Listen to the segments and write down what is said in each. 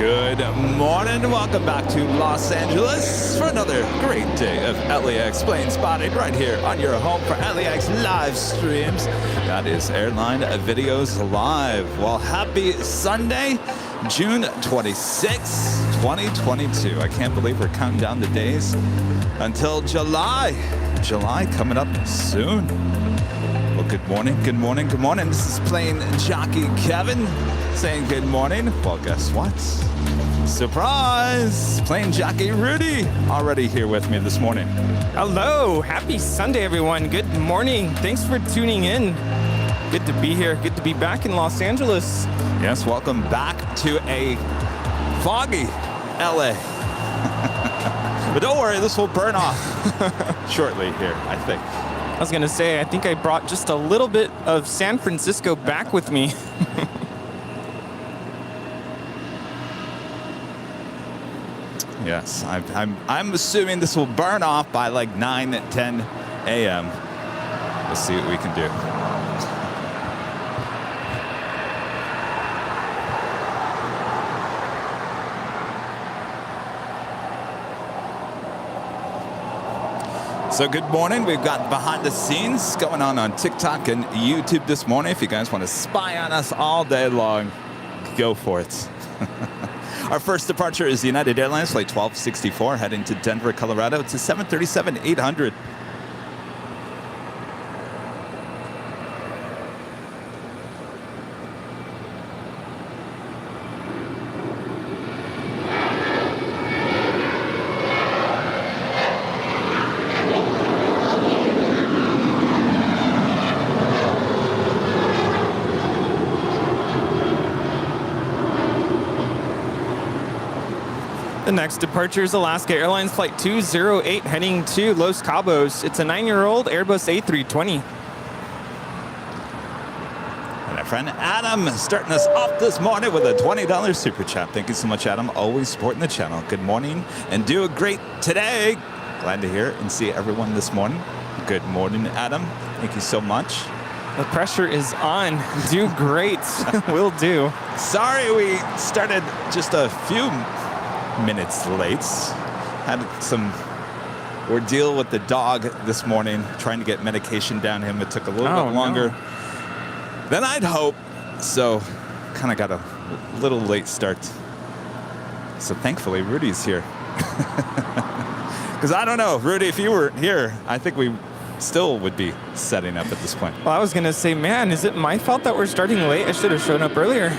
Good morning. Welcome back to Los Angeles for another great day of LAX plane spotting right here on your home for LAX live streams. That is Airline Videos Live. Well, happy Sunday, June 26, 2022. I can't believe we're counting down the days until July. July coming up soon. Well, good morning, good morning, good morning. This is plane jockey Kevin saying good morning. Well, guess what? Surprise! Plane jockey Rudy already here with me this morning. Hello, happy Sunday, everyone. Good morning. Thanks for tuning in. Good to be here. Good to be back in Los Angeles. Yes, welcome back to a foggy LA. But don't worry, this will burn off shortly here, I think. I was gonna say, I think I brought just a little bit of San Francisco back with me. Yes, I'm assuming this will burn off by like 9, 10 a.m. Let's see what we can do. So good morning. We've got behind the scenes going on TikTok and YouTube this morning. If you guys want to spy on us all day long, go for it. Our first departure is United Airlines flight 1264 heading to Denver, Colorado. It's a 737-800. The next departure is Alaska Airlines Flight 208 heading to Los Cabos. It's a 9-year-old Airbus A320. And our friend Adam starting us off this morning with a $20 super chat. Thank you so much, Adam. Always supporting the channel. Good morning and do a great today. Glad to hear and see everyone this morning. Good morning, Adam. Thank you so much. The pressure is on. Do great. Will do. Sorry we started just a few minutes late. Had some ordeal with the dog this morning, trying to get medication down him. It took a little bit longer than I'd hoped, so kind of got a little late start. So thankfully Rudy's here. Because I don't know, Rudy, if you were here, I think we still would be setting up at this point. Well, I was gonna say, man, is it my fault that we're starting late? I should have shown up earlier.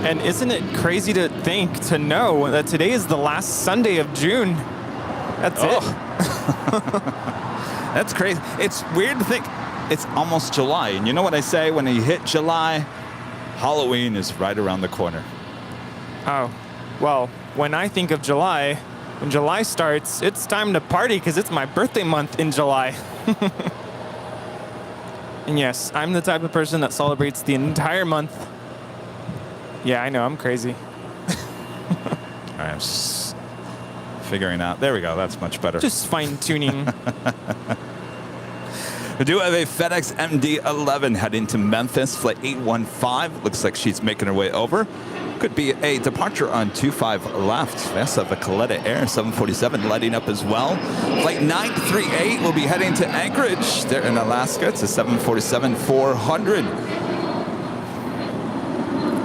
And isn't it crazy to think, to know that today is the last Sunday of June? That's it. That's crazy. It's weird to think it's almost July. And you know what I say when you hit July? Halloween is right around the corner. Oh, well, when I think of July, when July starts, it's time to party because it's my birthday month in July. And yes, I'm the type of person that celebrates the entire month. Yeah, I know, I'm crazy. All right, I'm just figuring out. There we go, that's much better. Just fine-tuning. We do have a FedEx MD-11 heading to Memphis, flight 815. Looks like she's making her way over. Could be a departure on 25 left. Yes, of a Coletta Air 747 lighting up as well. Flight 938 will be heading to Anchorage there in Alaska. It's a 747-400.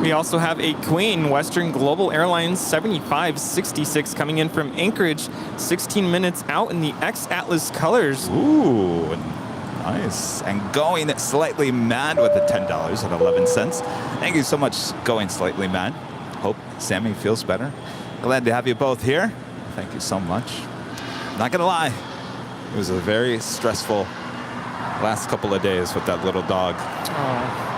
We also have a Queen Western Global Airlines 7566 coming in from Anchorage, 16 minutes out in the X-Atlas colors. Ooh, nice. And going slightly mad with the $10.11. Thank you so much, Going Slightly Mad. Hope Sammy feels better. Glad to have you both here. Thank you so much. Not gonna lie, it was a very stressful last couple of days with that little dog. Oh.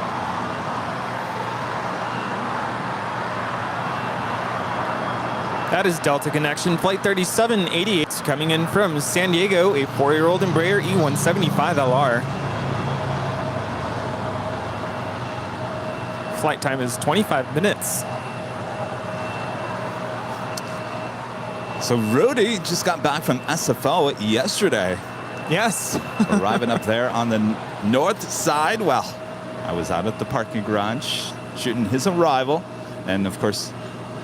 That is Delta Connection, Flight 3788, coming in from San Diego, a 4-year-old Embraer E175LR. Flight time is 25 minutes. So Rudy just got back from SFO yesterday. Yes. Arriving up there on the north side. Well, I was out at the parking garage shooting his arrival. And of course,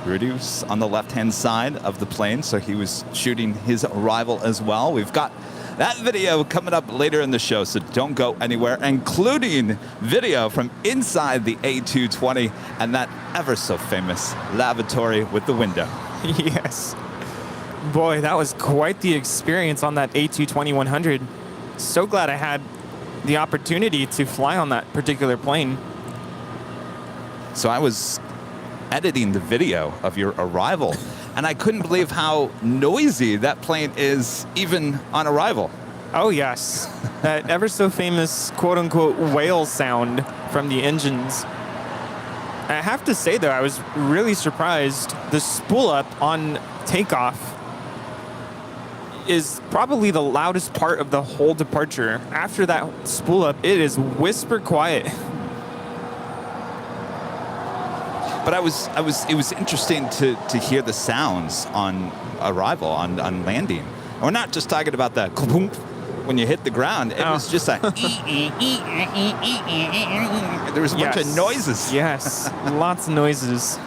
Rudy was on the left-hand side of the plane, so he was shooting his arrival as well. We've got that video coming up later in the show, so don't go anywhere, including video from inside the A220 and that ever so famous lavatory with the window. Yes. Boy, that was quite the experience on that A220-100. So glad I had the opportunity to fly on that particular plane. So I was editing the video of your arrival, and I couldn't believe how noisy that plane is even on arrival. Oh, yes. That ever so famous quote-unquote whale sound from the engines. I have to say, though, I was really surprised. The spool up on takeoff is probably the loudest part of the whole departure. After that spool up, it is whisper quiet. But it was interesting to hear the sounds on arrival, on landing. We're not just talking about the when you hit the ground. It was just like there was a bunch of noises. Yes, lots of noises.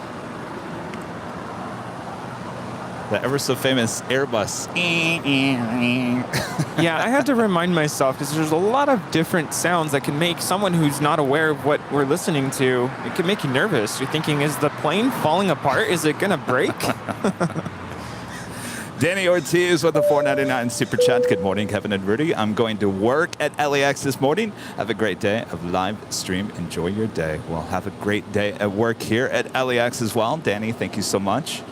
The ever so famous Airbus. Yeah, I had to remind myself because there's a lot of different sounds that can make someone who's not aware of what we're listening to, it can make you nervous. You're thinking, is the plane falling apart? Is it going to break? Danny Ortiz with a $4.99 super chat. Good morning, Kevin and Rudy. I'm going to work at LAX this morning. Have a great day of live stream. Enjoy your day. Well, have a great day at work here at LAX as well. Danny, thank you so much.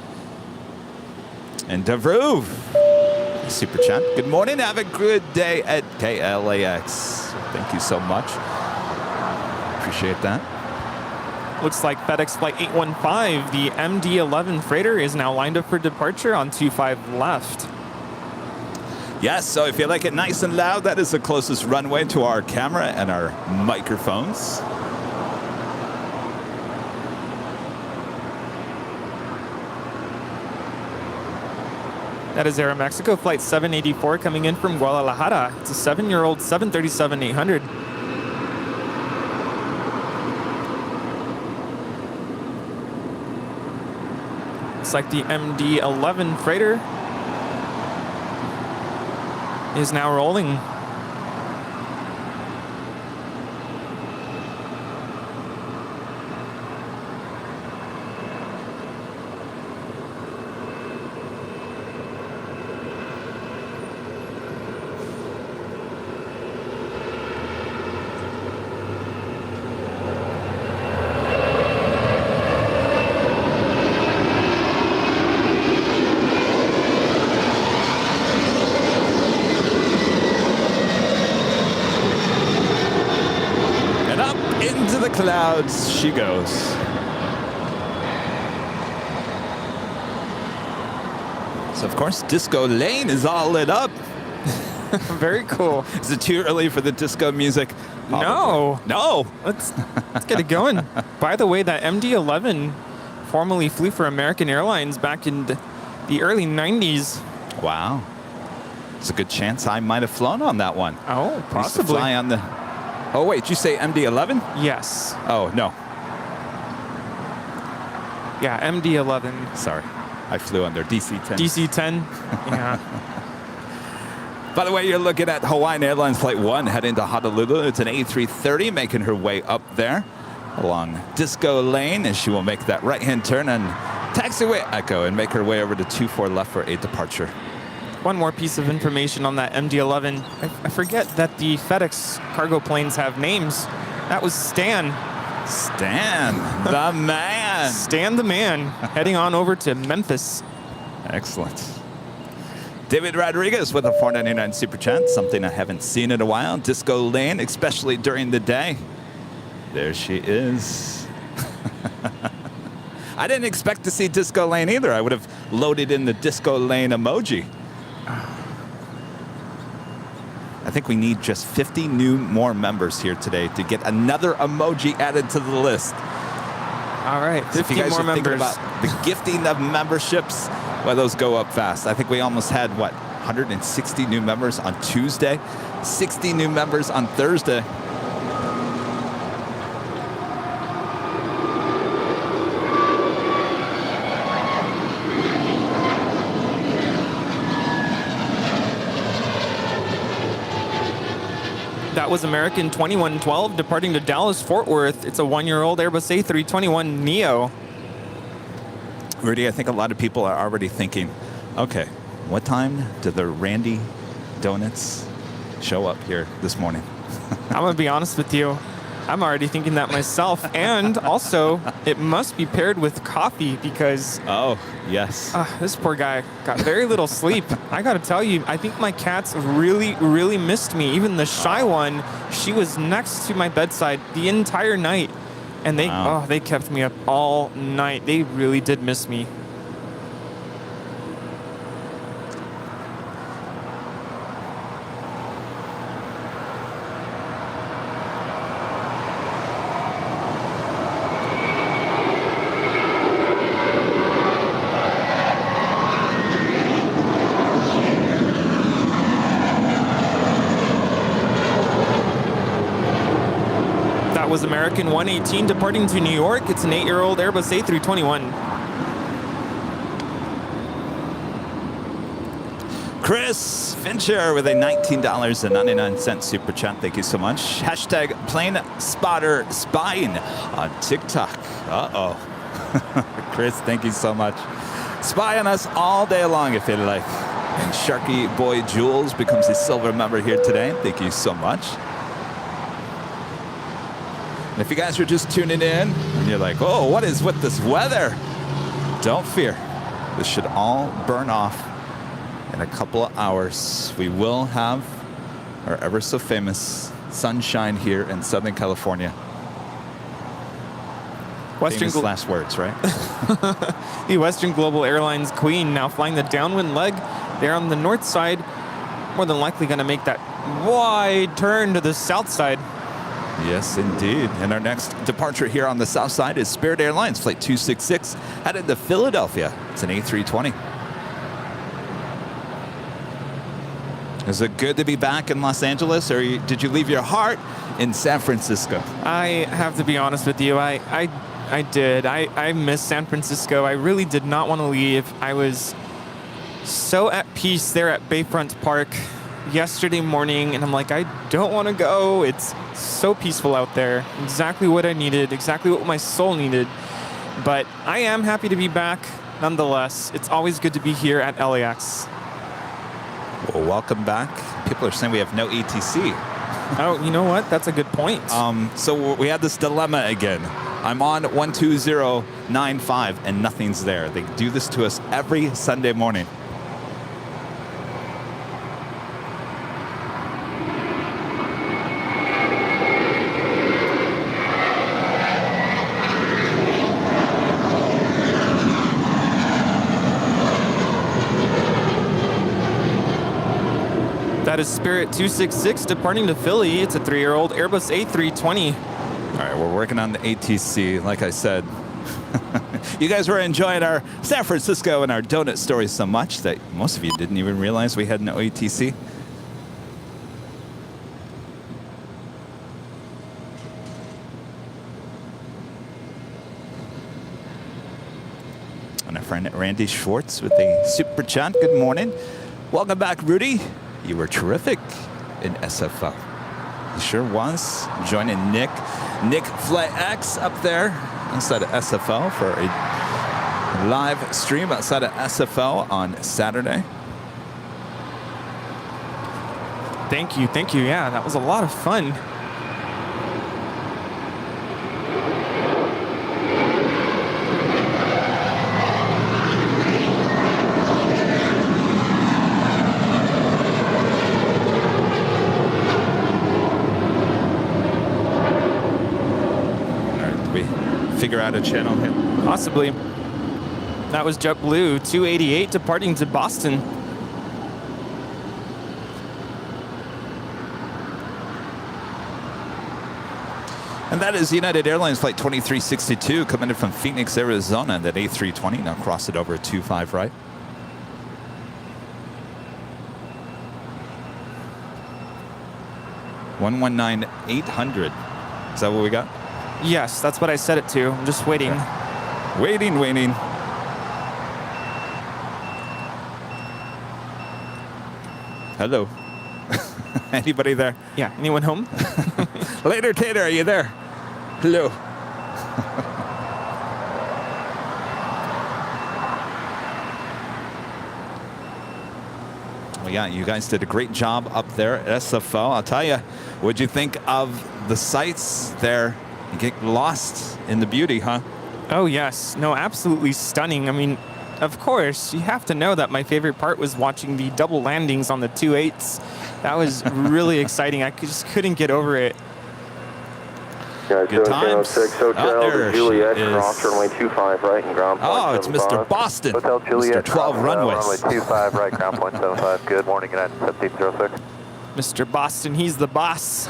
And Davruv, super chat. Good morning. Have a good day at KLAX. Thank you so much. Appreciate that. Looks like FedEx Flight 815, the MD-11 freighter, is now lined up for departure on 25 left. Yes, so if you like it nice and loud, that is the closest runway to our camera and our microphones. That is Aeromexico Flight 784 coming in from Guadalajara. It's a 7-year-old 737-800. Looks like the MD-11 freighter is now rolling. Clouds she goes. So of course, Disco Lane is all lit up. Very cool. Is it too early for the disco music? No. No. Let's get it going. By the way, that MD-11 formerly flew for American Airlines back in the early 90s. Wow. It's a good chance I might have flown on that one. Oh, possibly. I used to fly on the... Oh, wait, did you say MD-11? Yes. Oh, no. Yeah, MD-11. Sorry. I flew on their DC-10. DC-10? Yeah. By the way, you're looking at Hawaiian Airlines Flight 1 heading to Honolulu. It's an A330 making her way up there along Disco Lane, and she will make that right-hand turn and taxiway Echo and make her way over to 24 left for a departure. One more piece of information on that MD-11. I forget that the FedEx cargo planes have names. That was Stan. Stan, the man. Stan the man, heading on over to Memphis. Excellent. David Rodriguez with a $4.99 super chat. Something I haven't seen in a while. Disco Lane, especially during the day. There she is. I didn't expect to see Disco Lane either. I would have loaded in the Disco Lane emoji. I think we need just 50 more members here today to get another emoji added to the list. All right, 50 so if you guys more are members. thinking about the gifting of memberships, Well, those go up fast. I think we almost had, what, 160 new members on Tuesday, 60 new members on Thursday. That was American 2112 departing to Dallas-Fort Worth. It's a 1-year-old Airbus A321neo. Rudy, I think a lot of people are already thinking, okay, what time do the Randy Donuts show up here this morning? I'm going to be honest with you. I'm already thinking that myself. And also, it must be paired with coffee because... Oh, yes. This poor guy got very little sleep. I got to tell you, I think my cats really, really missed me. Even the shy one, she was next to my bedside the entire night. And they kept me up all night. They really did miss me. Was American 118 departing to New York. It's an 8-year-old Airbus A321. Chris Fincher with a $19.99 super chat. Thank you so much. Hashtag plane spotter spying on TikTok. Uh-oh. Chris, thank you so much. Spy on us all day long if you like. And Sharky Boy Jules becomes a silver member here today. Thank you so much. And if you guys are just tuning in and you're like, oh, what is with this weather? Don't fear. This should all burn off in a couple of hours. We will have our ever so famous sunshine here in Southern California. Famous last words, right? The Western Global Airlines Queen now flying the downwind leg. They're on the north side. More than likely going to make that wide turn to the south side. Yes, indeed. And our next departure here on the south side is Spirit Airlines Flight 266, headed to Philadelphia. It's an A320. Is it good to be back in Los Angeles, or did you leave your heart in San Francisco? I have to be honest with you. I did. I miss San Francisco. I really did not want to leave. I was so at peace there at Bayfront Park yesterday morning, and I'm like, I don't want to go. It's so peaceful out there. Exactly what I needed, exactly what my soul needed. But I am happy to be back nonetheless. It's always good to be here at LAX. Well, welcome back. People are saying we have no ETC. Oh, you know what? That's a good point. So we had this dilemma again. I'm on 12095 and nothing's there. They do this to us every Sunday morning. That is Spirit 266 departing to Philly. It's a 3-year-old Airbus A320. All right, we're working on the ATC. Like I said, you guys were enjoying our San Francisco and our donut stories so much that most of you didn't even realize we had no ATC. And our friend Randy Schwartz with a super chat. Good morning. Welcome back, Rudy. You were terrific in SFO. He sure was. Joining Nick Flight X up there inside of SFO for a live stream outside of SFO on Saturday. Thank you. Yeah, that was a lot of fun. Figure out a channel here. Possibly. That was JetBlue 288 departing to Boston. And that is United Airlines Flight 2362 coming in from Phoenix, Arizona. That A320 now crossed it over 25 right. 119,800. Is that what we got? Yes, that's what I set it to. I'm just waiting. Waiting. Hello. Anybody there? Yeah, anyone home? Later, Tater, are you there? Hello. Well, yeah, you guys did a great job up there at SFO. I'll tell you, what'd you think of the sights there? You get lost in the beauty, huh? Oh, yes. No, absolutely stunning. I mean, of course, you have to know that my favorite part was watching the double landings on the 2.8s. That was really exciting. I just couldn't get over it. Good times. Hotel Juliet, cross runway 25 right and ground point. Oh, it's Mr. Boston. Hotel Juliet, Mr. 12 runways. Runway 25 right, ground point 75. Good morning, United 1706. Mr. Boston, he's the boss.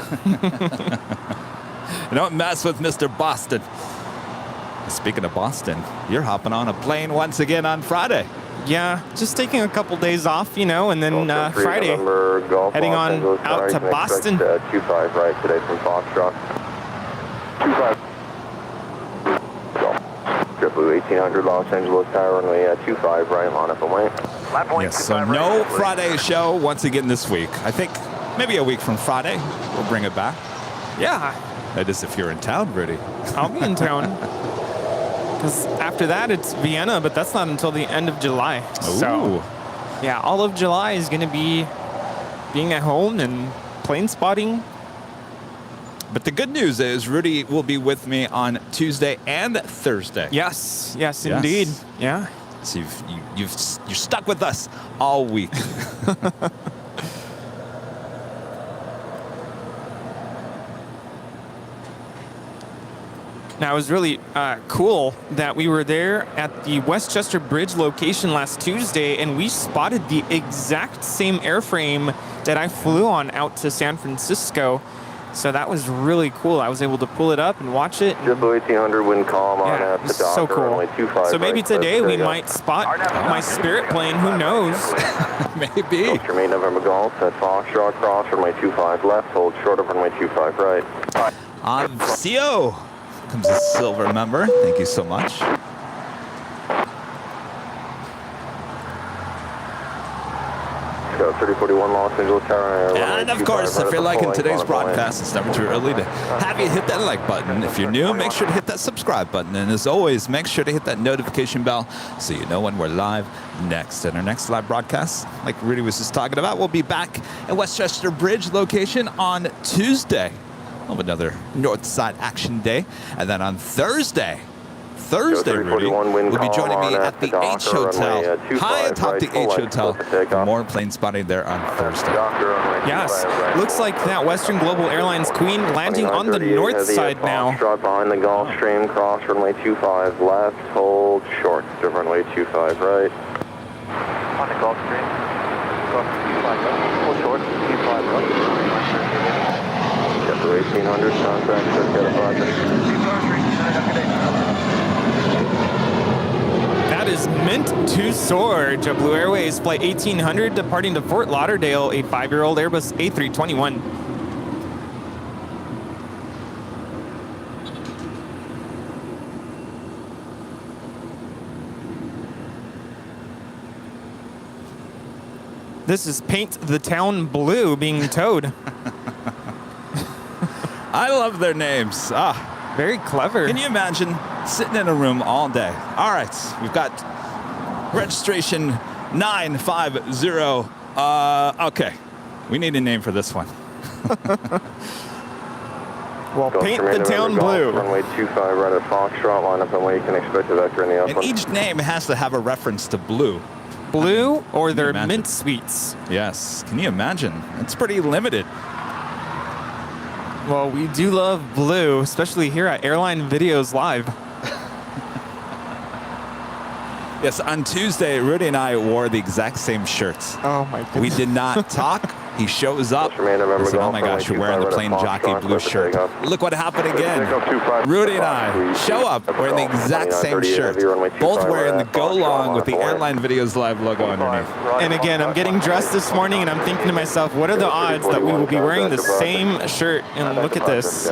Don't mess with Mr. Boston. Speaking of Boston, you're hopping on a plane once again on Friday. Yeah, just taking a couple days off, you know, and then Friday, heading on out to Boston. 25 right today from Foxtrot. 25. JetBlue 1800 Los Angeles Tower runway 25 right, line up and wait. Yes, so no Friday show once again this week. I think maybe a week from Friday, we'll bring it back. Yeah. That is if you're in town, Rudy. I'll be in town. Because after that, it's Vienna, but that's not until the end of July. Ooh. So, yeah, all of July is going to be being at home and plane spotting. But the good news is Rudy will be with me on Tuesday and Thursday. Yes, indeed. Yeah. So you're stuck with us all week. Now, it was really cool that we were there at the Westchester Bridge location last Tuesday, and we spotted the exact same airframe that I flew on out to San Francisco. So that was really cool. I was able to pull it up and watch it. JetBlue 1800 wind calm on Yeah, at the dock. so cool. So maybe today we might spot my Spirit plane. Who knows? Maybe. Ultra main November Golf at Foxtrot, cross runway 25 left, hold short of runway 25 right. On CO comes a silver member. Thank you so much. Go 3041 Los Angeles Tower. And of course, if you're liking today's broadcast, it's never too early to have you hit that like button. If you're new, make sure to hit that subscribe button. And as always, make sure to hit that notification bell so you know when we're live next. And our next live broadcast, like Rudy was just talking about, we'll be back at Westchester Bridge location on Tuesday. Of another North Side Action Day. And then on Thursday, Rudy will be joining me at the H Hotel, high atop the H Hotel. More plane spotting there on Thursday. Yes, looks like that Western Global Airlines Queen landing on the north side now. Behind the Gulfstream, cross runway 25 left, hold short to runway 25 right. On the Gulfstream, cross 25 left, hold short, 25 right. JetBlue 1800, contract, certificate project. That is meant to soar. JetBlue Airways Flight 1800 departing to Fort Lauderdale, a 5-year-old Airbus A321. This is Paint the Town Blue being towed. I love their names. Very clever. Can you imagine sitting in a room all day? All right, we've got registration 950. Okay, we need a name for this one. Well, Paint the Town Blue. Runway 25 right at Foxtrot, line up and where you can expect a vector in the upland. And each name has to have a reference to blue. Blue or their mint sweets. Yes, can you imagine? It's pretty limited. Well, we do love blue, especially here at Airline Videos Live. Yes, on Tuesday, Rudy and I wore the exact same shirts. Oh, my goodness. We did not talk He shows up. I said, oh my gosh, you're wearing the plain jockey blue shirt. Look what happened again. Rudy and I show up wearing the exact same shirt. Both wearing the go long with the Airline Videos Live logo underneath. And again, I'm getting dressed this morning and I'm thinking to myself, what are the odds that we will be wearing the same shirt? And look at this.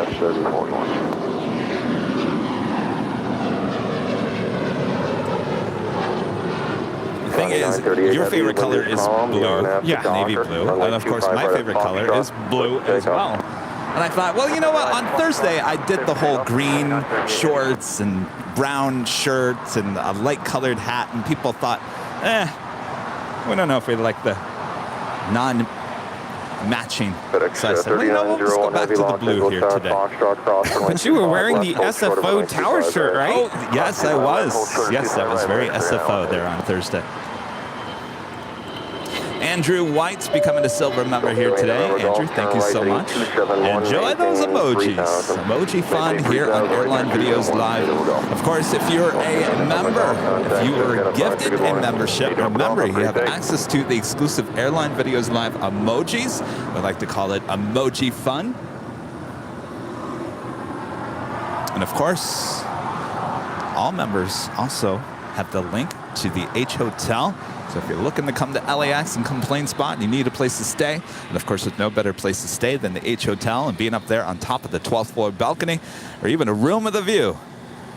The thing is, your favorite color is blue, yeah, navy blue, and of course my favorite color is blue as well. And I thought, well, you know what, on Thursday I did the whole green shorts and brown shirts and a light colored hat, and people thought, we don't know if we like the non-matching. So I said, well, you know what, let's go back to the blue here today. But you were wearing the SFO tower shirt, right? Oh, yes, I was. Yes, that was very SFO there on Thursday. Andrew White's becoming a silver member here today. Andrew, thank you so much. Enjoy those emojis. Emoji fun here on Airline Videos Live. Of course, if you're a member, if you were gifted a membership, remember you have access to the exclusive Airline Videos Live emojis. We like to call it emoji fun. And of course, all members also have the link to the H Hotel. So if you're looking to come to LAX and complain spot and you need a place to stay, and of course there's no better place to stay than the H Hotel and being up there on top of the 12th floor balcony or even a room with a view.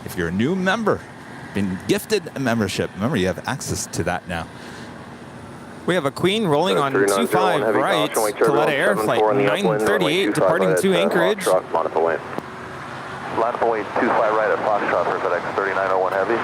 If you're a new member, been gifted a membership, remember you have access to that now. We have a Queen rolling on 25 right, Coletta Air Flight 938 departing to Anchorage. Line up away 25 right at Foxtrot for FedEx 3901 Heavy.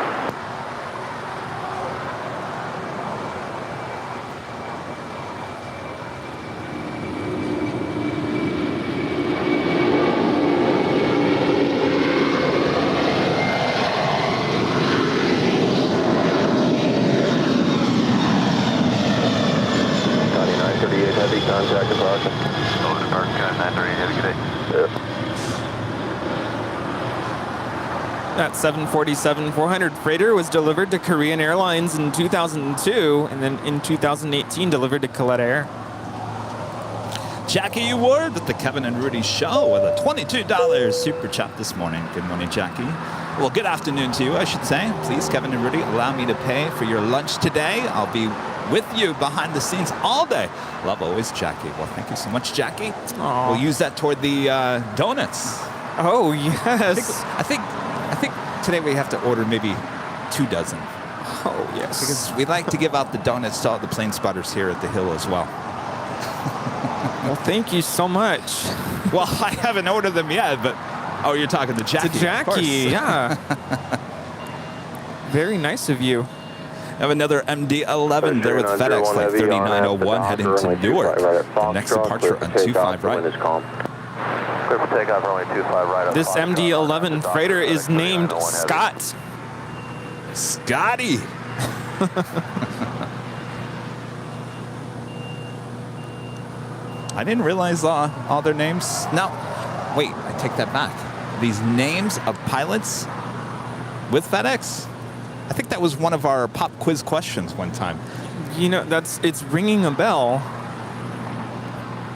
That 747-400 freighter was delivered to Korean Airlines in 2002, and then in 2018 delivered to Coletta Air. Jackie Ward with the Kevin and Rudy Show with a $22 super chat this morning. Good morning, Jackie. Well, good afternoon to you, I should say. Please, Kevin and Rudy, allow me to pay for your lunch today. I'll be with you behind the scenes all day. Love always, Jackie. Well, thank you so much, Jackie. Aww. We'll use that toward the donuts. Oh, yes. I think today we have to order maybe 2 dozen. Oh, yes. Because we like to give out the donuts to all the plane spotters here at the Hill as well. Well, thank you so much. Well, I haven't ordered them yet, but... Oh, you're talking to Jackie. To Jackie, yeah. Very nice of you. I have another MD-11 there with FedEx Flight 3901 heading to Newark. The next departure on 25 right. This MD-11 freighter is named Scott. Scotty. I didn't realize all their names. No, wait, I take that back. These names of pilots with FedEx, I think that was one of our pop quiz questions one time. You know, it's ringing a bell.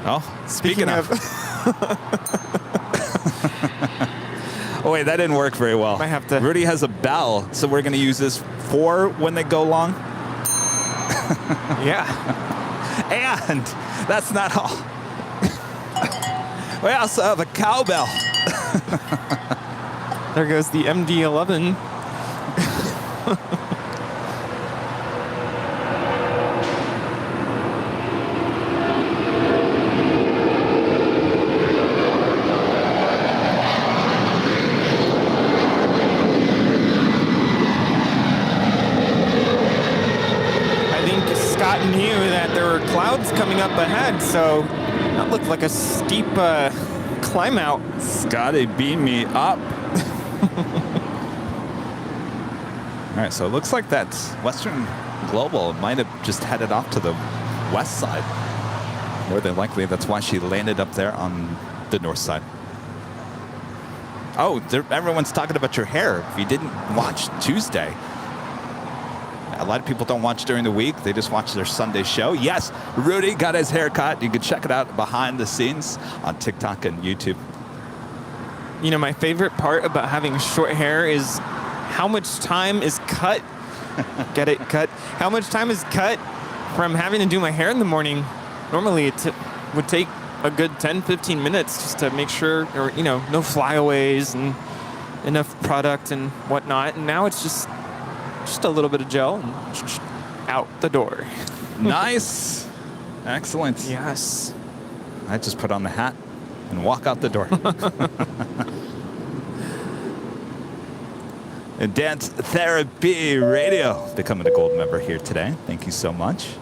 Oh, speaking of. Oh, wait, that didn't work very well. I have to. Rudy has a bell, so we're going to use this for when they go long. Yeah. And that's not all. We also have a cowbell. There goes the MD-11. Clouds coming up ahead, so that looked like a steep climb out. Scotty, beam me up. All right, so it looks like that Western Global might have just headed off to the west side. More than likely, that's why she landed up there on the north side. Oh, everyone's talking about your hair. If you didn't watch Tuesday, A lot of people don't watch during the week. They just watch their Sunday show. Yes, Rudy got his hair cut. You can check it out behind the scenes on TikTok and YouTube. You know, my favorite part about having short hair is how much time is cut. Get it? Cut. How much time is cut from having to do my hair in the morning. Normally it would take a good 10, 15 minutes just to make sure, or, you know, no flyaways and enough product and whatnot. And now it's just a little bit of gel and out the door. Nice. Excellent. Yes. I just put on the hat and walk out the door. And Dance Therapy Radio becoming a gold member here today. Thank you so much.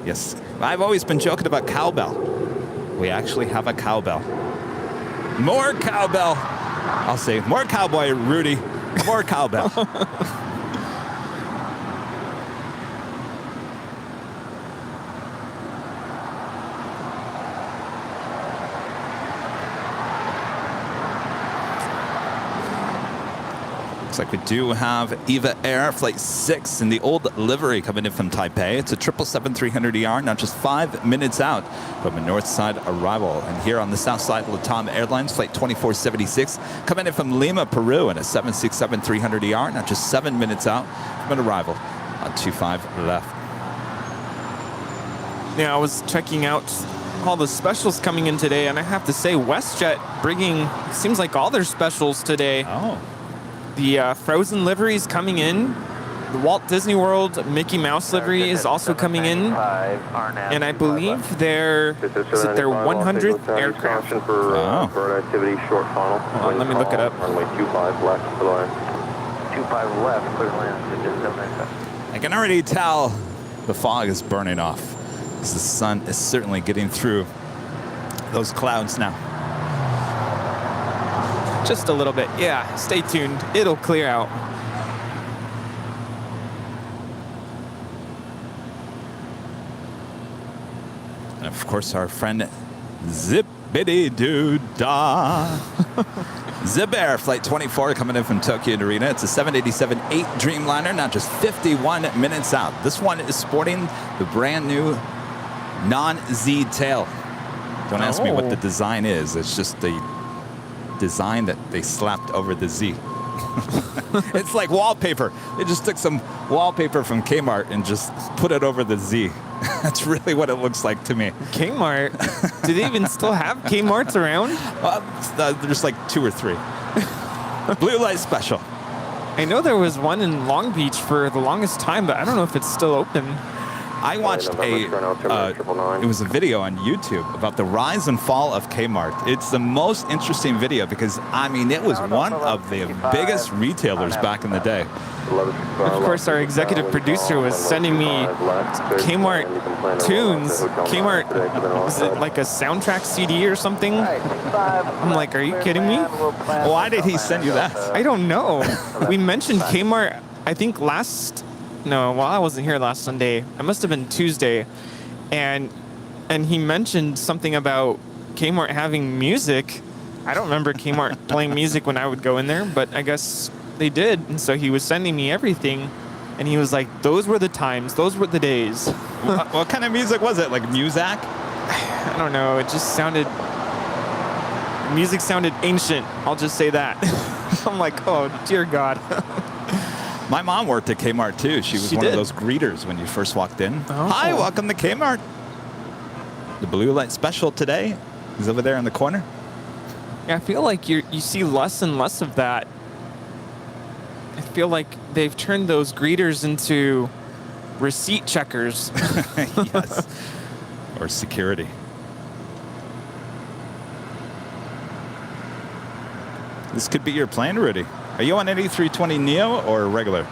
Yes, I've always been joking about cowbell. We actually have a cowbell. More cowbell. I'll say more cowboy, Rudy. More cowbell. Looks like we do have EVA Air Flight 6 in the old livery coming in from Taipei. It's a 777-300ER, now just 5 minutes out from a north side arrival. And here on the south side, Latam Airlines Flight 2476 coming in from Lima, Peru, and a 767-300ER, now just 7 minutes out from an arrival on 25 left. Yeah, I was checking out all the specials coming in today, and I have to say WestJet bringing, seems like all their specials today. Oh. The Frozen livery is coming in. The Walt Disney World Mickey Mouse livery is also coming in. And I believe their 100th aircraft. Bird activity, short funnel. Hold on, let me look it up. Runway 25 left for the line. 25 left, clear land. I can already tell the fog is burning off, because the sun is certainly getting through those clouds now. Just a little bit. Yeah, stay tuned. It'll clear out. And of course, our friend Zippity Doo Dah. Zip Air Flight 24 coming in from Tokyo Narita. It's a 787-8 Dreamliner, now just 51 minutes out. This one is sporting the brand new non-Z tail. Don't ask me what the design is. It's just the design that they slapped over the Z. It's like wallpaper. They just took some wallpaper from Kmart and just put it over the Z. That's really what it looks like to me. Kmart? Do they even still have Kmarts around? There's like 2 or 3. Blue light special. I know there was one in Long Beach for the longest time, but I don't know if it's still open. I watched it was a video on YouTube about the rise and fall of Kmart. It's the most interesting video because, I mean, it was one of the biggest retailers back in the day. Of course, our executive producer was sending me Kmart tunes. Kmart, is it like a soundtrack CD or something? I'm like, are you kidding me? Why did he send you that? I don't know. We mentioned Kmart, I think I wasn't here last Sunday. It must have been Tuesday. And he mentioned something about Kmart having music. I don't remember Kmart playing music when I would go in there, but I guess they did. And so he was sending me everything. And he was like, those were the times. Those were the days. What kind of music was it? Like Muzak? I don't know. It just music sounded ancient. I'll just say that. I'm like, oh, dear God. My mom worked at Kmart too. She was one of those greeters when you first walked in. Oh. Hi, welcome to Kmart. The blue light special today is over there in the corner. Yeah, I feel like you see less and less of that. I feel like they've turned those greeters into receipt checkers. Yes. Or security. This could be your plane, Rudy. Are you on an A320neo or regular?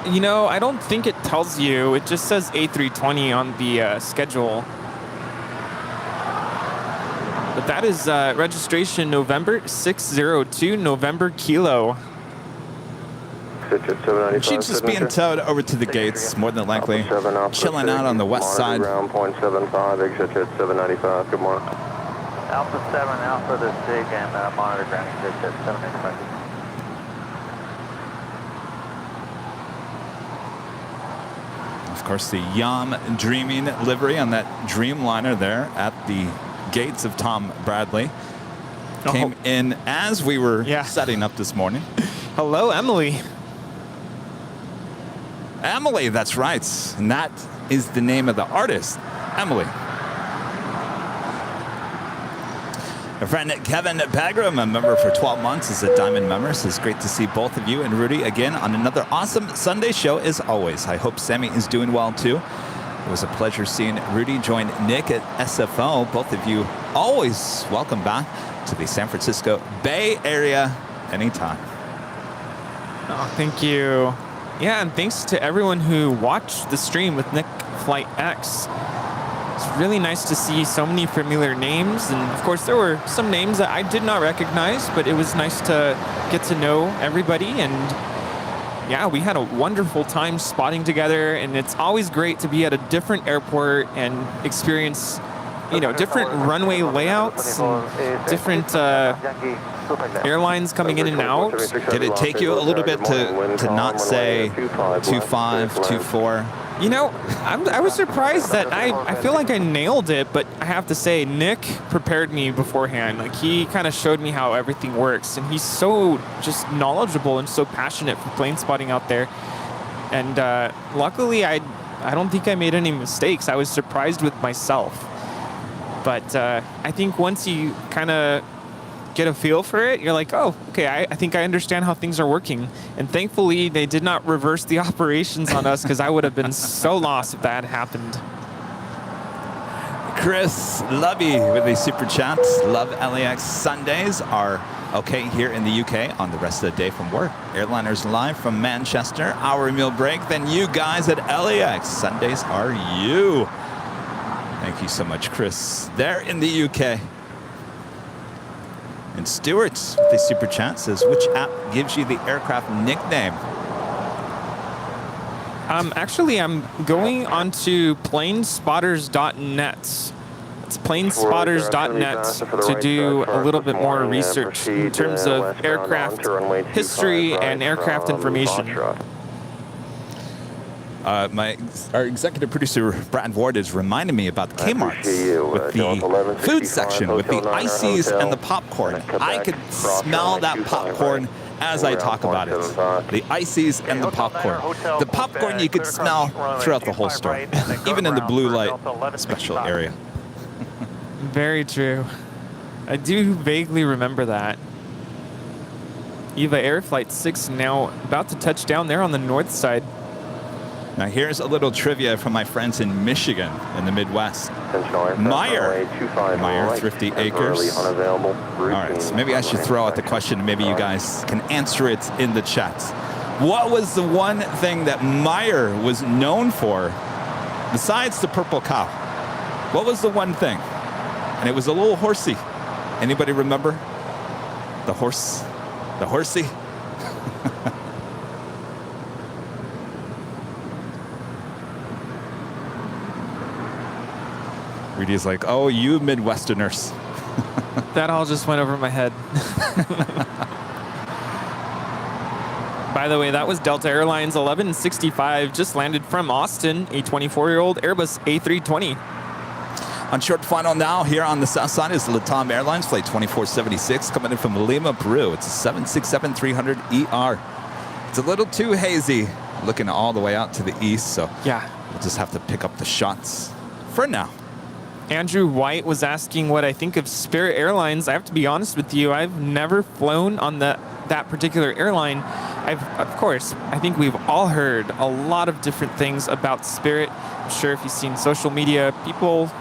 You know, I don't think it tells you. It just says A320 on the schedule. But that is registration November 602, November Kilo. She's just being towed over to the gates, more than likely. Chilling out on the west side. Ground 0.75, exit at 795. Good morning. Alpha 7, Alpha to SIG, and monitor ground exit at 795. course, the Yam Dreaming livery on that Dreamliner there at the gates of Tom Bradley. Came in as we were setting up this morning. Hello, Emily. Emily, that's right. And that is the name of the artist, Emily. Our friend Kevin Bagram, a member for 12 months, is a Diamond member. So it's great to see both of you and Rudy again on another awesome Sunday show as always. I hope Sammy is doing well too. It was a pleasure seeing Rudy join Nick at SFO. Both of you always welcome back to the San Francisco Bay Area anytime. Oh, thank you. Yeah, and thanks to everyone who watched the stream with Nick Flight X. It's really nice to see so many familiar names, and of course there were some names that I did not recognize, but it was nice to get to know everybody, and yeah, we had a wonderful time spotting together, and it's always great to be at a different airport and experience, you know, different runway layouts and different airlines coming in and out. Did it take you a little bit to not say 25, 24? You know, I was surprised that I feel like I nailed it, but I have to say, Nick prepared me beforehand. Like, he kind of showed me how everything works, and he's so just knowledgeable and so passionate for plane spotting out there. And luckily, I don't think I made any mistakes. I was surprised with myself. But I think once you kind of get a feel for it, you're like, oh, okay, I think I understand how things are working. And thankfully, they did not reverse the operations on us, because I would have been so lost if that had happened. Chris Lovey with a super chat. Love LAX Sundays are okay here in the UK on the rest of the day from work. Airliners live from Manchester. Hour meal break. Then you guys at LAX. Sundays are you. Thank you so much, Chris. There in the UK. And Stuart with a super chat says, which app gives you the aircraft nickname? Actually, I'm going onto planespotters.net. It's planespotters.net to do a little bit more research in terms of aircraft history and aircraft information. Our executive producer, Brad Ward, is reminding me about the Kmart's with the food section, with the ices and the popcorn. I could smell that popcorn as I talk about it. The ices and the popcorn. The popcorn you could smell throughout the whole store, even in the blue light special area. Very true. I do vaguely remember that. EVA Air Flight 6 now about to touch down there on the north side. Now here's a little trivia from my friends in Michigan in the Midwest. Meyer, Thrifty Acres. All right, so maybe I should throw out the question. Maybe you guys can answer it in the chat. What was the one thing that Meyer was known for besides the purple cow? What was the one thing? And it was a little horsey. Anybody remember? The horse? The horsey? Rudy's like, oh, you Midwesterners. That all just went over my head. By the way, that was Delta Airlines 1165, just landed from Austin, a 24-year-old Airbus A320. On short final now, here on the south side is LATAM Airlines, flight 2476, coming in from Lima, Peru. It's a 767-300ER. It's a little too hazy, looking all the way out to the east, so yeah, we'll just have to pick up the shots for now. Andrew White was asking what I think of Spirit Airlines. I have to be honest with you, I've never flown on that particular airline. Of course, I think we've all heard a lot of different things about Spirit. I'm sure if you've seen social media, people,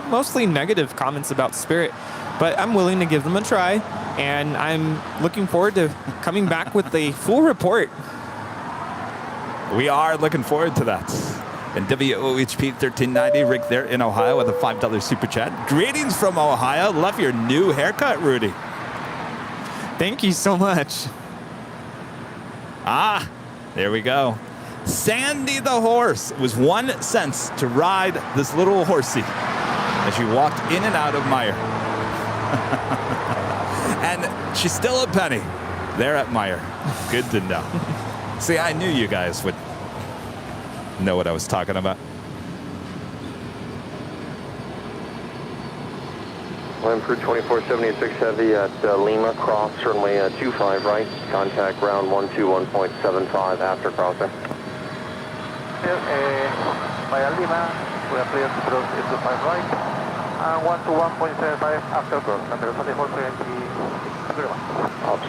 mostly negative comments about Spirit, but I'm willing to give them a try, and I'm looking forward to coming back with a full report. We are looking forward to that. And WOHP 1390, Rick there in Ohio with a $5 super chat. Greetings from Ohio. Love your new haircut, Rudy. Thank you so much. Ah, there we go. Sandy the horse. It was 1 cent to ride this little horsey as you walked in and out of Meyer. And she's still a penny there at Meyer. Good to know. See, I knew you guys would know what I was talking about. Line crew 2476 Heavy at Lima, cross runway 25 right, contact ground 121.75 after crossing. Via Lima, we are clear to cross 25 right, and 121.75 after cross, under 2420.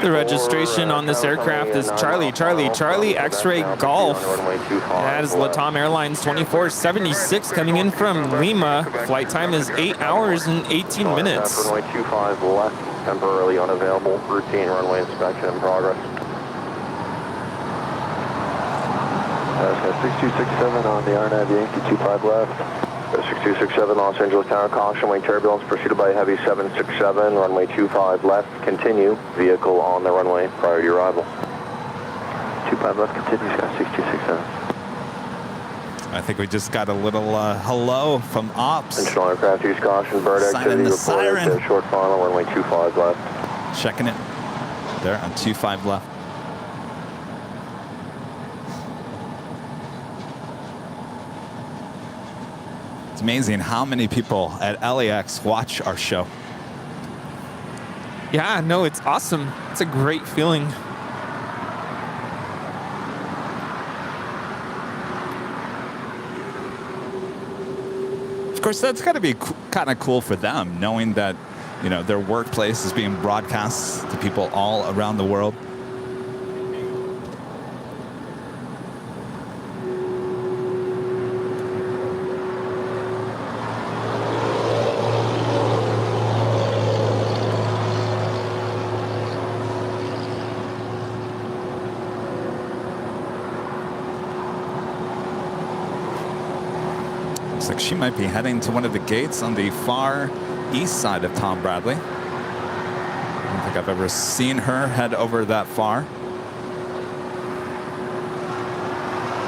The registration on this aircraft is Charlie, Charlie, Charlie, X-Ray Golf. That is Latam Airlines 2476 coming in from Lima. Flight time is 8 hours and 18 minutes. Runway 25 left, temporarily unavailable, routine runway inspection in progress. 6267 on the RNAV Yankee 25 left. 6267 Los Angeles Tower, caution, wing turbulence pursued by heavy 767, runway 25 left, continue, vehicle on the runway prior to your arrival. 25 left, continue, Sky 6267. I think we just got a little hello from ops. Internal aircraft use caution, bird activity reported, short final, runway 25 left. Checking it there on 25 left. It's amazing how many people at LAX watch our show. Yeah, no, it's awesome. It's a great feeling. Of course, that's got to be kind of cool for them, knowing that, you know, their workplace is being broadcast to people all around the world. Looks like she might be heading to one of the gates on the far east side of Tom Bradley. I don't think I've ever seen her head over that far.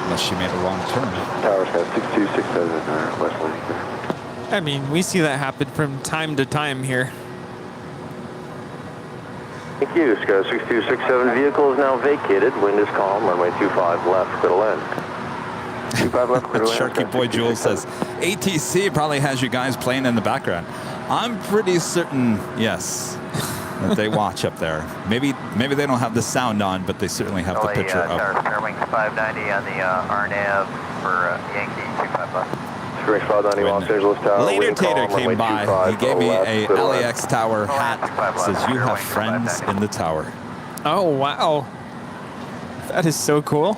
Unless she made a wrong turn. Towers have 6267 west landing. I mean, we see that happen from time to time here. Thank you, Sky 6267 vehicle is now vacated, wind is calm, runway 25 left, clear to land. 25 left, clear to land. Sharky Boy Jules says, ATC probably has you guys playing in the background. I'm pretty certain, yes, that they watch up there. Maybe they don't have the sound on, but they certainly have the picture up. Wings 590 on the RNAV for Yankee 25 left. Wings 590 Los Angeles Tower. Later Tater came by. He gave me a LAX Tower hat. Says, you have friends in the tower. Oh, wow. That is so cool.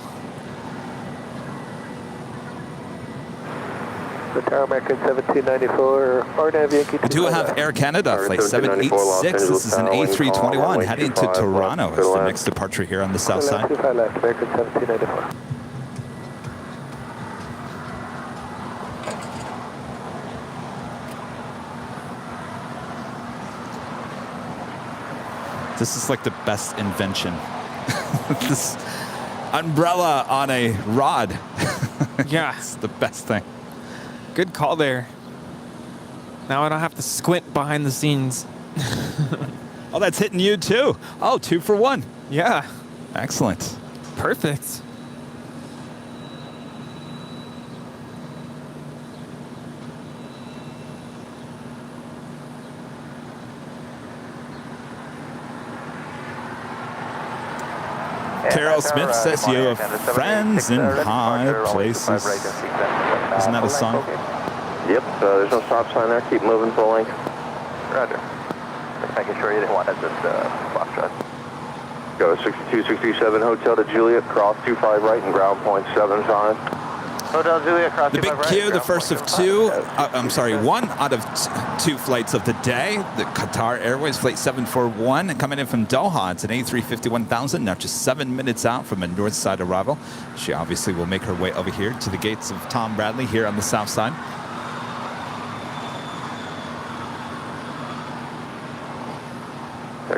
The Tower American 1794, RNAV Yankee 25. We do have Air Canada, flight 786. This is an A321 heading to Toronto. It's the next departure here on the south side. 25 left, American 1794. This is like the best invention. This umbrella on a rod. Yeah. It's the best thing. Good call there. Now I don't have to squint behind the scenes. Oh, that's hitting you too. Oh, 2 for 1. Yeah. Excellent. Perfect. Carol Smith says you have friends in high places. Isn't that a song? Yep, there's no stop sign there. Keep moving full length. Roger. Just making sure you didn't want to just Foxtrot. Go 6267 Hotel to Juliet, cross 25 right and ground point 75. Hotel Juliet, cross The 25 big right. Q, the first of two, I'm sorry, one out of two flights of the day. The Qatar Airways Flight 741 coming in from Doha. It's an A350-1000, now just 7 minutes out from a north side arrival. She obviously will make her way over here to the gates of Tom Bradley here on the south side.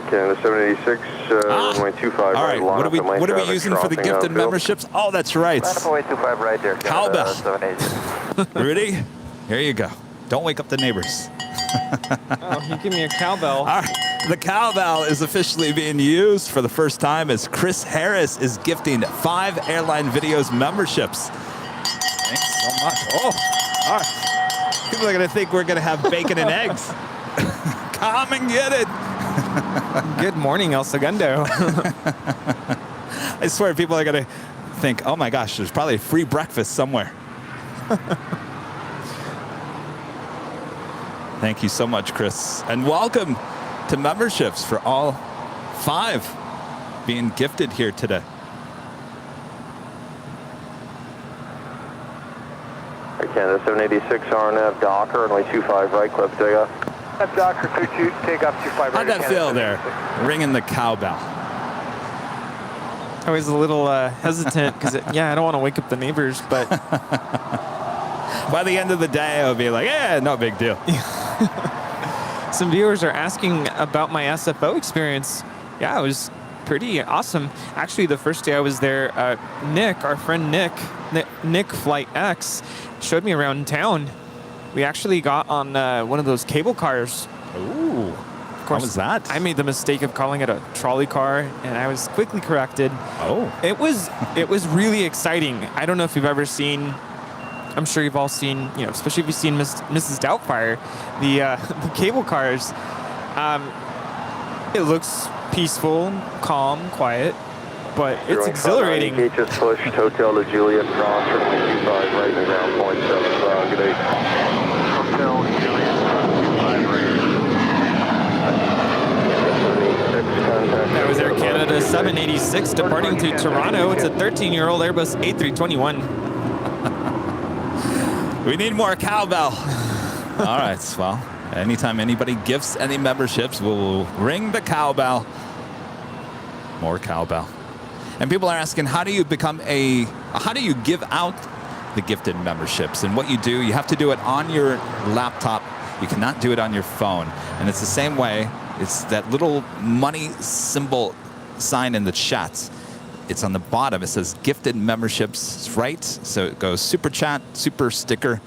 Canada 786, runway 25 right. All right, what are we using for the gifted memberships? Oh, that's right. Runway 25 right there. Cowbell. 780. Rudy, here you go. Don't wake up the neighbors. Oh, you give me a cowbell. All right, the cowbell is officially being used for the first time as Chris Harris is gifting 5 Airline Videos memberships. much. Oh, all right. People are going to think we're going to have bacon and eggs. Come and get it. Good morning, El Segundo. I swear people are going to think, oh my gosh, there's probably a free breakfast somewhere. Thank you so much, Chris. And welcome to memberships for all 5 being gifted here today. Canada 786 RNF Docker, runway 25 right, clip takeoff. Docker 22, take off 25 right. How'd that feel there, ringing the cowbell? I was a little hesitant because, I don't want to wake up the neighbors, but by the end of the day, I'll be like, no big deal. Some viewers are asking about my SFO experience. Yeah, it was pretty awesome. Actually, the first day I was there, Nick, our friend Nick Flight X, showed me around town. We actually got on one of those cable cars. Ooh, of course, how was that? I made the mistake of calling it a trolley car, and I was quickly corrected. Oh. It was really exciting. I don't know if you've ever seen, I'm sure you've all seen, especially if you've seen Mrs. Doubtfire, the cable cars. It looks peaceful, calm, quiet, but it's exhilarating. Just pushed Hotel to Juliet Cross, runway 25 right and ground point 7, good day. Hotel Juliet, 25 right. That was Air Canada 786 departing to Toronto. It's a 13-year-old Airbus A321. We need more cowbell. All right, well, anytime anybody gifts any memberships, we'll ring the cowbell. More cowbell. And people are asking, how do you give out the gifted memberships? And what you do, you have to do it on your laptop. You cannot do it on your phone. And it's the same way. It's that little money symbol sign in the chats. It's on the bottom. It says gifted memberships. It's right. So it goes super chat, super sticker,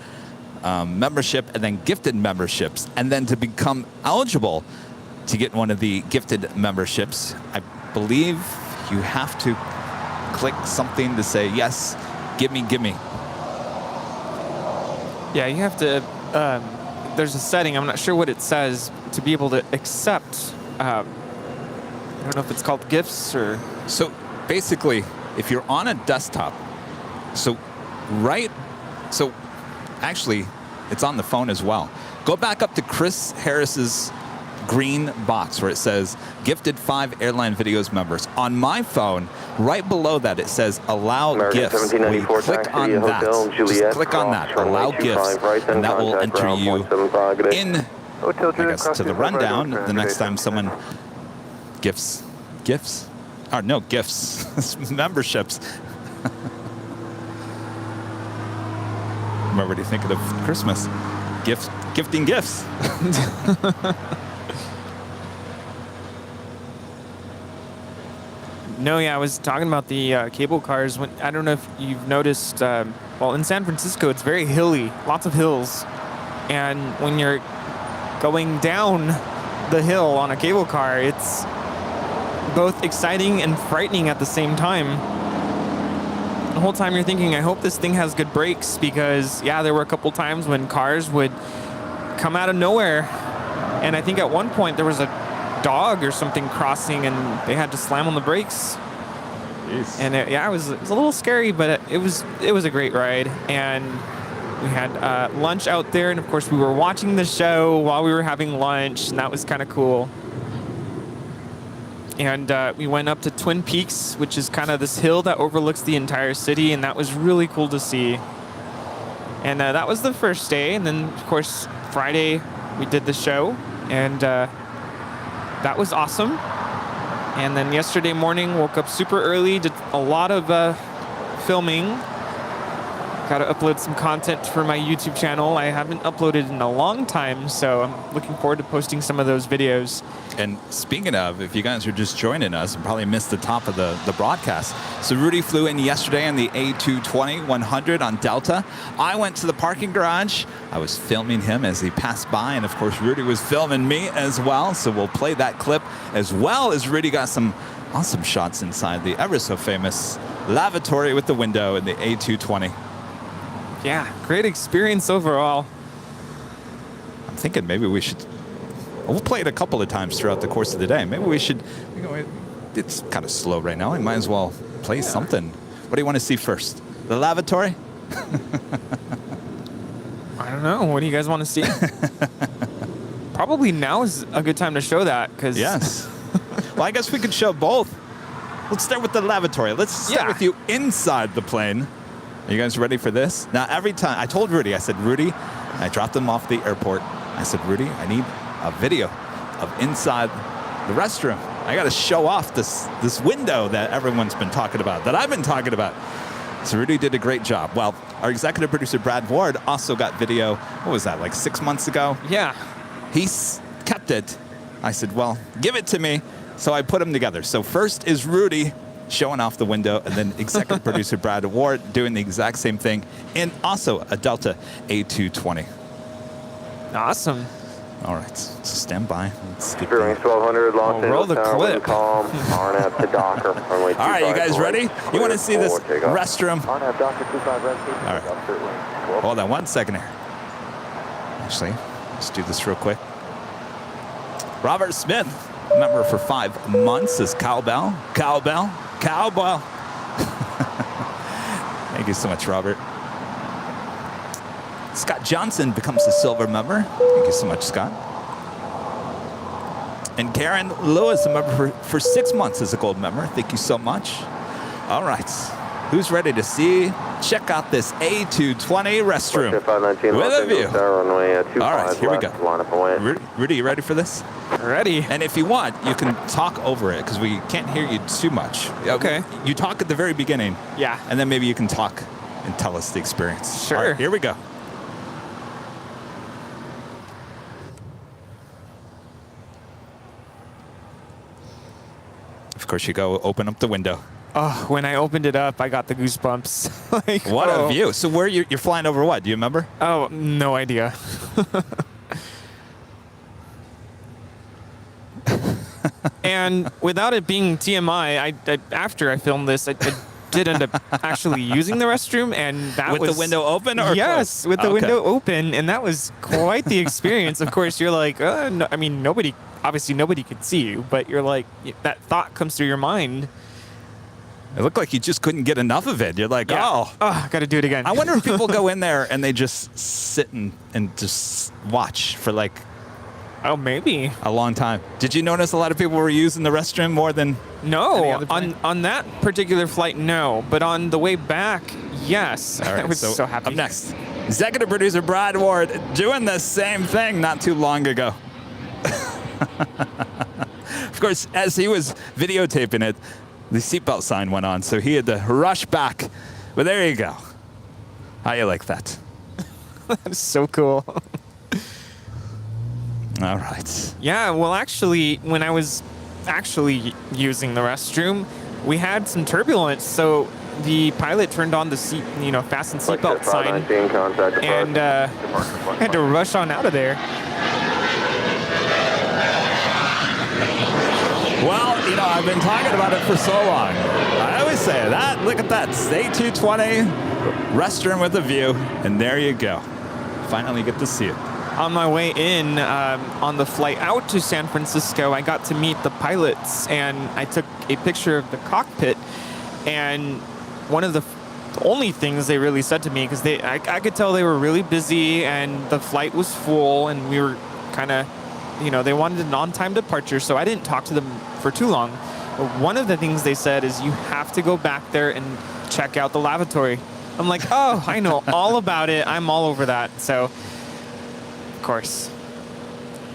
membership, and then gifted memberships. And then to become eligible to get one of the gifted memberships, I believe you have to click something to say, yes, give me. Yeah, you have to, there's a setting, I'm not sure what it says, to be able to accept, I don't know if it's called gifts or... So basically, if you're on a desktop, actually, it's on the phone as well. Go back up to Chris Harris's green box where it says gifted 5 Airline Videos members. On my phone, right below that, it says allow American gifts. When you click on that, just click on that, allow gifts, and that will enter you in, I guess, to the rundown the next time someone gifts, memberships. I'm already thinking of Christmas. Gifting gifts. No, I was talking about the cable cars. I don't know if you've noticed, well, in San Francisco, it's very hilly, lots of hills. And when you're going down the hill on a cable car, it's both exciting and frightening at the same time. The whole time you're thinking, I hope this thing has good brakes, because, there were a couple times when cars would come out of nowhere. And I think at one point there was a dog or something crossing, and they had to slam on the brakes. Jeez. And it was a little scary, but it was a great ride. And we had lunch out there, and of course we were watching the show while we were having lunch, and that was kind of cool. And we went up to Twin Peaks, which is kind of this hill that overlooks the entire city, and that was really cool to see. And that was the first day, and then of course Friday we did the show, and that was awesome. And then yesterday morning, woke up super early, did a lot of filming. Got to upload some content for my YouTube channel. I haven't uploaded in a long time, so I'm looking forward to posting some of those videos. And speaking of, if you guys are just joining us and probably missed the top of the broadcast, so Rudy flew in yesterday on the A220-100 on Delta. I went to the parking garage. I was filming him as he passed by, and of course Rudy was filming me as well, so we'll play that clip, as well as Rudy got some awesome shots inside the ever so famous lavatory with the window in the A220. Yeah, great experience overall. I'm thinking maybe we should. We'll play it a couple of times throughout the course of the day. Maybe we should. You know, it's kind of slow right now. I might as well play something. What do you want to see first? The lavatory? I don't know. What do you guys want to see? Probably now is a good time to show that, because Yes. Well, I guess we could show both. Let's start with the lavatory. Let's start with you inside the plane. Are you guys ready for this? Now, every time, I told Rudy, I said, Rudy, I dropped him off the airport. I said, Rudy, I need a video of inside the restroom. I got to show off this window that everyone's been talking about, that I've been talking about. So Rudy did a great job. Well, our executive producer, Brad Ward, also got video, what was that, like 6 months ago? yeah. He kept it. I said, well, give it to me. So I put them together. So first is Rudy showing off the window, and then executive producer Brad Ward doing the exact same thing, and also a Delta A220. Awesome. All right, so stand by. Let's get Experience 1200, Los Roll Angeles the Tower, clip. wind calm, RNAV to Docker, runway 25. All right, you guys ready? You want to see this takeoff. restroom? RNAV Docker 25, rescue. All right. Hold on 1 second here. Actually, let's do this real quick. Robert Smith, member for 5 months, is cowbell. Cowbell. Cowbell. Thank you so much, Robert. Scott Johnson becomes a silver member. Thank you so much, Scott. And Karen Lewis, a member for 6 months, is a gold member. Thank you so much. All right. Who's ready to see? Check out this A220 restroom with a view. All right, here we go. Rudy, you ready for this? Ready. And if you want, you can talk over it because we can't hear you too much. Okay. You talk at the very beginning. Yeah. And then maybe you can talk and tell us the experience. Sure. All right, here we go. Of course, you go open up the window. Oh, when I opened it up, I got the goosebumps. Like, What oh. a view. So where you're flying over what? Do you remember? Oh, no idea. And without it being TMI, after I filmed this, I did end up actually using the restroom, and that With was the window open, or yes, closed? with the Okay. window open, and that was quite the experience. Of course, you're like, no, I mean, obviously nobody could see you, but you're like, that thought comes through your mind. It looked like you just couldn't get enough of it. You're like, oh, got to do it again. I wonder if people go in there and they just sit and just watch for like Oh, maybe. a long time. Did you notice a lot of people were using the restroom more than any No, other plane? on that particular flight, no. But on the way back, yes. All right, I was so happy. Up next, executive producer Brad Ward doing the same thing not too long ago. Of course, as he was videotaping it, the seatbelt sign went on, so he had to rush back. But there you go. How you like that? That's so cool. All right. Yeah, well, actually, when I was actually using the restroom, we had some turbulence, so the pilot turned on the fasten seatbelt sign, and had to rush on out of there. Well, I've been talking about it for so long. I always say that. Look at that. A220 restroom with a view, and there you go. Finally get to see it. On my way in, on the flight out to San Francisco, I got to meet the pilots, and I took a picture of the cockpit. And one of the only things they really said to me, because I could tell they were really busy, and the flight was full, and we were kind of, they wanted an on-time departure, so I didn't talk to them for too long. But one of the things they said is you have to go back there and check out the lavatory. I'm like, oh, I know all about it. I'm all over that. So, of course,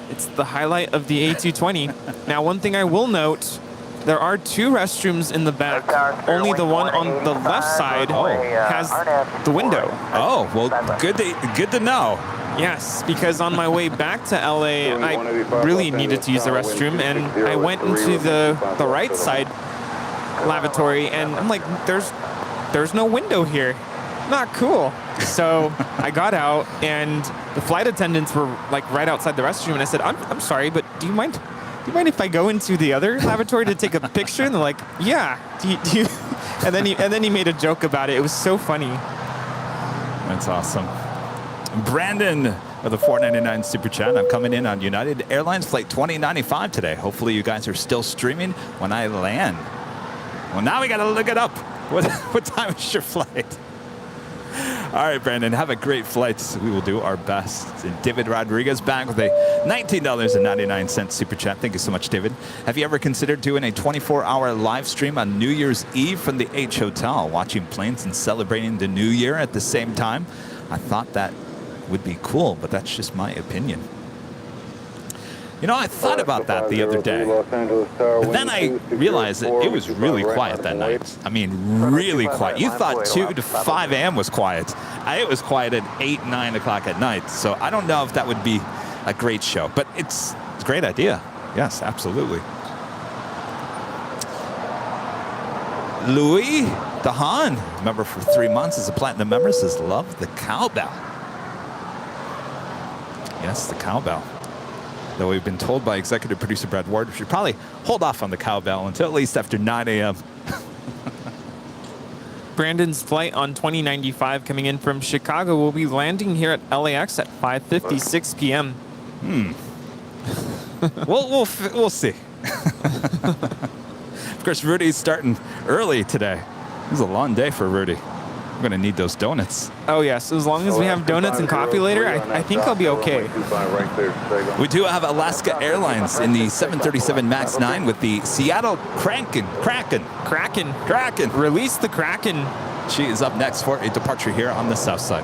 it's the highlight of the A220. Now, one thing I will note, there are 2 restrooms in the back. Only the one on the left side has the window. Oh, well, good to know. Yes, because on my way back to LA, I really needed to use the restroom, and I went into the right side lavatory, and I'm like, there's no window here. Not cool. So I got out, and the flight attendants were like right outside the restroom, and I said, I'm sorry, but do you mind if I go into the other lavatory to take a picture? And they're like, yeah. Do you? And then he made a joke about it. It was so funny. That's awesome. Brandon with a $4.99 super chat. I'm coming in on United Airlines flight 2095 today. Hopefully you guys are still streaming when I land. Well, now we got to look it up. What time is your flight? All right, Brandon, have a great flight. We will do our best. And David Rodriguez back with a $19.99 super chat. Thank you so much, David. Have you ever considered doing a 24-hour live stream on New Year's Eve from the H Hotel, watching planes and celebrating the new year at the same time? I thought that would be cool, but that's just my opinion. You know, I thought about that the other day, but then I realized that it was really quiet that night. I mean, really quiet. You thought 2 to 5 a.m. was quiet. It was quiet at 8, 9 o'clock at night. So I don't know if that would be a great show, but it's a great idea. Yes, absolutely. Louis Dahan, member for 3 months as a platinum member, says, love the cowbell. Yes, the cowbell. Though we've been told by executive producer Brad Ward, we should probably hold off on the cowbell until at least after 9 a.m. Brandon's flight on 2095 coming in from Chicago will be landing here at LAX at 5:56 p.m. We'll see. Of course, Rudy's starting early today. It was a long day for Rudy. I'm going to need those donuts. Oh, yes. As long as we have donuts and coffee later, I think I'll be okay. We do have Alaska Airlines in the 737 MAX 9 with the Seattle Kraken. Release the Kraken. She is up next for a departure here on the south side.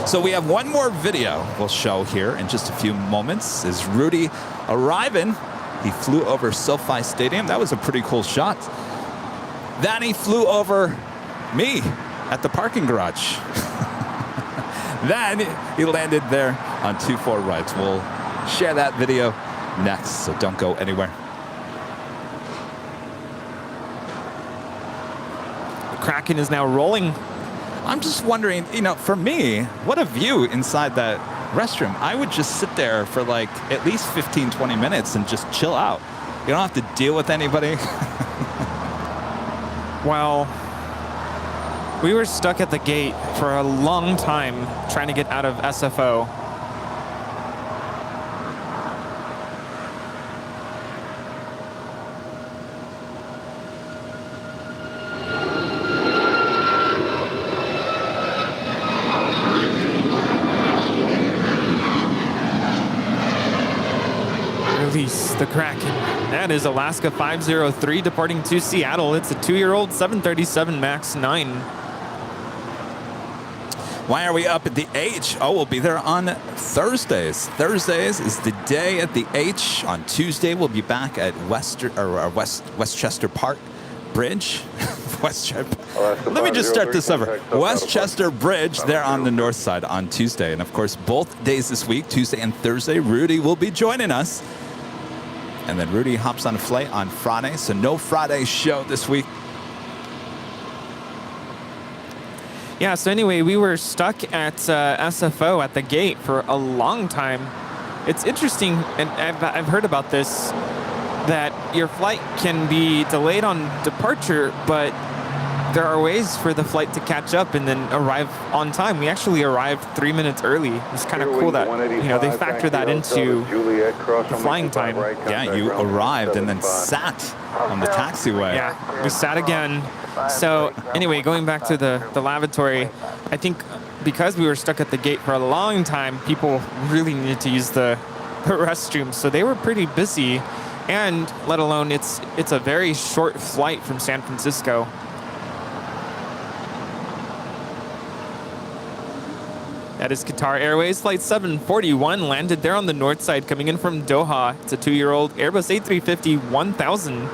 So we have one more video we'll show here in just a few moments. Is Rudy arriving? He flew over SoFi Stadium. That was a pretty cool shot. Then he flew over me at the parking garage. Then he landed there on 24 right. We'll share that video next, so don't go anywhere. The Kraken is now rolling. I'm just wondering, you know, for me, what a view inside that restroom. I would just sit there for like at least 15, 20 minutes and just chill out. You don't have to deal with anybody. Well, we were stuck at the gate for a long time trying to get out of SFO. Release the Kraken. That is Alaska 503 departing to Seattle. It's a 2-year-old 737 MAX 9. Why are we up at the H? Oh, we'll be there on Thursdays. Thursdays is the day at the H. On Tuesday, we'll be back at Westchester Park Bridge. Let me just start this over. Westchester Bridge there on the north side on Tuesday. And of course, both days this week, Tuesday and Thursday, Rudy will be joining us. And then Rudy hops on a flight on Friday. So no Friday show this week. Yeah, so anyway, we were stuck at SFO at the gate for a long time. It's interesting, and I've heard about this, that your flight can be delayed on departure, but there are ways for the flight to catch up and then arrive on time. We actually arrived 3 minutes early. It's kind of cool that, you know, they factor that into the flying time. Yeah, you arrived and then sat on the taxiway. Yeah, we sat again. So anyway, going back to the lavatory, I think because we were stuck at the gate for a long time, people really needed to use the restroom. So they were pretty busy, and let alone it's a very short flight from San Francisco. That is Qatar Airways Flight 741 landed there on the north side coming in from Doha. It's a 2-year-old Airbus A350-1000.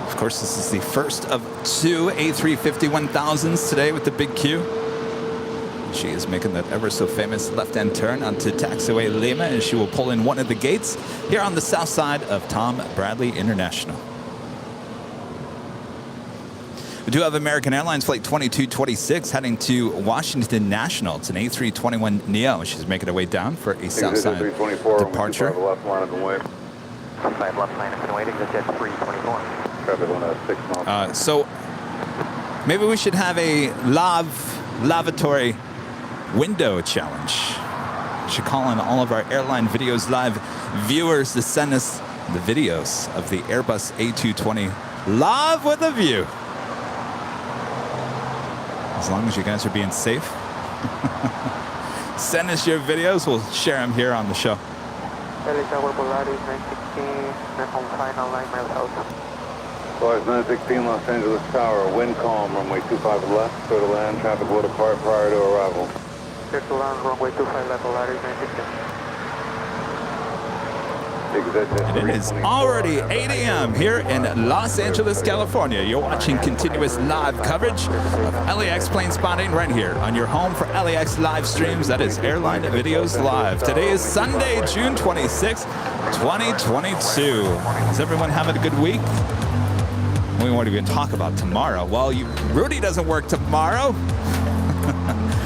Of course, this is the first of 2 A350-1000s today with the big Q. She is making that ever so famous left-hand turn onto taxiway Lima, and she will pull in one of the gates here on the south side of Tom Bradley International. We do have American Airlines Flight 2226 heading to Washington National. It's an A321neo. She's making her way down for a south side departure. Left line of the way. Left line has been waiting. The jet 324. So Maybe we should have a lavatory window challenge. We should call on all of our Airline Videos Live viewers to send us the videos of the Airbus A220 live with a view. As long as you guys are being safe. Send us your videos. We'll share them here on the show. Lars 916 Los Angeles Tower, wind calm, runway 25 left, clear to land, traffic will depart prior to arrival. Clear to land, runway 25 left, Polaris 916. And it is already 8 a.m. here in Los Angeles, California. You're watching continuous live coverage of LAX plane spotting right here on your home for LAX live streams. That is Airline Videos Live. Today is Sunday, June 26, 2022. Is everyone having a good week? We won't even talk about tomorrow. Well, Rudy doesn't work tomorrow.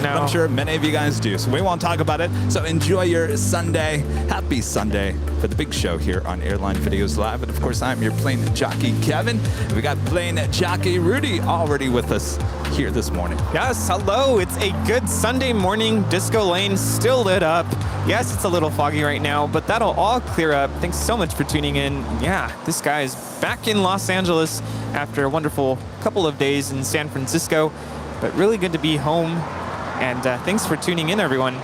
No. I'm sure many of you guys do, so we won't talk about it. So enjoy your Sunday. Happy Sunday for the big show here on Airline Videos Live. And of course, I'm your plane jockey, Kevin. And we got plane jockey Rudy already with us here this morning. Yes, hello. It's a good Sunday morning. Disco Lane still lit up. Yes, it's a little foggy right now, but that'll all clear up. Thanks so much for tuning in. Yeah, this guy is back in Los Angeles after a wonderful couple of days in San Francisco, but really good to be home. And thanks for tuning in, everyone.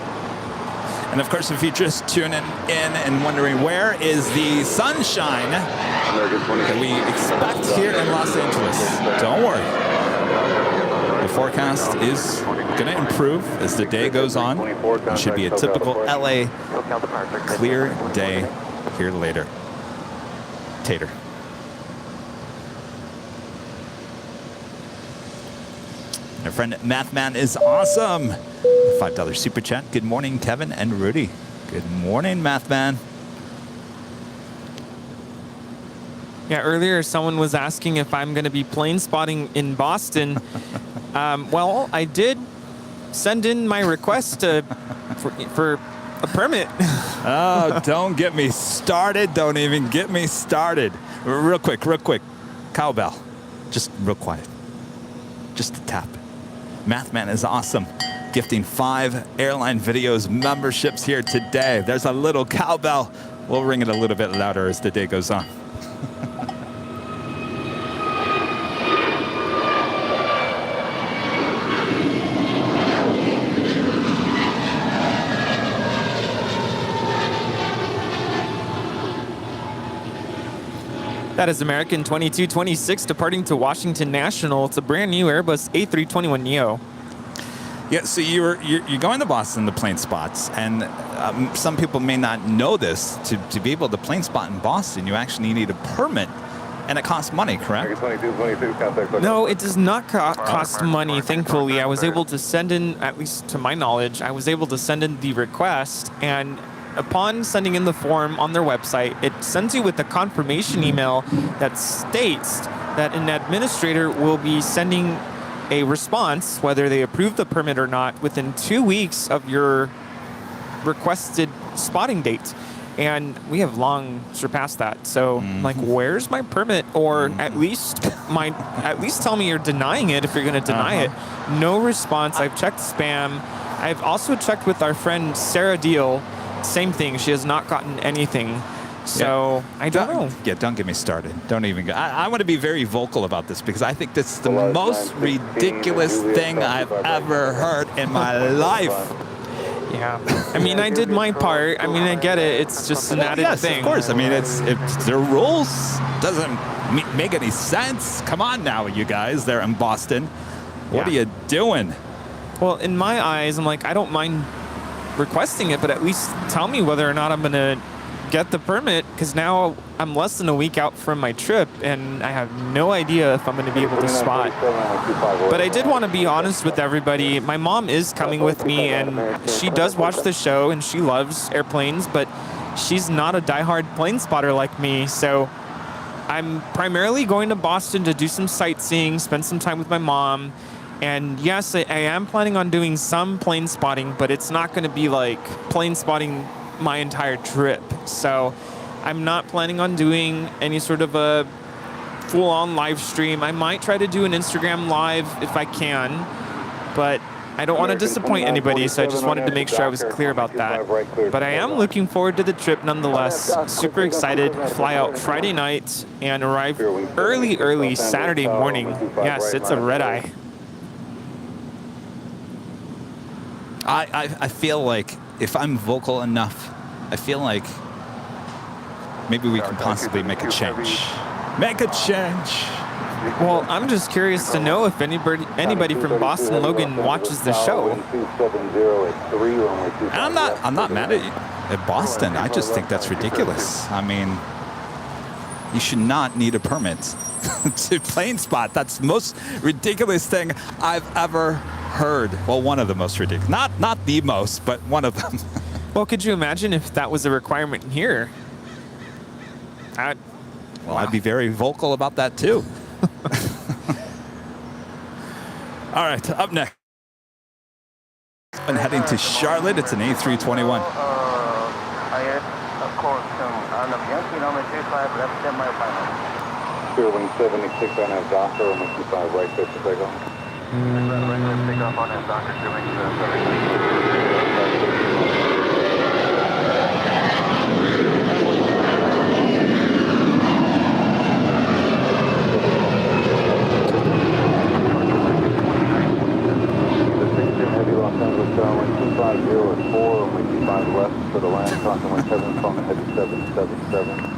And of course, if you're just tuning in and wondering where is the sunshine that we expect here in Los Angeles, don't worry. The forecast is going to improve as the day goes on. It should be a typical LA clear day here later. Tater. Our friend Mathman is awesome. $5 super chat. Good morning, Kevin and Rudy. Good morning, Mathman. Yeah, earlier someone was asking if I'm going to be plane spotting in Boston. Well, I did send in my request for a permit. Oh, don't get me started. Don't even get me started. Real quick. Cowbell. Just real quiet. Just a tap. Mathman is awesome. Gifting 5 Airline Videos memberships here today. There's a little cowbell. We'll ring it a little bit louder as the day goes on. That is American 2226 departing to Washington National. It's a brand new Airbus A321neo. Yeah, so you're going to Boston to plane spots, and some people may not know this. To be able to plane spot in Boston, you actually need a permit, and it costs money, correct? No, it does not cost money, thankfully. I was able to send in, at least to my knowledge, I was able to send in the request, and upon sending in the form on their website, it sends you with a confirmation email that states that an administrator will be sending a response, whether they approve the permit or not, within 2 weeks of your requested spotting date. And we have long surpassed that. So, like, where's my permit? Or at least tell me you're denying it if you're going to deny it. No response. I've checked spam. I've also checked with our friend Sarah Deal. Same thing. She has not gotten anything. So I don't know. Yeah, don't get me started. Don't even go. I want to be very vocal about this because I think this is the most ridiculous thing I've ever heard in my life. Yeah. I mean, I did my part. I mean, I get it. It's just an added thing. Of course. I mean, it's their rules. Doesn't make any sense. Come on now, you guys. They're in Boston. What are you doing? Well, in my eyes, I'm like, I don't mind requesting it, but at least tell me whether or not I'm going to get the permit, because now I'm less than a week out from my trip and I have no idea if I'm going to be able to spot. But I did want to be honest with everybody. My mom is coming with me, and she does watch the show and she loves airplanes, but she's not a diehard plane spotter like me. So I'm primarily going to Boston to do some sightseeing, spend some time with my mom. And yes, I am planning on doing some plane spotting, but it's not going to be like plane spotting my entire trip. So I'm not planning on doing any sort of a full-on live stream. I might try to do an Instagram live if I can, but I don't want to disappoint anybody, so I just wanted to make sure I was clear about that. But I am looking forward to the trip nonetheless. Super excited. Fly out Friday night and arrive early Saturday morning. Yes, it's a red eye. I feel like if I'm vocal enough, I feel like maybe we can possibly make a change. Make a change. Well, I'm just curious to know if anybody from Boston Logan watches the show. And I'm not mad at Boston. I just think that's ridiculous. I mean, you should not need a permit to plane spot. That's the most ridiculous thing I've ever heard. Well, one of the most ridiculous. Not the most, but one of them. Well, could you imagine if that was a requirement here? Well, I'd be very vocal about that too. All right, up next. And heading to Charlotte, it's an A321. Of course, on the Yankee number 25, left 10 mile final. Wing 76 on that Docker, runway 25 right clear for takeoff. Regular takeoff on that Docker, wing 250 at 4, runway 25 left for the land, contact 17 from the heavy 777.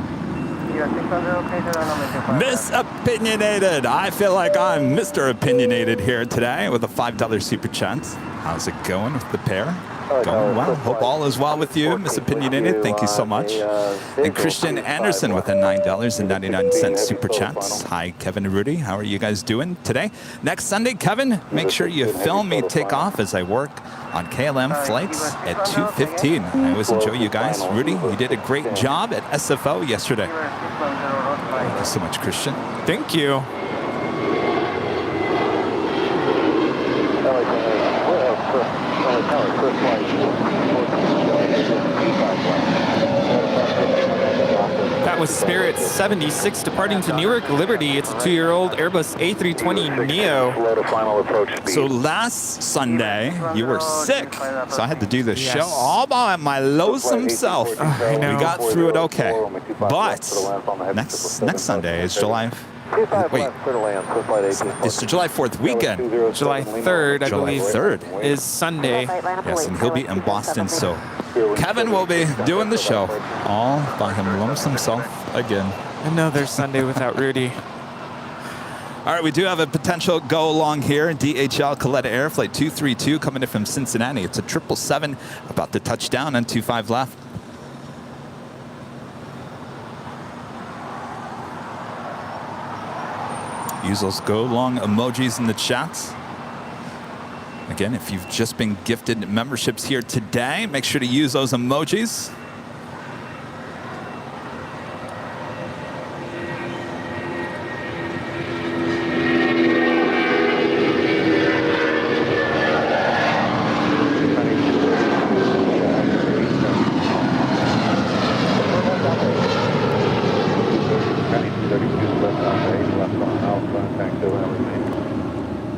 Misopinionated. I feel like I'm Mr. Opinionated here today with a $5 super chance. How's it going with the pair? Going well. Hope all is well with you, Misopinionated. Thank you so much. And Christian Anderson with a $9.99 super chat. Hi, Kevin and Rudy. How are you guys doing today? Next Sunday, Kevin, make sure you film me take off as I work on KLM flights at 2:15. I always enjoy you guys. Rudy, you did a great job at SFO yesterday. Thank you so much, Christian. Thank you. That was Spirit 76 departing to Newark Liberty. It's a 2-year-old Airbus A320neo. So last Sunday, you were sick, so I had to do the show all by my lonesome self. I know. We got through it okay. But next Sunday is July... Wait, it's the July 4th weekend. July 3rd, I believe, 3rd is Sunday. Yes, and he'll be in Boston, so Kevin will be doing the show all by him lonesome self again. Another Sunday without Rudy. All right, we do have a potential go along here. DHL Coletta Air Flight 232 coming in from Cincinnati. It's a 777 about to touch down on 25 left. Use those go long emojis in the chats. Again, if you've just been gifted memberships here today, make sure to use those emojis.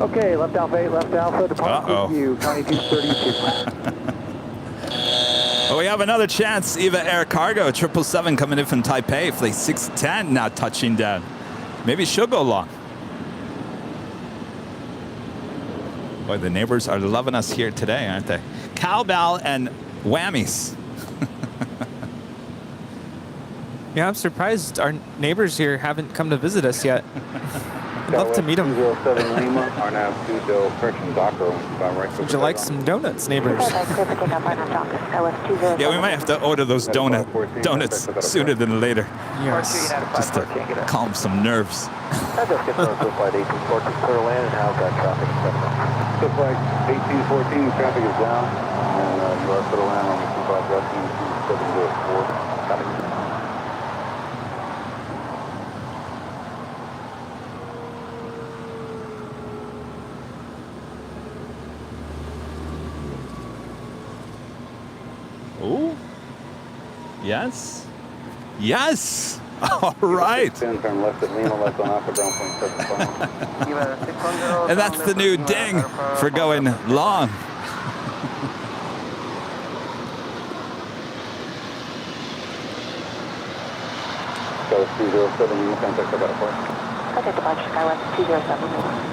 Okay, left Alpha 8, left Alpha, departure view, 2232. Oh, we have another chance. Eva Air Cargo, 777 coming in from Taipei, flight 610 now touching down. Maybe she'll go long. Boy, the neighbors are loving us here today, aren't they? Cowbell and whammies. Yeah, I'm surprised our neighbors here haven't come to visit us yet. I'd love to meet them. Would you like some donuts, neighbors? Yeah, we might have to order those donuts sooner than later. Yes. Just to calm some nerves. Flight 1814, traffic is down, and you are for the land on the 25 left, 2704. Copy. Oh, yes, yes. All right. 10, turn left at Lima, left on Alpha, ground point 75. And that's the new ding for going long. That was 207, Lima, contact about a point. Contact departure, Skywest 207 Lima.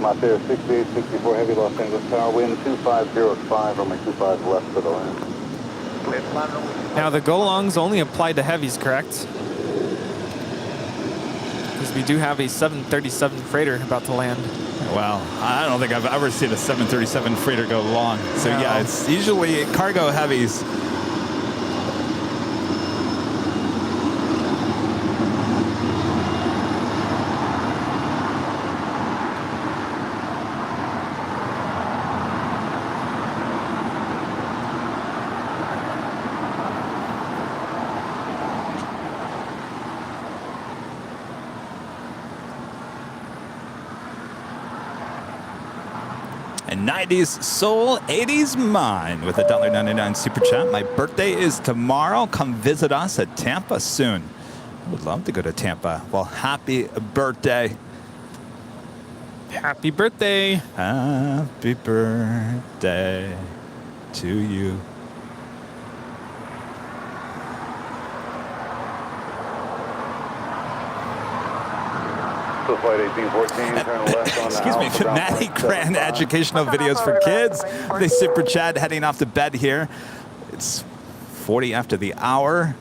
Montero 6864 heavy, Los Angeles Tower, wind 2505, runway 25 left for the land. Now the go-longs only apply to heavies, correct? Because we do have a 737 freighter about to land. Well, I don't think I've ever seen a 737 freighter go long. So yeah, it's usually cargo heavies. And 90s soul, 80s mine with a $1.99 super chat. My birthday is tomorrow. Come visit us at Tampa soon. I would love to go to Tampa. Well, happy birthday. Happy birthday. Happy birthday to you. Flight 1814, turn left on Excuse me, Maddie Grand Educational Videos for Kids. They super chat heading off to bed here. It's 40 after the hour.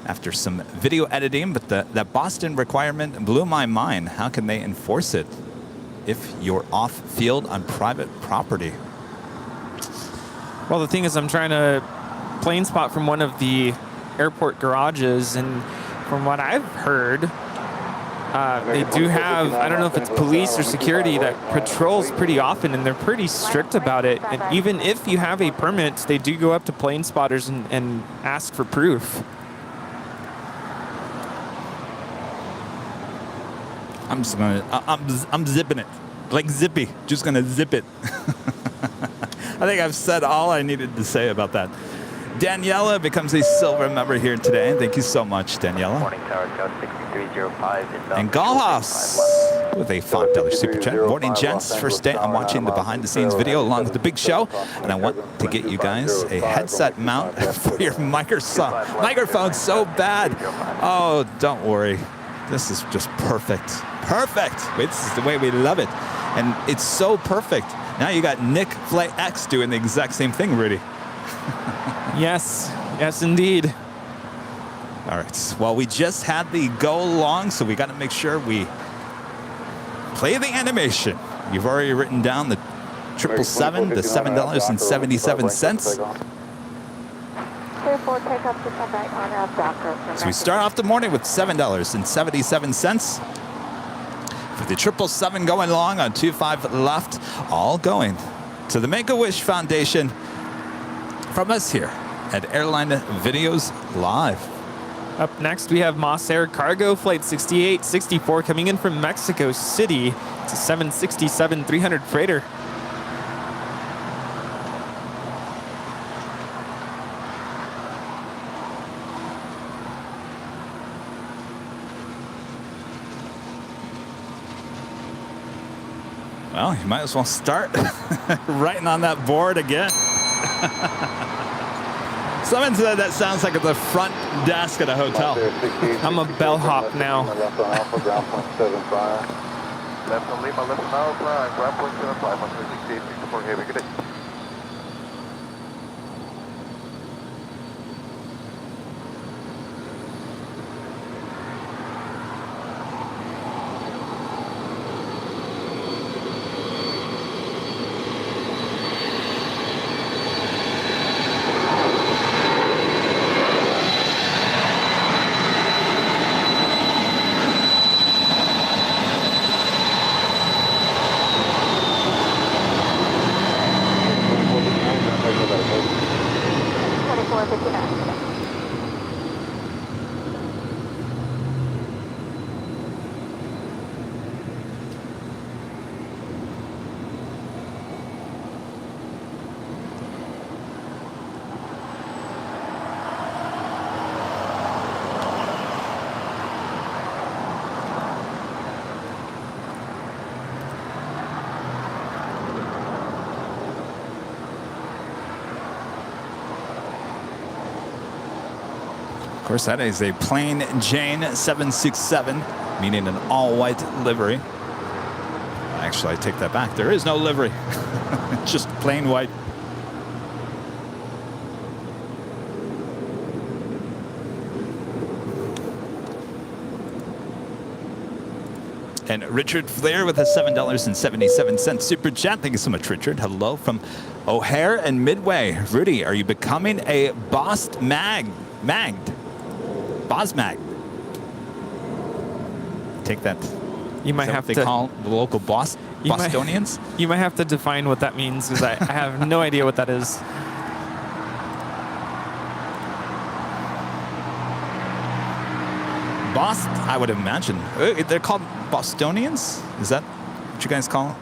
After some video editing, but that Boston requirement blew my mind. How can they enforce it if you're off field on private property? Well, the thing is, I'm trying to plane spot from one of the airport garages, and from what I've heard, they do have, I don't know if it's police or security that patrols pretty often, and they're pretty strict about it. And even if you have a permit, they do go up to plane spotters and ask for proof. I'm just gonna, I'm zipping it. Like Zippy, just gonna zip it. I think I've said all I needed to say about that. Daniela becomes a silver member here today. Thank you so much, Daniela. Morning, Tower, 6305 inbound. And Galhaus with a $5 super chat. Morning, gents. First day I'm watching the behind-the-scenes video along with the big show, and I want to get you guys a headset mount for your microphone so bad. Oh, don't worry. This is just perfect. Perfect. This is the way we love it. And it's so perfect. Now you got Nick Flight X doing the exact same thing, Rudy. Yes, yes, indeed. All right. Well, we just had the go long, so we got to make sure we play the animation. You've already written down the 777, the $7.77. So we start off the morning with $7.77 for the 777 going long on 25 left, all going to the Make-A-Wish Foundation from us here at Airline Videos Live. Up next, we have Moss Air Cargo Flight 6864 coming in from Mexico City. It's a 767-300 freighter. Well, you might as well start writing on that board again. Someone said that sounds like at the front desk at a hotel. I'm a bellhop now. Left on Alpha, ground point 75. Left on Lima, left on Alpha, ground point 75, 168, 64 heavy, good day. Of course, that is a plain Jane 767, meaning an all-white livery. Actually, I take that back. There is no livery, just plain white. And Richard Flair with a $7.77 super chat. Thank you so much, Richard. Hello from O'Hare and Midway. Rudy, are you becoming a Bosmag? Take that. You might have they to call the local Bostonians. You might have to define what that means because I have no idea what that is. Boston, I would imagine. They're called Bostonians? Is that what you guys call them?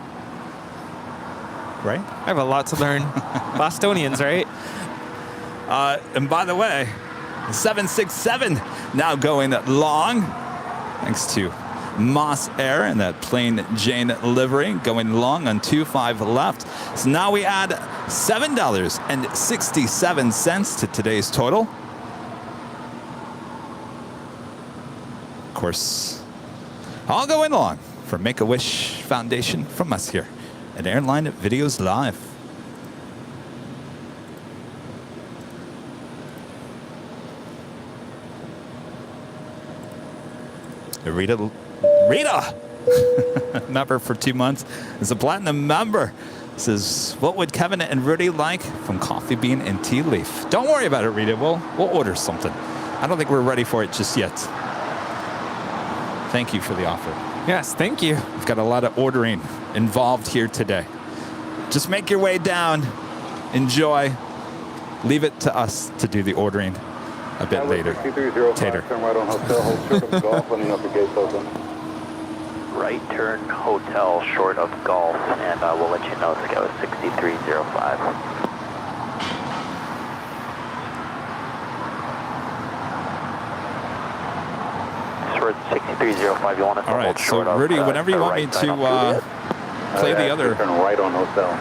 Right? I have a lot to learn. Bostonians, right? And by the way, 767 now going long, thanks to Moss Air and that plain Jane livery going long on 25 left. So now we add $7.67 to today's total. Of course, all going long for Make-A-Wish Foundation from us here at Airline Videos Live. Rita, member for 2 months, is a platinum member. Says, what would Kevin and Rudy like from coffee bean and tea leaf? Don't worry about it, Rita. We'll order something. I don't think we're ready for it just yet. Thank you for the offer. Yes, thank you. We've got a lot of ordering involved here today. Just make your way down, enjoy, leave it to us to do the ordering a bit later. Tater. Turn right on hotel, hold short of golf, letting up the gates open. Right turn hotel short of golf, and we'll let you know if it goes 6305. Short 6305, you want us to All right, hold so short of Rudy, whenever you want me right side to on play the other Turn right on hotel.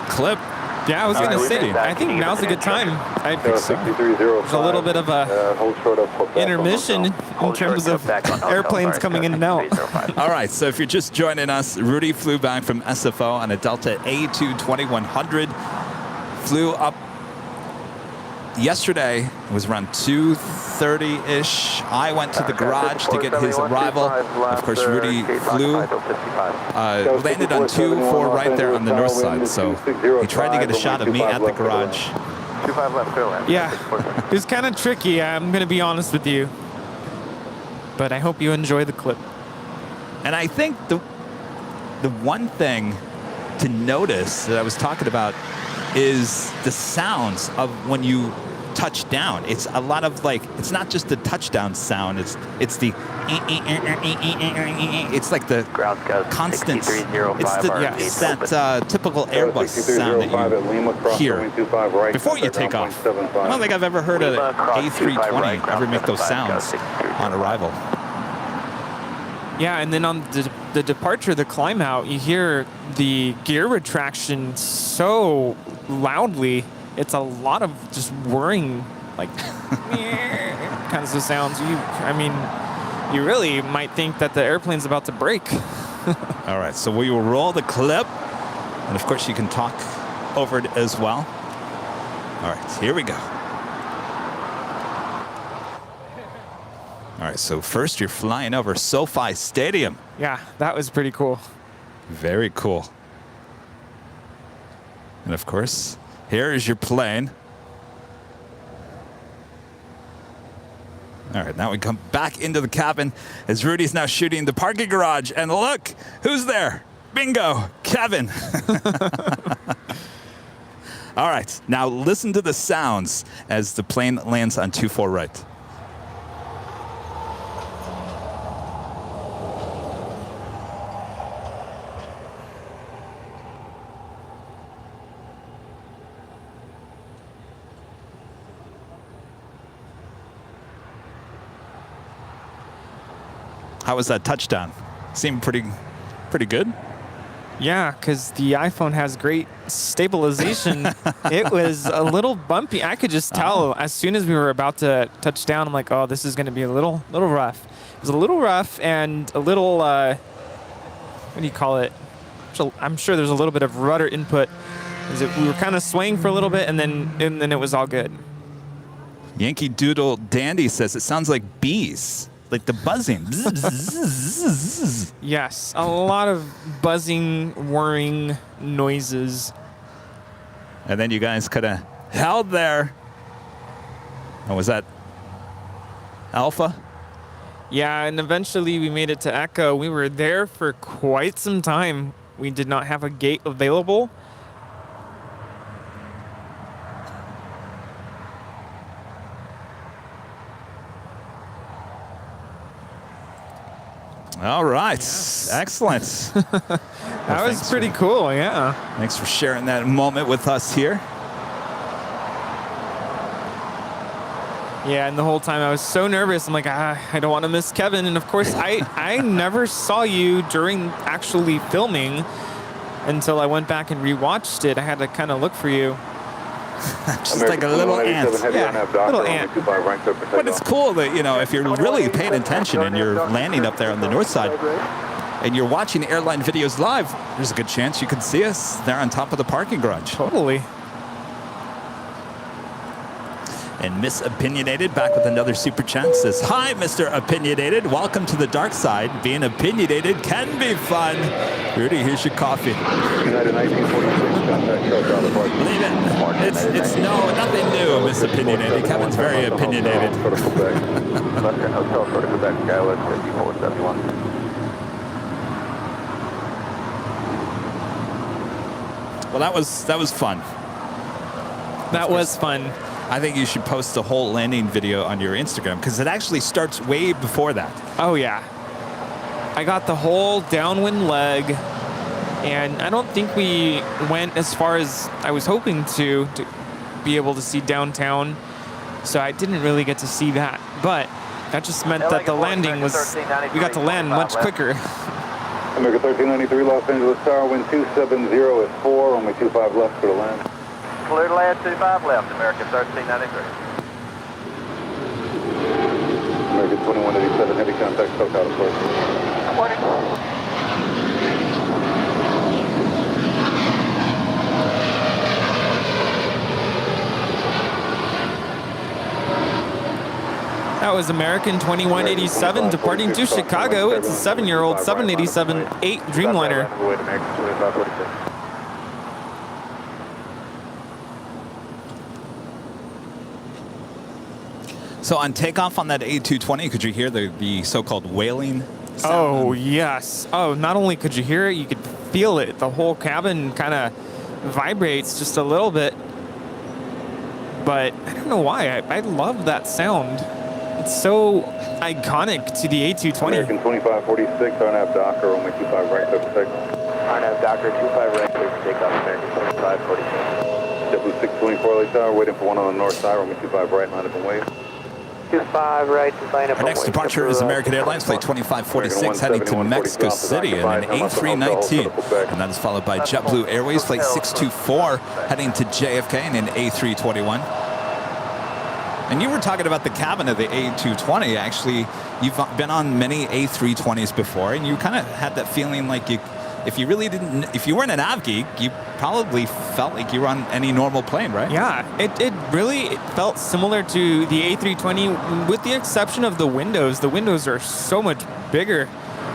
clip. Yeah, I was going to Rudy, say, I think now's a good time. So, There's a little bit of a hold short of hotel. intermission in terms of airplanes coming in and out. all right, so if you're just joining us, Rudy flew back from SFO on a Delta A22100. Flew up yesterday. It was around 2:30-ish. I went to the garage to get his arrival. Of course, Rudy flew, landed on 2-4 right there on the north side. So he tried to get a shot of me at the garage. 25 left, Airline. Yeah, it was kind of tricky, I'm going to be honest with you. But I hope you enjoy the clip. And I think the one thing to notice that I was talking about is the sounds of when you touch down. It's a lot of it's not just the touchdown sound. It's the it's like the constant. It's that typical Airbus sound that you hear before you take off. I don't think I've ever heard an A320 ever make those sounds on arrival. Yeah, and then on the departure, the climb out, you hear the gear retraction so loudly. It's a lot of just whirring like kinds of sounds. I mean, you really might think that the airplane's about to break. All right, so we will roll the clip, and of course you can talk over it as well. All right, here we go. All right, so first you're flying over SoFi Stadium. Yeah, that was pretty cool. Very cool. And of course, here is your plane. All right, now we come back into the cabin as Rudy's now shooting the parking garage. And look, who's there? Bingo, Kevin. All right, now listen to the sounds as the plane lands on 24 right. How was that touchdown? Seemed pretty good. Yeah, because the iPhone has great stabilization. It was a little bumpy. I could just tell as soon as we were about to touch down, I'm like, oh, this is going to be a little rough. It was a little rough and a little, what do you call it? I'm sure there's a little bit of rudder input. We were kind of swaying for a little bit, and then it was all good. Yankee Doodle Dandy says it sounds like bees. Like the buzzing. Yes, a lot of buzzing, whirring noises. And then you guys could have held there. Oh, was that Alpha? Yeah, and eventually we made it to Echo. We were there for quite some time. We did not have a gate available. All right. Yes. Excellent. That was pretty cool, yeah. Thanks for sharing that moment with us here. Yeah, and the whole time I was so nervous. I'm like, I don't want to miss Kevin. And of course, I never saw you during actually filming until I went back and rewatched it. I had to kind of look for you. Just like a little ant. Yeah, little ant. But it's cool that, you know, if you're really paying attention and you're landing up there on the north side and you're watching Airline Videos live, there's a good chance you can see us there on top of the parking garage. Totally. And Miss Opinionated back with another super chat says, hi, Mr. Opinionated. Welcome to the dark side. Being opinionated can be fun. Rudy, here's your coffee. United 1946, contact Charles Alpha. Leave it. It's nothing new, Miss Opinionated. Kevin's very opinionated. Western Hotel, sort of Quebec, Skywest 5471. Well, that was fun. That was fun. I think you should post the whole landing video on your Instagram because it actually starts way before that. Oh, yeah. I got the whole downwind leg, and I don't think we went as far as I was hoping to be able to see downtown, so I didn't really get to see that. But that just meant that the landing was, we got to land much quicker. American 1393, Los Angeles Tower, wind 270 at 4, runway 25 left for the land. Clear to land 25 left, American 1393. American 2187, heavy contact, SoCal approach. Morning. That was American 2187 departing to Chicago. It's a 7-year-old 787-8 Dreamliner. So on takeoff on that A220, could you hear the so-called wailing sound? Oh, yes. Oh, not only could you hear it, you could feel it. The whole cabin kind of vibrates just a little bit. But I don't know why. I love that sound. It's so iconic to the A220. American 2546, RNAV Docker, runway 25 right, clear for takeoff. RNAV Docker 25 right, clear for takeoff, American 2546. JetBlue 624 LA Tower, waiting for one on the north side, runway 25 right, line up and wave. 25 right, line up. Our next departure is American Airlines Flight 2546 heading to Mexico City in an A319. And that is followed by JetBlue Airways Flight 624 heading to JFK in an A321. And you were talking about the cabin of the A220. Actually, you've been on many A320s before, and you kind of had that feeling like if you weren't an av geek, you probably felt like you were on any normal plane, right? Yeah, it really felt similar to the A320 with the exception of the windows. The windows are so much bigger.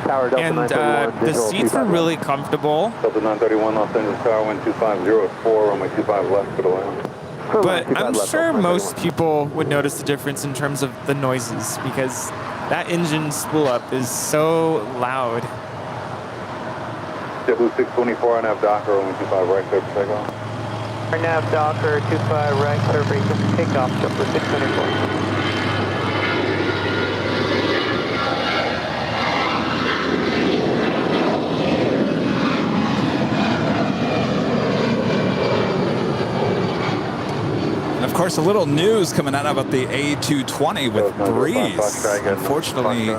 Tower Delta And 931, the seats were really comfortable. Delta 931, Los Angeles Tower, wind 250 runway 25 left for the land. But I'm sure most people would notice the difference in terms of the noises because that engine spool up is so loud. JetBlue 624 on nav Docker, runway 25 right, clear for takeoff. Nav Docker 25 right, clear for takeoff, JetBlue 624. Of course, a little news coming out about the A220 with Breeze, unfortunately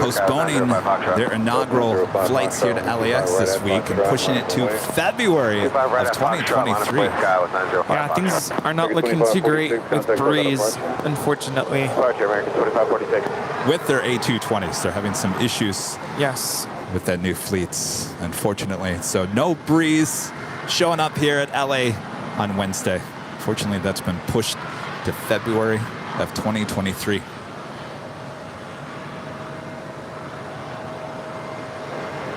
postponing their inaugural flights here to LAX this week and pushing it to February of 2023. Yeah, things are not looking too great with Breeze, unfortunately. With their A220s, they're having some issues Yes. with that new fleets, unfortunately. So no Breeze showing up here at LA on Wednesday. Fortunately, that's been pushed to February of 2023.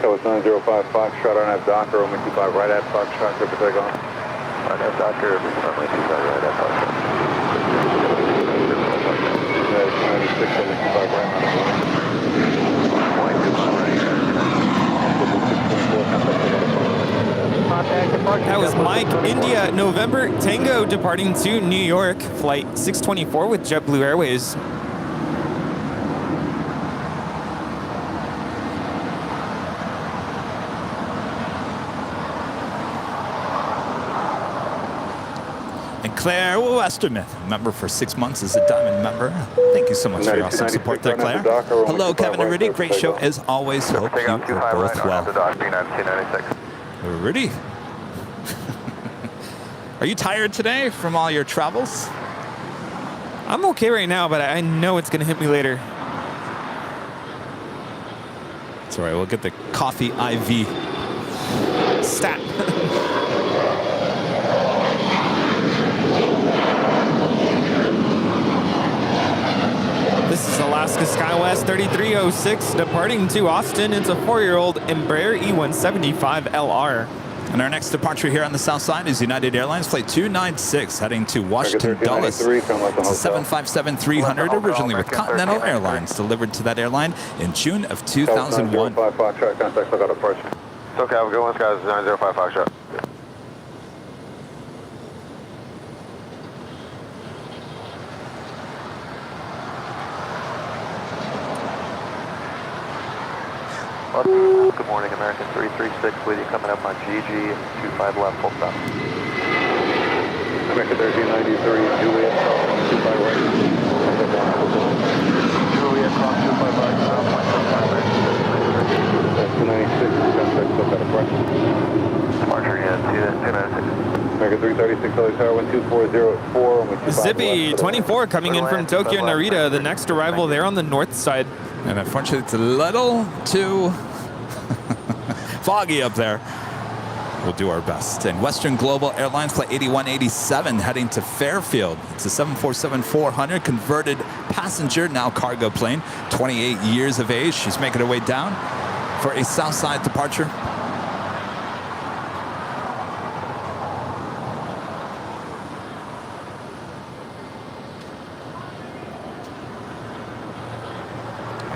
That was 905 Foxtrot on nav Docker, runway 25 right at Foxtrot, clear for takeoff. On nav Docker, runway 25 right at Foxtrot. 96 runway 25 right on nav. That was Mike, India, November, Tango departing to New York, flight 624 with JetBlue Airways. And Claire Westerman, member for 6 months, is a Diamond member. Thank you so much for your awesome support there, Claire. Hello, Kevin and Rudy. Great show as always. Hope you are both well. Rudy, are you tired today from all your travels? I'm okay right now, but I know it's going to hit me later. It's all right. We'll get the coffee IV. Stat. This is Alaska SkyWest 3306 departing to Austin. It's a 4-year-old Embraer E175 LR. And our next departure here on the south side is United Airlines Flight 296 heading to Washington Dulles. It's a 757-300 originally with Continental Airlines, delivered to that airline in June of 2001. 905 Foxtrot, contact lookout approach. It's okay, have a good one, guys. 905 Foxtrot. Good morning, American 336, with you coming up on GG, 25 left, full stop. American 1393, Juliet, 25 right. Juliet, cross 25 right, 296, contact lookout approach. Departure, yeah, 296. American 336, LA Tower, wind 240 at 4, and we 25 Zippy left. 24 coming in from Tokyo Narita, the next arrival there on the north side. And unfortunately, it's a little too foggy up there. We'll do our best. And Western Global Airlines Flight 8187 heading to Fairfield. It's a 747-400 converted passenger, now cargo plane, 28 years of age. She's making her way down for a Southside departure.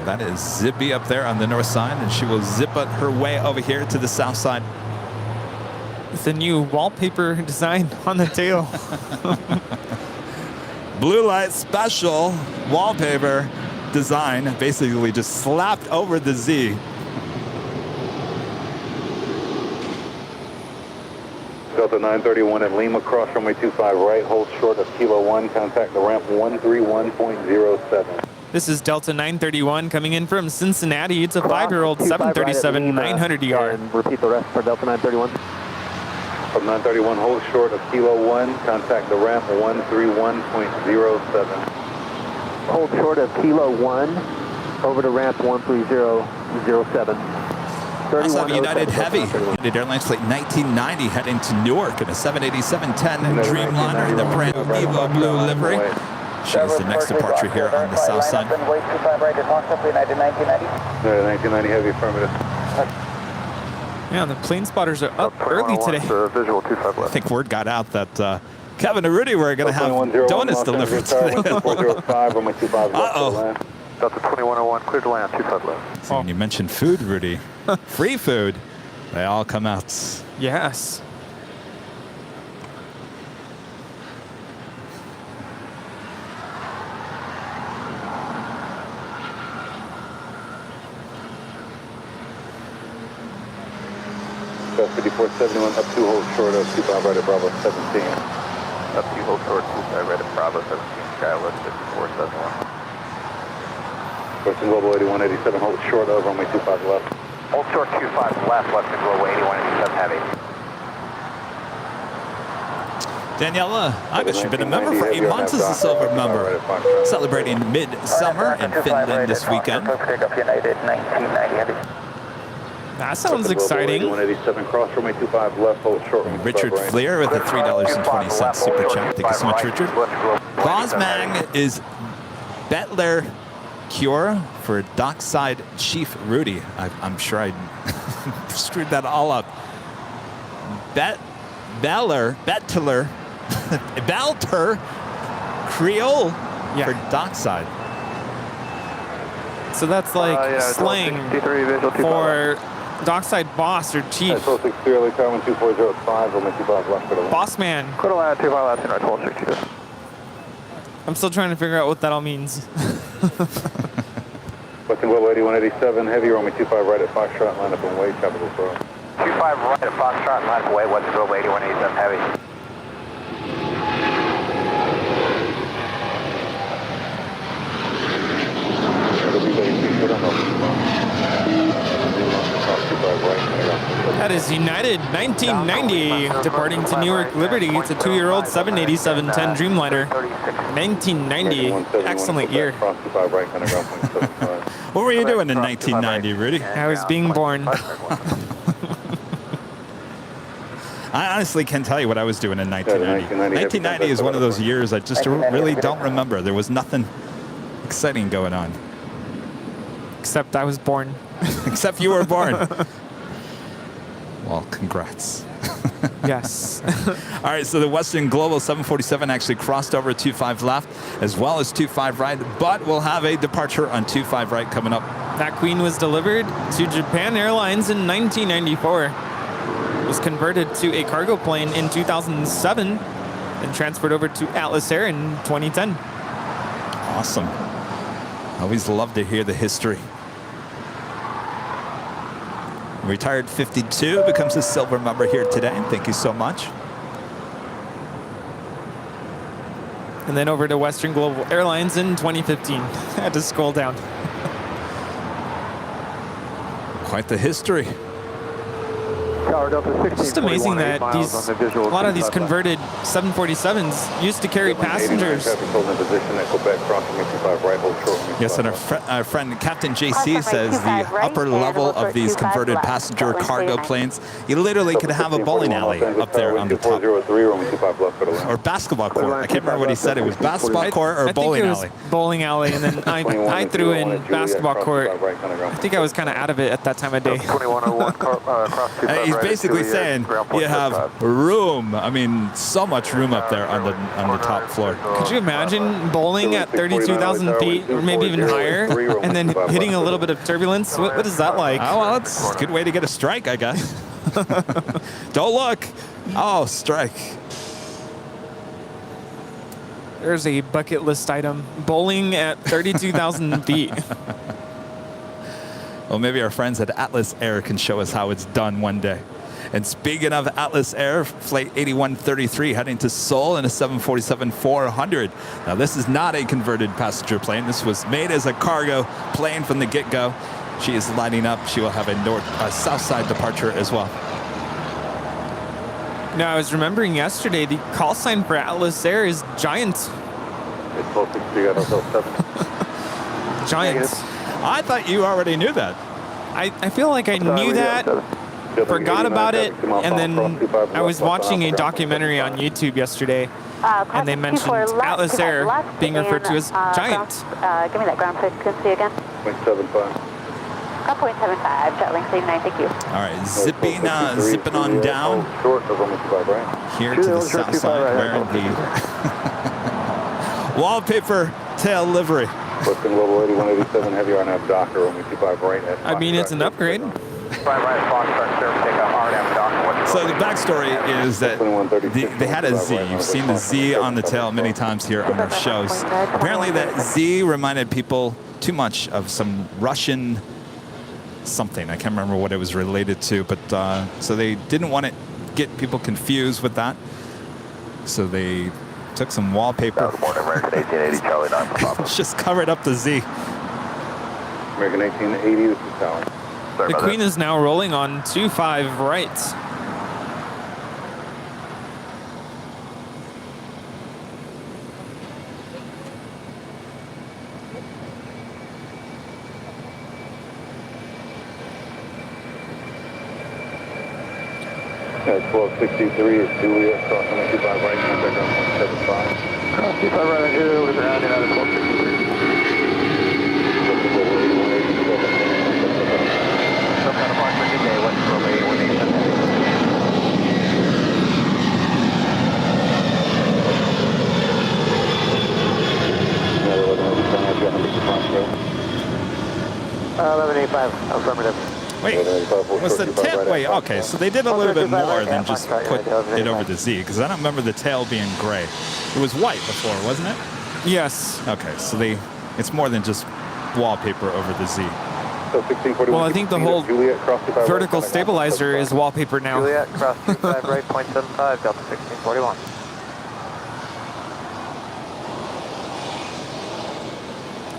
That is Zippy up there on the north side, and she will zip her way over here to the south side. With the new wallpaper design on the tail. Blue light special wallpaper design, basically just slapped over the Z. Delta 931 at Lima, cross runway 25 right, hold short of Kilo 1, contact the ramp 131.07. This is Delta 931 coming in from Cincinnati. It's a 5-year-old 737 900ER. And repeat the rest for Delta 931. From 931, hold short of Kilo 1, contact the ramp 131.07. Hold short of Kilo 1, over to ramp 13007. Also have United Heavy, United Airlines flight 1990 heading to Newark in a 787-10 Dreamliner in the brand new Evo Blue livery. She is the next departure here on the south side. United 1990 Heavy, affirmative. Yeah, the plane spotters are up early today. Visual 25 I left. think word got out that Kevin and Rudy were going to have donuts delivered today. Uh-oh. Delta 2101, clear to land, 25 left. So when you mentioned food, Rudy, free food, they all come out. Yes. Bell 5471, up 2, hold short of 25 right at Bravo 17. Up to hold short 25 right at Bravo 17, Skylift 5471. Western Global 8187, hold short of runway 25 left. Hold short 25 left, Western Global 8187 heavy. Daniela, I guess you've been a member for 8 months as a silver member. Celebrating midsummer in Finland this weekend. United 1990 heavy. That sounds exciting. 187, cross runway 25 left, hold short. Richard Fleer with a $3.20 super chat. Thank you so much, Richard. Gosmang is Bettler Cure for Dockside Chief Rudy. I'm sure I screwed that all up. Bettler Belter Creole for Dockside. So that's like slang for dockside boss or chief. Boss man. Quarter line 25 left, right 1262. I'm still trying to figure out what that all means. Western Global 8187, heavy runway 25 right at Foxtrot, line up and wait, capital pro. 25 right at Foxtrot, line up and wait, Western Global 8187 heavy. That is United 1990 departing to Newark Liberty. It's a 2-year-old 787-10 Dreamliner. 1990, excellent year. What were you doing in 1990, Rudy? I was being born. I honestly can't tell you what I was doing in 1990. 1990 is one of those years I just really don't remember. There was nothing exciting going on. Except I was born. Except you were born. Well, congrats. Yes. All right, so the Western Global 747 actually crossed over 25 left as well as 25 right, but we'll have a departure on 25 right coming up. That Queen was delivered to Japan Airlines in 1994. It was converted to a cargo plane in 2007 and transferred over to Atlas Air in 2010. Awesome. Always love to hear the history. Retired 52 becomes a silver member here today. Thank you so much. And then over to Western Global Airlines in 2015. I had to scroll down. Quite the history. Just amazing that a lot of these converted 747s used to carry passengers. Yes, and our friend Captain JC says the upper level of these converted passenger cargo planes, you literally could have a bowling alley up there on the top. Or basketball court. I can't remember what he said. It was basketball court or bowling alley. Bowling alley, and then I threw in basketball court. I think I was kind of out of it at that time of day. He's basically saying you have room. I mean, so much room up there on the top floor. Could you imagine bowling at 32,000 feet, or maybe even higher, and then hitting a little bit of turbulence? What is that like? Oh, well, it's a good way to get a strike, I guess. Don't look. Oh, strike. There's a bucket list item. Bowling at 32,000 feet. Well, maybe our friends at Atlas Air can show us how it's done one day. And speaking of Atlas Air, Flight 8133 heading to Seoul in a 747-400. Now, this is not a converted passenger plane. This was made as a cargo plane from the get-go. She is lighting up. She will have a south side departure as well. No, I was remembering yesterday the call sign for Atlas Air is giant. It's 1263 at Hotel 7. Giant. I thought you already knew that. I feel like I knew that, forgot about it, and then I was watching a documentary on YouTube yesterday, and they mentioned Atlas Air being referred to as giant. Give me that ground frequency again. 0.75. 0.75, jet length 89, thank you. All right, zipping on down Short of only 25 right. here to the south side wearing the wallpaper tail livery. Western Global 8187 heavy RNAV Docker, only 25 right at I mean, it's an upgrade. Right, Foxtrot, sir, take off RNAV Docker. So the backstory is that they had a Z. You've seen the Z on the tail many times here on our shows. Apparently that Z reminded people too much of some Russian something. I can't remember what it was related to, but so they didn't want to get people confused with that. So they took some wallpaper. American 1880, Charlie 9 for Papa. Just covered up the Z. American 1880, this is Tower. The Queen is now rolling on 25 right. At 1263 is Juliet, cross on 25 right, contact on 175. Cross 25 right, here, with ground out at 1263. Some kind of approximate day, West Road 1185, affirmative. Wait, was the tail? Wait, okay, so they did a little bit more than just put it over the Z, because I don't remember the tail being gray. It was white before, wasn't it? Yes. Okay, so it's more than just wallpaper over the Z. Well, I think the whole vertical stabilizer is wallpaper now. Juliet, cross 25 right, 0.75, Delta 1641.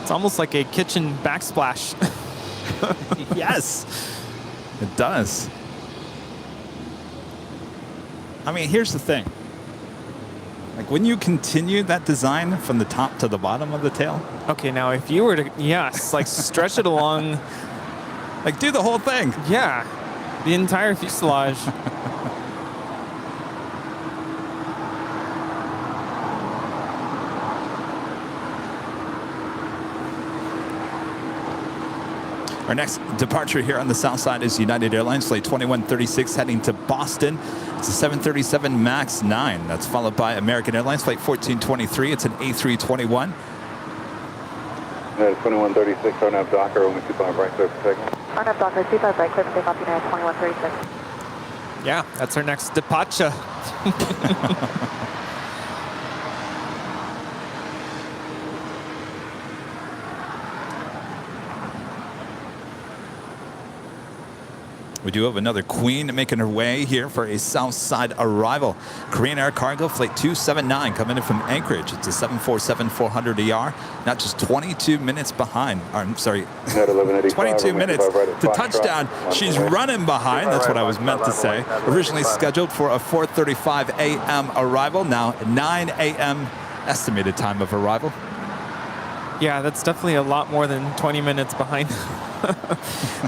It's almost like a kitchen backsplash. Yes, it does. I mean, here's the thing. Like, when you continue that design from the top to the bottom of the tail, Okay, now if you were to, yes, like stretch it along, like, do the whole thing. yeah, the entire fuselage. Our next departure here on the south side is United Airlines Flight 2136 heading to Boston. It's a 737 MAX 9. That's followed by American Airlines Flight 1423. It's an A321. 2136, RNAV Docker, only 25 right, clear for takeoff. RNAV Docker, 25 right, clear for takeoff, United 2136. Yeah, that's our next departure. We do have another Queen making her way here for a south side arrival. Korean Air Cargo Flight 279 coming in from Anchorage. It's a 747-400ER, not just 22 minutes behind. I'm sorry, 22 minutes to touchdown. She's running behind. That's what I was meant to say. Originally scheduled for a 4:35 a.m. arrival. Now 9 a.m. estimated time of arrival. Yeah, that's definitely a lot more than 20 minutes behind.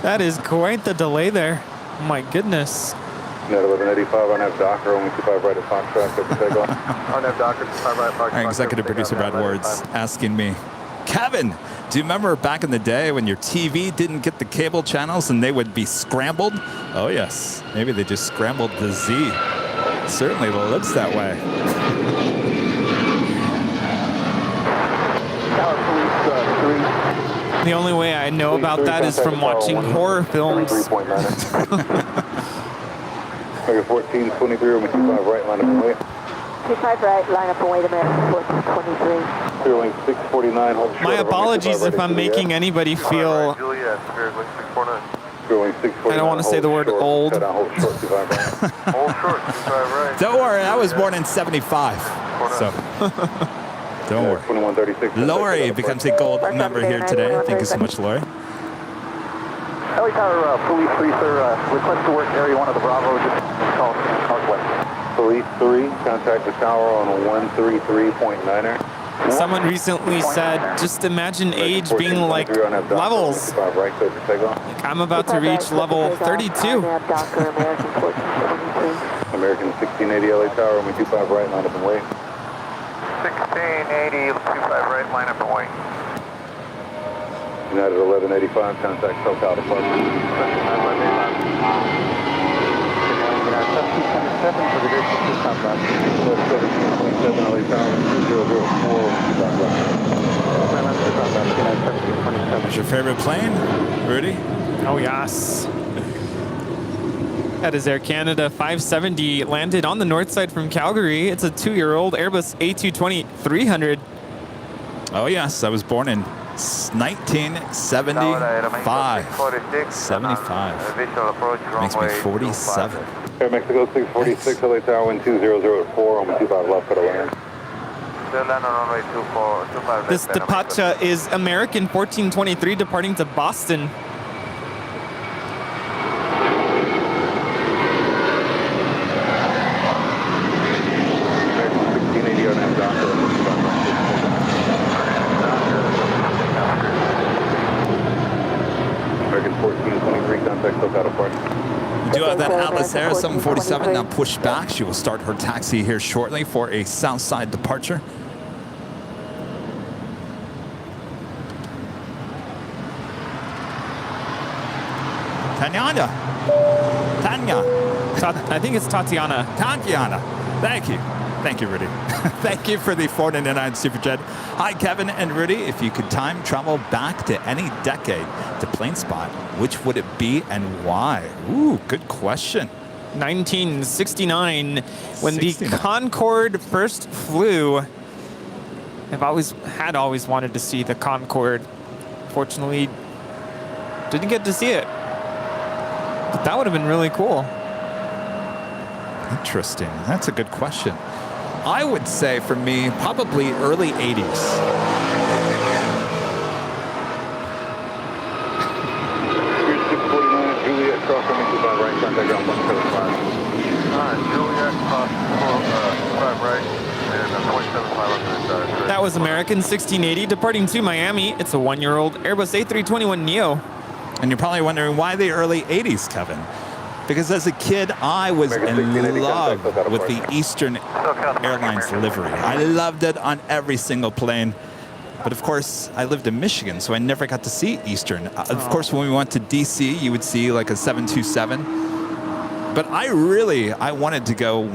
That is quite the delay there. Oh my goodness. Net 1185, RNAV Docker, only 25 right at Foxtrot, clear for takeoff. RNAV Docker, 25 right, Foxtrot. Our executive producer Brad Ward's asking me, Kevin, do you remember back in the day when your TV didn't get the cable channels and they would be scrambled? Oh yes, maybe they just scrambled the Z. Certainly looks that way. The only way I know about that is from watching horror films. 1423, only 25 right, line up and wait. 25 right, line up and wait, American 1423. Clearlink 649, hold short. My apologies if I'm making anybody feel, Juliet, Spirit Link 649. Clearlink 649. I don't want to say the word old. Hold short, 25 right. Hold short, 25 right. Don't worry, I was born in 75. So don't worry. 2136. Lori becomes a gold member here today. Thank you so much, Lori. LA Tower, police, sir, request to work area 1 of the Bravo, just call west. So Release 3, contact the tower on a 133.9er. Someone recently said, just imagine age being like levels. Right, clear for takeoff. Like I'm about to reach level 32. American 1680 LA tower, runway 25 right, line up and wait. 1680, 25 right, line up and wait. United 1185, contact SoCal departure. What's your favorite plane, Rudy? Oh, yes. That is Air Canada 570, landed on the north side from Calgary. It's a 2-year-old Airbus A220-300. Oh yes, I was born in 1975. 75. Makes me 47. Air Mexico 646, LA tower, wind 2004, runway 25 left, clear to land. This departure is American 1423 departing to Boston. American 1423, contact SoCal departure. We do have that Atlas Air 747 now pushed back. She will start her taxi here shortly for a south side departure. Tanya. I think it's Tatiana. Tatiana. Thank you. Thank you, Rudy. Thank you for the 499 Super Jet. Hi, Kevin and Rudy. If you could time travel back to any decade to plane spot, which would it be and why? Ooh, good question. 1969, when the Concorde first flew. I've always wanted to see the Concorde. Fortunately, didn't get to see it. But that would have been really cool. Interesting. That's a good question. I would say for me, probably early 80s. Here's 649, Juliet, cross runway 25 right, contact ground 175. Juliet, cross 25 right, and 175. That was American 1680 departing to Miami. It's a 1-year-old Airbus A321neo. And you're probably wondering why the early 80s, Kevin. Because as a kid, I was in love with the Eastern Airlines livery. I loved it on every single plane. But of course, I lived in Michigan, so I never got to see Eastern. Of course, when we went to DC, you would see like a 727. But I wanted to go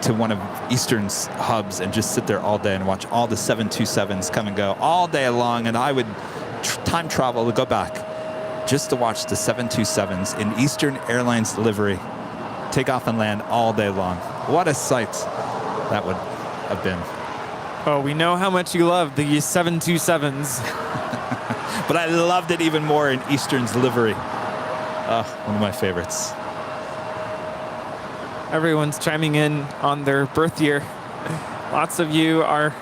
to one of Eastern's hubs and just sit there all day and watch all the 727s come and go all day long. And I would time travel to go back just to watch the 727s in Eastern Airlines livery take off and land all day long. What a sight that would have been. Oh, we know how much you love the 727s. But I loved it even more in Eastern's livery. One of my favorites. Everyone's chiming in on their birth year. Lots of you are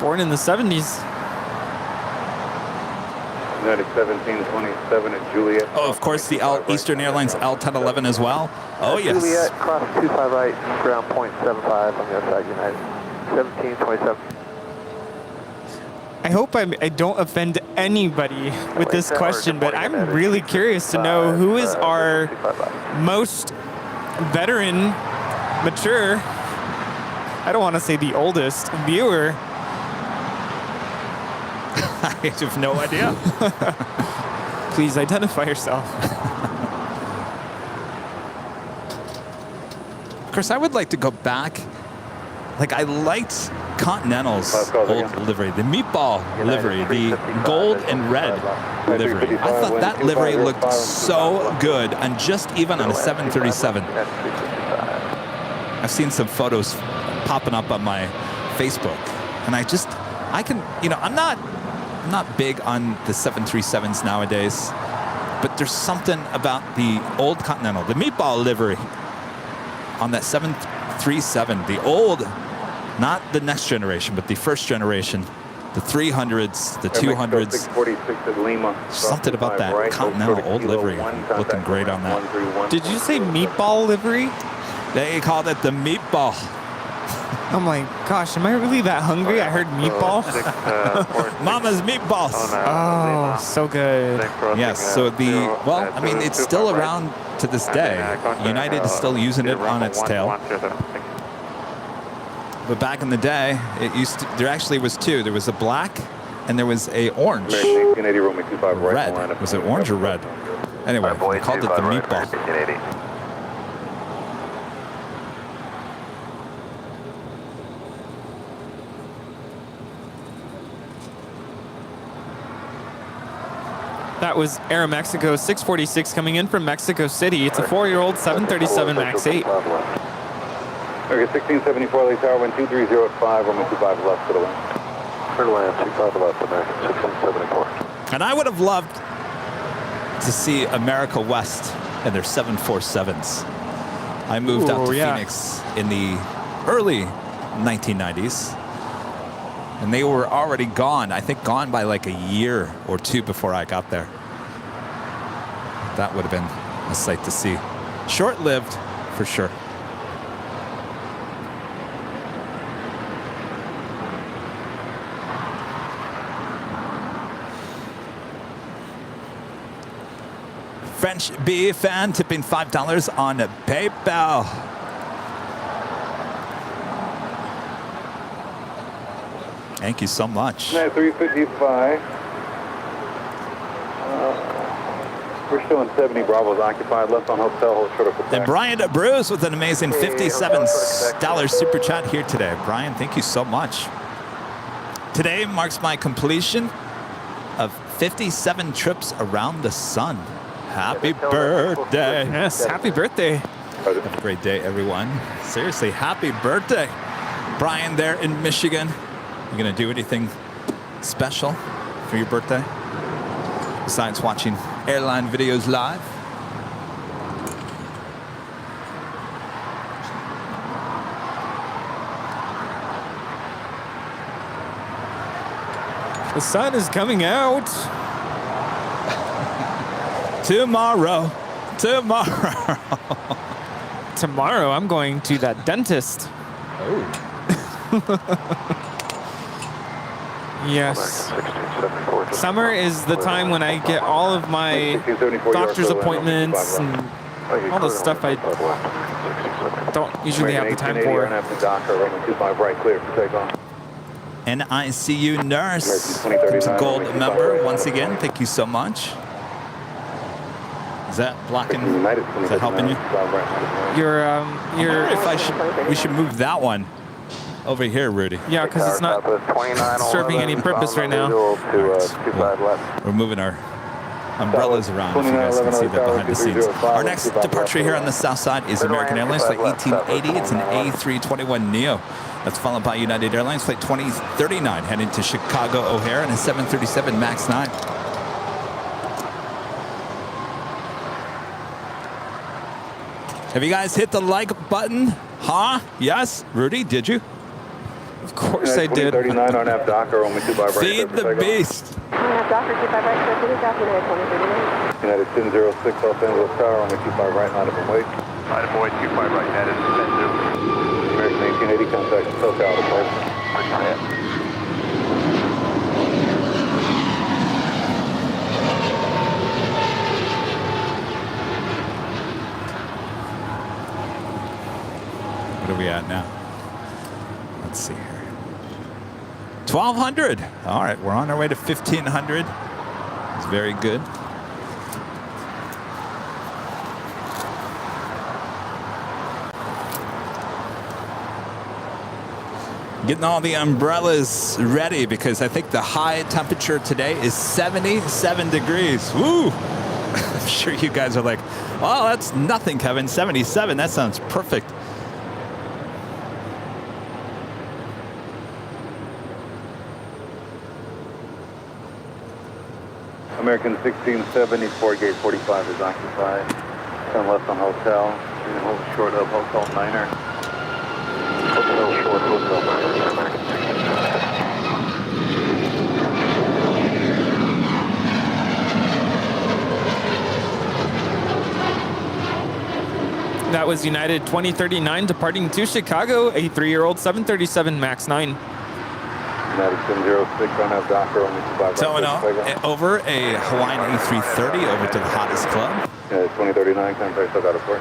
born in the 70s. United 1727 at Juliet. Oh, of course, the Eastern Airlines L1011 as well. Oh, yes. Juliet, cross 25 right, ground 0.75 on the other side, United. 1727. I hope I don't offend anybody with this question, but I'm really curious to know who is our most veteran, mature, I don't want to say the oldest, viewer. I have no idea. Please identify yourself. Of course, I would like to go back. Like, I liked Continental's old livery, the meatball livery, the gold and red livery. I thought that livery looked so good, and just even on a 737. I've seen some photos popping up on my Facebook, and I can, I'm not big on the 737s nowadays, but there's something about the old Continental, the meatball livery on that 737, the old, not the next generation, but the first generation, the 300s, the 200s. 646 at Lima. Something about that Continental old livery looking great on that. Did you say meatball livery? They called it the meatball. Oh my gosh, am I really that hungry? I heard meatball. Mama's meatballs. Oh, so good. Yes, so well, I mean, it's still around to this day. United is still using it on its tail. But back in the day, it used to, there actually was two. There was a black and there was a orange. Red. Was it orange or red? Anyway, they called it the meatball. That was Aeromexico 646 coming in from Mexico City. It's a 4-year-old 737 MAX 8. American 1674, LA Tower, wind 230 at 5, runway 25 left for the wind. Clear to land, 25 left, American 1674. And I would have loved to see America West and their 747s. I moved out to Phoenix in the early 1990s. And they were already gone. I think gone by like a year or two before I got there. That would have been a sight to see. Short-lived, for sure. French B fan tipping $5 on PayPal. Thank you so much. 355. We're showing 70 Bravos occupied, left on hotel, hold short of And attack. Brian Bruce with an amazing $57 super chat here today. Brian, thank you so much. Today marks my completion of 57 trips around the sun. Happy birthday. Yes, happy birthday. Have a great day, everyone. Seriously, happy birthday. Brian there in Michigan. You gonna do anything special for your birthday besides watching Airline Videos live? The sun is coming out. Tomorrow. Tomorrow I'm going to that dentist. Oh. Yes. Summer is the time when I get all of my doctor's appointments and all the stuff I don't usually have the time for. NICU nurse, who's a gold member once again. Thank you so much. Is that blocking? Is that helping you? We should move that one over here, Rudy. Yeah, because it's not serving any purpose right now. We're moving our umbrellas around, if you guys can see that behind the scenes. Our next departure here on the south side is American Airlines Flight 1880. It's an A321neo. That's followed by United Airlines Flight 2039, heading to Chicago O'Hare and a 737 MAX 9. Have you guys hit the like button? Huh? Yes? Rudy, did you? Of course I did. 39 on F Docker, only 25 right. Feed the beast. Docker 25 right, sir, please, United 2039. United 1006, Los Angeles Tower, only 25 right, line up and wait. Line up and wait, 25 right, United 10-0. American 1880, contact SoCal departure. What are we at now? Let's see here. 1,200. All right, we're on our way to 1,500. It's very good. Getting all the umbrellas ready because I think the high temperature today is 77 degrees. Woo! I'm sure you guys are like, oh, that's nothing, Kevin. 77, that sounds perfect. American 1674, gate 45 is occupied. Turn left on hotel. And hold short of hotel Niner. Hotel short, hotel Niner, American 1674. that was United 2039 departing to Chicago, a 3-year-old 737 MAX 9. United 706, I have Docker only 25 So over a Hawaiian A330 over to the hottest club. Yeah, 2039, contact South out of port.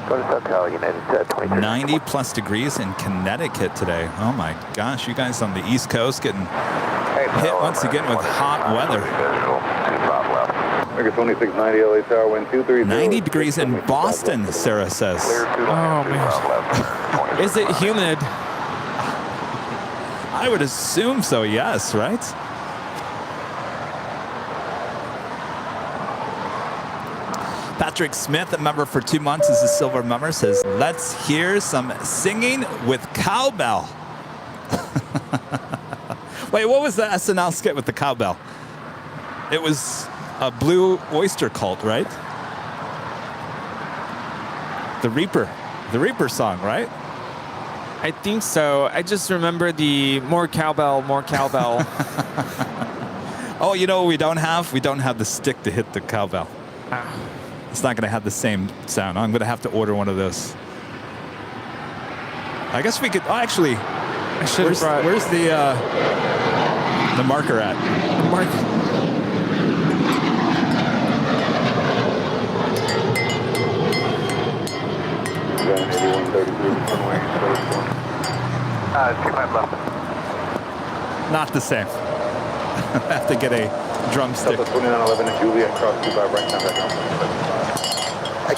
Go to SoCal, United 2039. 90 plus degrees in Connecticut today. Oh my gosh, you guys on the East Coast getting hit once again with hot weather. Figure 2690 LA Tower, wind 230. 90 degrees in Boston, Sarah says. Oh, man. Is it humid? I would assume so, yes, right? Patrick Smith, a member for 2 months, is a silver member, says, let's hear some singing with cowbell. Wait, what was the SNL skit with the cowbell? It was a Blue Oyster Cult, right? The Reaper song, right? I think so. I just remember the more cowbell, more cowbell. Oh, you know what we don't have? We don't have the stick to hit the cowbell. It's not going to have the same sound. I'm going to have to order one of those. I guess we could. Oh, actually, I should have brought. where's the marker at? Not the same. I have to get a drumstick. 2911 and Juliet, cross 25 right, contact.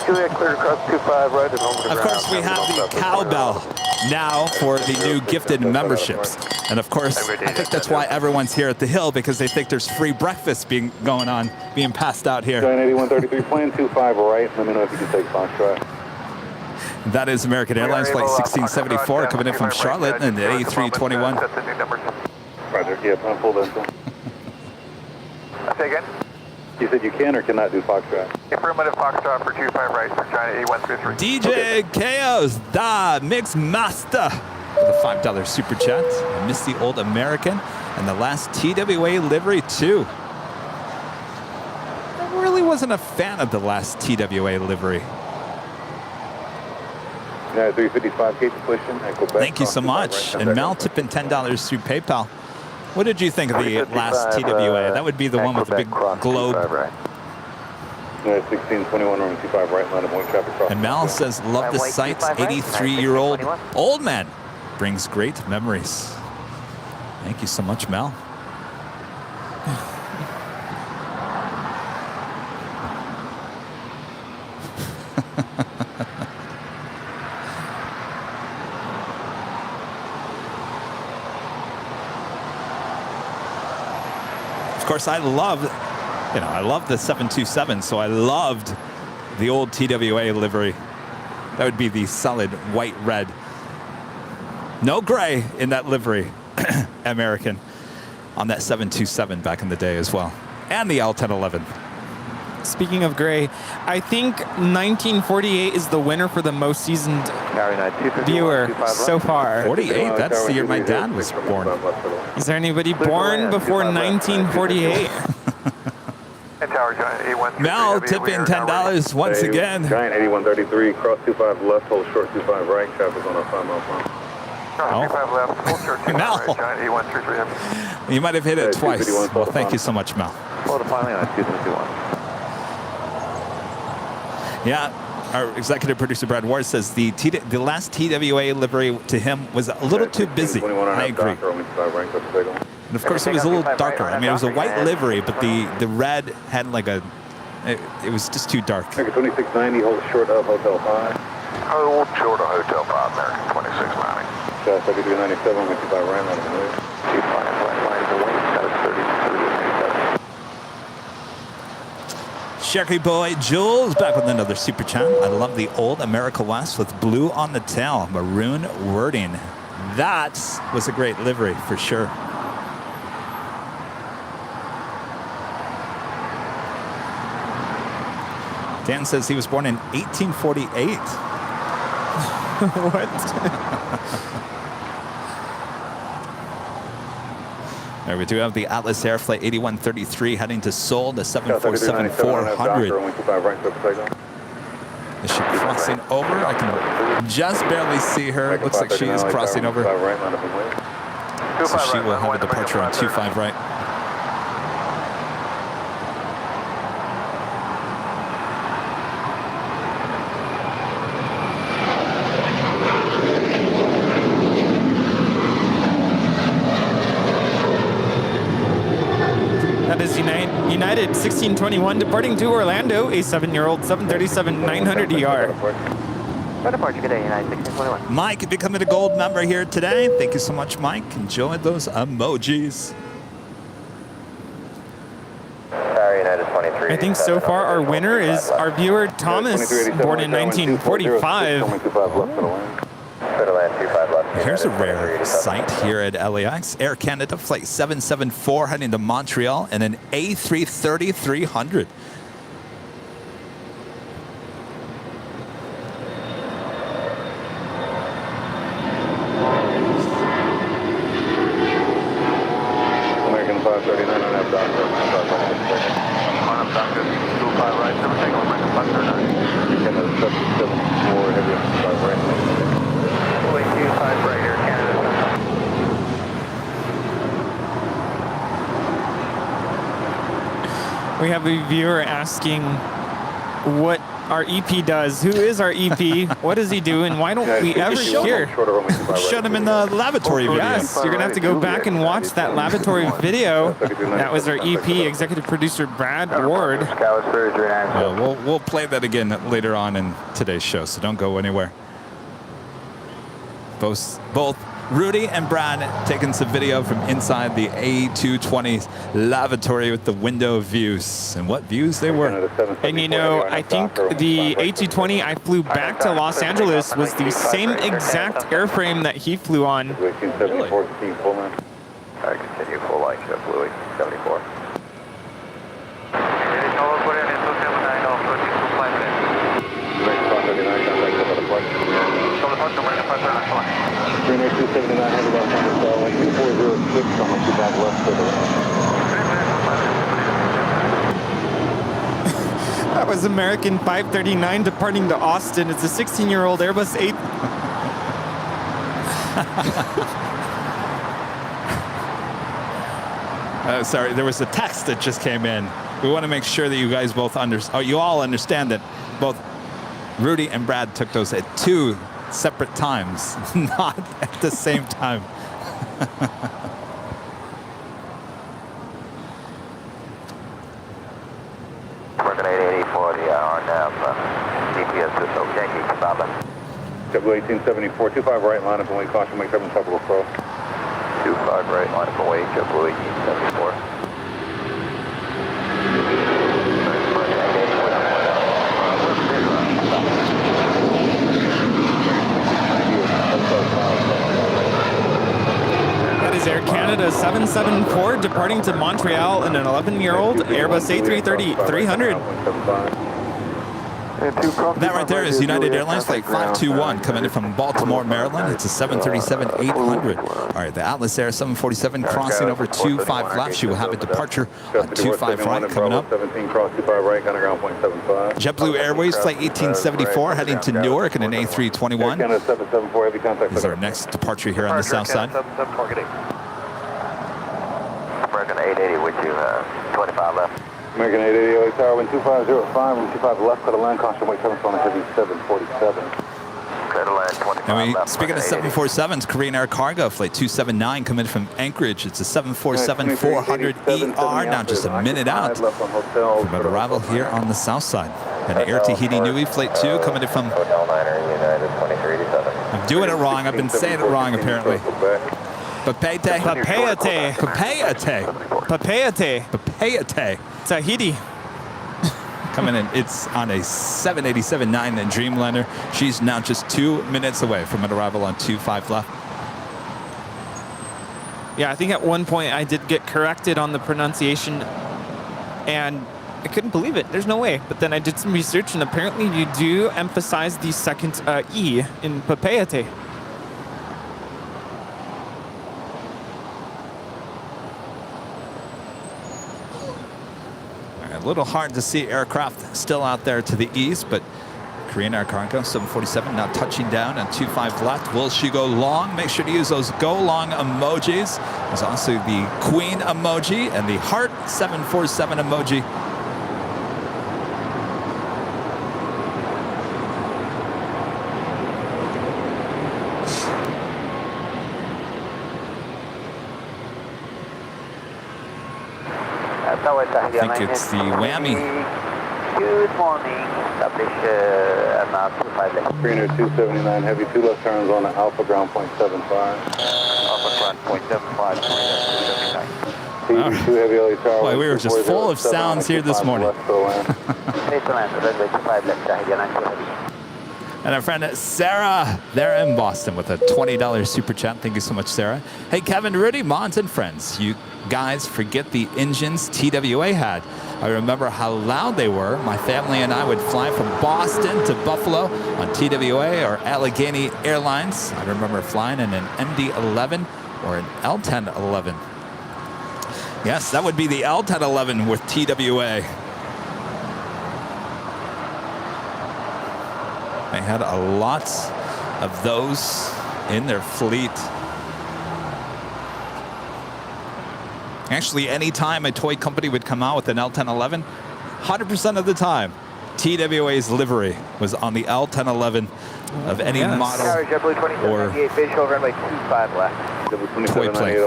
Juliet cleared across 25 right and over the Of ground. course, we have the cowbell now for the new gifted memberships. And of course, I think that's why everyone's here at the Hill, because they think there's free breakfast being passed out here. Giant 8133, plan 25 right. Let me know if you can take Foxtrot. That is American Airlines Flight 1674 coming in from Charlotte and the A321. Roger, yeah, I'm full then. Say again? You said you can or cannot do Foxtrot? Affirmative Foxtrot for 25 right for China 8133. DJ Chaos, the Mix Master, for the $5 super chat. I miss the old American and the last TWA livery too. I really wasn't a fan of the last TWA livery. Yeah, 355 Cape Completion. Thank you so much. And Mel tipping $10 through PayPal. What did you think of the last TWA? That would be the one with the big globe. Yeah, 1621 runway 25 right, line of one traffic cross. And Mel says, love the sights, 83-year-old old man. Brings great memories. Thank you so much, Mel. Of course, I love the 727, so I loved the old TWA livery. That would be the solid white red. No gray in that livery, American, on that 727 back in the day as well. And the L1011. Speaking of gray, I think 1948 is the winner for the most seasoned viewer so far. 48, that's the year my dad was born. Is there anybody born before 1948? Mel tipping $10 once again. Giant 8133, cross 25 left, hold short 25 right, traffic on a 5-mile front. Mel, you might have hit it twice. Well, thank you so much, Mel. Yeah, our executive producer Brad Ward says the last TWA livery to him was a little too busy. I agree. And of course, it was a little darker. I mean, it was a white livery, but the red had like a. It was just too dark. 2690, hold short of Hotel 5. Hold short of Hotel 5, American 2690. 3397, 25 right, line of the way. Sherry Boy Jules back with another super chat. I love the old America West with blue on the tail, maroon wording. That was a great livery for sure. Dan says he was born in 1848. What? There we do have the Atlas Air Flight 8133 heading to Seoul, the 747-400. This should be crossing over. I can just barely see her. Looks like she is crossing over. So she will have a departure on 25 right. That is United 1621 departing to Orlando, a 7-year-old 737-900ER. For departure, good day, United 1621. Mike becoming a gold member here today. Thank you so much, Mike. Enjoy those emojis. United 23. I think so far our winner is our viewer Thomas, born in 1945. Here's a rare sight here at LAX. Air Canada Flight 774 heading to Montreal and an A330-300. American 539 on that doctor. On up, doctor. 25 right. Never take over American 539. Canada 774 heavy on 5 right. 25 right here, Canada. We have a viewer asking what our EP does. Who is our EP? What does he do? And why don't we ever hear? Shut him in the lavatory video. Yes, you're going to have to go back and watch that lavatory video. That was our EP, executive producer Brad Ward. We'll play that again later on in today's show, so don't go anywhere. Both Rudy and Brad taking some video from inside the A220's lavatory with the window views, and what views they were. And you know, I think the A220 I flew back to Los Angeles was the same exact airframe that he flew on. Really? Continue full line, Louis 74. Green Air 279 heavy left on the cell, 2406 on the 25 left for the That was American 539 departing to Austin. It's a 16-year-old Airbus 8. Sorry, there was a text that just came in. We want to make sure that you guys both you all understand that both Rudy and Brad took those at 2 separate times, not at the same time. Working 880 for the RNAV. GPS system, Yankee, Cababa. JetBlue 1874, 25 right, line up and wait, caution, make 7 tropical pro. 25 right, line up and wait, JetBlue 1874. That is Air Canada 774 departing to Montreal in an 11-year-old Airbus A330-300. That right there is United Airlines Flight 521 coming in from Baltimore, Maryland. It's a 737-800. All right, the Atlas Air 747 crossing over 25 left. She will have a departure on 25 right coming up. 17 cross 25 right, counter ground 0.75. JetBlue Airways Flight 1874 heading to Newark in an A321. Canada 774 heavy contact. This is our next departure here on the south side. American 880 with you, 25 left. American 880 Tower, wind 2505, wind 25 left, cut a land, caution, wait 7 on a heavy 747. Cut a land, 25 And left. speaking of 747s, Korean Air Cargo Flight 279 coming from Anchorage. It's a 747-400ER, now just a minute out from arrival here on the south side. And Air Tahiti Nui Flight 2 coming in from... Hotel Niner, United 2387. I'm doing it wrong. I've been saying it wrong, apparently. Papeete. Papeete. Papeete. Papeete. Papeete. Tahiti. Coming in, it's on a 787-9 Dreamliner. She's now just 2 minutes away from an arrival on 25 left. Yeah, I think at one point I did get corrected on the pronunciation, and I couldn't believe it. There's no way. But then I did some research, and apparently you do emphasize the second E in Papeete. A little hard to see aircraft still out there to the east, but Korean Air Cargo 747 now touching down on 25 left. Will she go long? Make sure to use those go long emojis. There's also the Queen emoji and the heart 747 emoji. I think it's the whammy. Good morning. Establish about 25 left. Greener 279 heavy, 2 left turns on the Alpha ground point 75. Alpha ground point 75. 2 heavy LA tower. Boy, we were just full of sounds here this morning. And our friend Sarah there in Boston with a $20 super chat. Thank you so much, Sarah. Hey, Kevin, Rudy, Mons, and friends. You guys forget the engines TWA had. I remember how loud they were. My family and I would fly from Boston to Buffalo on TWA or Allegheny Airlines. I remember flying in an MD-11 or an L-1011. Yes, that would be the L-1011 with TWA. They had a lot of those in their fleet. Actually, any time a toy company would come out with an L-1011, 100% of the time, TWA's livery was on the L-1011 of any model or visual runway 25 left. toy plane.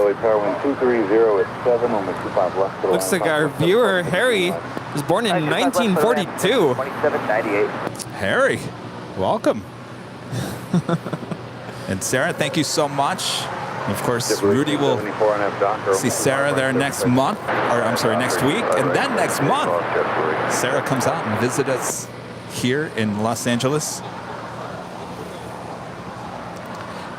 Looks like our viewer, Harry, was born in 1942. 2798. Harry, welcome. And Sarah, thank you so much. Of course, Rudy will see Sarah there next month, or I'm sorry, next week, and then next month, Sarah comes out and visits us here in Los Angeles.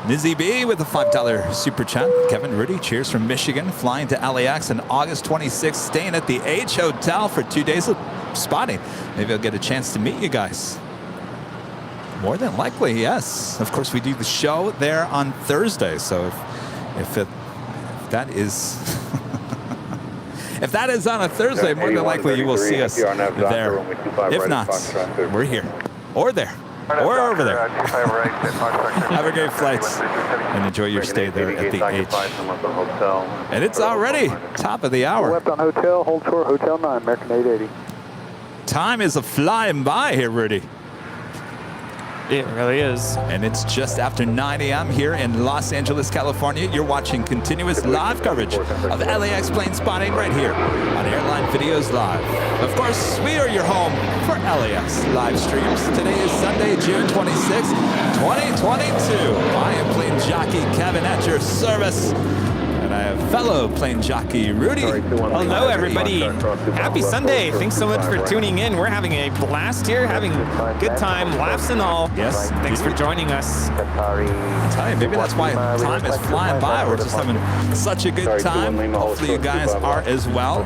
Nizzy B with a $5 super chat. Kevin, Rudy, cheers from Michigan, flying to LAX on August 26th, staying at the H Hotel for 2 days of spotting. Maybe I'll get a chance to meet you guys. More than likely, yes. Of course, we do the show there on Thursday, so if that is if that is on a Thursday, more than likely you will see us there. If not, we're here or there or over there. Have a great flight and enjoy your stay there at the H. And it's already top of the hour. Left on hotel, hold short, Hotel 9, American 880. Time is a flying by here, Rudy. It really is. And it's just after 9 a.m. here in Los Angeles, California. You're watching continuous live coverage of LAX plane spotting right here on Airline Videos Live. Of course, we are your home for LAX live streams. Today is Sunday, June 26, 2022. I am plane jockey Kevin at your service. And I have fellow plane jockey Rudy. Hello, everybody. Happy Sunday. Thanks so much for tuning in. We're having a blast here, having a good time, laughs and all. Yes. Thanks for joining us. I tell you, maybe that's why time is flying by. We're just having such a good time. Hopefully you guys are as well.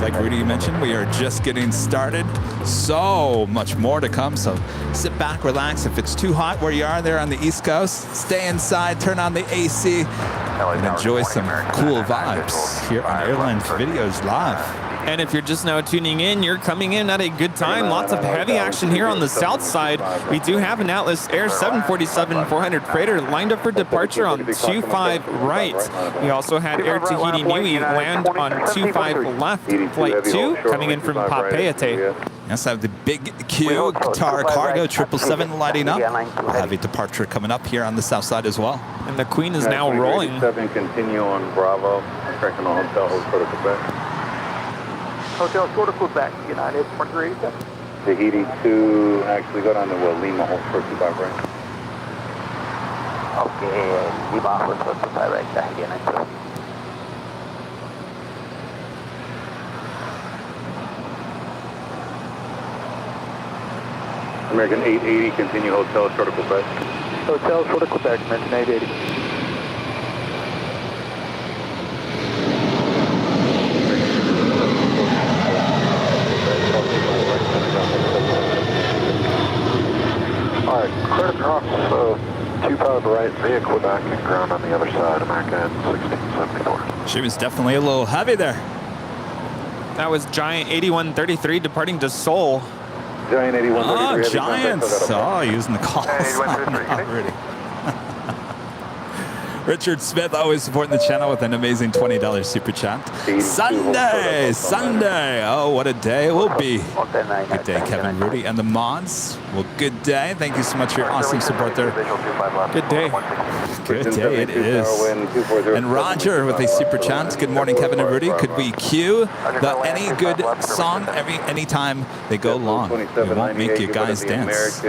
Like Rudy mentioned, we are just getting started. So much more to come. So sit back, relax. If it's too hot where you are there on the East Coast, stay inside, turn on the AC, and enjoy some cool vibes here on Airline Videos Live. And if you're just now tuning in, you're coming in at a good time. Lots of heavy action here on the south side. We do have an Atlas Air 747-400 freighter lined up for departure on 25 right. We also had Air Tahiti Nui land on 25 left, flight 2, coming in from Papeete. Yes, I have the big Q Qatar Cargo 777 lighting up. We'll have a departure coming up here on the south side as well. And the Queen is now rolling. 7 continue on Bravo, correcting on hotel, hold short of Quebec. Hotel short of Quebec, United Margarita. Tahiti 2, actually go down to Lima, hold short 25 right. Okay, Lima, hold short 25 right, Tahiti 92. American 880, continue hotel short of Quebec. Hotel short of Quebec, American 880. All right, clear across 25 right via Quebec and ground on the other side, American 1674. She was definitely a little heavy there. That was Giant 8133 departing to Seoul. Giant 81. Oh, Giants. Oh, using the call Hey, sign 123, already. Richard Smith always supporting the channel with an amazing $20 super chat. Sunday. Oh, what a day it will be. Good day, Kevin, Rudy, and the mods. Well, good day. Thank you so much for your awesome support there. Good day. Good day it is. And Roger with a super chat. Good morning, Kevin and Rudy. Could we cue any good song anytime they go long? We won't make you guys dance.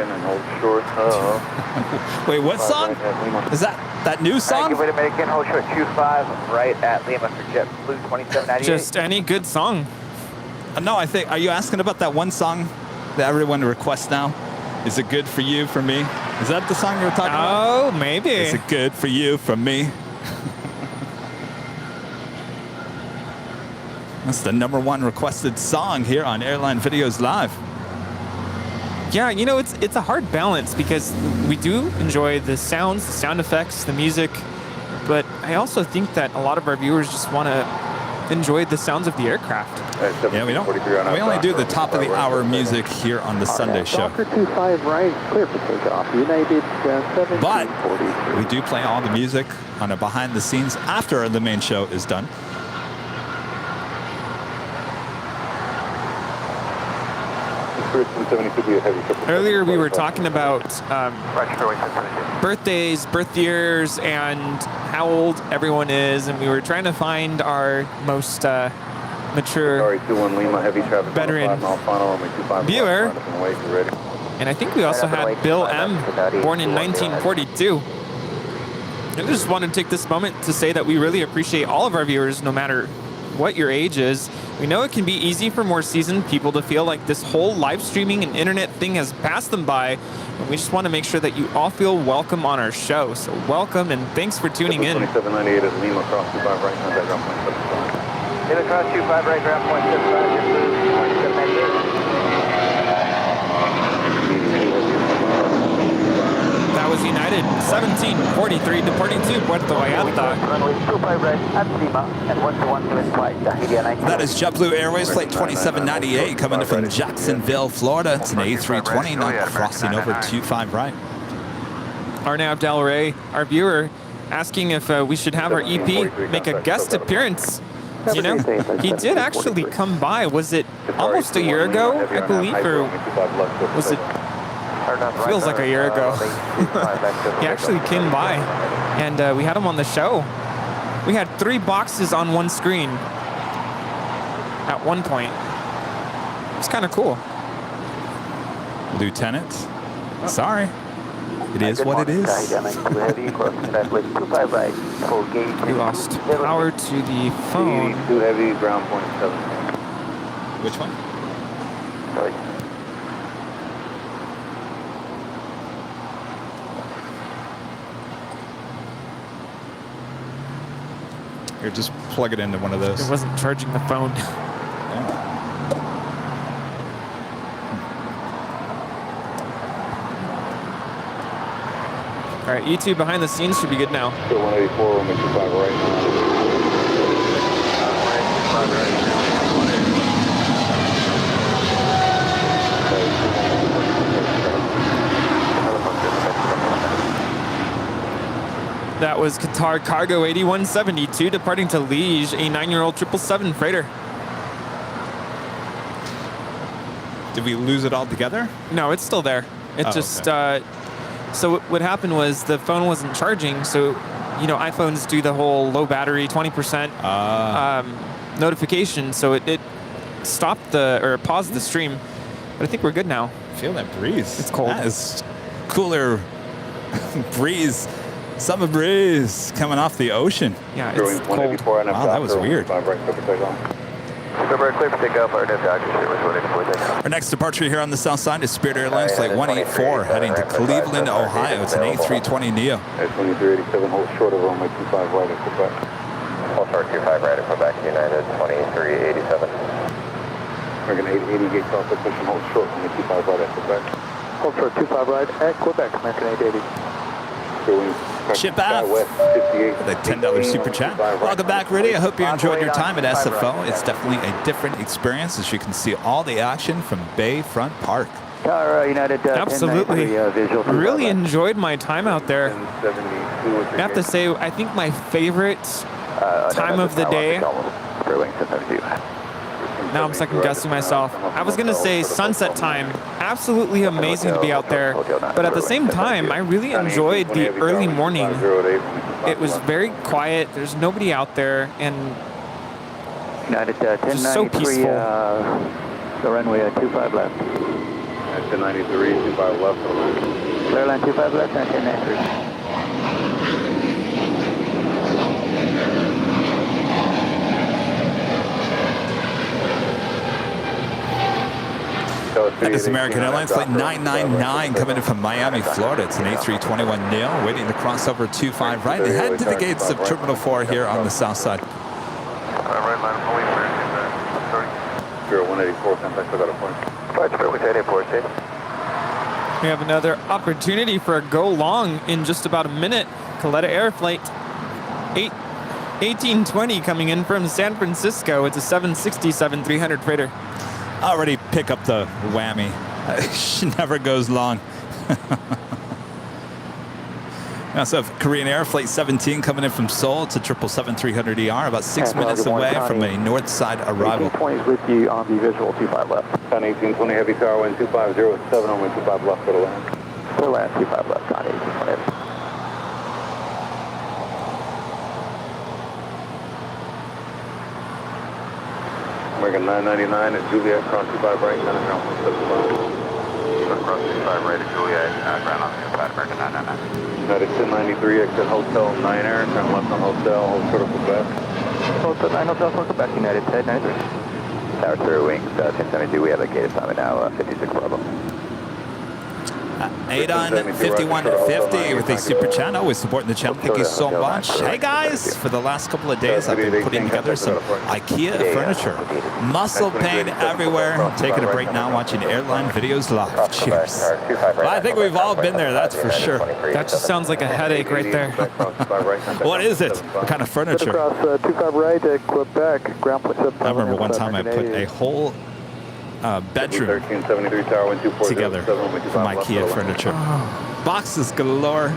Wait, what song? Is that new song? Give it American, hold short 25 right at Lima for JetBlue 2798. Just any good song. No, I think, are you asking about that one song that everyone requests now? Is it good for you, for me? Is that the song you were talking about? Oh, maybe. Is it good for you, from me? That's the #1 requested song here on Airline Videos Live. Yeah, you know, it's a hard balance because we do enjoy the sounds, the sound effects, the music, but I also think that a lot of our viewers just want to enjoy the sounds of the aircraft. Yeah, we only do the top of the hour music here on the Sunday show. Docker 25 right, clear for takeoff. United 1743. But we do play all the music on a behind the scenes after the main show is done. Earlier we were talking about birthdays, birth years, and how old everyone is, and we were trying to find our most mature veteran viewer. And I think we also had Bill M, born in 1942. I just want to take this moment to say that we really appreciate all of our viewers, no matter what your age is. We know it can be easy for more seasoned people to feel like this whole live streaming and internet thing has passed them by, and we just want to make sure that you all feel welcome on our show. So welcome and thanks for tuning in. 2798 is Lima cross 25 right, contact ground point 75. Lima cross 25 right, ground point 75, JetBlue 2798. That was United 1743 departing to Puerto Vallarta. Runway 25 right at Lima and 121 limit flight Tahiti 19. That is JetBlue Airways flight 2798 coming from Jacksonville, Florida. It's an A320 now crossing over 25 right. Arnav Del Rey, our viewer, asking if we should have our EP make a guest appearance. You know, he did actually come by. Was it almost a year ago, I believe, or was it? Feels like a year ago. He actually came by, and we had him on the show. We had 3 boxes on one screen at one point. It's kind of cool. Lieutenant, sorry. It is what it is. We lost power to the phone. Too heavy, ground point 7. Which one? Sorry. Here, just plug it into one of those. It wasn't charging the phone. All right, YouTube behind the scenes should be good now. Still 184, we'll make 25 right now. That was Qatar Cargo 8172 departing to Liege, a 9-year-old 777 freighter. Did we lose it all together? No, it's still there. It just, so what happened was the phone wasn't charging. So, you know, iPhones do the whole low battery, 20% notification. So it stopped or paused the stream. But I think we're good now. Feel that breeze. It's cold. That is cooler breeze. Summer breeze coming off the ocean. Yeah, it's cold. Wow, that was weird. Our next departure here on the south side is Spirit Airlines flight 184 heading to Cleveland, Ohio. It's an A320neo. S2387, hold short of runway 25 right at Quebec. Hold short 25 right at Quebec, United 2387. American 880 gate cross position, hold short runway 25 right at Quebec. Hold short 25 right at Quebec, American 880. Chip out the $10 super chat. Welcome back, Rudy. I hope you enjoyed your time at SFO. It's definitely a different experience, as you can see all the action from Bayfront Park. Tower, United, Absolutely. 1093, visual. Really enjoyed my time out there. 1072 with I have to say, I think my favorite time of the day. Now I'm second guessing myself. I was gonna say sunset time. Absolutely amazing to be out there. But at the same time, I really enjoyed the early morning. It was very quiet. There's nobody out there, and United, just so 1093, peaceful. the runway 25 left. 1093, 25 left. Airline 25 left, 1093. That is American Airlines Flight 999 coming in from Miami, Florida. It's an A321 Neo waiting to cross over 25 right. They head to the gates of Terminal 4 here on the south side. Right line for American, 184, contact Nevada Point. Flight Spirit with 884, Steve. We have another opportunity for a go long in just about a minute. Coletta Air Flight 1820 coming in from San Francisco. It's a 767-300 freighter. Already pick up the whammy. She never goes long. We also have Korean Air Flight 17 coming in from Seoul. It's a 777-300ER, about 6 minutes away from a north side arrival. 1820 is with you on the visual 25 left. Con 1820 heavy tower, wind 2507 on wind 25 left for the land. Full land 25 left, Con 1820. American 999 at Juliet, cross 25 right, ground on 75. Cross 25 right at Juliet, ground on 25, American 999. United 1093, exit Hotel 9 Air, turn left on Hotel, hold short of Quebec. Hotel 9 Hotel for Quebec, United 1093. Tower 0 wings, 1072, we have a gate assignment now, 56 Bravo. Adon 5150 with a super chat. Always supporting the channel. Thank you so much. Hey guys, for the last couple of days I've been putting together some IKEA furniture. Muscle pain everywhere. I'm taking a break now watching Airline Videos live. Cheers. Well, I think we've all been there, that's for sure. That just sounds like a headache right there. What is it? What kind of furniture? Across 25 right at Quebec, ground point 7. I remember one time I put a whole bedroom 1373 tower, wind 2407 together from IKEA furniture. Boxes galore.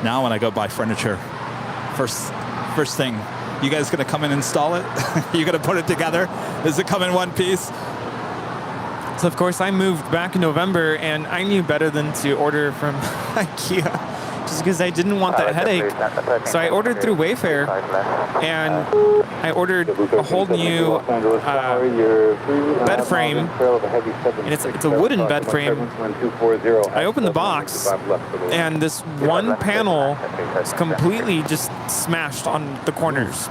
Now when I go buy furniture, first thing, you guys gonna come and install it? You gonna put it together? Does it come in one piece? So of course I moved back in November, and I knew better than to order from IKEA, just because I didn't want that headache. So I ordered through Wayfair, and I ordered a whole new bed frame, and it's a wooden bed frame. I opened the box, and this one panel is completely just smashed on the corners.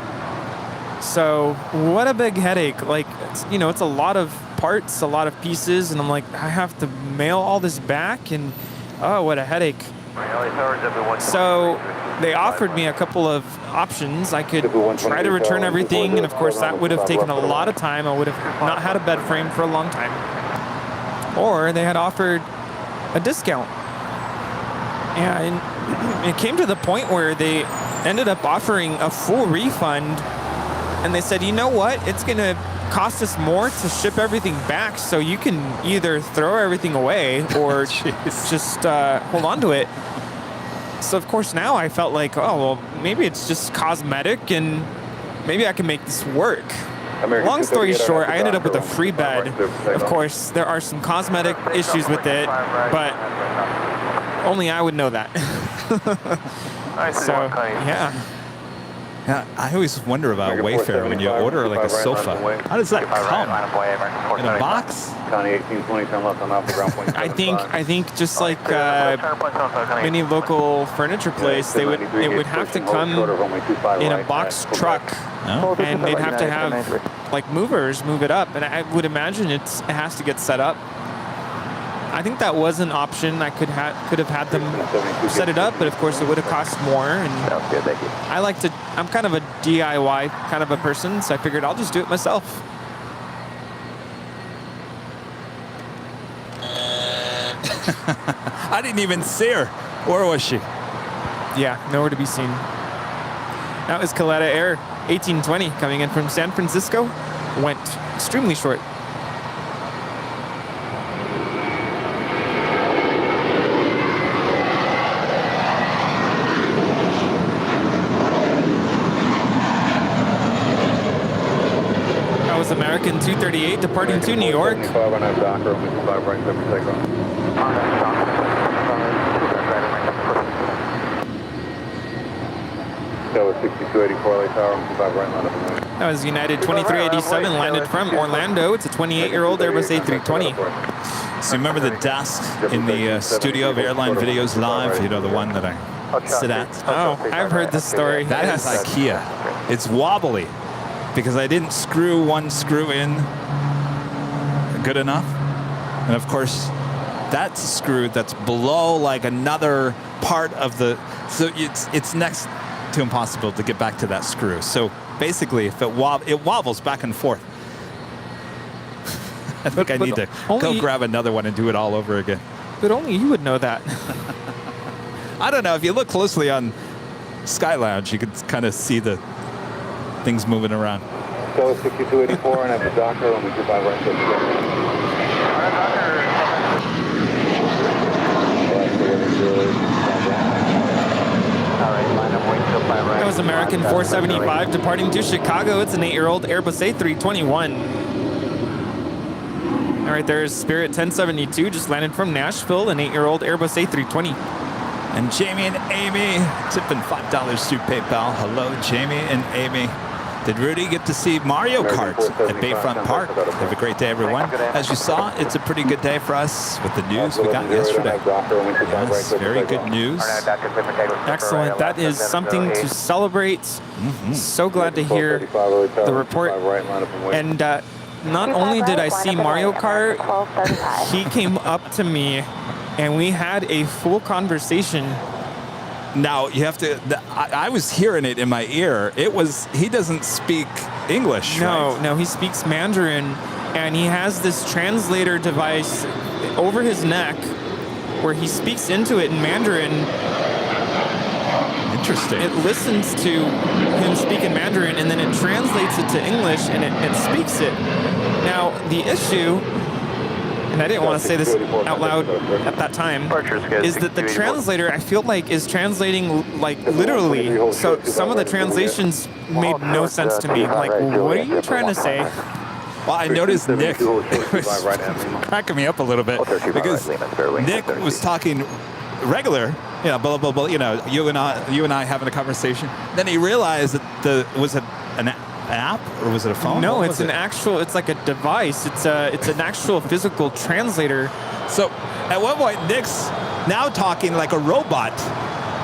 So what a big headache. Like, it's a lot of parts, a lot of pieces, and I'm like, I have to mail all this back, and oh, what a headache. So they offered me a couple of options. I could try to return everything, and of course that would have taken a lot of time. I would have not had a bed frame for a long time. Or they had offered a discount. And it came to the point where they ended up offering a full refund, and they said, you know what, it's gonna cost us more to ship everything back, so you can either throw everything away or just hold on to it. So of course now I felt like, oh, well, maybe it's just cosmetic and maybe I can make this work. Long story short, I ended up with a free bed. Of course, there are some cosmetic issues with it, but only I would know that. So, yeah. Yeah, I always wonder about Wayfair when you order like a sofa. How does that come? In a box? I think just like any local furniture place, it would have to come in a box truck, and they'd have to have like movers move it up, and I would imagine it has to get set up. I think that was an option. I could have had them set it up, but of course it would have cost more. And Sounds good, thank you. I'm kind of a DIY kind of a person, so I figured I'll just do it myself. I didn't even see her. Where was she? Yeah, nowhere to be seen. That was Coletta Air 1820 coming in from San Francisco. Went extremely short. That was American 238 departing to New York. That was 6284 LA Tower, 25 right line up and wing. That was United 2387 landed from Orlando. It's a 28-year-old Airbus A320. So remember the desk in the studio of Airline Videos Live? You know, the one that I sit at? Oh, I've heard this story. That is IKEA. It's wobbly because I didn't screw one screw in good enough. And of course, that's a screw that's below like another part of the, so it's next to impossible to get back to that screw. So basically, if it wobbles back and forth. I think I need to go grab another one and do it all over again. But only you would know that. I don't know. If you look closely on Sky Lounge, you can kind of see the things moving around. So 6284 and after Docker, and we 25 right foot. That was American 475 departing to Chicago. It's an 8-year-old Airbus A321. All right, there's Spirit 1072, just landed from Nashville, an 8-year-old Airbus A320. And Jamie and Amy tipping $5 through PayPal. Hello, Jamie and Amy. Did Rudy get to see Mario Kart at Bayfront Park? Have a great day, everyone. As you saw, it's a pretty good day for us with the news we got yesterday. Yes, very good news. Excellent. That is something to celebrate. So glad to hear the report. And not only did I see Mario Kart, he came up to me and we had a full conversation. Now, you have to, I was hearing it in my ear. It was, he doesn't speak English, No, right? no, he speaks Mandarin, and he has this translator device over his neck where he speaks into it in Mandarin. Interesting. It listens to him speak in Mandarin, and then it translates it to English, and it speaks it. Now, the issue, and I didn't want to say this out loud at that time, is that the translator, I feel like, is translating like literally. So some of the translations made no sense to me. Like, what are you trying to say? Well, I noticed Nick was cracking me up a little bit because Nick was talking regular, you know, blah, blah, blah, you know, you and I having a conversation. Then he realized that was it an app or was it a phone? No, it's an actual, it's like a device. It's an actual physical translator. So at one point, Nick's now talking like a robot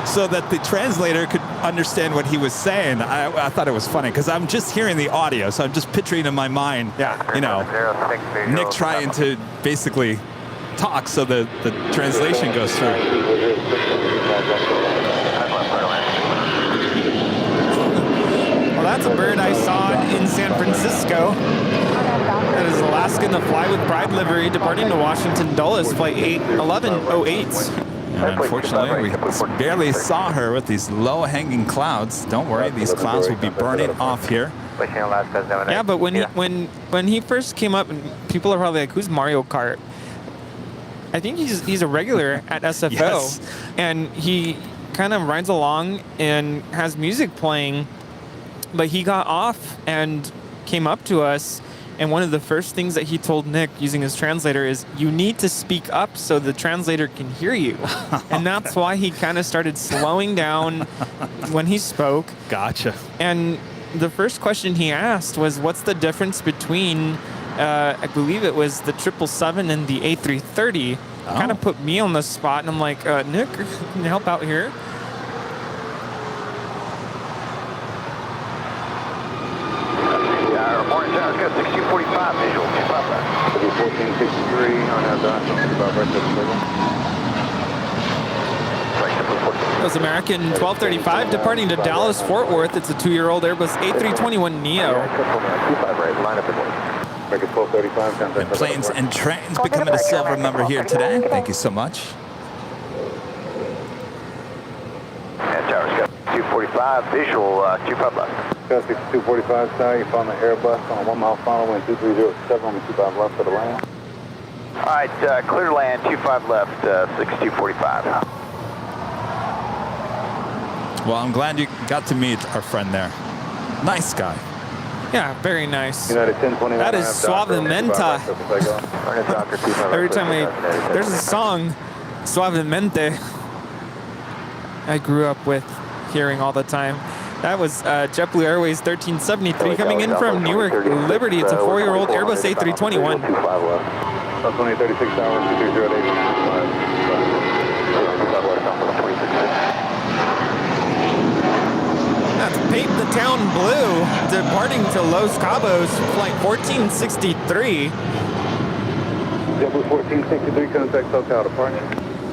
so that the translator could understand what he was saying. I thought it was funny because I'm just hearing the audio, so I'm just picturing in my mind, you know, Nick trying to basically talk so the translation goes through. Well, that's a bird I saw in San Francisco. That is Alaskan, the Fly with Pride livery, departing to Washington Dulles, flight 1108. And unfortunately, we barely saw her with these low-hanging clouds. Don't worry, these clouds will be burning off here. Yeah, but when he first came up, people are probably like, "Who's Mario Kart?" I think he's a regular at SFO, Yes. and he kind of rides along and has music playing. But he got off and came up to us, and one of the first things that he told Nick using his translator is, "You need to speak up so the translator can hear you." And that's why he kind of started slowing down when he spoke. Gotcha. And the first question he asked was, "What's the difference between?" I believe it was the 777 and the A330. Oh. Kind of put me on the spot, and I'm like, Nick, can you help out here? Morning, John. Good. 1645 visual. 1463 on that dock, about right That was American 1235 departing to Dallas Fort Worth. It's a 2-year-old Airbus A321 Neo. And planes and trains becoming a silver member here today. Thank you so much. And Towers got 245 visual, 25 left. Got 6245 south, you're following the Airbus on 1 mile final, wind 2307, runway 25 left for the land. All right, clear to land, 25 left, 6245. Well, I'm glad you got to meet our friend there. Nice guy. Yeah, very nice. United 1029. That is Suavemente. Every time there's a song, Suavemente, I grew up with hearing all the time. That was JetBlue Airways 1373 coming in from Newark Liberty. It's a 4-year-old Airbus A321. That's 2036 hours, 2308. That's Paint the Town Blue, departing to Los Cabos, flight 1463. JetBlue 1463, contact SoCal departure.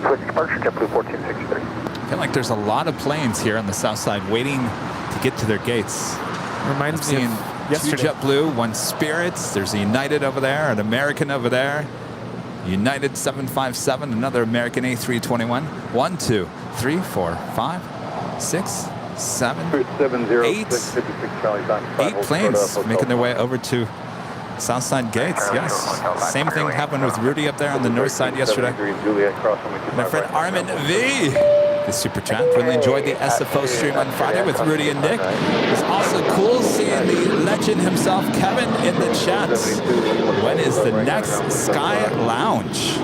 Switch departure, JetBlue 1463. I feel like there's a lot of planes here on the south side waiting to get to their gates. Reminds I'm me seeing of 2 yesterday. JetBlue, 1 Spirits. There's a United over there, an American over there. United 757, another American A321. 1, 2, 3, 4, 5, 6, 7, 8 planes making their way over to Southside gates. Yes. Same thing happened with Rudy up there on the north side yesterday. My friend Armin V, the super chat, really enjoyed the SFO stream on Friday with Rudy and Nick. It's also cool seeing the legend himself, Kevin, in the chat. When is the next Sky Lounge?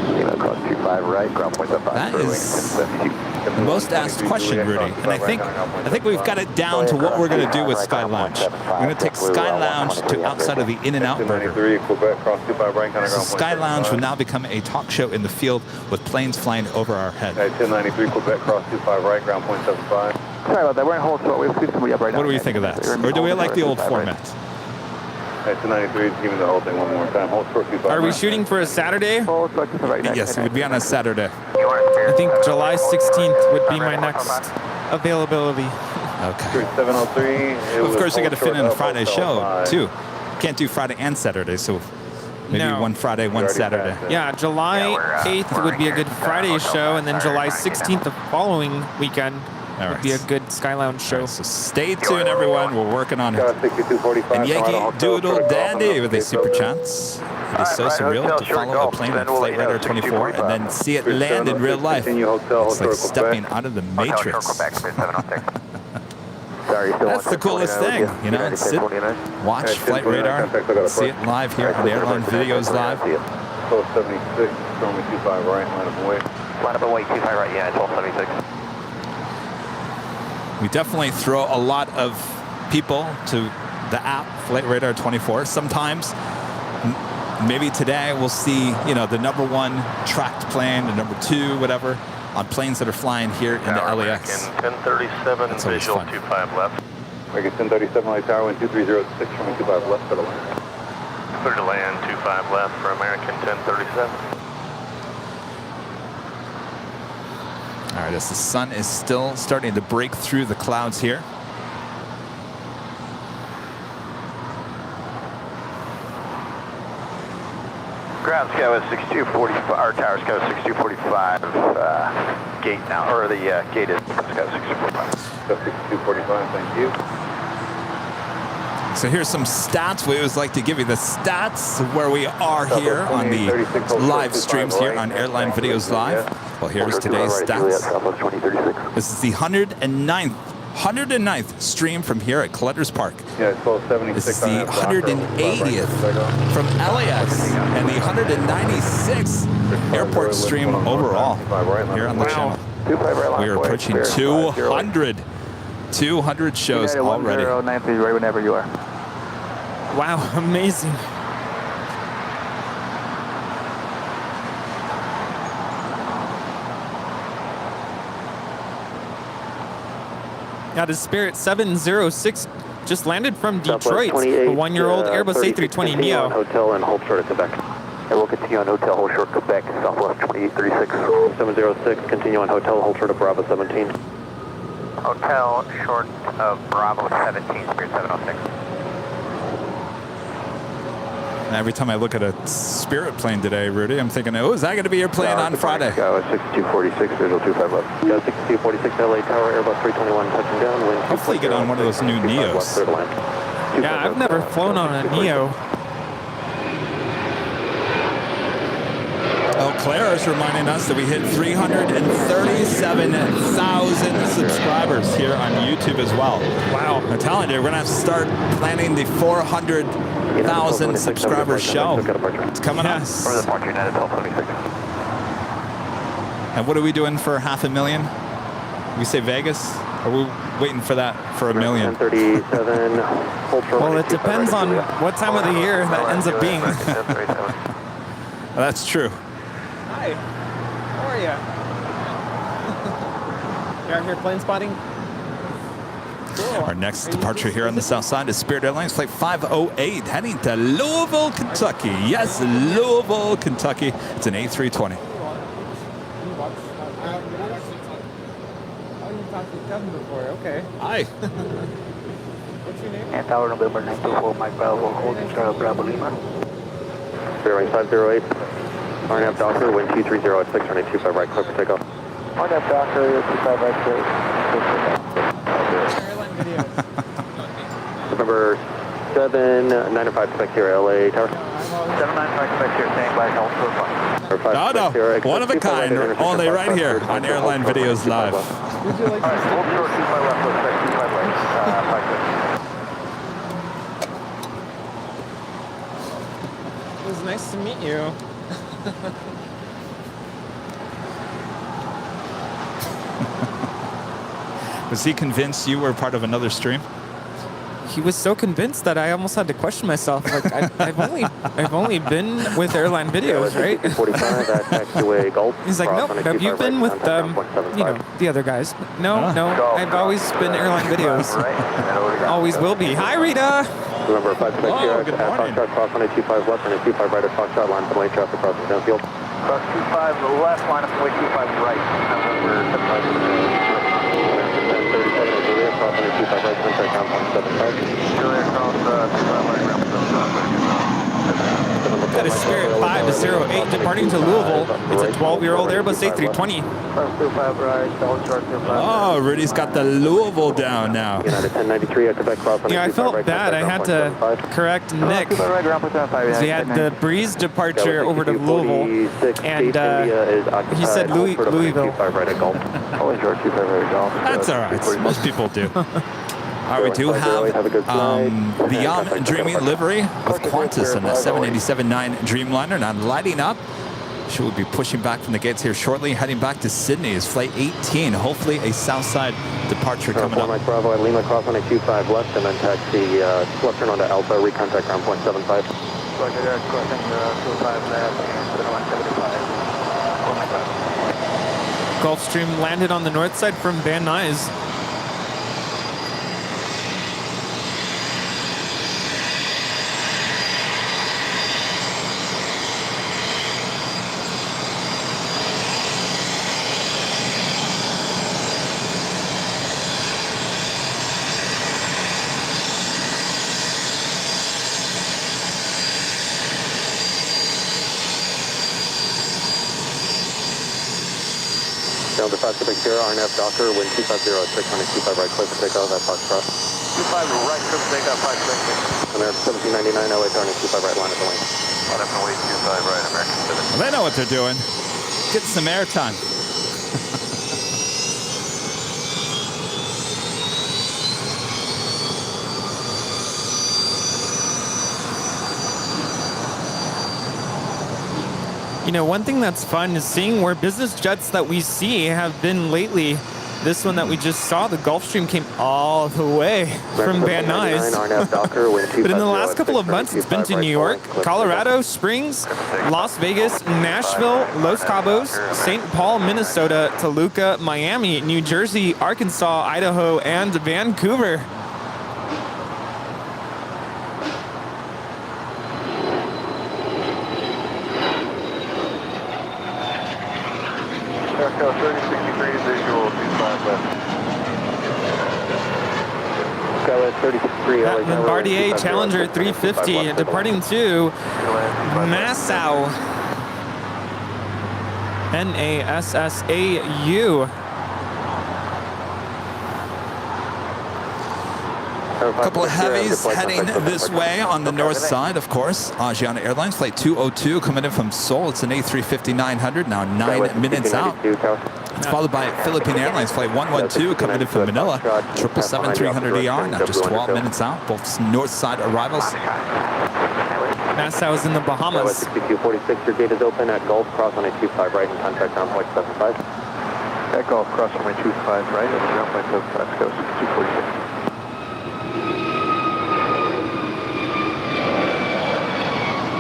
That is the most asked question, Rudy. And I think we've got it down to what we're going to do with Sky Lounge. We're going to take Sky Lounge to outside of the In-N-Out Burger. So Sky Lounge will now become a talk show in the field with planes flying over our head. 1093 Quebec, cross 25 right, ground point 75. Sorry about that, we're in hold, so we have somebody up right now. What do we think of that? Or do we like the old format? 1093, give me the whole thing one more time. Hold short 25. Are we shooting for a Saturday? Hold short 25 right now. Yes, it would be on a Saturday. I think July 16th would be my next availability. Okay. 703. Well, of course, you got to fit in a Friday show, too. Can't do Friday and Saturday, so maybe No. one Friday, one Saturday. Yeah, July 8th would be a good Friday show, and then July 16th, the following weekend, would be a good Sky Lounge show. So stay tuned, everyone. We're working on it. 6245. And Yankee Doodle Dandy with a super chance. It is so surreal to follow a plane in Flight Radar 24 and then see it land in real life. It's like stepping out of the Matrix. That's the coolest thing, you know, sit, watch Flight Radar, see it live here on Airline Videos Live. 1276, runway 25 right, line up away. Line up away, 25 right, yeah, 1276. We definitely throw a lot of people to the app, Flight Radar 24. Sometimes, maybe today we'll see, you know, the #1 tracked plane, the #2, whatever, on planes that are flying here in the LAX. 1037, That's always visual fun. 25 left. American 1037, light tower, wind 2306, runway 25 left for the land. Clear to land, 25 left for American 1037. All right, as the sun is still starting to break through the clouds here. Ground scow is 6245, our tower scow is 6245, gate now, or the gate is scow 6245. 6245, thank you. So here's some stats. We always like to give you the stats of where we are here on the live streams here on Airline Videos Live. Well, here's today's stats. This is the 109th stream from here at Collectors Park. Yeah, it's 1276. This is the 180th from LAX and the 196th airport stream overall here on the channel. We are approaching 200 shows already. 1093 right whenever you are. Wow, amazing. Now, the Spirit 706 just landed from Detroit, a 1-year-old Airbus A320neo. Hotel and hold short at Quebec. And we'll continue on hotel, hold short Quebec, Southwest 2836. 706, continue on hotel, hold short of Bravo 17. Hotel short of Bravo 17, Spirit 706. Every time I look at a Spirit plane today, Rudy, I'm thinking, oh, is that going to be your plane on Friday? Go 6246, visual 25 left. Go 6246, LA Tower, Airbus 321, touching down. Wind Hopefully you get on one of those new Neos. Yeah, I've never flown on a Neo. Oh, Claire is reminding us that we hit 337,000 subscribers here on YouTube as well. Wow. I'm telling you, we're going to have to start planning the 400,000 subscriber show. It's coming up. Yes. For the departure, United 1276. And what are we doing for 500,000? We say Vegas? Or are we waiting for that for 1 million? 1037, Well, it depends on what time of the year that ends up being. Well, that's true. Hi. How are you? You out here plane spotting? Cool. Our next departure here on the south side is Spirit Airlines Flight 508 heading to Louisville, Kentucky. Yes, Louisville, Kentucky. It's an A320. Okay. Hi. What's your name? And Tower November 924, Mike Bravo, holding Charlie Bravo Lima. Airline 508, RNAV Doctor, wind 230 at 625 right, clear for takeoff. RNAV Doctor, 25 right, clear. Airline videos. November 795, Quebec here, LA Tower. 795 Quebec here, staying by, hold for flight. No, no. One of a kind. Only right here on Airline Videos Live. Would you like All right, hold short, 25 left, let's check 25 right, 5 It was nice to meet you. Was he convinced you were part of another stream? He was so convinced that I almost had to question myself. Like I've only been with Airline Videos, right? 45 at taxiway Gulf. He's like, nope. Have you been with the other guys? No, no. I've always been Airline Videos. Always will be. Hi, Rita. November 5 Quebec here, good morning. Foxtrot cross 125 left, 125 right at Foxtrot, line from lane traffic crossing downfield. Cross 25 left, line up way 25 right, November 75. 1037 at Julia, cross 125 right, contact ground 175. Julia, cross 25 right, ground 175. That is Spirit 508 departing to Louisville. It's a 12-year-old Airbus A320. Cross 25 right, double short 25 Oh, Rudy's got the Louisville down now. United 1093 at Quebec cross 125 Yeah, I felt right, bad. I had to correct Nick. right, ground 75. We had the Breeze departure over to Louisville, and he said Louisville. Right at Gulf. Always short 25 right, golf. That's all right. Most people do. All right, we do have the Young Dreaming livery with Qantas and the 787-9 Dreamliner now lighting up. She will be pushing back from the gates here shortly, heading back to Sydney is flight 18. Hopefully a Southside departure coming up. Mike Bravo at Lima, cross 125 left, and then taxi left turn onto Alpha, recontact ground point 75. Roger that, crossing 25 left, 175. Gulfstream landed on the north side from Van Nuys. Down to 5 Quebec here, RNF Doctor, wind 250 at 625 right, clear for takeoff at Foxtrot. 25 right, trip takeoff 5 Quebec. And there's 1799 LA turning 25 right line at the lane. Line up and wait 25 right, American Pacific. They know what they're doing. Get some airtime. You know, one thing that's fun is seeing where business jets that we see have been lately. This one that we just saw, the Gulfstream, came all the way from Van Nuys. But in the last couple of months, it's been to New York, Colorado Springs, Las Vegas, Nashville, Los Cabos, St. Paul, Minnesota, Toluca, Miami, New Jersey, Arkansas, Idaho, and Vancouver. Aircraft 3063, visual 25 left. That Bombardier Challenger 350 departing to Nassau. Nassau. A couple of heavies heading this way on the north side, of course. Asiana Airlines, flight 202 coming in from Seoul. It's an A350-900, now 9 minutes out. It's followed by Philippine Airlines, flight 112 coming in from Manila. 777-300ER, now just 12 minutes out. Both north side arrivals. Nassau is in the Bahamas. 6246, your gate is open at Gulf, cross on a 25 right and contact ground point 75. At Gulf, cross on my 25 right, and ground point 75, go 6246.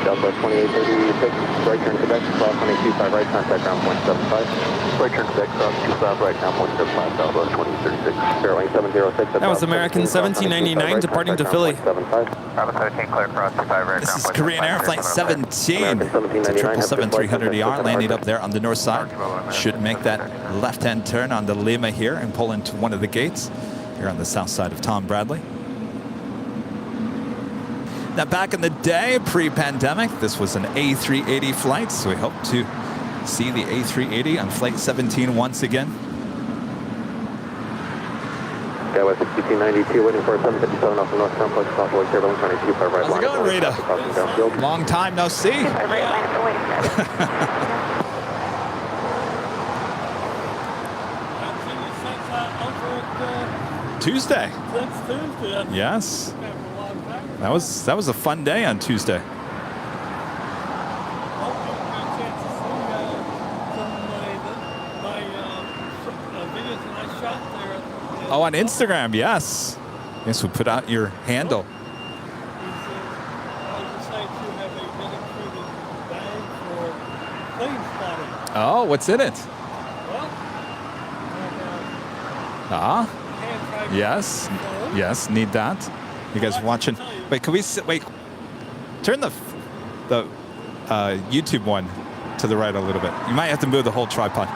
Delta 2836, right turn Quebec, cross on a 25 right, contact ground point 75. Right turn Quebec, cross 25 right, ground point 75, Southwest 2036. Airline 706. That was American 1799 departing to Philly. Bravo 17, clear cross 25 right. This is Korean Air Flight 17. It's a 777-300ER landing up there on the north side. Should make that left-hand turn on the Lima here and pull into one of the gates here on the south side of Tom Bradley. Now, back in the day, pre-pandemic, this was an A380 flight, so we hope to see the A380 on Flight 17 once again. Skywest 6292, waiting for a 757 off the north complex, southwest turbulence, running 25 right. How's it going, Rita? Long time no see. Tuesday. That's Tuesday. Yes. That was a fun day on Tuesday. Oh, on Instagram, yes. Yes, we put out your handle. Oh, what's in it? Ah, yes, yes, need that. You guys watching? Wait, can we wait? Turn the YouTube one to the right a little bit. You might have to move the whole tripod.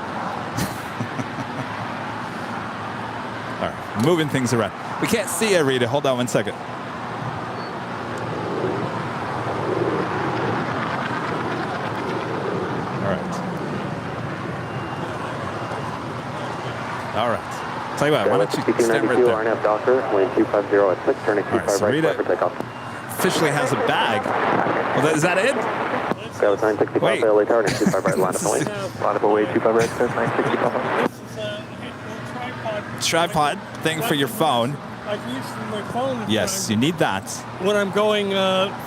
All right, moving things around. We can't see you, Rita. Hold on one second. All right. Tell you what, why don't you stand right there? RNF Doctor, lane 250 at 6, turning 25 right, Rita for takeoff. officially has a bag. Well, is that it? Skywest 965, Wait. LA Tower, 25 right, line up away. Line up away, 25 right, 965. Tripod thing for your phone. I've used my phone. Yes, you need that. When I'm going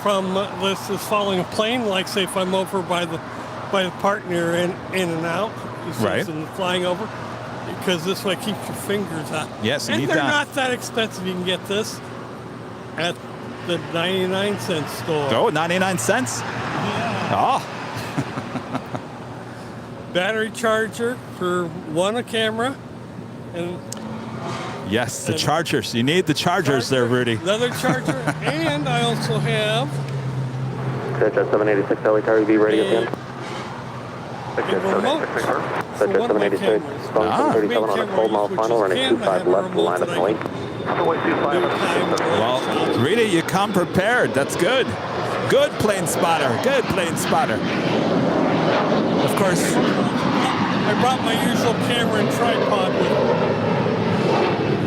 from this is following a plane, like say if I'm over by the partner in and out, Right. and flying over, because this way keeps your fingers out. Yes, you and need they're that. not that expensive. You can get this at the 99-cent store. Oh, 99 cents? Yeah. Oh. Battery charger for a camera, and Yes, the chargers. You need the chargers there, Rudy. another charger, and I also have Such as 786 LA Tower, be ready again. a remote for one of my 786, cameras. phone 737 on a cold mile final, running 25 left, line up away. Well, Rita, you come prepared. That's good. Good plane spotter. Good plane spotter. Of course. I brought my usual camera and tripod with me.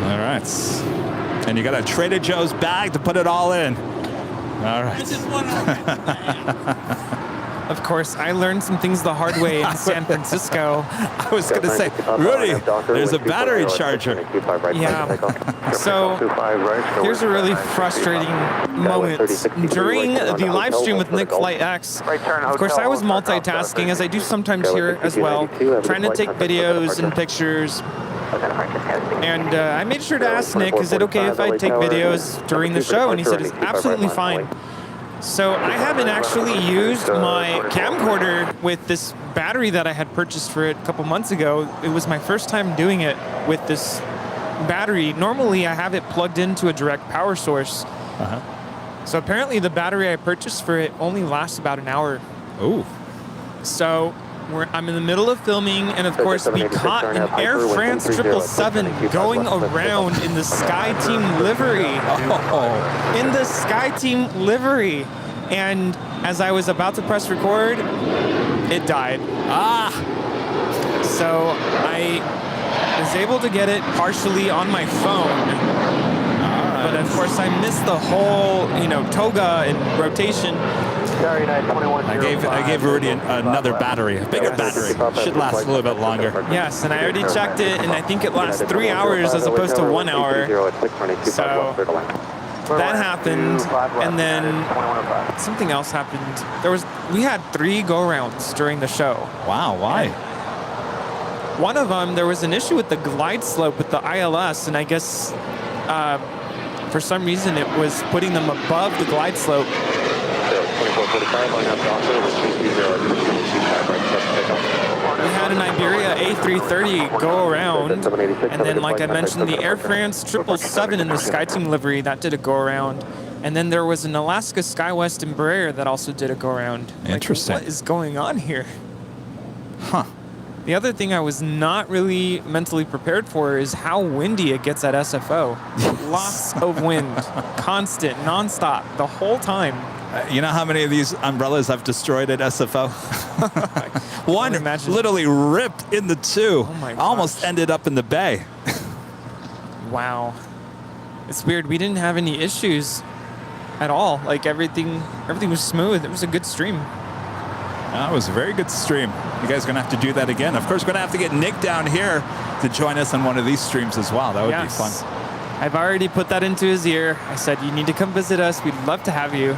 All right. And you got a Trader Joe's bag to put it all in. All right. This is one Of course, I learned some things the hard way in San Francisco. I was going to say, Rudy, there's a battery charger. Yeah. So here's a really frustrating moment. During the live stream with Nick Flight X, of course, I was multitasking, as I do sometimes here as well, trying to take videos and pictures. And I made sure to ask Nick, is it okay if I take videos during the show? And he said, it's absolutely fine. So I haven't actually used my camcorder with this battery that I had purchased for it a couple months ago. It was my first time doing it with this battery. Normally I have it plugged into a direct power source. So apparently the battery I purchased for it only lasts about an hour. Ooh. So I'm in the middle of filming, and of course we caught an Air France 777 going around in the SkyTeam livery. Oh. In the SkyTeam livery. And as I was about to press record, it died. So I was able to get it partially on my phone. But of course I missed the whole, toga and rotation. I gave Rudy another battery, a bigger battery. Should last a little bit longer. Yes, and I already checked it, and I think it lasts 3 hours as opposed to 1 hour. So that happened, and then something else happened. We had 3 go-rounds during the show. Wow, why? One of them, there was an issue with the glide slope with the ILS, and I guess for some reason it was putting them above the glide slope. We had an Iberia A330 go around, and then, like I mentioned, the Air France 777 in the SkyTeam livery, that did a go around. And then there was an Alaska SkyWest Embraer that also did a go around. Interesting. Like, what is going on here? Huh. The other thing I was not really mentally prepared for is how windy it gets at SFO. Lots of wind, constant, nonstop, the whole time. You know how many of these umbrellas I've destroyed at SFO? One literally ripped in the 2. Oh my gosh. Almost ended up in the bay. Wow. It's weird. We didn't have any issues at all. Like everything was smooth. It was a good stream. That was a very good stream. You guys are going to have to do that again. Of course, we're going to have to get Nick down here to join us on one of these streams as well. That would be fun. I've already put that into his ear. I said, you need to come visit us. We'd love to have you.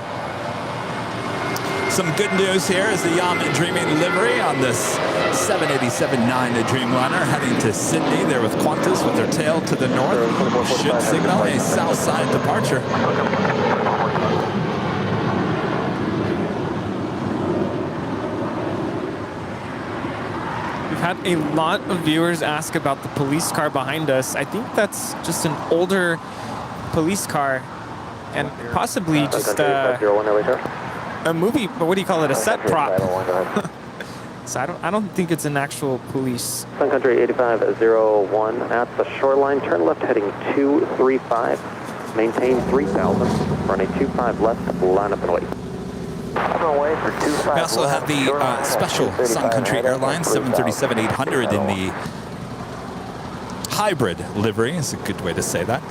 Some good news here is the Yam Dreaming livery on this 787-9 Dreamliner heading to Sydney there with Qantas with their tail to the north. Should signal a south side departure. We've had a lot of viewers ask about the police car behind us. I think that's just an older police car and possibly just a movie, but what do you call it? A set prop. So I don't think it's an actual police. Sun Country 8501 at the shoreline. Turn left heading 235. Maintain 3000. Running 25 left. Line up and wait. We also have the special Sun Country Airlines 737-800 in the hybrid livery, is a good way to say that.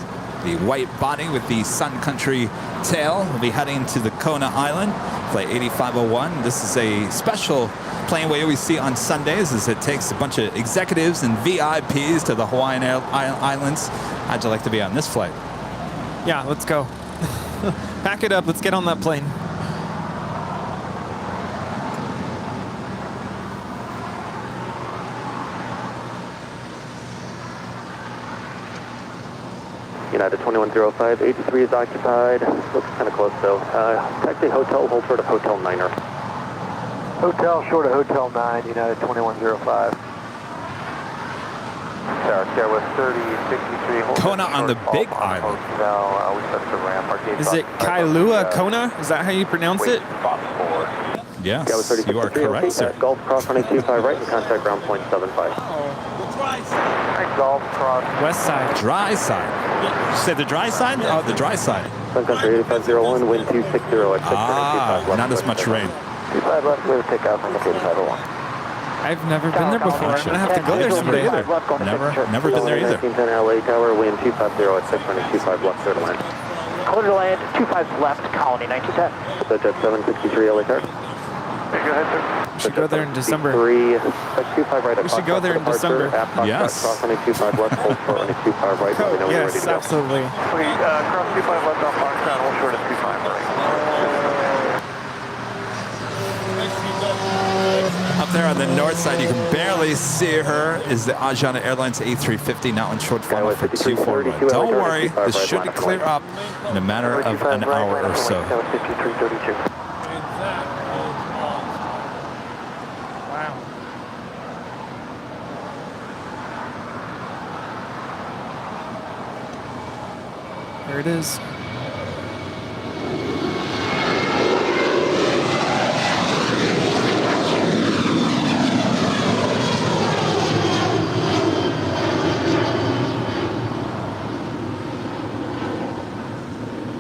The white body with the Sun Country tail will be heading to the Kona Island, flight 8501. This is a special plane we always see on Sundays as it takes a bunch of executives and VIPs to the Hawaiian Islands. How'd you like to be on this flight? Yeah, let's go. Pack it up, let's get on that plane. United 2105, 83 is occupied. Looks kind of close though. Taxi hotel, hold short of Hotel 9er. Hotel short of Hotel 9, United 2105. Tower Skywest 3063. Kona on the Big Island. Hotel, we set the ramp. Is it Kailua Kona? Is that how you pronounce it? Yes, you are correct, sir. Golf Cross running 25 right and contact ground point 75. Golf Cross. West side. Dry side. You said the dry side? Oh, the dry side. Sun Country 8501, wind 260 at 625 not as much rain. 25 left, clear to take off on the 8501. I've never been there before. I'm going to have to go there someday. Never been there either. 1910 LA Tower, wind 250 at 625 left, clear to land. Clear to land, 25 left, Colony 1910. Such at 763 LA Tower. Go ahead, sir. We should go there in December. We should go there in December. Yes. Cross running 25 left, hold short running 25 right. Oh, yes, absolutely. Cross 25 left off Foxtrot, hold short at 25 right. Up there on the north side, you can barely see her, is the Asiana Airlines A350, now in short funnel for 241. Don't worry, this should clear up in a matter of an hour or so. Wow. There it is.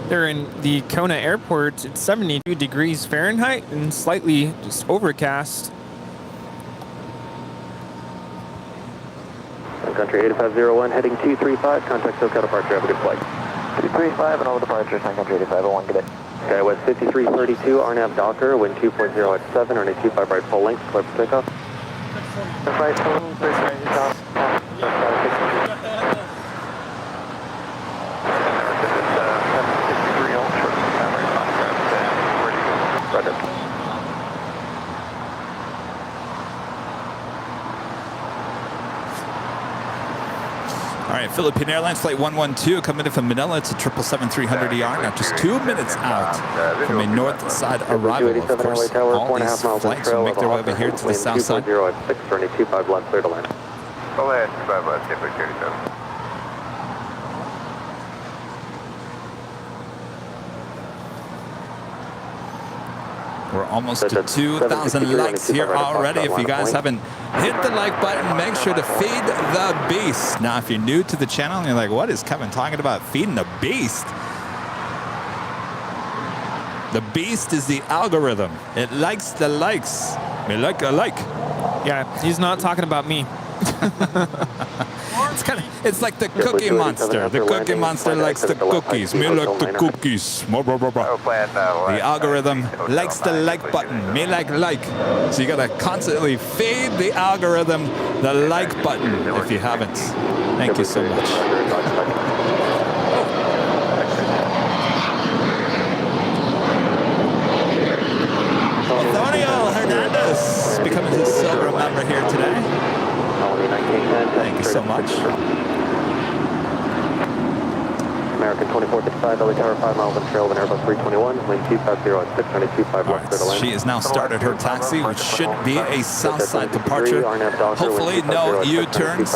They're in the Kona airport. It's 72 degrees Fahrenheit and slightly just overcast. Country 8501 heading 235, contact SoCal departure, have a good flight. 235 and all departures, Sun Country 8501, get it. Okay, West 5332, RNAV Docker, wind 2.0 at 7, runway 25 right full length, clear for takeoff. Right, full, bridge right, stop. Roger. All right, Philippine Airlines Flight 112 coming in from Manila to 777-300ER. Now just 2 minutes out from a north side arrival. Of course, all these flights will make their way over here to the south side. 2.0 at 6, runway 25 left, clear to land. Go ahead, 25 left, Gateway 37. We're almost to 2,000 likes here already. If you guys haven't hit the like button, make sure to feed the beast. Now, if you're new to the channel and you're like, what is Kevin talking about feeding the beast? The beast is the algorithm. It likes the likes. Me like a like. Yeah, he's not talking about me. It's like the Cookie Monster. The Cookie Monster likes the cookies. Me like the cookies. The algorithm likes the like button. Me like. So you gotta constantly feed the algorithm the like button if you haven't. Thank you so much. Antonio Hernandez becoming his silver member here today. Thank you so much. American 2455, LA Tower 5 miles on trail of an Airbus 321, wind 250 at 6, runway 25 left, clear to land. She has now started her taxi, which should be a south side departure. Hopefully no U-turns.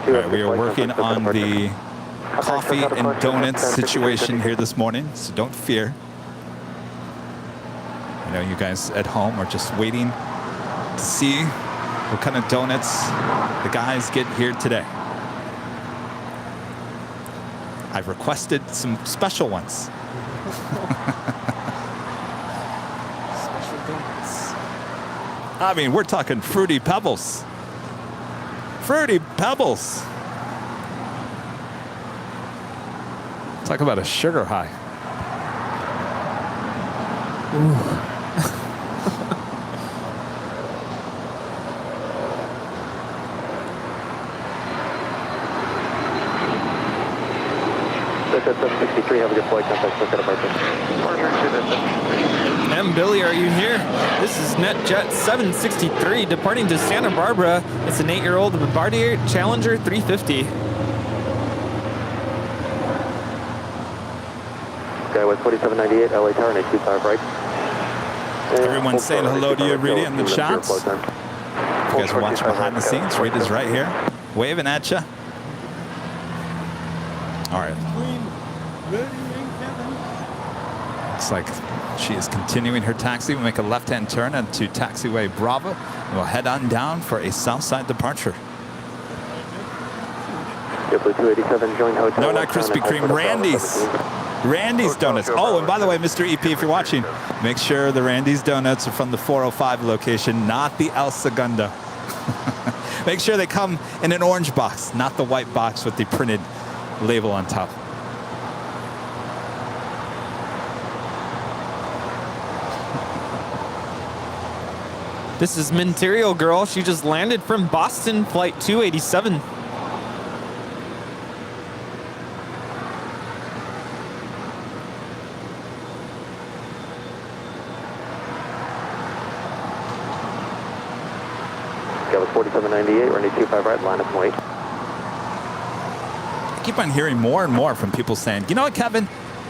Right, we are working on the coffee and donuts situation here this morning, so don't fear. I know you guys at home are just waiting to see what kind of donuts the guys get here today. I've requested some special ones. Special donuts. I mean, we're talking Fruity Pebbles. Fruity Pebbles. Talk about a sugar high. Ooh. Have a good flight. Contact SoCal departure. M. Billy, are you here? This is NetJet 763 departing to Santa Barbara. It's an 8-year-old Bombardier Challenger 350. Skywest 4798, LA Tower, 825 right. Everyone's saying hello to you, Rita, in the chats. If you guys are watching behind the scenes, Rita's right here, waving at you. All right. Looks like she is continuing her taxi. We'll make a left-hand turn into taxiway Bravo. We'll head on down for a south side departure. No, not Krispy Kreme. Randy's Donuts. Oh, and by the way, Mr. EP, if you're watching, make sure the Randy's Donuts are from the 405 location, not the El Segundo. Make sure they come in an orange box, not the white box with the printed label on top. This is Material Girl. She just landed from Boston, flight 287. That was 4798, running 25 right, line up and wait. I keep on hearing more and more from people saying, you know what, Kevin?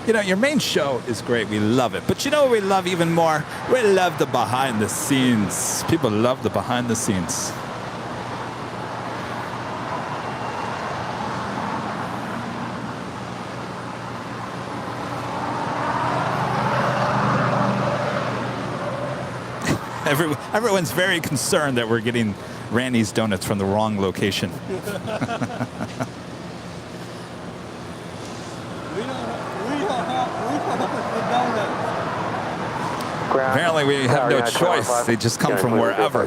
You know, your main show is great. We love it. But you know what we love even more? We love the behind the scenes. People love the behind the scenes. Everyone's very concerned that we're getting Randy's Donuts from the wrong location. Apparently we have no choice. They just come from wherever.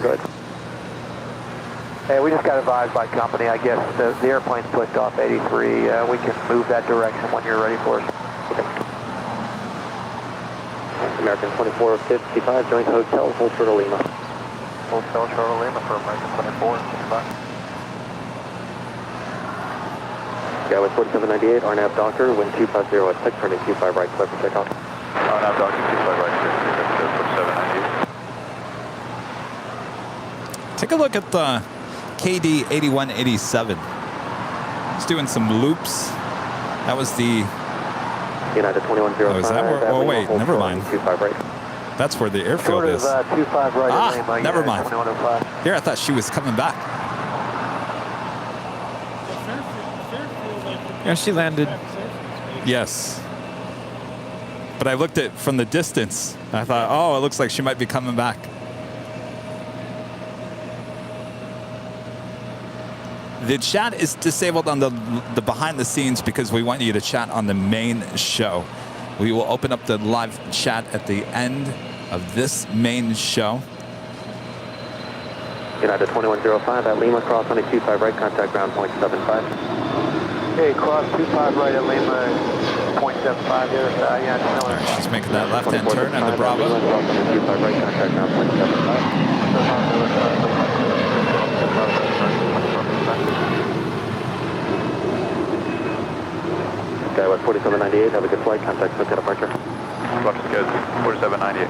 Hey, we just got advised by company. I guess the airplane's pushed off 83. We can move that direction when you're ready for us. American 2455, joint hotel, hold short of Lima. Hotel Charlotte Lima for American 2455. Guy with 4798, RNAV Doctor, wind 250 at 6, turning 25 right, clear for takeoff. RNAV Doctor, 25 right, 4798. Take a look at the KD 8187. It's doing some loops. That was the... United 2105. Oh, is that where, oh wait, never mind. 25 right. That's where the airfield is. 25 right. Ah, never mind. Here, I thought she was coming back. Yeah, she landed. Yes. But I looked at from the distance. I thought, oh, it looks like she might be coming back. The chat is disabled on the behind the scenes because we want you to chat on the main show. We will open up the live chat at the end of this main show. United 2105 at Lima, cross on a 25 right, contact ground point 75. Hey, cross 25 right at Lima, 0.75 the other side. Yeah, All right, she's making that left-hand turn on the Bravo. Cross on a 25 right, contact ground point 75. Guy with 4798, have a good flight, contact Smith departure. Roger, good. 4798.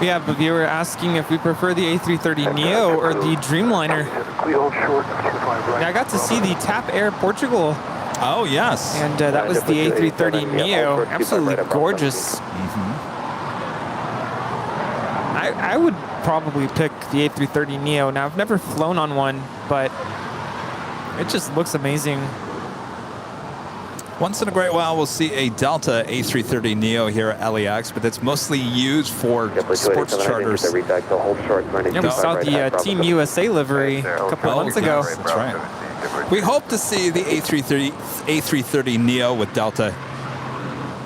We have a viewer asking if we prefer the A330neo or the Dreamliner. Yeah, I got to see the TAP Air Portugal. Oh, yes. And that was the A330neo. Absolutely gorgeous. I would probably pick the A330neo. Now, I've never flown on one, but it just looks amazing. Once in a great while, we'll see a Delta A330neo here at LAX, but it's mostly used for sports charters. Yeah, we saw the Team USA livery a couple of months ago. That's right. We hope to see the A330neo with Delta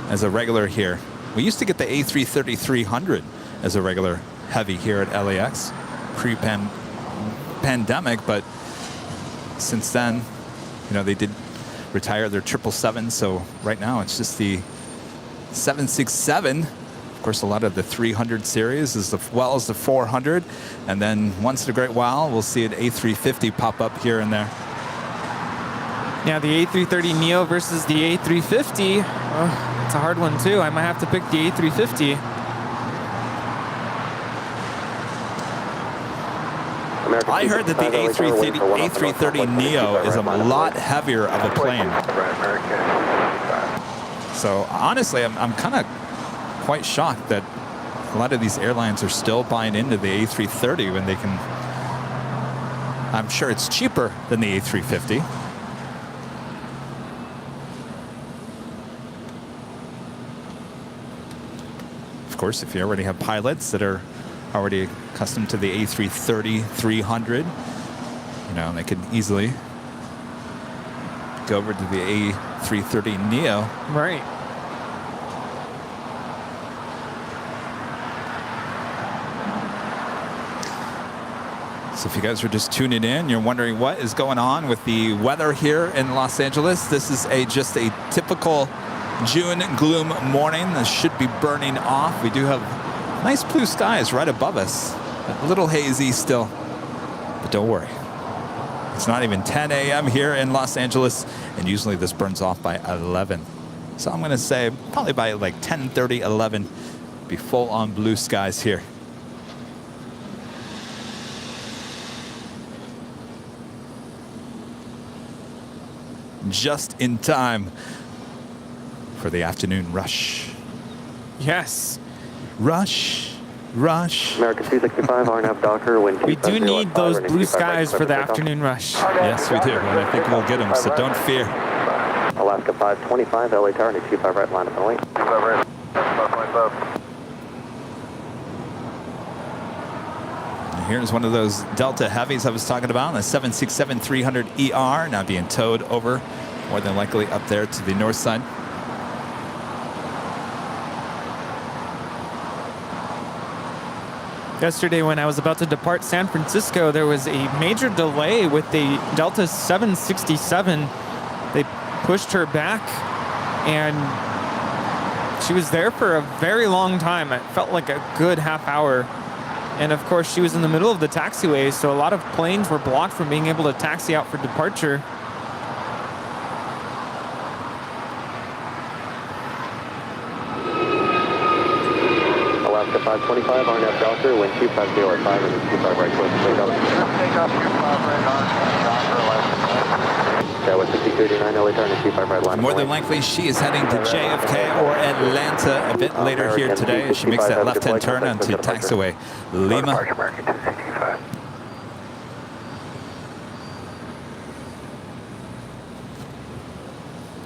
as a regular here. We used to get the A330-300 as a regular heavy here at LAX pre-pandemic, but since then, you know, they did retire their 777, so right now it's just the 767. Of course, a lot of the 300 series as well as the 400, and then once in a great while we'll see an A350 pop up here and there. Yeah, the A330neo versus the A350. Oh, it's a hard one too. I might have to pick the A350. I heard that the A330neo is a lot heavier of a plane. So honestly, I'm kind of quite shocked that a lot of these airlines are still buying into the A330 when they can. I'm sure it's cheaper than the A350. Of course, if you already have pilots that are already accustomed to the A330-300, you know, they could easily go over to the A330neo. Right. So if you guys are just tuning in, you're wondering what is going on with the weather here in Los Angeles. This is just a typical June gloom morning. This should be burning off. We do have nice blue skies right above us. A little hazy still, but don't worry. It's not even 10 a.m. here in Los Angeles, and usually this burns off by 11. So I'm going to say probably by like 10:30, 11, be full on blue skies here. Just in time for the afternoon rush. Yes. Rush. Rush. American 265, RNAV Docker, wind We do need those blue skies for the afternoon rush. Yes, we do, and I think we'll get them, so don't fear. Alaska 525, LA Tower, 25 right, line up and wait. 25 right, 525. Here's one of those Delta Heavies I was talking about, a 767-300ER, now being towed over, more than likely up there to the north side. Yesterday, when I was about to depart San Francisco, there was a major delay with the Delta 767. They pushed her back, and she was there for a very long time. It felt like a good half hour. And of course, she was in the middle of the taxiway, so a lot of planes were blocked from being able to taxi out for departure. Alaska 525, RNAV Docker, wind 250 at 5 and 25 right, close to takeoff. Takeoff 25 right on, Docker, Alaska. Skywest 6289, LA Tower, 25 right, line up More and than wait. likely, she is heading to JFK or Atlanta a bit later here today as she makes that left-hand turn onto taxiway Lima. American 265.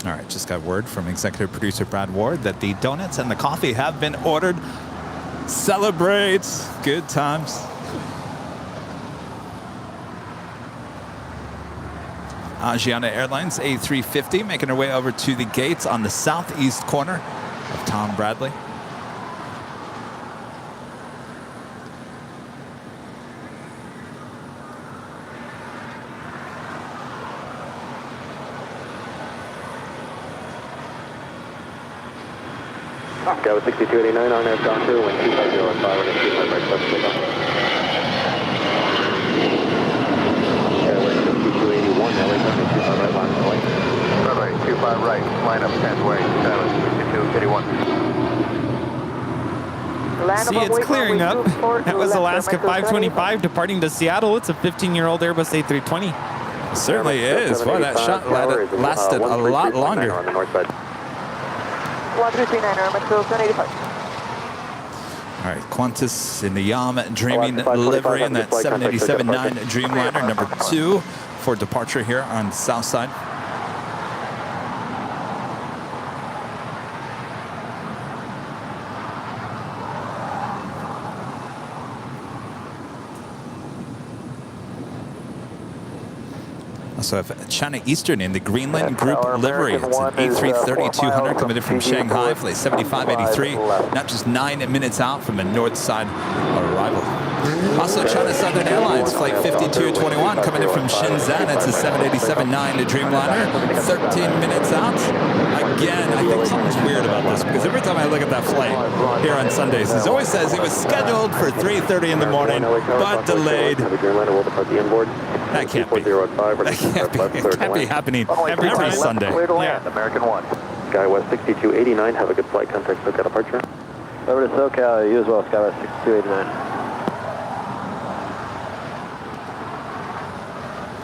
All right, just got word from executive producer Brad Ward that the donuts and the coffee have been ordered. Celebrate. Good times. Asiana Airlines A350 making her way over to the gates on the southeast corner of Tom Bradley. Skywest 6289, RNAV Docker, wind 250 at 5 and 25 right, close to takeoff. Skywest 6281, LA Tower, 25 right, line up and wait. Runway 25 right, line up 10 way, 6281. See, it's clearing up. That was Alaska 525 departing to Seattle. It's a 15-year-old Airbus A320. Certainly is. Boy, that shot lasted a lot longer. On the north side. 1339, Metro 1085. All right, Qantas in the Yam Dreaming livery in that 787-9 Dreamliner, number 2 for departure here on the south side. Also have China Eastern in the Greenland Group livery. It's an A330-200 coming in from Shanghai, flight 7583. Not just 9 minutes out from a north side arrival. Also China Southern Airlines, flight 5221 coming in from Shenzhen. It's a 787-9 Dreamliner, 13 minutes out. Again, I think something's weird about this because every time I look at that flight here on Sundays, it always says it was scheduled for 3:30 in the morning, but delayed. That can't be. It can't be happening every Sunday. Clear to land, American 1. Skywest 6289, have a good flight, contact SoCal departure. Over to SoCal, you as well, Skywest 6289.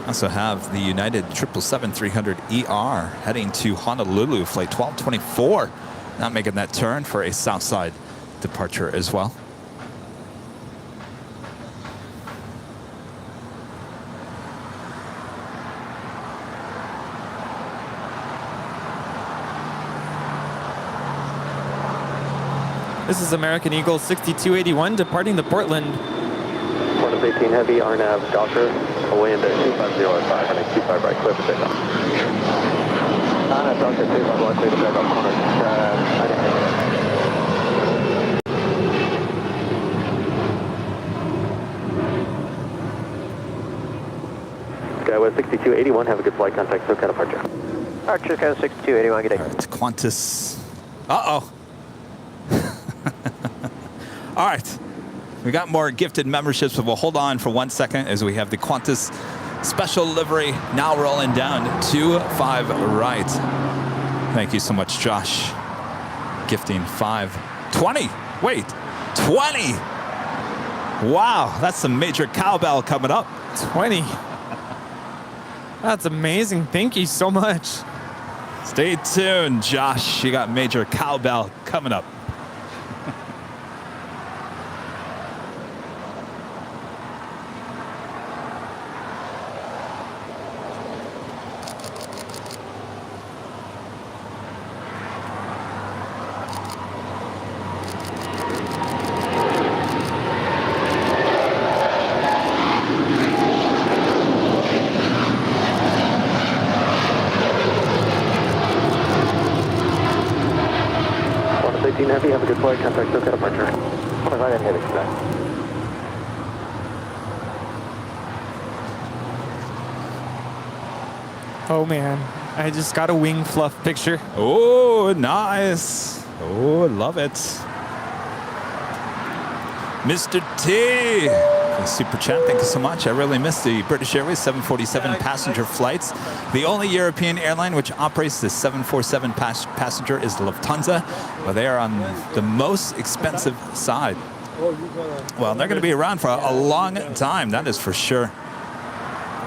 Also have the United 777-300ER heading to Honolulu, flight 1224. Not making that turn for a Southside departure as well. This is American Eagle 6281 departing to Portland. Qantas 18 Heavy, RNAV Docker, away into 250 at 5 and 25 right, clear for takeoff. RNAV Docker, 25 right, clear to takeoff, Qantas. Skywest 6281, have a good flight, contact SoCal departure. Archer, Skywest 6281, good day. All right, Qantas. Uh-oh. All right, we got more gifted memberships, but we'll hold on for 1 second as we have the Qantas special livery now rolling down 25 right. Thank you so much, Josh. Gifting 520. Wait, 20. Wow, that's some major cowbell coming up. 20. That's amazing. Thank you so much. Stay tuned, Josh. You got major cowbell coming up. 18 Heavy, have a good flight. Contact SoCal departure. 25 Heavy, expect. Oh man, I just got a wing fluff picture. Oh, nice. Oh, love it. Mr. T, super chat, thank you so much. I really missed the British Airways 747 passenger flights. The only European airline which operates the 747 passenger is Lufthansa. Well, they are on the most expensive side. Well, they're going to be around for a long time, that is for sure.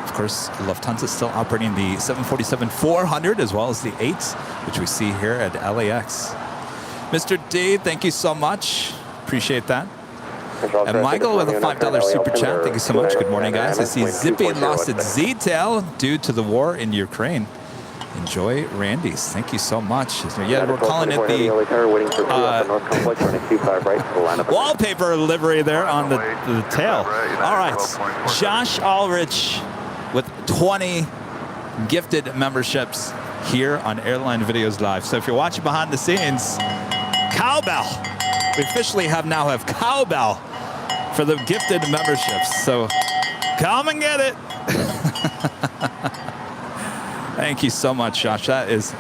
Of course, Lufthansa is still operating the 747-400 as well as the 8s, which we see here at LAX. Mr. D, thank you so much. Appreciate that. And Michael with a $5 super chat. Thank you so much. Good morning, guys. I see Zippy lost its Z-tail due to the war in Ukraine. Enjoy Randy's. Thank you so much. Yeah, we're calling it the wallpaper livery there on the tail. All right, Josh Ulrich with 20 gifted memberships here on Airline Videos Live. So if you're watching behind the scenes, cowbell. We officially now have cowbell for the gifted memberships. So come and get it. Thank you so much, Josh. That is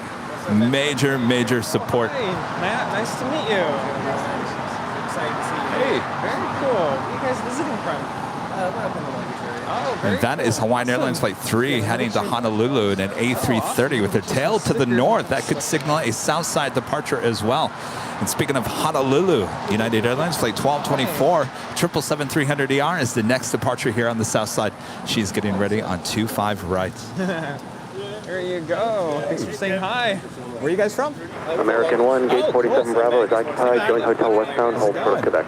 major, major support. Hey, Matt, nice to meet you. Excited to see you. Hey. Very cool. Where are you guys visiting from? Up in the luggage area. Oh, very And that is Hawaiian Airlines Flight 3 heading to Honolulu in an A330 with their tail to the north. That could signal a south side departure as well. And speaking of Honolulu, United Airlines Flight 1224, 777-300ER is the next departure here on the south side. She's getting ready on 25 right. There you go. Thanks for saying hi. Where are you guys from? American 1, gate 47 Bravo is occupied. Joint Hotel Westbound, hold short of Quebec.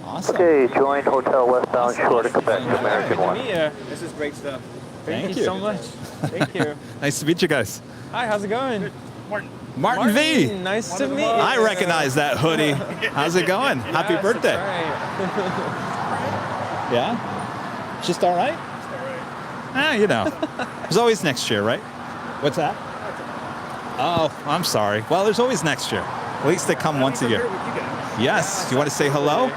Awesome. Okay, join Hotel Westbound, short of Quebec, American 1. This is great stuff. Thank you so much. Thank you. Nice to meet you guys. Hi, how's it going? Martin V. Nice to meet you. I recognize that hoodie. How's it going? Happy birthday. Yeah? Just all right? You know. There's always next year, right? What's that? Oh, I'm sorry. Well, there's always next year. At least they come once a year. Yes. You want to say hello?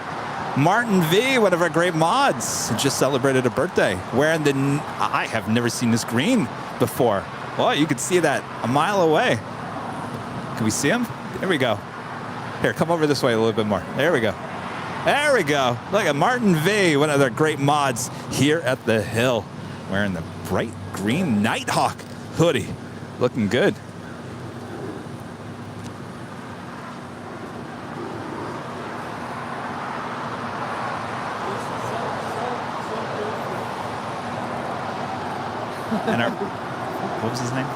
Martin V, one of our great mods, just celebrated a birthday. Wearing the... I have never seen this green before. Well, you could see that a mile away. Can we see him? There we go. Here, come over this way a little bit more. There we go. There we go. Look at Martin V, one of their great mods here at the Hill, wearing the bright green Nighthawk hoodie. Looking good. And what was his name?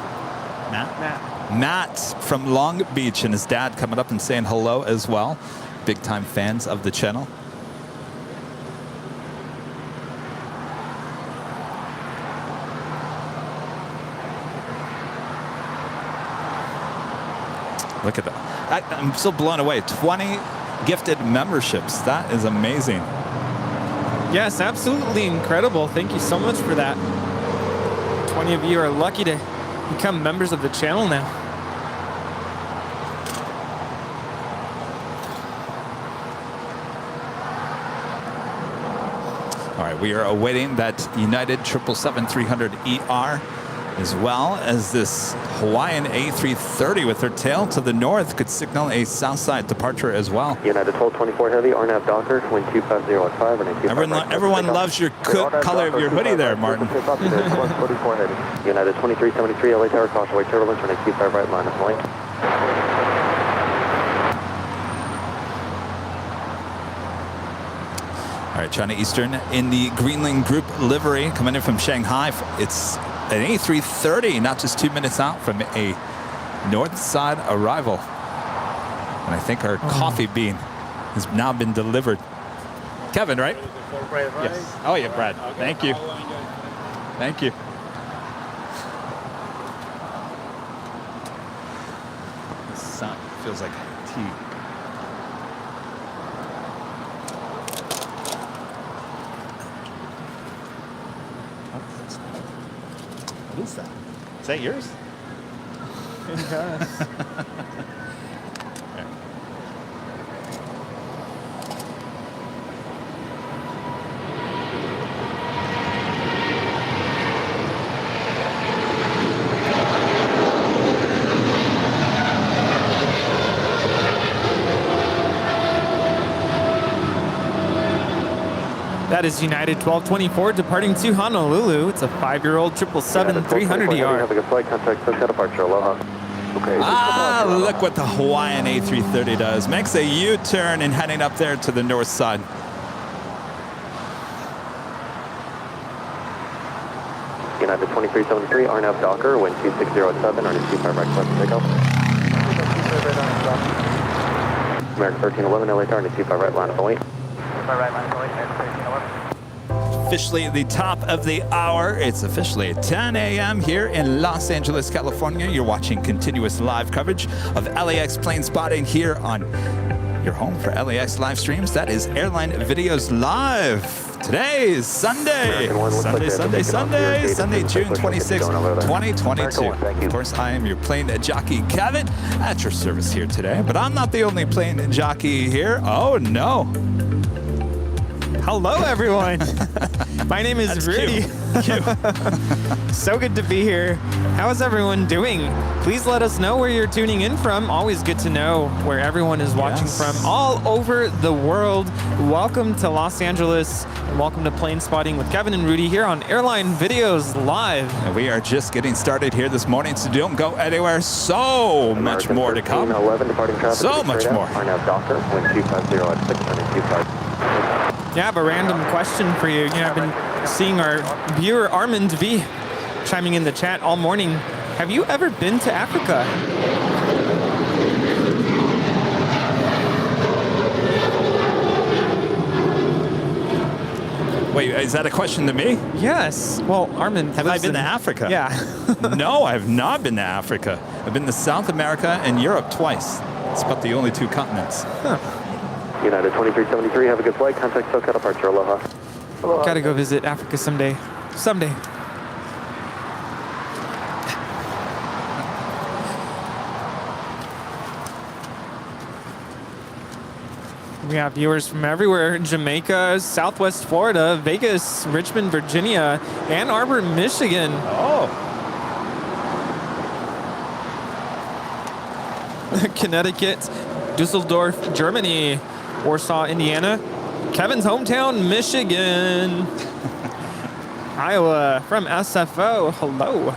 Matt from Long Beach, and his dad coming up and saying hello as well. Big time fans of the channel. Look at that. I'm still blown away. 20 gifted memberships. That is amazing. Yes, absolutely incredible. Thank you so much for that. 20 of you are lucky to become members of the channel now. All right, we are awaiting that United 777-300ER, as well as this Hawaiian A330 with their tail to the north could signal a south side departure as well. United 1224 Heavy, RNAV Docker, wind 25015, and everyone loves your color of your hoodie there, Martin. United 2373 LA Tower, caution wait turbulence, running 25 right, line of link. All right, China Eastern in the Greenland Group livery, coming in from Shanghai. It's an A330, not just 2 minutes out from a north side arrival. And I think our coffee bean has now been delivered. Kevin, right? Yes. Oh, yeah, Brad. Thank you. Thank you. The sun feels like tea. What is that? Is that yours? Yes. That is United 1224 departing to Honolulu. It's a 5-year-old 777-300ER. Have a good flight. Contact SoCal departure. Aloha. Okay. Look what the Hawaiian A330 does. Makes a U-turn and heading up there to the north side. United 2373, RNAV Docker, wind 2607, RNAV 25 right left, takeoff. American 1311, LA RNAV 25 right, line up and wait. Right, line up and wait, American 1311. Officially at the top of the hour. It's officially 10 a.m. here in Los Angeles, California. You're watching continuous live coverage of LAX plane spotting here on your home for LAX live streams. That is Airline Videos Live. Today is Sunday, Sunday, June 26, 2022. Of course, I am your plane jockey, Kevin, at your service here today. But I'm not the only plane jockey here. Oh, no. Hello, everyone. My name is That's Rudy. cute. So good to be here. How is everyone doing? Please let us know where you're tuning in from. Always good to know where everyone is watching from all over the world. Welcome to Los Angeles, and welcome to Plane Spotting with Kevin and Rudy here on Airline Videos Live. And we are just getting started here this morning, so don't go anywhere. So much more to come. 11, departing traffic. So much more. RNAV Docker, wind 250 at 6, RNAV 25. Yeah, I have a random question for you. I've been seeing our viewer Armand V chiming in the chat all morning. Have you ever been to Africa? Wait, is that a question to me? Yes. Well, Armand, Have I been to Africa? Yeah. No, I have not been to Africa. I've been to South America and Europe twice. It's about the only two continents. Huh. United 2373, have a good flight. Contact SoCal departure. Aloha. Gotta go visit Africa someday. Someday. We have viewers from everywhere: Jamaica, Southwest Florida, Vegas, Richmond, Virginia, Ann Arbor, Michigan. Oh. Connecticut, Dusseldorf, Germany, Warsaw, Indiana, Kevin's hometown, Michigan, Iowa, from SFO, hello,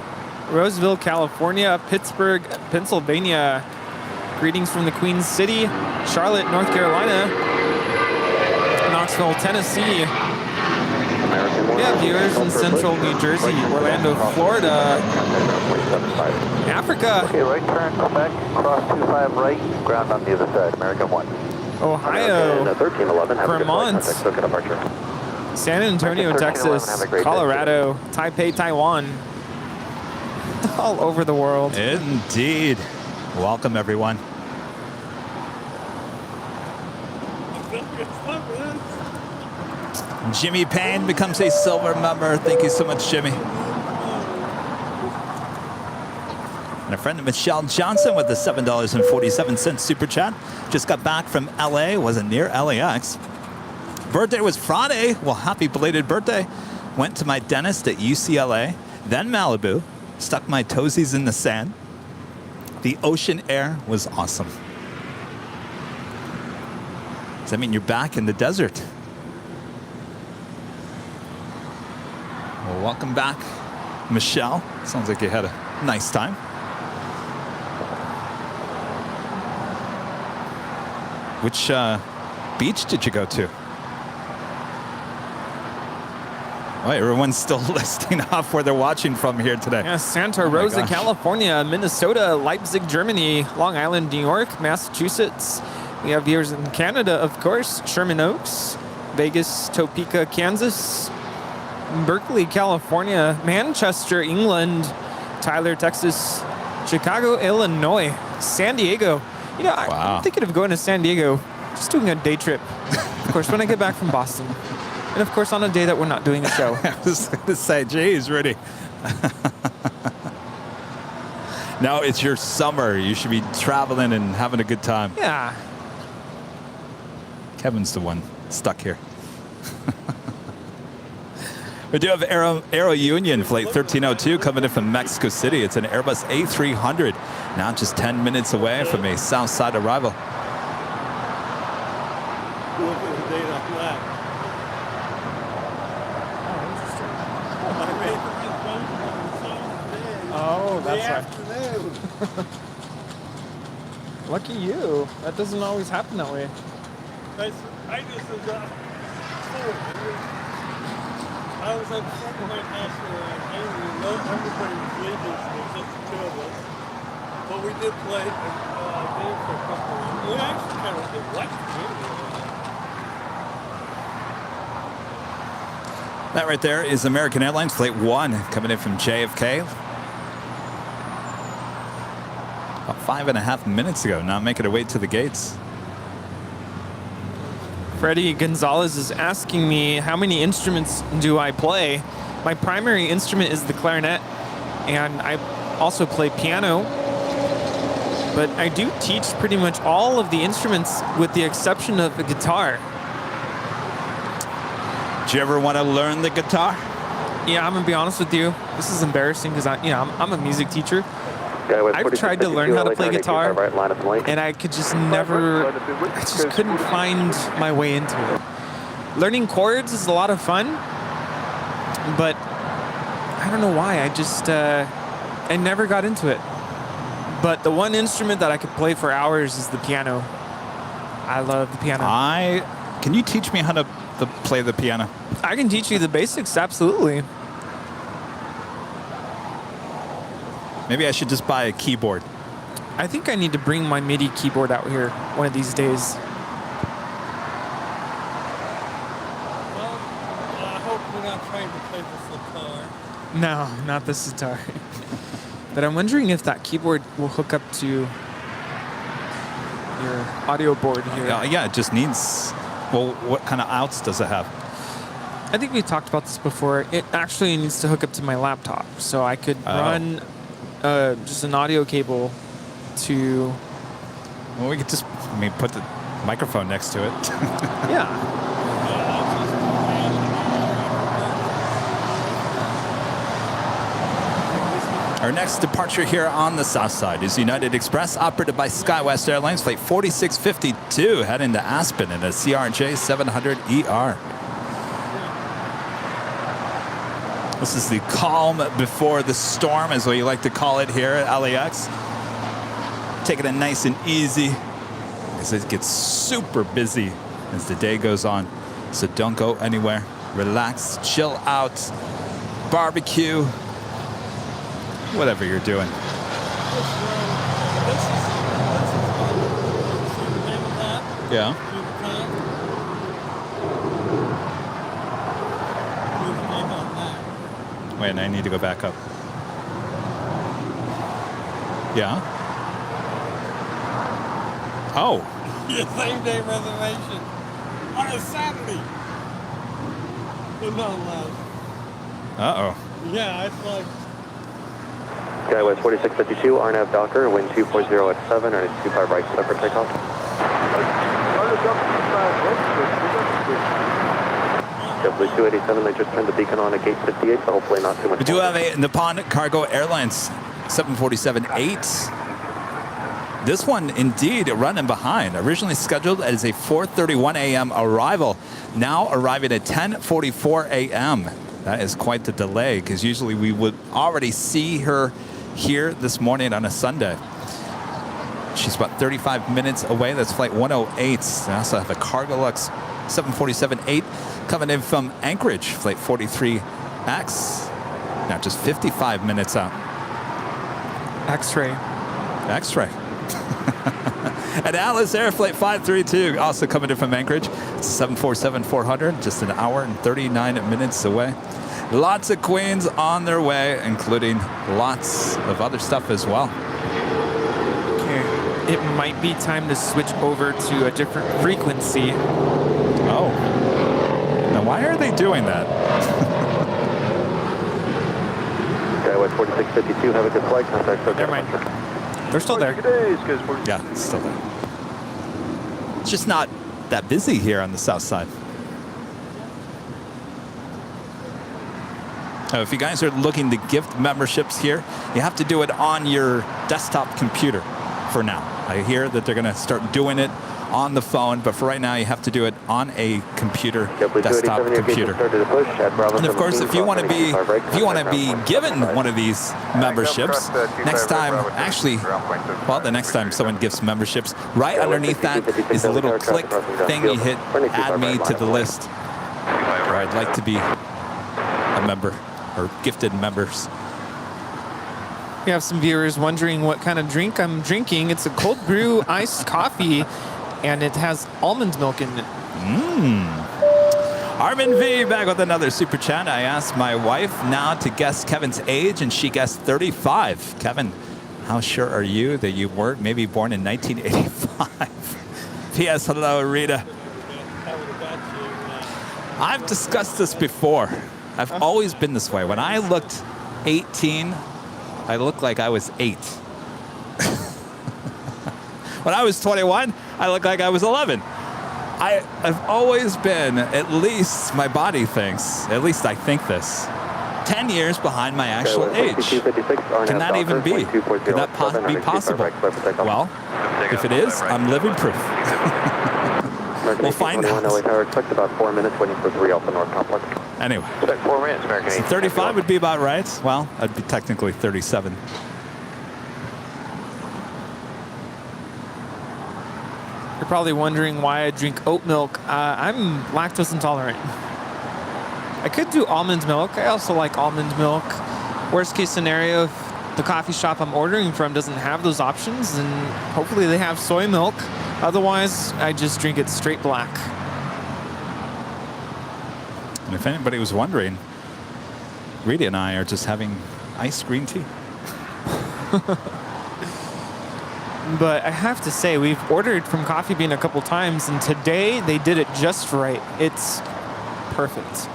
Roseville, California, Pittsburgh, Pennsylvania, greetings from the Queen City, Charlotte, North Carolina, Knoxville, Tennessee. We have viewers in central New Jersey, Orlando, Florida, Africa. Okay, right turn, come back, cross 25 right, ground on the other side, American 1. Ohio, 1311, have a good flight. Vermont, Contact SoCal departure. San Antonio, Texas, Colorado, Taipei, Taiwan, all over the world. Indeed. Welcome, everyone. Jimmy Payne becomes a silver member. Thank you so much, Jimmy. And a friend of Michelle Johnson with the $7.47 super chat. Just got back from LA, wasn't near LAX. Birthday was Friday. Well, happy belated birthday. Went to my dentist at UCLA, then Malibu, stuck my toesies in the sand. The ocean air was awesome. Does that mean you're back in the desert? Well, welcome back, Michelle. Sounds like you had a nice time. Which beach did you go to? Oh, everyone's still listing off where they're watching from here today. Yeah, Santa Rosa, California, Minnesota, Leipzig, Germany, Long Island, New York, Massachusetts. We have viewers in Canada, of course, Sherman Oaks, Vegas, Topeka, Kansas, Berkeley, California, Manchester, England, Tyler, Texas, Chicago, Illinois, San Diego. You know, I'm thinking of going to San Diego, just doing a day trip. Of course, when I get back from Boston. And of course, on a day that we're not doing a show. I was going to say, geez, Rudy. Now it's your summer. You should be traveling and having a good time. Yeah. Kevin's the one stuck here. We do have Aero Union Flight 1302 coming in from Mexico City. It's an Airbus A300, now just 10 minutes away from a south side arrival. Look at the date on that. That's why. afternoon. Lucky you. That doesn't always happen that way. I just was I was at the front of my house where I didn't even know everybody was leaving, so it was just the two of us. But we did play a game for a couple of weeks. We actually kind of did like the game. That right there is American Airlines Flight 1 coming in from JFK. About 5.5 minutes ago, now making her way to the gates. Freddie Gonzalez is asking me how many instruments do I play. My primary instrument is the clarinet, and I also play piano. But I do teach pretty much all of the instruments with the exception of the guitar. Do you ever want to learn the guitar? Yeah, I'm gonna be honest with you. This is embarrassing because I'm a music teacher. I've tried to learn how to play guitar, and I could just never, I just couldn't find my way into it. Learning chords is a lot of fun, but I don't know why. I never got into it. But the one instrument that I could play for hours is the piano. I love the piano. Can you teach me how to play the piano? I can teach you the basics, absolutely. Maybe I should just buy a keyboard. I think I need to bring my MIDI keyboard out here one of these days. Well, I hope you're not trying to play the sitar. No, not the sitar. But I'm wondering if that keyboard will hook up to your audio board here. Yeah, it just needs, well, what kind of outs does it have? I think we talked about this before. It actually needs to hook up to my laptop. So I could run just an audio cable to... Well, we could just, put the microphone next to it. Yeah. Our next departure here on the south side is United Express, operated by SkyWest Airlines, flight 4652, heading to Aspen in a CRJ 700ER. This is the calm before the storm, is what you like to call it here at LAX. Taking it nice and easy, as it gets super busy as the day goes on. So don't go anywhere. Relax, chill out, barbecue, whatever you're doing. Yeah. Wait, I need to go back up. Yeah. Oh. Yeah, same day reservation on a Saturday. No love. Uh-oh. Yeah, it's like. SkyWest 4652, RNAV Docker, wind 240 at 7, and 25 right, set for takeoff. W287, they just turned the beacon on at gate 58, so hopefully not too much. We do have a Nippon Cargo Airlines 747-8. This one indeed running behind. Originally scheduled as a 4:31 a.m. arrival, now arriving at 10:44 a.m. That is quite the delay, because usually we would already see her here this morning on a Sunday. She's about 35 minutes away. That's flight 108. I also have a Cargolux 747-8 coming in from Anchorage, flight 43X. Now just 55 minutes out. X-ray. X-ray. And Alice Air Flight 532, also coming in from Anchorage. 747-400, just an hour and 39 minutes away. Lots of Queens on their way, including lots of other stuff as well. Okay, it might be time to switch over to a different frequency. Oh. Now, why are they doing that? SkyWest 4652, have a good flight. Contact. Never mind. They're still there. Yeah, it's still there. It's just not that busy here on the south side. If you guys are looking to gift memberships here, you have to do it on your desktop computer for now. I hear that they're going to start doing it on the phone, but for right now, you have to do it on a computer, desktop computer. And of course, if you want to be given one of these memberships, next time, actually, well, the next time someone gives memberships, right underneath that is a little click thing. You hit add me to the list, or I'd like to be a member or gifted members. We have some viewers wondering what kind of drink I'm drinking. It's a cold brew iced coffee, and it has almond milk in it. Armin V back with another super chat. I asked my wife now to guess Kevin's age, and she guessed 35. Kevin, how sure are you that you weren't maybe born in 1985? P.S. Hello, Rita. I've discussed this before. I've always been this way. When I looked 18, I looked like I was 8. When I was 21, I looked like I was 11. I've always been, at least my body thinks, at least I think this, 10 years behind my actual age. Can that even be? Could that possibly be possible? Well, if it is, I'm living proof. We'll find out. Expect about 4 minutes waiting for 3 Alpha North Complex. Anyway, 4 minutes, American. so 35 would be about right. Well, I'd be technically 37. You're probably wondering why I drink oat milk. I'm lactose intolerant. I could do almond milk. I also like almond milk. Worst case scenario, if the coffee shop I'm ordering from doesn't have those options, then hopefully they have soy milk. Otherwise, I just drink it straight black. And if anybody was wondering, Rita and I are just having iced green tea. But I have to say, we've ordered from Coffee Bean a couple times, and today they did it just right. It's perfect.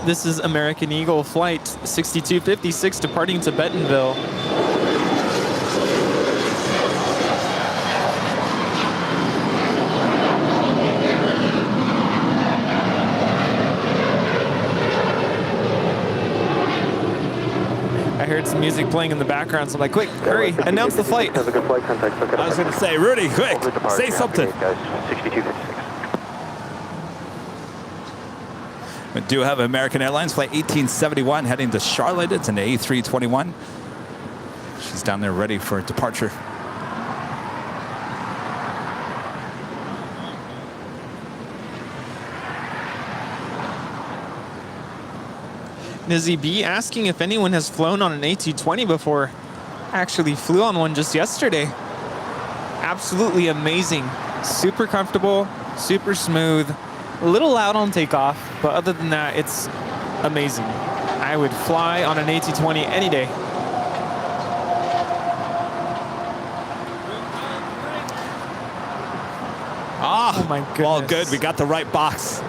This is American Eagle Flight 6256 departing to Bentonville. I heard some music playing in the background, so I'm like, quick, hurry, announce the flight. Have a good flight. Contact. I was going to say, Rudy, quick, say something. 6256. We do have American Airlines Flight 1871 heading to Charlotte. It's an A321. She's down there ready for departure. Nizzy B asking if anyone has flown on an A220 before. Actually flew on one just yesterday. Absolutely amazing. Super comfortable, super smooth. A little loud on takeoff, but other than that, it's amazing. I would fly on an A220 any day. Ah, oh my goodness. Well, good. We got the right box.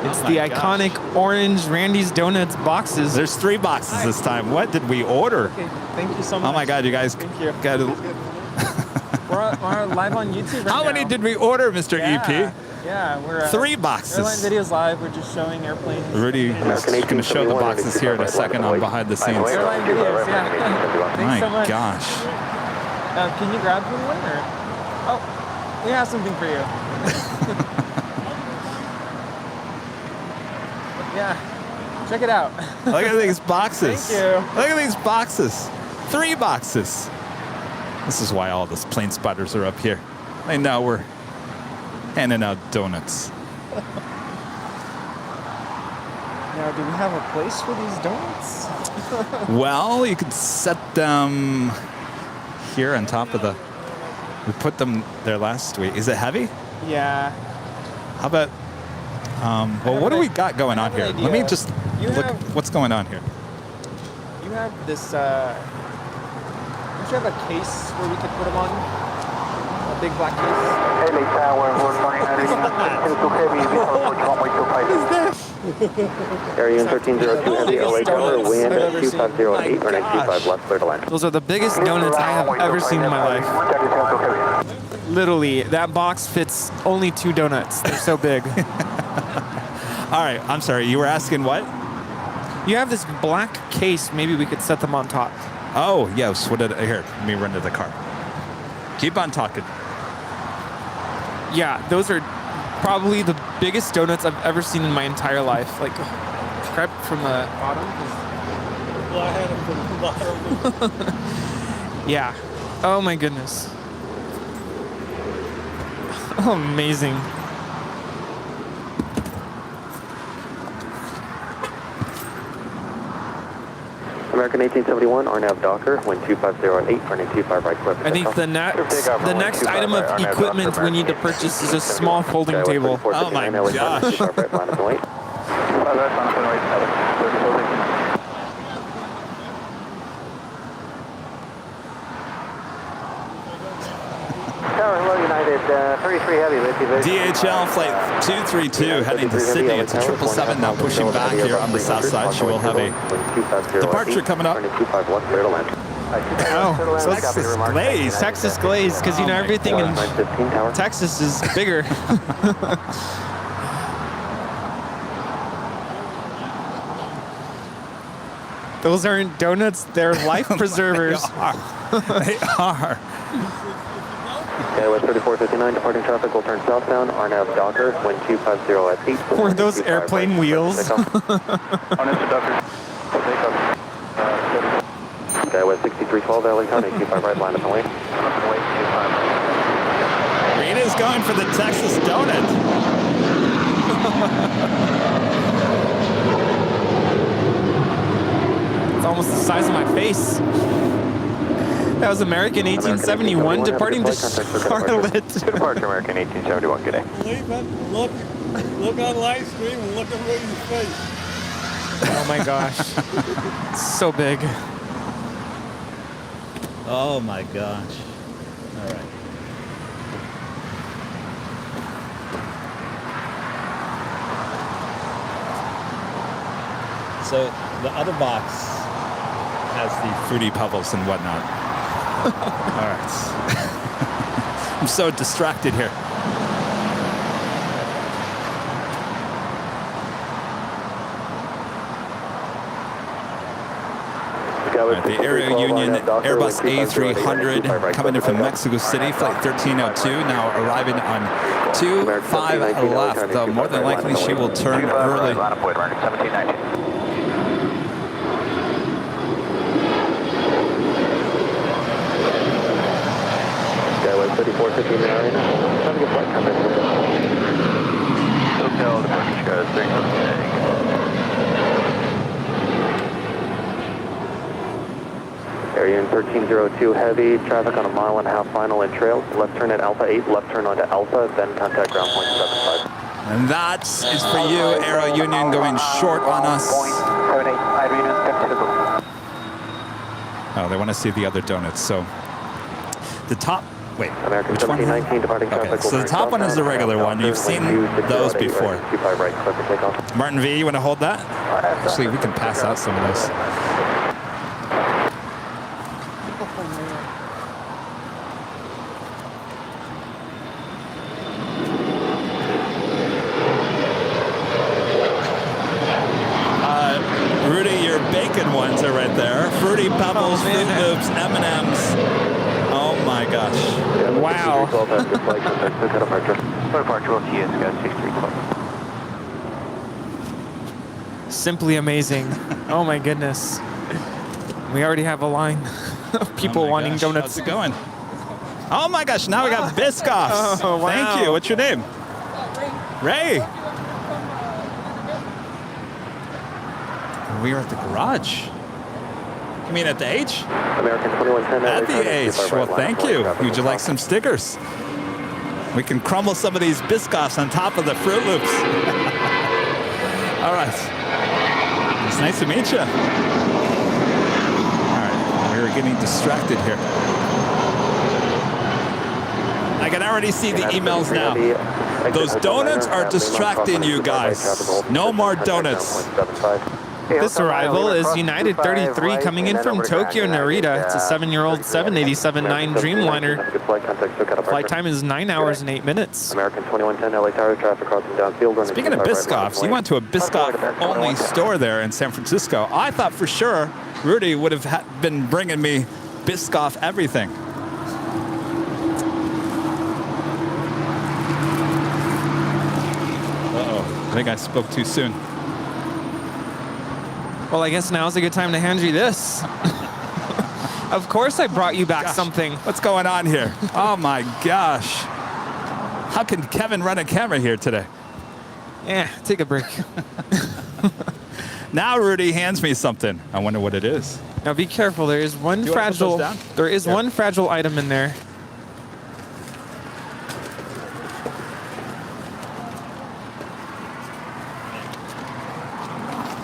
It's the iconic orange Randy's Donuts boxes. There's 3 boxes this time. What did we order? Okay, thank you so much. Oh my God, you guys got to. We're live on YouTube right How now. many did we order, Mr. EP? Yeah, we're 3 boxes. Airline Videos Live. We're just showing airplanes. Rudy is going to show the boxes here in a second on behind the scenes. Airline Videos, yeah. Thanks so My much. gosh. Can you grab me one? Or? Oh, we have something for you. Yeah, check it out. Look at these boxes. Thank you. Look at these boxes. 3 boxes. This is why all the plane spotters are up here. They know we're handing out donuts. Now, do we have a place for these donuts? Well, you could set them here on top of the... We put them there last week. Is it heavy? Yeah. How about... well, what do we got going on here? Let me just look what's going on here. You have this... don't you have a case where we could put them on? A big black case? LA Tower, we're flying at too heavy, What is this? Area 1302 heavy, LA Tower, wind at 2508, running 25 left, clear to land. Those are the biggest donuts I have ever seen in my life. Literally, that box fits only 2 donuts. They're so big. All right, I'm sorry. You were asking what? You have this black case. Maybe we could set them on top. Oh, yes. What did here? Let me run to the car. Keep on talking. Yeah, those are probably the biggest donuts I've ever seen in my entire life. Like, grab from the bottom. Well, I had them from the bottom. Yeah. Oh my goodness. Oh, amazing. American 1871, RNAV Docker, wind 250 at 8, running 25 right clip. I think the next item of equipment we need to purchase is a small folding table. Oh my gosh. Tower, hello, United, 33 Heavy, DHL flight 232 heading to Sydney. It's a 777 now pushing back here on the south side. She will have a departure coming up. Oh, Texas glaze. Texas glaze, because you know everything in Texas is bigger. Those aren't donuts, they're life preservers. They are. With 3459, departing traffic will turn southbound, RNAV Docker, wind 250 at 8. Were those airplane wheels? Okay, with 6312, LA County, 25 right, line up and wait. Rita's going for the Texas donut. It's almost the size of my face. That was American 1871 departing to Charlotte. Departure American 1871, good day. Believe it, look on live stream and look at William's face. Oh my gosh. It's so big. Oh my gosh. All right. So the other box has the Fruity Pebbles and whatnot. All right. I'm so distracted here. Right, the Aero Union Airbus A300 coming in from Mexico City, flight 1302, now arriving on 25 left. Though more than likely she will turn early. Skyway 3459, have a good flight, come in. Hotel, departure goes 3. Area 1302 heavy, traffic on a 1.5 mile final in trails. Left turn at Alpha 8, left turn onto Alpha, then contact ground point 75. And that is for you, Aero Union, going short on us. Oh, they want to see the other donuts. So the top, wait, American which one? 1719 departing traffic. Okay, so the top one is the regular one. You've seen those before. 25 right, clear for takeoff. Martin V, you want to hold that? Actually, we can pass out some of those. Rudy, your bacon ones are right there. Fruity Pebbles, Fruit Loops, M&Ms. Oh my gosh. Wow. Departure will TS, guys, 6312. Simply amazing. Oh my goodness. We already have a line of people wanting donuts. How's it going? Oh my gosh, now we got Biscoffs. Oh, wow. Thank you. What's your name? Ray. We are at the garage. You mean at the H? American 2110. At the H. Well, thank you. Would you like some stickers? We can crumble some of these Biscoffs on top of the Fruit Loops. All right. It's nice to meet you. All right. We're getting distracted here. I can already see the emails now. Those donuts are distracting you guys. No more donuts. This arrival is United 33 coming in from Tokyo Narita. It's a 7-year-old 787-9 Dreamliner. Flight time is 9 hours and 8 minutes. American 2110 LA Tower, traffic crossing downfield. Speaking of Biscoffs, you went to a Biscoff-only store there in San Francisco. I thought for sure Rudy would have been bringing me Biscoff everything. Uh-oh, I think I spoke too soon. Well, I guess now's a good time to hand you this. Of course I brought you back something. What's going on here? Oh my gosh. How can Kevin run a camera here today? Yeah, take a break. Now Rudy hands me something. I wonder what it is. Now be careful. There is one Do you want to put those down? There is one fragile item in there.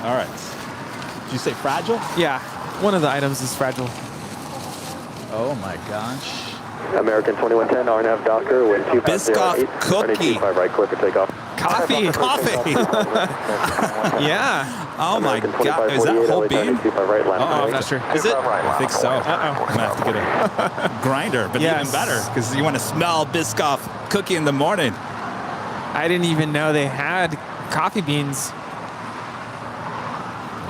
All right. Did you say fragile? Yeah, one of the items is fragile. Oh my gosh. American 2110, RNAV Docker, wind 2508. Biscoff cookie. 25 right, clear for takeoff. Coffee. Coffee. Yeah. Oh my God. Is that whole bean? I'm not sure. Is it? I think so. I'm going to have to get a grinder, but even better, because you want to smell Biscoff cookie in the morning. I didn't even know they had coffee beans.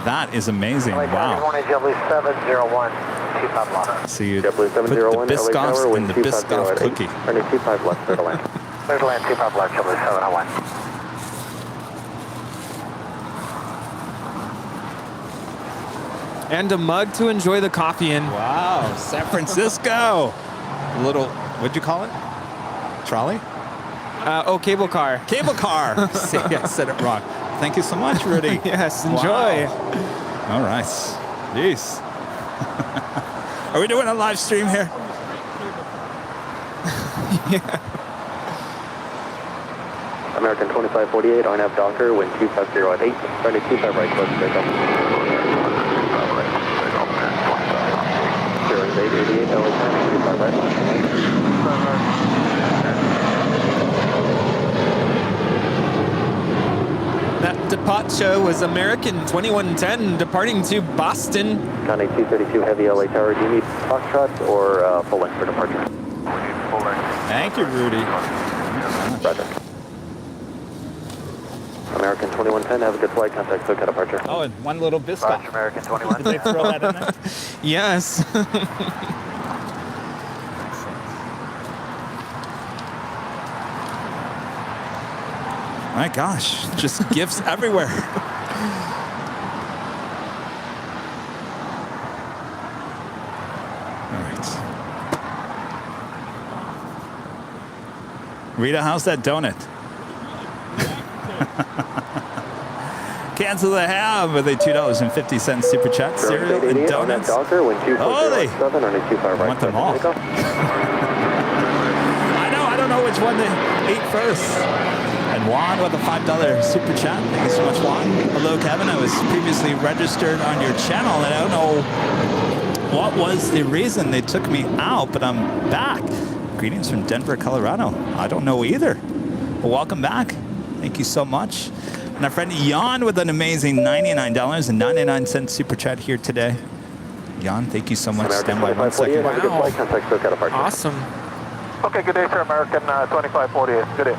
That is amazing. Wow. So you put the Biscoffs in the Biscoff cookie. Runway 25 left, clear to land. Clear to land, 25 left, 701. And a mug to enjoy the coffee in. Wow, San Francisco. Little, what'd you call it? Trolley? Cable car. Cable car. See, I said it wrong. Thank you so much, Rudy. Yes, enjoy. Wow. All right. Jeez. Are we doing a live stream here? Yeah. American 2548, RNAV Docker, wind 250 at 8, runway 25 right, close to takeoff. 0888, LA 25 right. That departure was American 2110 departing to Boston. County 232 Heavy LA Tower, do you need Foxtrot or full length for departure? Thank you, Rudy. Roger. American 2110, have a good flight, contact SoCal departure. Oh, and one little Biscoff. Roger, American 21. Did they throw that in there? Yes. My gosh, just gifts everywhere. All right. Rita, how's that donut? Cancel the ham with a $2.50 super chat. Cereal and donuts. Holy! I want them all. I don't know which one they ate first. And Juan with a $5 super chat. Thank you so much, Juan. Hello, Kevin. I was previously registered on your channel, and I don't know what was the reason they took me out, but I'm back. Greetings from Denver, Colorado. I don't know either. Well, welcome back. Thank you so much. And our friend Jan with an amazing $99.99 super chat here today. Jan, thank you so much. Stand by 1 second. Wow. Awesome. Okay, good day, sir. American 2548. Good day.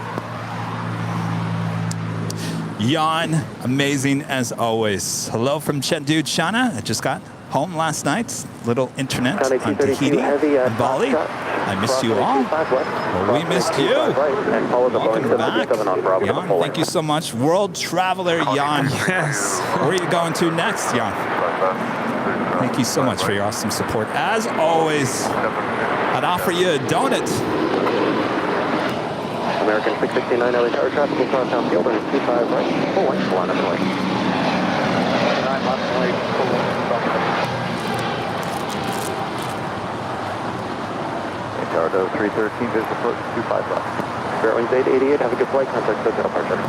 Jan, amazing as always. Hello from Chengdu, China. I just got home last night. Little internet on Tahiti and Bali. I missed you all. Well, we missed you. Welcome back. Jan, thank you so much. World traveler Jan. Yes. Where are you going to next, Jan? Thank you so much for your awesome support. As always, I'd offer you a donut. American 669 LA Tower, traffic will cross down field, runway 25 right, full length, line up and away. Tower to 313, there's approach 25 left. Airlines 888, have a good flight, contact SoCal departure.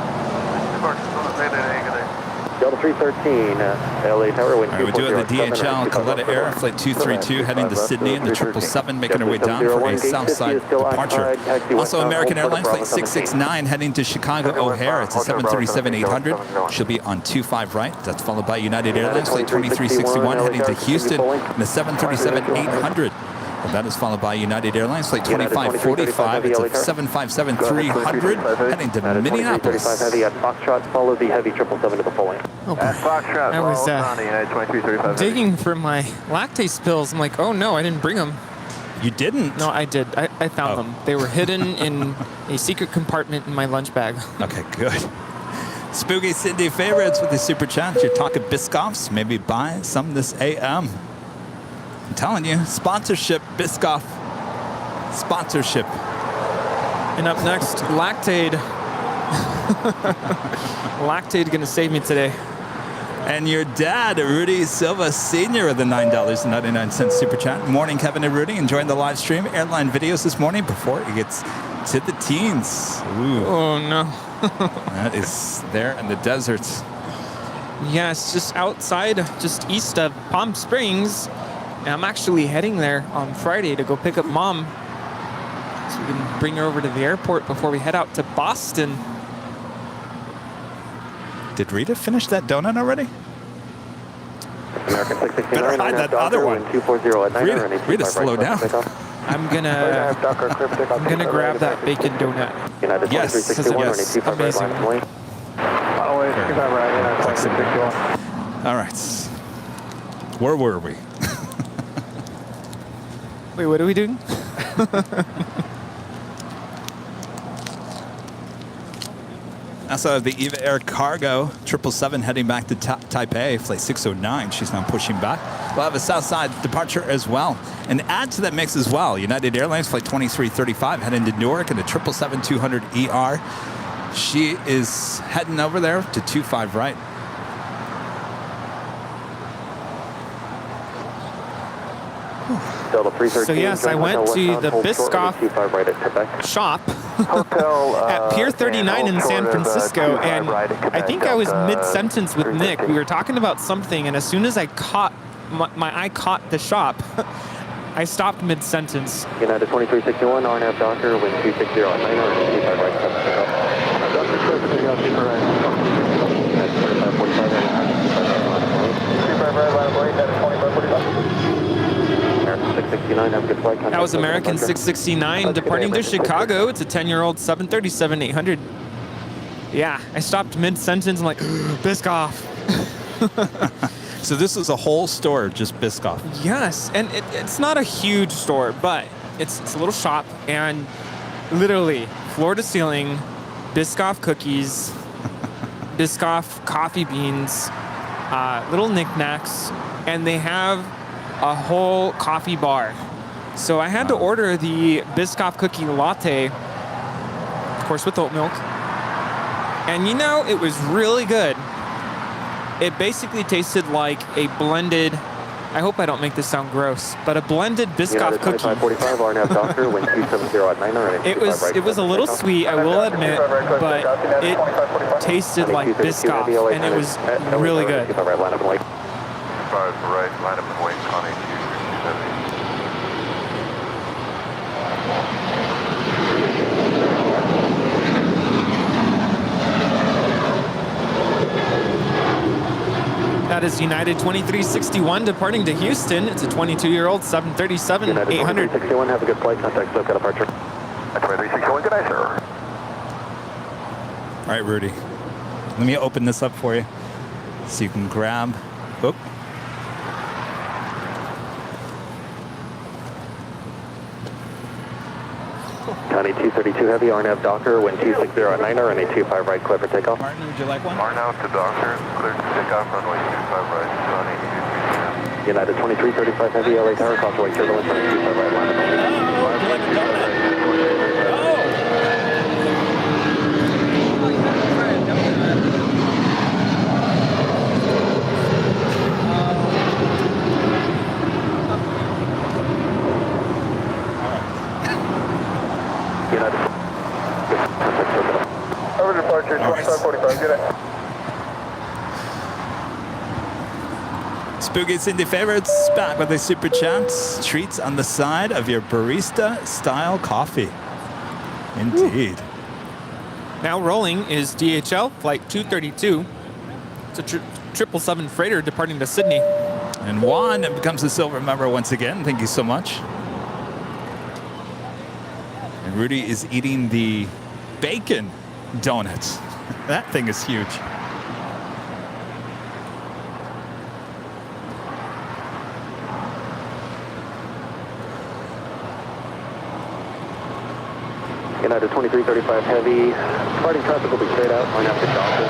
Delta 313, LA Tower, wind All right, we do have the DHL Coletta Air, flight 232, heading to Sydney, and the 777 making her way down for a Southside departure. Also, American Airlines, flight 669, heading to Chicago O'Hare. It's a 737-800. She'll be on 25 right. That's followed by United Airlines, flight 2361, heading to Houston, and the 737-800. And that is followed by United Airlines, flight 2545. It's a 757-300, heading to Minneapolis. 35 heavy at Foxtrot, follow the heavy 777 to the full lane. Oh, boy. Foxtrot, I was on the United 2335. digging for my lactase pills. I'm like, oh no, I didn't bring them. You didn't? No, I did. I found them. They were hidden in a secret compartment in my lunch bag. Okay, good. Spooky Cindy favorites with the super chat. You're talking Biscoffs. Maybe buy some this AM. I'm telling you, sponsorship, Biscoff. Sponsorship. And up next, Lactaid. Lactaid gonna save me today. And your dad, Rudy Silva Sr. with the $9.99 super chat. Morning, Kevin and Rudy. Enjoying the live stream. Airline videos this morning before it gets to the teens. Ooh. Oh no. That is there in the deserts. Yeah, it's just outside, just east of Palm Springs. And I'm actually heading there on Friday to go pick up Mom, so we can bring her over to the airport before we head out to Boston. Did Rita finish that donut already? American 669. Better hide that other one. 240 at Rita, slow down. I'm gonna grab that bacon donut. United Yes, 2361, yes, 25 right amazing. line lane. All right. Where were we? Wait, what are we doing? Also, the Eva Air Cargo 777 heading back to Taipei, flight 609. She's now pushing back. We'll have a Southside departure as well. And add to that mix as well, United Airlines flight 2335 heading to Newark in the 777-200ER. She is heading over there to 25 right. So yes, I went to the Biscoff shop at Pier 39 in San Francisco, and I think I was mid-sentence with Nick. We were talking about something, and as soon as I caught, my eye caught the shop, I stopped mid-sentence. United 2361, RNAV Docker, wind 260 on 9 or 25 right, 669, have a good flight. That was American 669 departing to Chicago. It's a 10-year-old 737-800. Yeah, I stopped mid-sentence. I'm like, Biscoff. So this is a whole store, just Biscoff. Yes, and it's not a huge store, but it's a little shop, and literally floor to ceiling, Biscoff cookies, Biscoff coffee beans, little knickknacks, and they have a whole coffee bar. So I had to order the Biscoff cookie latte, of course with oat milk. And you know, it was really good. It basically tasted like a blended, I hope I don't make this sound gross, but a blended Biscoff cookie. It was a little sweet, I will admit, but it tasted like Biscoff, and it was really good. Right, line up and wait, Connie 267. That is United 2361 departing to Houston. It's a 22-year-old 737-800. 2361, have a good flight. Contact SoCal departure. 2361, good night, sir. All right, Rudy. Let me open this up for you so you can grab. Oop. County 232 heavy, RNAV Docker, wind 260 at 9er, and a 25 right, clear for takeoff. Martin, would you like one? Arnow to Docker, clear to takeoff, runway 25 right, Connie 237. United 2335 heavy, LA Tower, crossway turbulence, and a 25 right, line up. Over departure, 2545, get it. Boogie's Indie Favorites back with a super chat. Treats on the side of your barista-style coffee. Indeed. Now rolling is DHL Flight 232. It's a 777 freighter departing to Sydney. And Juan becomes a silver member once again. Thank you so much. And Rudy is eating the bacon donuts. That thing is huge. United 2335 Heavy. Departing traffic will be straight out. Line after Doctor.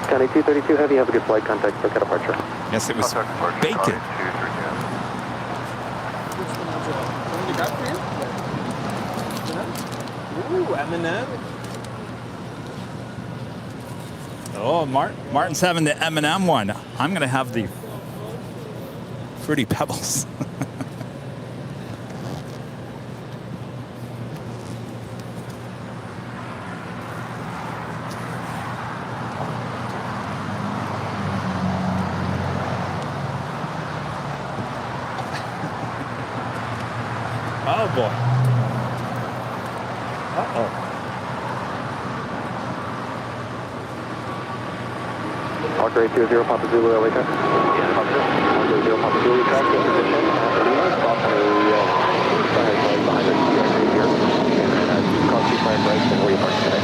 County 232 Heavy, have a good flight. Contact for departure. Yes, it was bacon. Ooh, M&M. Oh, Martin's having the M&M one. I'm going to have the Fruity Pebbles. Oh, boy. Uh-oh. Parker 820 Papa Zulu, LA Tech. Yeah, Papa Zulu. 820 Papa Zulu, track in position at Lima. Stop on the behind us here. And then cross 25 right and where you park today.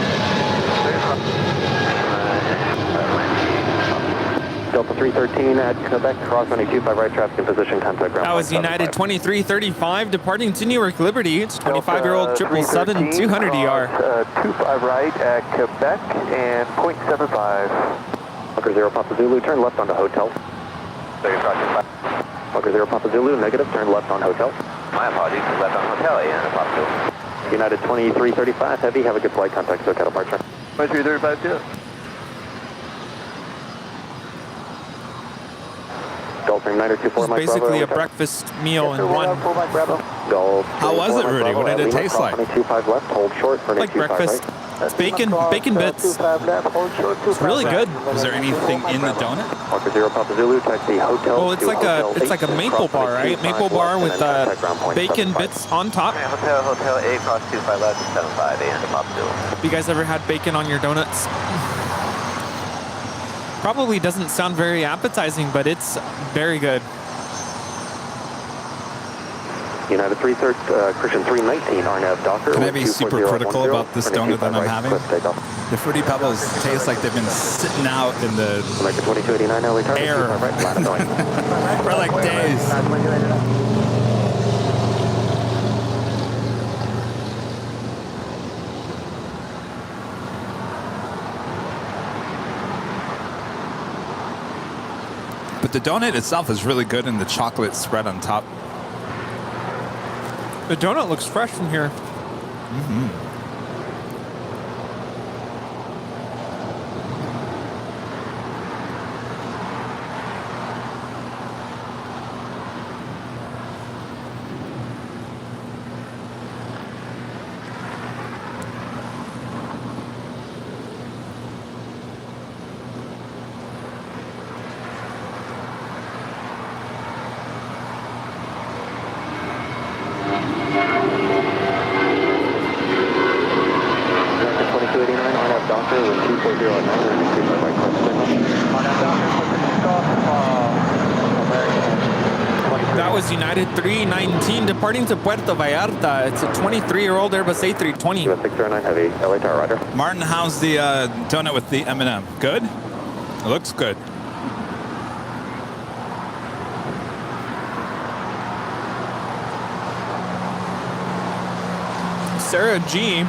Delta 313 at Quebec, cross 25 right, traffic in position, contact ground. That was United 2335 departing to Newark Liberty. It's 25-year-old 777-200ER. 25 right at Quebec and 0.75. Parker 0 Papa Zulu, turn left onto hotel. Parker 0 Papa Zulu, negative, turn left on hotel. My apologies, left on hotel, yeah, Papa Zulu. United 2335 Heavy, have a good flight, contact SoCal departure. 2335 too. It's basically a breakfast meal in one. How was it, Rudy? What did it taste like? Like breakfast. It's bacon bits. It's really good. Was there anything in the donut? Oh, it's like a maple bar, right? Maple bar with bacon bits on top. Hotel A, cross 25 left, 75, and Papa Zulu. Have you guys ever had bacon on your donuts? Probably doesn't sound very appetizing, but it's very good. United 330, Christian 319, RNAV Docker. Can I be super critical about this donut that I'm having? The Fruity Pebbles taste like they've been sitting out in the air for like days. But the donut itself is really good, and the chocolate spread on top. The donut looks fresh from here. Mm-hmm. That was United 319 departing to Puerto Vallarta. It's a 23-year-old Airbus A320. Martin, how's the donut with the M&M? Good? It looks good. Sarah G,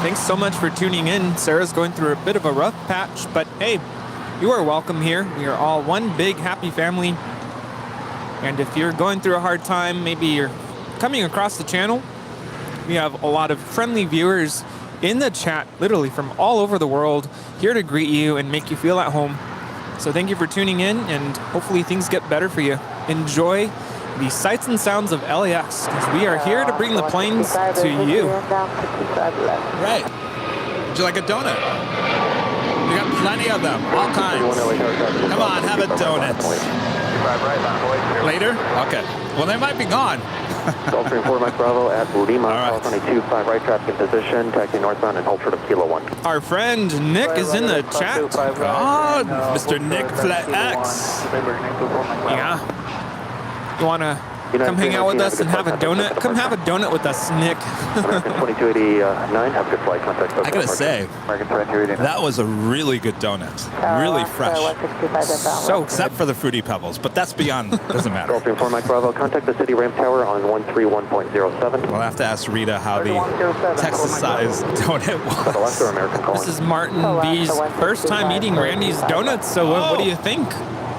thanks so much for tuning in. Sarah's going through a bit of a rough patch, but hey, you are welcome here. We are all one big happy family. And if you're going through a hard time, maybe you're coming across the channel, we have a lot of friendly viewers in the chat, literally from all over the world, here to greet you and make you feel at home. So thank you for tuning in, and hopefully things get better for you. Enjoy the sights and sounds of LAX, because we are here to bring the planes to you. Right. Would you like a donut? We got plenty of them, all kinds. Come on, have a donut. Later? Okay. Well, they might be gone. Delta 34 Mike Bravo at Lima. All right. Cross on a 25 right, traffic in position. Taxi northbound and hold short of Kilo 1. Our friend Nick is in the chat. God, Mr. Nick Flat X. Yeah. You want to come hang out with us and have a donut? Come have a donut with us, Nick. American 2289, have a good flight. Contact I gotta say, American 2289. that was a really good donut. Really fresh. So Except for the Fruity Pebbles, but that's beyond, doesn't matter. Delta 34 Mike Bravo, contact the city ramp tower on 131.07. We'll have to ask Rita how the Texas-sized donut was. Alaska American calling. this is Martin B's first time eating Randy's donuts, so what do you think?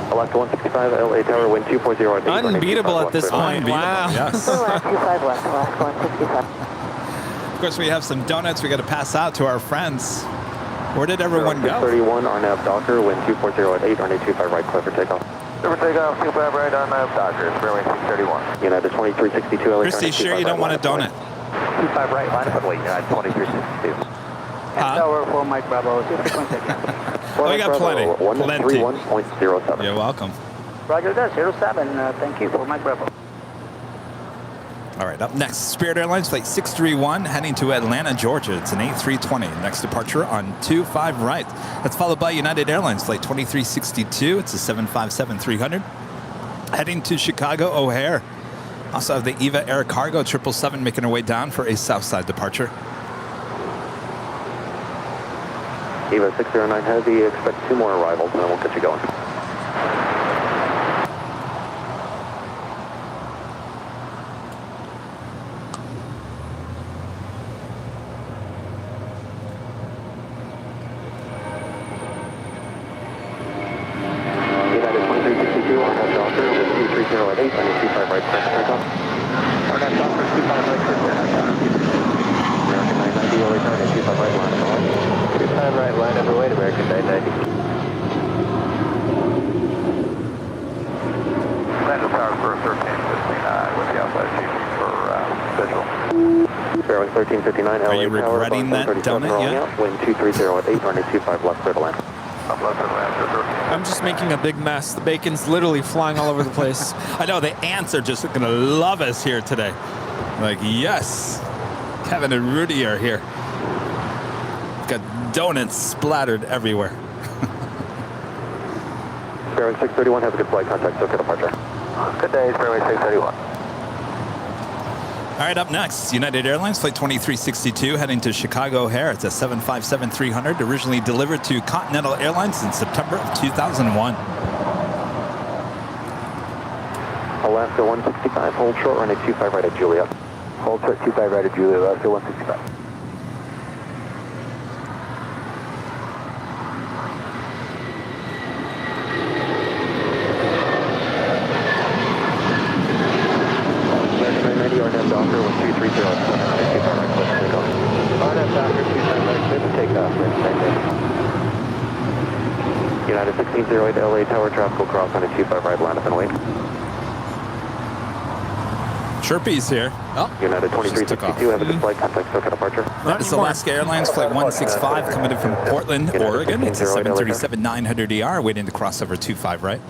Alaska 165, LA Tower, wind 240. Unbeatable at this point. Unbeatable, Wow. yes. 25 left, Alaska 165. Of course, we have some donuts we got to pass out to our friends. Where did everyone go? 31 RNAV Docker, wind 240 at 8, runway 25 right, clear for takeoff. Clear for takeoff, 25 right on Docker, runway 631. United 2362, LA. Christy, sure you don't want a donut? 25 right, line up and wait, United 2362. Tower 4 Mike Bravo, 2 Oh, we got plenty. Plenty. 131.07. You're welcome. Roger that, 07, thank you for Mike Bravo. All right, up next, Spirit Airlines Flight 631 heading to Atlanta, Georgia. It's an A320. Next departure on 25 right. That's followed by United Airlines Flight 2362. It's a 757-300 heading to Chicago O'Hare. Also have the EVA Air Cargo 777 making her way down for a Southside departure. EVA 609 Heavy, expect 2 more arrivals and then we'll get you going. United 2362, RNAV Docker with 230 at 8, runway 25 right, clear for takeoff. RNAV Docker 25 right, clear for takeoff. American 990, LA Tower, 25 right, line up and wait. 25 right, line up and wait, American 990. Central Tower for 1359 with the outside chief for visual. Fairway 1359, LA Are you Tower, regretting that 137 donut rolling yet? out, wind 230 at 8, runway 25 left, clear to land. Up left and land for 13. I'm just making a big mess. The bacon's literally flying all over the place. I know, the ants are just going to love us here today. Like, yes, Kevin and Rudy are here. Got donuts splattered everywhere. Fairway 631, have a good flight, contact SoCal departure. Good day, Fairway 631. All right, up next, United Airlines Flight 2362 heading to Chicago O'Hare. It's a 757-300, originally delivered to Continental Airlines in September of 2001. Alaska 165, hold short, runway 25 right at Juliet. Hold short 25 right at Juliet, Alaska 165. RNAV Docker with 230 at 7, runway 25 right, clear for takeoff. RNAV Docker 25 right, clear for takeoff, United 1608, LA Tower, traffic will cross on a 25 right, line up and wait. Chirpy's here. Oh, United just took off. 2362, have a good flight, contact SoCal departure. That is Alaska Airlines Flight 165 coming in from Portland, Oregon. It's a 737-900ER waiting to cross over 25 right.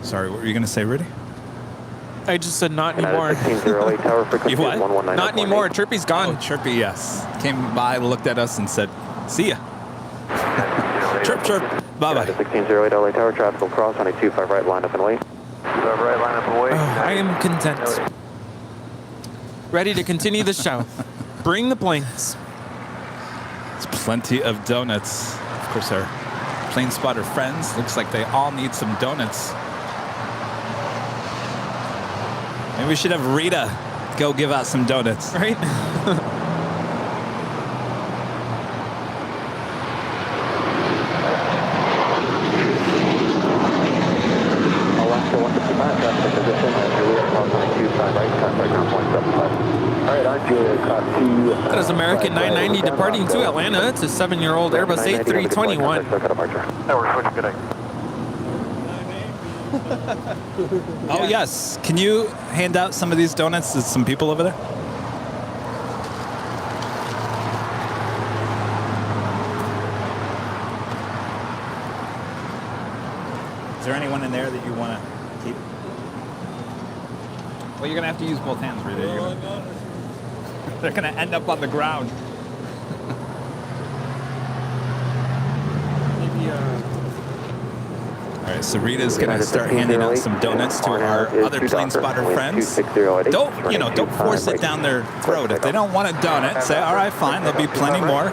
Sorry, what were you going to say, Rudy? I just said not anymore. United 1608, tower frequency You what? 119. Not anymore. Chirpy's Oh, gone. Chirpy, yes. Came by, looked at us, and said, see ya. Chirp, chirp. Bye-bye. United 1608, LA Tower, traffic will cross on a 25 right, line up and wait. 25 right, line up and wait. I am content. Ready to continue the show. Bring the planes. It's plenty of donuts. Of course, our plane spotter friends, looks like they all need some donuts. Maybe we should have Rita go give out some donuts. Right? Alaska 165, traffic in position at Juliet, cross on a 25 right, contact ground point 75. All right, on Juliet, cross 2. That is American 990 990 departing to Atlanta. It's a 7-year-old Airbus A321. No, we're switching. Good day. Oh, yes. Can you hand out some of these donuts to some people over there? Is there anyone in there that you want to keep? Well, you're going to have to use both hands, Rita. They're going to end up on the ground. All right, so Rita's going to start handing out some donuts to our other plane spotter friends. Don't force it down their throat. If they don't want a donut, say, all right, fine, there'll be plenty more.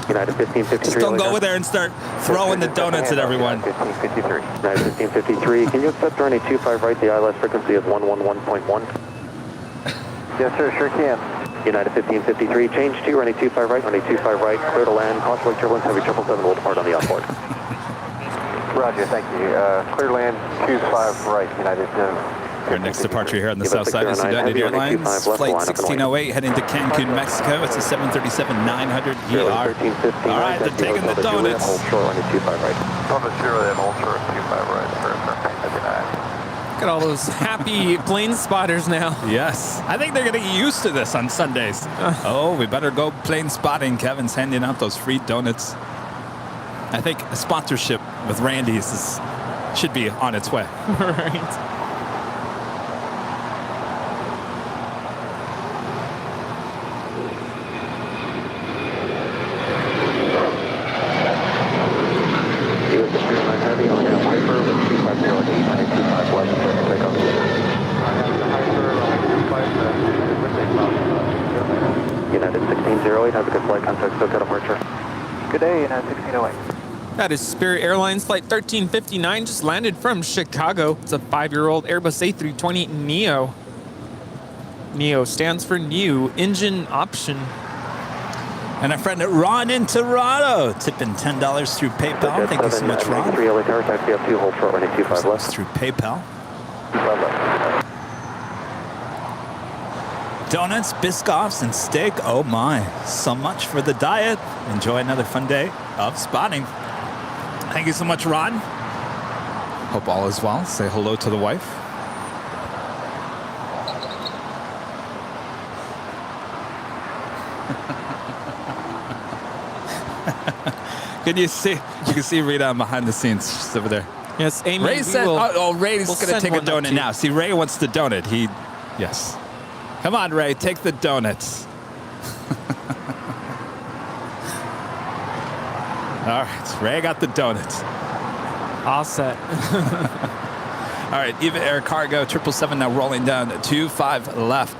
Just don't go over there and start throwing the donuts at everyone. 1553, can you accept runway 25 right? The ILS frequency is 111.1. Yes, sir, sure can. United 1553, change to runway 25 right, runway 25 right, clear to land, caution wake turbulence, heavy 777 will depart on the outboard. Roger, thank you. Clear land 25 right, United. Our next departure here on the south side is United Airlines, flight 1608 heading to Cancun, Mexico. It's a 737-900 ER. All right, they're taking the donuts. Hold short on the 25 right. On the 0, then hold short 25 right. Look at all those happy plane spotters now. Yes, I think they're going to get used to this on Sundays. Oh, we better go plane spotting. Kevin's handing out those free donuts. I think a sponsorship with Randy's should be on its way. Right. United 1608, have a good flight, contact SoCal departure. Good day, United 1608. That is Spirit Airlines Flight 1359, just landed from Chicago. It's a 5-year-old Airbus A320 Neo. Neo stands for new engine option. And our friend Ron in Toronto, tipping $10 through PayPal. Thank you so much, Ron. 3 LA Tower, taxi up 2, hold short, running 25 left. Through PayPal. 25 left. Donuts, Biscoffs, and steak. Oh my, so much for the diet. Enjoy another fun day of spotting. Thank you so much, Ron. Hope all is well. Say hello to the wife. Can you see? You can see Rita behind the scenes. She's over there. Yes, Amy. Ray said, Ray's going to take a donut now. See, Ray wants the donut. Yes. Come on, Ray, take the donuts. All right, Ray got the donuts. All set. All right, Eva Air Cargo 777 now rolling down 25 left.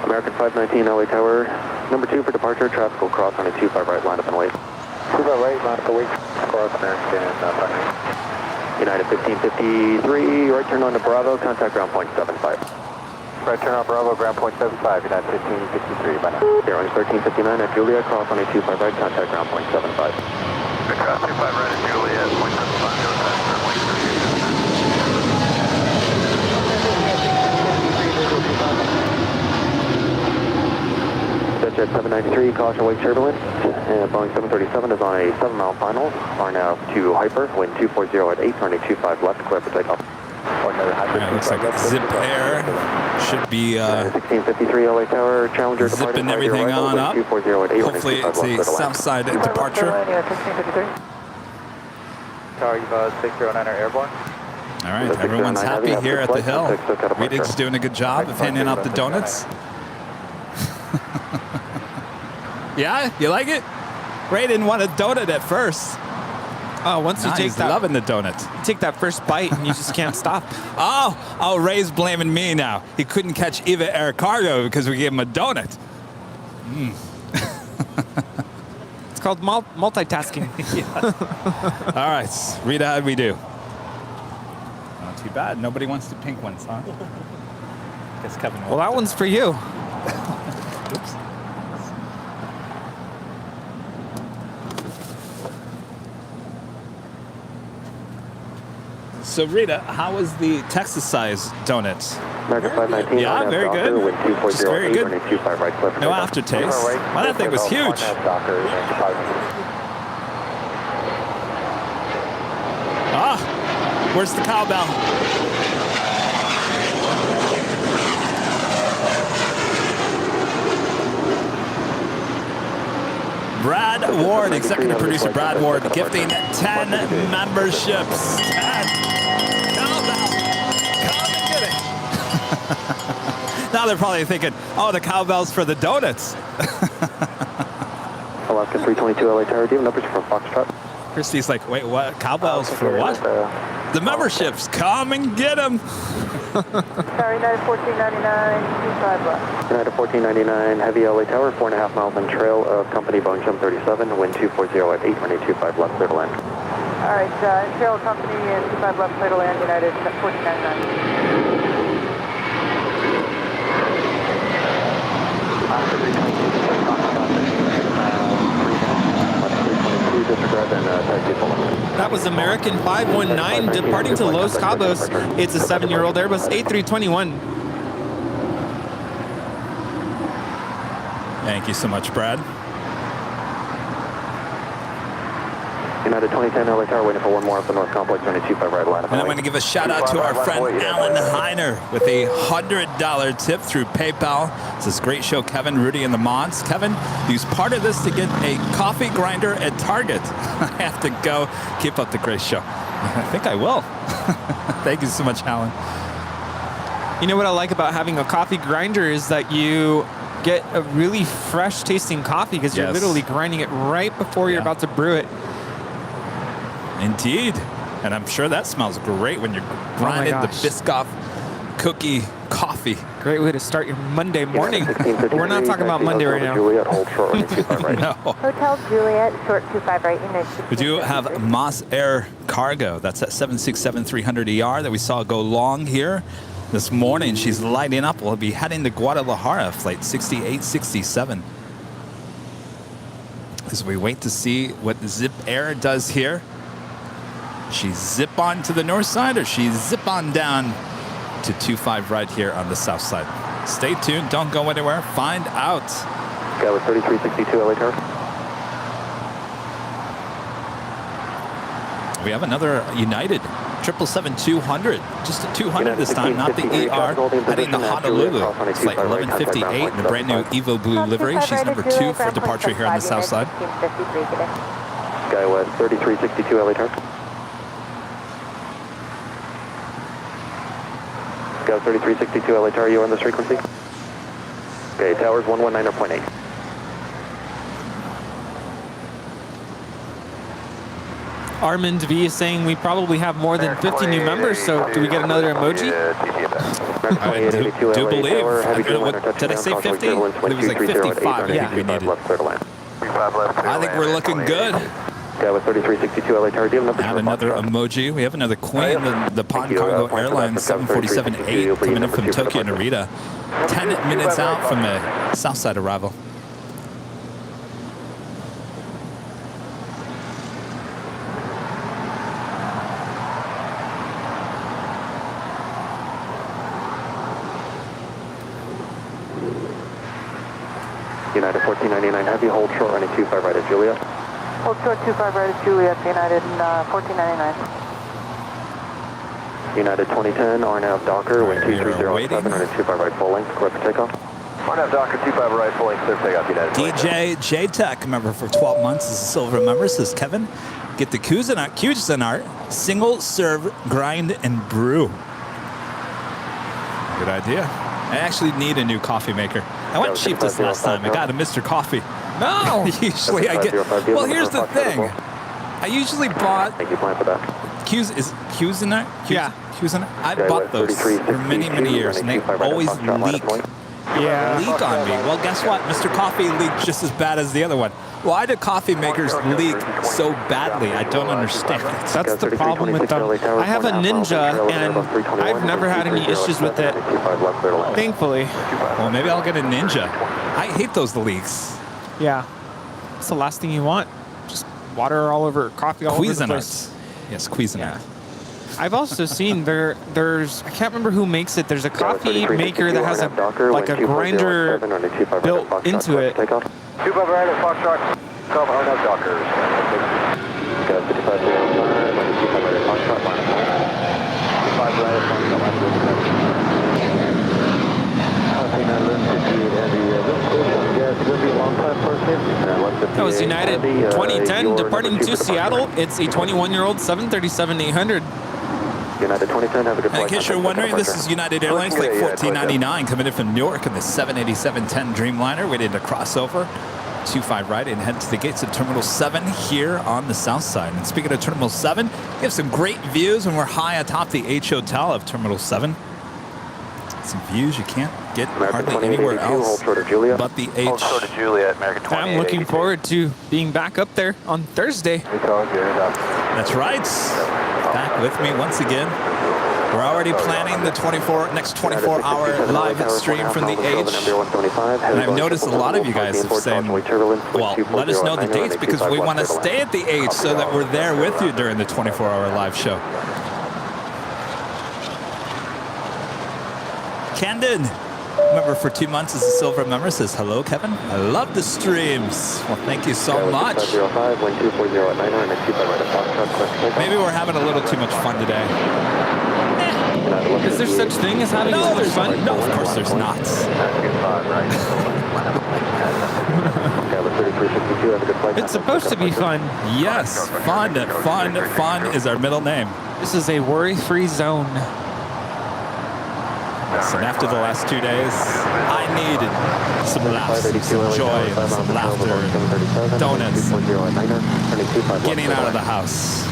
American 519 LA Tower, number 2 for departure. Traffic will cross on a 25 right, line up and wait. 25 right, line up and wait. Cross American and United 1553, right turn on to Bravo, contact ground point 75. Right turn on Bravo, ground point 75, United 1553, by now. Airlines 1359 at Juliet, cross on a 25 right, contact ground point 75. Good cross 25 right at Juliet, point 75, go ahead, Jet 793, caution wake turbulence. Boeing 737 is on a 7-mile final. Are now to Hyper, wind 240 at 8, running 25 left, clear for takeoff. Right, looks like Zip Air should be 1653 LA Tower, Challenger zipping everything right, on up. 240 at 8, Hopefully it's a south side departure. 1653. Tower, you've 609 are airborne. All right, everyone's happy here at the Hill. Rita's doing a good job of handing out the donuts. Yeah, you like it? Ray didn't want a donut at first. Oh, once you take that, loving the donut. You take that first bite and you just can't stop. Oh, Ray's blaming me now. He couldn't catch Eva Air Cargo because we gave him a donut. It's called multitasking. All right, Rita, how'd we do? Not too bad. Nobody wants the pink ones, huh? Guess Kevin. Well, that one's for you. Oops. So Rita, how was the Texas size donuts? American 519. Yeah, very good. Wind 240, Just very good. 25 right, clear for No takeoff. aftertaste. Well, that thing was huge. Ah, where's the cowbell? Brad Ward, executive producer Brad Ward, gifting 10 memberships. 10. Cowbell. Come and get it. Now they're probably thinking, oh, the cowbell's for the donuts. Alaska 322 LA Tower, do you have numbers for Foxtrot? Christy's like, wait, what? Cowbells for what? The memberships. Come and get them. Sorry, United 1499, 25 left. United 1499, heavy LA Tower, 4.5 miles on trail of company Boeing 737, wind 240 at 8, runway 25 left, clear to land. All right, trail company and 25 left, clear to land, United 1499. That was American 519 departing to Los Cabos. It's a 7-year-old Airbus A321. Thank you so much, Brad. United 2010 LA Tower, waiting for one more off the North Complex, runway 25 right line. And I'm going to give a shout out to our friend Alan Heiner with a $100 tip through PayPal. It's this great show, Kevin, Rudy, and the Mods. Kevin, use part of this to get a coffee grinder at Target. I have to go. Keep up the great show. I think I will. Thank you so much, Alan. You know what I like about having a coffee grinder is that you get a really fresh tasting coffee because you're literally grinding it right before you're about to brew it. Indeed. And I'm sure that smells great when you're grinding the Biscoff cookie coffee. Great way to start your Monday morning. But we're not talking about Monday right now. Juliet, hold short, runway 25 right. No. Hotel Juliet, short 25 right. We do have Moss Air Cargo. That's that 767-300ER that we saw go long here this morning. She's lighting up. We'll be heading to Guadalajara, flight 6867. As we wait to see what Zip Air does here. She zip on to the north side or she zip on down to 25 right here on the south side. Stay tuned. Don't go anywhere. Find out. Guy with 3362 LA Tower. We have another United 777-200. Just a 200 this time, not the ER. Heading to Honolulu. Flight 1158 in the brand new Evo Blue livery. She's number 2 for departure here on the south side. Guy with 3362 LA Tower. Go 3362 LA Tower, you on this frequency? Okay, towers 119.8. Armand V is saying we probably have more than 50 new members, so do we get another emoji? I do believe. Did I say 50? It was like 55 I think we needed. I think we're looking good. Guy with 3362 LA Tower, do you have Add another emoji. We have another Queen, the Pond Cargo Airline 747-8 coming in from Tokyo Narita. 10 minutes out from the south side arrival. United 1499 heavy, hold short running 25 right at Juliet. Hold short 25 right at Juliet, United 1499. United 2010, RNAV Docker, wind 2307, running 25 right full length, clear for takeoff. RNAV Docker, 25 right full length, clear for takeoff, United DJ J-Tech, member for 12 months, is a silver member, says Kevin. Get the Cuisinart, single serve, grind, and brew. Good idea. I actually need a new coffee maker. I went cheap this last time. I got a Mr. Coffee. No! Usually I get... Well, here's the thing. I usually bought... Thank you, plan for that. Cuisinart? Yeah. Cuisinart? I bought those for many, many years, and they always leak. Yeah. Leak on me. Well, guess what? Mr. Coffee leaked just as bad as the other one. Why do coffee makers leak so badly? I don't understand. That's the problem with them. I have a Ninja, and I've never had any issues with it, thankfully. Well, maybe I'll get a Ninja. I hate those leaks. Yeah. It's the last thing you want. Just water all over, coffee all over the place. Yes, Cuisinart. I've also seen there's, I can't remember who makes it. There's a coffee maker that has a like a grinder built into it. 25 right at Foxtrot, come on up Dockers. Got 55 right at Foxtrot, line 25 right at Foxtrot, That was United 2010 departing to Seattle. It's a 21-year-old 737-800. United 2010, have a good In flight. case you're wondering, this is United Airlines Flight 1499 coming in from Newark in the 787-10 Dreamliner, waiting to cross over 25 right and head to the gates of Terminal 7 here on the south side. And speaking of Terminal 7, we have some great views when we're high atop the H Hotel of Terminal 7. Some views you can't get hardly anywhere else but the H. Hold short of Juliet, American 28. I'm looking forward to being back up there on Thursday. That's right. Back with me once again. We're already planning the next 24-hour live stream from the H. And I've noticed a lot of you guys have said, well, let us know the dates because we want to stay at the H so that we're there with you during the 24-hour live show. Candid, member for 2 months as a silver member, says, hello, Kevin. I love the streams. Well, thank you so much. Maybe we're having a little too much fun today. Is there such thing as having No, so much there's fun? No, of course there's not. It's supposed to be fun. Yes, fun is our middle name. This is a worry-free zone. And after the last 2 days, I needed some laughs, some joy, some laughter, donuts, getting out of the house.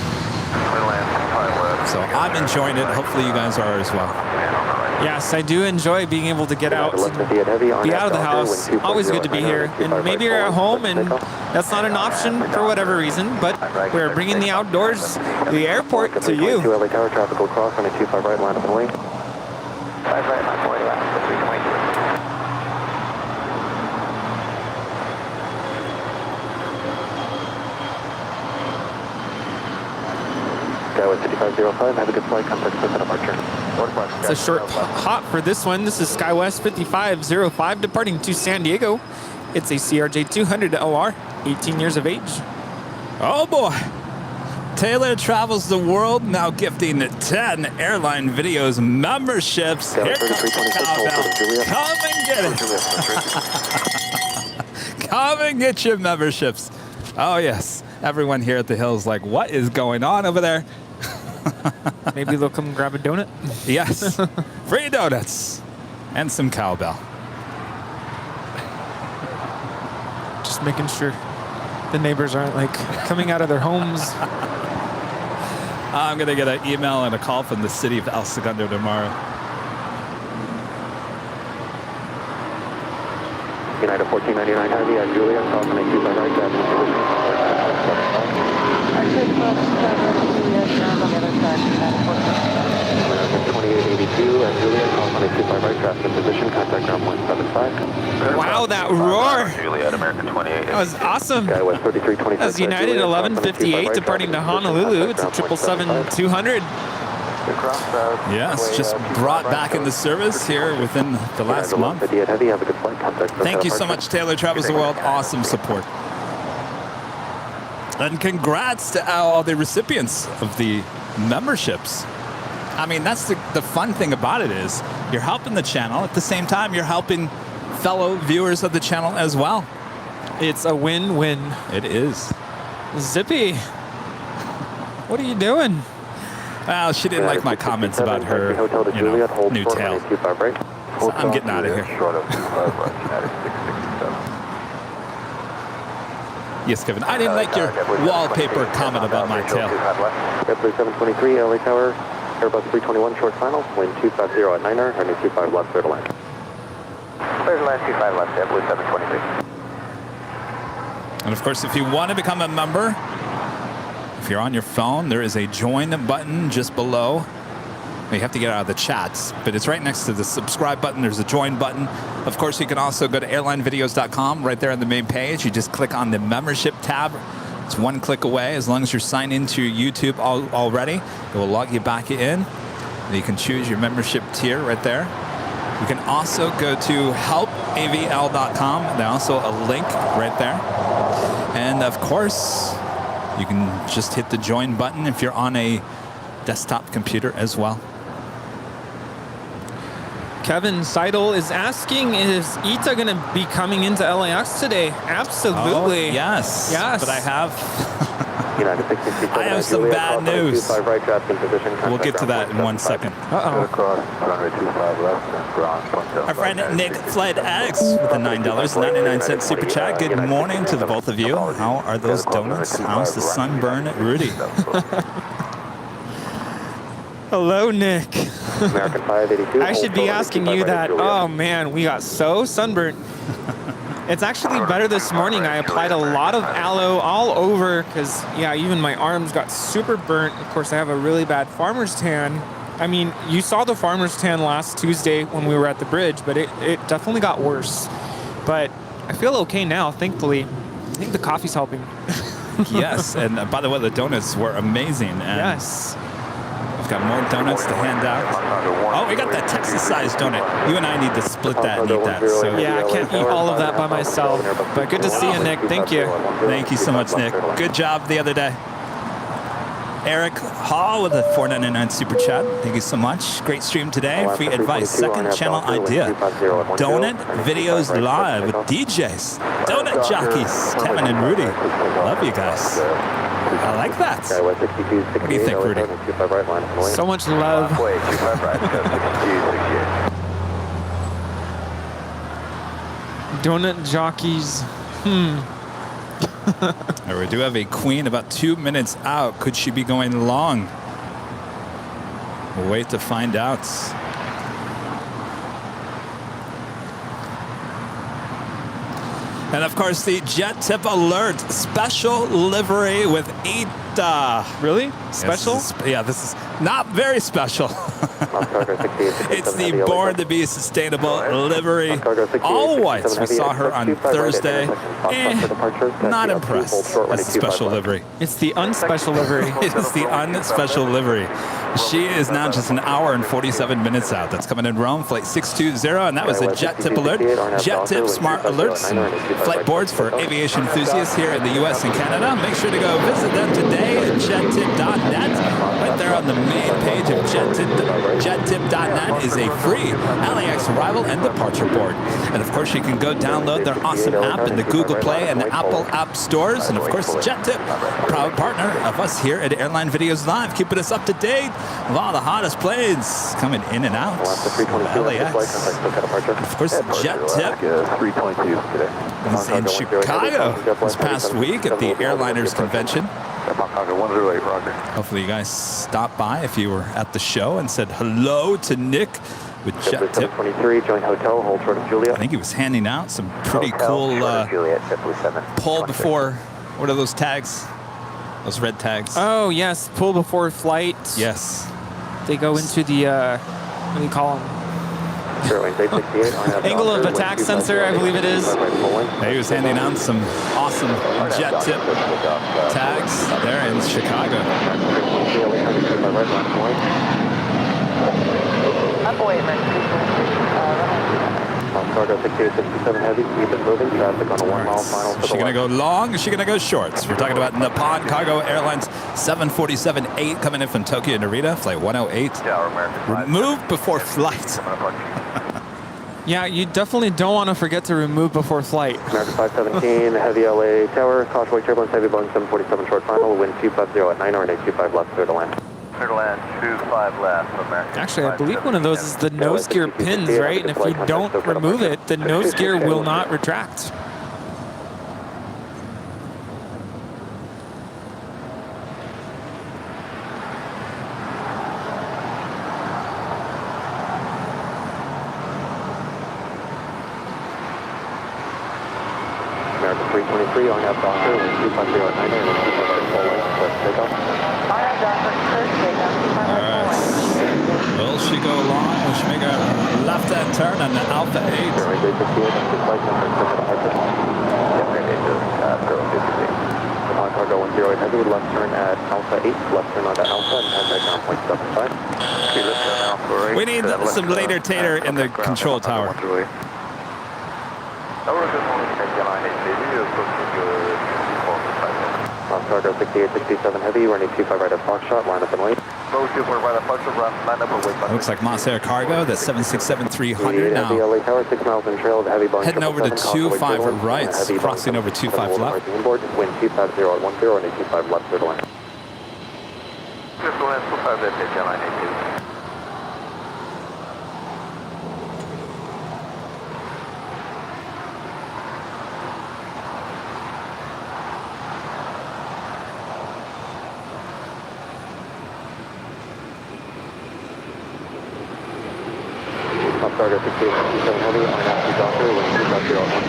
So I'm enjoying it. Hopefully you guys are as well. Yes, I do enjoy being able to get out, be out of the house. Always good to be here. And maybe you're at home and that's not an option for whatever reason, but we're bringing the outdoors, the airport to you. LA Tower, traffic will cross on a 25 right, line up and wing. 5 right, line 40 left, 320. Skywest 5505, have a good flight, contact for departure. It's a short hop for this one. This is Skywest 5505 departing to San Diego. It's a CRJ 200 LR, 18 years of age. Oh boy. Taylor travels the world, now gifting 10 Airline Videos memberships. Here comes the cowbell. Come and get it. Come and get your memberships. Oh yes, everyone here at the Hills like, what is going on over there? Maybe they'll come grab a donut. Yes, free donuts and some cowbell. Just making sure the neighbors aren't like coming out of their homes. I'm going to get an email and a call from the city of El Segundo tomorrow. United 1499 Heavy at Juliet, cross on a 25 right, grab the American 2882 at Juliet, cross on a 25 right, traffic in position, contact ground 175. Wow, that roar! Juliet, American 28. That was awesome. Skywest 3326. That's United 1158 departing to Honolulu. It's a 777-200. Yes, just brought back into service here within the last month. Thank you so much, Taylor Travels the World. Awesome support. And congrats to all the recipients of the memberships. I mean, that's the fun thing about it is you're helping the channel. At the same time, you're helping fellow viewers of the channel as well. It's a win-win. It is. Zippy, what are you doing? Well, she didn't like my comments about her, new tail. So I'm getting out of here. Yes, Kevin. I didn't like your wallpaper comment about my tail. Airplane 723, LA Tower, Airbus 321, short final, wind 250 at 9er, runway 25 left, clear to land. Clear to land, 25 left, Airplane 723. And of course, if you want to become a member, if you're on your phone, there is a join button just below. You have to get out of the chats, but it's right next to the subscribe button. There's a join button. Of course, you can also go to airlinevideos.com right there on the main page. You just click on the membership tab It's one click away. As long as you're signed into YouTube already, it will log you back in. And you can choose your membership tier right there. You can also go to helpavl.com. There's also a link right there. And of course, you can just hit the join button if you're on a desktop computer as well. Kevin Seidel is asking, is Ita going to be coming into LAX today? Absolutely. Oh, yes. Yes. But I have I have some bad news. We'll get to that in 1 second. Across runway 25 left and ground. Our friend Nick Fled X with a $9.99 super chat. Good morning to the both of you. How are those donuts? How's the sunburn, Rudy? Hello, Nick. American 582. I should be asking you that. Oh, man, we got so sunburnt. It's actually better this morning. I applied a lot of aloe all over because, yeah, even my arms got super burnt. Of course, I have a really bad farmer's tan. I mean, you saw the farmer's tan last Tuesday when we were at the bridge, but it definitely got worse. But I feel okay now, thankfully. I think the coffee's helping. Yes, and by the way, the donuts were amazing. And Yes. we've got more donuts to hand out. Oh, we got that Texas-sized donut. You and I need to split that and eat that. So Yeah, I can't eat all of that by myself. But good to see you, Nick. Thank you. thank you so much, Nick. Good job the other day. Eric Hall with a $4.99 super chat. Thank you so much. Great stream today. Free advice, second channel idea. Donut videos live with DJs. Donut jockeys, Kevin and Rudy. Love you guys. I like that. What do you think, Rudy? So much love. Donut jockeys. We do have a queen about 2 minutes out. Could she be going long? We'll wait to find out. And of course, the jet tip alert, special livery with Ita. Really? Special? This is not very special. It's the Born to Be Sustainable livery. All whites. We saw her on Thursday. Not impressed. That's a special livery. It's the unspecial livery. It is the unspecial livery. She is now just an hour and 47 minutes out. That's coming in Rome, flight 620, and that was a jet tip alert. Jet tip smart alerts and flight boards for aviation enthusiasts here in the U.S. and Canada. Make sure to go visit them today at jettip.net. Right there on the main page of jettip.net is a free LAX arrival and departure board. And of course, you can go download their awesome app in the Google Play and Apple App Stores. And of course, Jet Tip, proud partner of us here at Airline Videos Live, keeping us up to date of all the hottest planes coming in and out of LAX. And of course, Jet Tip was in Chicago this past week at the Airliners Convention. Hopefully you guys stopped by if you were at the show and said hello to Nick with Jet Tip. 23, joint hotel, hold short of Juliet. I think he was handing out some pretty cool pull before, what are those tags? Those red tags. Oh, yes. Pull before flight. Yes. They go into the, what do you call them? Angle of attack sensor, I believe it is. He was handing out some awesome Jet Tip tags there in Chicago. Is she going to go long? Is she going to go short? We're talking about Nippon Cargo Airlines 747-8 coming in from Tokyo Narita, flight 108. Remove before flight. Yeah, you definitely don't want to forget to remove before flight. American 517, heavy LA tower, cautiously turbulence, heavy Boeing 747 short final, wind 250 at 9 or 825 left, clear to land. Clear to land, 25 left, American. Actually, I believe one of those is the nose gear pins, right? And if you don't remove it, the nose gear will not retract. American 323, on have Doctor, wind 250 at 9 or 825 full length, clear to takeoff. Will she go long? Will she make a left-hand turn on the Alpha 8? Cargo 108 Heavy, left turn at Alpha 8, left turn onto Alpha, and contact ground point 75. Okay, left turn Alpha 8. We need some later tater in the control tower. Tower, good morning, Airline Avios, Cargo 6867 Heavy, running 25 right at Foxtrot, line up and wait. Low 24 right at Foxtrot, line up and wait. Looks like Moss Air Cargo, the 767-300 now. LA Tower, 6 miles in trail, heavy Boeing Heading over to 25 right, crossing over 25 left. Inboard, wind 250 at 10, running 25 left, clear to land. Just go ahead, 25 left, Airline Avios. Cargo 6867 Heavy, RNAV Doctor, wind 250 at 10,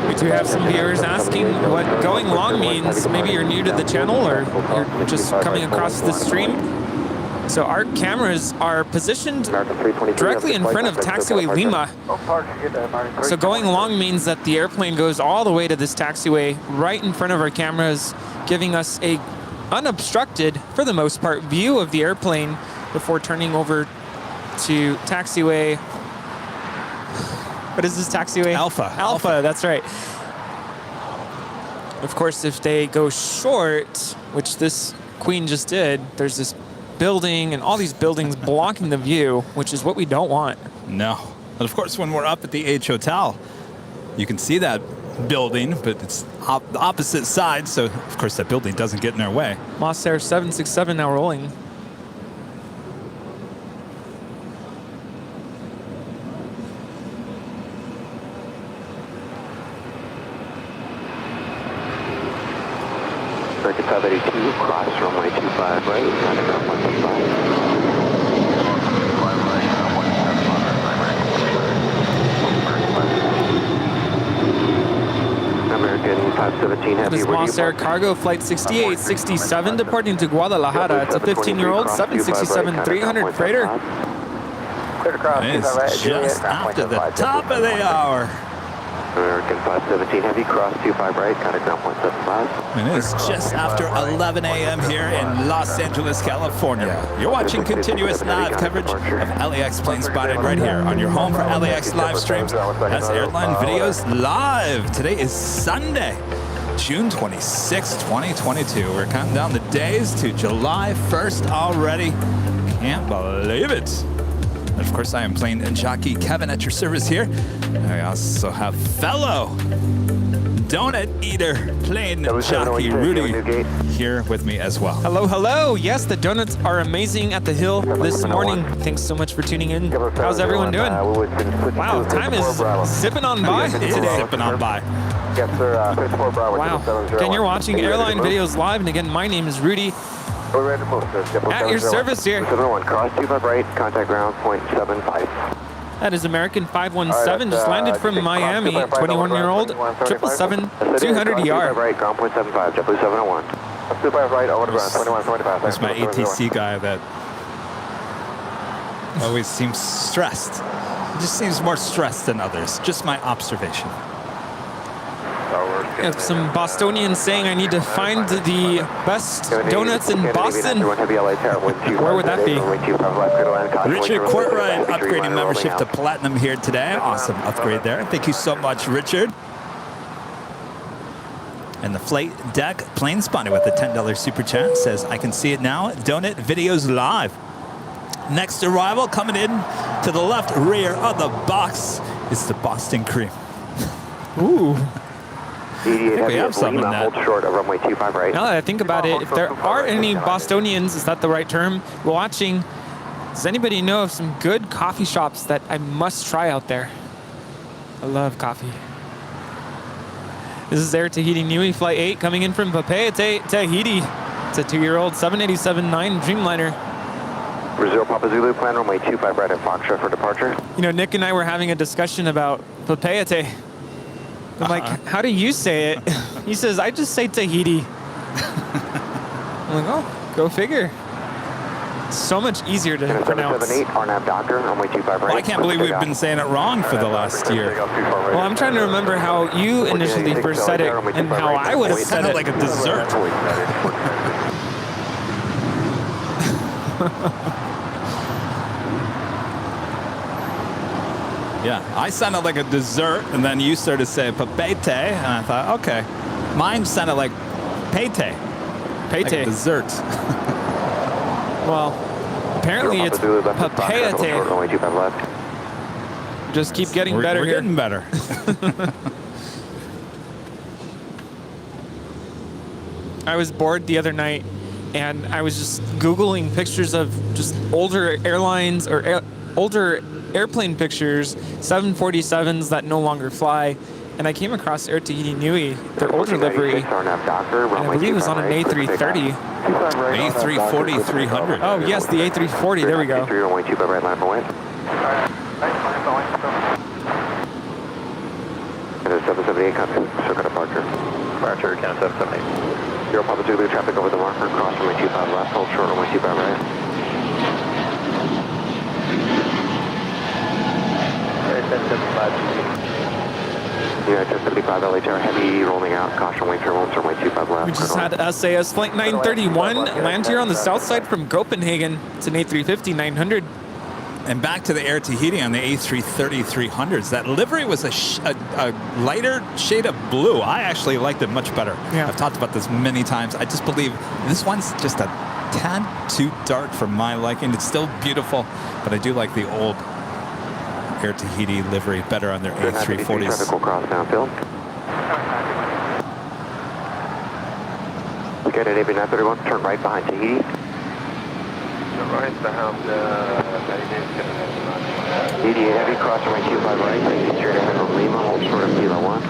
We do have some viewers asking what going long means. Maybe you're new to the channel or you're just coming across the stream. So our cameras are positioned directly in front of taxiway Lima. So going long means that the airplane goes all the way to this taxiway right in front of our cameras, giving us a unobstructed, for the most part, view of the airplane before turning over to taxiway. What is this taxiway? Alpha. Alpha, that's right. Of course, if they go short, which this Queen just did, there's this building and all these buildings blocking the view, which is what we don't want. No. And of course, when we're up at the H Hotel, you can see that building, but it's the opposite side, so of course that building doesn't get in our way. Moss Air 767 now rolling. American 582, cross runway 25 right, contact ground point 75. American 517 Heavy. This is Moss Air Cargo Flight 6867 departing to Guadalajara. It's a 15-year-old 767-300 freighter. It's just after the top of the hour. American 517 Heavy, cross 25 right, contact ground point 75. And it's just after 11 a.m. here in Los Angeles, California. You're watching continuous live coverage of LAX Plane Spotted right here on your home for LAX live streams. That's Airline Videos Live. Today is Sunday, June 26, 2022. We're counting down the days to July 1st already. Can't believe it. And of course, I am plane jockey Kevin at your service here. I also have fellow donut eater plane jockey Rudy here with me as well. Hello, hello. Yes, the donuts are amazing at the Hill this morning. Thanks so much for tuning in. How's everyone doing? Wow, time is zipping on by today. Zipping on by. Yes, sir. Wow. Again, you're watching Airline Videos Live, and again, my name is Rudy. We're ready to move, sir. At your service here. 71, cross 25 right, contact ground point 75. That is American 517, just landed from Miami, 21-year-old, 777-200ER. Right, ground point 75, JetBlue 701. 25 right, over the ground, 2125. That's my ATC guy that always seems stressed. He just seems more stressed than others. Just my observation. We have some Bostonians saying I need to find the best donuts in Boston. Where would that be? Richard Courtright upgrading membership to Platinum here today. Awesome upgrade there. Thank you so much, Richard. And the flight deck plane spotted with a $10 super chat says, I can see it now. Donut Videos Live. Next arrival coming in to the left rear of the box is the Boston Cream. Ooh. I think we have some in that. Short of runway 25 right. Now that I think about it, if there are any Bostonians, is that the right term, watching, does anybody know of some good coffee shops that I must try out there? I love coffee. This is Air Tahiti Niue Flight 8 coming in from Papeete, Tahiti. It's a 2-year-old 787-9 Dreamliner. Brazil Papa Zulu, plan runway 25 right at Foxtrot for departure. You know, Nick and I were having a discussion about Papeete. I'm like, how do you say it? He says, I just say Tahiti. I'm like, oh, go figure. so much easier to pronounce. 778, RNAV Docker, runway 25 right. Well, I can't believe we've been saying it wrong for the last year. Well, I'm trying to remember how you initially first said it and how I would have said Sounded it. like a dessert. Yeah, I sounded like a dessert, and then you started saying papete, and I thought, okay. Mine sounded like pate. Like a dessert. Well, apparently it's papete. Just keep getting better We're here. getting better. I was bored the other night, and I was just Googling pictures of just older airlines or older airplane pictures, 747s that no longer fly, and I came across Air Tahiti Nui, their older livery, and I believe it was on an A330. A340-300. Oh yes, the A340, there we go. 778, circle departure. Departure, count 778. 0 Papa Zulu, traffic over the marker, cross runway 25 left, hold short runway 25 right. Yeah, 1075 LA Tower, heavy rolling out, caution wing turbulence, runway 25 left. We just had SAS Flight 931 land here on the south side from Copenhagen. It's an A350-900. And back to the Air Tahiti on the A330-300s. That livery was a lighter shade of blue. I actually liked it much better. Yeah. I've talked about this many times. I just believe this one's just a tad too dark for my liking. It's still beautiful, but I do like the old Air Tahiti livery better on their A340s. Traffic will cross downfield. Okay, at AB 931, turn right behind Tahiti. Right behind Tahiti heavy, cross runway 25 right, taxi straight ahead from Lima, hold short of Kilo 1.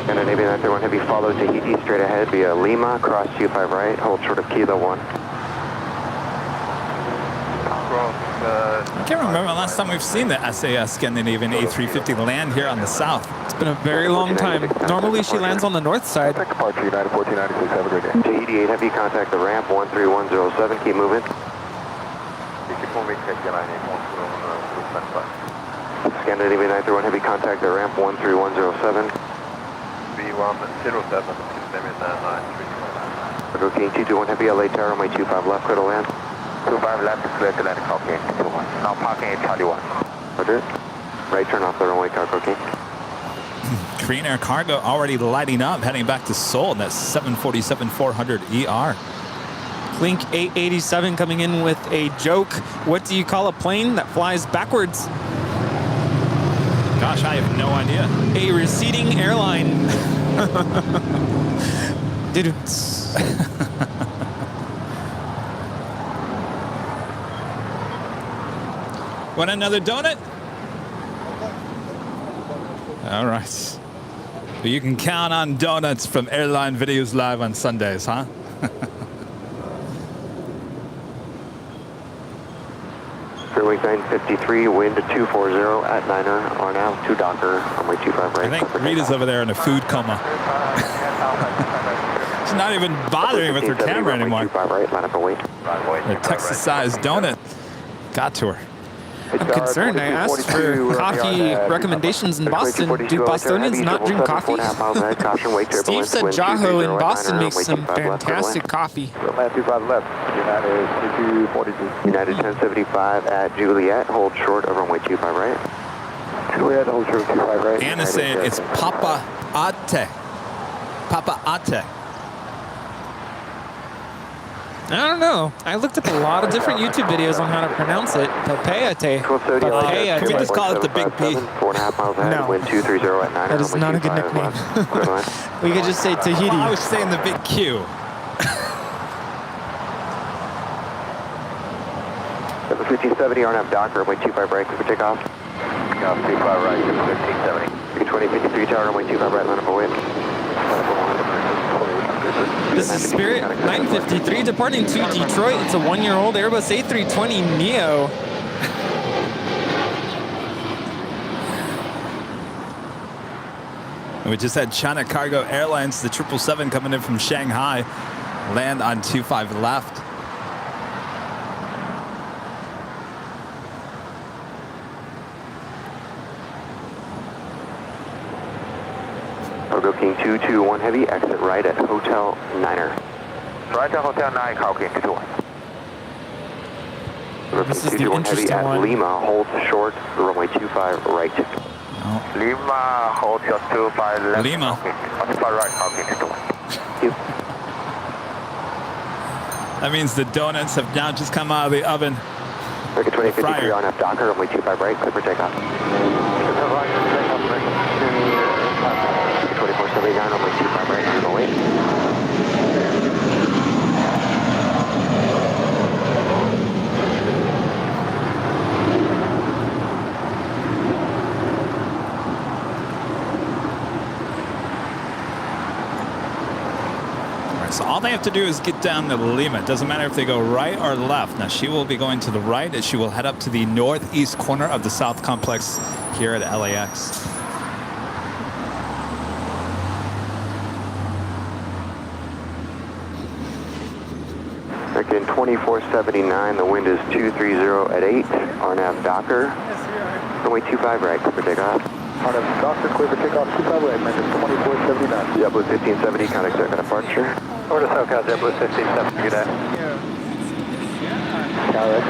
And at AB 931 heavy, follow Tahiti straight ahead via Lima, cross 25 right, hold short of Kilo 1. I can't remember the last time we've seen the SAS Scandinavian A350 land here on the south. It's been a very long time. Normally she lands on the north side. Departure United 1496, have a great day. Tahiti 8 heavy, contact the ramp 13107, keep moving. Scandinavian 931 heavy, contact the ramp 13107. B107, Okay, 221 heavy, LA Tower, runway 25 left, clear to land. 25 left, clear to land, copy. Now parking at Charlie 1. Roger. Right turn off the runway, cargo key. Korean Air Cargo already lighting up, heading back to Seoul in that 747-400ER. Clink 887 coming in with a joke. What do you call a plane that flies backwards? Gosh, I have no idea. A receding airline. Want another donut? All right. But you can count on donuts from Airline Videos Live on Sundays, huh? Fairway 953, wind 240 at 9er, are now 2 Docker, runway 25 right. I think Rita's over there in a food coma. She's not even bothering with her camera anymore. 25 right, line up and wait. Her Texas-sized donut got to her. I'm concerned. I asked for coffee recommendations in Boston. Do Bostonians not drink coffee? Steve said Jaho in Boston makes some fantastic coffee. United 1075 at Juliet, hold short of runway 25 right. Juliet, hold short of 25 right. Anna's saying it's Papa Ate. Papa Ate. I don't know. I looked up a lot of different YouTube videos on how to pronounce it. Papeate. Can we just call it the Big P? No. Wind 230 at 9. That is not a good nickname. We could just say Tahiti. Well, I was saying the Big Q. 750-70, RNAV Docker, runway 25 right, clear for takeoff. 25 right, 1570. 2053 tower, runway 25 right, line up and wait. This is Spirit 953 departing to Detroit. It's a 1-year-old Airbus A320neo. And we just had China Cargo Airlines, the 777 coming in from Shanghai, land on 25 left. Cargo King 221 Heavy, exit right at Hotel Niner. Right at Hotel 9, Cargo King 221. This is the 221 Heavy interesting at one. Lima, hold short, runway 25 right. Lima, hold short 25 left. Lima. 25 right, Cargo King 221. That means the donuts have now just come out of the oven. American 2053 fryer. on F Docker, runway 25 right, clear for takeoff. 2479, runway 25 right, on the way. So all they have to do is get down to Lima. It doesn't matter if they go right or left. Now she will be going to the right as she will head up to the northeast corner of the South Complex here at LAX. American 2479, the wind is 230 at 8, RNAV Docker, runway 25 right, clear for takeoff. RNAV Docker, clear for takeoff, 25 right, American 2479. JetBlue 1570, contact circuit departure. Over to SoCal, JetBlue 1570, good day. LAX,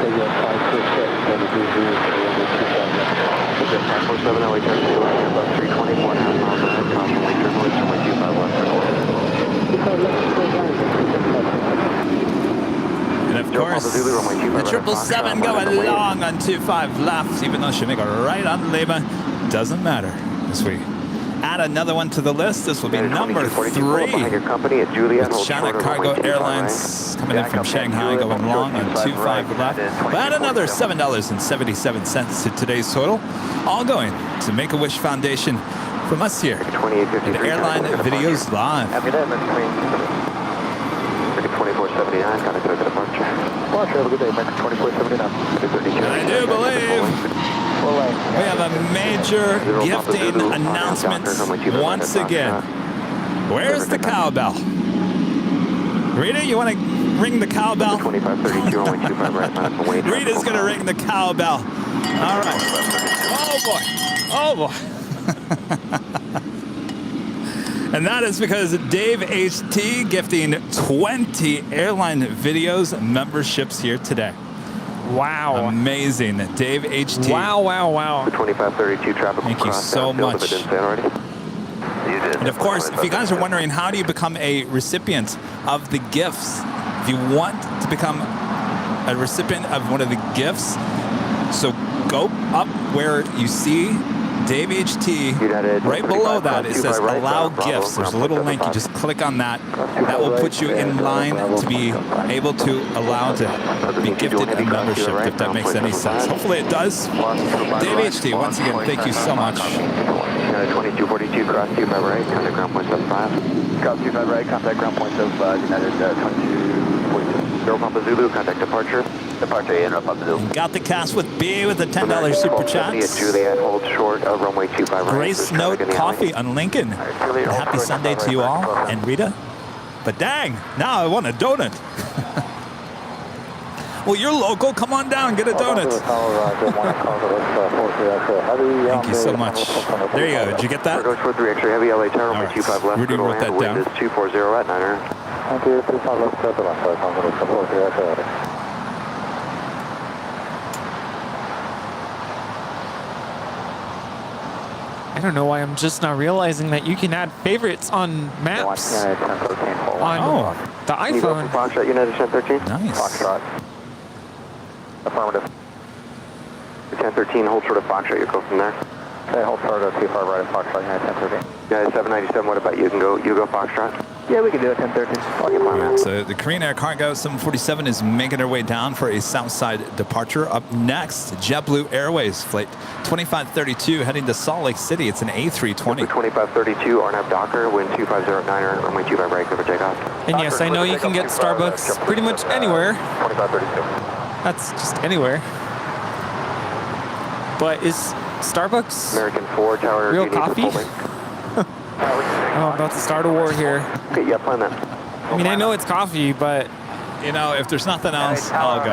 947 LA turn 2 right, above 324 and a half miles ahead, caution wind turbulence, runway 25 left. And of course, the 777 going long on 25 left, even though she'll make a right on Lima. Doesn't matter. As we add another one to the list, this will be number 3. With China Cargo Airlines coming in from Shanghai going long on 25 left. We'll add another $7.77 to today's total, all going to Make-A-Wish Foundation from us here at Airline Videos Live. Happy day, American 2479, contact circuit departure. Departure, have a good day, American 2479. I do believe we have a major gifting announcement once again. Where's the cowbell? Rita, you want to ring the cowbell? Rita's going to ring the cowbell. All right. Oh, boy. Oh, boy. And that is because Dave HT gifting 20 Airline Videos memberships here today. Wow. Amazing. Dave HT. Wow, wow, wow. 2532 traffic. Thank you so much. And of course, if you guys are wondering, how do you become a recipient of the gifts? If you want to become a recipient of one of the gifts, so go up where you see Dave HT, right below that it says allow gifts. There's a little link, you just click on that. That will put you in line to be able to allow to be gifted a membership, if that makes any sense. Hopefully it does. Dave HT, once again, thank you so much. 2242, cross 25 right, contact ground point 75. Cross 25 right, contact ground point 75, United 2242. Zero Papa Zulu, contact departure. Departure, Zero Papa Zulu. Got the cast with B with the $10 super chats. Juliet, hold short of runway 25 right. Grace Note Coffee on Lincoln. Happy Sunday to you all. And Rita. But dang, now I want a donut. Well, you're local. Come on down, get a donut. Thank you so much. There you go. Did you get that? Goes for 3 extra heavy LA tower, runway 25 left. Rudy wrote that down. Wind is 240 at Niner. I don't know why I'm just not realizing that you can add favorites on maps on the iPhone. Foxtrot, United 1013. Nice. Foxtrot. Affirmative. 1013, hold short of Foxtrot, you go from there. Okay, hold short of 25 right at Foxtrot, United 1013. United 797, what about you? You go Foxtrot? Yeah, we can do it, 1013. So the Korean Air Cargo 747 is making their way down for a Southside departure. Up next, JetBlue Airways flight 2532 heading to Salt Lake City. It's an A320. 2532, RNAV Docker, wind 250 runway 25 right, cover takeoff. And yes, I know you can get Starbucks pretty much anywhere. 2532. That's just anywhere. But is Starbucks American 4 tower, real you need coffee? to pull I'm about to start a war here. Okay, yeah, plan that. I mean, I know it's coffee, but You know, if there's nothing else, I'll go.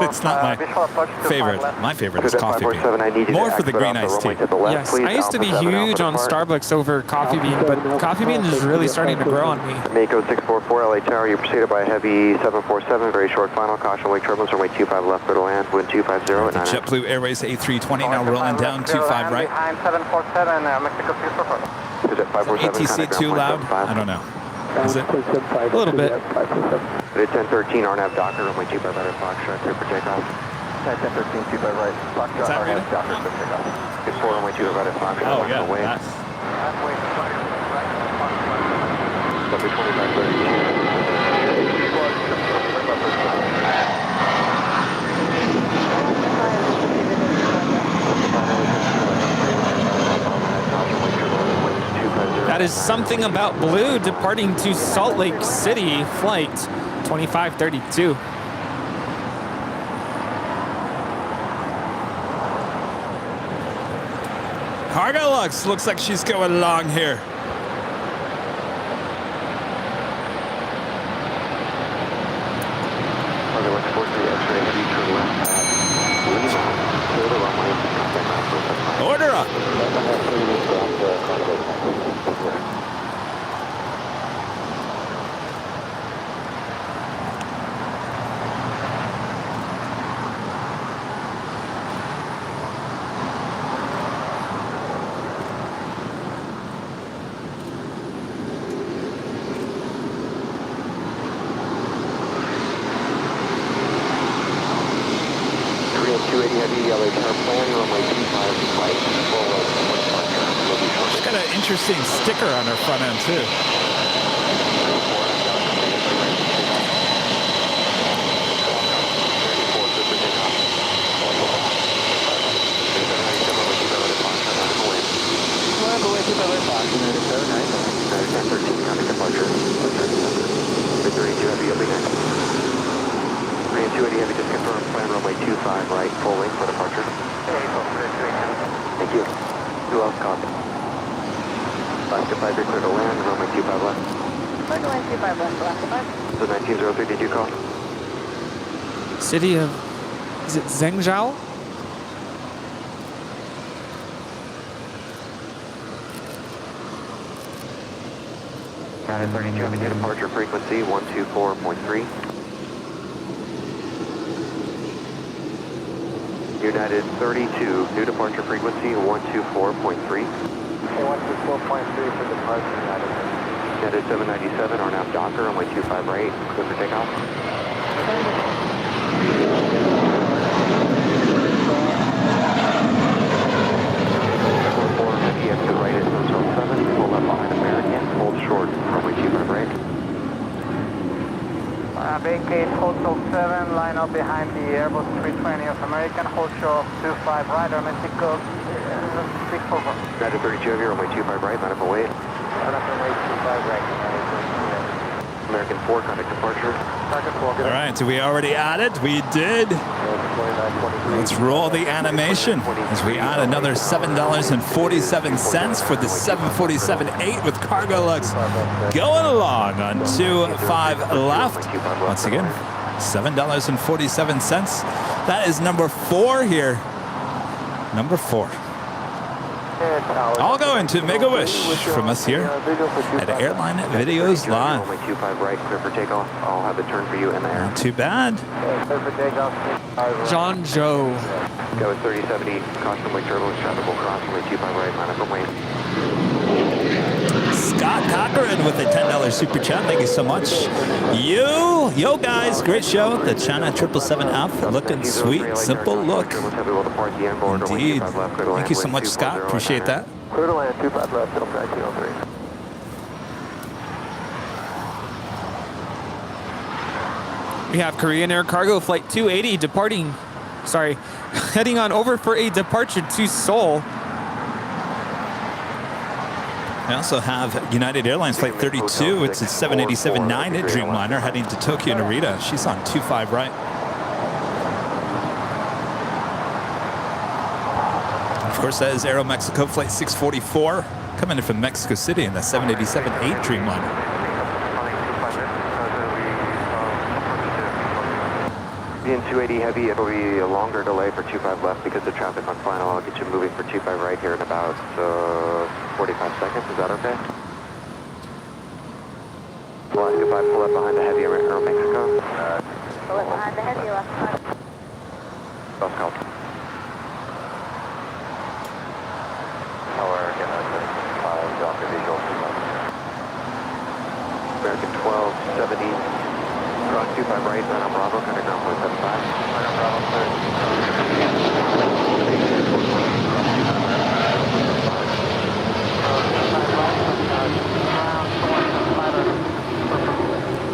It's not my favorite. My favorite is coffee bean. More for the green iced tea. yes, I used to be huge on Starbucks over coffee bean, but coffee bean is really starting to grow on me. Mako 644, LA Tower, you're preceded by a heavy 747, very short final, caution, wake turbulence, runway 25 left, clear to land, wind 250 at 9. JetBlue Airways A320 now rolling down 25 right. Behind 747, Mexico 644. Is it 547? ATC too loud? I don't know. Is it? A little bit. It's 1013, RNAV Docker, runway 25 right, Foxtrot, clear for takeoff. 1013, 25 right, Foxtrot, Is that RNAV right? Docker, clear for takeoff. It's 4 runway 25 right, Foxtrot, Oh, yeah. away. That's, Runway 25 That is something about Blue departing to Salt Lake City, flight 2532. Cargo Lux looks like she's going long here. Order up. She's got an interesting sticker on her front end too. Right, full length for departure. Thank you. Who else copy? 525, you're clear to land, runway 25 left. Clear to land 25 left, left 5. So 1903, did you call? City of, is it Zhengzhou? United 32, having new departure frequency 124.3. United 32, new departure frequency 124.3. 124.3 for departure, United. United 797, RNAV Docker, runway 25 right, clear for takeoff. Exit right at 7, pull left behind American, hold short, runway 25 right. Vacate Hotel 7, line up behind the Airbus 320 of American, hold short 25 right, or Mexico 644. United 32 of you, runway 25 right, line up and wait. Runway 25 right, American 4, contact departure. All right, so we already added. We did. Let's roll the animation as we add another $7.47 for the 747-8 with Cargo Lux going along on 25 left. Once again, $7.47. That is number 4 here. Number 4. I'll go into Make-A-Wish from us here at Airline Videos Live. 25 right, clear for takeoff. I'll have the turn for you in the air. Not too bad. John Joe. Go at 3070, caution wake turbulence, traffic will cross, runway 25 right, line up and wait. Scott Cochran with a $10 super chat. Thank you so much. Yo guys, great show. The China 777F looking sweet, simple look. Indeed. Thank you so much, Scott. Appreciate that. Clear to land, 25 left, middle track 203. We have Korean Air Cargo Flight 280 departing, heading on over for a departure to Seoul. I also have United Airlines Flight 32. It's a 787-9 at Dreamliner heading to Tokyo Narita. She's on 25 right. Of course, that is Aero Mexico Flight 644. coming in from Mexico City in the 787-8 Dreamliner. In 280 heavy, it'll be a longer delay for 25 left because the traffic on final. I'll get you moving for 25 right here in about 45 seconds. Is that okay? Flying goodbye, pull up behind the heavy Aero Mexico. Pull up behind the heavy, left side. Bus call. Tower, again, 5, Doctor Visual. American 1270. Cross 25 right, then on Bravo, kind of ground 0.75. Right on Bravo, clear.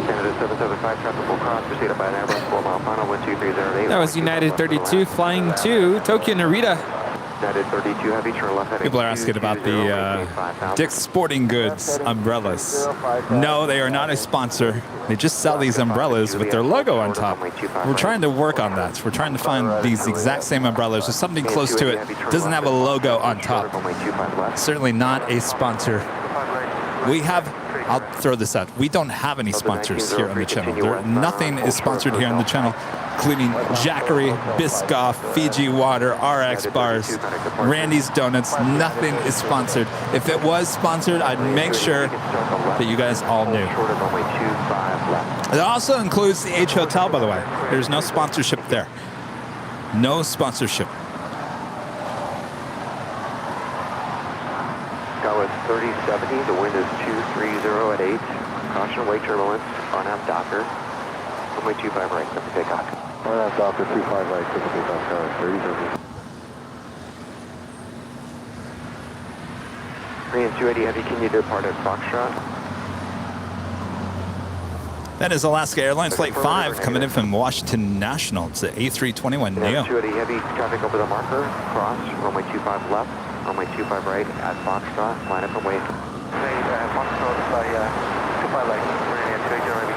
Canada 775, traffic will cross, proceeded by an Airbus 4-mile final, 12308. That was United 32 flying to Tokyo Narita. United 32 heavy, turn left heading. People are asking about the Dick's Sporting Goods umbrellas. No, they are not a sponsor. They just sell these umbrellas with their logo on top. We're trying to work on that. We're trying to find these exact same umbrellas with something close to it. Doesn't have a logo on top. Certainly not a sponsor. We have, I'll throw this out. We don't have any sponsors here on the channel. Nothing is sponsored here on the channel, including Jackery, Biscoff, Fiji Water, RX Bars, Randy's Donuts. Nothing is sponsored. If it was sponsored, I'd make sure that you guys all knew. It also includes the H Hotel, by the way. There's no sponsorship there. No sponsorship. Go at 3070, the wind is 230 at 8. Caution, wake turbulence, on-out Docker. Runway 25 right, set for takeoff. On-out Docker, 25 right, set for takeoff, tower, 3070. 3 and 280 heavy, can you depart at Foxtrot? That is Alaska Airlines Flight 5 coming in from Washington National. It's the A321 Neo. 280 heavy, traffic over the marker, cross, runway 25 left, runway 25 right at Foxtrot, line up and wait. Foxtrot by 25 right, we're in 280 heavy.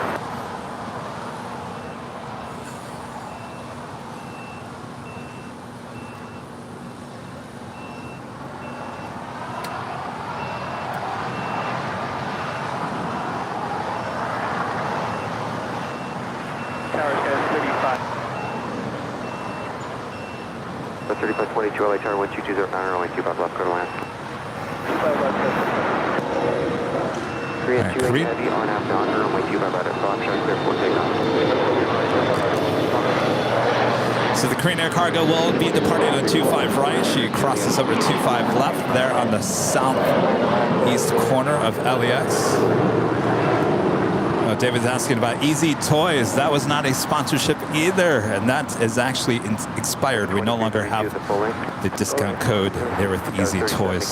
The 3522 LA Tower 12209, runway 25 left, go to land. 25 left, 3 and 2 heavy, on out Docker, runway 25 right at Foxtrot, clear for takeoff. So the Korean Air Cargo will be departing on 25 right. She crosses over 25 left there on the southeast corner of LAX. David's asking about Easy Toys. That was not a sponsorship either, and that is actually expired. We no longer have the discount code there with Easy Toys.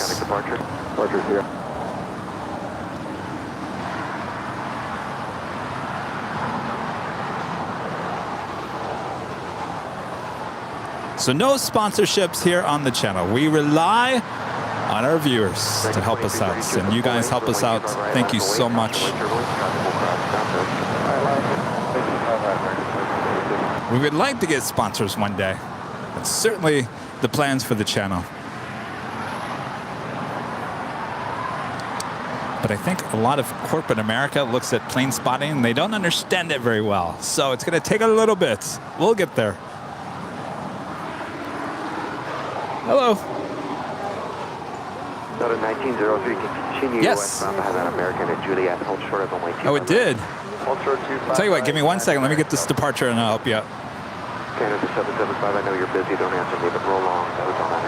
So no sponsorships here on the channel. We rely on our viewers to help us out, and you guys help us out. Thank you so much. We would like to get sponsors one day. That's certainly the plans for the channel. But I think a lot of corporate America looks at plane spotting and they don't understand it very well. So it's going to take a little bit. We'll get there. Hello. Delta 1903 can continue westbound behind that American at Juliet, hold short of runway 25. Oh, it did. Hold short 25. Tell you what, give me 1 second. Let me get this departure and I'll help you out. Canada 775, I know you're busy, don't answer me, but roll on. That was on that.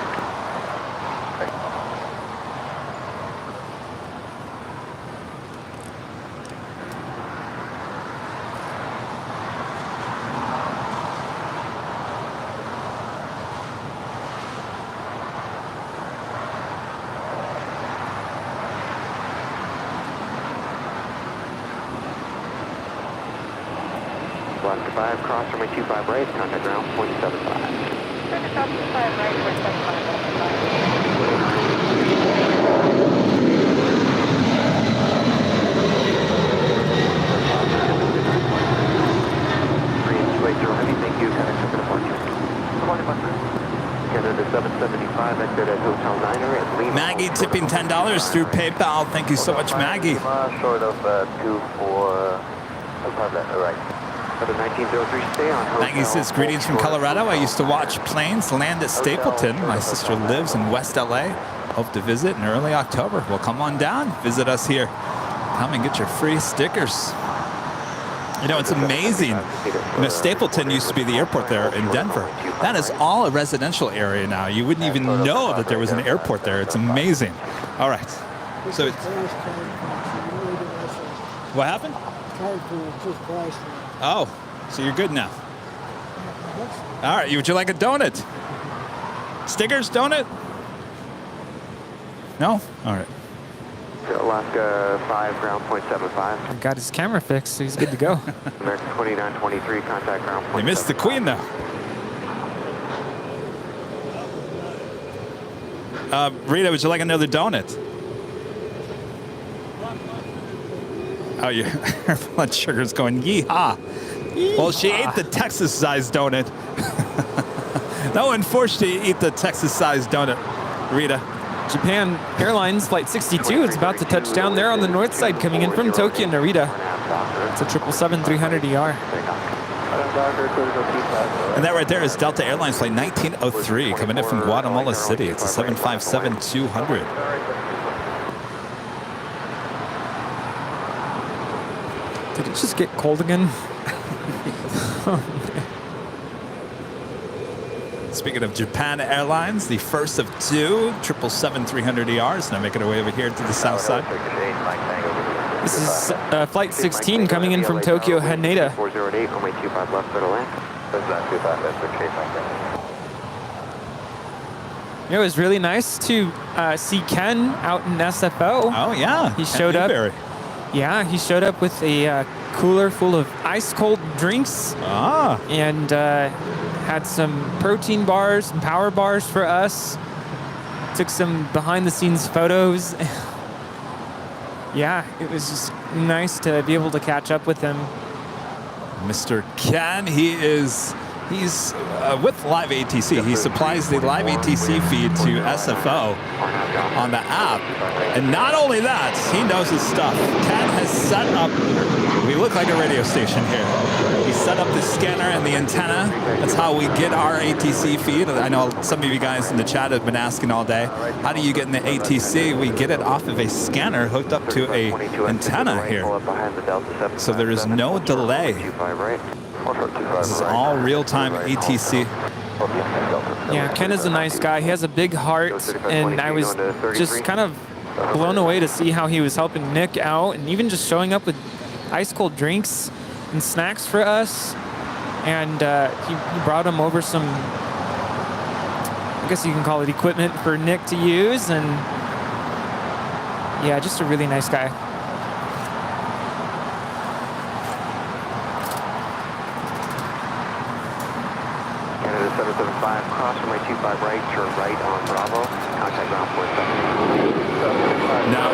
Left to 5, cross runway 25 right, contact ground 0.75. Contact ground 25 right, 0.75. Thank you. Kind of took an departure. Good morning, Buster. Canada 775, exit at Hotel Niner at Lima. Maggie tipping $10 through PayPal. Thank you so much, Maggie. Short of 24, right. 1903, stay on Hotel. Maggie says, greetings from Colorado. I used to watch planes land at Stapleton. My sister lives in West LA. Hope to visit in early October. Well, come on down, visit us here. Come and get your free stickers. You know, it's amazing. You know, Stapleton used to be the airport there in Denver. That is all a residential area now. You wouldn't even know that there was an airport there. It's amazing. All right. So, what happened? Oh, so you're good now. All right. Would you like a donut? Stickers, donut? No? All right. Alaska 5, ground point 75. Got his camera fixed, so he's good to go. American 2923, contact ground point. They missed the Queen, though. Rita, would you like another donut? Oh, your blood sugar's going yee-haw. Well, she ate the Texas-sized donut. No one forced you to eat the Texas-sized donut, Rita. Japan Airlines Flight 62 is about to touch down there on the north side, coming in from Tokyo, Narita. It's a 777-300ER. And that right there is Delta Airlines Flight 1903, coming in from Guatemala City. It's a 757-200. Did it just get cold again? Speaking of Japan Airlines, the first of two 777-300ERs now making our way over here to the south side. This is Flight 16 coming in from Tokyo, Haneda. 408, runway 25 left, clear to land. It was really nice to see Ken out in SFO. Oh, yeah. He showed up. Yeah, he showed up with a cooler full of ice-cold drinks. Ah. And had some protein bars and power bars for us. Took some behind-the-scenes photos. Yeah, it was just nice to be able to catch up with him. Mr. Ken, he's with Live ATC. He supplies the Live ATC feed to SFO on the app. And not only that, he knows his stuff. Ken has set up, we look like a radio station here. He set up the scanner and the antenna. That's how we get our ATC feed. I know some of you guys in the chat have been asking all day, how do you get in the ATC? We get it off of a scanner hooked up to a antenna here. So there is no delay. This is all real-time ATC. Yeah, Ken is a nice guy. He has a big heart, and I was just kind of blown away to see how he was helping Nick out, and even just showing up with ice-cold drinks and snacks for us. And he brought him over some, I guess you can call it equipment for Nick to use, and yeah, just a really nice guy. Canada 775, cross runway 25 right, turn right on Bravo, contact ground point 7. Now,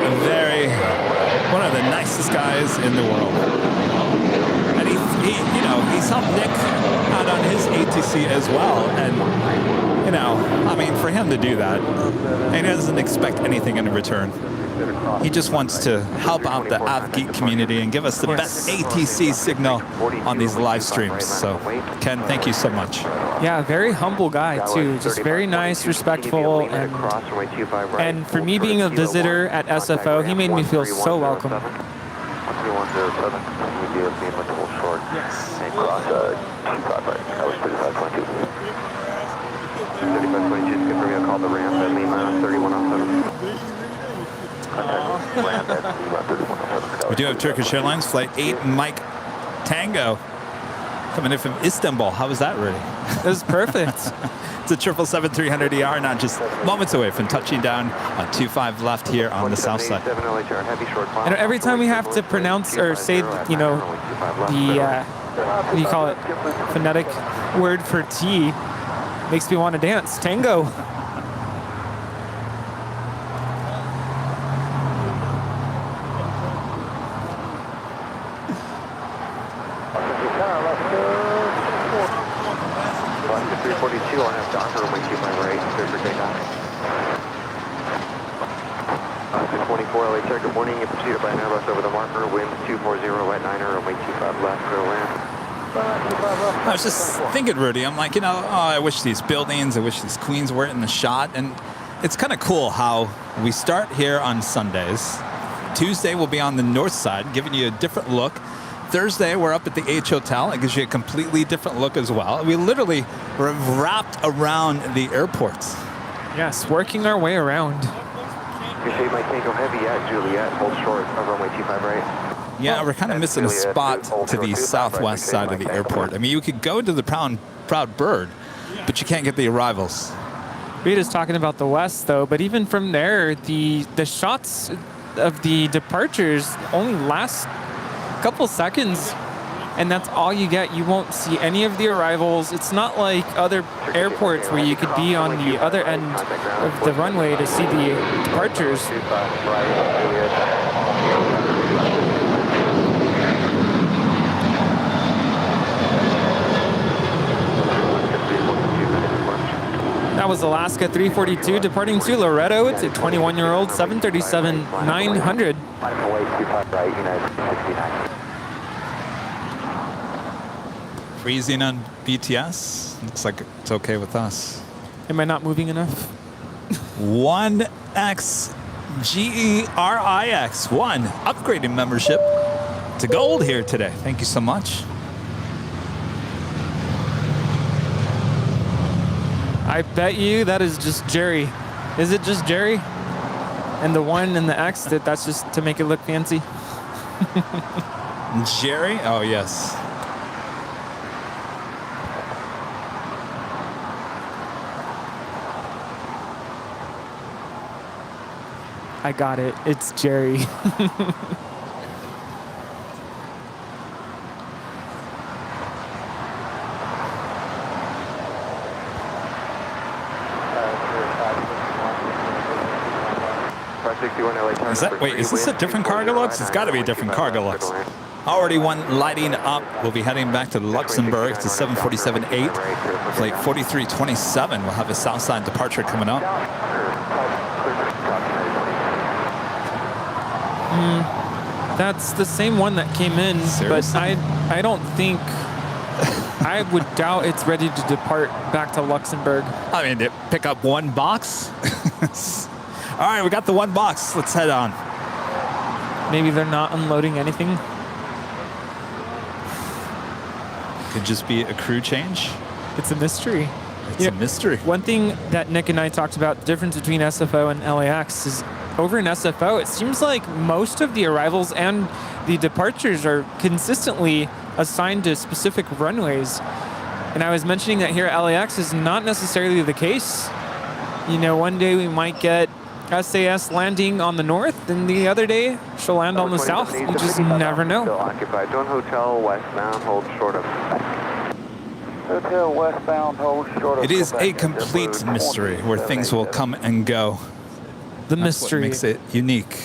one of the nicest guys in the world. And he's helped Nick out on his ATC as well. And, I mean, for him to do that, and he doesn't expect anything in return. He just wants to help out the AvGeek community and give us the best ATC signal on these live streams. So, Ken, thank you so much. Yeah, very humble guy, too. Just very nice, respectful, and for me being a visitor at SFO, he made me feel so welcome. Yes. And cross 25 right. That was 3522. 3522 is confirming a call to ramp at Lima 3107. We do have Turkish Airlines Flight 8 Mike Tango coming in from Istanbul. How was that, Rudy? It was perfect. It's a 777-300ER, not just moments away from touching down on 25 left here on the south side. And every time we have to pronounce or say, the, what do you call it, phonetic word for T, makes me want to dance. Tango. 342 on F down for runway 25 right, clear for takeoff. 24 LA Chair, good morning. You proceeded by an Airbus over the marker, wind 240 at 9er, runway 25 left, clear land. I was just thinking, Rudy, I'm like, you know, oh, I wish these buildings, I wish these queens were in the shot. And it's kind of cool how we start here on Sundays. Tuesday we'll be on the north side, giving you a different look. Thursday we're up at the H Hotel. It gives you a completely different look as well. We literally were wrapped around the airport. Yes, working our way around. Appreciate my Tango Heavy at Juliet, hold short of runway 25 right. Yeah, we're kind of missing a spot to the southwest side of the airport. I mean, you could go to the Proud Bird, but you can't get the arrivals. Rita's talking about the west, though, but even from there, the shots of the departures only last a couple seconds, and that's all you get. You won't see any of the arrivals. It's not like other airports where you could be on the other end of the runway to see the departures. That was Alaska 342 departing to Loretto. It's a 21-year-old 737-900. Freezing on BTS. Looks like it's okay with us. Am I not moving enough? 1X GERIX 1 upgrading membership to gold here today. Thank you so much. I bet you that is just Jerry. Is it just Jerry? And the 1 and the X, that's just to make it look fancy? Jerry? Oh, yes. I got it. It's Jerry. Is this a different cargo lux? It's got to be a different cargo lux. Already one lighting up. We'll be heading back to Luxembourg to 747-8. Flight 4327. We'll have a Southside departure coming up. That's the same one that came in, Seriously? but I don't think, I would doubt it's ready to depart back to Luxembourg. I mean, to pick up one box. All right, we got the one box. Let's head on. Maybe they're not unloading anything. Could just be a crew change. It's a mystery. It's a mystery. One thing that Nick and I talked about, the difference between SFO and LAX, is over in SFO, it seems like most of the arrivals and the departures are consistently assigned to specific runways. And I was mentioning that here at LAX is not necessarily the case. You know, one day we might get SAS landing on the north, and the other day she'll land on the south. You just never know. Still occupied. Join Hotel westbound, hold short of. Hotel westbound, hold short of. It is a complete mystery where things will come and go. The That's mystery. what makes it unique.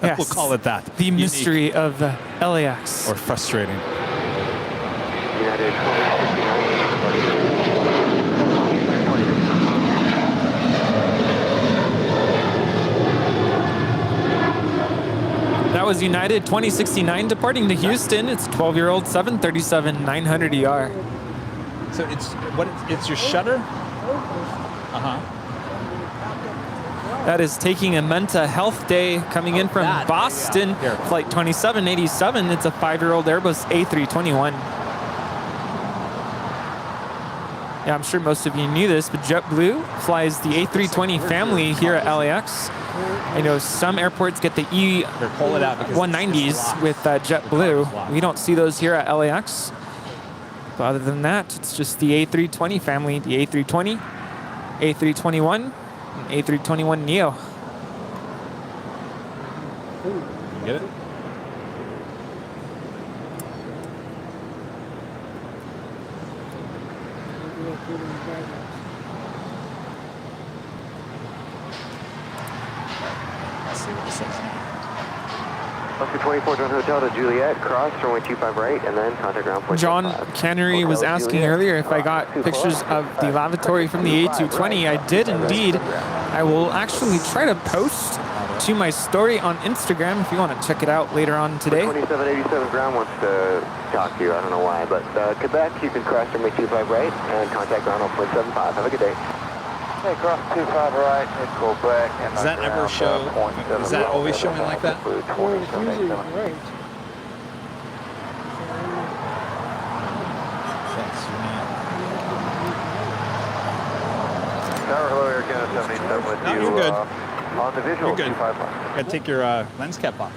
Yes. We'll call it that. The Unique. mystery of LAX. Or frustrating. United 2069. That was United 2069 departing to Houston. It's 12-year-old 737-900ER. So it's your shutter? That is taking a Menta Health Day coming in from Boston. Here. Flight 2787. It's a 5-year-old Airbus A321. Yeah, I'm sure most of you knew this, but JetBlue flies the A320 family here at LAX. I know some airports get the E190s with JetBlue. We don't see those here at LAX. But other than that, it's just the A320 family, the A320, A321, and A321neo. Get it? Let's see what it says. Oscar 24, John Hotel to Juliet, cross runway 25 right, and then contact ground point. John Cannery was asking earlier if I got pictures of the lavatory from the A220. I did indeed. I will actually try to post to my story on Instagram if you want to check it out later on today. 2787 ground wants to talk to you. I don't know why, but Quebec, you can cross runway 25 right and contact ground on point 75. Have a good day. Hey, cross 25 right, hit Quebec. And Does that ever show? Is that always showing like that? Well, it's usually right. Tower, hello, Air Canada 77 with No, you. you're good. On the visual, You're good. 25 left. Gotta take your lens cap off.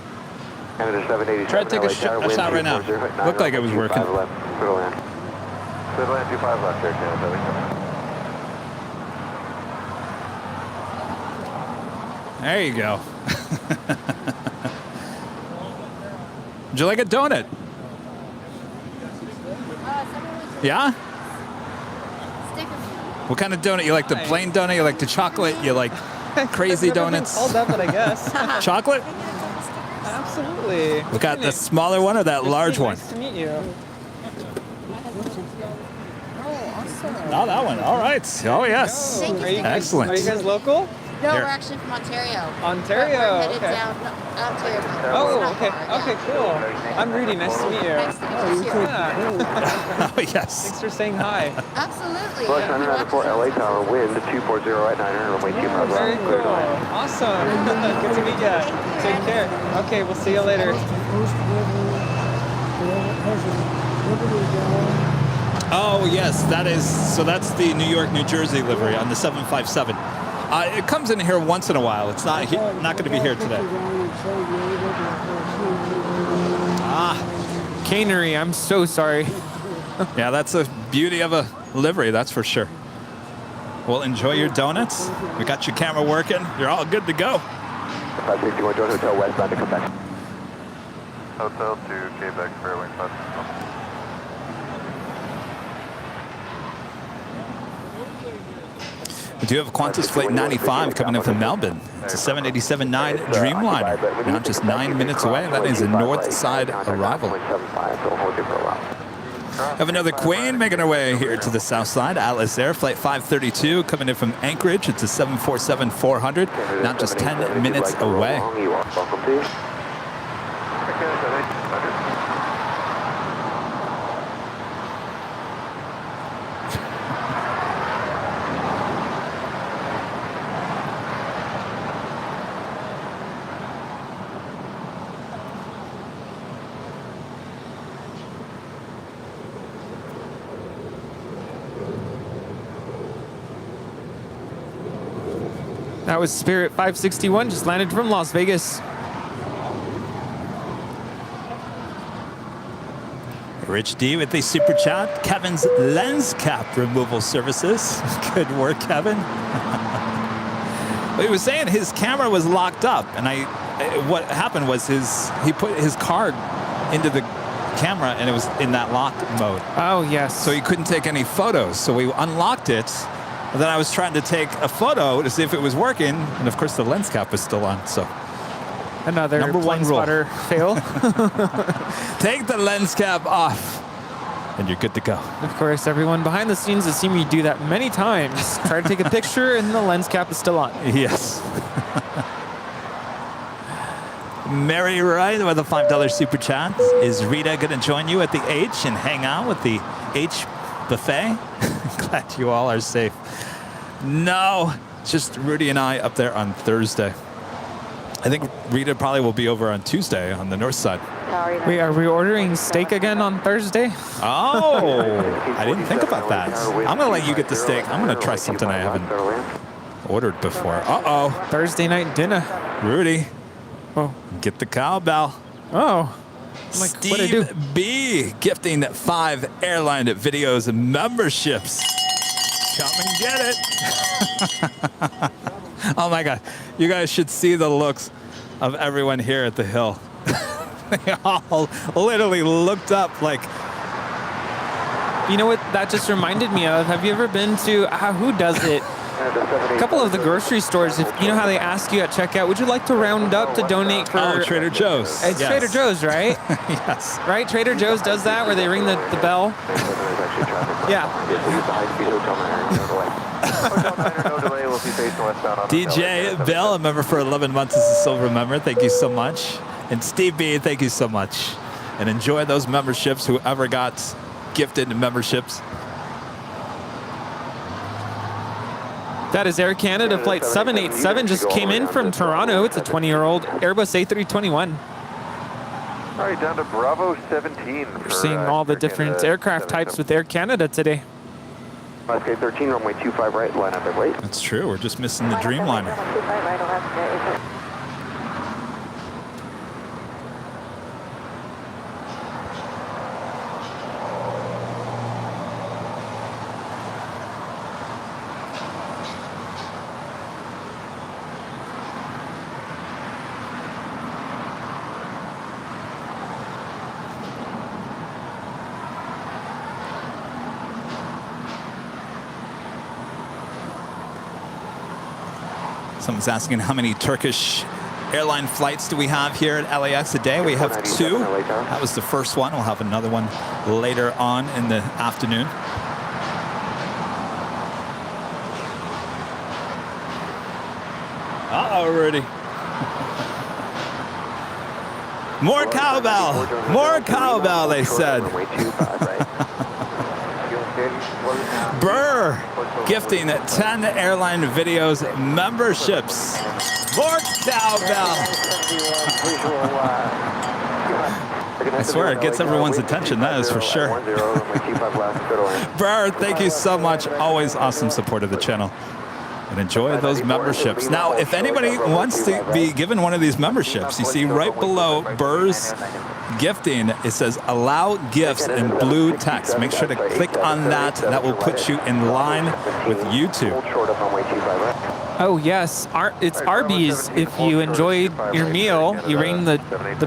Canada 787. Try to take a shot right now. Looked like it was working. Clear to land. Clear to land, 25 left, Air Canada 77. There you go. Would you like a donut? Yeah? What kind of donut? You like the plain donut? You like the chocolate? You like crazy donuts? Called that, but I guess. Chocolate? Absolutely. We got the smaller one or that large one? Nice to meet you. Oh, that one. All right. Oh, yes. Excellent. Are you guys local? No, Here. we're actually from Ontario. Ontario, We're headed okay. down Ontario. Oh, Not okay. far, yeah. Okay, cool. I'm Rudy. Nice to meet you. Nice to meet you too. Yeah. Oh, yes. Thanks for saying hi. Absolutely. Flush 994 LA Tower, wind 240 at 900, runway 25 Very left. cool. Clear to land. Awesome. Good to meet you. Take care. Okay, we'll see you later. Oh, yes. That is. So that's the New York, New Jersey livery on the 757. It comes in here once in a while. It's not going to be here today. Ah, Cannery, I'm so sorry. Yeah, that's the beauty of a livery, that's for sure. Well, enjoy your donuts. We got your camera working. You're all good to go. 561 John Hotel westbound to Quebec. Hotel to Quebec, Fairway 561. We do have a Qantas Flight 95 coming in from Melbourne. It's a 787-9 Dreamliner. Now just 9 minutes away. That is a north side arrival. Have another Queen making her way here to the south side. Atlas Air Flight 532 coming in from Anchorage. It's a 747-400. Now just 10 minutes away. Welcome to. That was Spirit 561, just landed from Las Vegas. Rich D with the super chat. Kevin's lens cap removal services. Good work, Kevin. Well, he was saying his camera was locked up, and what happened was he put his card into the camera, and it was in that lock mode. Oh, yes. So he couldn't take any photos. So we unlocked it. And then I was trying to take a photo to see if it was working, and of course the lens cap was still on. So another number one rule. spotter fail. Take the lens cap off, and you're good to go. Of course, everyone behind the scenes has seen me do that many times. Try to take a picture, and the lens cap is still on. Yes. Mary Wright with a $5 super chat. Is Rita going to join you at the H and hang out with the H buffet? Glad you all are safe. No, just Rudy and I up there on Thursday. I think Rita probably will be over on Tuesday on the north side. Wait, are we ordering steak again on Thursday? Oh, I didn't think about that. I'm going to let you get the steak. I'm going to try something I haven't ordered before. Uh-oh. Thursday night dinner. Rudy, Oh, get the cowbell. oh. I'm like, what'd I do? Steve B gifting 5 airline videos memberships. Come and get it. Oh my God. You guys should see the looks of everyone here at the Hill. They all literally looked up like. You know what that just reminded me of? Have you ever been to, who does it? A couple of the grocery stores, if you know how they ask you at checkout, would you like to round up to donate for... Oh, Trader Joe's. It's Yes. Trader Joe's, right? Yes. Right? Trader Joe's does that where they ring the bell? Yeah. DJ Bill, a member for 11 months as a silver member. Thank you so much. And Steve B, thank you so much. And enjoy those memberships, whoever got gifted memberships. That is Air Canada Flight 787, just came in from Toronto. It's a 20-year-old Airbus A321. All right, down to Bravo 17. We're seeing all the different aircraft types with Air Canada today. Alaska 13, runway 25 right, line up and wait. That's true. We're just missing the Dreamliner. Someone's asking how many Turkish airline flights do we have here at LAX a day? We have 2. That was the first one. We'll have another one later on in the afternoon. Already. More cowbell. More cowbell, they said. Burr gifting 10 Airline Videos memberships. More cowbell. I swear it gets everyone's attention, that is for sure. Burr, thank you so much. Always awesome support of the channel. And enjoy those memberships. Now, if anybody wants to be given one of these memberships, you see right below Burr's gifting, it says allow gifts in blue text. Make sure to click on that. That will put you in line with YouTube. Oh, yes. It's Arby's. If you enjoyed your meal, you ring the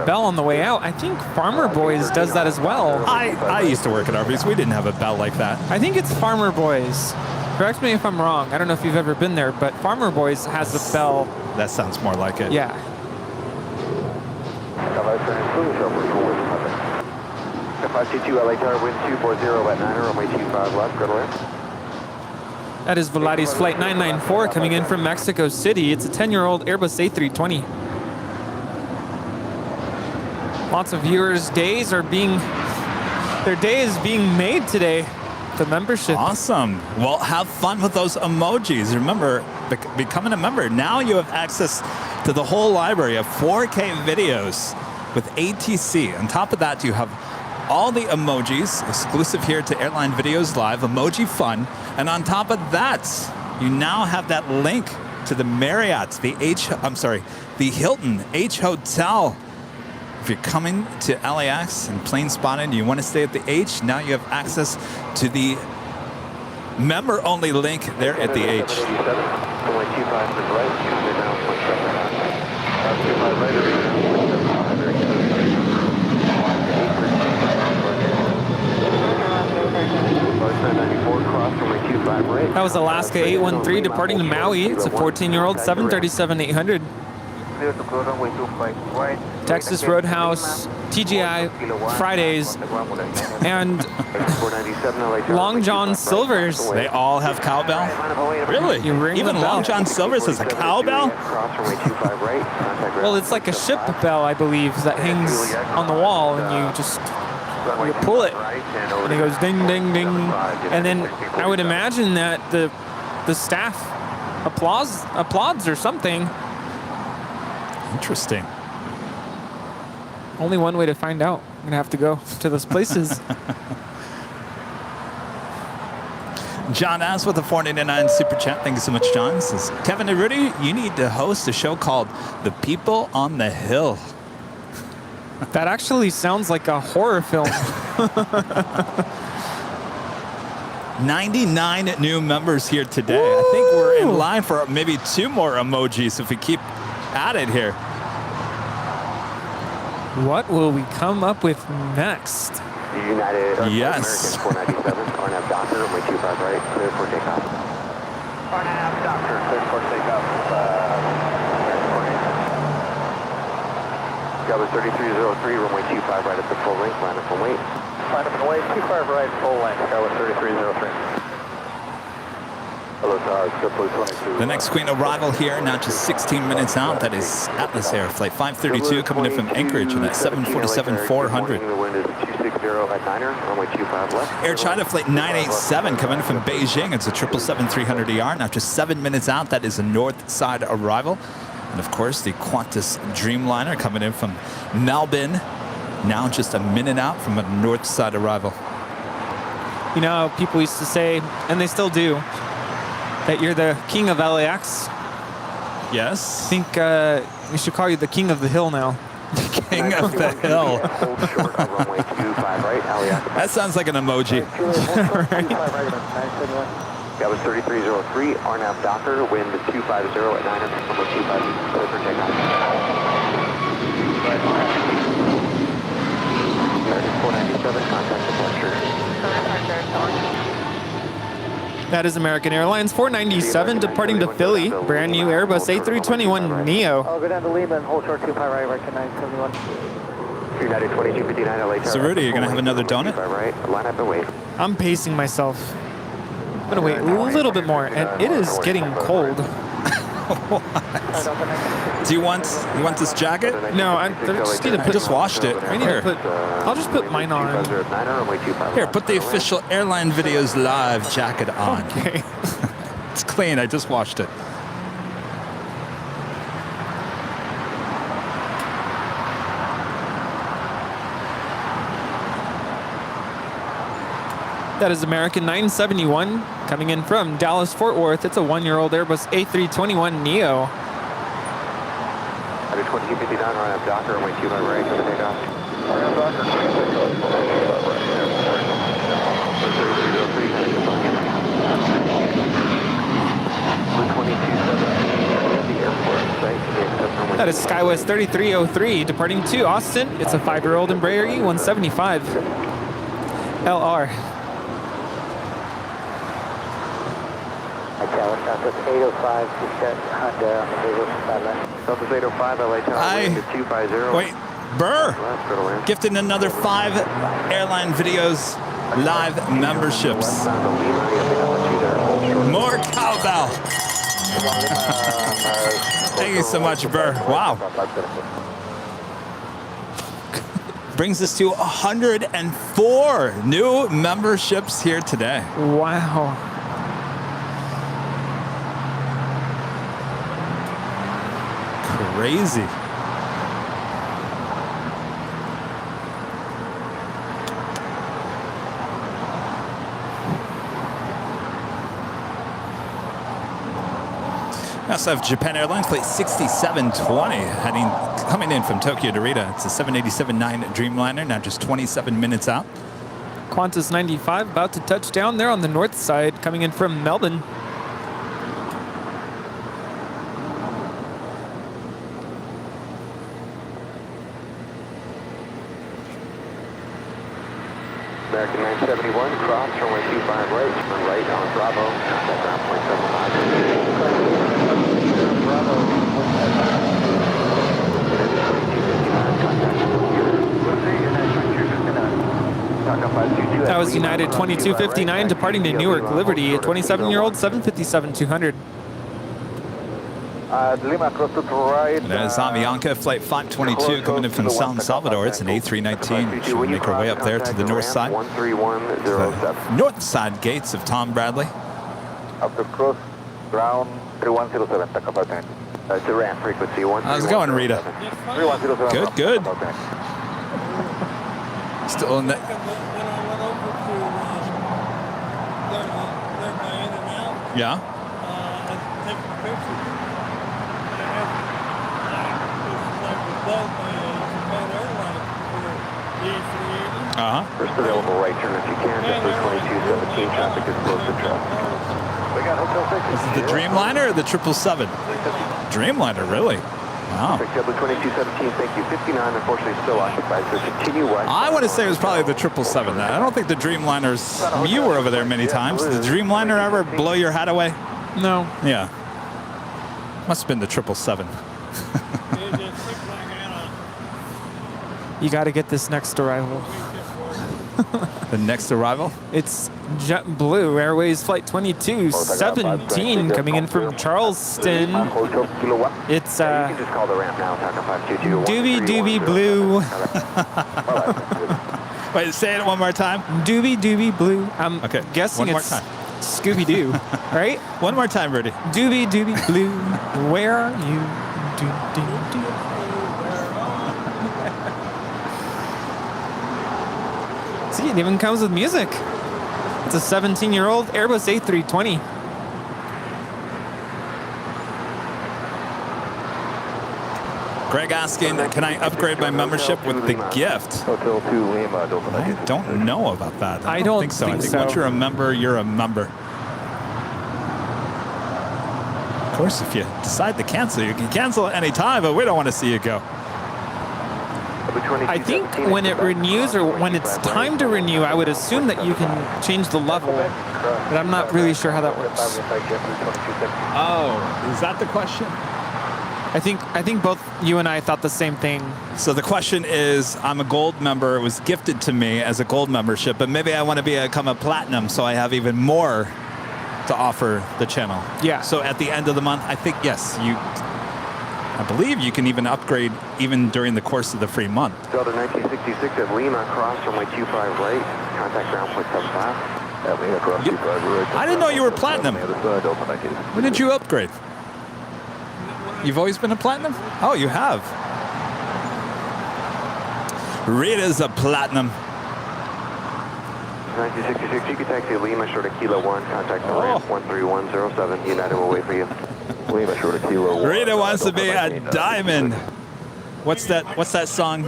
bell on the way out. I think Farmer Boys does that as well. I used to work at Arby's. We didn't have a bell like that. I think it's Farmer Boys. Correct me if I'm wrong. I don't know if you've ever been there, but Farmer Boys has a bell. That sounds more like it. Yeah. 522 LA Tower, wind 240 at 9, runway 25 left, good away. That is Vladdy's Flight 994 coming in from Mexico City. It's a 10-year-old Airbus A320. Lots of viewers' days are their day is being made today. The membership. Awesome. Well, have fun with those emojis. Remember, becoming a member, now you have access to the whole library of 4K videos with ATC. On top of that, you have all the emojis exclusive here to Airline Videos Live, Emoji Fun. And on top of that, you now have that link to the Marriott, the Hilton H Hotel. If you're coming to LAX and plane spotted and you want to stay at the H, now you have access to the member-only link there at the H. That was Alaska 813 departing to Maui. It's a 14-year-old 737-800. Texas Roadhouse, TGI, Fridays, and Long John Silver's. They all have cowbell? Really? Even Long John Silver's has a cowbell? Well, it's like a ship bell, I believe, that hangs on the wall, and you pull it, and it goes ding, ding, ding. And then I would imagine that the staff applauds or something. Interesting. Only one way to find out. I'm going to have to go to those places. John asks with a 499 super chat. Thank you so much, John. Says, Kevin and Rudy, you need to host a show called The People on the Hill. That actually sounds like a horror film. 99 new members here today. Woo! I think we're in line for maybe 2 more emojis if we keep at it here. What will we come up with next? United, yes. American 497, RNAV Doctor, runway 25 right, clear for takeoff. RNAV Doctor, clear for takeoff. Skywards 3303, runway 25 right at the full length, line up and wait. Line up and wait, 25 right, full length, Skywards 3303. Hello, Tower, JetBlue 22. The next queen arrival here, now just 16 minutes out. That is Atlas Air Flight 532 coming in from Anchorage with that 747-400. The wind is 260 at 9er, runway 25 left. Air China Flight 987 coming in from Beijing. It's a 777-300ER. Now just 7 minutes out. That is a north side arrival. And of course, the Qantas Dreamliner coming in from Melbourne. Now just a minute out from a north side arrival. You know, people used to say, and they still do, that you're the king of LAX. Yes. I think we should call you the king of the hill now. King of the hill. Hold short on runway 25 right, LAX. That sounds like an emoji. That was 3303, RNAV Docker, wind 250 at 9er, runway 25, clear for takeoff. American 497, contact departure. That is American Airlines 497 departing to Philly. Brand new Airbus A321neo. I'll go down to Lima and hold short 25 right, right to 971. United 2259 LA. So Rudy, you're going to have another donut? Right, line up and wait. I'm pacing myself. I'm gonna wait a little bit more, and it is getting cold. Do you want this jacket? No, I just need to I put. just washed it. I need to put. I'll just put mine on. Here, put the official Airline Videos Live jacket on. Okay. It's clean. I just washed it. That is American 971 coming in from Dallas-Fort Worth. It's a 1-year-old Airbus A321neo. United 2259, RNAV Docker, runway 25 right, clear for takeoff. RNAV Docker, clear for takeoff. That is SkyWest 3303 departing to Austin. It's a 5-year-old Embraer E175 LR. Southwest 805 to set Honda on the visual sideline. Southwest 805, LA Tower, wind 250. Wait, Burr gifted another 5 Airline Videos Live memberships. More cowbell. Thank you so much, Burr. Wow. Brings us to 104 new memberships here today. Wow. Crazy. We also have Japan Airlines Flight 6720 coming in from Tokyo to Narita. It's a 787-9 Dreamliner, now just 27 minutes out. Qantas 95 about to touch down there on the north side, coming in from Melbourne. American 971, cross, runway 25 right, turn right on Bravo, contact ground point 75. That was United 2259 departing to Newark Liberty, a 27-year-old 757-200. Lima, cross to right. And that is Avianca Flight 522 coming in from San Salvador. It's an A319. She'll make her way up there to the north side. The north side gates of Tom Bradley. After cross, ground 3107, take up our It's a ramp frequency 1. How's it going, Rita? 3107. Good, good. Still in that. When I went over to their in and out, Yeah. and taking pictures, and I had above my Japan Airline for the A380. First available right turn if you can. JetBlue 2217, traffic is close to track. We got hotel 6. Is it the Dreamliner or the 777? Dreamliner, really? Wow. JetBlue 2217, thank you. 59, unfortunately, still occupied, so continue west. I want to say it was probably the 777. I don't think the Dreamliners. You were over there many times. Did the Dreamliner ever blow your hat away? No. Yeah. Must have been the 777. You got to get this next arrival. The next arrival? It's JetBlue Airways Flight 2217 coming in from Charleston. It's You can just call the ramp now, Taco 522. Doobie Doobie Blue. Wait, say it one more time. Doobie Doobie Blue. I'm Okay, guessing one more it's time. Scooby Doo, right? One more time, Rudy. Doobie Doobie Blue, where are you? Doo, doo, doo. See, it even comes with music. It's a 17-year-old Airbus A320. Greg asking, can I upgrade my membership with the gift? Hotel 2 Lima, Delta I don't know about that. I don't think so. think I think so. once you're a member, you're a member. Of course, if you decide to cancel, you can cancel at any time, but we don't want to see you go. I think when it renews or when it's time to renew, I would assume that you can change the level, but I'm not really sure how that works. Oh, is that the question? I think both you and I thought the same thing. So the question is, I'm a gold member. It was gifted to me as a gold membership, but maybe I want to become a platinum so I have even more to offer the channel. Yeah. So at the end of the month, I think, yes, I believe you can even upgrade even during the course of the free month. Delta 1966 at Lima, cross runway 25 right, contact ground point 75. At Lima, cross 25 right. I didn't know you were platinum. On the other side, Delta 19. When did you upgrade? You've always been a platinum? Oh, you have. Rita's a platinum. 1966, you can taxi Lima, short of Kilo 1, contact the ramp 13107. United will wait for you. Lima, short of Kilo 1. Rita wants to be a diamond. What's that song?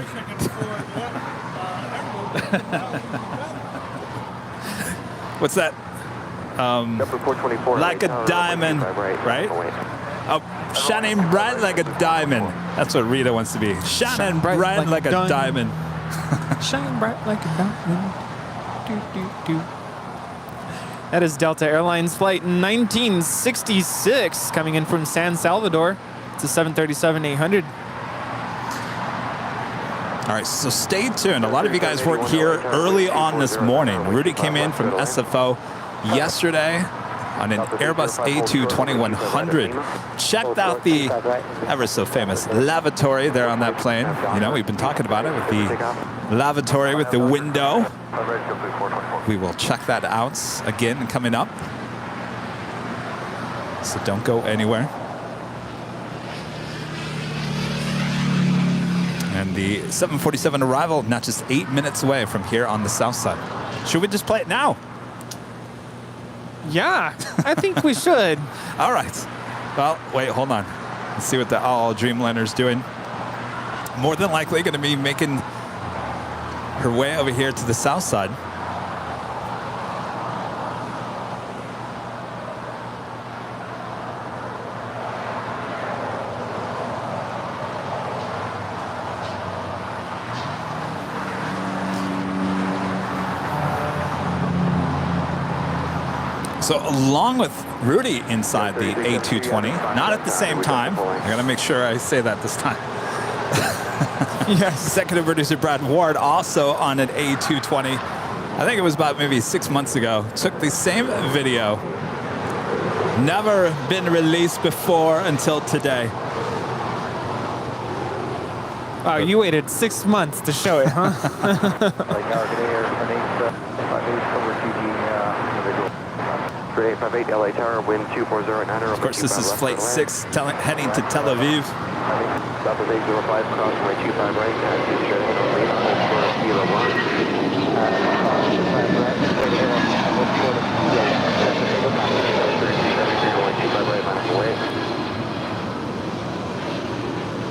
What's that? Like a diamond, right? Oh, shining bright like a diamond. That's what Rita wants to be. Shining bright like a diamond. Shine bright like a diamond. Doo, doo, doo. That is Delta Airlines Flight 1966 coming in from San Salvador. It's a 737-800. All right, so stay tuned. A lot of you guys weren't here early on this morning. Rudy came in from SFO yesterday on an Airbus A220-100. Checked out the ever so famous lavatory there on that plane. You know, we've been talking about it with the lavatory with the window. We will check that out again coming up. So don't go anywhere. And the 747 arrival, not just 8 minutes away from here on the south side. Should we just play it now? Yeah, I think we should. All right. Well, wait, hold on. Let's see what the All Dreamliner's doing. More than likely going to be making her way over here to the south side. So along with Rudy inside the A220, not at the same time. I gotta make sure I say that this time. Yes. Executive producer Brad Ward also on an A220. I think it was about maybe 6 months ago. Took the same video. Never been released before until today. Wow, you waited 6 months to show it, huh? For 858 LA Tower, wind 240 Of course, this is Flight 6 heading to Tel Aviv. South of 805, cross runway 25 right, taxi Sheridan on Lima, short of Kilo 1.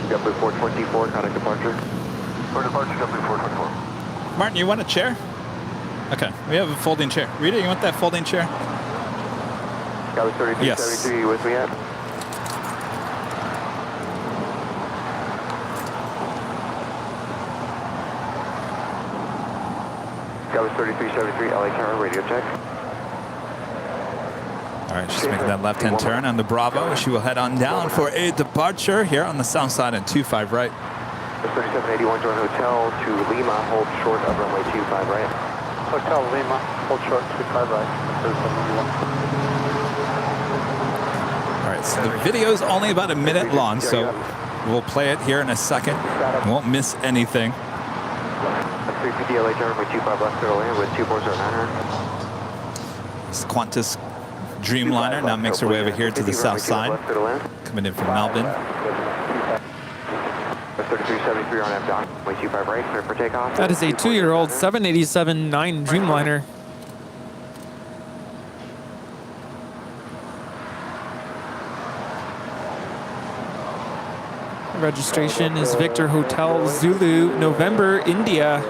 W424, contact departure. For departure, W424. Martin, you want a chair? Okay, we have a folding chair. Rita, you want that folding chair? Scott 3373, Yes. you with me yet? Scott 3373, LA Tower, radio check. All right, she's making that left-hand turn on the Bravo. She will head on down for a departure here on the south side and 25 right. 3781 join Hotel to Lima, hold short of runway 25 right. Hotel Lima, hold short 25 right. 3781. All right, so the video is only about a minute long, so we'll play it here in a second. You won't miss anything. 350 LA runway 25 left, clear to land with 2409. It's Qantas Dreamliner now makes her way over here to the south side, coming in from Melbourne. 3373 RNAV dock, runway 25 right, clear for takeoff. That is a 2-year-old 787-9 Dreamliner. Registration is Victor Hotel Zulu, November, India.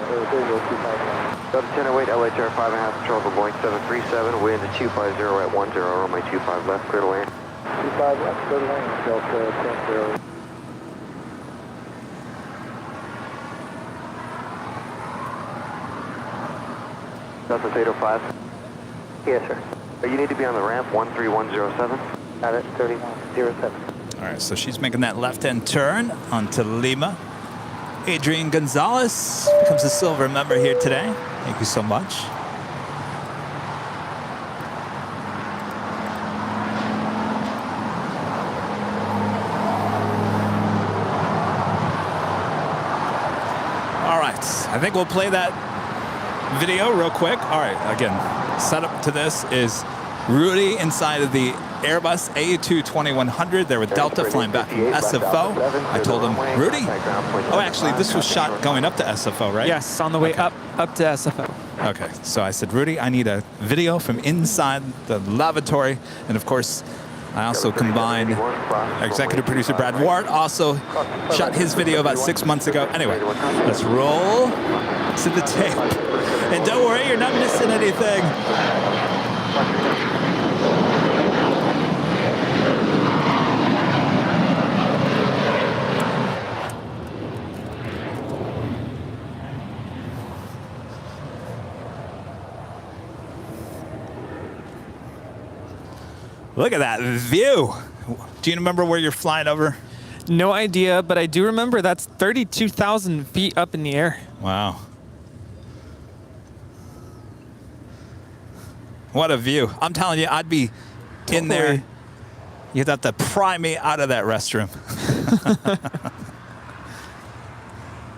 1008 LHR 5.5 control for Boeing 737, wind 250 at 10, runway 25 left, clear to land. 25 left, clear to land, Delta 10-0. Delta 805. Yes, sir. You need to be on the ramp 13107. Got it, 3107. All right, so she's making that left-hand turn onto Lima. Adrian Gonzalez becomes a silver member here today. Thank you so much. All right, I think we'll play that video real quick. All right, again, setup to this is Rudy inside of the Airbus A220-100 there with Delta flying back from SFO. I told him, Rudy? Oh, actually, this was shot going up to SFO, right? Yes, on the way up to SFO. Okay, so I said, Rudy, I need a video from inside the lavatory. And of course, I also combined our executive producer, Brad Ward, also shot his video about 6 months ago. Anyway, let's roll to the tape. And don't worry, you're not missing anything. Look at that view. Do you remember where you're flying over? No idea, but I do remember that's 32,000 feet up in the air. Wow. What a view. I'm telling you, I'd be in there. You'd have to pry me out of that restroom.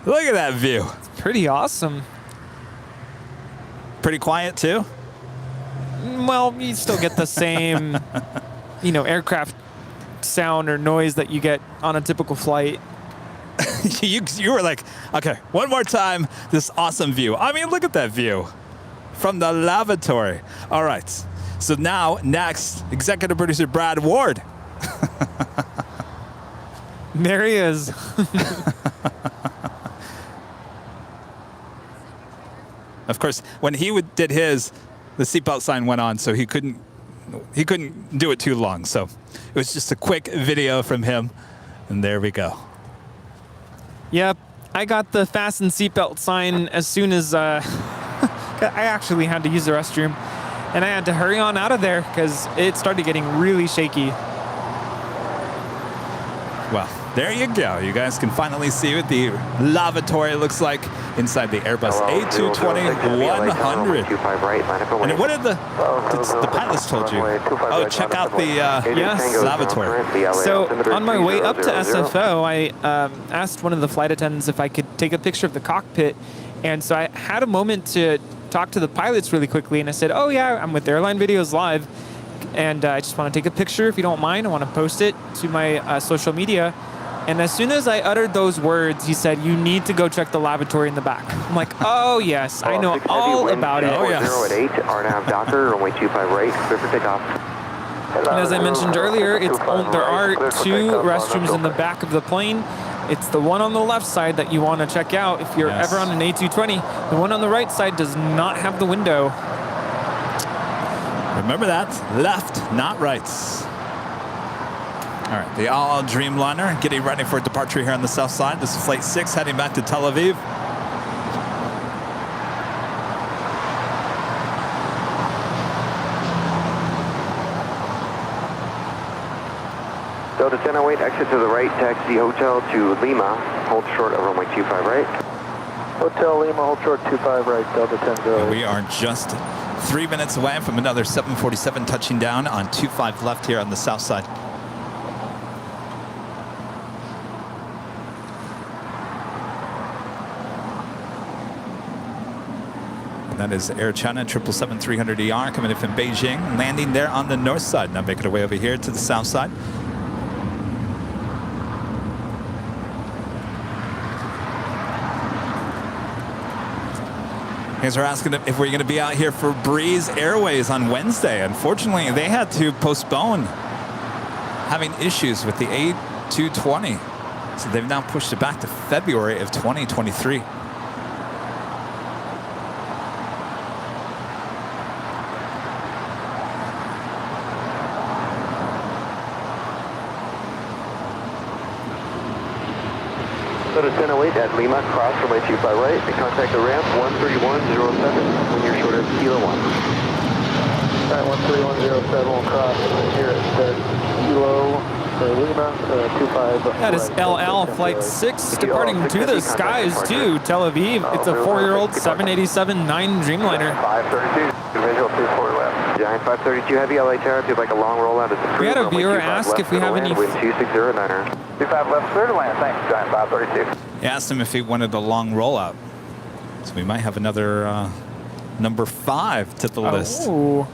Look at that view. It's pretty awesome. Pretty quiet, too? Well, you still get the same, aircraft sound or noise that you get on a typical flight. You were like, okay, one more time, this awesome view. I mean, look at that view from the lavatory. All right, so now, next, executive producer Brad Ward. There he is. Of course, when he did his, the seatbelt sign went on, so he couldn't do it too long. So it was just a quick video from him, and there we go. Yep, I got the fasten seatbelt sign as soon as I actually had to use the restroom, and I had to hurry on out of there because it started getting really shaky. Well, there you go. You guys can finally see what the lavatory looks like inside the Airbus A220-100. And what did the pilots told you? Oh, check out the lavatory. So on my way up to SFO, I asked one of the flight attendants if I could take a picture of the cockpit. And so I had a moment to talk to the pilots really quickly. And I said, oh, yeah, I'm with Airline Videos Live. And I just want to take a picture, if you don't mind. I want to post it to my social media. And as soon as I uttered those words, he said, you need to go check the lavatory in the back. I'm like, oh, yes, I know all about it. Oh, yes. 0 at 8, RNAV Docker, runway 25 right, clear for takeoff. And as I mentioned earlier, there are 2 restrooms in the back of the plane. It's the one on the left side that you want to check out if you're ever on an A220. The one on the right side does not have the window. Remember that, left, not right. All right, the all Dreamliner getting ready for departure here on the south side. This is Flight 6 heading back to Tel Aviv. Delta 1008, exit to the right, taxi hotel to Lima, hold short of runway 25 right. Hotel Lima, hold short 25 right, Delta 1008. We are just 3 minutes away from another 747 touching down on 25 left here on the south side. And that is Air China 777-300ER coming in from Beijing, landing there on the north side. Now making our way over here to the south side. You guys are asking if we're going to be out here for Breeze Airways on Wednesday. Unfortunately, they had to postpone having issues with the A220. So they've now pushed it back to February of 2023. Delta 1008 at Lima, cross runway 25 right, and contact the ramp 13107 when you're short of Kilo 1. Alright, 13107 will cross here at Kilo for Lima, 25. That is LL Flight 6 departing to the skies to Tel Aviv. It's a 4-year-old 787-9 Dreamliner. 532, visual 24 left. Giant 532 heavy LA Tower, if you'd like a long rollout. We had a viewer ask if we have any... Wind 2609er. 25 left, clear to land, thanks, Giant 532. He asked him if he wanted a long rollout. So we might have another number 5 to the list. Oh.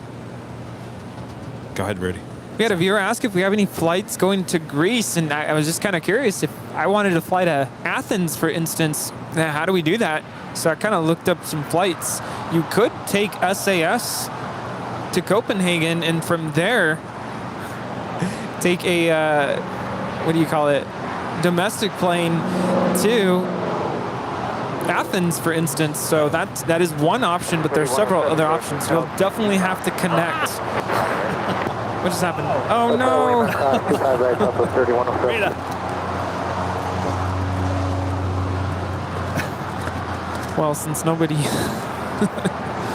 Go ahead, Rudy. We had a viewer ask if we have any flights going to Greece, and I was just kind of curious if I wanted to fly to Athens, for instance. How do we do that? So I kind of looked up some flights. You could take SAS to Copenhagen, and from there take a what do you call it, domestic plane to Athens, for instance. So that is one option, but there's several other options. You'll definitely have to connect. What just happened? Oh no! 25 right, Delta 3107. Well, since nobody...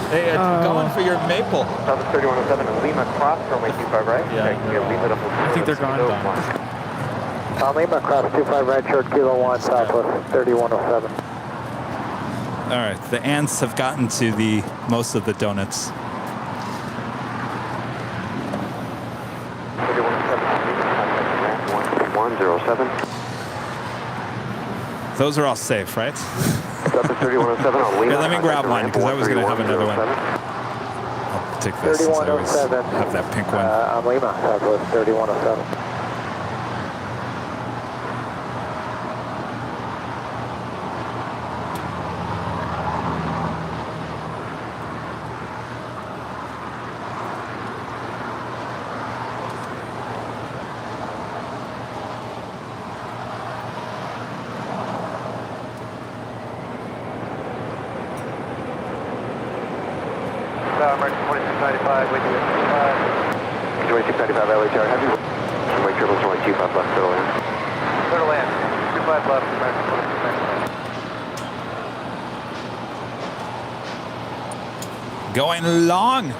Hey, going for your maple. Delta 3107 and Lima, cross runway 25 right. Yeah. I think they're gone. Lima, cross 25 right, short Kilo 1, southwest 3107. All right, the ants have gotten to the most of the donuts. 107. Those are all safe, right? Delta 3107 on Lima. Here, let me grab one, because I was going to have another one. I'll take this, since I always 3107. have that pink one. On Lima, southwest 3107. Emergency 2695, wait 2695 LA Tower, heavy. Wait, triple 25 left, clear to land. Clear to land, 25 left, American 2695. Going long.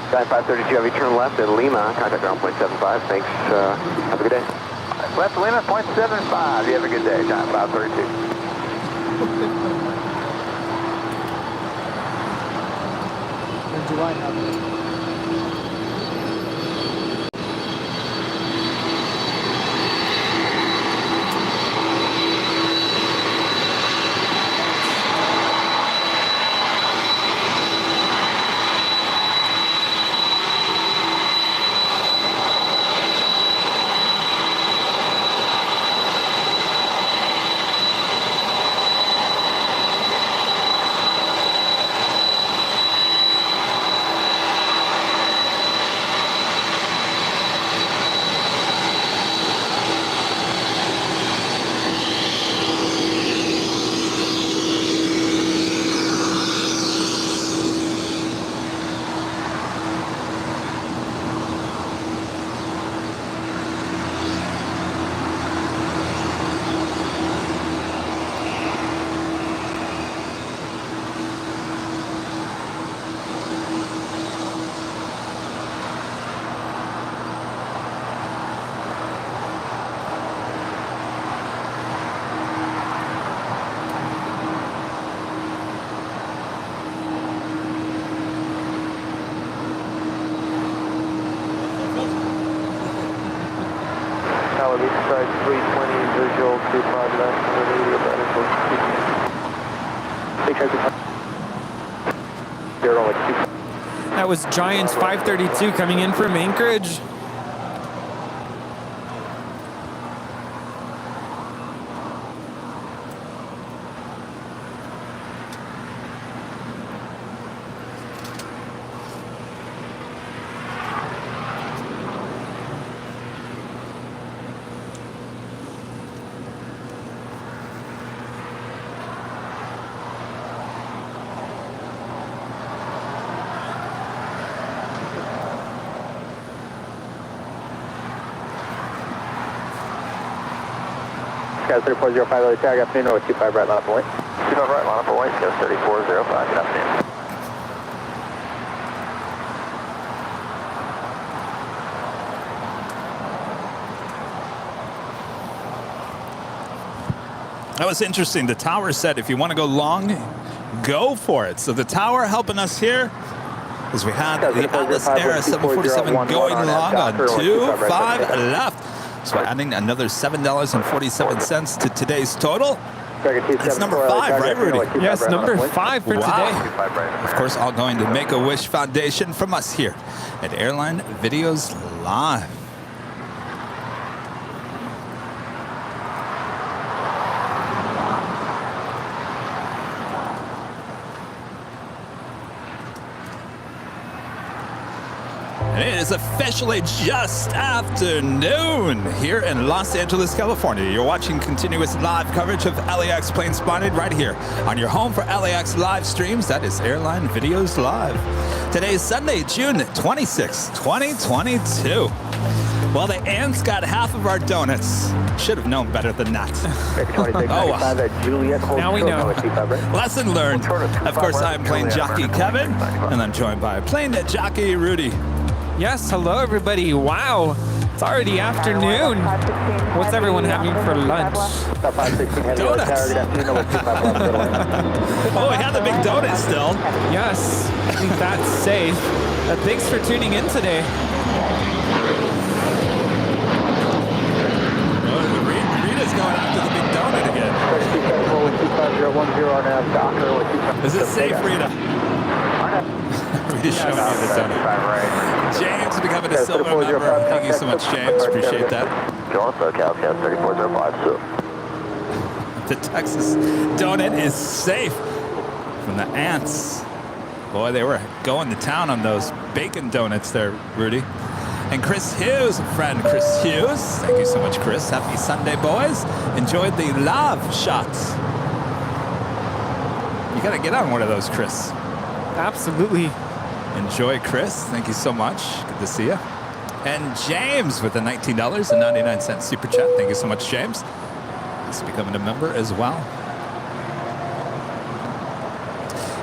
Giant 532, heavy turn left at Lima, contact ground 0.75, thanks, have a good day. Left Lima, 0.75, you have a good day, Giant 532. Do I have That was Giants 532 coming in from Anchorage. Guys, 3405, tag afternoon, or 25 right, line up away. 25 right, line up away, guys, 3405, good afternoon. That was interesting. The tower said if you want to go long, go for it. So the tower helping us here as we had the Atlas Era 747 going long on 2-5 left. So adding another $7.47 to today's total. It's number 5, right, Rudy? Yes, number 5 for today. Of course, all going to Make-A-Wish Foundation from us here at Airline Videos Live. And it is officially just afternoon here in Los Angeles, California. You're watching continuous live coverage of LAX Plane Spotted right here on your home for LAX live streams. That is Airline Videos Live. Today is Sunday, June 26, 2022. Well, the ants got half of our donuts. Should have known better than that. Oh, well. Now we know. Lesson learned. Of course, I'm plane jockey Kevin, and I'm joined by plane jockey Rudy. Yes, hello everybody. Wow, it's already afternoon. What's everyone having for lunch? Donuts. Oh, we have the big donut still. Yes, I think that's safe. Thanks for tuning in today. Rita's going after the big donut again. Is it safe, Rita? Rita's showing me the donut. James becoming a silver member. Thank you so much, James. Appreciate that. Jonathan, California 3405, so. The Texas donut is safe from the ants. Boy, they were going to town on those bacon donuts there, Rudy. And Chris Hughes, friend Chris Hughes. Thank you so much, Chris. Happy Sunday, boys. Enjoyed the live shots. You got to get on one of those, Chris. Absolutely. Enjoy, Chris. Thank you so much. Good to see you. And James with the $19.99 super chat. Thank you so much, James. He's becoming a member as well.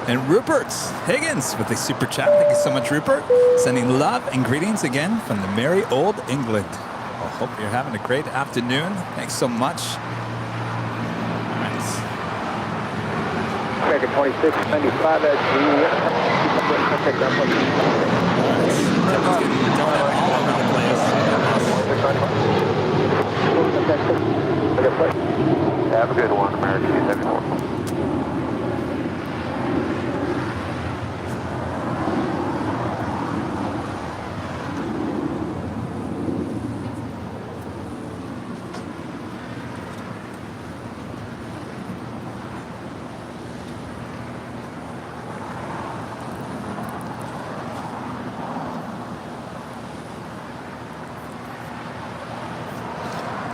And Rupert Higgins with the super chat. Thank you so much, Rupert. Sending love and greetings again from the merry old England. I hope you're having a great afternoon. Thanks so much. Nice. American 2695 at Juliet. Kevin's getting donut all over the place. Have a good one, American 274.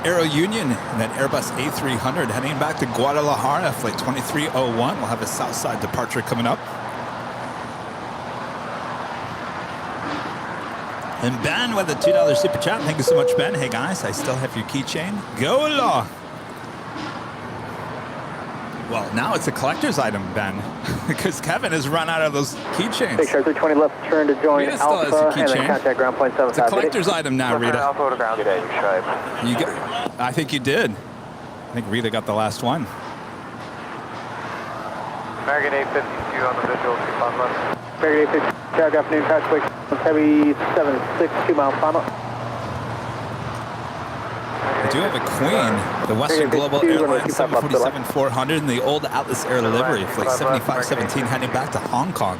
Aero Union and that Airbus A300 heading back to Guadalajara, flight 2301. We'll have a Southside departure coming up. And Ben with a $2 super chat. Thank you so much, Ben. Hey guys, I still have your keychain. Go along. Well, now it's a collector's item, Ben, because Kevin has run out of those keychains. 320 left, turn to join Rita still has a Alpha, and keychain. then contact ground point 75. It's a collector's item now, Rita. Alpha to ground today, stripe. You got, I think you did. I think Rita got the last one. American 852 on the visual, 25 left. American 852, tag afternoon, taxiway, heavy 762 mile final. We do have a Queen, the Western Global Airlines 747-400 in the old Atlas Air livery, flight 7517 heading back to Hong Kong.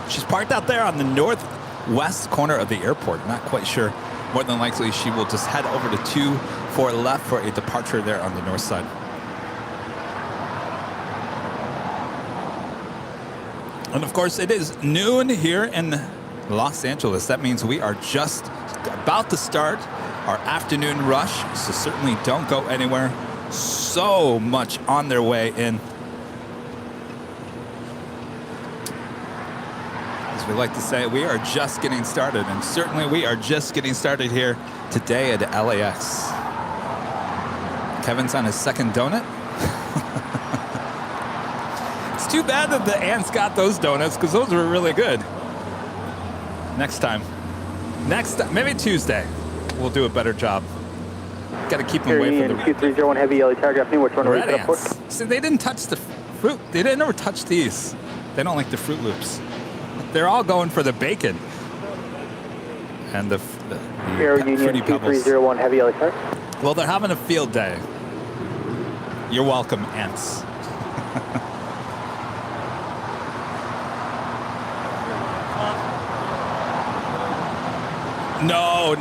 She's parked out there on the northwest corner of the airport. Not quite sure. More than likely, she will just head over to 24 left for a departure there on the north side. And of course, it is noon here in Los Angeles. That means we are just about to start our afternoon rush. So certainly don't go anywhere. So much on their way in. As we like to say, we are just getting started. And certainly we are just getting started here today at LAX. Kevin's on his second donut. It's too bad that the ants got those donuts because those were really good. Next time, maybe Tuesday, we'll do a better job. Got to keep them away from the 2301 heavy yellow telegraph. New, which one are we red ants. See, they didn't touch the fruit. They didn't ever touch these. They don't like the Fruit Loops. They're all going for the bacon and the Air Union Fruity Pebbles. 2301 heavy yellow telegraph. Well, they're having a field day. You're welcome, ants. No.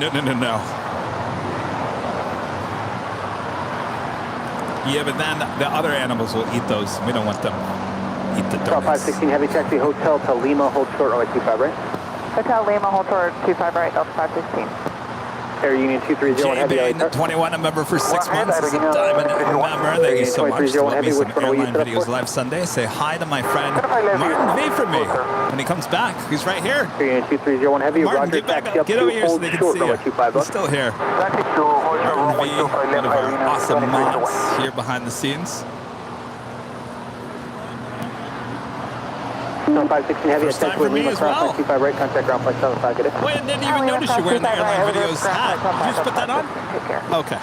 Yeah, but then the other animals will eat those. We don't want them to eat the donuts. 516 heavy taxi hotel to Lima, hold short runway 25 right. Hotel Lima, hold short 25 right, Delta 516. Air Union 2301 heavy yellow telegraph. 21 a member for 6 months. Is a diamond member. Thank you so much. Love me some Airline Videos live Sunday. Say hi to my friend Martin V for me. When he comes back, he's right here. Air Union 2301 heavy. Martin, Roger, get back taxi up. Get over here so they can see you. you. He's still here. Martin V, one of our awesome mods here behind the scenes. 516 heavy. First time for me as well. 25 right, contact ground flight 75. Good day. Wait, I didn't even notice you wearing the Airline Videos hat. Did you just put that on? Okay.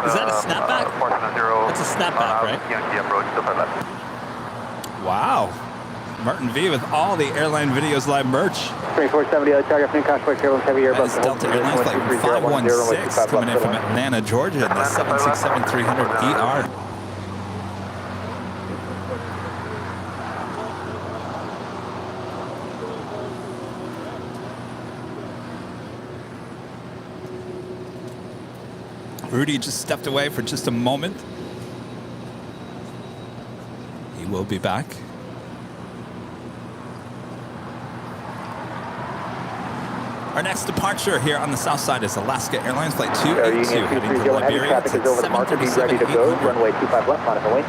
Is that a snapback? That's a snapback, right? Wow. Martin V with all the Airline Videos live merch. 2470 telegraph, new Convoy Airlines heavy That Airbus. is Delta Airlines flight 516 coming in from Atlanta, Georgia, in the 767-300ER. Rudy just stepped away for just a moment. He will be back. Our next departure here on the south side is Alaska Airlines Flight 282 heading to Liberia. It's at 7:37 ready to go. 800. Runway 25 left, on the way.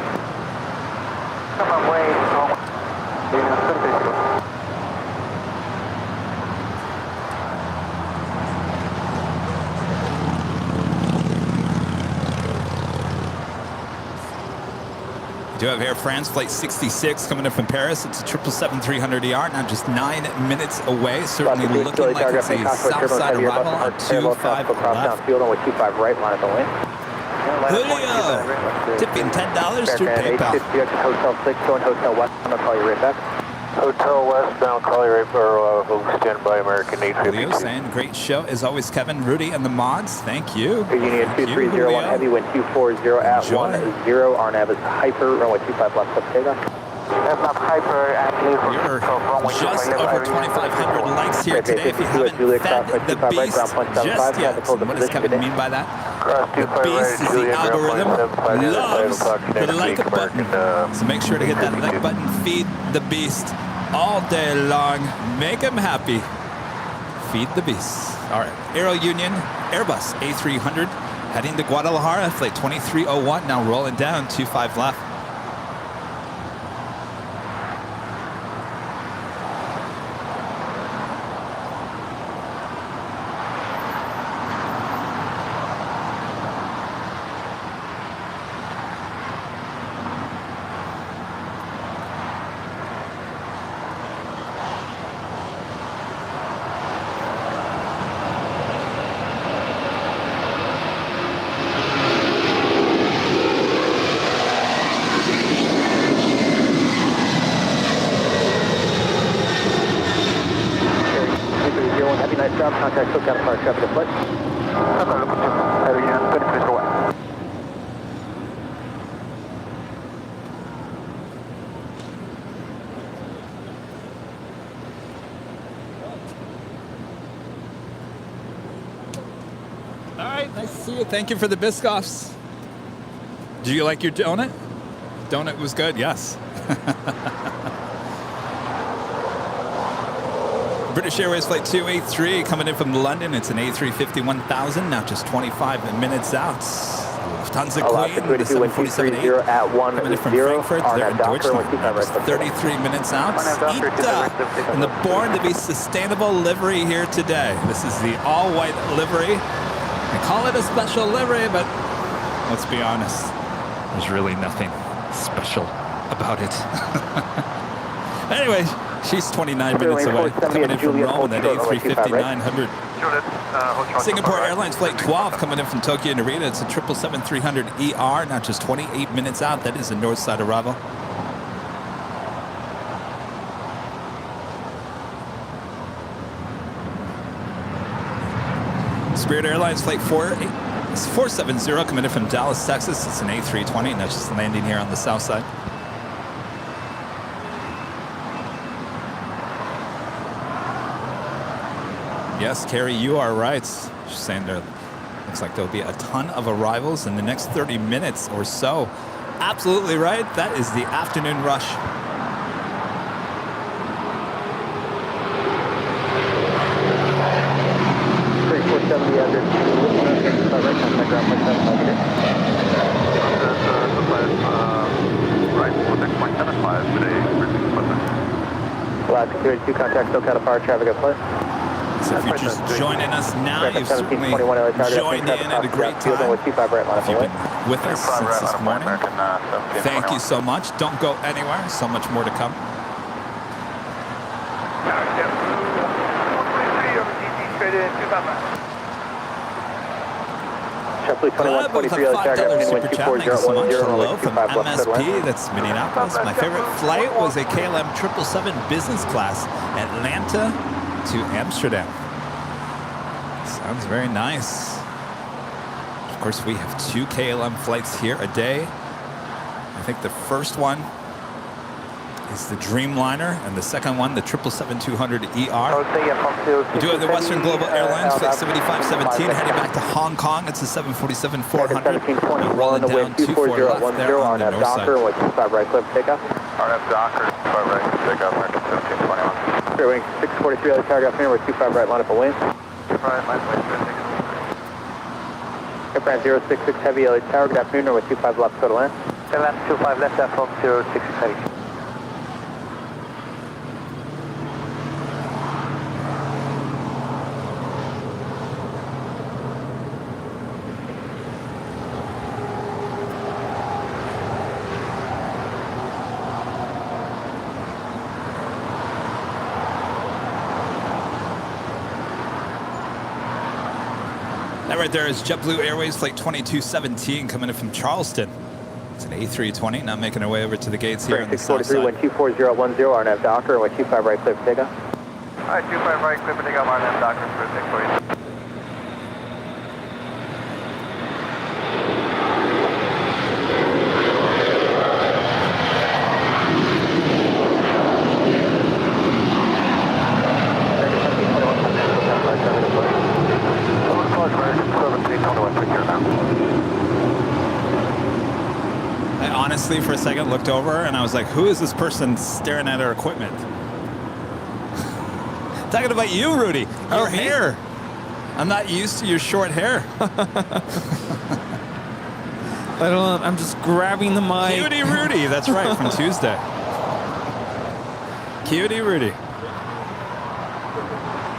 We do have Air France Flight 66 coming in from Paris. It's a 777-300ER, now just 9 minutes away. Certainly looking like it's a south side arrival on 25 left. Julio, tipping $10 through PayPal. Hotel 6, going Hotel West. I'm going to call you right back. Hotel westbound, call you right for stand by American 852. Julio saying, great show as always, Kevin, Rudy, and the mods. Thank you. Union 2301 heavy, wind 240 at 10. RNAV is hyper, runway 25 left, up takeoff. You're just over 2,500 likes here today. If you haven't fed the beast just yet, what does Kevin mean by that? The beast is the algorithm, loves the like button. So make sure to hit that like button, feed the beast all day long. Make him happy. Feed the beast. All right, Aero Union, Airbus A300, heading to Guadalajara, flight 2301, now rolling down, 25 left. Contact SoCal Park, traffic to flight. Nice to see you. Thank you for the Biscoffs. Do you like your donut? Donut was good, yes. British Airways Flight 283 coming in from London. It's an A350 1000, now just 25 minutes out. Lufthansa Queen, the 747-8 at 1 coming in from 0. Frankfurt. They're in Deutschland. Just 33 minutes out. Ita in the Born to be Sustainable livery here today. This is the all-white livery. They call it a special livery, but let's be honest, there's really nothing special about it. Anyway, she's 29 minutes away, coming in from Rome, that A350-900. Singapore Airlines Flight 12 coming in from Tokyo Narita. It's a 777-300ER, now just 28 minutes out. That is a north side arrival. Spirit Airlines Flight 470 coming in from Dallas, Texas. It's an A320, and that's just landing here on the south side. Yes, Carrie, you are right. She's saying there looks like there'll be a ton of arrivals in the next 30 minutes or so. Absolutely right. That is the afternoon rush. Security 2 contact SoCal Power traffic at play. So if you're just joining us now, you've certainly joined in at a great time. If you've been with us since this morning, thank you so much. Don't go anywhere. So much more to come. Club with a $5 super chat. Thank you so much. Hello from MSP. That's Minneapolis. My favorite flight was a KLM 777 business class, Atlanta to Amsterdam. Sounds very nice. Of course, we have 2 KLM flights here a day. I think the first one is the Dreamliner, and the second one, the 777-200ER. We do have the Western Global Airlines Flight 7517 heading back to Hong Kong. It's a 747-400. Rolling down 24 left there on the north side. RF Docker, 25 right, pick up, American 1721. Clear wing 643, LA Tower, afternoon, we're 25 right, line up a wing. 25 right, line up a wing. Airplane 066 Heavy, LA Tower, good afternoon, we're 25 left, total land. Airline 25 left, F-Home 066 Heavy. That right there is JetBlue Airways Flight 2217 coming in from Charleston. It's an A320, now making our way over to the gates here on the south side. 643, 124, RNAV Docker, 125 right, clear for takeoff. All right, 25 right, clear for takeoff, RNAV Docker, for 643. I honestly, for a second, looked over and I was like, who is this person staring at our equipment? Talking about you, Rudy. Your hair. I'm not used to your short hair. I don't know. I'm just grabbing the mic. Cutie Rudy. That's right, from Tuesday. Cutie Rudy.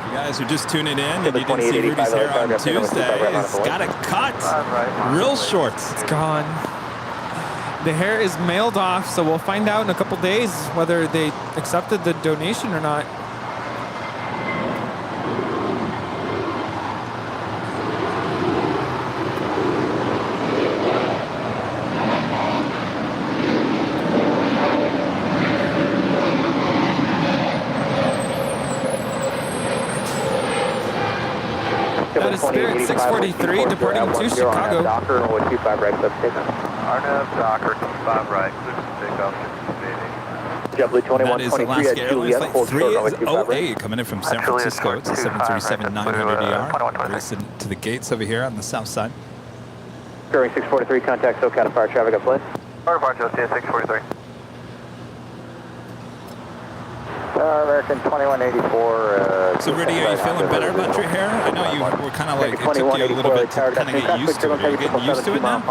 You guys are just tuning in and you didn't see Rudy's hair on Tuesday. He's got it cut. Real short. It's gone. The hair is mailed off, so we'll find out in a couple days whether they accepted the donation or not. That is Spirit 643 departing to Chicago. Docker, 125 right, clear for takeoff. RNAV Docker, 25 right, clear for takeoff, 680. That is Alaska Airlines Flight 308 coming in from San Francisco. It's a 737-900ER. Racing to the gates over here on the south side. Bearing 643, contact SoCal fire traffic up place. Fire Joe, 643. American 2184. So Rudy, are you feeling better about your hair? I know you were kind of like, it took you a little bit to kind of get used to it. Are you getting used to it now?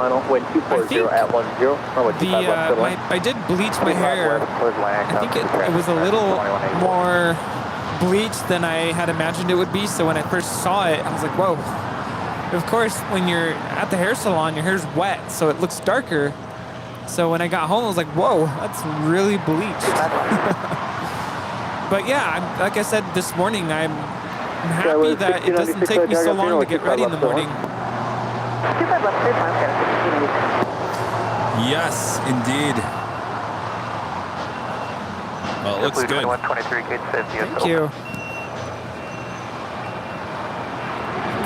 I did bleach my hair. I think it was a little more bleached than I had imagined it would be. So when I first saw it, I was like, whoa. Of course, when you're at the hair salon, your hair's wet, so it looks darker. So when I got home, I was like, whoa, that's really bleached. But yeah, like I said this morning, I'm happy that it doesn't take me so long to get ready in the morning. Yes, indeed. Well, it looks good. Thank you.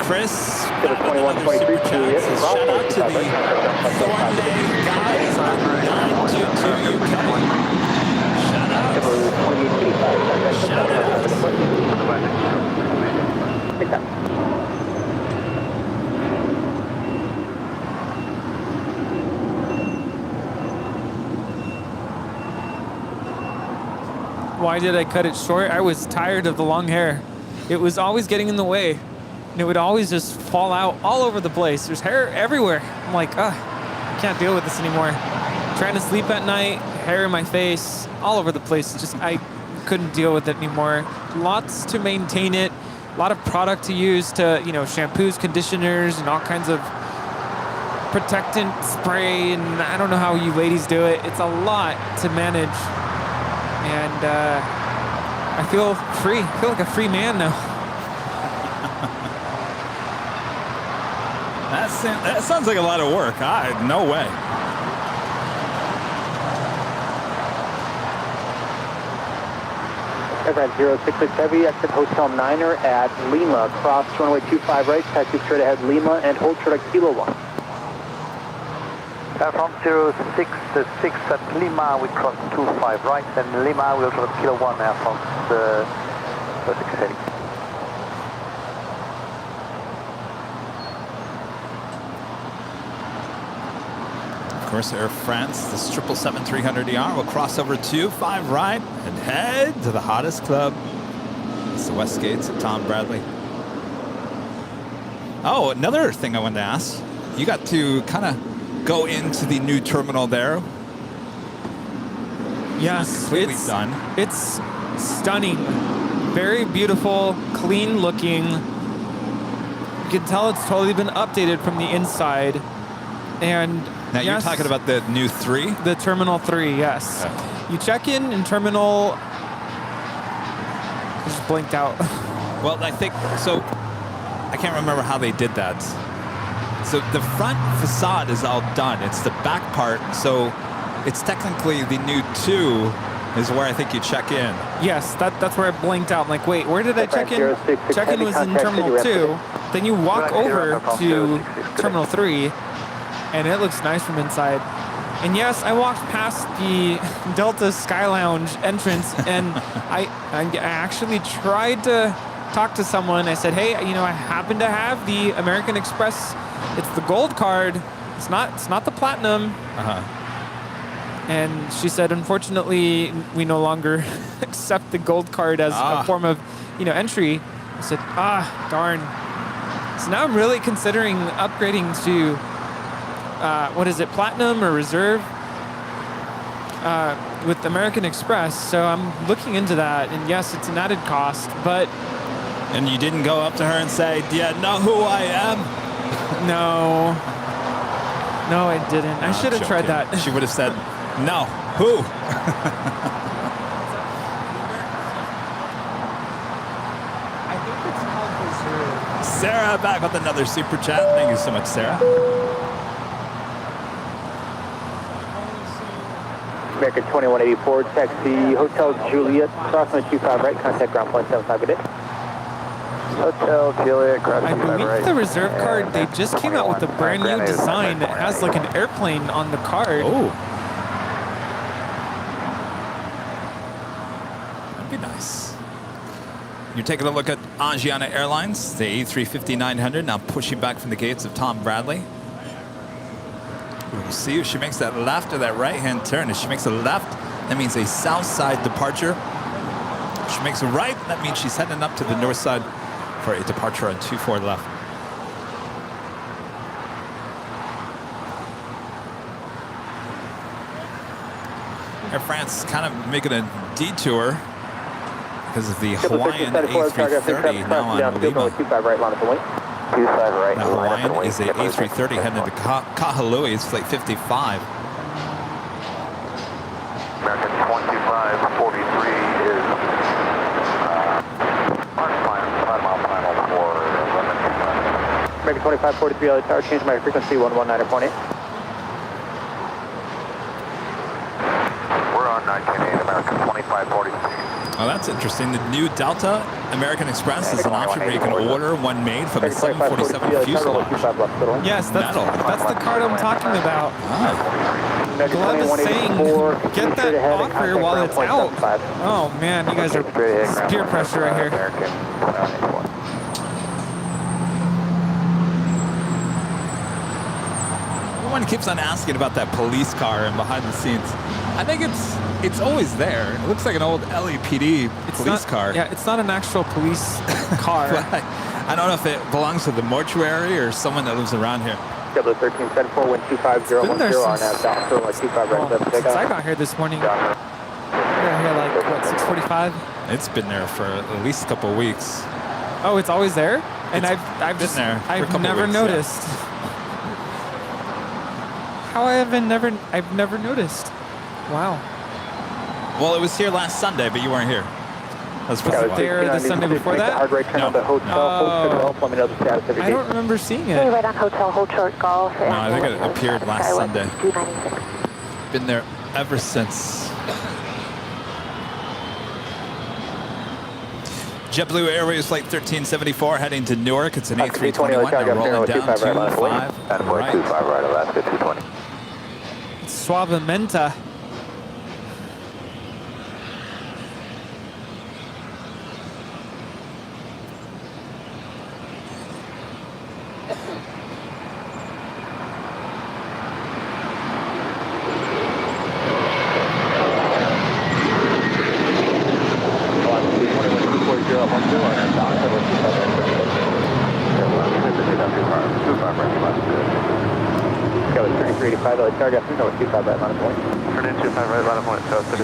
Chris, shout out to the Thornday guys on 922 UK. Shout out. Shout out. Why did I cut it short? I was tired of the long hair. It was always getting in the way. And it would always just fall out all over the place. There's hair everywhere. I'm like, I can't deal with this anymore. Trying to sleep at night, hair in my face, all over the place. Just, I couldn't deal with it anymore. Lots to maintain it. A lot of product to use to, shampoos, conditioners, and all kinds of protectant spray. And I don't know how you ladies do it. It's a lot to manage. And I feel free. I feel like a free man now. That sounds like a lot of work. No way. Airline 066 Heavy, exit Hotel Niner at Lima. Cross runway 25 right, taxi straight ahead Lima, and hold short at Kilo 1. From 066 at Lima, we cross 25 right, and Lima will short at Kilo 1 now from the 06 heading. Of course, Air France, this 777-300ER will cross over 25 right and head to the hottest club. It's the West Gates at Tom Bradley. Oh, another thing I wanted to ask. You got to kind of go into the new terminal there. Yes, Completely done. It's stunning. Very beautiful, clean looking. You can tell it's totally been updated from the inside. And now you're talking about the new 3? The Terminal 3, yes. Okay. You check in Terminal... I just blinked out. Well, I think, so I can't remember how they did that. So the front facade is all done. It's the back part, so it's technically the new 2 is where I think you check in. Yes, that's where I blinked out. I'm like, wait, where did I check in? Check-in was in Terminal 2. Then you walk over to Terminal 3, and it looks nice from inside. And yes, I walked past the Delta Sky Lounge entrance, and I actually tried to talk to someone. I said, hey, I happen to have the American Express. It's the gold card. It's not the platinum. And she said, unfortunately, we no longer accept the gold card as a form of, entry. I said, darn. So now I'm really considering upgrading to, what is it, platinum or reserve with American Express. So I'm looking into that. And yes, it's an added cost, but... And you didn't go up to her and say, do you know who I am? No. No, I didn't. I should have tried that. She would have said, no. Who? I think it's called reserve. Sarah back with another super chat. Thank you so much, Sarah. American 2184, taxi Hotel Juliet, crossing 25 right, contact ground point 75, good day. Hotel Juliet, crossing I 25 believe right. the reserve card, they just came out with a brand new design that has like an airplane on the card. Oh. You're taking a look at Asiana Airlines, the A350-900, now pushing back from the gates of Tom Bradley. We'll see if she makes that left or that right-hand turn. If she makes a left, that means a south side departure. If she makes a right, that means she's heading up to the north side for a departure on 24 left. Air France kind of making a detour because of the Hawaiian A330 now on Lima. 25 right, line up the wing. 25 right. The Hawaiian is a A330 heading to Kahului. It's flight 55. American 2543 is 5 mile final for limit. American 2543, LA Tower, change my frequency 119.8. We're on 19.8, American 2543. Oh, that's interesting. The new Delta American Express is an option where you can order one made from the 747 fuselage. Yes, that's the card I'm talking about. Glove is saying, get that offer while it's out. Oh man, you guys are peer pressure right here. Everyone keeps on asking about that police car and behind the scenes. I think it's always there. It looks like an old LAPD police car. Yeah, it's not an actual police car. I don't know if it belongs to the mortuary or someone that lives around here. Double 1374, wind 25010, RNAV Doctor, 25 right, since I got here this morning. I got here like, what, 6:45? It's been there for at least a couple of weeks. Oh, it's always there? And I've been there for a couple I've never weeks, noticed. Yeah. How I've never noticed. Wow. Well, it was here last Sunday, but you weren't here. That's was it there the Sunday before that? Hard right turn on the hotel, hold golf, let me know the status of your I don't remember seeing it. Right on hotel, hold short golf. No, I think it appeared last Sunday. 296. Been there ever since. JetBlue Airways Flight 1374 heading to Newark. It's an A321 now rolling down 25 right. 25 right, Alaska 220. Suavementa.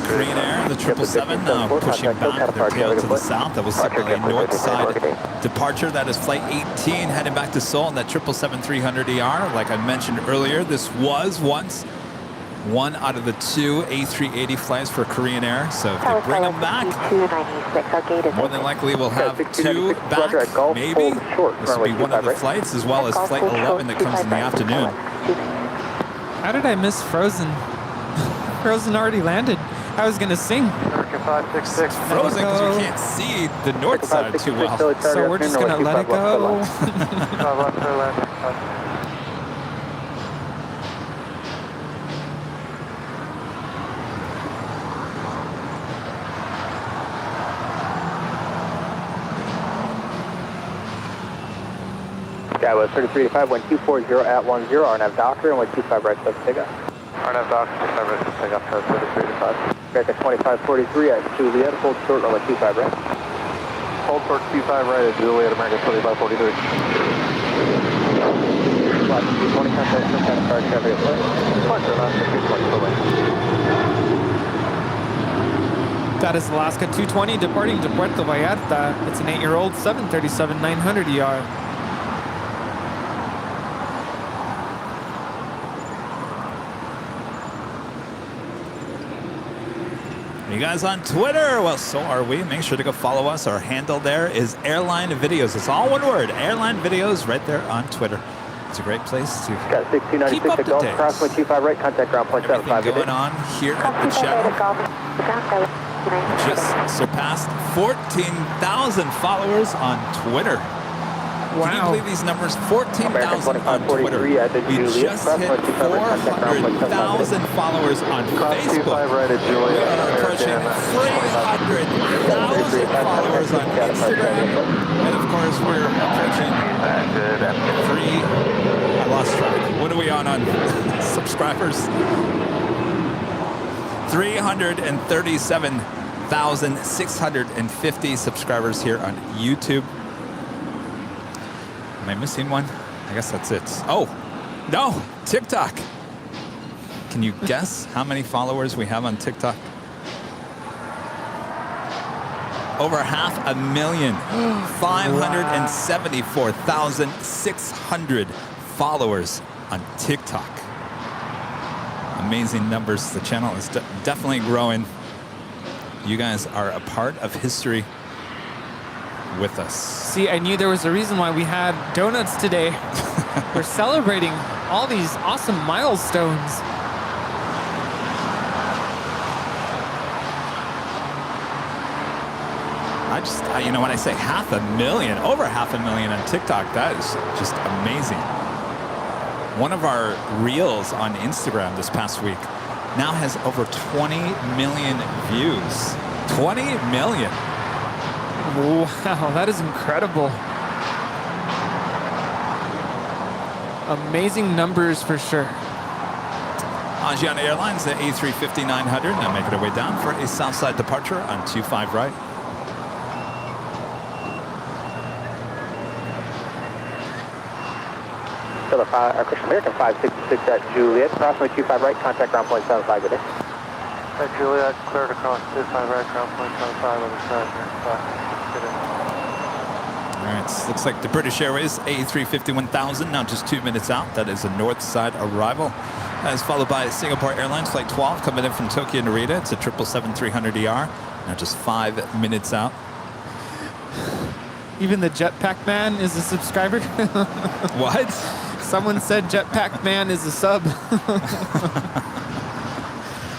Korean Air, the 777 now pushing back their tail to the south. That was signalling a north side departure. That is flight 18 heading back to Seoul in that 777-300ER. Like I mentioned earlier, this was once one out of the 2 A380 flights for Korean Air. So if they bring them back, more than likely we'll have 2 back, maybe. This will be one of the flights, as well as flight 11 that comes in the afternoon. How did I miss Frozen? Frozen already landed. I was gonna sing. American 566. Frozen because we can't see the north side too well. So we're just gonna let it go. Skywest 3385, wind 240 at 10, RNAV Doctor, and wind 25 right, sub takeoff. RNAV Doctor, 25 right, sub takeoff, 3385. American 2543 at Juliet, hold short, runway 25 right. Hold short 25 right at Juliet, American 2543. Flight 220, contact, contact, car, traffic, departure, Alaska 220, full length. That is Alaska 220 departing to Puerto Vallarta. It's an 8-year-old 737-900ER. You guys on Twitter? Well, so are we. Make sure to go follow us. Our handle there is Airline Videos. It's all one word. Airline Videos right there on Twitter. It's a great place to keep up to date. Crosswind 25 right, contact ground point 75. Going on here at the channel. Just surpassed 14,000 followers on Twitter. Can you believe these numbers? 14,000 on Twitter. We just hit 400,000 followers on Facebook. We are approaching 300,000 followers on Instagram. And of course, we're approaching I lost track. What are we on subscribers? 337,650 subscribers here on YouTube. Am I missing one? I guess that's it. Oh, no, TikTok. Can you guess how many followers we have on TikTok? Over 500,000. 574,600 followers on TikTok. Amazing numbers. The channel is definitely growing. You guys are a part of history with us. See, I knew there was a reason why we had donuts today. We're celebrating all these awesome milestones. You know, when I say 500,000, over 500,000 on TikTok, that is just amazing. One of our reels on Instagram this past week now has over 20 million views. 20 million. Wow, that is incredible. Amazing numbers for sure. Asiana Airlines, the A350-900, now making our way down for a Southside departure on 25 right. So the American 566 at Juliet, approximately 25 right, contact ground point 75, good day. At Juliet, cleared across 25 right, ground point 75, other side here. All right, looks like the British Airways A350-1000, now just 2 minutes out. That is a north side arrival. That is followed by Singapore Airlines Flight 12 coming in from Tokyo Narita. It's a 777-300ER, now just 5 minutes out. Even the Jetpack Man is a subscriber. What? Someone said Jetpack Man is a sub.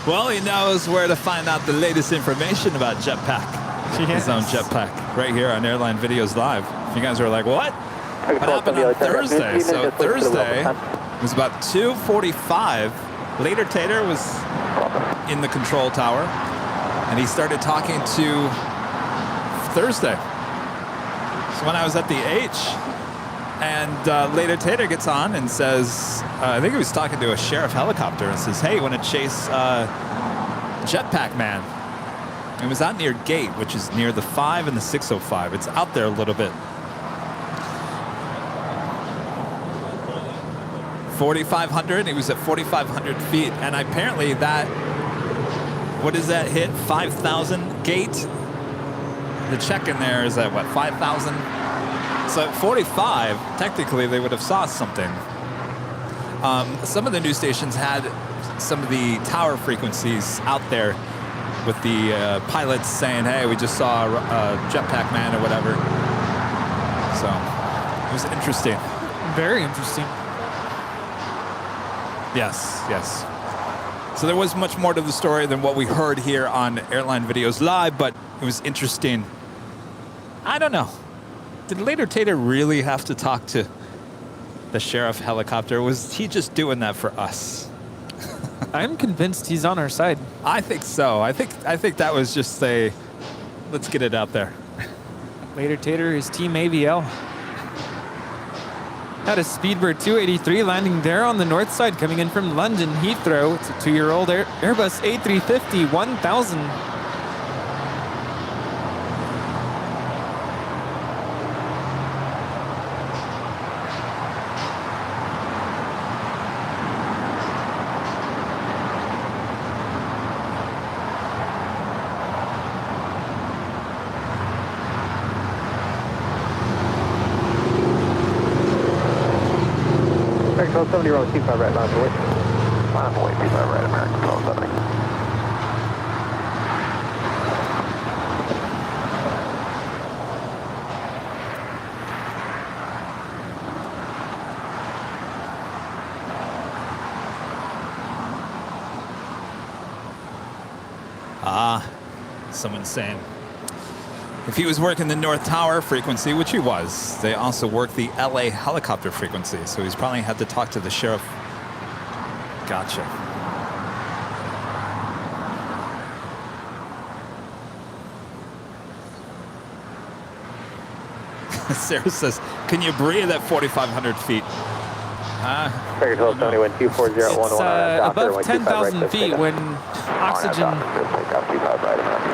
Well, he knows where to find out the latest information about Jetpack. Yes. His own Jetpack, right here on Airline Videos Live. If you guys are like, what? What happened on Thursday? So Thursday was about 2:45. Later Tater was in the control tower, and he started talking to Thursday. So when I was at the H, and later Tater gets on and says, I think he was talking to a sheriff helicopter, and says, hey, you want to chase Jetpack Man? It was out near Gate, which is near the 5 and the 605. It's out there a little bit. 4,500. He was at 4,500 feet, and apparently that, what is that hit? 5,000 Gate. The check in there is at what, 5,000? So at 45, technically they would have saw something. Some of the news stations had some of the tower frequencies out there with the pilots saying, hey, we just saw a Jetpack Man or whatever. So it was interesting. Very interesting. Yes, yes. So there was much more to the story than what we heard here on Airline Videos Live, but it was interesting. I don't know. Did Later Tater really have to talk to the sheriff helicopter? Was he just doing that for us? I'm convinced he's on our side. I think so. I think that was just a, let's get it out there. Later Tater is Team AVL. Had a Speedbird 283 landing there on the north side, coming in from London Heathrow. It's a 2-year-old Airbus A350-1000. American 1270, runway 25 right, line away. Line away, 25 right, American 1270. Someone's saying, If he was working the North Tower frequency, which he was, they also worked the LA helicopter frequency, so he's probably had to talk to the sheriff. Gotcha. Sarah says, can you breathe at 4,500 feet? Figure 1270, wind 240 at 11. Above 10,000 feet when oxygen.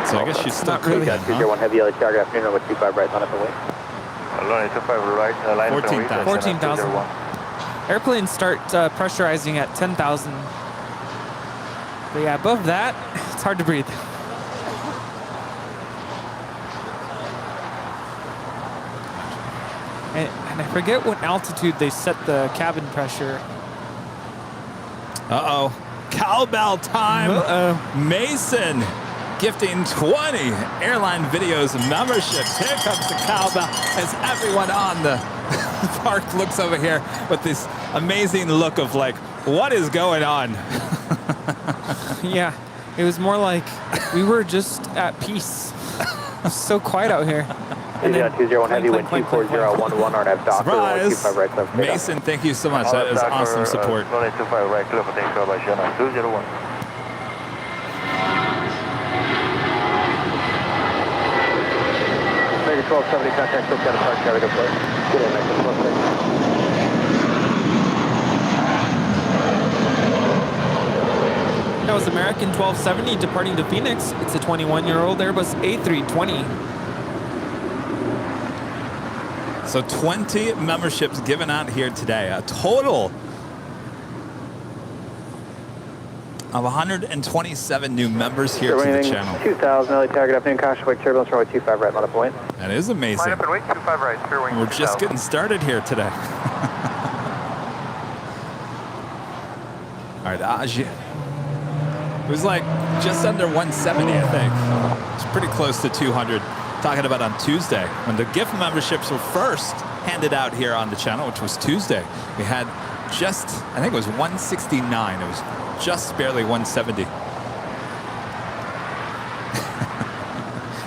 So I guess she's still really. 201 heavy LA target afternoon, runway 25 right, line up and wait. Runway 25 right, line 14,000. 14,000. Airplanes start pressurizing at 10,000. But yeah, above that, it's hard to breathe. And I forget what altitude they set the cabin pressure. Uh-oh. Cowbell time. Mason gifting 20 Airline Videos memberships. Here comes the cowbell as everyone on the park looks over here with this amazing look of like, what is going on? Yeah, it was more like we were just at peace. It's so quiet out here. And then 201 heavy wind 24011 RNAV doctor. Surprise! 25 right, left. Mason, thank you so much. That is awesome support. Runway 25 right, clear for takeoff by Shannon 201. Figure 1270, contact still got a park carrier deploy. Good in, Mason. That was American 1270 departing to Phoenix. It's a 21-year-old Airbus A320. So 20 memberships given out here today. A total of 127 new members here to the channel. 2,000 LA target afternoon, caution wake turbulence runway 25 right, line up and wait. That is amazing. Line up and wait, 25 right, clear wing. We're just getting started here today. All right, Aj. It was like just under 170, I think. It's pretty close to 200. Talking about on Tuesday, when the gift memberships were first handed out here on the channel, which was Tuesday. We had just, I think it was 169. It was just barely 170.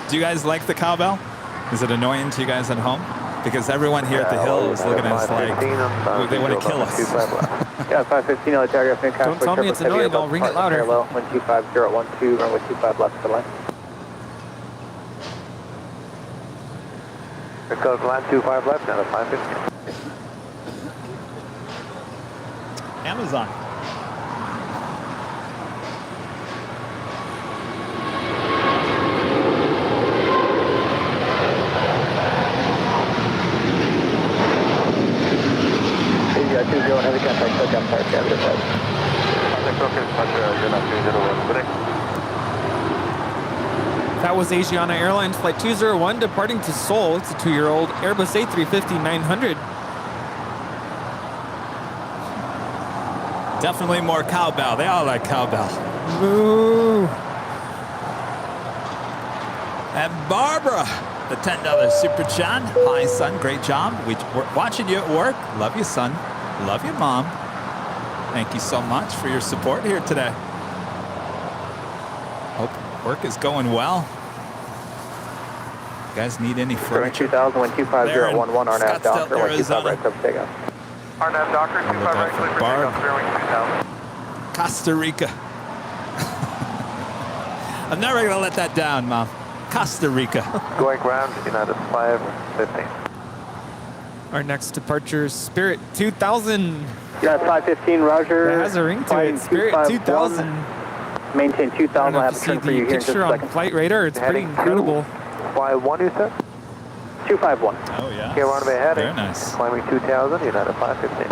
Do you guys like the cowbell? Is it annoying to you guys at home? Because everyone here at the Hill is looking at us like they want to kill us. Yeah, 515 LA target afternoon, caution Don't tell me it's annoying, I'll ring it louder. Parallel, wind 25012, runway 25 left to line. Because line 25 left, now 515. Amazon. Yeah, 201 heavy contact, still got park carrier deploy. That was Asiana Airlines Flight 201 departing to Seoul. It's a 2-year-old Airbus A350-900. Definitely more cowbell. They all like cowbell. Ooh. And Barbara, the $10 super chat. Hi, son. Great job. We're watching you at work. Love you, son. Love you, mom. Thank you so much for your support here today. Hope work is going well. You guys need any furniture? 2000, wind 25011, RNAV doctor, wind 25 right, sub takeoff. RNAV doctor, 25 right, clear for takeoff, clear wing 2000. Costa Rica. I'm never going to let that down, Mom. Costa Rica. Going ground, United 515. Our next departure is Spirit 2000. Yeah, 515, Roger. That has a ring to it. Spirit 2000. Maintain 2000. I'll have a turn for you here in just a picture on second. flight radar. It's pretty incredible. 51, you said? 251. Oh, yeah. Okay, runway heading. Very nice. Climbing 2000, United 515.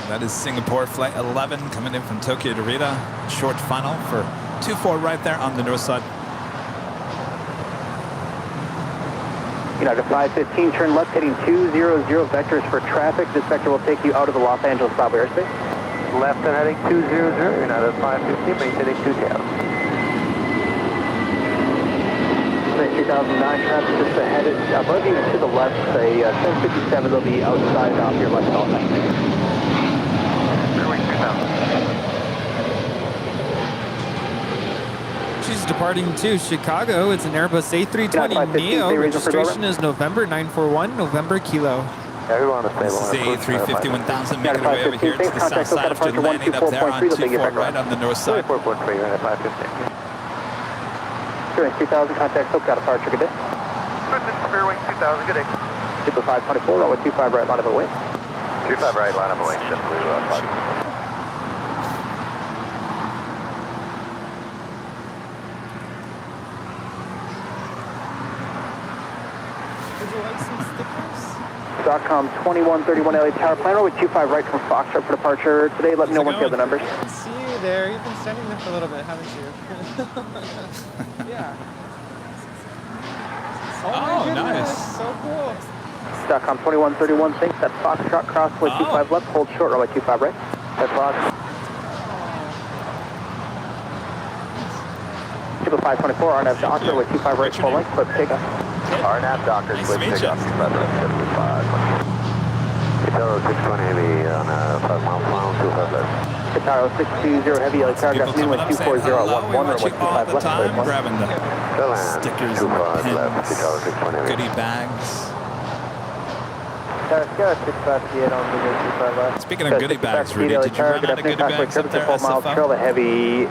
That is Singapore Flight 11 coming in from Tokyo to Rita. Short funnel for 24 right there on the north side. United 515, turn left heading 200 vectors for traffic. This vector will take you out of the Los Angeles Bravo airspace. Left and heading 200, United 515, maintaining 2000. 2009 traffic just ahead, above you to the left, say 1057, they'll be outside off your left all night. departing to Chicago. It's an Airbus A320neo. Registration is November 941, November Kilo. This is the A350 1000 making away over here to the south side after landing up there on 24 right on the north side. 2000, contact SoCal departure, good day. Spear wing 2000, good day. Super 524, runway 25 right, line of away. 25 right, line of away, shift blue 5. Would you like some stickers? .com 2131 LA Tower, plan runway 25 right from Foxtrot for departure today. Let me know once you have the numbers. I see you there. You've been standing there for a little bit, haven't you? Yeah. Oh, nice. So cool. .com 2131, thanks. That's Foxtrot, crossway 25 left, hold short, runway 25 right. That's Fox. Super 524, RNAV Doctor, runway 25 right, full length, clip takeoff. RNAV Doctor, Nice clip to meet takeoff. 620 heavy on 5 miles per hour, 25 left. Guitar 620 heavy, LA Tower, People afternoon, coming up saying 240 hello. We runway watch you all 25 the left, time, clear grabbing the stickers and the pins, goodie bags. Speaking of goodie bags, Rudy, did you run out of goodie bags up there, SFO?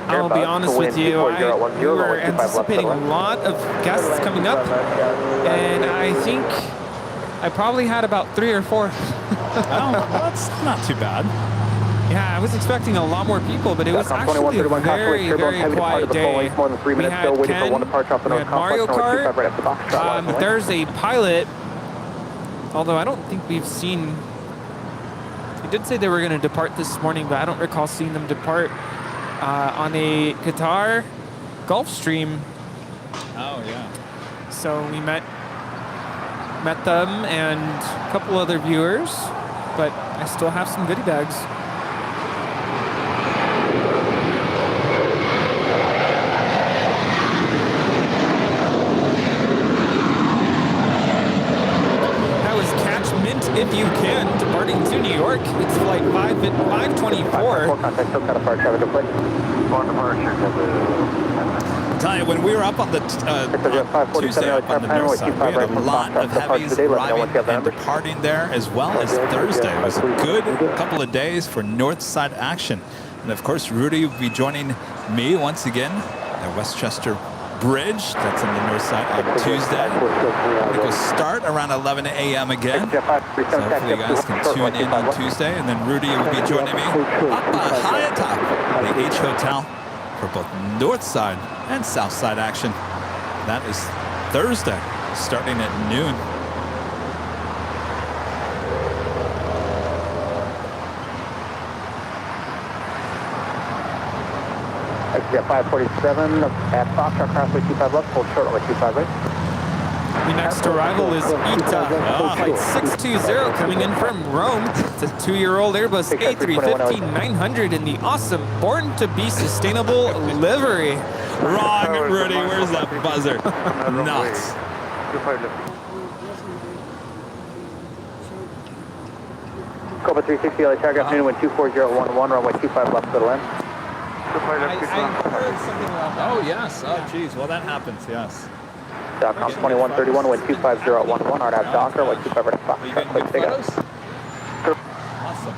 I'll be honest with you, we were anticipating a lot of guests coming up, and I think I probably had about 3 or 4. Oh, well, that's not too bad. Yeah, I was expecting a lot more people, but it was actually a very, very quiet day. We had Ken, we had Mario Kart, there's a pilot, although I don't think we've seen, they did say they were going to depart this morning, but I don't recall seeing them depart on a Qatar Gulfstream. Oh, yeah. So we met them and a couple other viewers, but I still have some goodie bags. If you can, departing to New York, it's flight 524. I'll tell you, when we were up on the Tuesday up on the north side, we had a lot of heavies arriving and departing there, as well as Thursday. It was a good couple of days for north side action. And of course, Rudy will be joining me once again at Westchester Bridge. That's on the north side on Tuesday. I think we'll start around 11 a.m. again. So hopefully you guys can tune in on Tuesday. And then Rudy will be joining me up high atop the H Hotel for both north side and south side action. That is Thursday, starting at noon. Exit 547 at Foxtrot, crossway 25 left, hold short, runway 25 right. The next arrival is ITA, flight 620 coming in from Rome. It's a 2-year-old Airbus A350-900 in the awesome Born to Be Sustainable livery. Wrong, Rudy. Where's that buzzer? Nuts. Cobra 360, LA Tower, afternoon, wind 24011, runway 25 left, middle end. I heard something about that. Oh, yes. Oh, geez. Well, that happens, yes. .com 2131, wind 25011, RNAV Docker, wind 25 right, Are you getting good photos? Awesome.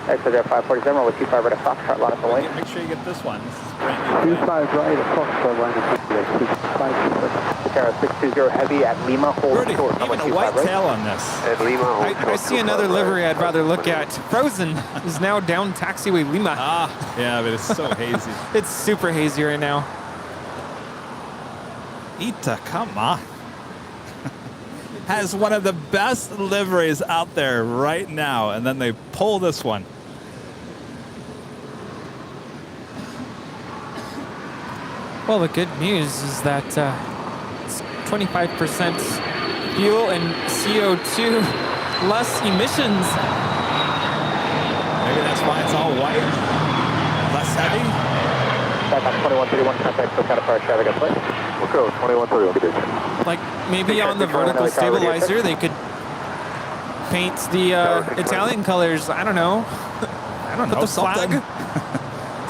Exit 547, runway 25 right, Foxtrot, line up the lane. Make sure you get this one. This is brand new. 25 right, Foxtrot, line up the lane. 620 heavy at Lima, hold Rudy, short, even a white tail on this. At Lima, hold short. I see another livery I'd rather look at. Frozen is now down taxiway Lima. Ah, yeah, but it's so hazy. It's super hazy right now. ITA, come on. Has one of the best liveries out there right now, and then they pull this one. Well, the good news is that it's 25% fuel and CO2 less emissions. Maybe that's why it's all white, less heavy. Back on 2131, contact SoCal departure, traffic up plate. We'll go 2131, good day. Like maybe on the vertical stabilizer, they could paint the Italian colors. I don't know. I don't know. Put the flag.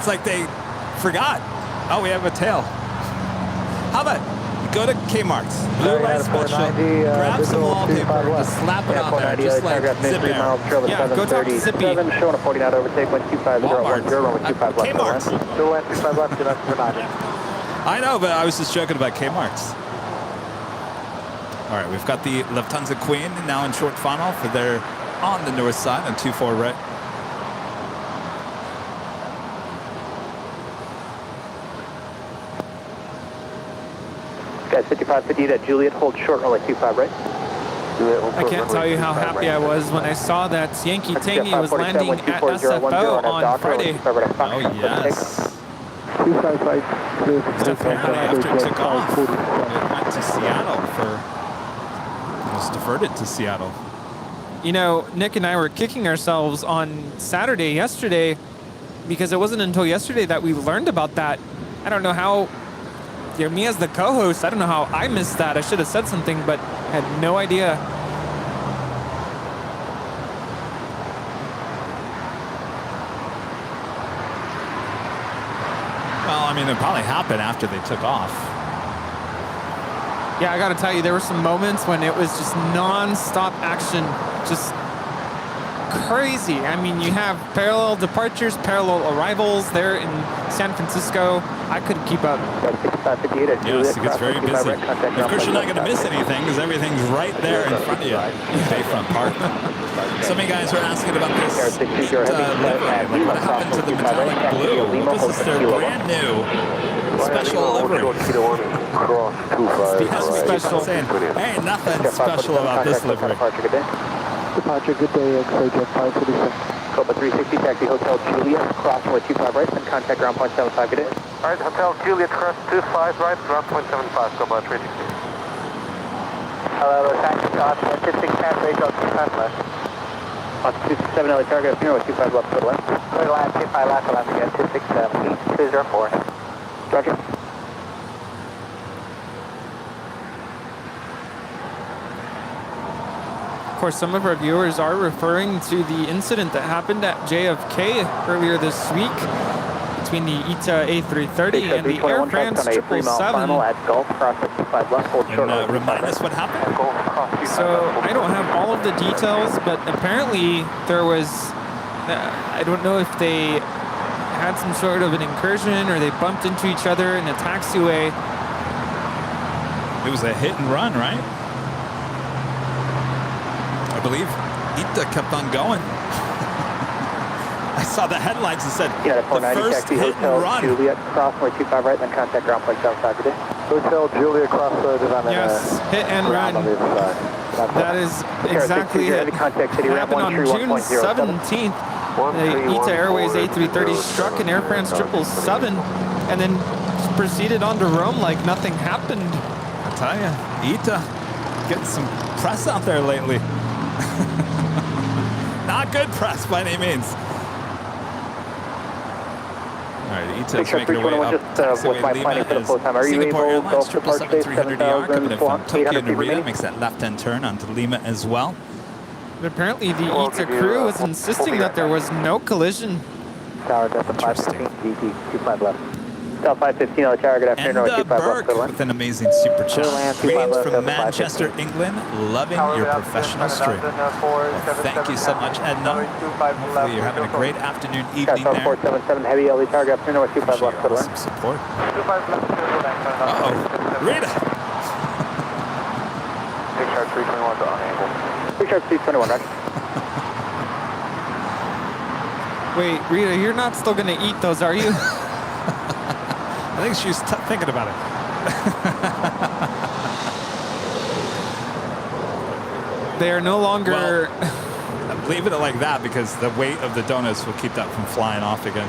It's like they forgot. Oh, we have a tail. How about go to Kmart's, Blue Light Special, grab some wallpaper, just slap it on there, just like Zip Air. Yeah, go talk to Zippy. Showing a 49 overtake, 125 Walmart. runway 25 left. Kmart's. Still land 25 left, good afternoon, Roger. I know, but I was just joking about Kmart's. All right, we've got the Lufthansa Queen now in short final for their on the north side on 24 right. Guys, 5550 at Juliet, hold short, runway 25 right. I can't tell you how happy I was when I saw that Yankee Tangy was landing at SFO on Friday. Oh, yes. Apparently after it took off, it went to Seattle it was diverted to Seattle. You know, Nick and I were kicking ourselves on Saturday yesterday because it wasn't until yesterday that we learned about that. I don't know how, me as the co-host, I don't know how I missed that. I should have said something, but had no idea. Well, I mean, it probably happened after they took off. Yeah, I got to tell you, there were some moments when it was just non-stop action, just crazy. I mean, you have parallel departures, parallel arrivals there in San Francisco. I couldn't keep up. Yes, it gets very busy. Of course, you're not going to miss anything because everything's right there in front of you. Bayfront Park. So many guys were asking about this livery. Like, what happened to the metallic blue? This is their brand new special livery. Special. Saying, hey, nothing special about this livery. Departure, good day, X-ray jet 537. Copa 360, taxi Hotel Juliet, crossing with 25 right, and contact ground point 75, good day. Alright, Hotel Juliet, cross 25 right, ground point 75, Copa 360. Hello, taxi, Oscar, 26 half range, 25 left. Oscar 267, LA target, up here with 25 left, go to left. Go to land, 25 left, land again, 267, 204. Roger. Of course, some of our viewers are referring to the incident that happened at JFK earlier this week between the ITA A330 and the Air France 777. And remind us what happened. So I don't have all of the details, but apparently there was, I don't know if they had some sort of an incursion or they bumped into each other in a taxiway. It was a hit and run, right? I believe ITA kept on going. I saw the headlights and said, yeah, the first hit and run. Juliet, crossway 25 right, then contact ground point 75 today. Hotel Juliet, cross the design. Yes, hit and run. That is exactly it. Happened on June 17th. The ITA Airways A330 struck an Air France 777 and then proceeded on to Rome like nothing happened. I tell you, ITA getting some press out there lately. Not good press by any means. All right, ITA's making her way up. Taxiway Lima is Singapore Airlines 777-300ER coming in from Tokyo Narita. Makes that left-hand turn onto Lima as well. But apparently the ITA crew was insisting that there was no collision. Tower Delta 515, DT 25 left. Delta 515 on the tower, good afternoon. And Burke with an amazing super chat. Greetings from Manchester, England. Loving your professional stream. Thank you so much, Edna. Hopefully you're having a great afternoon, evening there. 477 heavy LE target, afternoon, 25 left. Awesome support. Uh-oh. Rita. Richard 321 on angle. Richard 321, right? Wait, Rita, you're not still going to eat those, are you? I think she's thinking about it. They are no longer... Well, leave it like that because the weight of the donuts will keep that from flying off again.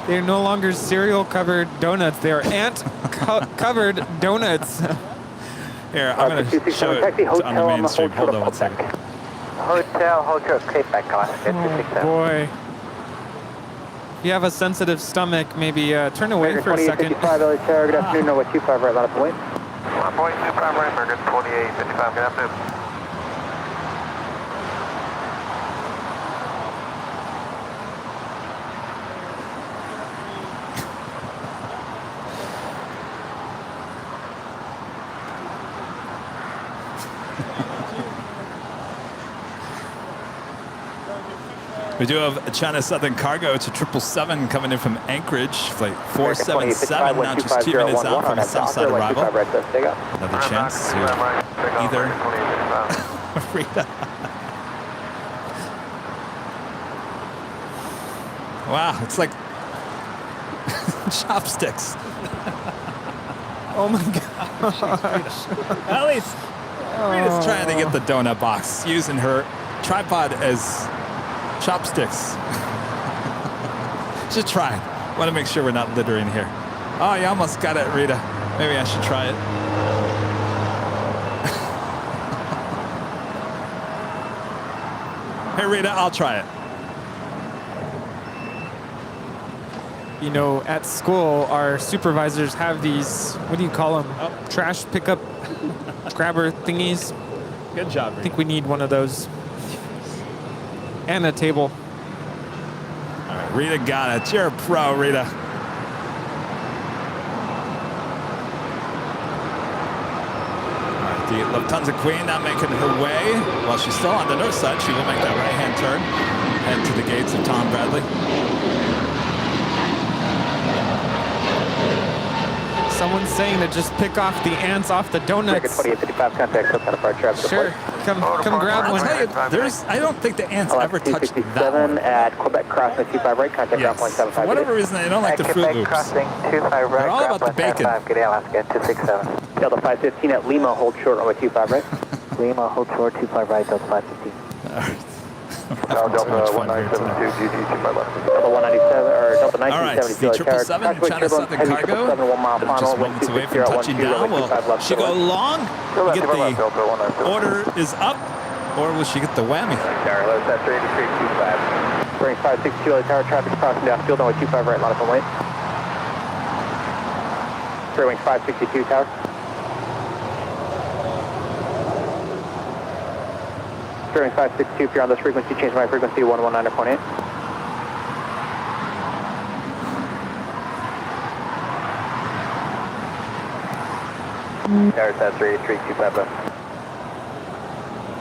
They're no longer cereal-covered donuts. They are ant-covered donuts. Here, I'm going to show it on the main stream. Hold on one second. Hotel, Cape back on. Oh, boy. If you have a sensitive stomach, maybe turn away for a second. 2855 LA Tower, good afternoon, no 25 right, line up and wait. 1.25 right, Burger 2855, good afternoon. We do have China Southern Cargo to 777 coming in from Anchorage, flight 477, now just 2 minutes out from a Southside arrival. Another chance to either Rita. Wow, it's like chopsticks. Oh my gosh. At least Rita's trying to get the donut box using her tripod as chopsticks. Just try it. Want to make sure we're not littering here. Oh, you almost got it, Rita. Maybe I should try it. Hey, Rita, I'll try it. You know, at school, our supervisors have these, what do you call them? Oh. Trash pickup grabber thingies. Good job, Rita. I think we need one of those. And a table. All right, Rita got it. You're a pro, Rita. All right, the Lufthansa Queen now making her way. While she's still on the north side, she will make that right-hand turn. Head to the gates of Tom Bradley. Someone's saying to just pick off the ants off the donuts. 2855, contact Southbound approach traffic. Sure, come grab I'll one. tell you, I don't think the ants ever touched that one. at Quebec crossing 25 right, contact Yes. ground point 75. For whatever reason, I don't like the Fruit Loops. crossing 25 right, They're all about the bacon. Good day, Alaska, 267. Delta 515 at Lima, hold short runway 25 right. Lima, hold short, 25 right, Delta 515. Delta 1972, GT 25 left. Delta 197, or Delta All right, the 777, China Southern Cargo. Just moments away from touching down. Will she go long? We get the order is up, or will she get the whammy? Bearing 562 LA Tower, traffic crossing down field, runway 25 right, line up and wait. Bearing 562 Tower. Bearing 562, if you're on this frequency, change my frequency 119.8. Tower 383, 25 left.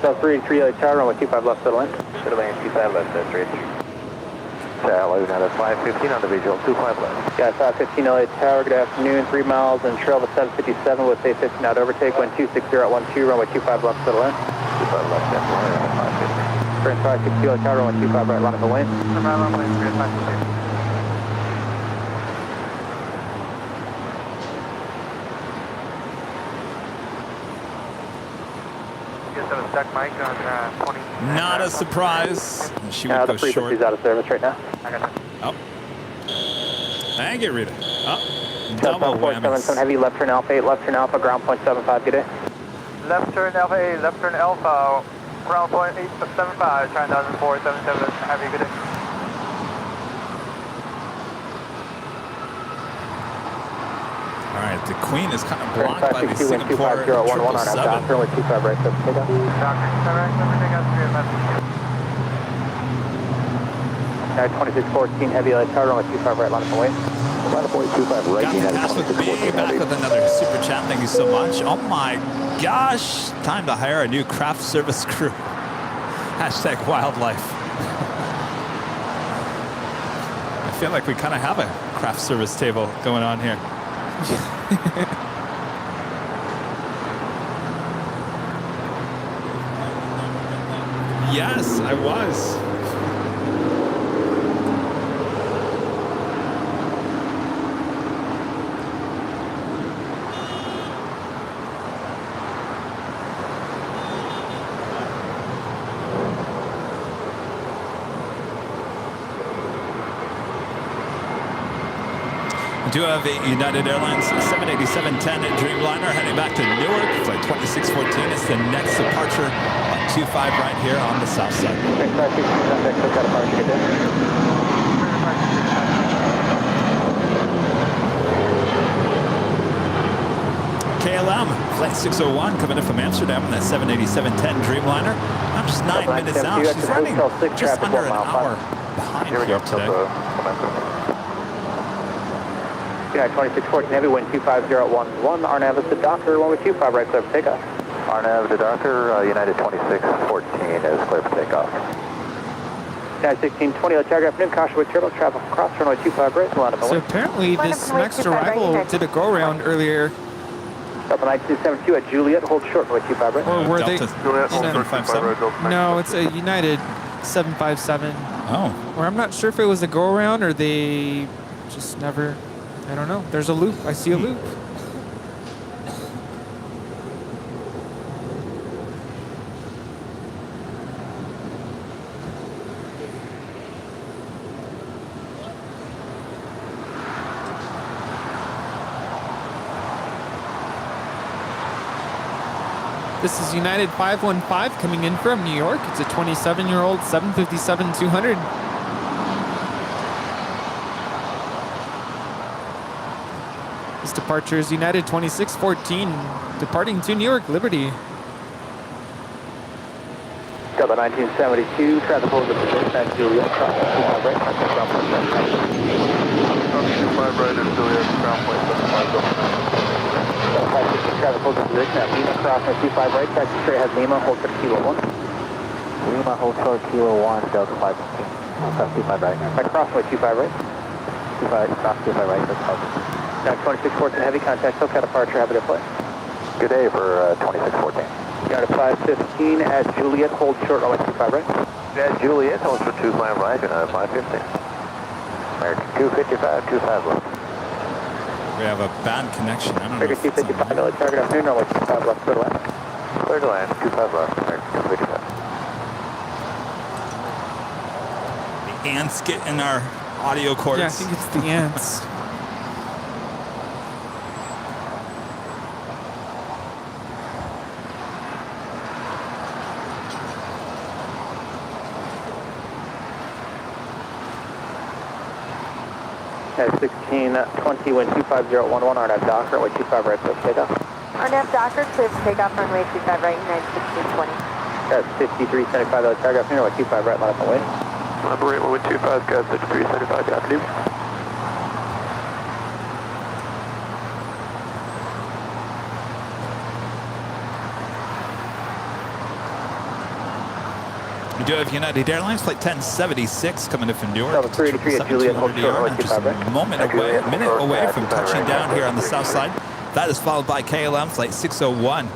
South 383 LA Tower, runway 25 left, settle in. Settle in, 25 left, 383. Tower, now 515 on the visual, 25 left. Guys, 515 LA Tower, good afternoon, 3 miles and trail to 757 with a 15 out overtake, wind 260 at 12, runway 25 left, settle in. 25 left, definitely, 515. Bearing 560 LA Tower, runway 25 right, line up and wait. Runway 515. Stuck mic on 20. Not a surprise. She would The go short. frequency's out of service right now. I got it. Oh. Thank you, Rita. Oh. Double Double whammies. 477 heavy, left turn Alpha 8, left turn Alpha, ground point 75, good day. Left turn Alpha 8, left turn Alpha, ground point 875, trying 477, have a good day. All right, the Queen is kind of Bearing blocked by the 562, wind Singapore 25011 on our 777. doctor, with 25 right, 7 take off. Doctor, everything else good, message. Now 2614 heavy, LA Tower, runway 25 right, line up and wait. Line up, 25 right, Got the pass with me, back with another super chat. Thank you so much. Oh my gosh, time to hire a new craft service crew. Hashtag wildlife. I feel like we kind of have a craft service table going on here. Yes, I was. We do have a United Airlines 787-10 Dreamliner heading back to Newark. Flight 2614 is the next departure on 25 right here on the south side. Bearing 562, contact SoCal departure, good day. KLM, flight 601 coming in from Amsterdam on that 787-10 Dreamliner. I'm just 9 minutes out. She's running just under an hour behind here today. Yeah, 2614 heavy, wind 25011, RNAV is the doctor, runway 25 right, clear for takeoff. RNAV to Docker, United 2614 is clear for takeoff. 1620, let's telegraph noon, caution with turbo, travel across runway 25 right, line up So apparently this next arrival did a go-around earlier. Delta 1972 at Juliet, hold short, runway 25 right. Or were they? Juliet, hold short 25 right, Delta No, it's a United 757. Oh. Or I'm not sure if it was a go-around or they just never, I don't know. There's a loop. I see a loop. This is United 515 coming in from New York. It's a 27-year-old 757-200. This departure is United 2614, departing to New York Liberty. Delta 1972, traffic holds at position at Juliet, cross 25 right, contact ground point 25 right at Juliet, ground point 75 Delta 560, traffic holds at position at Lima, cross 25 right, taxi straight ahead Lima, hold short Kilo 1. Lima, hold short Kilo 1, Delta 515, cross 25 right. By crossway 25 right. cross 25 right, that's positive. Now 2614 heavy, contact SoCal departure, have a good flight. Good day for 2614. United 515 at Juliet, hold short runway 25 right. At Juliet, hold for 25 right, 515. American 255, 25 left. We have a bad connection. I don't know. American 255, LA target afternoon, runway 25 left, clear to land. Clear to land, 25 left, American 255. The ants get in our audio cords. Yeah, I think it's the ants. At 1620, wind 25011, RNAV Docker, runway 25 right, clear for takeoff. RNAV Docker, clear for takeoff, runway 25 right, United 1620. At 5375, LA target afternoon, runway 25 right, line up and wait. Operate runway 25, got 6375, got afternoon. We do have United Airlines flight 1076 coming in from New York. Delta 383 at Juliet, hold short, runway 25 right. A minute away from touching down here on the south side. That is followed by KLM flight 601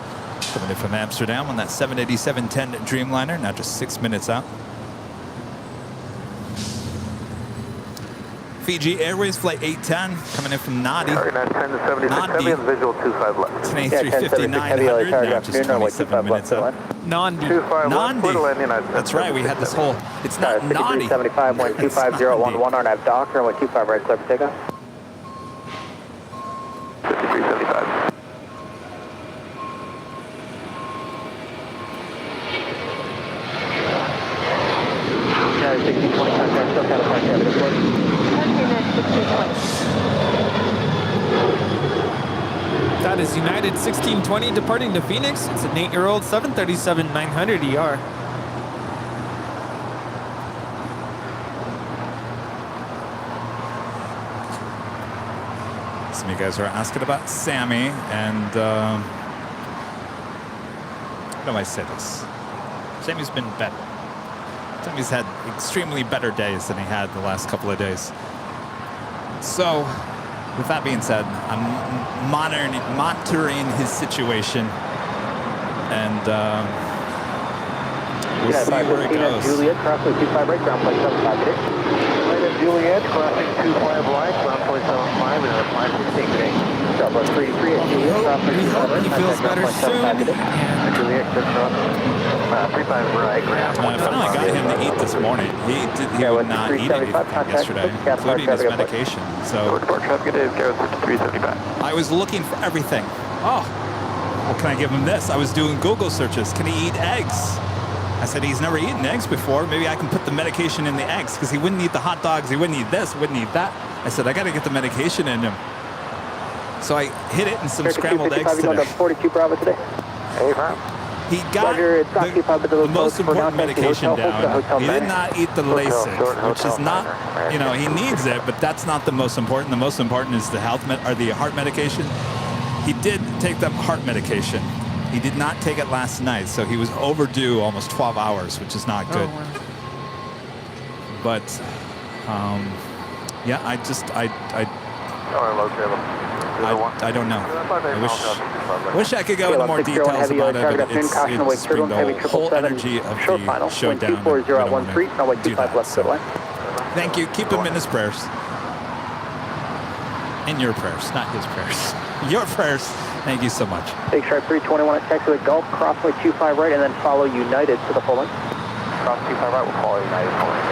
coming in from Amsterdam on that 787-10 Dreamliner. Now just 6 minutes out. Fiji Airways flight 810 coming in from Nadi. Target 10 to 76, heavy on visual 25 left. It's an A350-900, now just 27 minutes out. Nandi. 25 left, clear to land, United. That's right, we had this whole, it's not Nadi. 5375, wind 25011, RNAV Docker, runway 25 right, clear for takeoff. 5375. United 1620, contact SoCal departure, have a good flight. That is United 1620 departing to Phoenix. It's an 8-year-old 737-900 ER. Some of you guys are asking about Sammy, and how do I say this? Sammy's been better. Sammy's had extremely better days than he had the last couple of days. So, with that being said, I'm monitoring his situation, and we'll see where it goes. Juliet, crossing 25 right, ground point 75 today. Right at Juliet, crossing 25 right, ground point 75, and our flight is taking today. Delta 383 at Juliet, crossing 25 right, He feels better soon. Juliet, just 35 right, ground I point finally got him to eat this morning. He would not eat anything yesterday, including his medication. So I was looking for everything. Oh, well, can I give him this? I was doing Google searches. Can he eat eggs? I said, he's never eaten eggs before. Maybe I can put the medication in the eggs, because he wouldn't eat the hot dogs. He wouldn't eat this, wouldn't eat that. I said, I got to get the medication in him. So I hit it in some scrambled eggs today. 42 Bravo today. Hey, Ron. He got the most important medication down. He did not eat the LASIK, which is not, you know, he needs it, but that's not the most important. The most important is the the heart medication. He did take the heart medication. He did not take it last night, so he was overdue almost 12 hours, which is not good. but yeah, I don't know. I wish I could go into more details about it, but it's bring the whole energy of the show down. We don't want to do that, so. Thank you. Keep him in his prayers. In your prayers, not his prayers. Your prayers. Thank you so much. Take stripe 321 at taxiway Gulf, crossway 25 right, and then follow United to the full length. Cross 25 right, we'll follow United full length.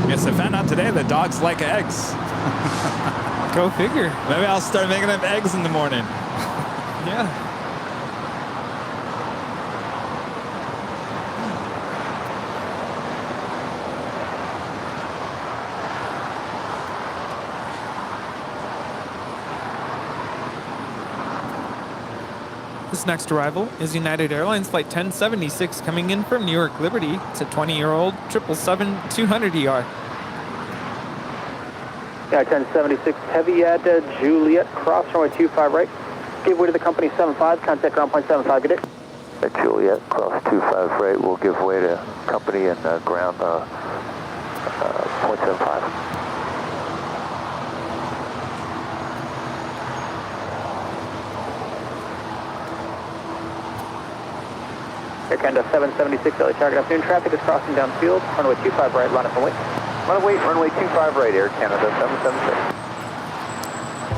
Yes, I found out today that dogs like eggs. Go figure. Maybe I'll start making them eggs in the morning. Yeah. This next arrival is United Airlines Flight 1076 coming in from New York Liberty. It's a 20-year-old 777-200ER. Yeah, 1076 heavy at Juliet, cross runway 25 right. Give way to the company 75, contact ground point 75, good day. At Juliet, cross 25 right, we'll give way to company and ground point 75. Air Canada 776, LA target afternoon. Traffic is crossing downfield. Runway 25 right, line up and wait. Runway 25 right, Air Canada 776.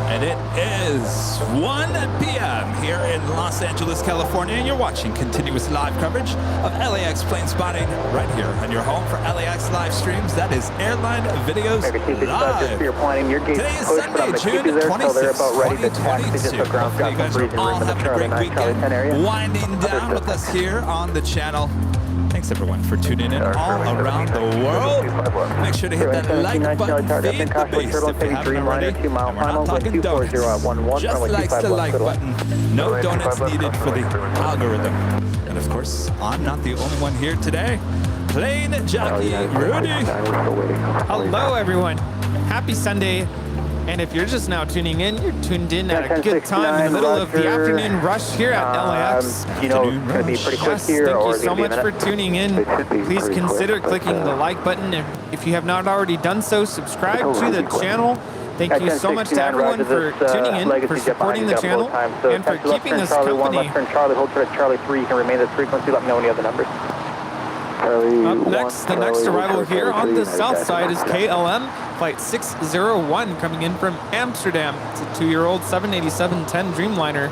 And it is 1 p.m. here in Los Angeles, California, and you're watching continuous live coverage of LAX plane spotting right here on your home for LAX live streams. That is Airline Videos Live. Today is Sunday, June 26th, 2022. Hopefully you guys are all having a great weekend, winding down with us here on the channel. Thanks everyone for tuning in all around the world. Make sure to hit that like button, feed the beast if you haven't already. And we're not talking donuts, just likes the like button. No donuts needed for the algorithm. And of course, I'm not the only one here today. Plane jockey Rudy. Hello everyone. Happy Sunday. And if you're just now tuning in, you're tuned in at a good time in the middle of the afternoon rush here at LAX. You know, it's going to be pretty quick here. Thank you so much for tuning in. Please consider clicking the like button. If you have not already done so, subscribe to the channel. Thank you so much to everyone for tuning in, for supporting the channel, and for keeping us company. Charlie, hold short at Charlie 3. You can remain at frequency. Let me know when you have the numbers. Up next, the next arrival here on the south side is KLM Flight 601 coming in from Amsterdam. It's a 2-year-old 787-10 Dreamliner.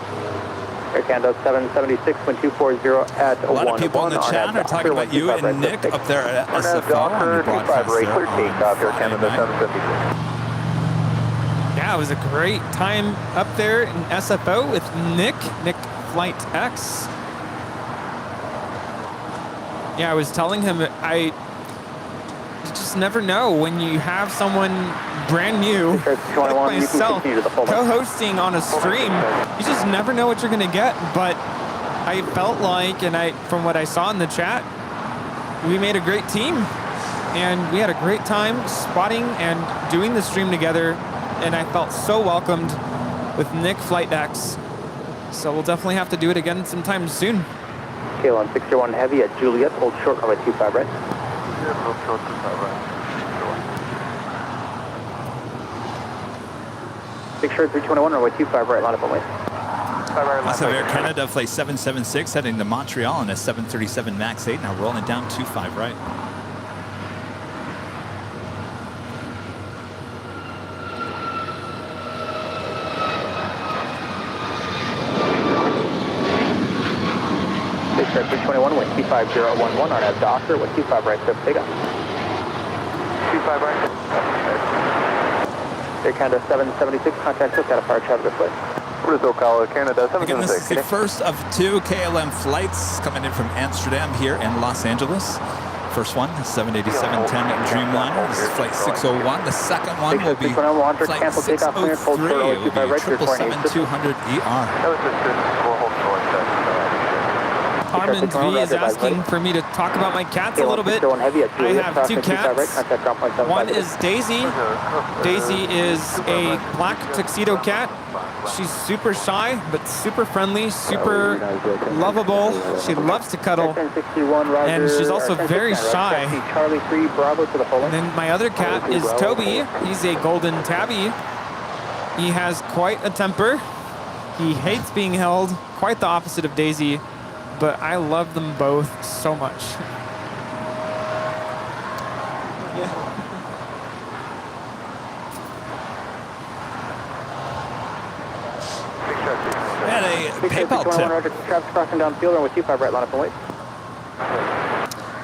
Air Canada 776, wind 240 at 1. A lot of people in the chat are talking about you and Nick up there at SFO on the broadcast there. Yeah, it was a great time up there in SFO with Nick Flight X. Yeah, I was telling him I just never know when you have someone brand new like myself co-hosting on a stream. You just never know what you're going to get. But I felt like, and from what I saw in the chat, we made a great team. And we had a great time spotting and doing the stream together. And I felt so welcomed with Nick Flight X. So we'll definitely have to do it again sometime soon. KLM 601 heavy at Juliet, hold short runway 25 right. Hold short 25 right. 6 short 321 runway 25 right, line up and wait. Also, Air Canada Flight 776 heading to Montreal in a 737 MAX 8, now rolling down 25 right. Star 321, wind 25011, RNAV Doctor, wind 25 right, step takeoff. 25 right. Air Canada 776, contact SoCal, fire traffic this way. What is SoCal, Canada 776? Again, this is the first of 2 KLM flights coming in from Amsterdam here in Los Angeles. First one, 787-10 Dreamliner. This is flight 601. The second one will be flight 603. It will be 777-200ER. Harmon V is asking for me to talk about my cats a little bit. I have two cats. One is Daisy. Daisy is a black tuxedo cat. She's super shy, but super friendly, super lovable. She loves to cuddle. And she's also very shy. And then my other cat is Toby. He's a golden tabby. He has quite a temper. He hates being held, quite the opposite of Daisy, but I love them both so much. And a PayPal tip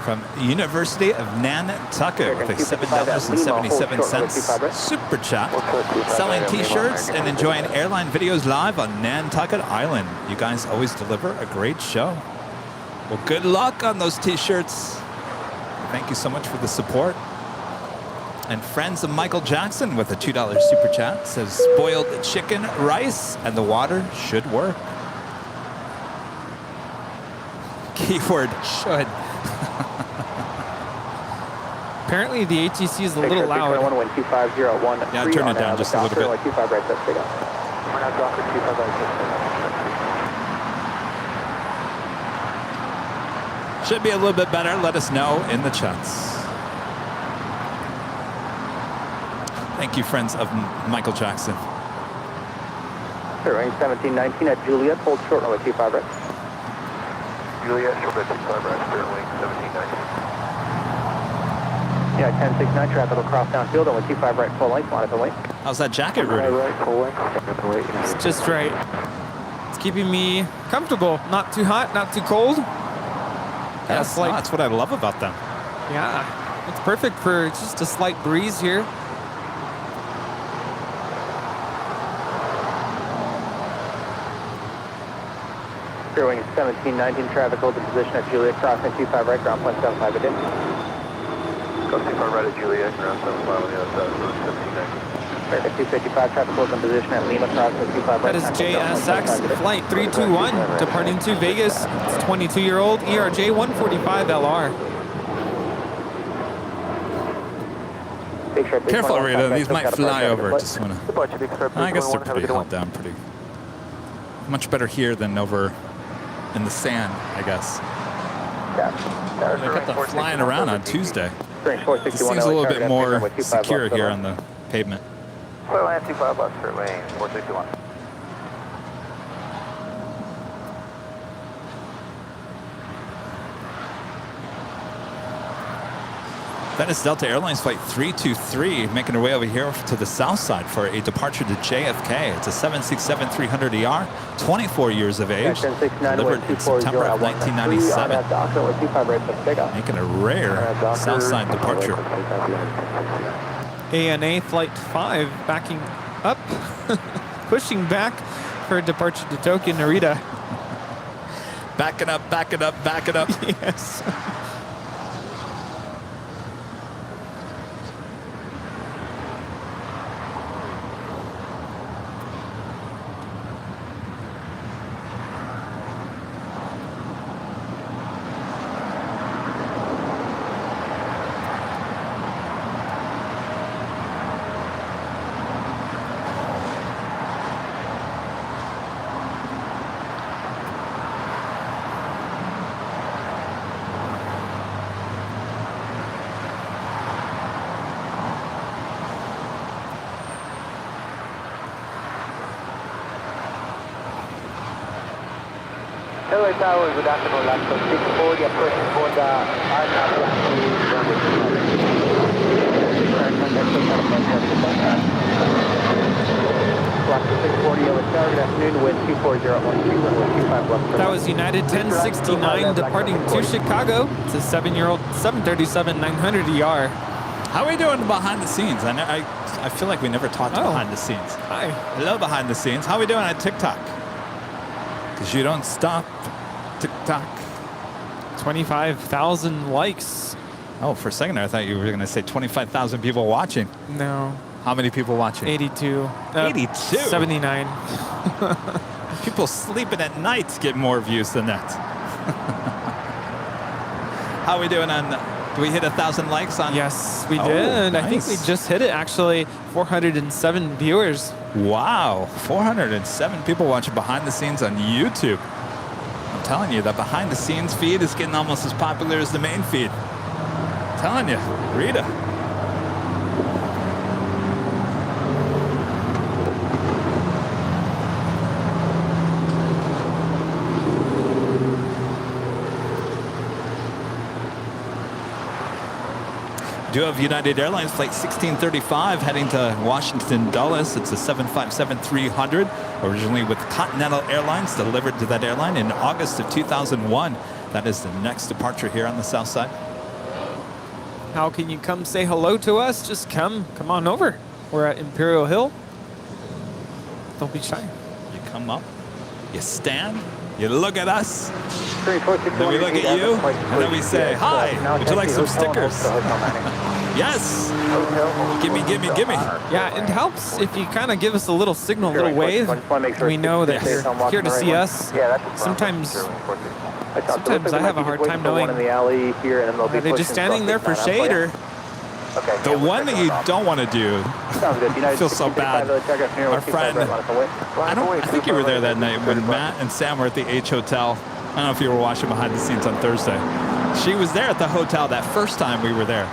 from University of Nantucket with a $7.77 super chat. Selling t-shirts and enjoying airline videos live on Nantucket Island. You guys always deliver a great show. Well, good luck on those t-shirts. Thank you so much for the support. And friends of Michael Jackson with a $2 super chat says spoiled chicken, rice, and the water should work. Keyword should. Apparently the ATC is a little loud. Yeah, turn it down just a little bit. Should be a little bit better. Let us know in the chats. Thank you, friends of Michael Jackson. Range 1719 at Juliet, hold short runway 25 right. Juliet, short runway 25 right, clear wing 1719. Yeah, 1069, traffic will cross downfield, runway 25 right, full length, line at the wing. How's that jacket, Rudy? Right, full length, It's just right. It's keeping me comfortable. Not too hot, not too cold. Yes, that's what I love about them. Yeah, it's perfect for just a slight breeze here. Clear wing 1719, traffic holds in position at Juliet, crossing 25 right, ground point 75 a day. Go 25 right at Juliet, ground 75 on the other side, so 1719. Right at 255, traffic holds in position at Lima, crossing 25 right. That is JSX Flight 321, departing to Vegas. It's 22-year-old ERJ 145 LR. Careful, Rita. These might fly over. Just wanna. I guess they're pretty held down pretty. Much better here than over in the sand, I guess. They kept them flying around on Tuesday. It seems a little bit more secure here on the pavement. Clear land 25 left, clear lane 461. That is Delta Airlines Flight 323 making her way over here to the south side for a departure to JFK. It's a 767-300ER, 24 years of age, delivered in September of 1997, making a rare south side departure. ANA Flight 5 backing up, pushing back for a departure to Tokyo Narita. Backing up, backing up, backing up. Yes. Airline Tower, good afternoon, last 64, you're pushing for the That was United 1069 departing to Chicago. It's a 7-year-old 737-900ER. How are we doing behind the scenes? I feel like we never talked behind the scenes. Hi. Hello, behind the scenes. How are we doing on TikTok? Because you don't stop TikTok. 25,000 likes. Oh, for a second there, I thought you were going to say 25,000 people watching. No. How many people watching? 82. 82? 79. People sleeping at night get more views than that. How are we doing on? Do we hit 1,000 likes on? Yes, we Oh, did. I think nice. we just hit it, actually. 407 viewers. Wow, 407 people watching behind the scenes on YouTube. I'm telling you, that behind the scenes feed is getting almost as popular as the main feed. I'm telling you, Rita. Do have United Airlines flight 1635 heading to Washington Dulles. It's a 757-300, originally with Continental Airlines, delivered to that airline in August of 2001. That is the next departure here on the south side. How can you come say hello to us? Just come on over. We're at Imperial Hill. Don't be shy. You come up, you stand, you look at us, then we look at you, and then we say, hi, would you like some stickers? Yes. Gimme. Yeah, it helps if you kind of give us a little signal, a little wave. We know that you're here to see us. Sometimes I have a hard time knowing. Are they just standing there for shade, or? The one that you don't want to do, I feel so bad. Our friend, I think you were there that night when Matt and Sam were at the H Hotel. I don't know if you were watching behind the scenes on Thursday. She was there at the hotel that first time we were there.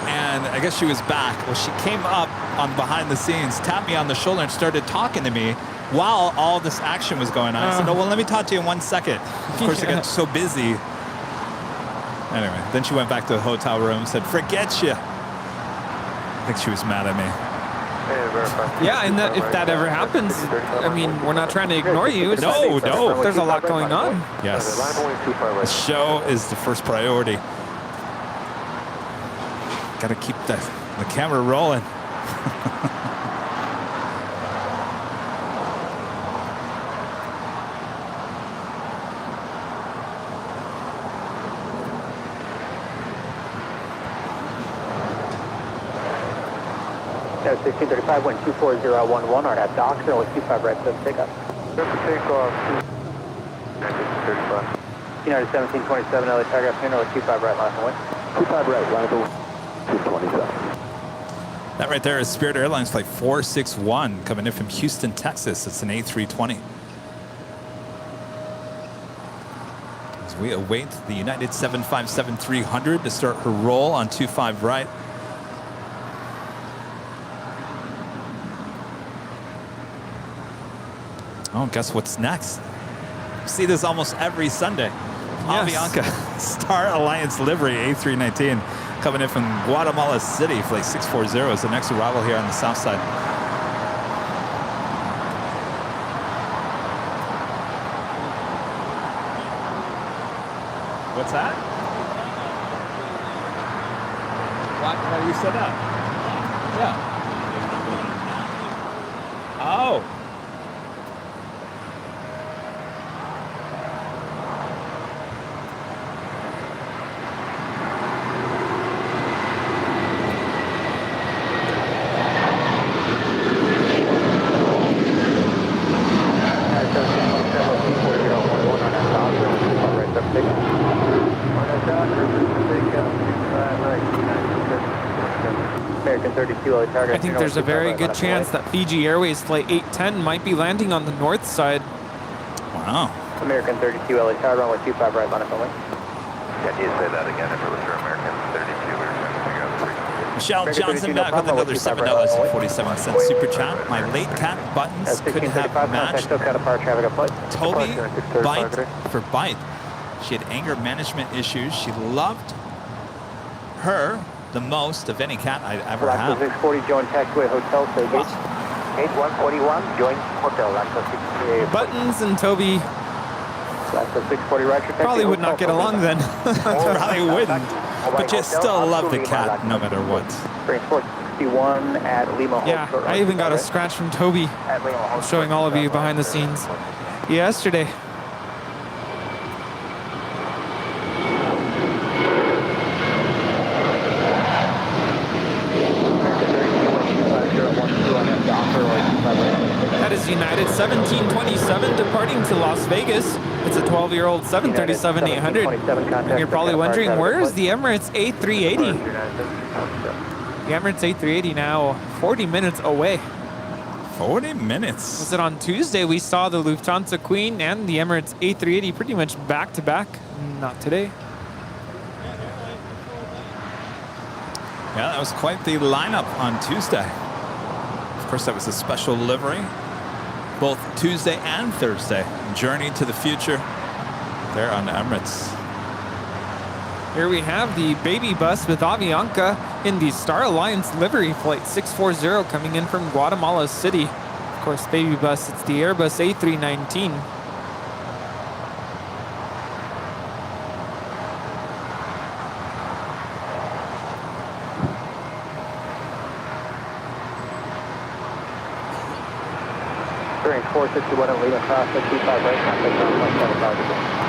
And I guess she was back. Well, she came up on behind the scenes, tapped me on the shoulder, and started talking to me while all this action was going on. I said, oh, well, let me talk to you in 1 second. Of course, I got so busy. Anyway, then she went back to the hotel room and said, forget you. I think she was mad at me. Yeah, and if that ever happens, I mean, we're not trying to ignore you. It's No. There's a lot going on. Yes. The show is the first priority. Got to keep the camera rolling. No, 1635, wind 24011, RNAV docks, runway 25 right, so takeoff. United 1727, LA Telegraph, runway 25 right, line away. 25 right, line away, 227. That right there is Spirit Airlines flight 461 coming in from Houston, Texas. It's an A320. As we await the United 757-300 to start her roll on 25 right. Oh, guess what's next? You see this almost every Sunday. Yes. Avianca Star Alliance livery A319 coming in from Guatemala City, flight 640 is the next arrival here on the south side. What's that? What you said that? Yeah. Oh. I think there's a very good chance that Fiji Airways Flight 810 might be landing on the north side. Wow. American 32, LA Tower, runway 25 right, line up only. Can you say that again if it was for American 32? We were trying to figure out the frequency. Michelle Johnson back with another $7.47 super chat. My late cat buttons could have matched Toby bite for bite. She had anger management issues. She loved her the most of any cat I'd ever had. 640, join taxiway hotel, so gate. Gate 141, join hotel, Lacta 638. Buttons and Toby Lacta 640, right, probably would not get along then. Probably wouldn't. But you still love the cat no matter what. Spring 461 at Lima. Yeah, I even got a scratch from Toby. I'm showing all of you behind the scenes yesterday. That is was United 1727 departing to Las Vegas. It's a 12-year-old 737-800. And you're probably wondering, where is the Emirates A380? The Emirates A380 now 40 minutes away. 40 minutes. Was it on Tuesday? We saw the Lufthansa Queen and the Emirates A380 pretty much back to back. Not today. Yeah, that was quite the lineup on Tuesday. Of course, that was a special livery. Both Tuesday and Thursday. Journey to the future there on Emirates. Here we have the baby bus with Avianca in the Star Alliance livery, flight 640 coming in from Guatemala City. Of course, baby bus, it's the Airbus A319. Range 461 and Lima cross at 25 right, contact 1.75.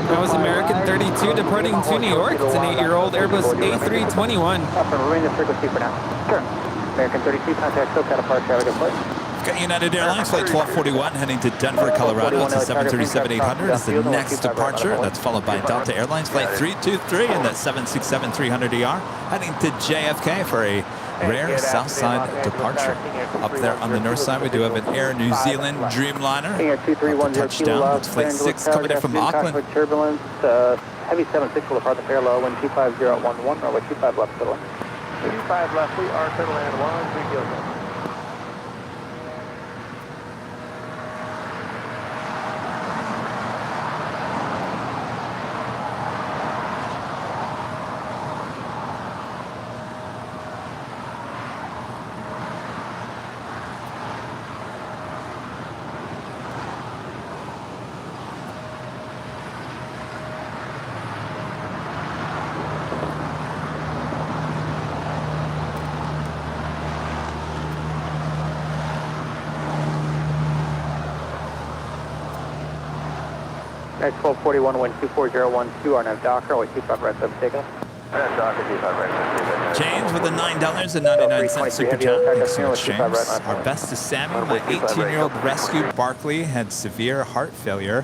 That was American 32 departing to New York. It's an 8-year-old Airbus A321. Remain the frequency for now. Sure. American 32, contact SoCal departure. Have a good flight. Got United Airlines flight 1241 heading to Denver, Colorado. It's a 737-800. It's the next departure. That's followed by Delta Airlines flight 323 and that 767-300ER heading to JFK for a rare south side departure. Up there on the north side, we do have an Air New Zealand Dreamliner. Touchdown. That's flight 6 coming in from Auckland. Turbulence, heavy 76 will depart the parallel, wind 25011, runway 25 left, settle in. 25 left, we are settle in 130. Next 1241, wind 24012, RNAV Docker, wait 25 right 7 takeoff. Docker 25 right 7 James with a $9.99 super chat. Thanks so much, James. Our best is Sammy. My 18-year-old rescue Barkley had severe heart failure,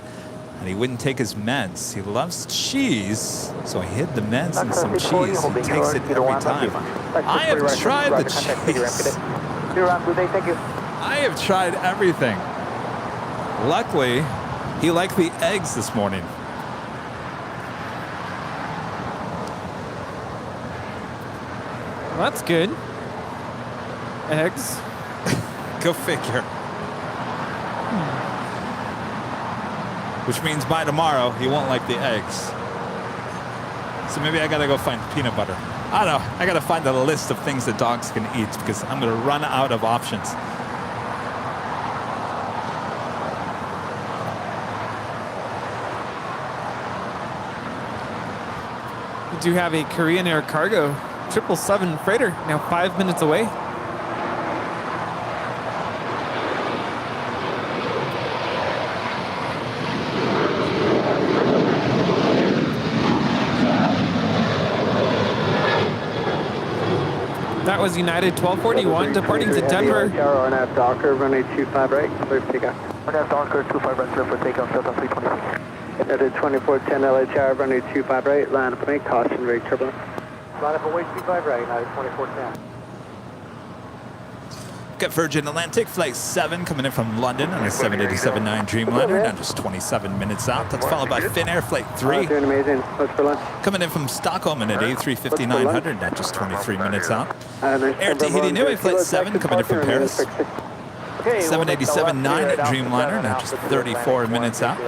and he wouldn't take his meds. He loves cheese, so I hid the meds in some cheese. He takes it every time. I have tried the cheese. I have tried everything. Luckily, he liked the eggs this morning. Well, that's good. Eggs. Go figure. Which means by tomorrow, he won't like the eggs. So maybe I gotta go find peanut butter. I don't know. I gotta find a list of things that dogs can eat because I'm gonna run out of options. We do have a Korean Air Cargo 777 freighter now 5 minutes away. That was United 1241 departing to Denver. RNAV Docker, runway 25 right, clear for takeoff. RNAV Docker, 25 right, clear for takeoff, Delta 326. United 2410 LHR, runway 25 right, line up and make caution, very turbulent. Line up and wait 25 right, United 2410. Got Virgin Atlantic Flight 7 coming in from London on a 787-9 Dreamliner, now just 27 minutes out. That's followed by Finnair Flight 3. Doing amazing. What's for lunch? Coming in from Stockholm in an A350-900, now just 23 minutes out. Air Tahiti Nui Flight 7 coming in from Paris. 787-9 Dreamliner, now just 34 minutes out.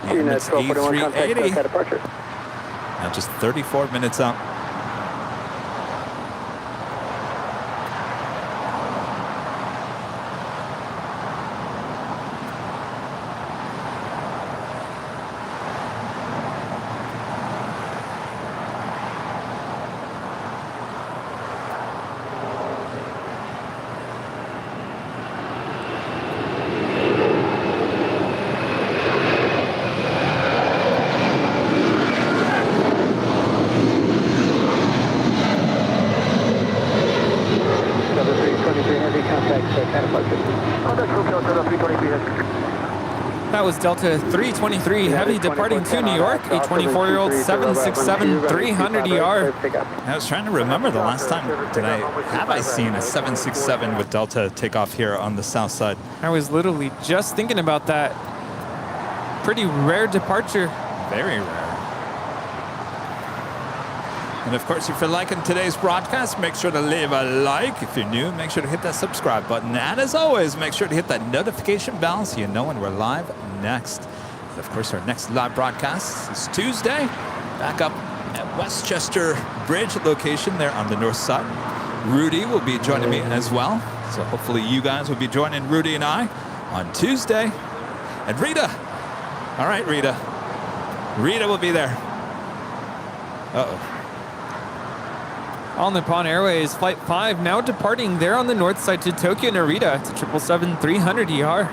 And it's A380, now just 34 minutes out. That was Delta 323 Heavy departing to New York, a 24-year-old 767-300ER. I was trying to remember the last time have I seen a 767 with Delta take off here on the south side. I was literally just thinking about that. Pretty rare departure. Very rare. And of course, if you're liking today's broadcast, make sure to leave a like. If you're new, make sure to hit that subscribe button. And as always, make sure to hit that notification bell so you know when we're live next. And of course, our next live broadcast is Tuesday, back up at Westchester Bridge location there on the north side. Rudy will be joining me as well. So hopefully you guys will be joining Rudy and I on Tuesday. And Rita. All right, Rita. Rita will be there. Uh-oh. All Nippon Airways Flight 5 now departing there on the north side to Tokyo Narita. It's a 777-300ER.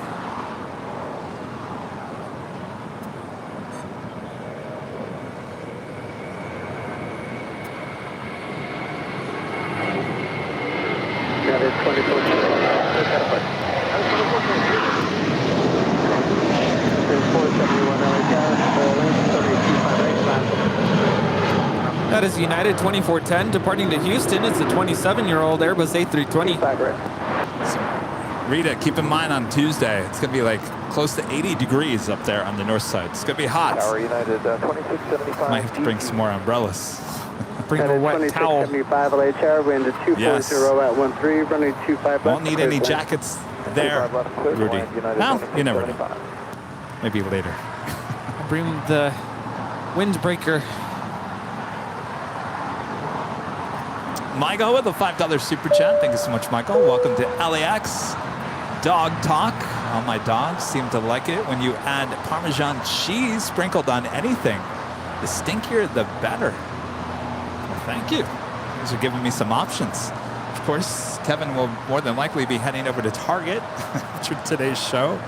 That is United 2410 departing to Houston. It's a 27-year-old Airbus A320. So, Rita, keep in mind on Tuesday, it's going to be like close to 80 degrees up there on the north side. It's going to be hot. Tower United 2675. Might have to bring some more umbrellas. Bring a wet towel. 2675 LHR, wind at 240 Yes. at 13, running 25 left. Won't need any jackets there, Rudy. Well, you never know. Maybe later. Bring the windbreaker. Michael with a $5 super chat. Thank you so much, Michael. Welcome to LAX. Dog talk. All my dogs seem to like it when you add Parmesan cheese sprinkled on anything. The stinkier, the better. Well, thank you. These are giving me some options. Of course, Kevin will more than likely be heading over to Target after today's show.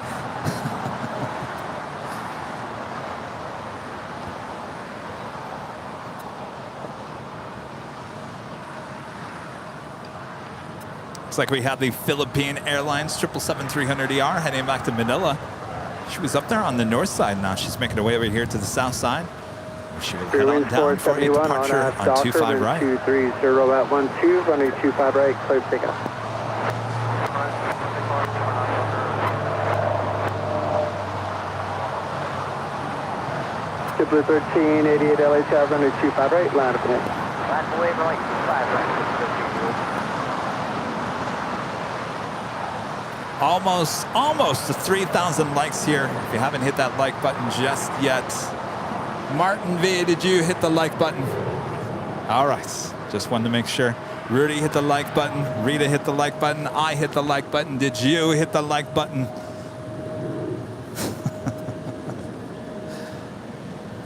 Looks like we have the Philippine Airlines 777-300ER heading back to Manila. She was up there on the north side. Now she's making her way over here to the south side. She will head on down for a departure on 25 right. 230 at 12, running 25 right, clear takeoff. Blue 1388 LHR, running 25 right, line up and in. Back away, running 25 right. Almost to 3,000 likes here. If you haven't hit that like button just yet. Martin V, did you hit the like button? All right, just wanted to make sure. Rudy hit the like button. Rita hit the like button. I hit the like button. Did you hit the like button?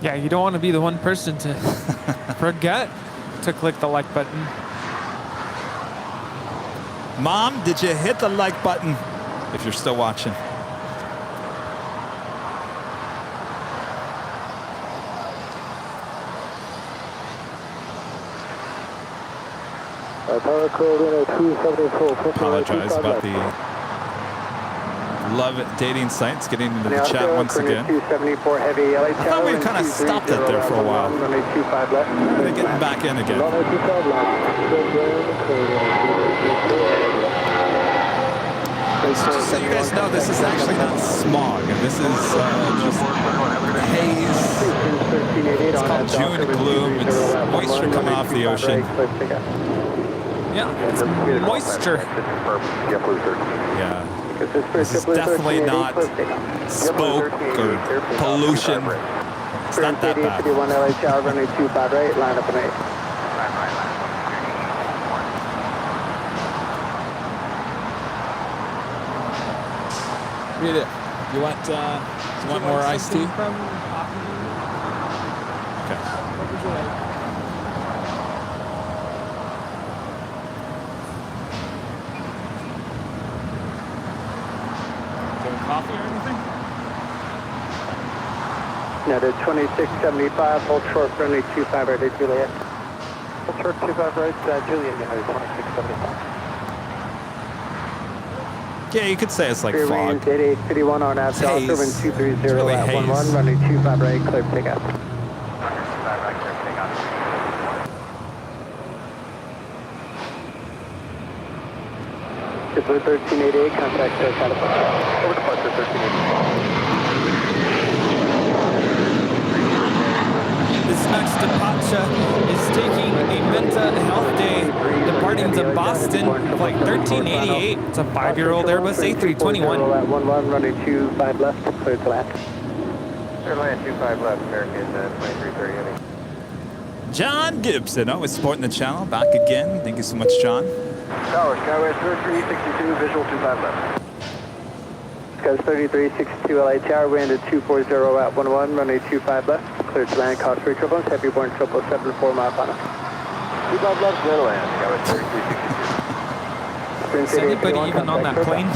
Yeah, you don't want to be the one person to forget to click the like button. Mom, did you hit the like button? If you're still watching. Apologize about the love dating sites getting into the chat once again. I thought we kind of stopped it there for a while. They're getting back in again. Just so you guys know, this is actually not smog. This is just haze. It's called June gloom. It's moisture coming off the ocean. Yeah, it's moisture. Yeah. This is definitely not smoke or pollution. It's not that bad. Read it. You want more iced tea? Okay. What would you like? Coffee or anything? United 2675, hold short, friendly 25 right, Juliet. Hold short, 25 right, Juliet, United 2675. Yeah, you could say it's like fog. Winds 8851 on It's Doctor, haze. wind 230 It's really at haze. 11, running 25 right, clear for takeoff. JetBlue 1388, contact California. Over departure 1388. This next departure is taking a mental health day, departing to Boston, flight 1388. It's a 5-year-old Airbus A321. At 11, running 25 left, clear to land. Airline 25 left, American 2330. John Gibson, always supporting the channel. Back again. Thank you so much, John. Tower, Skyway 3362, visual 25 left. Skies 3362 LA Tower, wind at 240 at 11, running 25 left, clear to land, cost 3 turbulence, heavy borne 774 mile final. 25 left, clear to land, Skyway 3362. Is anybody even on that plane?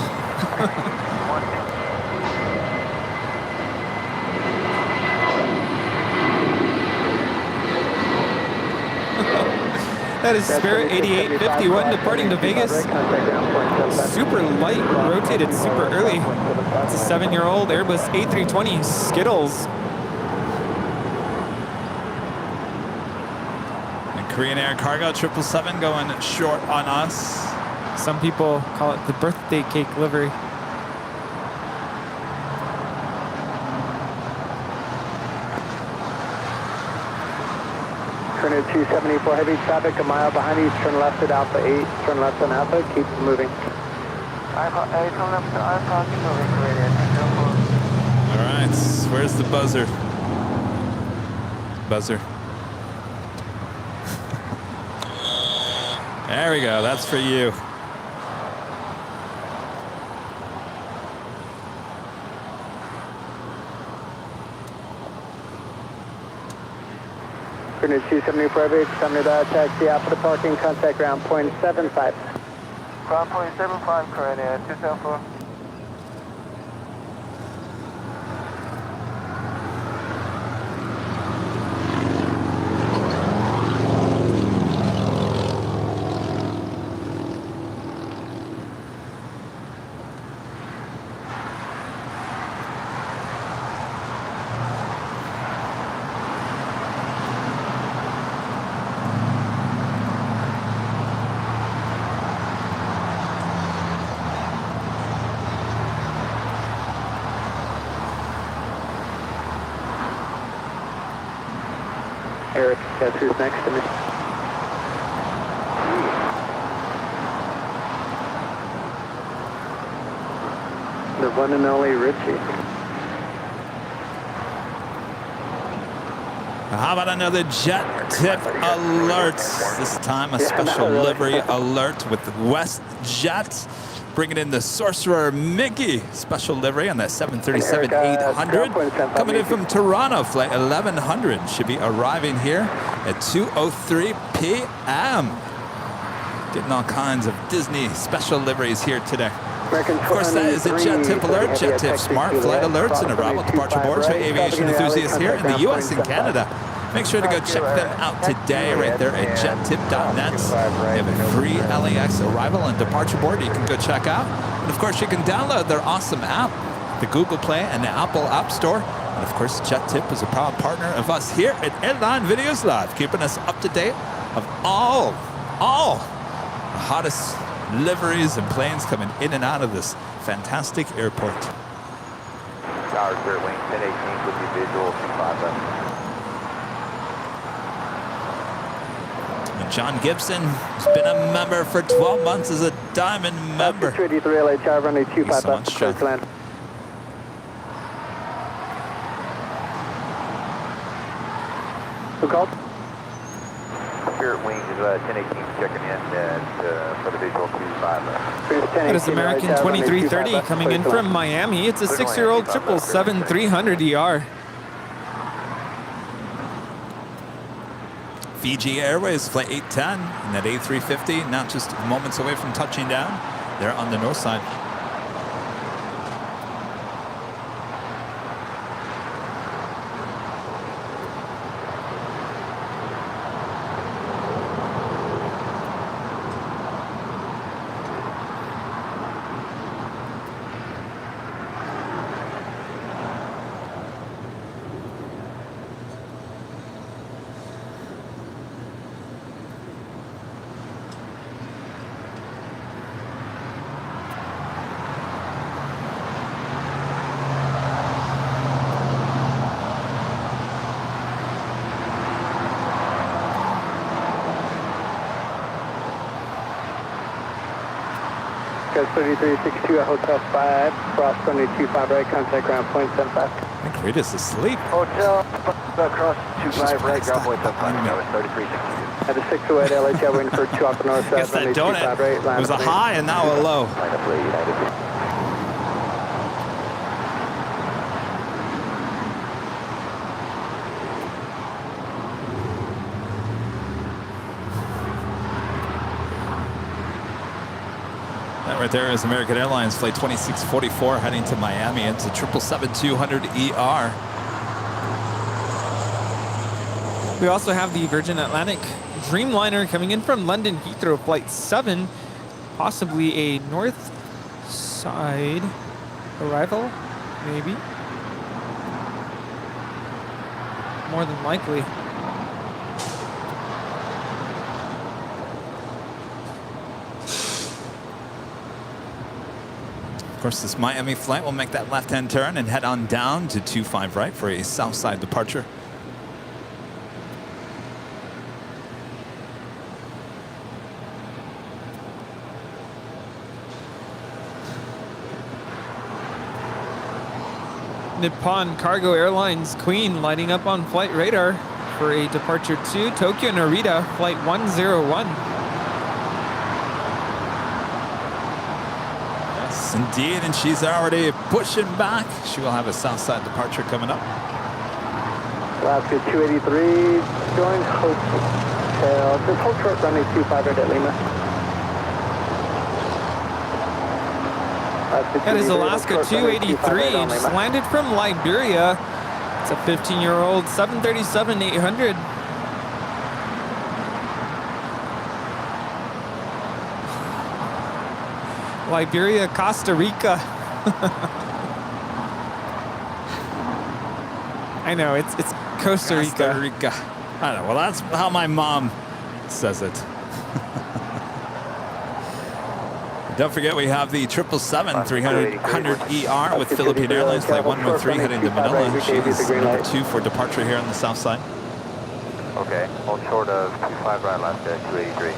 That is Spirit 8851 departing to Vegas. Super light, rotated super early. It's a 7-year-old Airbus A320 Skittles. And Korean Air Cargo 777 going short on us. Some people call it the birthday cake livery. Turn at 274, heavy traffic a mile behind you, turn left at Alpha 8, turn left on Alpha, keep moving. Alpha 8, turn left to Alpha, keep moving, radio. All right, where's the buzzer? Buzzer. There we go, that's for you. Turn at 274, heavy, time to taxi out for the parking, contact ground point 75. Ground point 75, Korean Air 274. Eric, guess who's next to me? The one and only Richie. How about another jet tip alert? This time a special livery alert with WestJet. Bringing in the Sorcerer Mickey special livery on that 737-800. Coming in from Toronto, flight 1100. Should be arriving here at 2:03 p.m. Getting all kinds of Disney special liveries here today. Of course, that is a jet tip alert. Jet tip smart flight alerts and arrival departure boards for aviation enthusiasts here in the U.S. and Canada. Make sure to go check them out today right there at jettip.net. They have a free LAX arrival and departure board you can go check out. And of course, you can download their awesome app, the Google Play and the Apple App Store. And of course, Jet Tip is a proud partner of us here at Airline Videos Live, keeping us up to date of all the hottest liveries and planes coming in and out of this fantastic airport. Tower, Spirit Wing 1018 with the visual 25 left. John Gibson has been a member for 12 months as a diamond member. 283 LA Tower, running 25 so left, much, clear John. to land. Who called? Spirit Wing is 1018 checking in for the visual 25 left. That is American 2330 coming in from Miami. It's a 6-year-old 777-300ER. Fiji Airways flight 810 and that A350 now just moments away from touching down. They're on the north side. Ghost 3362 at Hotel 5, cross runway 25 right, contact ground point 75. I think Rita's asleep. Hotel, across 25 right, ground point 75, Tower 3362. At the 608 LHL, waiting for 2 up north I guess side, that runway donut 25 right, line was a up high and now a low. Line up late, United. That right there is American Airlines Flight 2644 heading to Miami into 777-200ER. We also have the Virgin Atlantic Dreamliner coming in from London Heathrow Flight 7, possibly a north side arrival, maybe. More than likely. Of course, this Miami flight will make that left-hand turn and head on down to 25 right for a south side departure. Nippon Cargo Airlines Queen lighting up on flight radar for a departure to Tokyo Narita Flight 101. Yes, indeed, and she's already pushing back. She will have a south side departure coming up. Alaska 283, join Hotel, just hold short runway 25 right at Lima. That is Alaska 283, just landed from Liberia. It's a 15-year-old 737-800. Liberia, Costa Rica. I know, it's Costa Rica. Costa Rica. I know, well, that's how my mom says it. Don't forget, we have the 777-300ER with Philippine Airlines Flight 113 heading to Manila. She is number 2 for departure here on the south side. Okay, hold short of 25 right, Alaska 283.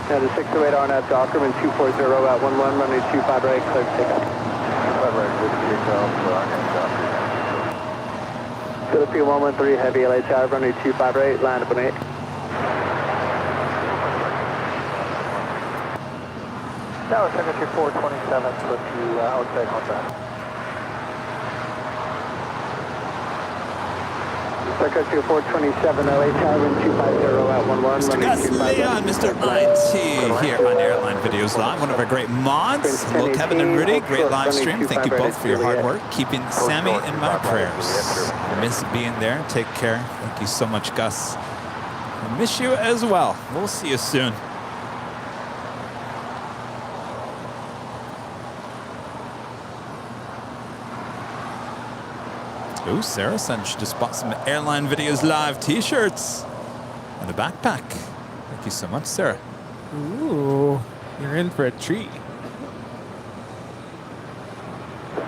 Now the 608 RNAV Dockerman 240 at 11, runway 25 right, clear to take off. 25 right, good to take off for RNAV Dockerman. Philippine 113, heavy LHI, runway 25 right, line up on 8. Tower Secretary 427, put you outside contact. Secretary 427, LHI, wind 250 at 11, Mr. Gus Leon, Mr. IT here on Airline Videos Live. One of our great mods. Hello, Kevin and Rudy. Great live stream. Thank you both for your hard work. Keeping Sammy in my prayers. Miss being there. Take care. Thank you so much, Gus. I miss you as well. We'll see you soon. Ooh, Sarah said she just bought some Airline Videos Live t-shirts and a backpack. Thank you so much, Sarah. Ooh, you're in for a treat.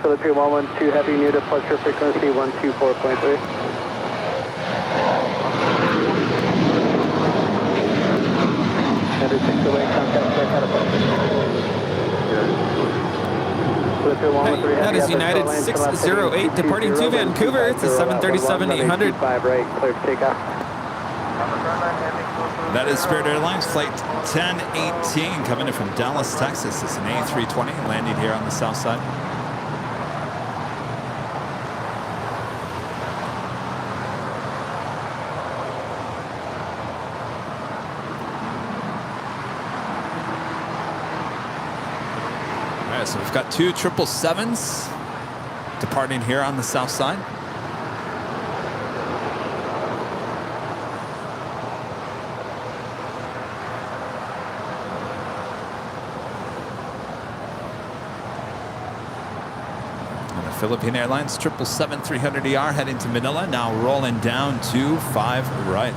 Philippine 112, heavy new departure frequency 124.3. Heavy 608, contact check out of That is United 608 departing to Vancouver. It's a 737-800. Right, clear to take off. That is Spirit Airlines Flight 1018 coming in from Dallas, Texas. It's an A320 landing here on the south side. So we've got 2 777s departing here on the south side. And the Philippine Airlines 777-300ER heading to Manila, now rolling down to 5 right.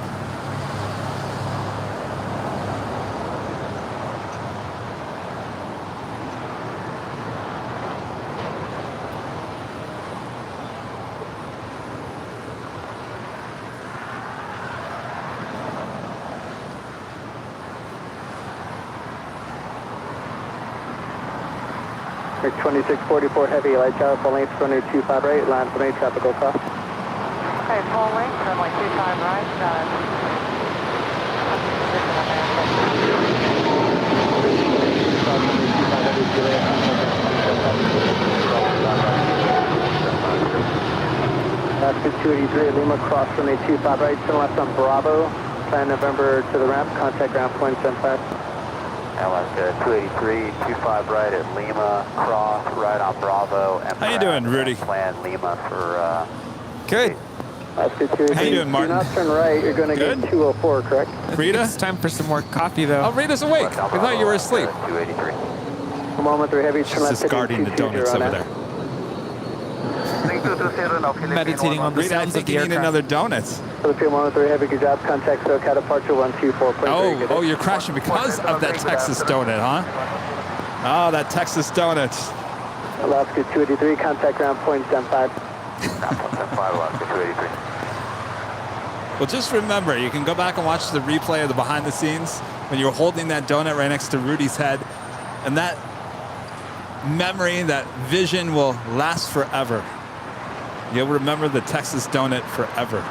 American 2644 Heavy, light tower, full length, runway 25 right, line from 8, tropical cross. Okay, full length, runway 25 right, Alaska 283 at Lima, cross runway 25 right, turn left on Bravo, plan November to the ramp, contact ground point 75. Alaska 283, 25 right at Lima, cross right on Bravo. And How you doing, Rudy? Plan Lima for... Good. Alaska 283. How you doing, Martin? Do not turn right, you're going to Good? get 204, correct? Rita? It's time for some more coffee, though. Oh, Rita's awake. I thought you were asleep. 283. 1 moment 3 heavy, turn She's left discarding the donuts over there. Meditating on the Rita, I sounds of think the you need aircraft. another donut. Philippine 103 heavy, good job. Contact SoCal departure 124. Oh, you're crashing because of that Texas donut, huh? Oh, that Texas donut. Alaska 283, contact ground point 75. 75, Alaska 283. Well, just remember, you can go back and watch the replay of the behind the scenes when you were holding that donut right next to Rudy's head. And that memory, that vision will last forever. You'll remember the Texas donut forever.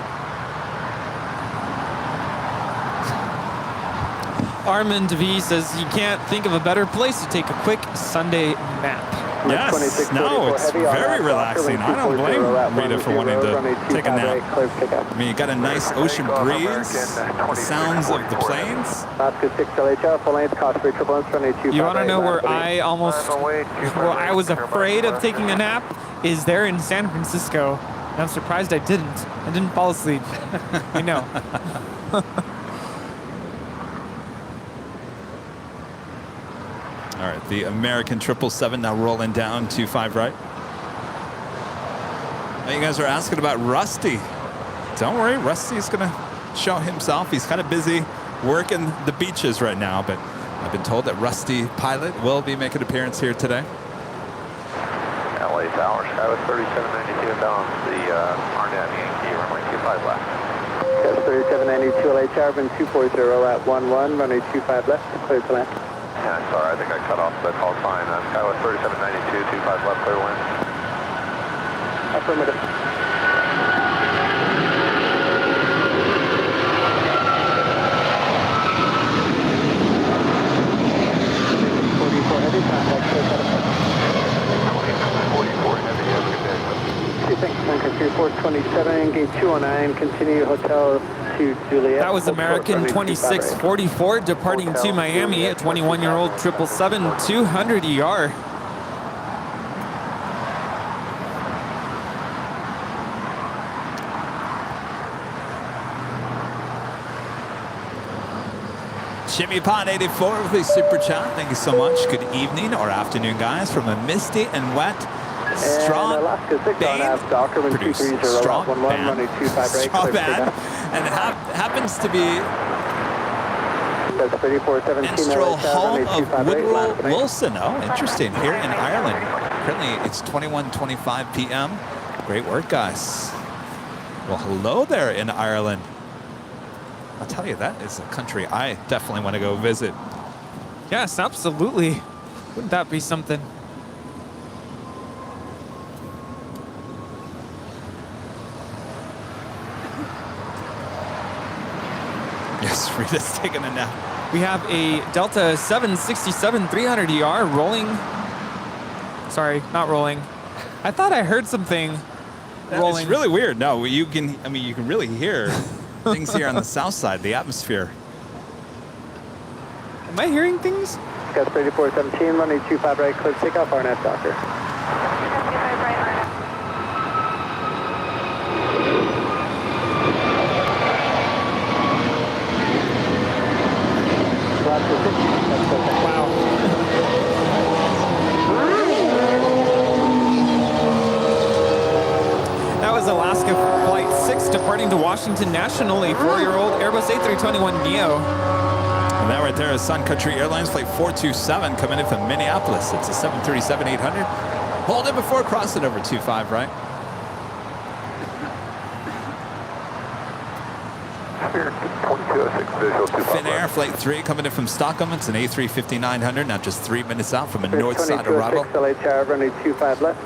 Armand V says he can't think of a better place to take a quick Sunday nap. Yes, no, it's very relaxing. I don't blame Rita for wanting to take a nap. I mean, you got a nice ocean breeze, the sounds of the planes. You want to know where I almost, where I was afraid of taking a nap? Is there in San Francisco. And I'm surprised I didn't. I didn't fall asleep. I know. All right, the American 777 now rolling down 25 right. Now you guys are asking about Rusty. Don't worry, Rusty's gonna show himself. He's kind of busy working the beaches right now, but I've been told that Rusty Pilot will be making an appearance here today. LA Tower, Skyway 3792 down the Arnett Yankee, runway 25 left. Yes, 3792 LA Tower, been 240 at 11, runway 25 left, clear to land. Yeah, sorry, I think I cut off the call sign. Skyway 3792, 25 left, clear to land. Affirmative. Country 427, gate 209, continue hotel to Juliet. That was American 2644 departing to Miami at 21-year-old 777 200 ER. Jimmy Pond 84 with a super chat. Thank you so much. Good evening or afternoon, guys, from a misty and wet Strong Band, produced Strong Band, and happens to be minstrel home of Woodrow Wilson. Oh, interesting. Here in Ireland. Currently, it's 21:25 p.m. Great work, guys. Well, hello there in Ireland. I'll tell you, that is a country I definitely want to go visit. Yes, absolutely. Wouldn't that be something? Yes, Rita's taking a nap. We have a Delta 767 300 ER rolling. Sorry, not rolling. I thought I heard something rolling. It's really weird. No, you can. I mean, you can really hear things here on the south side. The atmosphere. Am I hearing things? Gus 3417, running 25 right, clear takeoff, RNF Doctor. Wow. That was Alaska Flight 6 departing to Washington National, a 4-year-old Airbus A321neo. And that right there is Sun Country Airlines Flight 427 coming in from Minneapolis. It's a 737-800. Hold it before crossing over 25 right. Spirit 2206 visual 25 Finnair Flight 3 coming in from Stockholm. It's an A350-900, now just 3 minutes out from a north side arrival.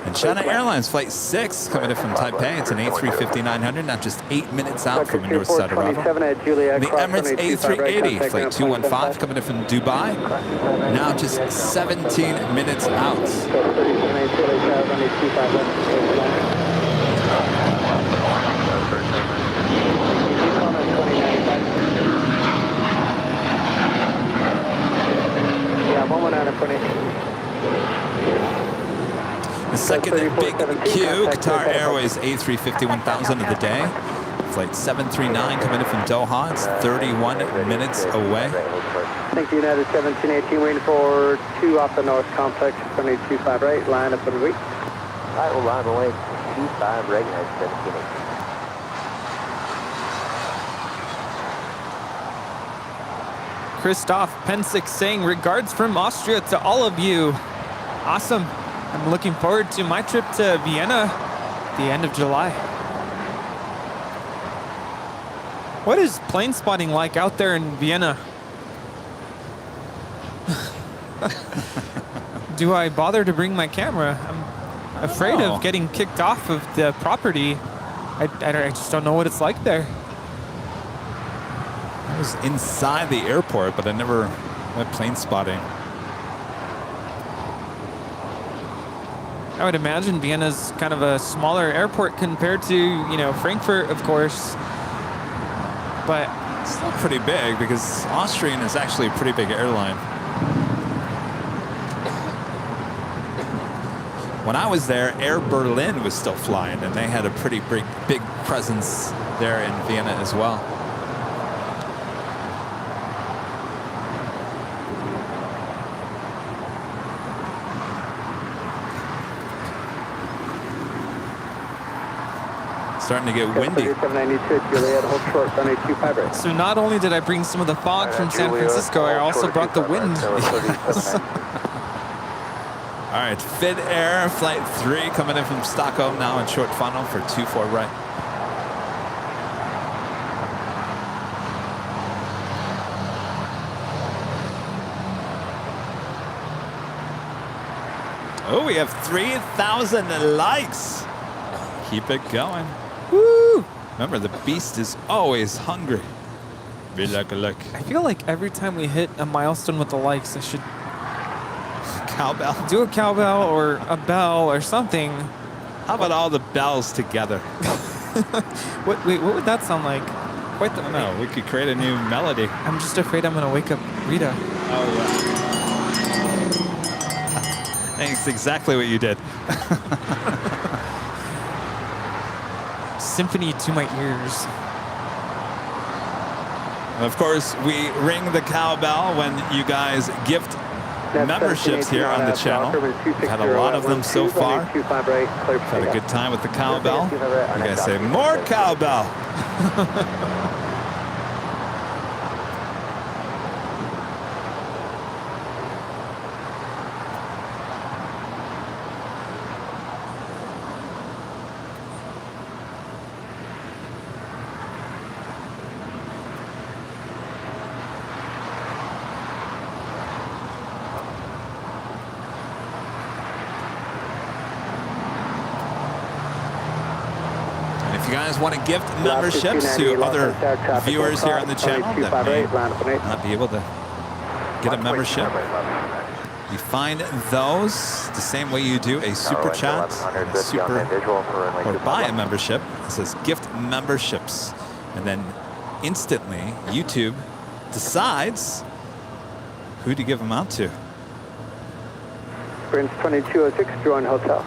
And China Airlines Flight 6 coming in from Taipei. It's an A350-900, now just 8 minutes out from a north side arrival. And the Emirates A380 Flight 215 coming in from Dubai, now just 17 minutes out. The second big queue, Qatar Airways A350-1000 of the day. Flight 739 coming in from Doha. It's 31 minutes away. Thank you, United 1718, waiting for 2 off the north complex, 2825 right, line up for the week. Alright, we'll line away 25 right, United 1718. Christoph Pensick saying regards from Austria to all of you. Awesome. I'm looking forward to my trip to Vienna the end of July. What is plane spotting like out there in Vienna? Do I bother to bring my camera? I'm afraid of getting kicked off of the property. I just don't know what it's like there. I was inside the airport, but I never went plane spotting. I would imagine Vienna's kind of a smaller airport compared to, you know, Frankfurt, of course. But it's still pretty big because Austrian is actually a pretty big airline. When I was there, Air Berlin was still flying, and they had a pretty big presence there in Vienna as well. Starting to get windy. So not only did I bring some of the fog from San Francisco, I also brought the wind. All right, Finnair Flight 3 coming in from Stockholm now in short funnel for 24 right. Oh, we have 3,000 likes. Keep it going. Woo! Remember, the beast is always hungry. Be like a look. I feel like every time we hit a milestone with the likes, I should cowbell. Do a cowbell or a bell or something. How about all the bells together? What would that sound like? Quite the. I don't know. We could create a new melody. I'm just afraid I'm gonna wake up Rita. Oh yeah. That's exactly what you did. Symphony to my ears. And of course, we ring the cowbell when you guys gift memberships here on the channel. We've had a lot of them so far. We've had a good time with the cowbell. You guys say, more cowbell. If you guys want to gift memberships to other viewers here on the channel that may not be able to get a membership, you find those the same way you do a super chat, or buy a membership. It says gift memberships, and then instantly YouTube decides who to give them out to. Prince 2206, join hotel.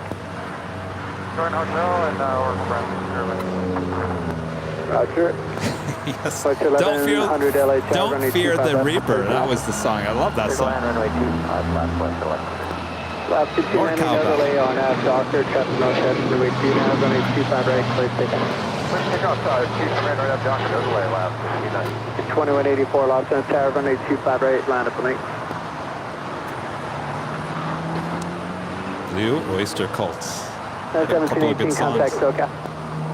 Join hotel and we're Roger. Yes. Don't fear the Reaper. That was the song. I love that song. Last 290 delay on Doctor, traffic no test, runway 29, runway 25 right, clear takeoff. Let's take off, 2 right up Doctor, no delay, last 290. 2184, Los Angeles Tower, runway 25 right, line up and Blue Oyster Cults. Night 1718, contact SoCal.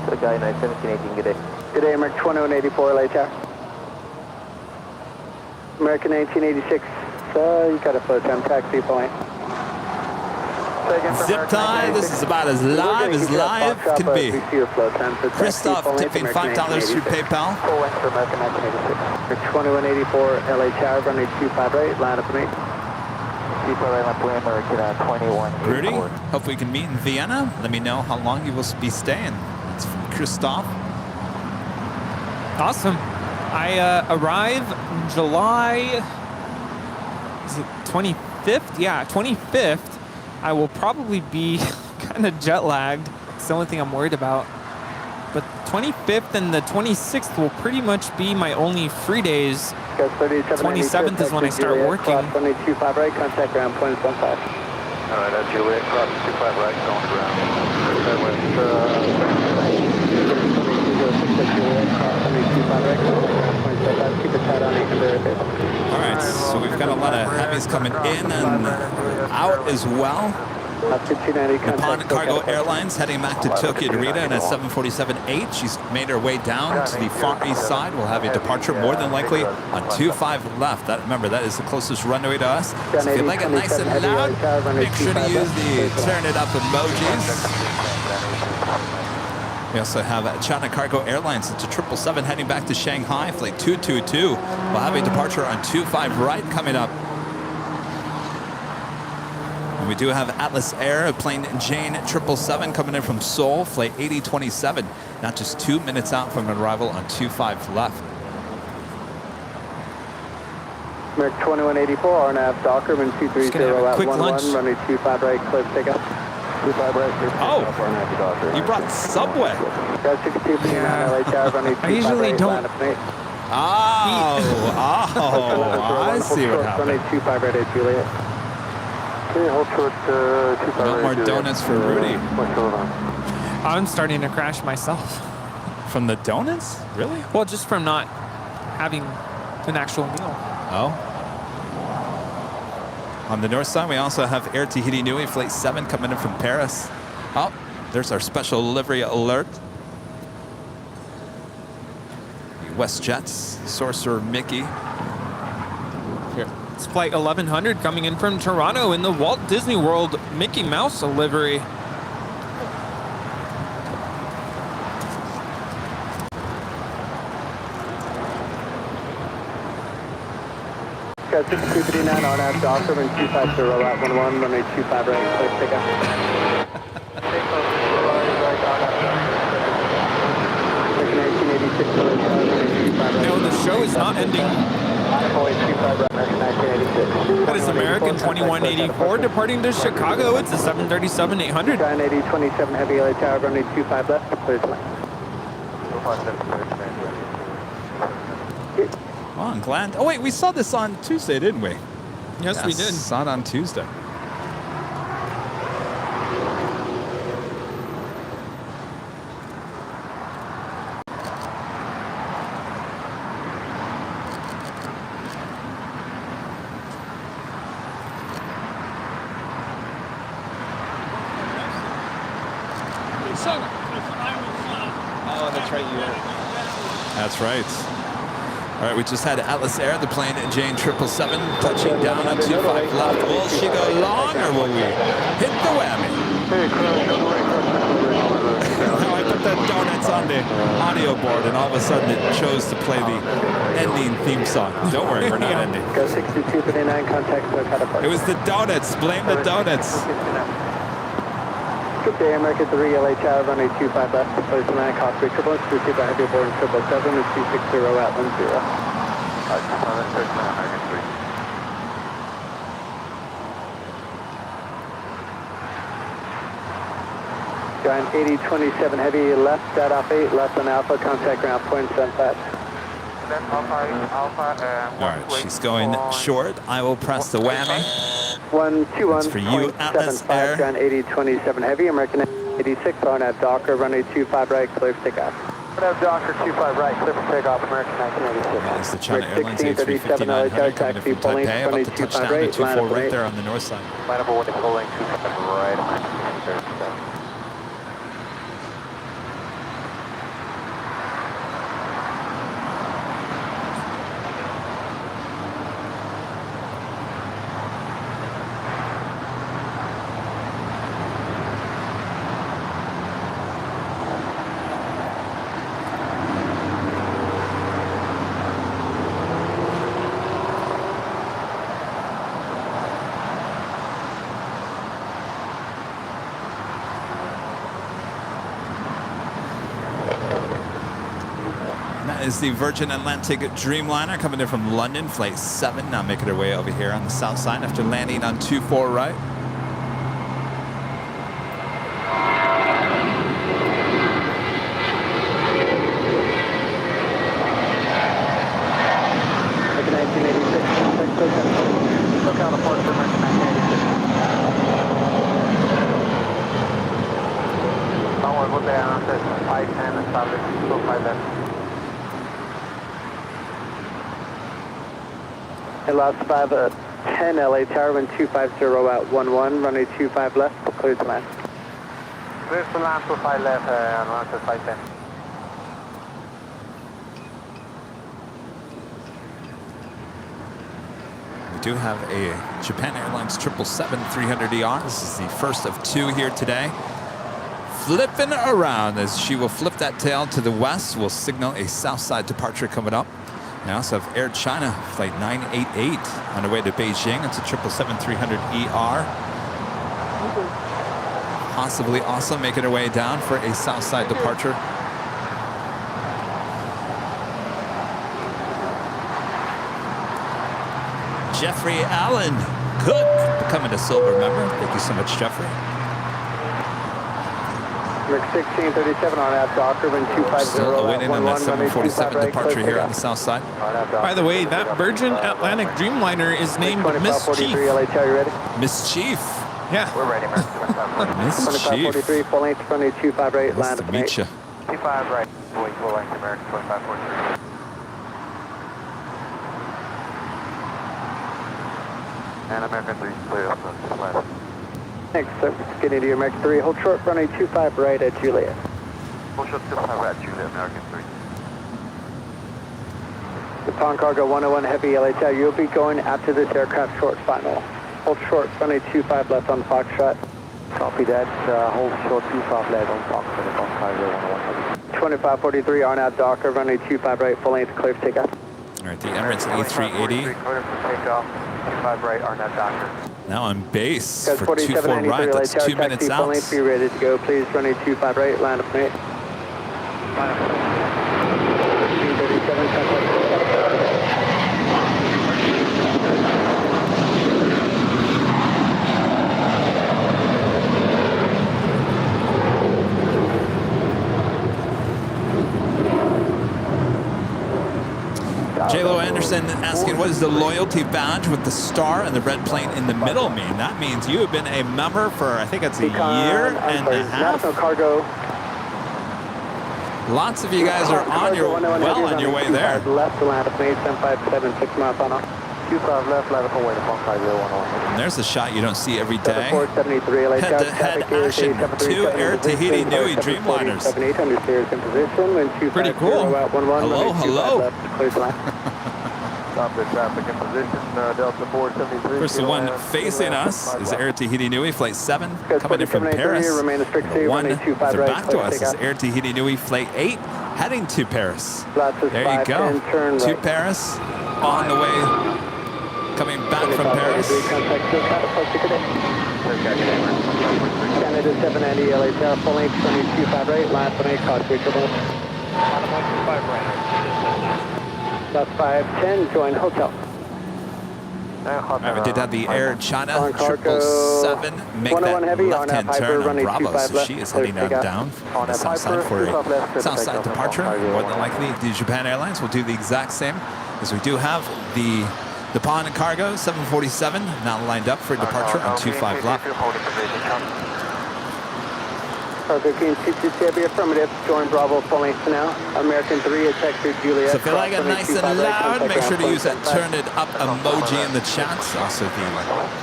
Good guy, night 1718, good day. Good day, American 2184, LA Tower. American 1986, you got a flow time, taxi point. Zip tie, this is about as live can be. Christoph tipping $5 through PayPal. Full length for American 1986. 2184 LA Tower, runway 25 right, line up me. Rudy, hope we can meet in Vienna. Let me know how long you will be staying. It's from Christoph. Awesome. I arrive July, is it 25th? Yeah, 25th. I will probably be kind of jet lagged. It's the only thing I'm worried about. But 25th and the 26th will pretty much be my only free days. 27th is when I start working. 25 right, contact ground, point 15. All right, Juliet, cross 25 right, going All right, so we've got a lot of heavies coming in and out as well. Nippon Cargo Airlines heading back to Tokyo Narita in a 747-8. She's made her way down to the far east side. We'll have a departure more than likely on 25 left. Remember, that is the closest runway to us. So if you like it nice and loud, make sure to use the turn it up emojis. We also have China Cargo Airlines. It's a 777 heading back to Shanghai. Flight 222 will have a departure on 25 right coming up. And we do have Atlas Air, a plane Jane 777 coming in from Seoul, flight 8027. Not just 2 minutes out from arrival on 25 left. American 2184, RNAV Docker, wind 230 at 11, runway 25 right, clear to take up. 25 right, clear to take Oh, up, RNAV Docker. you brought Subway. Got 62 LA Tower, runway 25 I usually right, don't. line up, mate. I see what happened. Runway 25 right at Juliet. Okay, hold short, 25 No more donuts for Rudy. What's going on? I'm starting to crash myself. From the donuts? Really? Well, just from not having an actual meal. Oh. On the north side, we also have Air Tahiti Nui, Flight 7 coming in from Paris. Oh, there's our special livery alert. The WestJet's Sorcerer Mickey. Here. It's flight 1100 coming in from Toronto in the Walt Disney World Mickey Mouse livery. Got 6239 on at Docker, wind 250 at 11, runway 25 right, clear to take up. No, the show is not ending. That is American 2184 departing to Chicago. It's a 737-800. 980-27 heavy LA Tower, runway 25 left, clear to land. Oh, I'm glad. Oh, wait, we saw this on Tuesday, didn't we? Yes, we did. Saw it on Tuesday. Oh, that's right, you That's right. All right, we just had Atlas Air, the plane Jane 777, touching down on 25 left. Will she go long or will we hit the whammy? Now I put the donuts on the audio board and all of a sudden it chose to play the ending theme song. Don't worry, we're not ending. Go 6239, contact the catapult. It was the donuts. Blame the donuts. Good day, American 3, LA Tower, runway 25 left, close to land, Cosby, triple, exclusive by heavy board 777, is 260 at 10. Giant 8027 heavy, left, dead off 8, left on Alpha, contact ground, point 75. All right, she's going short. I will press the whammy. 121. It's for you, Atlas Air. Giant 8027 heavy, American 86, RNAV Docker, runway 25 right, clear for takeoff. RNAV Docker, 25 right, clear for takeoff, American 1986. It's the China Airlines A350-900 coming in from Taipei, about to touch down at 24 right there on the north side. Line up 1, pulling 25 right, American 1937. is the Virgin Atlantic Dreamliner coming in from London, flight 7, now making her way over here on the south side after landing on 24 right. Last 510 LA Tower, wind 250 at 11, runway 25 left, clear to land. Clear to land, 25 left, and launch at 510. We do have a Japan Airlines 777-300ER. This is the first of 2 here today. Flipping around as she will flip that tail to the west. We'll signal a south side departure coming up. We also have Air China flight 988 on the way to Beijing. It's a 777-300ER. Possibly also making her way down for a south side departure. Jeffrey Allen Cook becoming a silver member. Thank you so much, Jeffrey. Rick 1637 on that Docker, wind 250 Still awaiting on that 747 departure here on the south side. By the way, that Virgin Atlantic Dreamliner is named Mischief. Mischief. Yeah. We're ready, man. Mischief. 2543, full length, runway 25 right, Nice land to at meet you. 25 right, going full length, American 2543. And American 3 clear up the left. Next, getting to your American 3, hold short, runway 25 right at Juliet. Hold short, 25 right at Juliet, American 3. Japan Cargo 101 Heavy LHI, you'll be going after this aircraft short final. Hold short, runway 25 left on Foxtrot. Copy that, hold short 25 left on Foxtrot, Japan Cargo 101 Heavy. 2543, Arnav Docker, runway 25 right, full length, clear for takeoff. All right, the Emirates A380. Clear for takeoff, 25 right, Arnav Docker. Now on base Guys, for 24 right. That's 2 minutes out. Full length, be ready to go, please. Runway 25 right, line up mate. 1537, contact. J-Lo Anderson asking, what does the loyalty badge with the star and the red plane in the middle mean? That means you have been a member for, I think it's a year and a half. National Cargo. Lots of you guys are on your way there. Left to land up mate, 757, 6 miles on off. 25 left, left away to 150 And there's a shot you don't see every day. 7473, Head-to-head action. 2 Air Tahiti Nui Dreamliners. 7800 stairs in position. Wind 250 Pretty cool. at 11, Hello, hello. Clear to land. Stop the traffic in position, Delta 473. Of course, the one facing us is Air Tahiti Nui Flight 7 coming in from Paris. Remain the strict The one right, back to us is Air Tahiti Nui Flight 8 heading to Paris. Lots of There you 5, go. 10, turn To right. Paris, on the way, coming back from Paris. Canada 790 LA Tower, full length, 25 right, line up mate, cost reachable. That's 510, join hotel. All right, we did have the Air China 777 make that left-hand turn on Bravo, so she is heading down on the south side for a south side departure. More than likely, the Japan Airlines will do the exact same, as we do have the Japan Cargo 747 now lined up for departure on 25 left. Cargo King 227, affirmative, join Bravo, full length now. American 3, Texas, Juliet. So if you like it nice and loud, make sure to use that turn it up emoji in the chats. Also the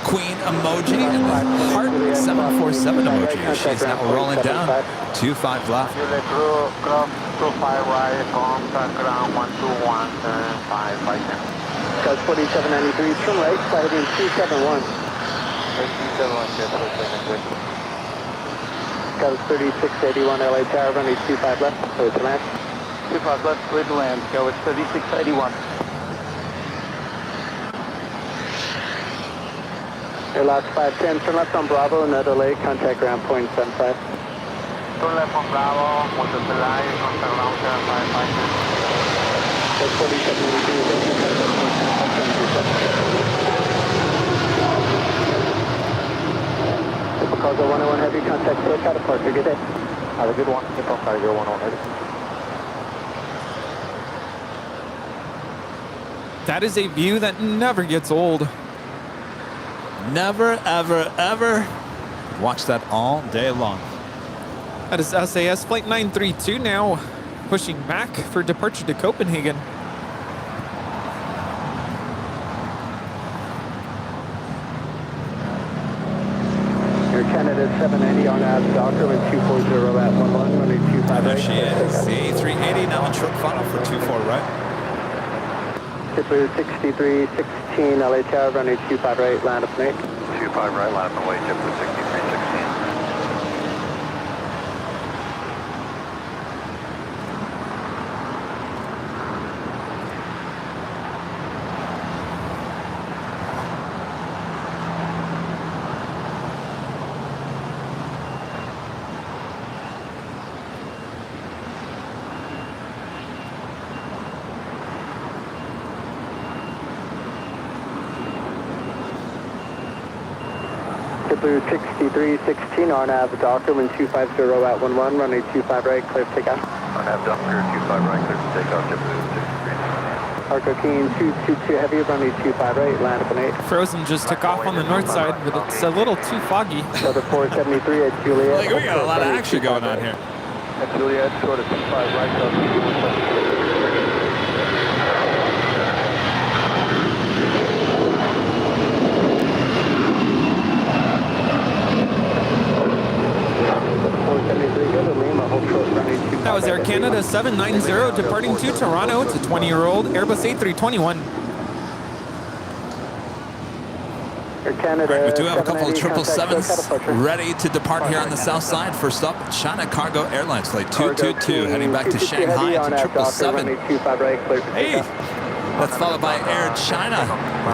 Queen emoji and the heart 747 emoji. She's now rolling down. 25 left. Cross 25 right, contact ground 121, 5 Cause 4793, turn right, flight in 271. 271, Cause 3681 LA Tower, runway 25 left, clear to land. 25 left, clear to land, go at 3681. Air last 510, turn left on Bravo, no delay, contact ground point 75. Turn left on Bravo, with the delay, contact ground 75. Cargo 101 Heavy, contact SoCal departure. Good day. Have a good one. April Cargo 101 Heavy. That is a view that never gets old. Never, ever, ever. Watch that all day long. That is SAS Flight 932 now, pushing back for departure to Copenhagen. Air Canada 790 on nav, Docker with 240 at 11, runway 25 There right. she is. The A380 now in short funnel for 24 right. JetBlue 6316 LA Tower, runway 25 right, land up and 8. 25 right, line up and wait, JetBlue 6316. JetBlue 6316 on nav, Docker, wind 250 at 11, runway 25 right, clear for takeoff. On nav, Docker 25 right, clear for takeoff, JetBlue 6316. Arco Keen 222 heavy, runway 25 right, land up and 8. Frozen just took off on the north side, but it's a little too foggy. Another 473 at Juliet. Like, we got a lot of action going on here. At Juliet, short of 25 right, That was Air Canada 790 departing to Toronto. It's a 20-year-old Airbus A321. Air Canada. Right, we do have a couple of 790, 777s ready to depart here on the south side. First up, China Cargo Airlines Flight 222 heading back to Shanghai to 777. Hey, that's followed by Air China,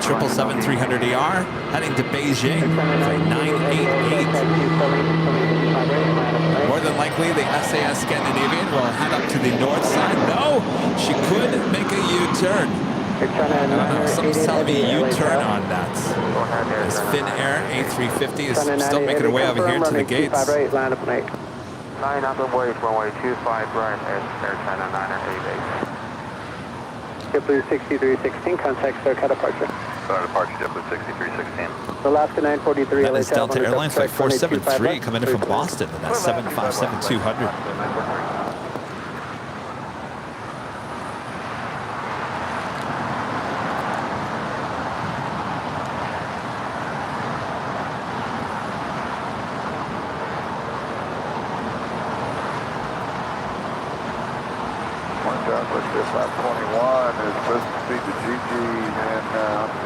777-300ER heading to Beijing, Flight 988. More than likely, the SAS Scandinavian will head up to the north side. No, she could make a U-turn. I don't know, something's telling me U-turn on that. As Finn Air A350 is still making her way over here to the gates. 9 up and 8. 9 up and wait, runway 25 right, Air China 988. JetBlue 6316, contact SoCal departure. Start departure, JetBlue 6316. Alaska 943. That is Delta Airlines Flight 473 coming in from Boston, and that's 757-200. Lap 21 is supposed to be the GG and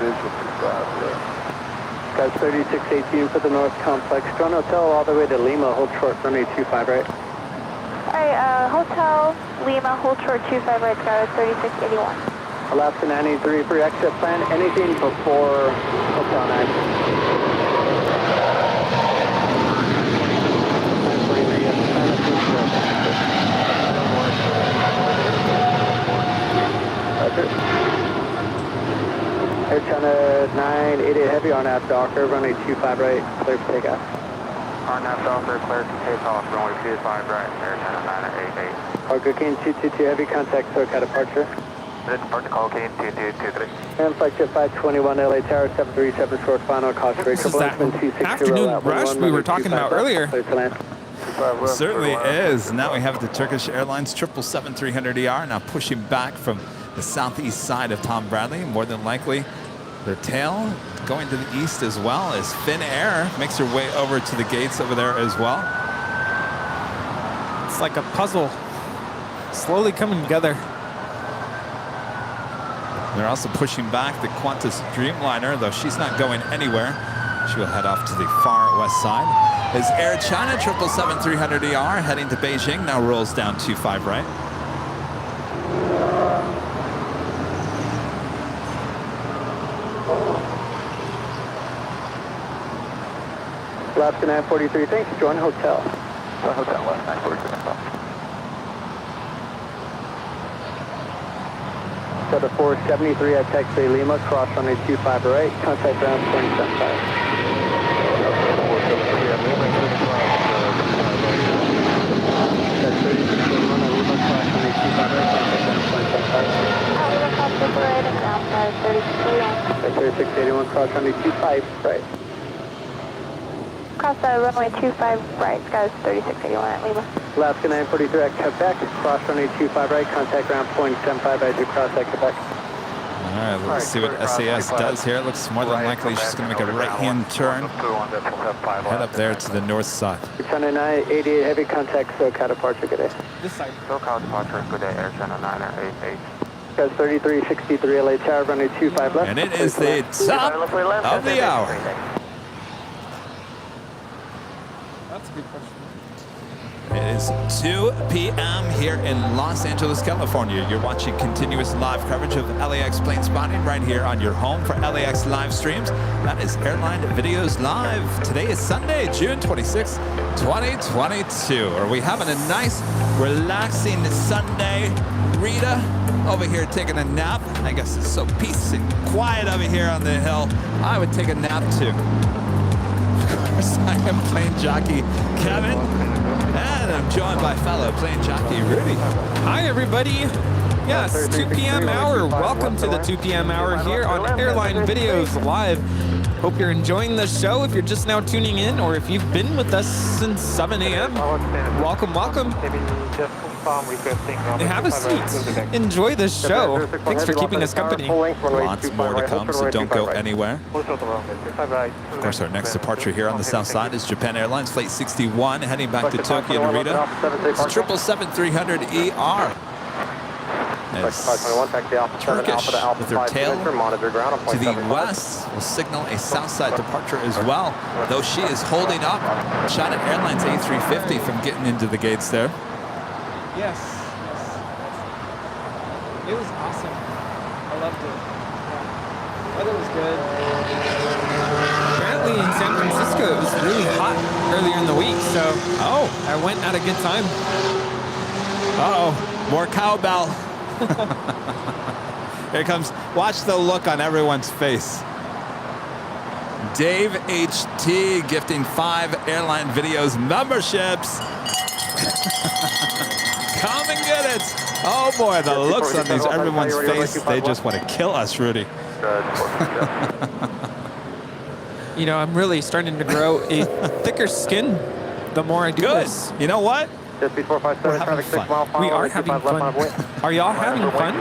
visual 25 left. Guys 3618 for the North Complex. Drone Hotel all the way to Lima, hold short, runway 25 right. Alright, Hotel Lima, hold short 25 right, Skywards 3681. Alaska 983 for your exit plan. Anything before Hotel 9? Air China 988 heavy on nav Docker, runway 25 right, clear for takeoff. On nav Docker, clear to take off, runway 25 right, Air China 988. Argo King 222 heavy, contact SoCal departure. Departure call King 2223. And flight jet 521 LA Tower 737 short final cost rate. This is that afternoon rush we were talking about earlier. Certainly is. Now we have the Turkish Airlines 777-300ER now pushing back from the southeast side of Tom Bradley. More than likely, their tail going to the east as well as Finn Air makes her way over to the gates over there as well. It's like a puzzle, slowly coming together. They're also pushing back the Qantas Dreamliner, though she's not going anywhere. She will head off to the far west side. As Air China 777-300ER heading to Beijing now rolls down 25 right. Alaska 943, thanks. Join Hotel. Hotel left 943. Weather 473 at taxi Lima, cross runway 25 right, contact ground 0.75. Separating downside 3681. 3681, cross runway 25 right. Cross runway 25 right, skies 3681 at Lima. Alaska 943 at Quebec, cross runway 25 right, contact ground 0.75 as you cross at Quebec. All right, let's see what SAS does here. It looks more than likely she's going to make a right-hand turn. Head up there to the north side. 609, heavy contact, SoCal departure, good day. This side. SoCal departure, good day, Air Channel 988. Guys 3363 LA Tower, runway 25 left. And it is the top of the hour. That's a good question. It is 2 p.m. here in Los Angeles, California. You're watching continuous live coverage of LAX plane spotting right here on your home for LAX live streams. That is Airline Videos Live. Today is Sunday, June 26, 2022. Are we having a nice, relaxing Sunday? Rita over here taking a nap. I guess it's so peace and quiet over here on the hill. I would take a nap too. Of course, I am plane jockey Kevin. And I'm joined by fellow plane jockey Rudy. Hi, everybody. Yes, 2 p.m. hour. Welcome to the 2 p.m. hour here on Airline Videos Live. Hope you're enjoying the show. If you're just now tuning in, or if you've been with us since 7 a.m., welcome, welcome. Have a seat. Enjoy the show. Thanks for keeping us company. Lots more to come, so don't go anywhere. Of course, our next departure here on the south side is Japan Airlines Flight 61, heading back to Tokyo, Narita. It's 777-300ER. Turkish with their tail to the west will signal a south side departure as well, though she is holding up China Airlines A350 from getting into the gates there. Yes. It was awesome. I loved it. Yeah. Weather was good. Apparently in San Francisco it was really hot earlier in the week, so I went at a good time. Uh-oh, more cowbell. Here it comes. Watch the look on everyone's face. Dave HT gifting 5 Airline Videos memberships. Come and get it. Oh boy, the looks on these everyone's face, they just want to kill us, Rudy. You know, I'm really starting to grow a thicker skin the more I do this. You know what? Just before 57 traffic 6 mile We are having fun. Are y'all having fun?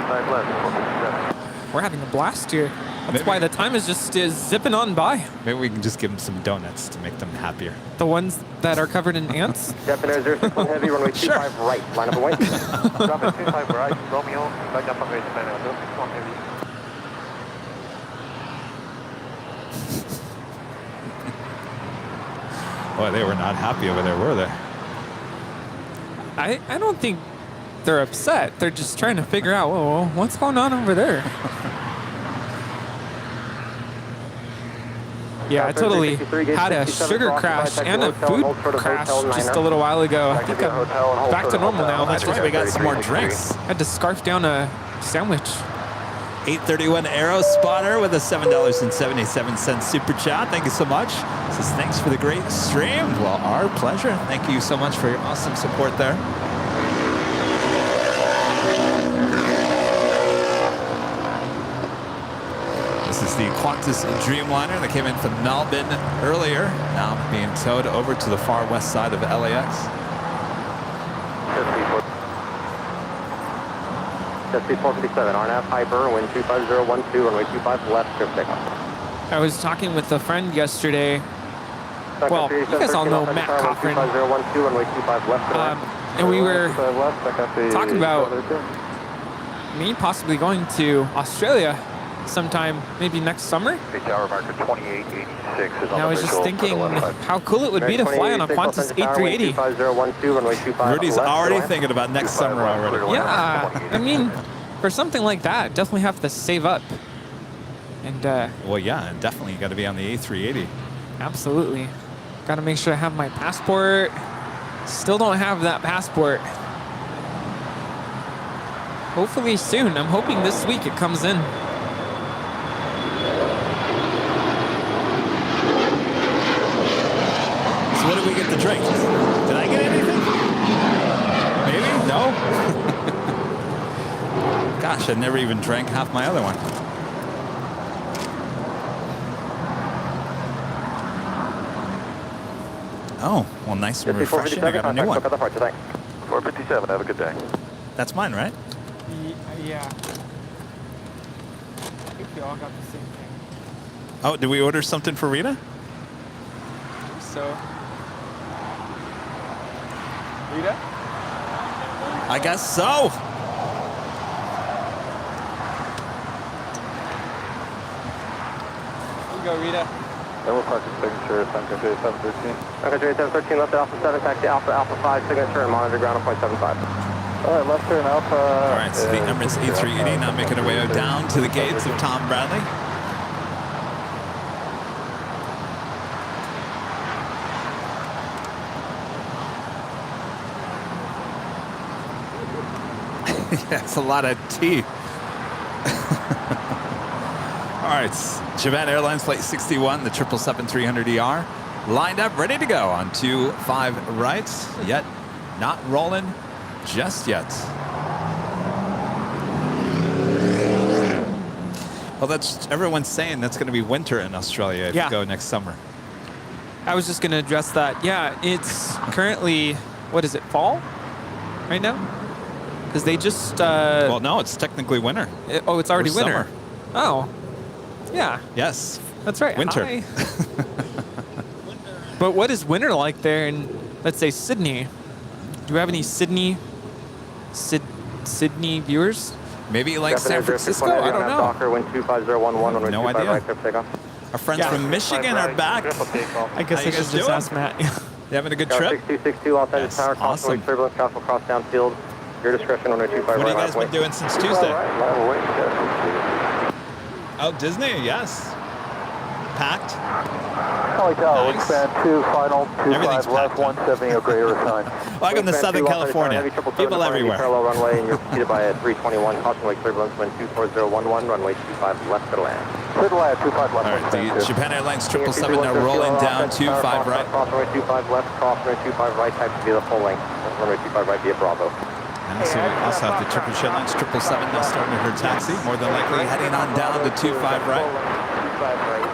We're having a blast here. That's why the time is just zipping on by. Maybe we can just give them some donuts to make them happier. The ones that are covered in ants? Japan Air 061 Heavy, runway 25 right, line up and wait. Runway 25 right, Romeo, back up on base, Japan Air 061 Heavy. Boy, they were not happy over there, were they? I don't think they're upset. They're just trying to figure out, well, what's going on over there? Yeah, I totally had a sugar crash and a food crash just a little while ago. I think I'm back to normal now. That's right, we got some more drinks. I had to scarf down a sandwich. 831 Aero Spotter with a $7.77 super chat. Thank you so much. Says thanks for the great stream. Well, our pleasure. Thank you so much for your awesome support there. This is the Qantas Dreamliner that came in from Melbourne earlier, now being towed over to the far west side of LAX. Just 457, RNAV Hyper, wind 25012, runway 25 left, trip takeoff. I was talking with a friend yesterday. Well, you guys all know Matt Cochran. And we were talking about me possibly going to Australia sometime, maybe next summer. And I was just thinking how cool it would be to fly on a Qantas A380. Rudy's already thinking about next summer already. Yeah, I mean, for something like that, definitely have to save up. And well, yeah, and definitely you got to be on the A380. Absolutely. Got to make sure I have my passport. Still don't have that passport. Hopefully soon. I'm hoping this week it comes in. So what did we get to drink? Did I get anything? Maybe? No? Gosh, I never even drank half my other one. Oh, well, nice and refreshing. I got a new one. 457, have a good day. That's mine, right? Yeah. I think we all got the same thing. Oh, did we order something for Rita? So. Rita? I guess so. Here you go, Rita. Then we'll park the signature, Sunday 713. Sunday 713, left at Alpha 7, taxi Alpha 5, signature and monitor ground at 0.75. All right, left turn Alpha. All right, so the Emirates A380 now making our way down to the gates of Tom Bradley. That's a lot of tea. All right, Japan Airlines Flight 61, the 777-300ER, lined up, ready to go on 25 right, yet not rolling just yet. Well, that's everyone's saying that's going to be winter in Australia if you go next summer. I was just going to address that. Yeah, it's currently, what is it, fall right now? Because they just... well, no, it's technically winter. Oh, it's already winter. Summer. Oh, yeah. Yes. That's right. Winter. Hi. But what is winter like there in, let's say, Sydney? Do we have any Sydney viewers? Maybe like San Francisco? I don't know. Docker, wind 25011, no idea. Our friends from Michigan are back. I guess I should just ask Matt. You having a good trip? 6262, Los Angeles Tower, awesome. turbulence, cross downfield. Your discretion on 225 What have you right, guys been doing since Tuesday? Oh, Disney, yes. Packed. Tower, wingspan 2, final 25 left, 170, greater sign. Welcome to Southern California. People everywhere. Parallel runway, and you're seated by a 321, caution wake turbulence, wind 24011, runway 25 left to land. Clear to land, 25 left. All right, the Japan Airlines 777 now rolling down 25 right. Cross runway 25 left, cross runway 25 right, type to be the full length. Runway 25 right via Bravo. And so we also have the Turkish Airlines 777 now starting her taxi, more than likely heading on down to 25 right. 25 right.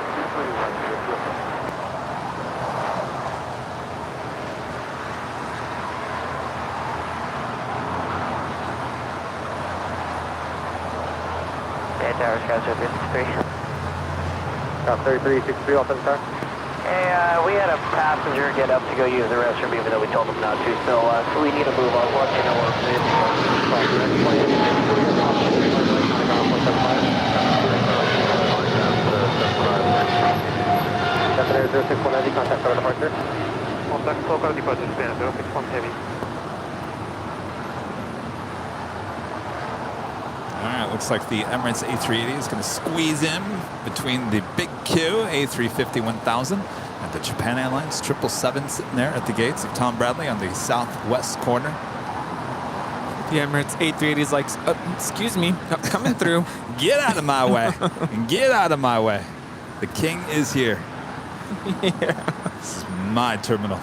Tower, Sky 33. 3363, off the tower. Hey, we had a passenger get up to go use the restroom even though we told him not to, so we need to move on. We'll let you know what it is. Contact for departure. Contact local departure, span 061 heavy. All right, looks like the Emirates A380 is going to squeeze in between the big Q, A350-1000, and the Japan Airlines 777 sitting there at the gates of Tom Bradley on the southwest corner. The Emirates A380 is like, excuse me, coming through. Get out of my way. Get out of my way. The king is here. Yeah. This is my terminal.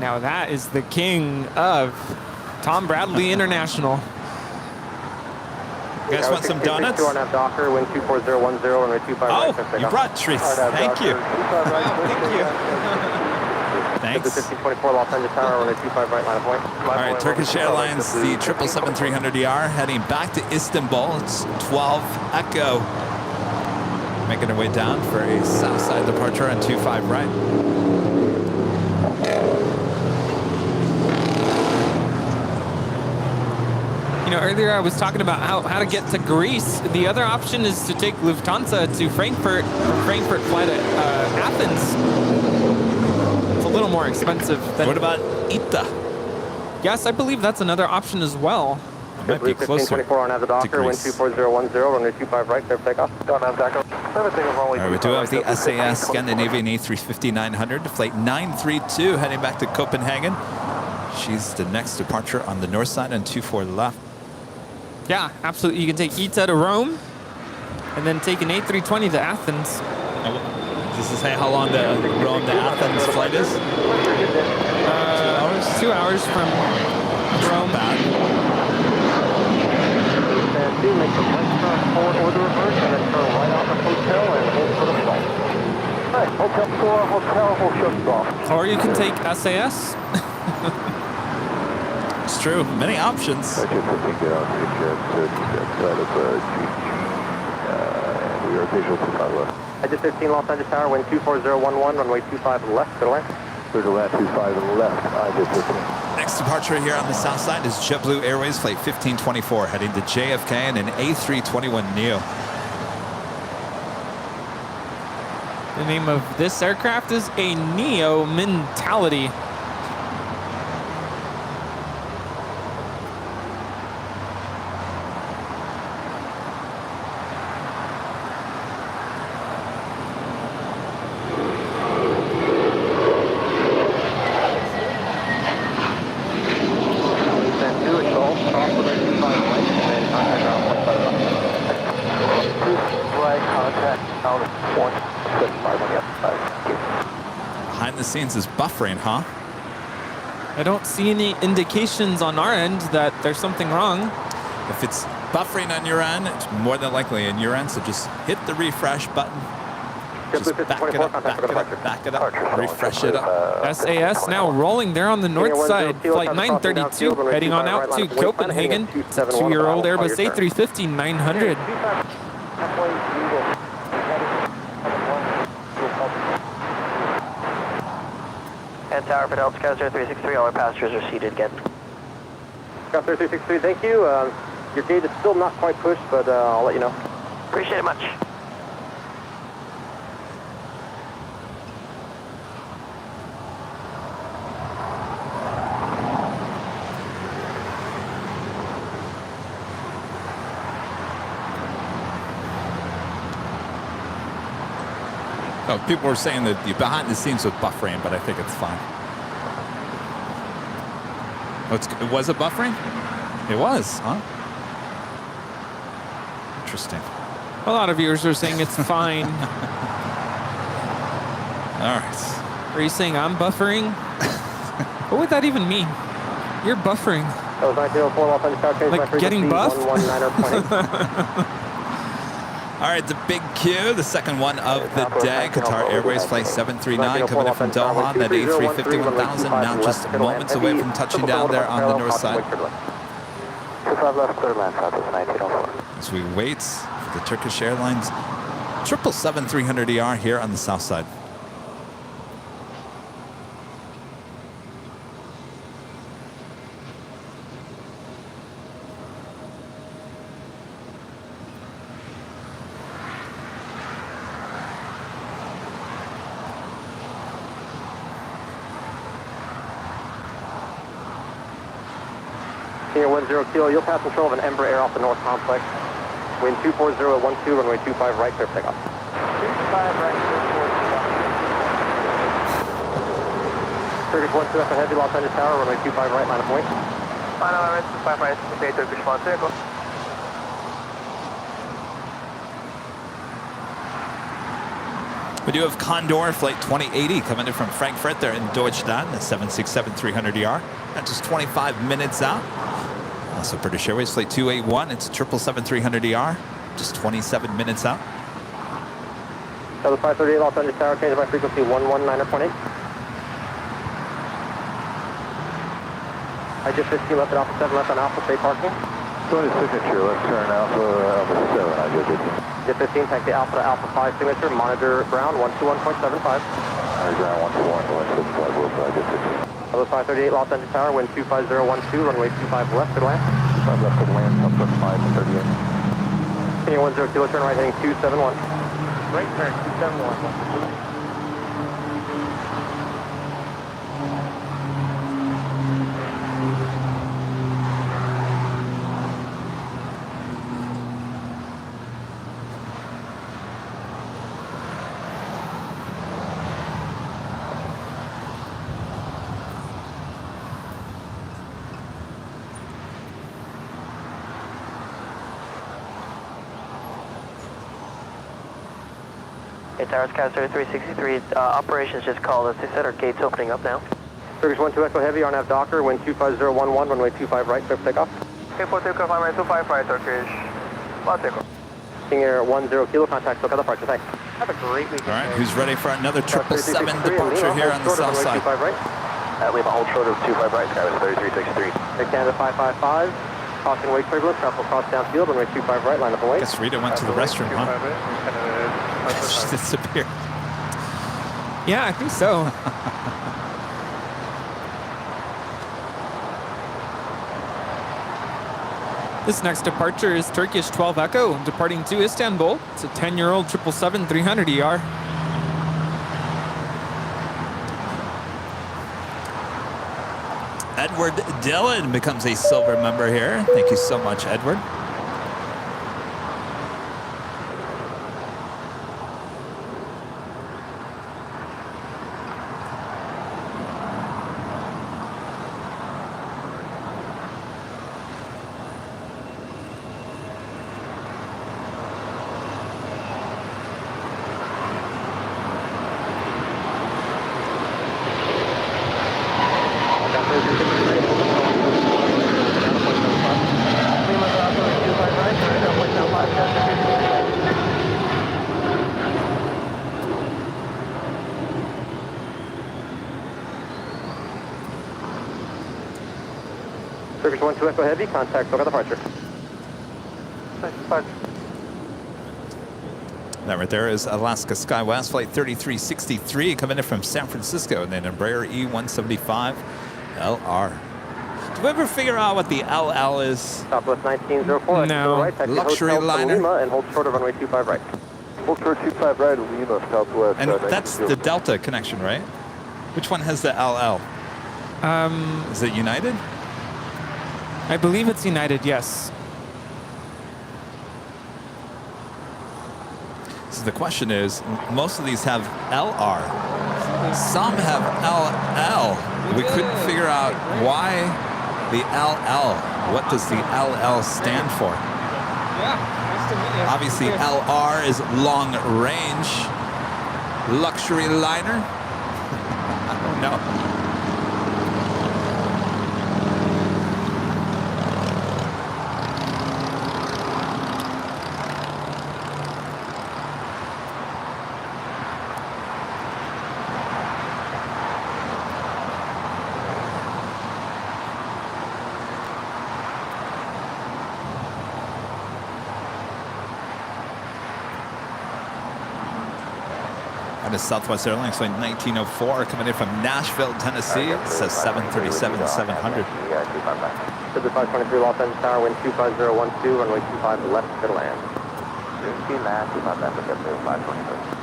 Now that is the king of Tom Bradley International. You guys want some donuts? Docker, wind 24010, runway 25 Oh, right, you brought treats. Thank you. Thank you. Thanks. 1524 Los Angeles Tower, runway 25 right, line of point. All right, Turkish Airlines, the 777-300ER heading back to Istanbul. It's 12 Echo. Making our way down for a south side departure on 25 right. You know, earlier I was talking about how to get to Greece. The other option is to take Lufthansa to Frankfurt, or Frankfurt flight at Athens. It's a little more expensive than... What about ITA? Yes, I believe that's another option as well. It might be closer 1524 on the Docker, wind 24010, runway 25 right, clear takeoff. Don't have Docker. All right, we do have the SAS Scandinavian A350-900, flight 932, heading back to Copenhagen. She's the next departure on the north side and 24 left. Yeah, absolutely. You can take ITA to Rome and then take an A320 to Athens. Does it say how long the Rome to Athens flight is? 2 hours? 2 hours from Rome. And do make the right turn forward or the reverse, and then turn right off the hotel and hold for the flight. All right, hotel 4, hotel, off. Or you can take SAS. It's true. Many options. I just think get out to outside of and we are visual 25 left. I just 15 Los Angeles Tower, wind 24011, runway 25 left, clear to land. Clear to land 25 left, I just 15. Next departure here on the south side is JetBlue Airways flight 1524 heading to JFK and an A321neo. The name of this aircraft is a Neo Mentality. Behind the scenes is buffering, huh? I don't see any indications on our end that there's something wrong. If it's buffering on your end, it's more than likely in your end, so just hit the refresh button. Just back it up, back it up, refresh it up. SAS now rolling there on the north side. Flight 932 heading on out to Copenhagen. 2-year-old Airbus A350 900. And Tower for Delta Sky 0363, all our passengers are seated again. Sky 0363, thank you. Your gate is still not quite pushed, but I'll let you know. Appreciate it much. Oh, people were saying that the behind the scenes was buffering, but I think it's fine. Oh, was it buffering? It was, huh? Interesting. A lot of viewers are saying it's fine. All right. Are you saying I'm buffering? What would that even mean? You're buffering. That was 1904 Los Angeles Tower, change my Like frequency, getting buffed? 119.8. All right, the big Q, the second one of the day. Qatar Airways flight 739 coming in from Doha. That A350 1000 now just moments away from touching down there on the north side. 25 left, clear land, Southwest 1904. As we wait for the Turkish Airlines 777-300ER here on the south side. Senior 10 kilo, you'll pass control of an Embraer off the north complex. Wind 24012, runway 25 right, clear takeoff. 25 right, Turkish 12 up ahead, Los Angeles Tower, runway 25 right, line of point. Final right, 25 right, stay Turkish 1 circle. We do have Condor flight 2080 coming in from Frankfurt. They're in Deutschland, the 767-300ER. That's just 25 minutes out. Also British Airways flight 281. It's 777-300ER. Just 27 minutes out. That was 538 Los Angeles Tower, change my frequency 119.8. I just 15 left at Alpha 7, left on Alpha, stay parking. Go to signature, let's turn Alpha 7, I just 15. Jet 15, taxi Alpha to Alpha 5 signature, monitor ground 121.75. Ground 121.75, will fly just 15. That was 538 Los Angeles Tower, wind 25012, runway 25 left, good land. 25 left, good land, Southwest 538. Senior 10 kilo, turn right heading 271. Right turn, 271. Hey, Towers, Sky 3363. Operations just called us. They said our gate's opening up now. Turkish 12 Echo Heavy, RNAV Docker, wind 25011, runway 25 right, clear for takeoff. Okay, for takeoff, runway 25 right, Turkish. Flat takeoff. King Air 10 kilo, contact SoCal departure, thanks. Have a great weekend. All right, who's ready for another 777 departure here on the south side? Right. Lima, hold short of 25 right, Skyway 3363. Air Canada 555, caution wake turbulence, travel across downfield, runway 25 right, line up and wait. Guess Rita went to the restroom, huh? She disappeared. Yeah, I think so. This next departure is Turkish 12 Echo, departing to Istanbul. It's a 10-year-old 777-300ER. Edward Dillon becomes a silver member here. Thank you so much, Edward. Turkish 12 Echo Heavy, contact SoCal departure. That right there is Alaska SkyWest Flight 3363 coming in from San Francisco in an Embraer E175 LR. Do we ever figure out what the LL is? Southwest 1904. No. Right, Luxury liner. Lima and hold short of runway 25 right. Hold short 25 right, Lima, Southwest. And that's the Delta connection, right? Which one has the LL? Is it United? I believe it's United, yes. So the question is, most of these have LR. Some have LL. We couldn't figure out why the LL. What does the LL stand for? Obviously, LR is long range. Luxury liner? I don't know. That is Southwest Airlines flight 1904 coming in from Nashville, Tennessee. It says 737-700. Super 523 Los Angeles Tower, wind 25012, runway 25 left, clear to land. 15 left, 25 left, 523.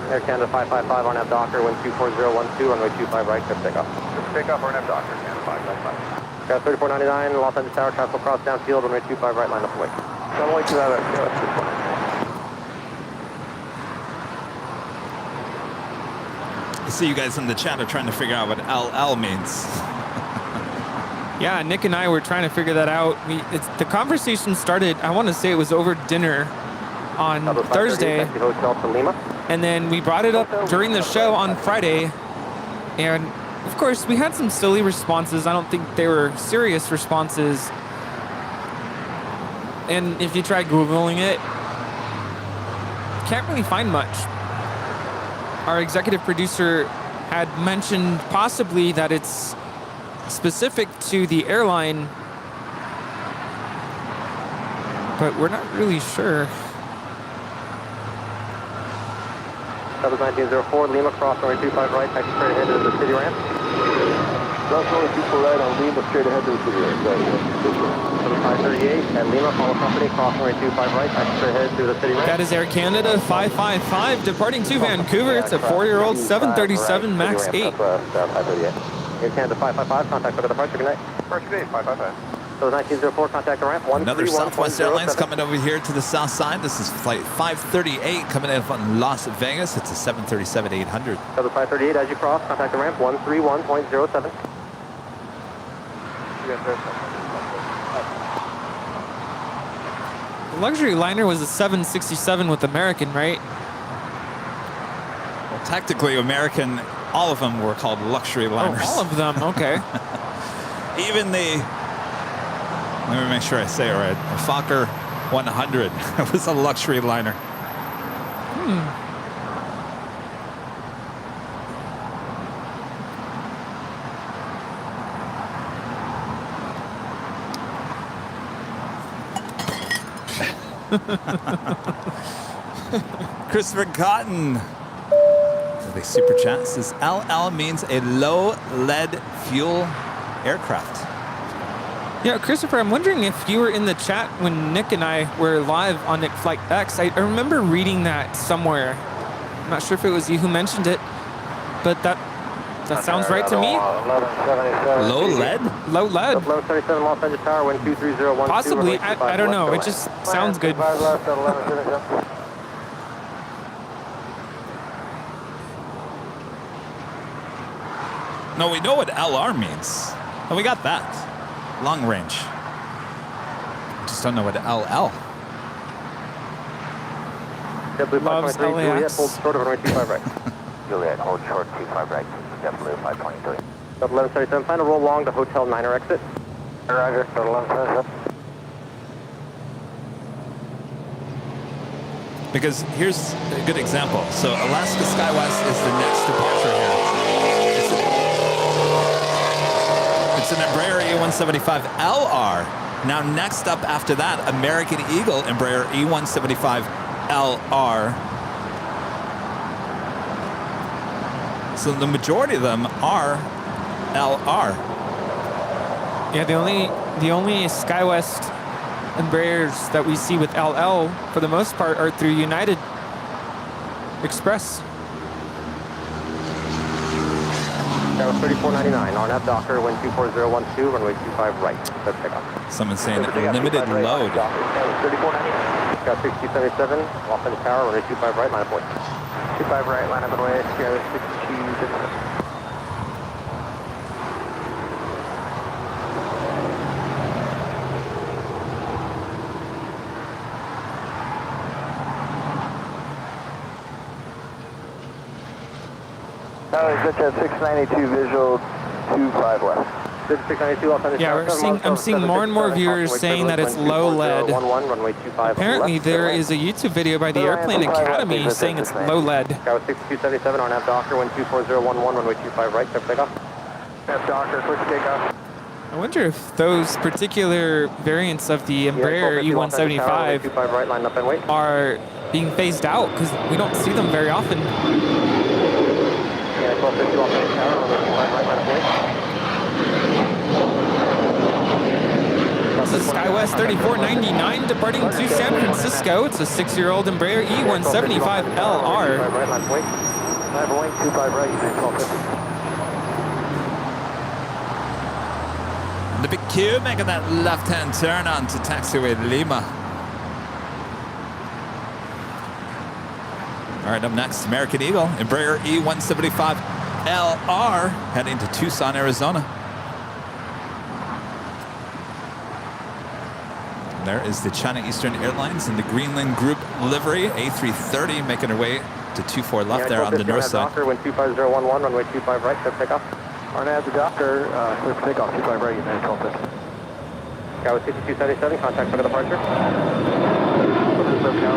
Air Canada 555, RNAV Docker, wind 24012, runway 25 right, clear for takeoff. Takeoff, RNAV Docker, Canada 555. Got 3499, Los Angeles Tower, traffic cross downfield, runway 25 right, line up and wait. Runway 25 right, I see you guys in the chat are trying to figure out what LL means. Yeah, Nick and I were trying to figure that out. The conversation started, I want to say it was over dinner on Thursday. Hotel to Lima. And then we brought it up during the show on Friday. And of course, we had some silly responses. I don't think they were serious responses. And if you try Googling it, can't really find much. Our executive producer had mentioned possibly that it's specific to the airline, but we're not really sure. Southwest 1904, Lima, cross runway 25 right, taxi straight ahead to the city ramp. Cross runway 24 right on Lima, straight ahead to the city ramp. Southwest 538 at Lima, follow company, cross runway 25 right, taxi straight ahead to the city ramp. That is Air Canada 555 departing to Vancouver. It's a 4-year-old 737 MAX 8. Air Canada 555, contact for the departure, good night. Departure gate, 555. So 1904, contact the ramp. Another Southwest Airlines coming over here to the south side. This is flight 538 coming in from Las Vegas. It's a 737-800. Southern 538, as you cross, contact the ramp 131.07. The luxury liner was a 767 with American, right? Well, technically, American, all of them were called luxury liners. Oh, all of them, okay. Even the, let me make sure I say it right, the Fokker 100 was a luxury liner. Christopher Cotton, the super chat says LL means a low lead fuel aircraft. Yeah, Christopher, I'm wondering if you were in the chat when Nick and I were live on Nick Flight X. I remember reading that somewhere. I'm not sure if it was you who mentioned it, but that sounds right to me. Low lead? Low lead. 1177 Los Angeles Tower, wind 23012. Possibly. I don't know. It just sounds good. No, we know what LR means. And we got that. Long range. Just don't know what LL. Loves LAX. Hold short of runway 25 right. Juliet, hold short 25 right. JetBlue 523. 1177, plan to roll along the Hotel Niner exit. Roger, 1177. Because here's a good example. So Alaska SkyWest is the next departure here. It's an Embraer E175LR. Now next up after that, American Eagle Embraer E175LR. So the majority of them are LR. Yeah, the only SkyWest Embraers that we see with LL, for the most part, are through United Express. That was 3499, RNAV Docker, wind 24012, runway 25 right. Let's pick up. Someone's saying limited load. That was 3499. Got 6277, Los Angeles Tower, runway 25 right, line of way. 25 right, line up and way, Sierra 62. Switch at 692 visual 25 left. 692 Los Angeles Yeah, I'm seeing more and more viewers saying that it's low lead. Apparently, there is a YouTube video by the Airplane Academy saying it's low lead. That was 6277, RNAV Docker, wind 24011, runway 25 right, clear for takeoff. RNAV Docker, clear for takeoff. I wonder if those particular variants of the Embraer E175 right, line up and wait. are being phased out because we don't see them very often. Yeah, 1250 Los Angeles Tower, runway 25 right, line up and wait. This is SkyWest 3499 departing to San Francisco. It's a 6-year-old Embraer E175LR. The big Q making that left-hand turn onto taxiway Lima. All right, up next, American Eagle, Embraer E175LR, heading to Tucson, Arizona. There is the China Eastern Airlines in the Greenland Group livery, A330, making her way to 24 left there on the north side. Docker, wind 25011, runway 25 right, clear takeoff. RNAV Docker, clear for takeoff, 25 right, United 1250. Skyway 6277, contact for departure.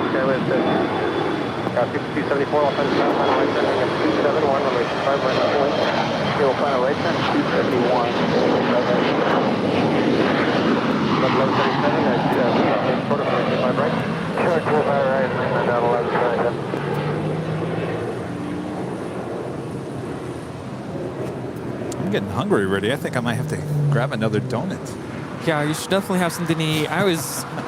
Skyway 6274, Los Angeles, final right turn, 271, runway 25 right, left point. Fuel final right turn, 271. 1177, that's short of 25 right. Sure, 25 right, down 1177. I'm getting hungry already. I think I might have to grab another donut. Yeah, you should definitely have something to eat.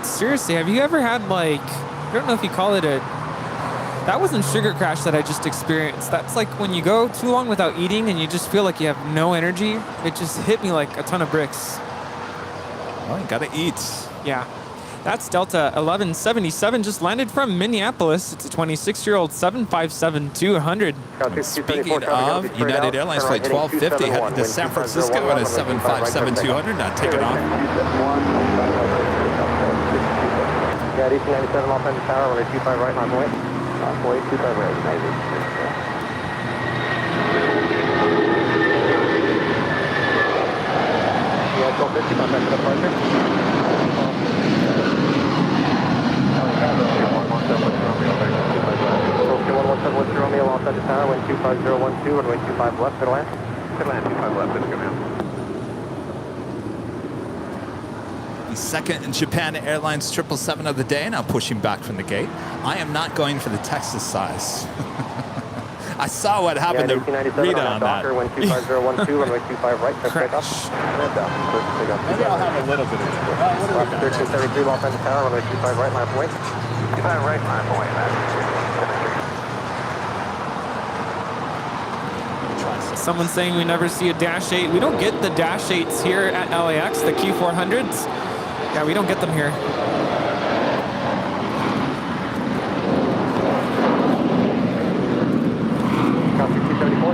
Seriously, have you ever had like, I don't know if you call it that wasn't sugar crash that I just experienced. That's like when you go too long without eating and you just feel like you have no energy. It just hit me like a ton of bricks. Oh, you gotta eat. Yeah. That's Delta 1177, just landed from Minneapolis. It's a 26-year-old 757-200. Speaking of, United Airlines flight 1250 heading to San Francisco on a 757-200, not taking off. Yeah, DC-97 Los Angeles Tower, runway 25 right, on way. Way 25 right, Navy. Yeah, 1250, contact for departure. Okay, 117 with Romeo, Los Angeles Tower, wind 25012, runway 25 left, clear to land. Clear to land, 25 left, good to go now. The second in Japan Airlines 777 of the day, now pushing back from the gate. I am not going for the Texas size. I saw what happened to Rita on that. Wind 25012, runway 25 right, Crash. Maybe I'll have a little bit of it. 1373 Los Angeles Tower, runway 25 right, line point. 25 right, line away, Someone saying we never see a Dash 8. We don't get the Dash 8s here at LAX, the Q400s. Yeah, we don't get them here.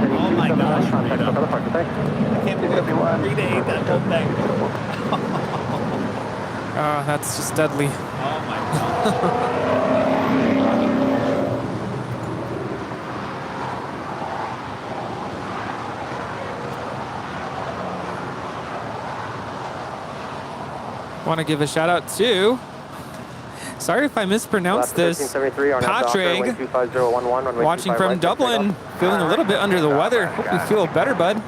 Oh my gosh, Rita. I can't believe Rita ate that whole thing. Oh, that's just deadly. Oh my God. Want to give a shout out to, sorry if I mispronounced this, Patrick, watching from Dublin, feeling a little bit under the weather. Hope you feel better, bud.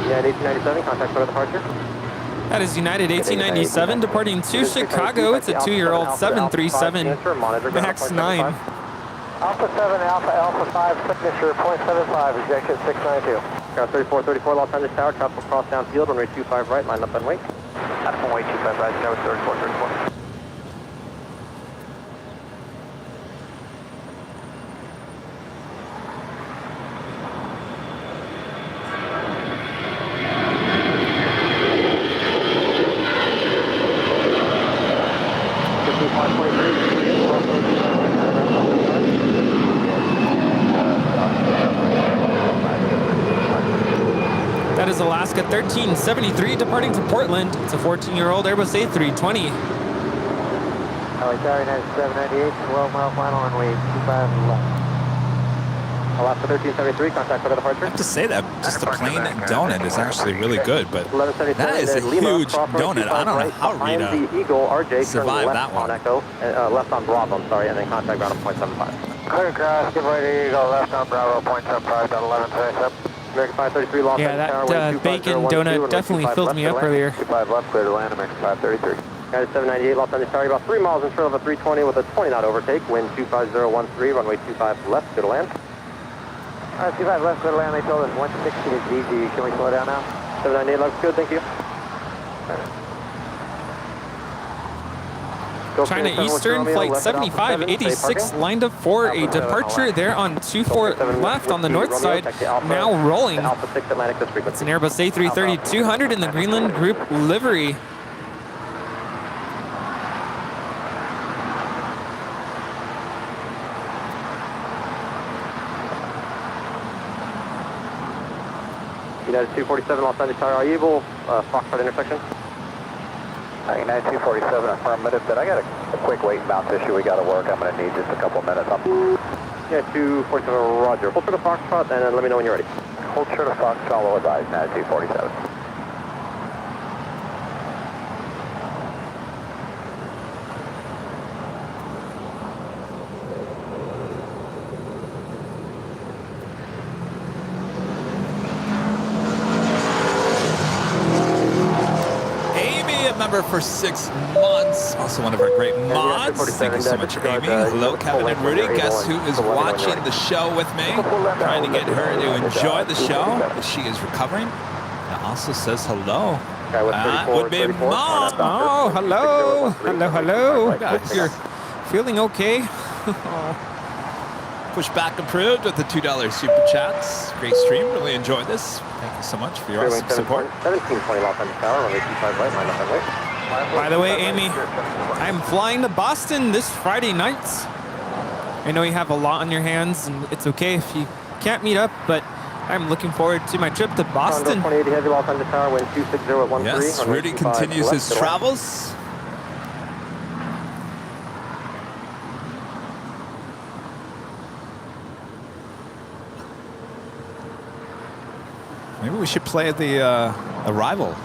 Yeah, 1897, contact for departure. That is United 1897 departing to Chicago. It's a 2-year-old 737 MAX 9. Alpha 7, Alpha 5, signature 0.75, ejection 692. 3434 Los Angeles Tower, tropical cross downfield, runway 25 right, line up and wait. runway 25 right, that was 3434. That is Alaska 1373 departing to Portland. It's a 14-year-old Airbus A320. LA Tower 9798, 12 mile final runway 25 left. Alaska 1373, contact for departure. I have to say that just the plain donut is actually really good, but that is a huge donut. I don't know how Rita the Eagle RJ survived that one. On Echo, left on Bravo, I'm sorry, and then contact ground at 0.75. Clear cross, give way to Eagle, left on Bravo, 0.75, got 1137. American 533 Los Yeah, that bacon donut definitely filled me up earlier. 25 left, clear to land, American 533. United 798 Los Angeles Tower, about 3 miles in front of a 320 with a 20-knot overtake, wind 25013, runway 25 left, clear to land. All right, 25 left, clear to land, they told us 160 is easy, can we slow down now? 798 looks good, thank you. China Eastern, flight 7586, lined up for a departure there on 24 left on the north side, now rolling. It's an Airbus A330-200 in the Greenland Group livery. United 247 Los Angeles Tower, are you able, Foxtrot intersection? United 247 affirmative, but I got a quick weight and bounce issue we got to work. I'm going to need just a couple minutes. Yeah, 247, roger. Hold short of Foxtrot and then let me know when you're ready. Hold short of Foxtrot, follow advise, United 247. Member for 6 months, also one of our great mods. Thank you so much, Amy. Hello, Kevin and Rudy. Guess who is watching the show with me? Trying to get her to enjoy the show, but she is recovering. It also says hello. Guy with That 34, would be 34. Mom. Oh, hello. Hello, hello. Guys. You're feeling okay? Push back approved with the $2 super chats. Great stream. Really enjoyed this. Thank you so much for your awesome support. 1720 Los Angeles Tower, runway 25 right, line up and wait. By the way, Amy, I'm flying to Boston this Friday night. I know you have a lot on your hands, and it's okay if you can't meet up, but I'm looking forward to my trip to Boston. 2080 heavy Los Angeles Tower, wind 260 at 13. Yes, Rudy continues his travels. Maybe we should play the Arrival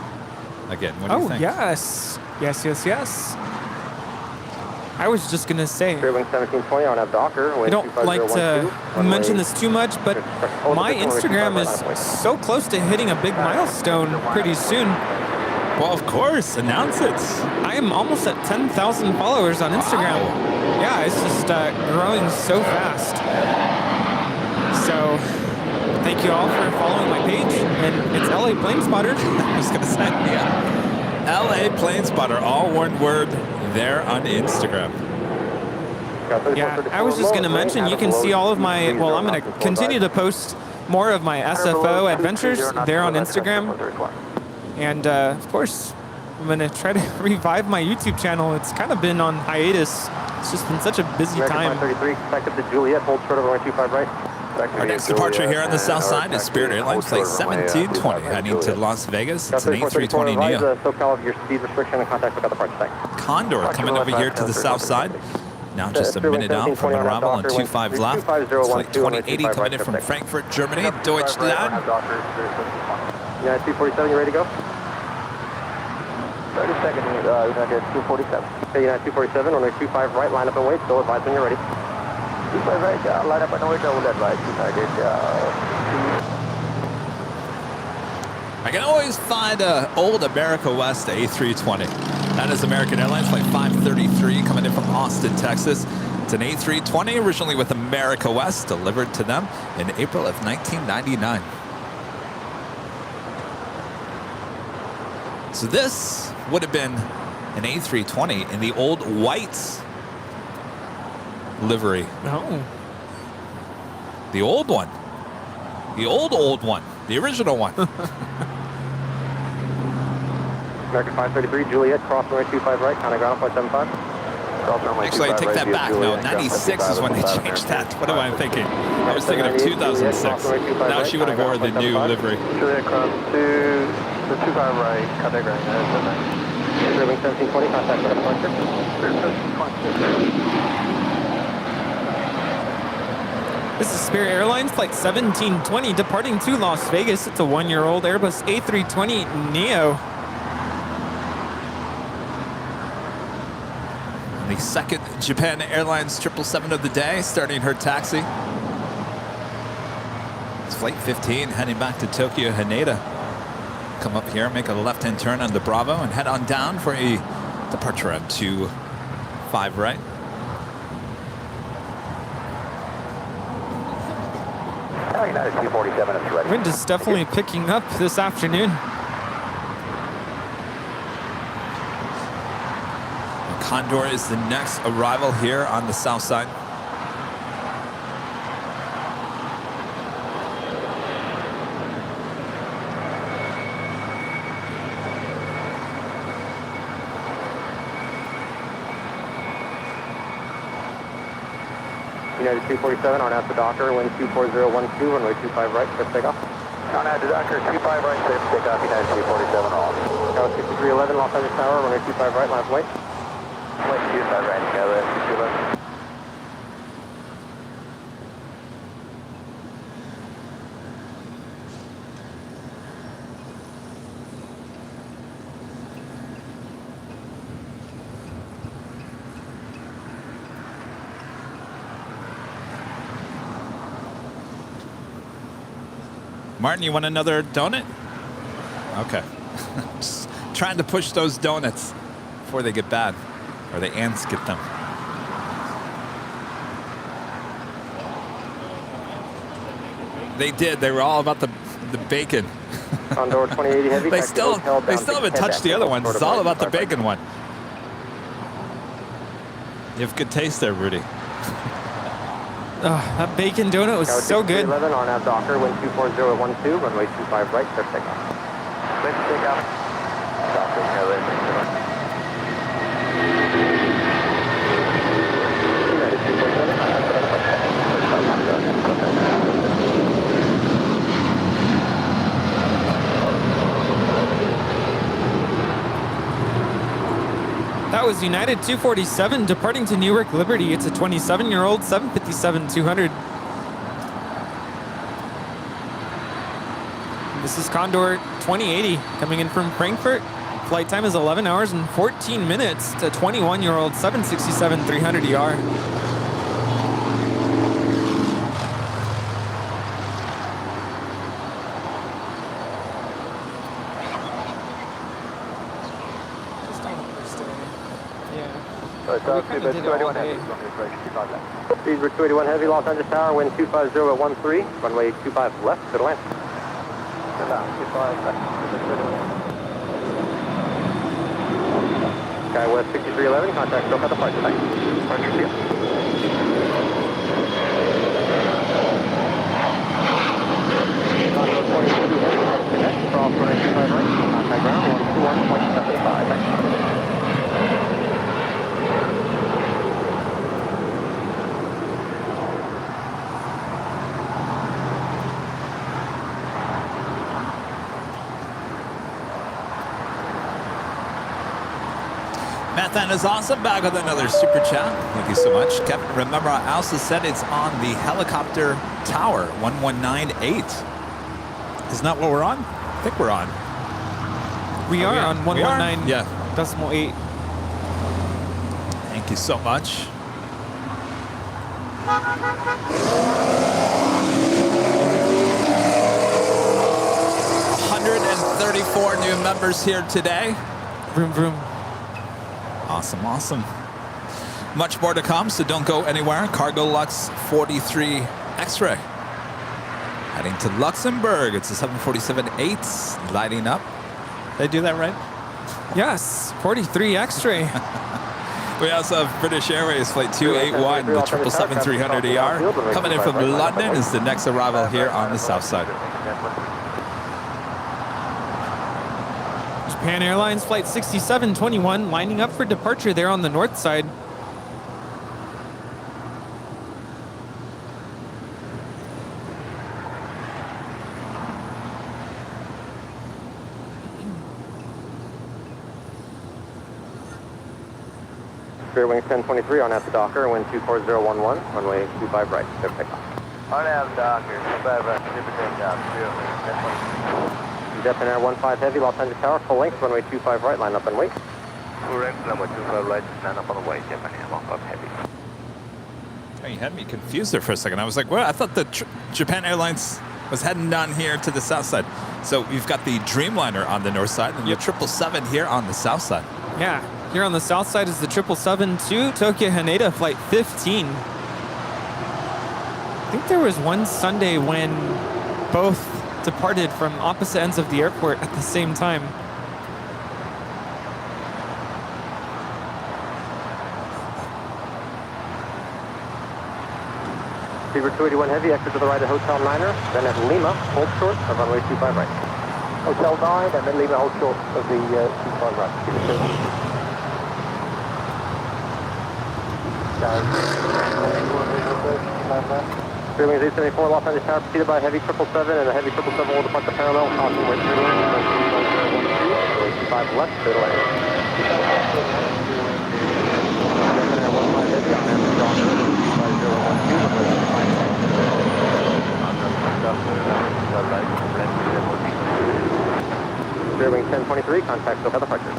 again. What do you think? Yes. Yes, yes, yes. I was just going to say, Wing 1720 on a Docker. I don't like to mention this too much, but my Instagram is so close to hitting a big milestone pretty soon. Well, of course. Announce it. I am almost at 10,000 followers on Instagram. Wow. Yeah, it's just growing so fast. So thank you all for following my page. And it's LA Plane Spotter. I was going to say, yeah. LA Plane Spotter, all one word there on Instagram. Yeah, I was just going to mention, you can see all of my, well, I'm going to continue to post more of my SFO adventures there on Instagram. And of course, I'm going to try to revive my YouTube channel. It's kind of been on hiatus. It's just been such a busy time. 33, expected to Juliet, hold short of runway 25 right. Our next departure here on the south side is Spirit Airlines Flight 1720, heading to Las Vegas. It's an A320 NEO. SoCal of your speed restriction and contact with other parts. Thanks. Condor coming over here to the south side. Now just a minute out from arrival on 25 left. Flight 2080 coming in from Frankfurt, Germany, Deutschland. Yeah, 247, you ready to go? 30 seconds, United 247. Okay, United 247, runway 25 right, line up and wait, still advise when you're ready. 25 right, line up and wait, I will advise United. I can always find an old America West A320. That is American Airlines Flight 533 coming in from Austin, Texas. It's an A320 originally with America West, delivered to them in April of 1999. So this would have been an A320 in the old white livery. Oh. The old one. The old one. The original one. American 533, Juliet, cross runway 25 right, counting ground, 575. Actually, I take that back. No, 96 is when they changed that. What am I thinking? I was thinking of 2006. Now she would have wore the new livery. Juliet cross to the 25 right, contact ground. Wing 1720, contact with departure. This is Spirit Airlines Flight 1720 departing to Las Vegas. It's a one-year-old Airbus A320 NEO. The second Japan Airlines 777 of the day, starting her taxi. It's Flight 15 heading back to Tokyo Haneda. Come up here, make a left-hand turn on the Bravo, and head on down for a departure at 25 right. United 247 is ready. Wind is definitely picking up this afternoon. Condor is the next arrival here on the south side. United 247 on out to Docker, wind 24012, runway 25 right, clear takeoff. On out to Docker, 25 right, clear takeoff, United 247 all. Tower 6311, Los Angeles Tower, runway 25 right, line of wait. Wait, 25 right, together, 6211. Martin, you want another donut? Okay. Just trying to push those donuts before they get bad, or the ants get them. They did. They were all about the bacon. Condor 2080 Heavy. They taxi still hotel bound to haven't Quebec, touched the other ones. short It's of all right, about the 25 right. bacon one. You have good taste there, Rudy. That bacon donut was so good. 11 on nav Docker, wind 24012, runway 25 right, clear takeoff. Clear to take off. Docker, Airline. United 247. That was United 247 departing to Newark Liberty. It's a 27-year-old 757-200. This is Condor 2080 coming in from Frankfurt. Flight time is 11 hours and 14 minutes to 21-year-old 767-300ER. These were 281 Heavy, Los Angeles Tower, wind 250 at 13, runway 25 left, clear to land. Sky West 6311, contact still at the departure site. Departure field. Condor 2080 Heavy, connect, cross runway 25 right, contact ground 121.75. Mathan is awesome. Back with another super chat. Thank you so much. Kevin, remember I also said it's on the helicopter tower, 1198. Isn't that what we're on? I think we're on. We are on 119.8. Yeah. Decimal 8. Thank you so much. $134 new members here today. Vroom, vroom. Awesome, awesome. Much more to come, so don't go anywhere. Cargo Lux 43 X-ray. Heading to Luxembourg. It's a 747-8 lighting up. Did I do that right? Yes, 43 X-ray. We also have British Airways Flight 281, the 777-300ER. Coming in from London is the next arrival here on the south side. Japan Airlines Flight 6721 lining up for departure there on the north side. Spirit Wings 1023 on at the Docker, wind 24011, runway 25 right, clear takeoff. On nav Docker, 25 right, clear to take off. Spirit Wings 1023. Japan Air 15 Heavy, Los Angeles Tower, full length, runway 25 right, line up and wait. Full length, runway 25 right, line up on the way, Japan Air 15 Heavy. Oh, you had me confused there for a second. I was like, well, I thought the Japan Airlines was heading down here to the south side. So we've got the Dreamliner on the north side and the 777 here on the south side. Yeah, here on the south side is the 777 to Tokyo Haneda Flight 15. I think there was one Sunday when both departed from opposite ends of the airport at the same time. Fever 281 Heavy, exit to the right at Hotel Niner, then at Lima, hold short of runway 25 right. Hotel 9, and then Lima, hold short of the 25 right. Fever Wings 874, Los Angeles Tower, preceded by a heavy 777, and a heavy 777 will depart the parallel, caution wind 25 left, clear to land. Spirit Wings 1023, contact still for departure.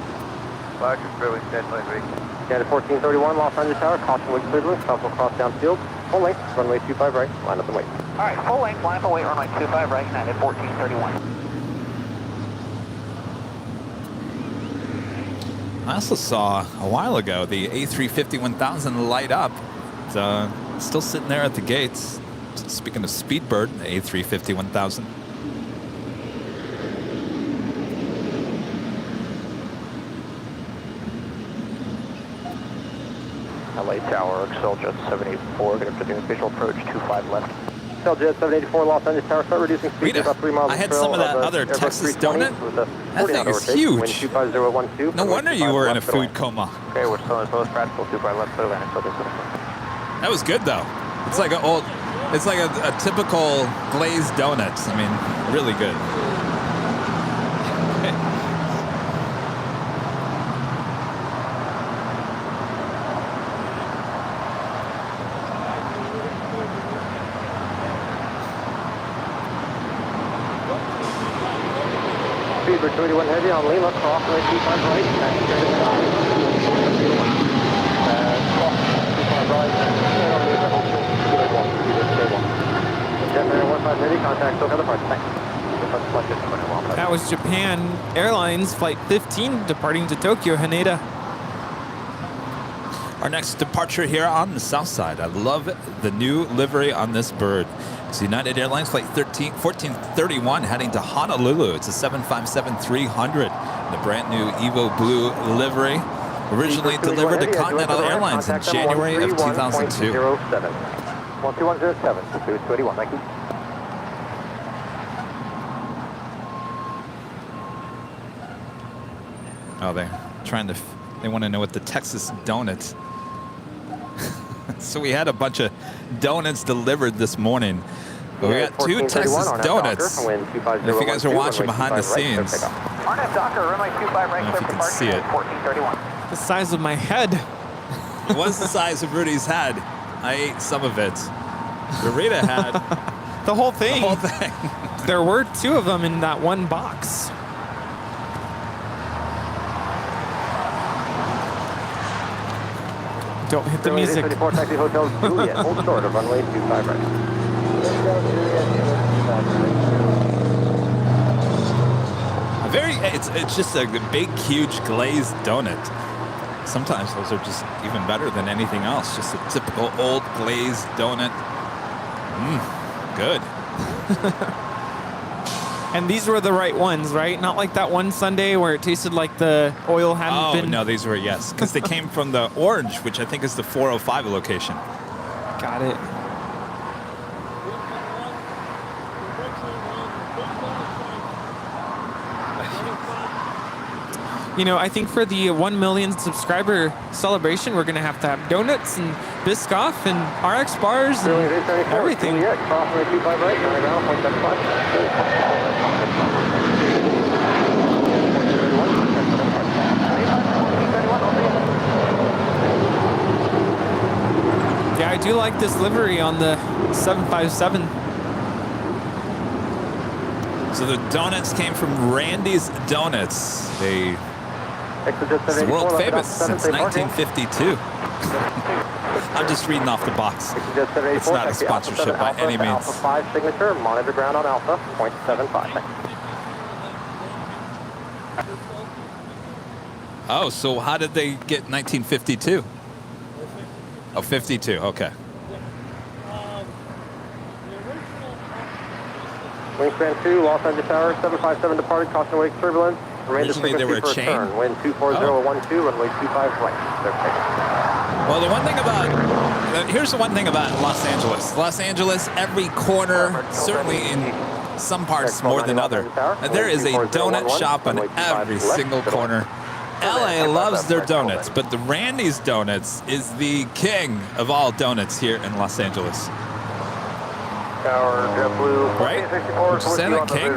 Departure, Spirit Wings 1023. Standard 1431, Los Angeles Tower, caution wind turbulence, south will cross downfield, full length, runway 25 right, line up and wait. All right, full length, line up and wait, runway 25 right, United 1431. I also saw a while ago the A350-1000 light up. It's still sitting there at the gates. Speaking of Speedbird, the A350-1000. LA Tower, Exceljet 784, going to put visual approach 25 left. Exceljet 784, Los Angeles Tower, start reducing speed to about 3 miles I had some of that other Texas donut. That thing is huge. No wonder you were in a food coma. Okay, we're still as most practical, 25 left, clear land, That was good though. It's like a typical glazed donut. I mean, really good. Speedbird 281 heavy on Lima, cross right, 25 right, and straight in line. 25 right, contact, still headed apart. That was Japan Airlines Flight 15 departing to Tokyo, Haneda. Our next departure here on the south side. I love the new livery on this bird. It's United Airlines Flight 1431 heading to Honolulu. It's a 757-300. The brand new Evo Blue livery. Originally delivered to Continental Airlines in January of 2002. 12107, 281, thank you. Oh, they're trying to, they want to know what the Texas donuts. So we had a bunch of donuts delivered this morning. But we got 2 Texas donuts. If you guys are watching behind the scenes, I don't know if you can see it. The size of my head. It was the size of Rudy's head. I ate some of it. Rita had the whole thing. The whole thing. There were 2 of them in that one box. Don't hit the music. Taxi Hotel Juliet, hold short of runway 25 right. It's just a big, huge glazed donut. Sometimes those are just even better than anything else. Just a typical old glazed donut. Good. And these were the right ones, right? Not like that one Sunday where it tasted like the oil hadn't been... Oh, no, these were, yes. Because they came from the Orange, which I think is the 405 location. Got it. You know, I think for the 1 million subscriber celebration, we're going to have donuts and Biscoff and RX bars and everything. Yeah, I do like this livery on the 757. So the donuts came from Randy's Donuts. It's world famous since 1952. I'm just reading off the box. It's not a sponsorship by any means. Alpha 5 signature, monitor ground on Alpha, 0.75. Oh, so how did they get 1952? Oh, 52, okay. Wingspan 2, Los Angeles Tower, 757 departed, caution wake turbulence. Originally they were a chain? Turn. Wind 24012, runway 25 right. Well, the one thing about, here's the one thing about Los Angeles. Los Angeles, every corner, certainly in some parts more than other, there is a donut shop on every single corner. LA loves their donuts, but the Randy's Donuts is the king of all donuts here in Los Angeles. Tower, JetBlue, right? Would you say that, King?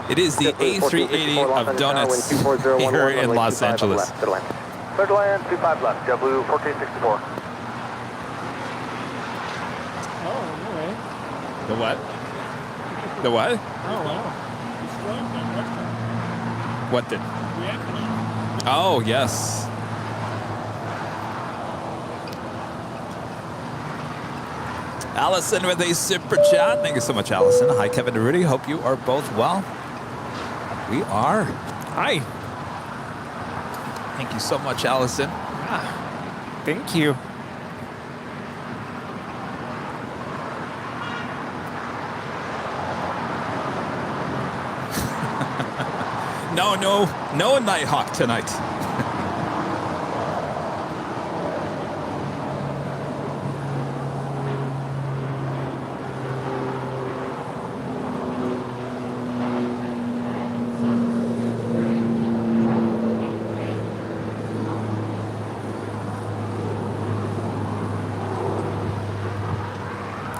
It is the A380 of donuts here in Los Angeles. Clear to land, 25 left, JetBlue 1464. Oh, no way. The what? The what? Oh, wow. What did? Oh, yes. Allison with a super chat. Thank you so much, Allison. Hi, Kevin and Rudy. Hope you are both well. We are. Hi. Thank you so much, Allison. Thank you. No Nighthawk tonight.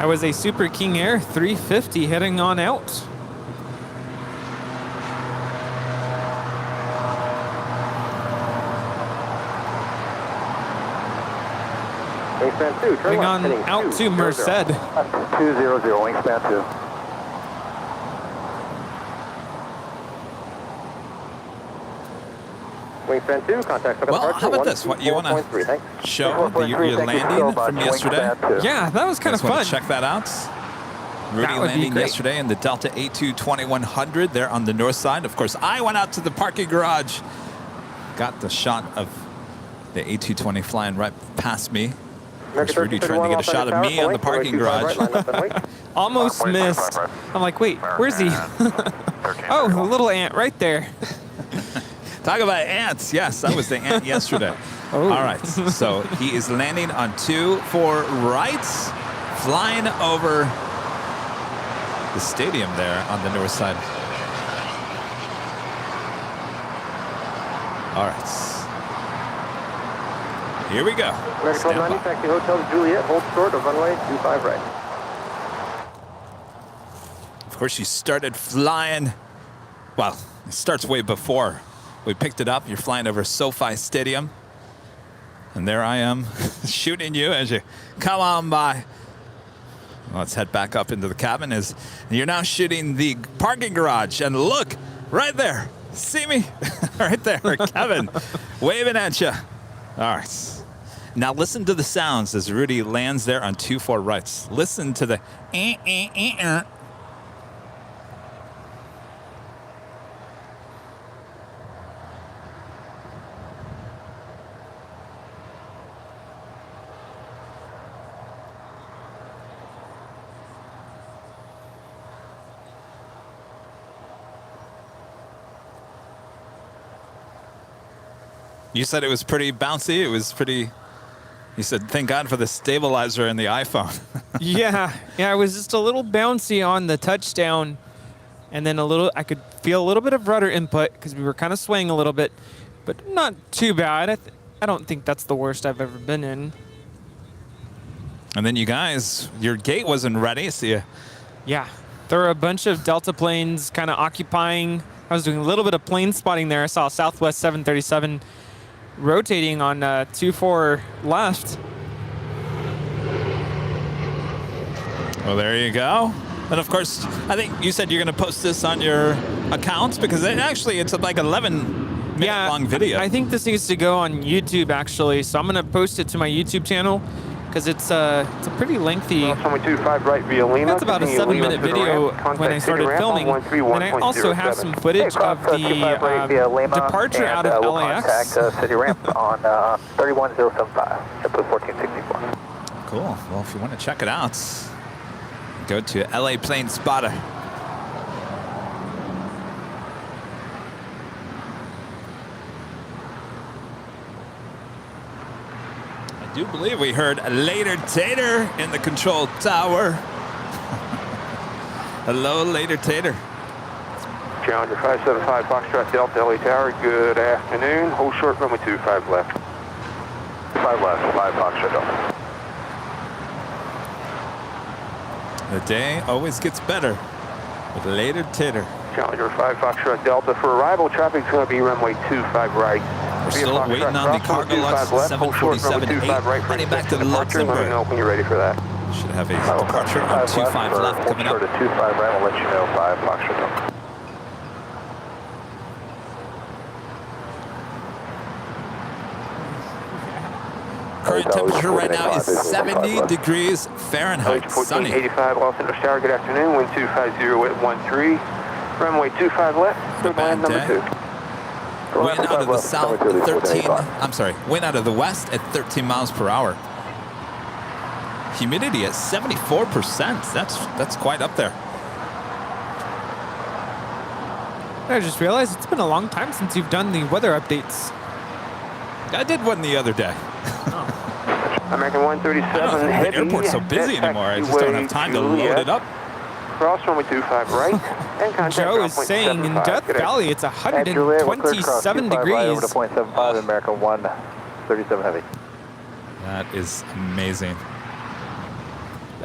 That was a Super King Air 350 heading on out. Wingspan 2, turn Going left, on heading out to 200. Merced. 200, wingspan 2. Wingspan 2, contact for Well, departure. how about this? What, you want to show your landing from yesterday? Yeah, that was kind of Guys wanna fun. check that out? Rudy That would be landing great. yesterday in the Delta A2-2100 there on the north side. Of course, I went out to the parking garage, got the shot of the A220 flying right past me. Of course, Rudy trying to get a shot of me on the parking garage. Almost missed. I'm like, wait, where's he? Oh, the little ant right there. Talk about ants. Yes, that was the ant yesterday. Oh. All right, so he is landing on 24 rights, flying over the stadium there on the north side. All right. Here we go. American Stand 1290, by. taxi Hotel Juliet, hold short of runway 25 right. Of course, you started flying. Well, it starts way before we picked it up. You're flying over SoFi Stadium. And there I am shooting you as you come on by. Well, let's head back up into the cabin. You're now shooting the parking garage. And look, right there. See me? Right there, Kevin, waving at you. All right. Now listen to the sounds as Rudy lands there on 24 rights. Listen to the You said it was pretty bouncy. It was pretty. You said, thank God for the stabilizer in the iPhone. Yeah, it was just a little bouncy on the touchdown. And then I could feel a little bit of rudder input because we were kind of swaying a little bit, but not too bad. I don't think that's the worst I've ever been in. And then you guys, your gate wasn't ready, so you. Yeah, there were a bunch of Delta planes kind of occupying. I was doing a little bit of plane spotting there. I saw Southwest 737 rotating on 24 left. Well, there you go. And of course, I think you said you're going to post this on your accounts because it's like 11-minute long video. I think this needs to go on YouTube actually, so I'm going to post it to my YouTube channel because it's a pretty lengthy. That's about a 7-minute video when I started filming. And I also have some footage of the departure out of LAX. Contact city ramp on 31075, JetBlue 1464. Cool. Well, if you want to check it out, go to LA Plane Spotter. I do believe we heard a later tater in the control tower. Hello, later tater. Challenger 575 Foxtrot Delta LA Tower, good afternoon. Hold short, runway 25 left. 5 left, 5 Foxtrot Delta. The day always gets better with later tater. Challenger 5 Foxtrot Delta for arrival. Traffic's going to be runway 25 right. We're still waiting on the Cargo Lux 747-8 heading back to Luxembourg. When you're ready for that. Should have a departure on 25 left coming up. 25 right, we'll let you know 5 Foxtrot Delta. Current temperature right now is 70 degrees Fahrenheit. Sunny. 1485 Los Angeles Tower, good afternoon. Wind 250 at 13. Runway 25 left. Good land number 2. Wind out of the south at 13. I'm sorry. Wind out of the west at 13 miles per hour. Humidity at 74%. That's quite up there. I just realized it's been a long time since you've done the weather updates. I did one the other day. American 137 the heavy. airport's so busy anymore. I just don't have time to load it up. Cross runway 25 right. And contact Joe is saying in Death Valley it's 127 degrees. Over to 0.75, American 137 heavy. That is amazing.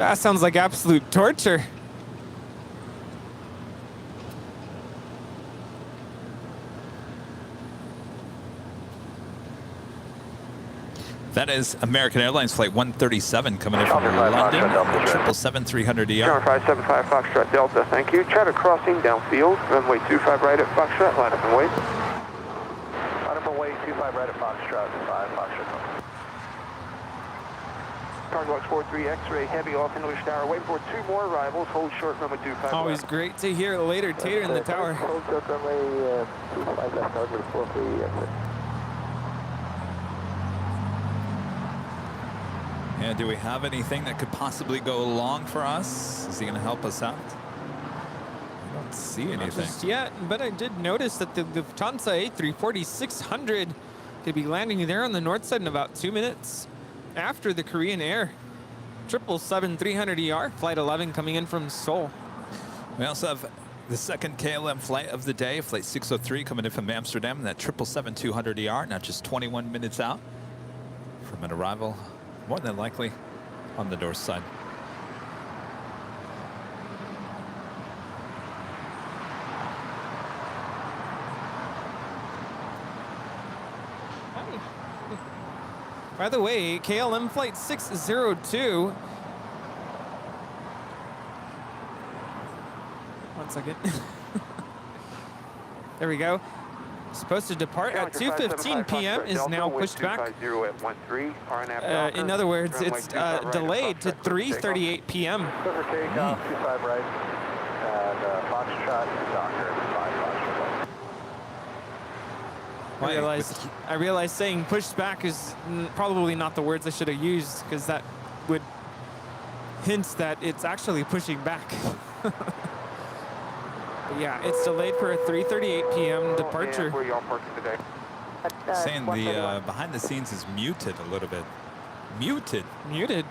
That sounds like absolute torture. That is American Airlines Flight 137 coming in from London, 777-300ER. Tower 575 Foxtrot Delta, thank you. Charter crossing downfield, runway 25 right at Foxtrot, line up and wait. Line up and wait, 25 right at Foxtrot, 5 Foxtrot. Cargo X43 X-ray heavy off English Tower, waiting for 2 more arrivals, hold short, runway 25 Always left. great to hear later Tater in the tower. Hold short, runway 25 left, Cargo 43 exit. Yeah, do we have anything that could possibly go along for us? Is he going to help us out? I don't see anything. Not just yet, but I did notice that the Lufthansa A340-600 could be landing there on the north side in about 2 minutes after the Korean Air 777-300ER, Flight 11 coming in from Seoul. We also have the second KLM flight of the day, Flight 603 coming in from Amsterdam, that 777-200ER, now just 21 minutes out from an arrival, more than likely on the north side. By the way, KLM Flight 602. One second. There we go. Supposed to depart at 2:15 p.m. is now pushed back. In other words, it's delayed to 3:38 p.m. Clear for takeoff, 25 right, and Foxtrot, Docker, 5 Foxtrot. I realized saying pushed back is probably not the words I should have used, because that would hint that it's actually pushing back. But yeah, it's delayed for a 3:38 p.m. departure. Where y'all parking today? Saying the behind the scenes is muted a little bit. Muted. Muted.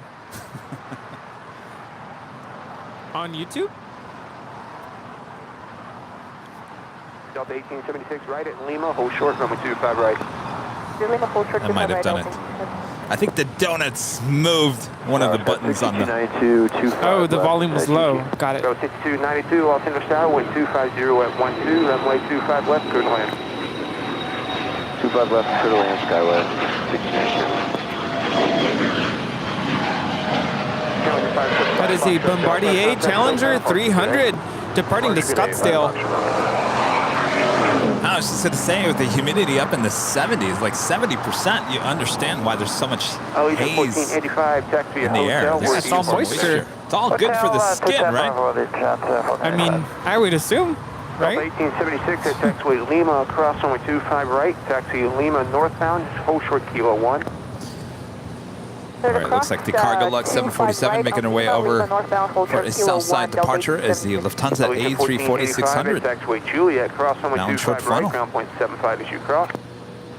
On YouTube? Delta 1876 right at Lima, hold short, runway 25 right. Lima, hold short, I might have done it. I think the donuts moved one of the buttons on the... Oh, the volume was low. Got it. 6292, Los Angeles Tower, wind 250 at 12, runway 25 left, clear to land. 25 left, clear to land, Skyway 69. That is a Bombardier Challenger 300 departing to Scottsdale. I was just going to say, with the humidity up in the 70s, like 70%, you understand why there's so much haze in the air. It's all moisture. It's all good for the skin, right? I mean, I would assume, right? 1876 at taxiway Lima, across runway 25 right, taxi Lima northbound, hold short, Kilo 1. All right, looks like the Cargo Lux 747 making her way over for a south side departure as the Lufthansa A340-600. Now in short funnel. Ground point 75 as you cross.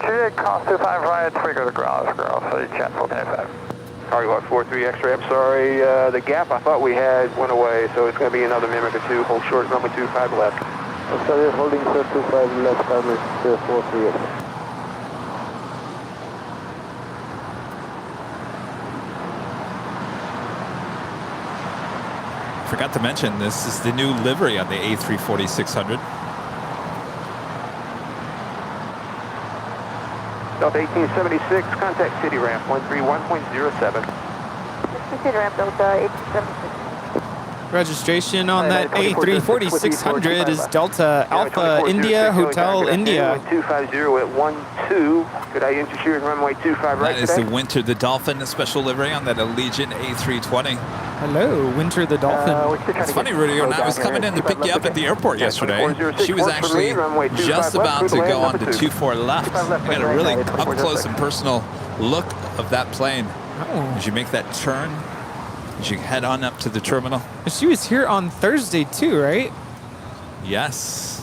Juliet, cross 25 right, trigger the cross, so you chat 425. Cargo Lux 43 X-ray, I'm sorry, the gap I thought we had went away, so it's going to be another minute or two, hold short, runway 25 left. Sorry, holding short 25 left, Cargo 43 X-ray. Forgot to mention, this is the new livery on the A340-600. Delta 1876, contact city ramp 131.07. City ramp, Delta 1876. Registration on that A340-600 is Delta Alpha India Hotel India. 250 at 12. Could I interest you in runway 25 right That is the Winter the Dolphin, a special livery on that Allegiant A320. Hello, Winter the Dolphin. It's funny, Rudy, when I was coming in to pick you up at the airport yesterday, she was actually just about to go on to 24 left. I got a really up close and personal look of that plane. As you make that turn, as you head on up to the terminal. She was here on Thursday too, right? Yes.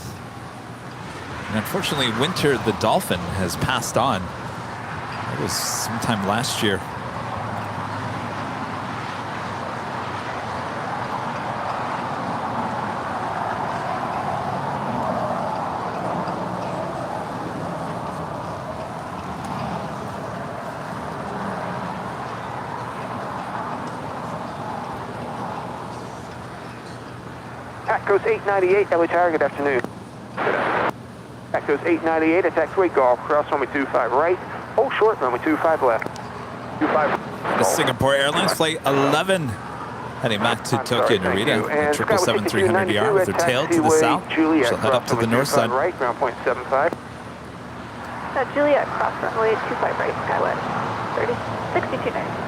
And unfortunately, Winter the Dolphin has passed on. It was sometime last year. Echoes 898, LA Tower, good afternoon. Echoes 898, attack taxiway golf, cross runway 25 right, hold short, runway 25 left. 25. The Singapore Airlines Flight 11 heading back to Tokyo Narita at 777-300ER with her tail to the south. She'll head up to the north side. Right, ground point 75. Juliet, cross runway 25 right, Skywest, 62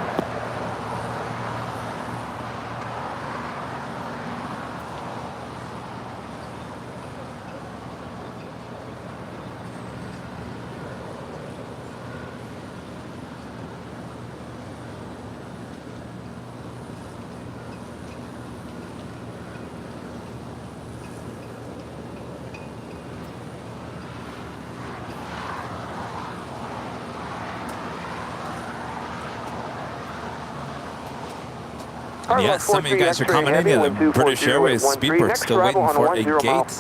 Yeah, some of you guys are commenting that the British Airways Speedbird still waiting for a gate.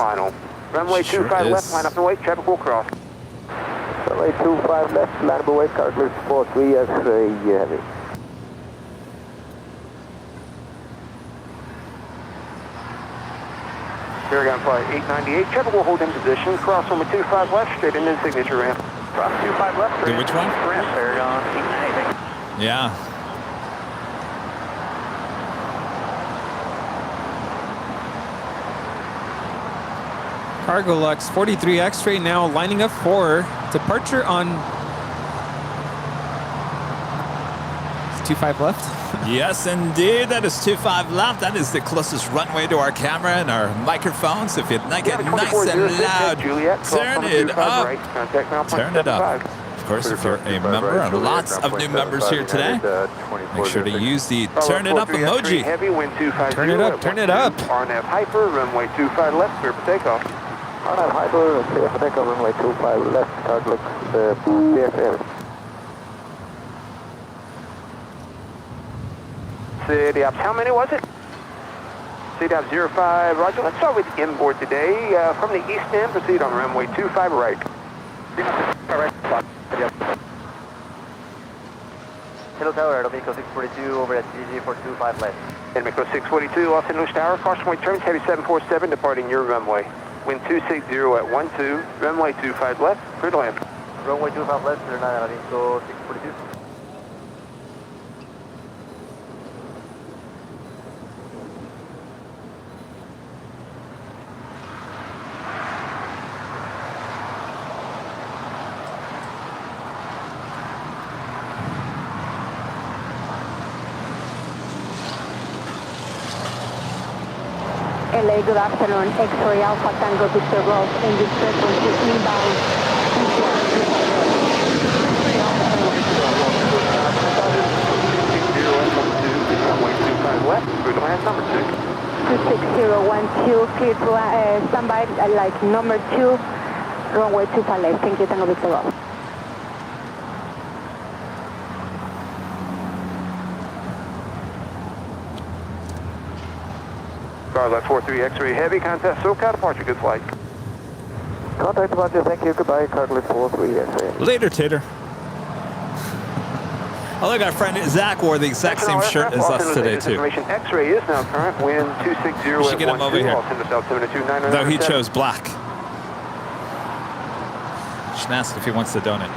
Runway 25 left, line up and wait, traffic will cross. Runway 25 left, line up and wait, car clear 43 X-ray heavy. Paragon flight 898, traffic will hold in position, cross runway 25 left, straight into the signature ramp. Cross 25 left, Wait, which one? Ramp, Paragon 898. Yeah. Cargo Lux 43 X-ray now lining up for departure on 25 left. Yes, indeed. That is 25 left. That is the closest runway to our camera and our microphones. If you'd like it nice and loud, turn it up. Turn it up. Of course, if you're a member, and lots of new members here today, make sure to use the turn it up emoji. Turn it up, turn it up. RNAV Hyper, runway 25 left, clear for takeoff. RNAV Hyper, clear for takeoff, runway 25 left, start looks CFM. City Ops, how many was it? City Ops 05, roger. Let's start with inboard today. From the east end, proceed on runway 25 right. Hello Tower, Dominico 642 over at GG for 25 left. Dominico 642, Los Angeles Tower, caution point turns, heavy 747 departing your runway. Wind 260 at 12, runway 25 left, clear to land. Runway 25 left, clear 9, Dominico 642. LA, good afternoon. X-ray Alpha Tango Victor Golf, engine frequency inbound. Runway 25 left, clear to land, number 2. 26012, clear to standby, like number 2, runway 25 left. Thank you, Tango Victor Golf. Car left 43 X-ray heavy, contact SoCal, departure, good flight. Contact departure, thank you, goodbye, Cardinal 43 X-ray. Later, Tater. Oh, look, our friend Zach wore the exact same shirt as us today, too. X-ray is now current, wind 260 We should get him over here. Though he chose black. Should ask if he wants to donate.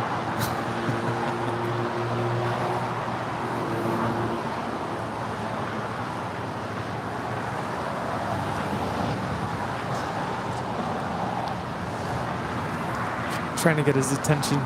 Trying to get his attention.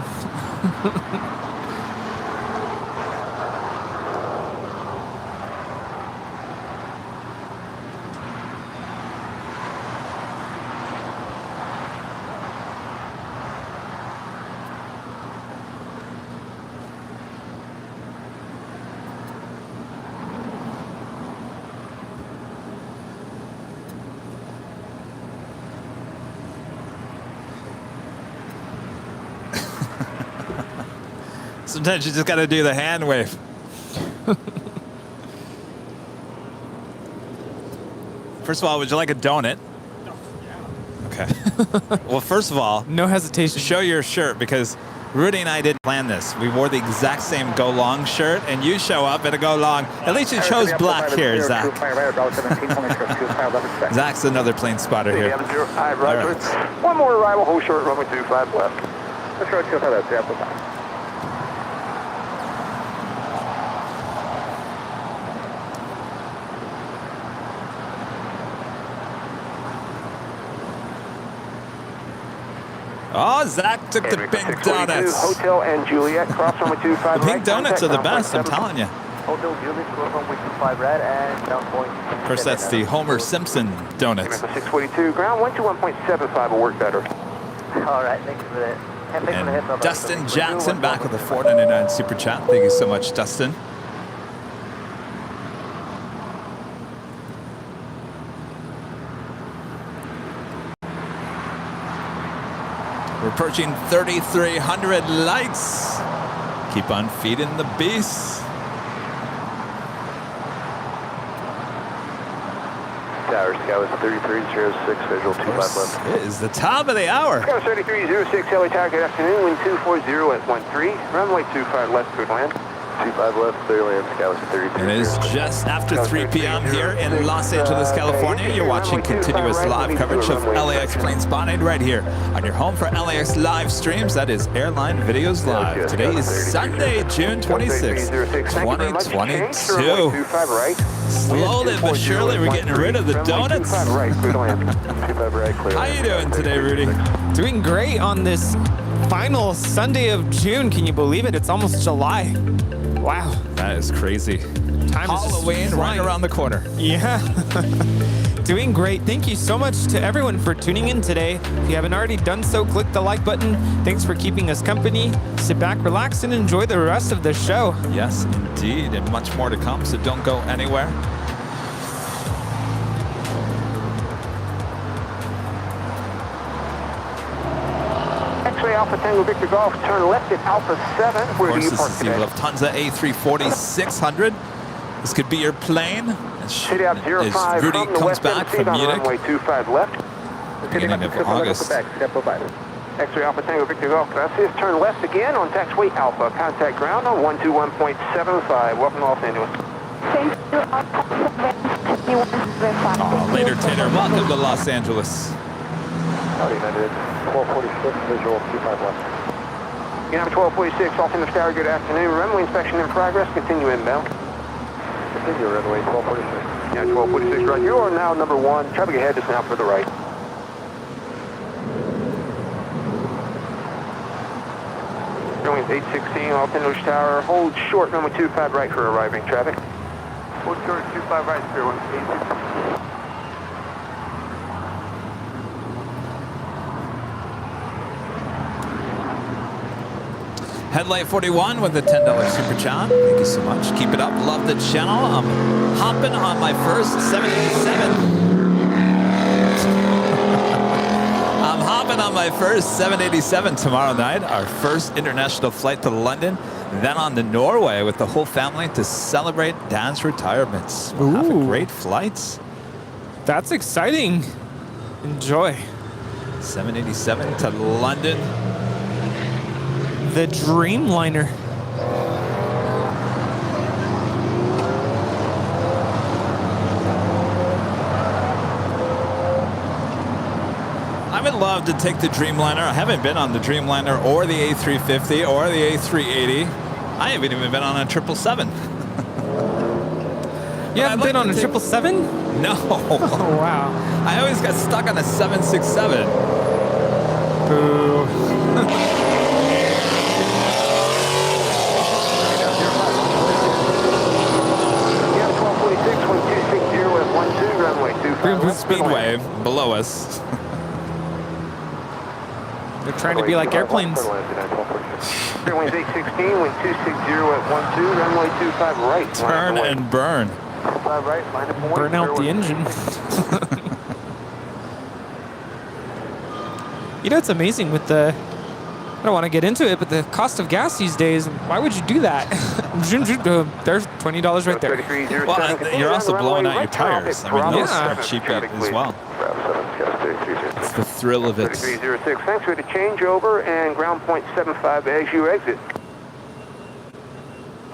Sometimes you just got to do the hand wave. First of all, would you like a donut? Okay. Well, first of all, no hesitation. Show your shirt because Rudy and I didn't plan this. We wore the exact same go long shirt, and you show up in a go long. At least you chose black here, Zach. Zach's another plane spotter here. All right. One more arrival, hold short, runway 25 left. Let's go 25 left, 3 Oh, Zach took the pink donuts. Hotel and Juliet, cross runway 25 The pink donuts are the best, I'm telling you. Hotel Juliet, cross runway 25 red, and down point. Of course, that's the Homer Simpson donuts. 642, ground 121.75 will work better. All right, thank you for that. And Dustin Jackson back with the $4.99 super chat. Thank you so much, Dustin. We're approaching 3,300 lights. Keep on feeding the beast. Tower Sky was 3306, visual 25 left. It is the top of the hour. Sky was 3306, LA Tower, good afternoon, wind 240 at 13, runway 25 left, clear land. 25 left, clear land, Sky was 33. It is just after 3 p.m. here in Los Angeles, California. You're watching continuous live coverage of LAX plane spotting right here on your home for LAX live streams. That is Airline Videos Live. Today is Sunday, June 26, 2022. Slowly but surely, we're getting rid of the donuts. How you doing today, Rudy? Doing great on this final Sunday of June. Can you believe it? It's almost July. Wow. That is crazy. Time Halloween right around the corner. Yeah. Doing great. Thank you so much to everyone for tuning in today. If you haven't already done so, click the like button. Thanks for keeping us company. Sit back, relax, and enjoy the rest of the show. Yes, indeed, and much more to come, so don't go anywhere. X-ray Alpha Tango Victor Golf, turn left at Alpha 7. Where do you park today? This is the Lufthansa A340-600. This could be your plane. As Rudy comes back from Munich. Runway 25 left. Beginning of August. X-ray Alpha Tango Victor Golf, gracias. Turn left again on taxiway Alpha. Contact ground on 121.75. Welcome to Los Angeles. Thank you. Oh, later, Tanner. Welcome to Los Angeles. Howdy, United. 1246, visual 25 left. United 1246, Altimeter Tower, good afternoon. Runway inspection in progress. Continue inbound. Continue runway 1246. Yeah, 1246 right. You are now number 1. Traffic ahead is now for the right. Runway 816, Altimeter Tower. Hold short, runway 25 right for arriving traffic. Hold short, 25 right, clear 816. Headlight 41 with a $10 super chat. Thank you so much. Keep it up. Love the channel. I'm hopping on my first 787. I'm hopping on my first 787 tomorrow night. Our first international flight to London. Then on to Norway with the whole family to celebrate Dad's retirement. We'll have a great flight. That's exciting. Enjoy. 787 to London. The Dreamliner. I would love to take the Dreamliner. I haven't been on the Dreamliner or the A350 or the A380. I haven't even been on a 777. You haven't been on a 777? No. Oh, wow. I always got stuck on a 767. Boo. Speedway below us. They're trying to be like airplanes. Airlines 816, wind 260 at 12, runway 25 right. Turn and burn. 25 right, line of Burn out the engine. You know, it's amazing with the, I don't want to get into it, but the cost of gas these days, why would you do that? There's $20 right there. Well, you're also blowing out your tires. I mean, those are cheap as well. It's the thrill of it. 3306, thanks for the changeover and ground point 75 as you exit.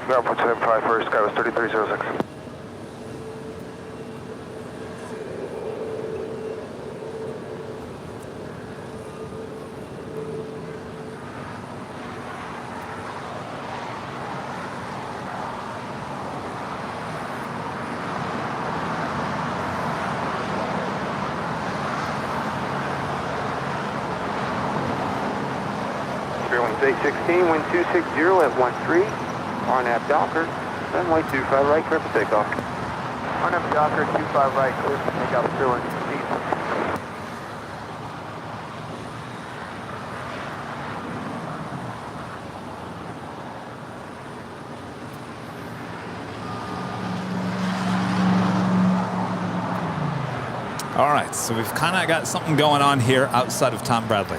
Ground point 75 first, sky was 3306. Airline's 816, wind 260 at 13, RNAV Docker, runway 25 right, clear for takeoff. RNAV Docker, 25 right, clear for takeoff, still in speed. All right, so we've kind of got something going on here outside of Tom Bradley.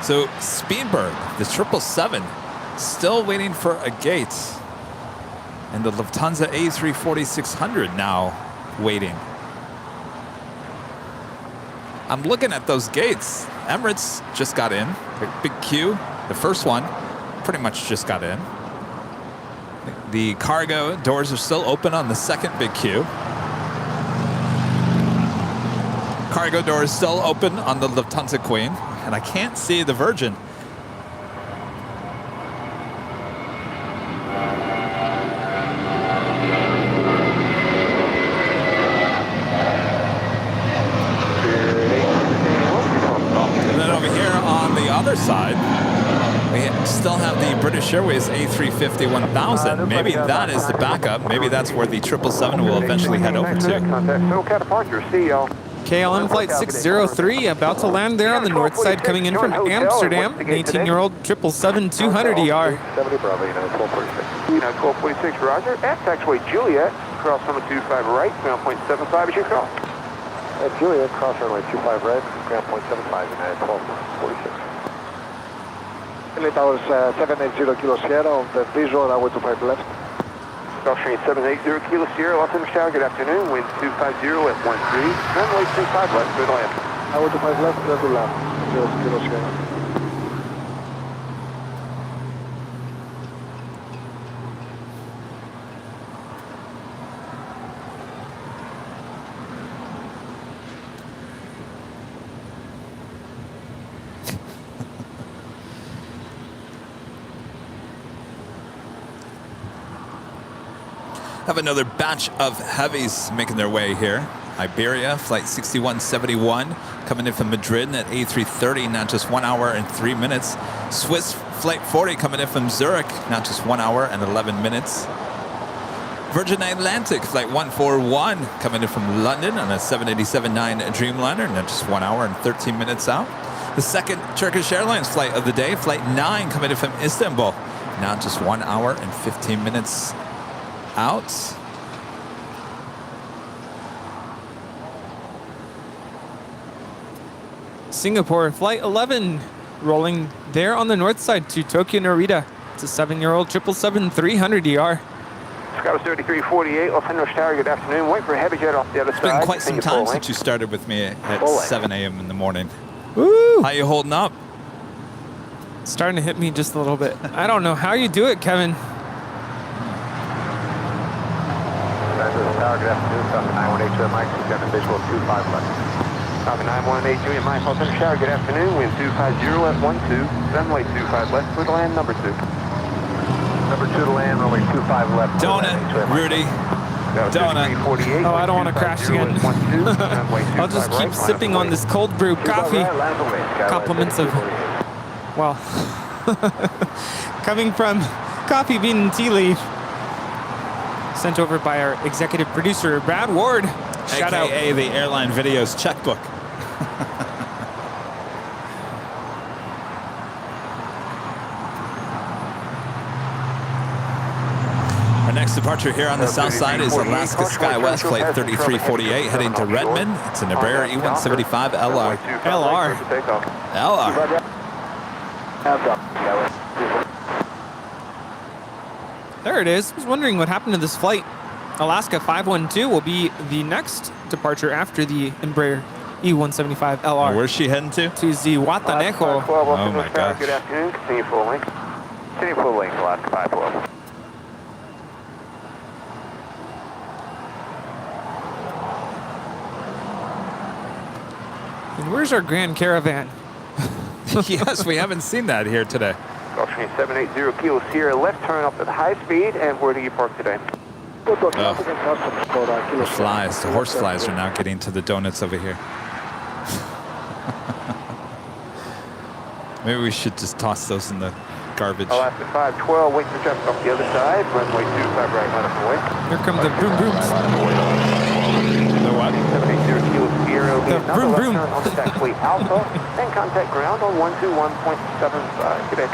So Spielberg, the 777, still waiting for a gate. And the Lufthansa A340-600 now waiting. I'm looking at those gates. Emirates just got in. Big Q, the first one, pretty much just got in. The cargo doors are still open on the second Big Q. Cargo door is still open on the Lufthansa Queen, and I can't see the Virgin. And then over here on the other side, we still have the British Airways A350-1000. Maybe that is the backup. Maybe that's where the 777 will eventually head over to. SoCal departure, see y'all. KLM Flight 603 about to land there on the north side, coming in from Amsterdam. An 18-year-old 777-200ER. 70 Bravo, United 1246. United 1246, roger. That's actually Juliet, cross runway 25 right, ground point 75 is your call. Juliet, cross runway 25 right, ground point 75, United 1246. LA Towers 780 Kilo Sierra on the visual runway 25 left. Gulfstream 780 Kilo Sierra, Los Angeles Tower, good afternoon. Wind 250 at 13, runway 25 left, clear to land. Runway 25 left, clear to land. Kilo Sierra. Have another batch of heavies making their way here. Iberia, flight 6171, coming in from Madrid at A330, not just 1 hour and 3 minutes. Swiss flight 40 coming in from Zurich, not just 1 hour and 11 minutes. Virgin Atlantic, flight 141, coming in from London on a 787-9 Dreamliner, not just 1 hour and 13 minutes out. The second Turkish Airlines flight of the day, flight 9, coming in from Istanbul, not just 1 hour and 15 minutes out. Singapore Flight 11 rolling there on the north side to Tokyo Narita. It's a 7-year-old 777-300ER. Sky 3348, Los Angeles Tower, good afternoon. Wait for a heavy jet off the other side. It's been quite some time since you started with me at 7 a.m. in the morning. Woo! How you holding up? It's starting to hit me just a little bit. I don't know how you do it, Kevin. Tower, good afternoon. Falcon 918 Juliet Mike, got visual 25 left. Falcon 918 Juliet Mike, Los Angeles Tower, good afternoon. Wind 250 at 12, runway 25 left, clear to land, number 2. Number 2 to land, runway 25 left. Donut, Rudy. Donut. Oh, I don't want to crash again. I'll just keep sipping on this cold brew coffee. Compliments of, well, coming from Coffee Bean and Tea Leaf. Sent over by our executive producer, Brad Ward. Shout out. AKA the Airline Videos checkbook. Our next departure here on the south side is Alaska SkyWest Flight 3348 heading to Redmond. It's an Embraer E175 LR. LR. There it is. I was wondering what happened to this flight. Alaska 512 will be the next departure after the Embraer E175 LR. Where's she heading to? To Zihuatanejo. Oh my gosh. Good afternoon. Continue full length. Continue full length, Alaska 512. And where's our Grand Caravan? Yes, we haven't seen that here today. Gulfstream 780 Kilo Sierra, left turn up at high speed, and where do you park today? The flies, the horse flies are now getting to the donuts over here. Maybe we should just toss those in the garbage. Alaska 512, wait for traffic off the other side, runway 25 right, line up and wait. Here come the broom brooms. The what? 780 Kilo Sierra, will be The another vroom left vroom. turn on taxiway Alpha, and contact ground on 121.75. Good day.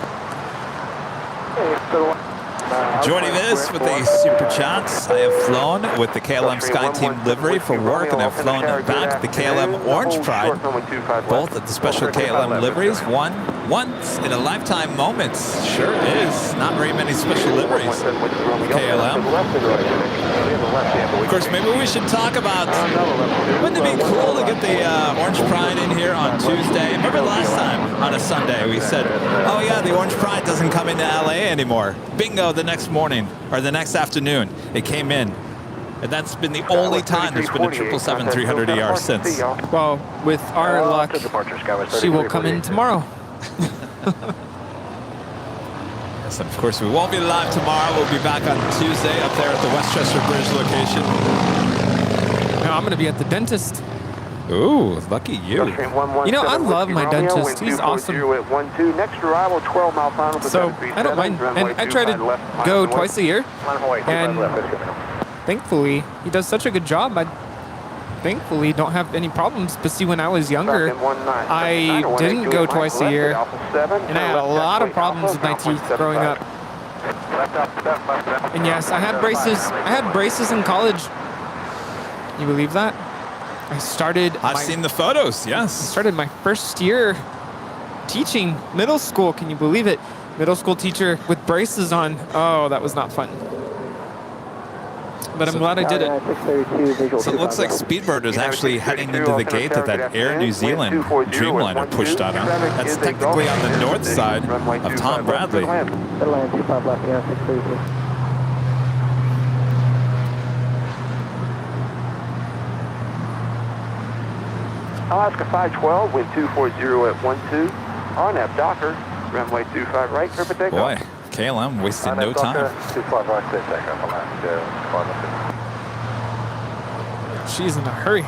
Joining us with the super chats, I have flown with the KLM SkyTeam livery for work, and I've flown back the KLM Orange Pride, both at the special KLM liveries. Once in a lifetime moment, sure is. Not very many special liveries with KLM. Of course, maybe we should talk about, wouldn't it be cool to get the Orange Pride in here on Tuesday? Remember last time on a Sunday we said, oh yeah, the Orange Pride doesn't come into LA anymore. Bingo, the next morning or the next afternoon it came in, and that's been the only time there's been a 777-300ER since. Well, with our luck, she will come in tomorrow. Yes, and of course we won't be live tomorrow. We'll be back on Tuesday up there at the Westchester Bridge location. No, I'm going to be at the dentist. Ooh, lucky you. You know, I love my dentist. He's awesome. Next arrival, 12 mile final. So I don't mind, and I try to go twice a year. And thankfully, he does such a good job. I thankfully don't have any problems. But see, when I was younger, I didn't go twice a year, and I had a lot of problems with my teeth growing up. And yes, I had braces. I had braces in college. You believe that? I've seen the photos, yes. I started my first year teaching middle school. Can you believe it? Middle school teacher with braces on. Oh, that was not fun. But I'm glad I did it. So it looks like Speedbird is actually heading into the gate that that Air New Zealand Dreamliner pushed out on. That's technically on the north side of Tom Bradley. Alaska 512, wind 240 at 12. RNAV Docker, runway 25 right, clear for takeoff. Boy, KLM wasted no time. 25 right, clear takeoff, Alaska 5. She's in a hurry.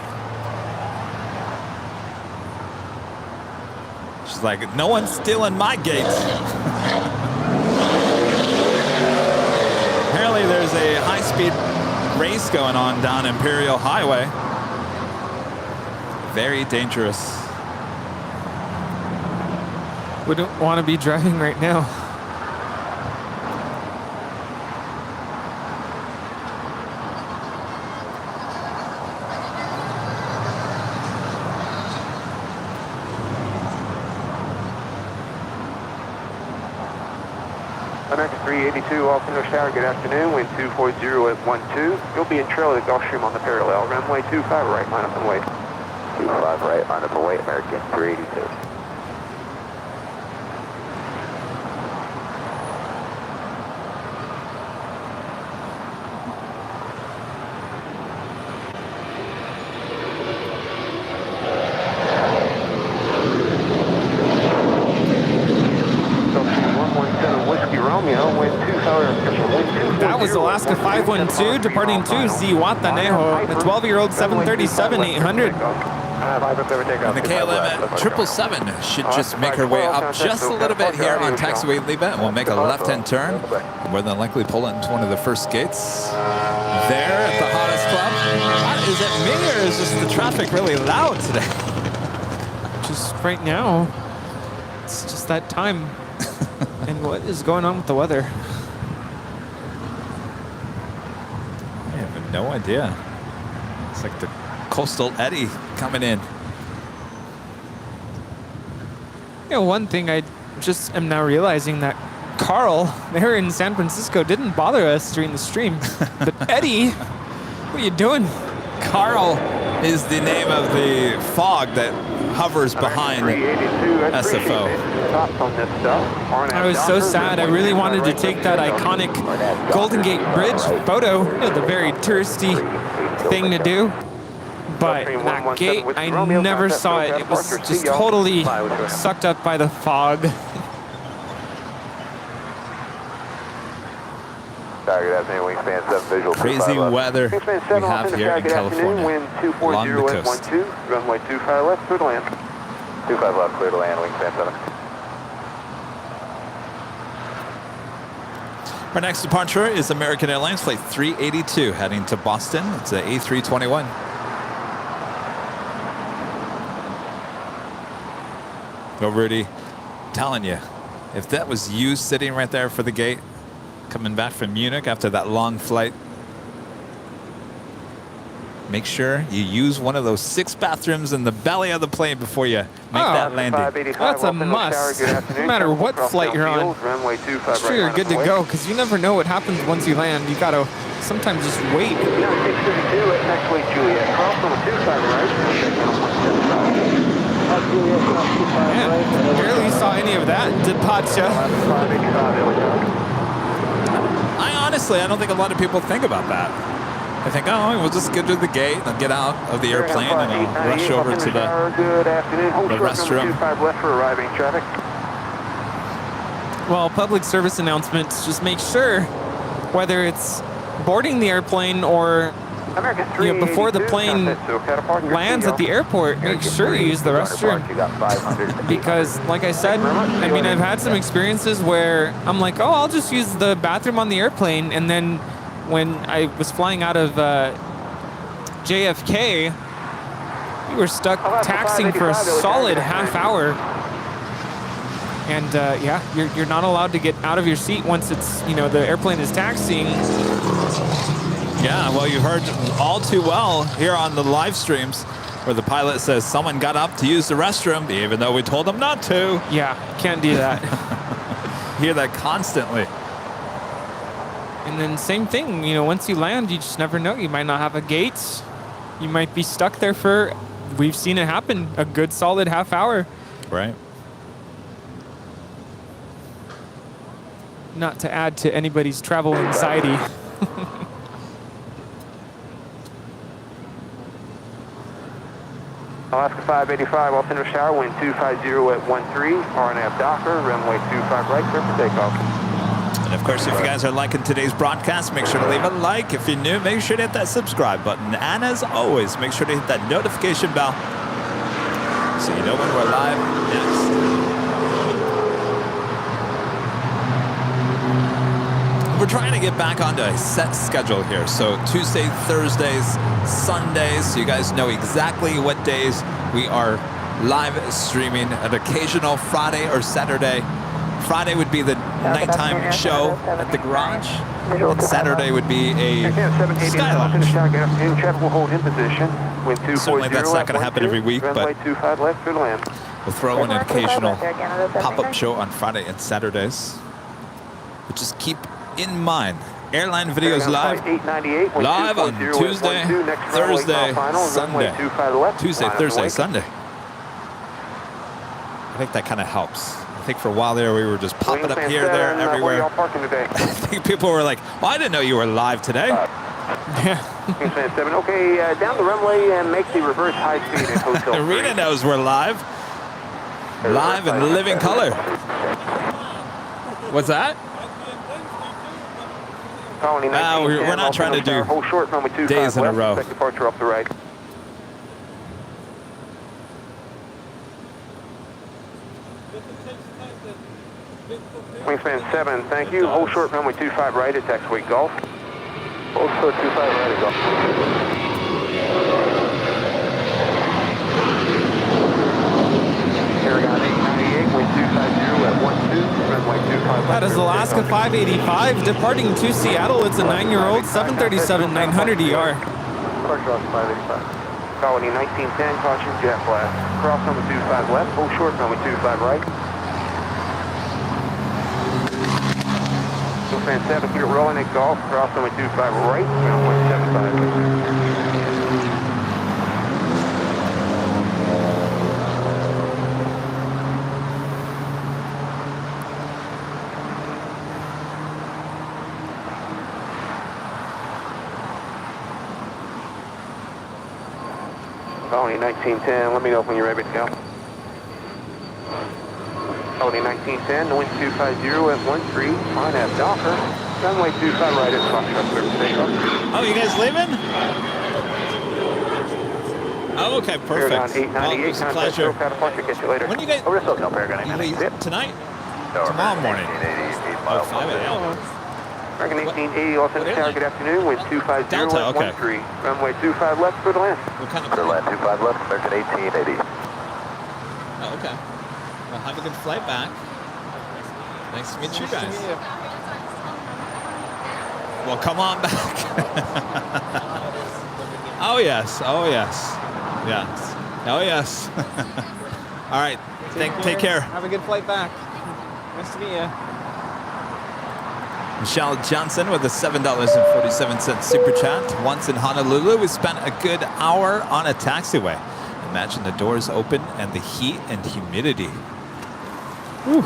She's like, no one's stealing my gates. Apparently there's a high-speed race going on down Imperial Highway. Very dangerous. Wouldn't want to be driving right now. American 382, all Finish Tower, good afternoon, wind 240 at 12. You'll be in trail of the Gulfstream on the parallel, runway 25 right, line up and wait. 25 right, line up and wait, American 382. That was Alaska 512 departing to Zihuatanejo, the 12-year-old 737-800. And the KLM 777 should just make her way up just a little bit here on taxiway Liba, and we'll make a left-hand turn. More than likely pull into one of the first gates there at the hottest club. Is it me, or is just the traffic really loud today? Just right now, it's just that time. And what is going on with the weather? I have no idea. It's like the coastal eddy coming in. You know, one thing I just am now realizing that Carl there in San Francisco didn't bother us during the stream. But Eddie, what are you doing? Carl is the name of the fog that hovers behind SFO. I was so sad. I really wanted to take that iconic Golden Gate Bridge photo. You know, the very touristy thing to do. But that gate, I never saw it. It was just totally sucked up by the fog. Crazy weather we have here in California, along the coast. Runway 25 left, clear to land. 25 left, clear to land, wingspan 7. Our next departure is American Airlines Flight 382 heading to Boston. It's an A321. Go, Rudy. Telling you, if that was you sitting right there for the gate, coming back from Munich after that long flight, make sure you use one of those 6 bathrooms in the belly of the plane before you make that landing. That's a must. No matter what flight you're on, make sure you're good to go, because you never know what happens once you land. You gotta sometimes just wait. Man, barely saw any of that departure. I don't think a lot of people think about that. I think, oh, we'll just get to the gate and get out of the airplane and I'll rush over to the restroom. Well, public service announcements, just make sure, whether it's boarding the airplane or before the plane lands at the airport, make sure you use the restroom. Because, like I said, I mean, I've had some experiences where I'm like, oh, I'll just use the bathroom on the airplane. And then when I was flying out of JFK, we were stuck taxiing for a solid half hour. And yeah, you're not allowed to get out of your seat once it's, the airplane is taxiing. Yeah, well, you heard all too well here on the live streams where the pilot says someone got up to use the restroom, even though we told them not to. Yeah, can't do that. Hear that constantly. And then same thing, once you land, you just never know. You might not have a gate. You might be stuck there for, we've seen it happen, a good solid half hour. Right. Not to add to anybody's travel anxiety. Alaska 585, off center shower, wind 250 at 13, RNAV Docker, runway 25 right, clear for takeoff. And of course, if you guys are liking today's broadcast, make sure to leave a like. If you're new, make sure to hit that subscribe button. And as always, make sure to hit that notification bell so you know when we're live next. We're trying to get back onto a set schedule here. So Tuesday, Thursdays, Sundays, so you guys know exactly what days we are live streaming. An occasional Friday or Saturday. Friday would be the nighttime show at the garage. And Saturday would be a sky lounge. Certainly that's not going to happen every week, but we'll throw in an occasional pop-up show on Friday and Saturdays. But just keep in mind, Airline Videos live on Tuesday, Thursday, Sunday. Tuesday, Thursday, Sunday. I think that kind of helps. I think for a while there, we were just popping up here, there, everywhere. I think people were like, well, I didn't know you were live today. Yeah. Okay, down the runway and make the reverse high speed at Hotel Arena knows we're live. Live in living color. What's that? We're not trying to do days in a row. Departure off the right. Wingspan 7, thank you. Hold short runway 25 right at taxiway Golf. Hold short 25 right at Golf. Paragon 898, wind 250 at 12, runway 25. That is Alaska 585 departing to Seattle. It's a 9-year-old 737-900 ER. Departure off 585. Colony 1910, caution jet blast. Cross number 25 left, hold short runway 25 right. Wingspan 7, keep it rolling at Golf, cross runway 25 right, runway 75. Colony 1910, let me know when you're ready to go. Colony 1910, the wind 250 at 13, on at Docker. Runway 25 right at Foxtrot, clear for takeoff. Oh, you guys leaving? Oh, okay, Paragon perfect. 898, Well, it was a pleasure. California, catch you later. When you get over to SoCal, Paragon You leave 898. tonight? No, Tomorrow morning. 1880, 8 Oh, miles. 5 a.m. American 1880, Los Angeles Tower, good afternoon. Wind 250 Delta, at okay. 13. Runway 25 left for the land. What kind of Clear land 25 left, American 1880. Oh, okay. Well, have a good flight back. Nice to meet you guys. Well, come on back. Oh, yes. Oh, yes. Yes. Oh, yes. All right. Take care. Have a good flight back. Nice to meet you. Michelle Johnson with a $7.47 super chat. Once in Honolulu, we spent a good hour on a taxiway. Imagine the doors open and the heat and humidity. Whew.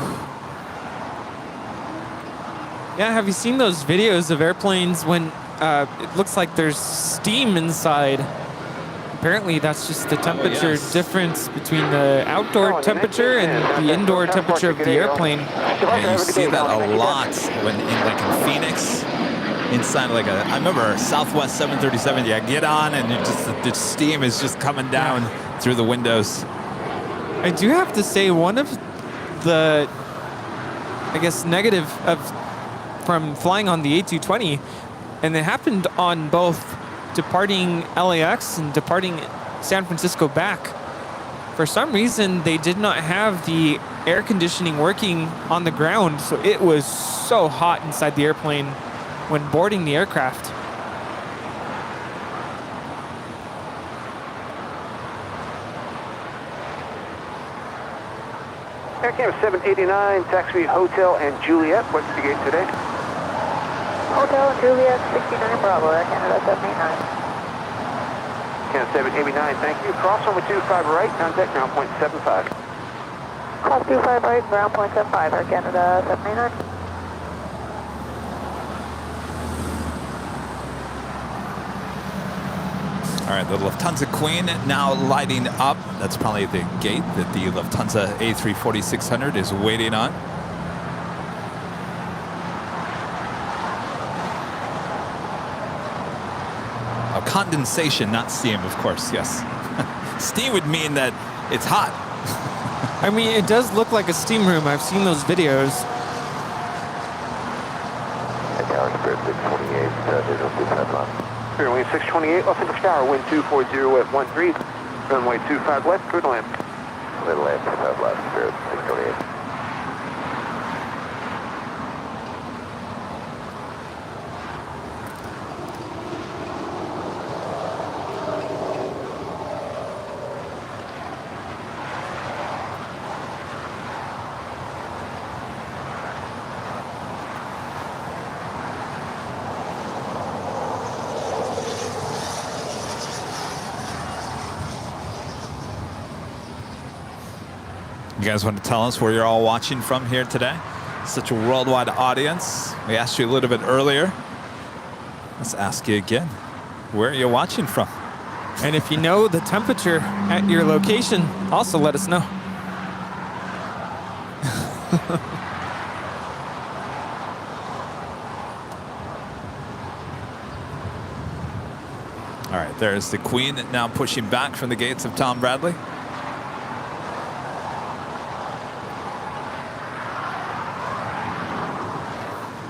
Yeah, have you seen those videos of airplanes when it looks like there's steam inside? Apparently, that's just the temperature difference between the outdoor temperature and the indoor temperature of the airplane. Yeah, you see that a lot when in Phoenix, inside I remember Southwest 737. Yeah, get on and the steam is just coming down through the windows. I do have to say one of the, I guess, negative from flying on the A220, and it happened on both departing LAX and departing San Francisco back. For some reason, they did not have the air conditioning working on the ground, so it was so hot inside the airplane when boarding the aircraft. Air Cam 789, taxi Hotel and Juliet. What's the gate today? Hotel Juliet 69 Bravo, Air Canada 789. Cam 789, thank you. Cross runway 25 right, contact ground point 75. Cross 25 right, ground point 75, Air Canada 789. All right, the Lufthansa Queen now lighting up. That's probably the gate that the Lufthansa A340-600 is waiting on. Oh, condensation, not steam, of course, yes. Steam would mean that it's hot. I mean, it does look like a steam room. I've seen those videos. Tower Spirit 628, visual 25 left. Clear wing 628, Los Angeles Tower, wind 240 at 13. Runway 25 left, clear to land. Clear to land 25 left, Spirit 628. You guys want to tell us where you're all watching from here today? Such a worldwide audience. We asked you a little bit earlier. Let's ask you again. Where are you watching from? And if you know the temperature at your location, also let us know. All right, there's the Queen now pushing back from the gates of Tom Bradley.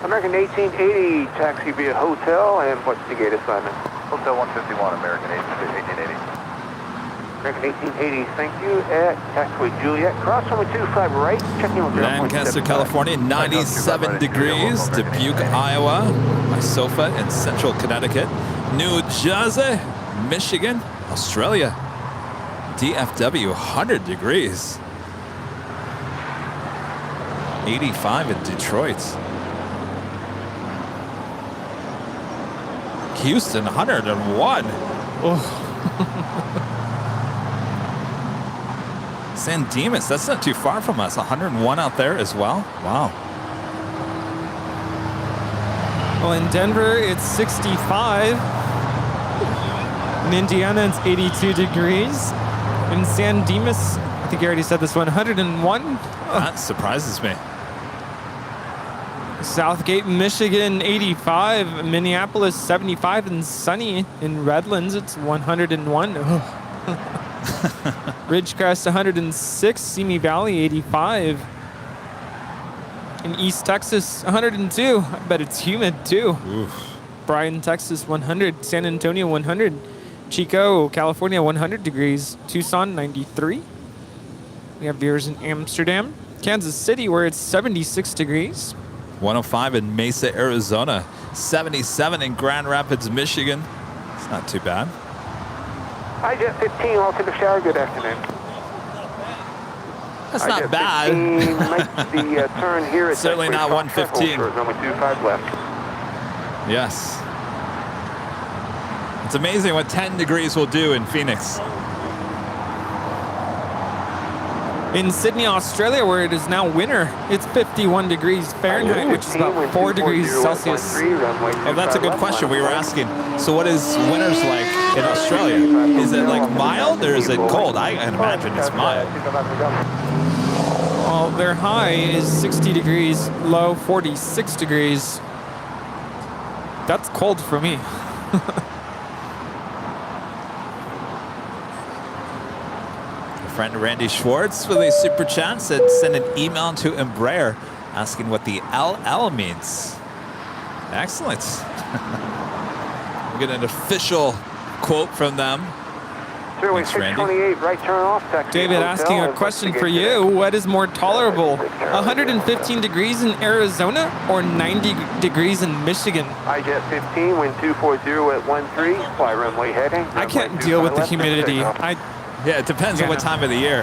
American 1880, taxi via hotel, and what's the gate assignment? Hotel 151, American 1880. American 1880, thank you, at taxiway Juliet. Cross runway 25 right, checking with ground point Lancaster, 75. California, 97 degrees. Dubuque, Iowa. My sofa in central Connecticut. New Jersey, Michigan, Australia. DFW, 100 degrees. 85 in Detroit. Houston, 101. Oh. San Dimas, that's not too far from us. 101 out there as well. Wow. Well, in Denver, it's 65. In Indiana, it's 82 degrees. In San Dimas, I think you already said this one, 101. That surprises me. Southgate, Michigan, 85. Minneapolis, 75. And sunny in Redlands, it's 101. Ridgecrest, 106. Simi Valley, 85. In East Texas, 102. I bet it's humid too. Oof. Bryan, Texas, 100. San Antonio, 100. Chico, California, 100 degrees. Tucson, 93. We have viewers in Amsterdam. Kansas City, where it's 76 degrees. 105 in Mesa, Arizona. 77 in Grand Rapids, Michigan. It's not too bad. Hi, Jet 15, Altimeter Shower, good afternoon. That's Hi, not Jet bad. 15, make the turn here at Certainly not 115. Runway 25 left. Yes. It's amazing what 10 degrees will do in Phoenix. In Sydney, Australia, where it is now winter, it's 51 degrees Fahrenheit, which is about 4 degrees Celsius. Oh, that's a good question. We were asking. So what is winters like in Australia? Is it like mild or is it cold? I can imagine it's mild. Well, their high is 60 degrees, low 46 degrees. That's cold for me. Friend Randy Schwartz with a super chat said send an email to Embraer asking what the LL means. Excellent. We get an official quote from them. Runway Thanks, Randy. 628, right turn off. Taxi David hotel, asking a question for you. What is more tolerable, 115 degrees in Arizona or 90 degrees in Michigan? Jet 15, wind 240 at 13, fly runway heading. I can't deal with the humidity. Yeah, it depends on what time of the year.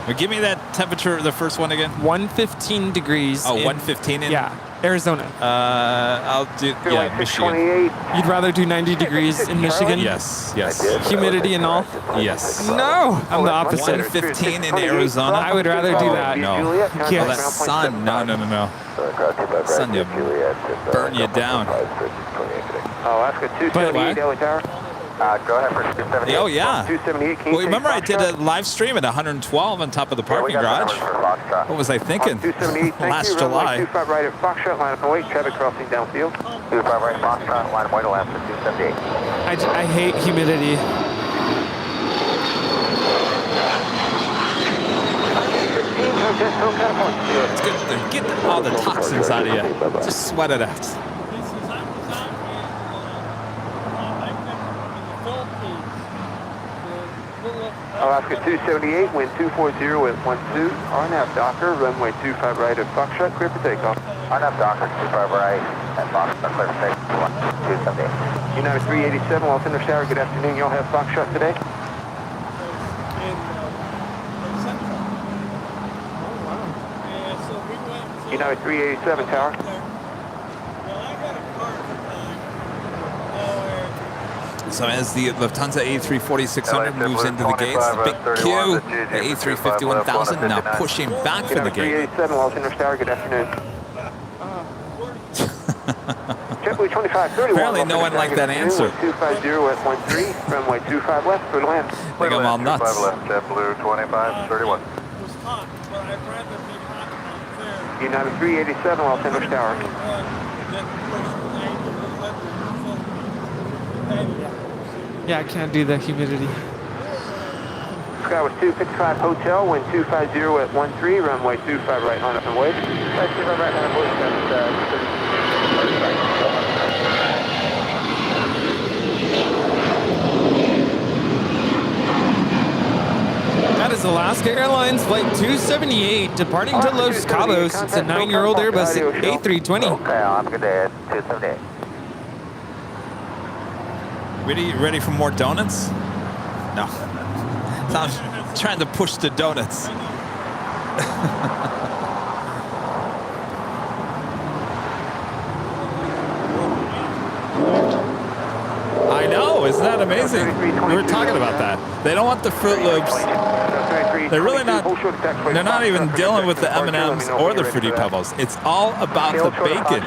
But give me that temperature, the first one again. 115 degrees. Oh, 115 in? Yeah, Arizona. I'll do, yeah, Michigan. You'd rather do 90 degrees in Michigan? Yes, yes. Humidity and all? Yes. No, I'm the opposite. 115 in Arizona? I would rather do that. No. Yes. Oh, that sun. No. Sun, you burn you down. Alaska 278, Delhi Tower. Go ahead for 278. Oh, yeah. 278, Well, remember I did a live stream at 105 on top of the parking garage? What was I thinking? 278, Last July. 25 right at Foxtrot, line up and wait, traffic crossing downfield. 25 right, Foxtrot, line of white, Alaska 278. I hate humidity. It's good to get all the toxins out of you. Just sweat it out. Alaska 278, wind 240 at 12, RNAV Docker, runway 25 right at Foxtrot, clear for takeoff. RNAV Docker, 25 right at Foxtrot, clear for takeoff, 278. United 387, Los Angeles Tower, good afternoon, y'all have Foxtrot today? United 387 Tower. So as the Lufthansa A340-600 moves into the gates, the big Q, the A350-1000 now pushing back from the gate. 387 Los Angeles Tower, good afternoon. JetBlue 2531. Apparently no one liked that answer. 250 at 13, runway 25 left, clear to land. I think I'm all nuts. JetBlue 2531. United 387 Los Angeles Tower. Yeah, I can't do the humidity. Sky was 255 Hotel, wind 250 at 13, runway 25 right, line up and wait. Right, 25 right, line up and wait, That is Alaska Airlines Flight 278 departing to Los Cabos. It's a 9-year-old Airbus A320. Okay, I'm good day, 278. Ready for more donuts? No. So I'm trying to push the donuts. I know, isn't that amazing? We were talking about that. They don't want the Fruit Loops. They're really not, they're not even dealing with the M&Ms or the Fruity Pebbles. It's all about the bacon.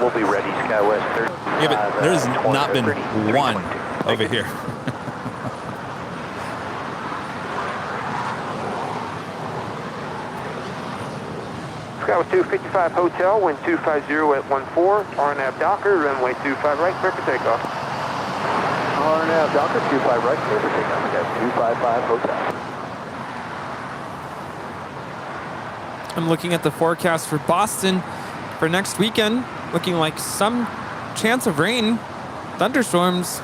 We'll be ready, SkyWest. Yeah, but there's not been one over here. Skywards 255 Hotel, wind 250 at 14, RNAV Docker, runway 25 right, clear for takeoff. RNAV Docker, 25 right, clear for takeoff. We have 255 Hotel. I'm looking at the forecast for Boston for next weekend. Looking like some chance of rain, thunderstorms.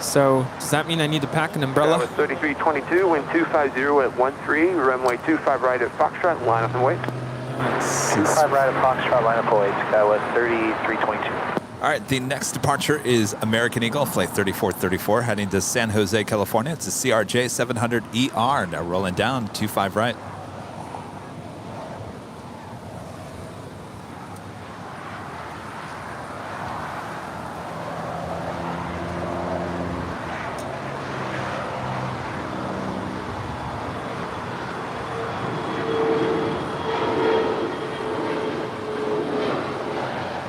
So does that mean I need to pack an umbrella? That was 3322, wind 250 at 13, runway 25 right at Foxtrot, line up and wait. 25 right at Foxtrot, line up and wait. Skywest 3322. All right, the next departure is American Eagle, flight 3434, heading to San Jose, California. It's a CRJ 700ER, now rolling down, 25 right.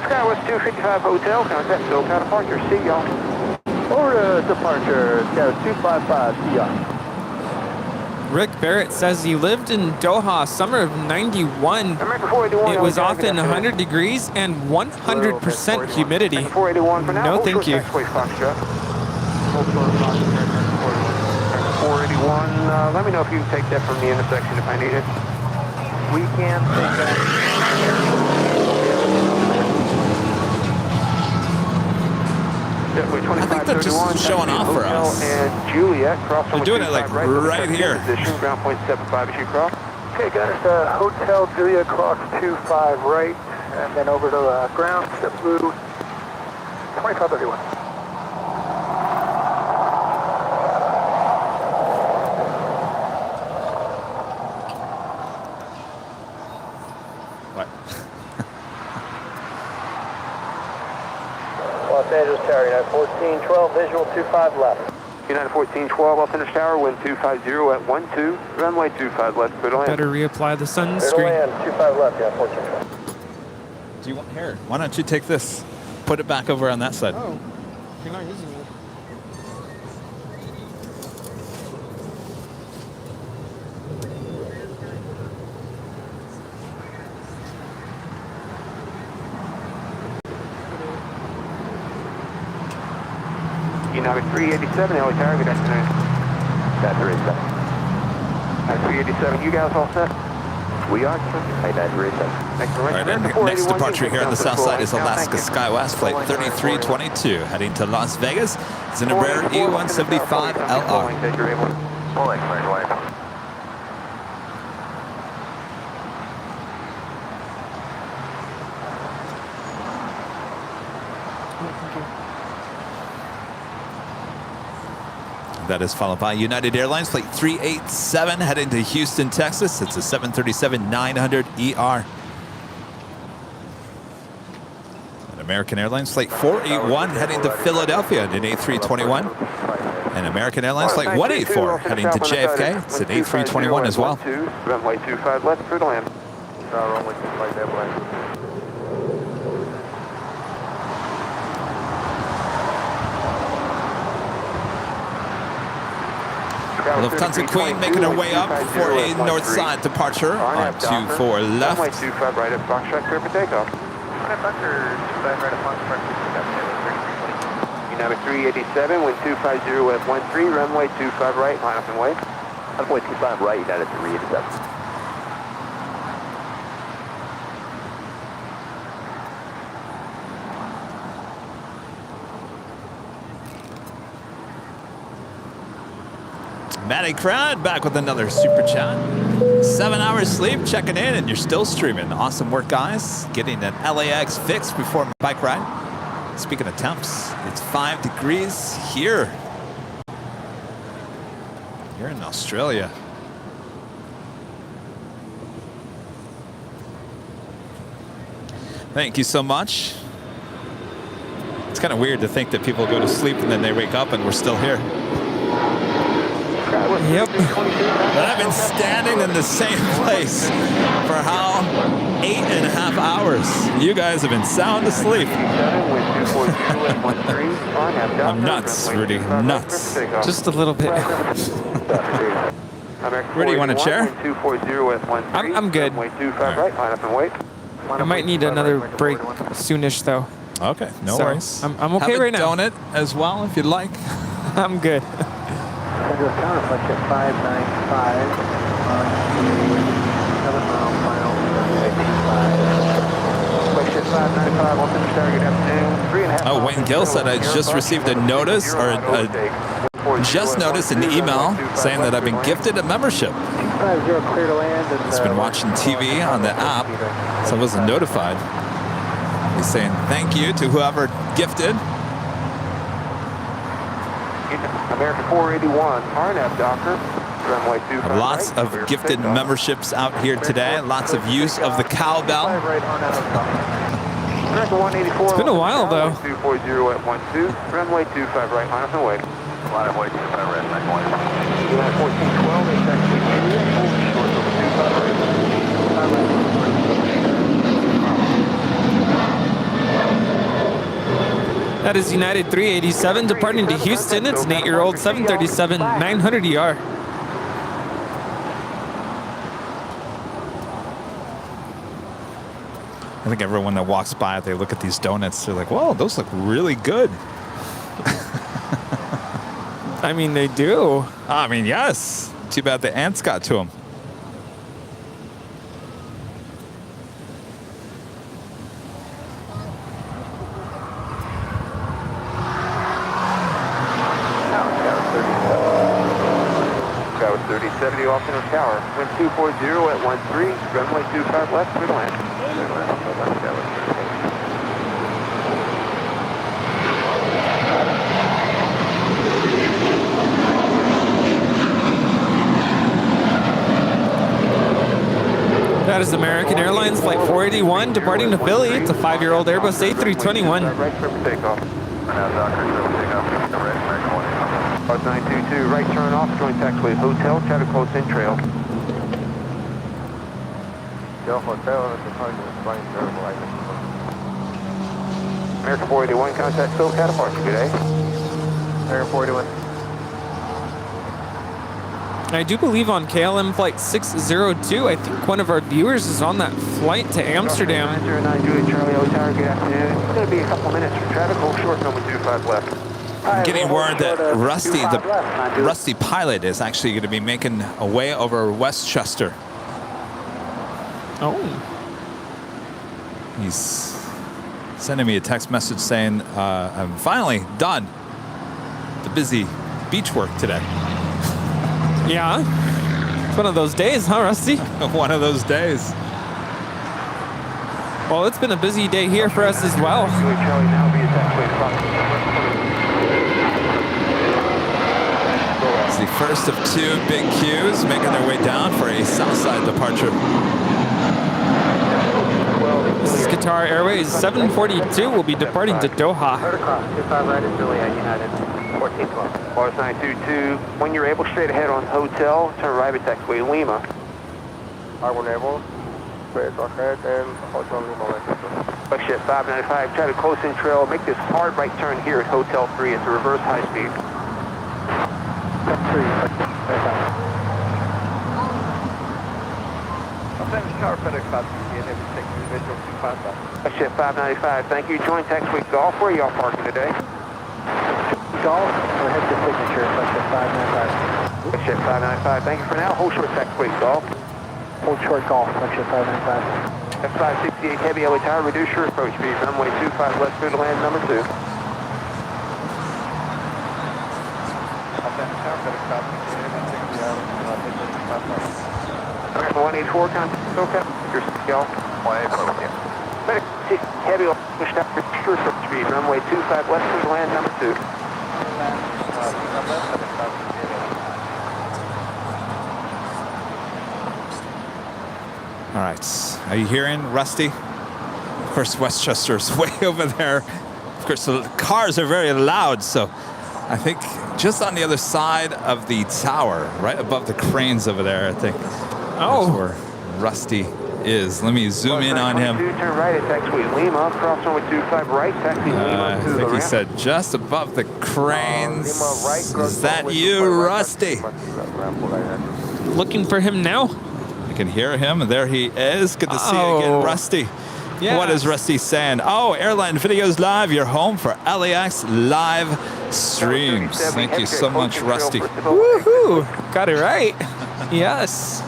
Skywest 255 Hotel, contact SoCal departure, see y'all. Over to departure, Skywest 255, see y'all. Rick Barrett says he lived in Doha summer of '91. It was often 100 degrees and 100% humidity. No, thank you. 481, let me know if you can take that from the intersection if I need it. We can take that. I think they're just showing off for us. And Juliet, cross they're doing it like right here. Position, ground point 75 as you cross. Okay, got us Hotel Juliet, cross 25 right, and then over to ground, step blue, 2531. What? Los Angeles Tower, United 1412, visual 25 left. United 1412, Los Angeles Tower, wind 250 at 12, runway 25 left, clear to land. Better reapply the Clear to sunscreen. land, 25 left, United 1412. Do you want here? Why don't you take this? Put it back over on that side. Oh, you're not using it. United 387, LA Tower, good afternoon. That's 387. United 387, you guys all set? We are, sir. Hey, that's 387. Thanks All very much. right, and next departure here on the south side is Alaska Skywest, flight 3322, heading to Las Vegas. It's an Embraer E175LR. That is followed by United Airlines, flight 387, heading to Houston, Texas. It's a 737-900ER. And American Airlines, flight 481, heading to Philadelphia in an A321. And American Airlines, flight 184, heading to JFK. It's an A321 as well. Runway 25 left, clear to land. Runway 25 left, land. Lufthansa Queen making her way up for a north side departure on 24 left. Runway 25 right at Foxtrot, clear for takeoff. United 387, wind 250 at 13, runway 25 right, line up and wait. Runway 25 right, United 387. Matty Crowd back with another super chat. 7 hours sleep, checking in, and you're still streaming. Awesome work, guys. Getting an LAX fix before my bike ride. Speaking of temps, it's 5 degrees here. You're in Australia. Thank you so much. It's kind of weird to think that people go to sleep and then they wake up and we're still here. Skywest Yep. But I've been standing in the same place for how 8.5 hours. You guys have been sound asleep. I'm nuts, Rudy. Nuts. Just a little bit. Rudy, you want a chair? I'm good. I might need another break soonish, though. Okay, no So, worries. I'm okay Have right a now. donut as well if you'd like. I'm good. Central Tower, flight shift 595 on the 7-mile final. Flight shift 595, all finish tower, good afternoon. 3.5 Oh, Wayne Gill said I just received a notice or just noticed an email saying that I've been gifted a membership. 50 clear to land. He's been watching TV on the app, so I wasn't notified. He's saying thank you to whoever gifted. American 481, RNAV Docker, runway 25 Lots right, of clear for gifted takeoff. memberships out here today. Lots of use of the cowbell. American 184. It's been a while, though. 240 at 12, runway 25 right, line up and wait. Line up, wait, 25 right, line 1412, it's actually short over 25 right. That is United 387 departing to Houston. It's an 8-year-old 737 900ER. I think everyone that walks by, they look at these donuts, they're like, whoa, those look really good. I mean, they do. I mean, yes. Too bad the ants got to them. Tower 3070 off Center Tower. Wind 240 at 13, runway 25 left, clear to land. That is American Airlines Flight 481 departing to Philly. It's a 5-year-old Airbus A321. Right, clear for takeoff. Bus 922, right turn off, joint taxiway hotel, try to close in trail. American 481, contact SoCal departure, good day. American 481. I do believe on KLM Flight 602, I think one of our viewers is on that flight to Amsterdam. 909 Julie Charlie O Tower, good afternoon. It's going to be a couple minutes for traffic, hold short, number 25 left. I'm getting word that Rusty, the Rusty pilot, is actually going to be making a way over Westchester. Oh. He's sending me a text message saying, I'm finally done the busy beach work today. Yeah. It's one of those days, huh, Rusty? One of those days. Well, it's been a busy day here for us as well. Julie Charlie now be taxiway It's the first of two big queues making their way down for a Southside departure. This is Qatar Airways 742 will be departing to Doha. 25 right is Juliet United 1412. Bars 922, when you're able, straight ahead on hotel, turn right at taxiway Lima. R1 Naval, straight ahead and Hotel Lima. Buckshot 595, try to close in trail, make this hard right turn here at Hotel 3, it's a reverse high speed. Buckshot 595, thank you. Join taxiway Golf, where are y'all parking today? Golf, or head to signature, Buckshot 595. Buckshot 595, thank you for now. Hold short taxiway Golf. Hold short Golf, Buckshot 595. F568 Heavy LA Tower, reduce your approach speed. Runway 25 left, clear to land number 2. American 184, contact SoCal. Your y'all. 184, yeah. Heavy push down, reduce your approach speed. Runway 25 left, clear to land number 2. All right, are you hearing Rusty? Of course, Westchester's way over there. Of course, the cars are very loud, so I think just on the other side of the tower, right above the cranes over there, I think. Oh. That's where Rusty is. Let me zoom in on him. Turn right at taxiway Lima, cross runway 25 right, taxi Lima I to the think he ramp. said just above the cranes. Lima right, cross Is that runway you, 25 right, Rusty? Looking for him now. I can hear him, and there he is. Good to see you again, Rusty. Yeah. What is Rusty saying? Oh, Airline Videos Live, your home for LAX live streams. Thank you so much, Rusty. Woohoo! Got it right. Yes.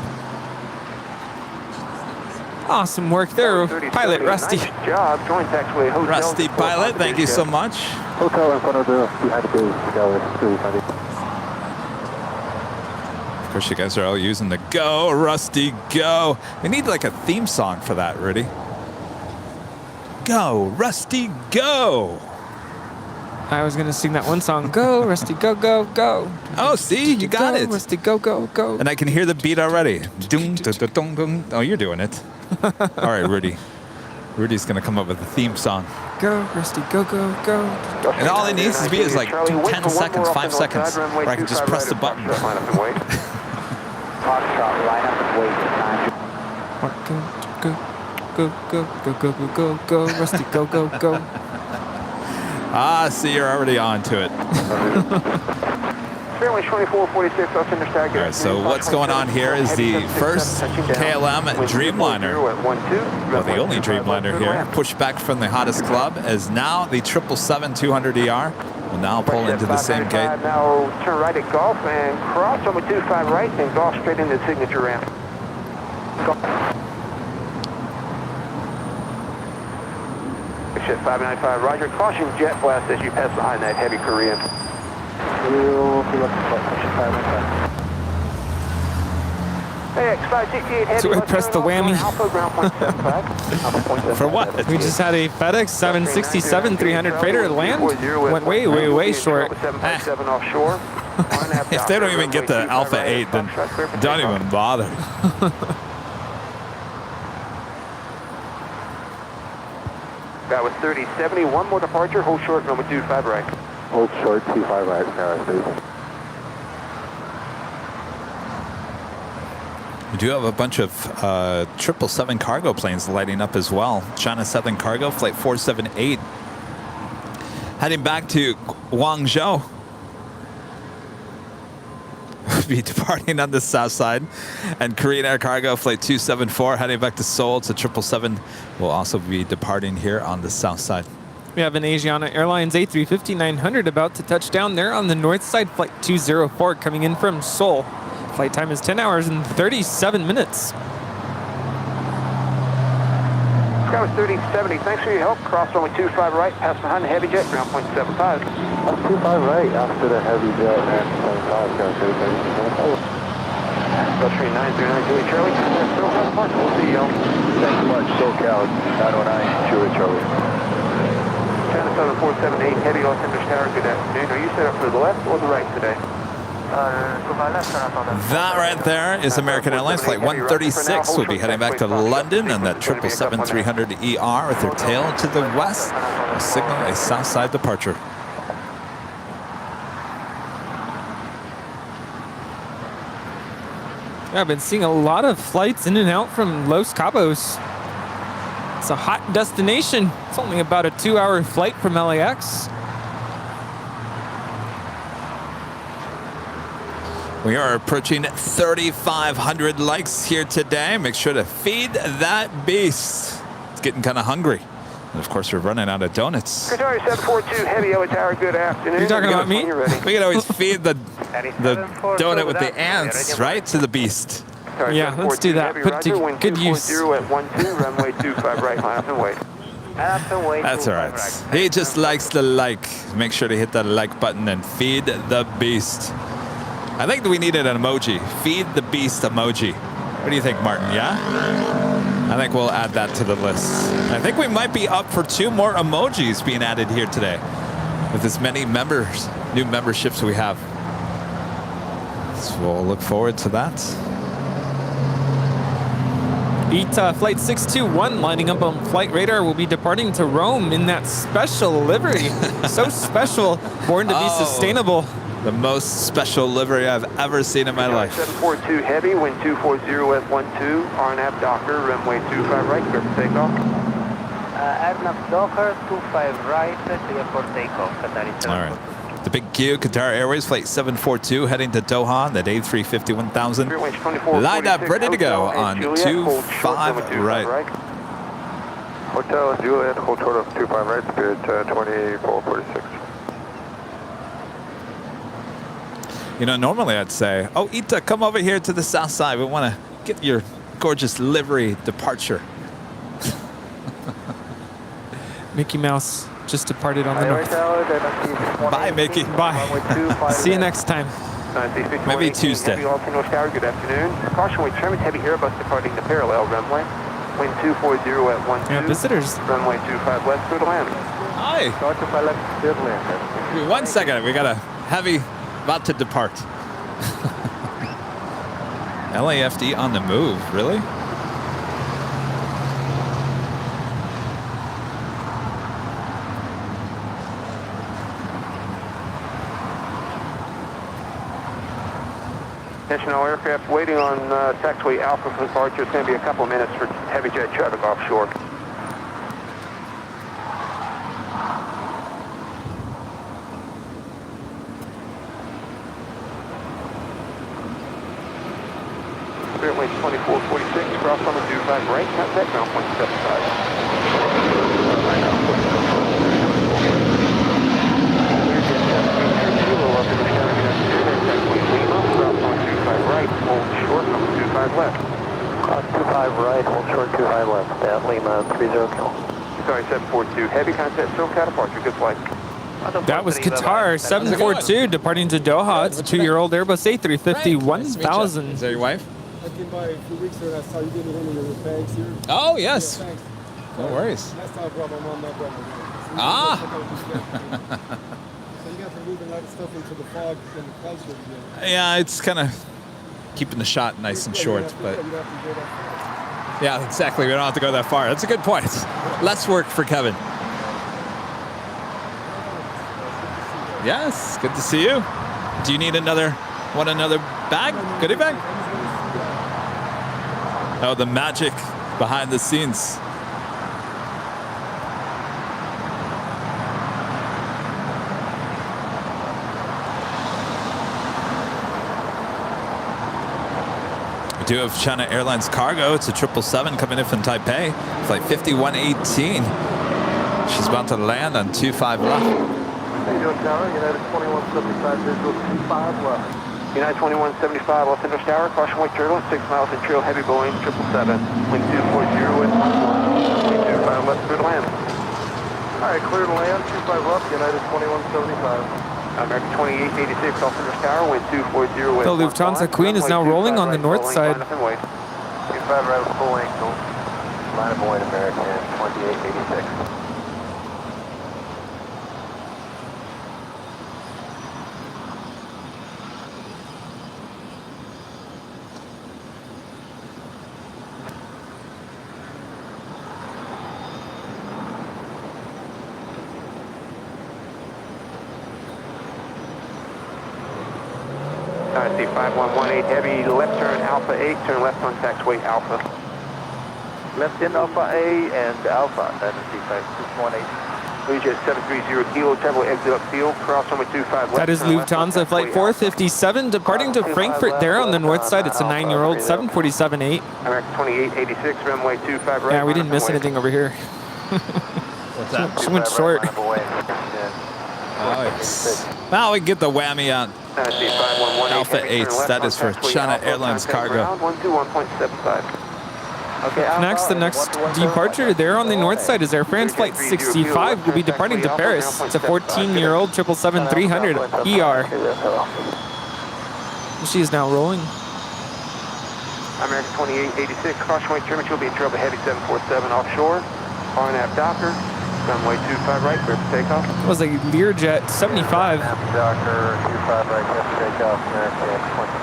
Awesome work there, Pilot Rusty. Nice job. Join taxiway hotel. Rusty Pilot, thank you so much. Hotel in front of the behind the gate. Of course, you guys are all using the Go, Rusty, Go. We need like a theme song for that, Rudy. Go, Rusty, go. I was going to sing that one song. Go, Rusty, go, go, go. Oh, see, you got Go, it. Rusty, go, go, go. And I can hear the beat already. Doom, dun, dun, dun, dun. Oh, you're doing it. All right, Rudy. Rudy's going to come up with a theme song. Go, Rusty, go, go, go. And all it needs to be is like 10 seconds, 5 seconds, where I can just press the button. Foxtrot, line up and wait. Go, go, go, go, go, go, go, Rusty, go, go, go. Ah, see, you're already on to it. Fairway 2446, All right, so what's going on here is the first KLM Dreamliner, well, the only Dreamliner here, pushed back from the hottest club, is now the 777-200ER. Will now pull into the same gate. Now turn right at Golf and cross on with 25 right, then Golf straight into the signature ramp. Shit 595, Roger. Caution jet blast as you pass behind that heavy Korean. We'll be looking for pushing 595. AX568 heavy. So I pressed the whammy. For what? We just had a FedEx 767-300 freighter land. Went way, way, way short. Offshore. If they don't even get the Alpha 8, then don't even bother. That was 3070. One more departure. Hold short, runway 25 right. Hold short, 25 right, Paris, please. We do have a bunch of 777 cargo planes lighting up as well. China Southern Cargo, Flight 478. Heading back to Guangzhou. Be departing on the south side. And Korean Air Cargo, Flight 274, heading back to Seoul. It's a 777. Will also be departing here on the south side. We have an Asiana Airlines A350-900 about to touch down there on the north side, Flight 204, coming in from Seoul. Flight time is 10 hours and 37 minutes. That was 3070. Thanks for your help. Cross runway 25 right, pass behind the heavy jet, ground point 75. 25 right after the heavy jet and 25, Paris, 30. Bus 3939 Julie Charlie. Still have fun. We'll see you. Thanks so much. SoCal 909 Julie Charlie. China Southern 478 heavy Los Angeles Tower. Good afternoon. Are you set up for the left or the right today? That right there is American Airlines Flight 136. We'll be heading back to London, and that 777-300ER with their tail to the west will signal a south side departure. Yeah, I've been seeing a lot of flights in and out from Los Cabos. It's a hot destination. It's only about a 2-hour flight from LAX. We are approaching 3,500 likes here today. Make sure to feed that beast. It's getting kind of hungry. And of course, we're running out of donuts. Qatari 742 heavy Yellow Tower. Good afternoon. You're talking about me? We can always feed the donut with the ants, right, to the beast. Yeah, let's do that. Put to good use. At 12, runway 25 right, line up and wait. That's all right. He just likes the like. Make sure to hit that like button and feed the beast. I think we needed an emoji. Feed the beast emoji. What do you think, Martin? Yeah? I think we'll add that to the list. I think we might be up for 2 more emojis being added here today with as many members, new memberships we have. So we'll look forward to that. ETA Flight 621 lining up on flight radar will be departing to Rome in that special livery. So special, born to be sustainable. The most special livery I've ever seen in my life. 742 heavy, wind 240 at 12, RNAV Docker, runway 25 right, clear for takeoff. RNAV Docker, 25 right, clear for takeoff. All right. The big Q, Qatar Airways, flight 742, heading to Doha, that A350-1000. Lined up, ready to go on 25 right. Hotel Juliet, hold short of 25 right, spirit 2446. You know, normally I'd say, oh, Ita, come over here to the south side. We want to get your gorgeous livery departure. Mickey Mouse just departed on the north. Bye, Mickey. Bye. See you next time. Maybe Tuesday. Good afternoon. Caution, we determined heavy Airbus departing the parallel runway. Wind 240 at 12. Yeah, visitors. Runway 25 left, clear to land. Hi. 1 second. We got a heavy about to depart. LAFD on the move, really? Attention all aircraft waiting on taxiway Alpha for departure. It's going to be a couple of minutes for heavy jet traffic offshore. Spirit weight 2446, cross runway 25 right, contact ground point 75. Right, hold short, number 25 left. 25 right, hold short, 25 left, at Lima 30 Kilo. Sorry, 742, heavy contact, still cat departure, good flight. That was Qatar 742 departing to Doha. It's a 2-year-old Airbus A350-1000. Is that your wife? I came by a few weeks ago and I saw you gave me one of your bags here. Oh, yes. Yeah, thanks. No worries. Last time I brought my mom, that brought my mom. Ah. So you got to move a lot of stuff into the fog and the clouds again. Yeah, it's kind of keeping the shot nice and short, but yeah, exactly. We don't have to go that far. That's a good point. Less work for Kevin. Yes, good to see you. Do you need another bag? Goodie bag? Oh, the magic behind the scenes. We do have China Airlines cargo. It's a 777 coming in from Taipei. Flight 5118. She's about to land on 25 left. United 2175, visual 25 left. United 2175, Los Angeles Tower, caution weight turtle, 6 miles in trail, heavy Boeing 777, wind 240 at 11, wind 25 left, clear to land. All right, clear to land, 25 left, United 2175. American 2886, Los Angeles Tower, wind 240 at The Lufthansa Queen is now rolling on the north side. 25 right with full angle. Line of Boeing American 2886. I see 5118, heavy left turn Alpha 8, turn left on taxiway Alpha. Left in Alpha A and Alpha, that's C5618. Leisure 730 Kilo, travel exit upfield, cross runway 25 left. That is Lufthansa Flight 457 departing to Frankfurt there on the north side. It's a 9-year-old 747-8. American 2886, runway 25 right. Yeah, we didn't miss anything over here. What's that? She went short. Oh, yes. Now we get the whammy out. Alpha 8s, that is for China Airlines cargo. 121.75. Next, the next departure there on the north side is Air France Flight 65. Will be departing to Paris. It's a 14-year-old 777-300 ER. She is now rolling. American 2886, caution weight German will be in trouble, heavy 747 offshore. RNAV Docker, runway 25 right, clear for takeoff. It was a Learjet 75. Docker 25 right, clear for takeoff, American 2886.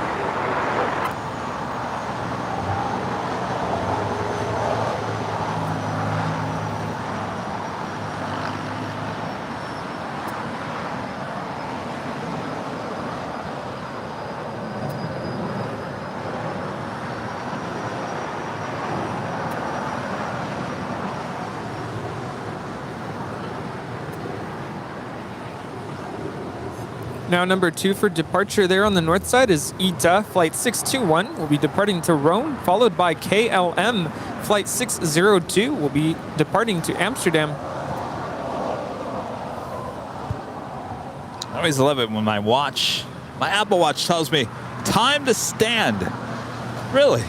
Now number 2 for departure there on the north side is ITA, flight 621, will be departing to Rome, followed by KLM, flight 602, will be departing to Amsterdam. I always love it when my Apple Watch tells me, time to stand. Really?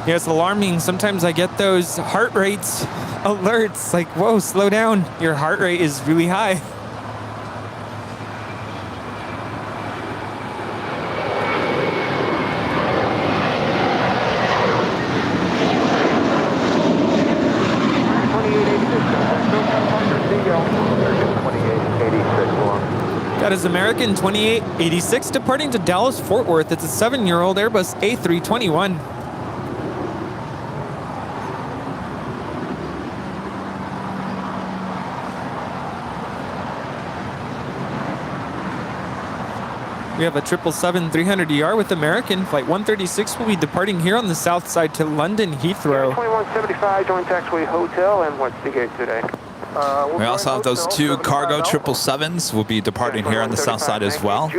Yeah, it's alarming. Sometimes I get those heart rates alerts like, whoa, slow down. Your heart rate is really high. That is American 2886 departing to Dallas Fort Worth. It's a 7-year-old Airbus A321. We have a 777-300ER with American. Flight 136 will be departing here on the south side to London Heathrow. 2175, join taxiway hotel, and what's the gate today? We also have those 2 cargo 777s will be departing here on the south side as well.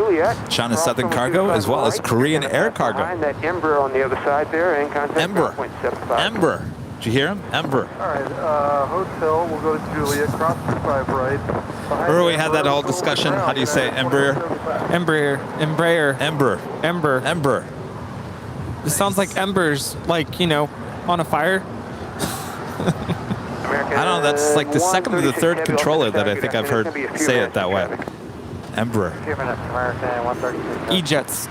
China Southern Cargo as well as Korean Air Cargo. That Ember on the other side there, and contact Ember. 0.75. Ember. Did you hear him? Ember. All right, hotel, we'll go to Juliet, cross 25 right. Remember we had that whole discussion? How do you say Embraer? Embraer. Embraer. Ember. Ember. Ember. It sounds like embers, like, you know, on a fire. I don't know, that's like the second or the third controller that I think I've heard say it that way. Embraer. E-jets.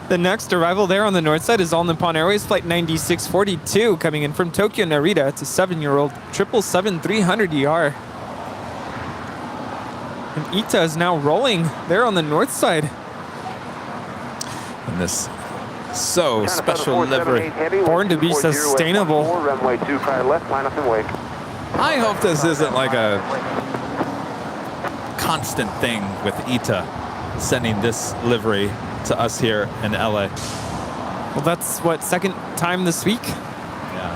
The next arrival there on the north side is All Nippon Airways Flight 9642 coming in from Tokyo Narita. It's a 7-year-old 777-300ER. And ITA is now rolling there on the north side. And this special livery. Born to be sustainable. Runway 25 left, line up and wake. I hope this isn't like a constant thing with ITA sending this livery to us here in LA. Well, that's what, second time this week? Yeah.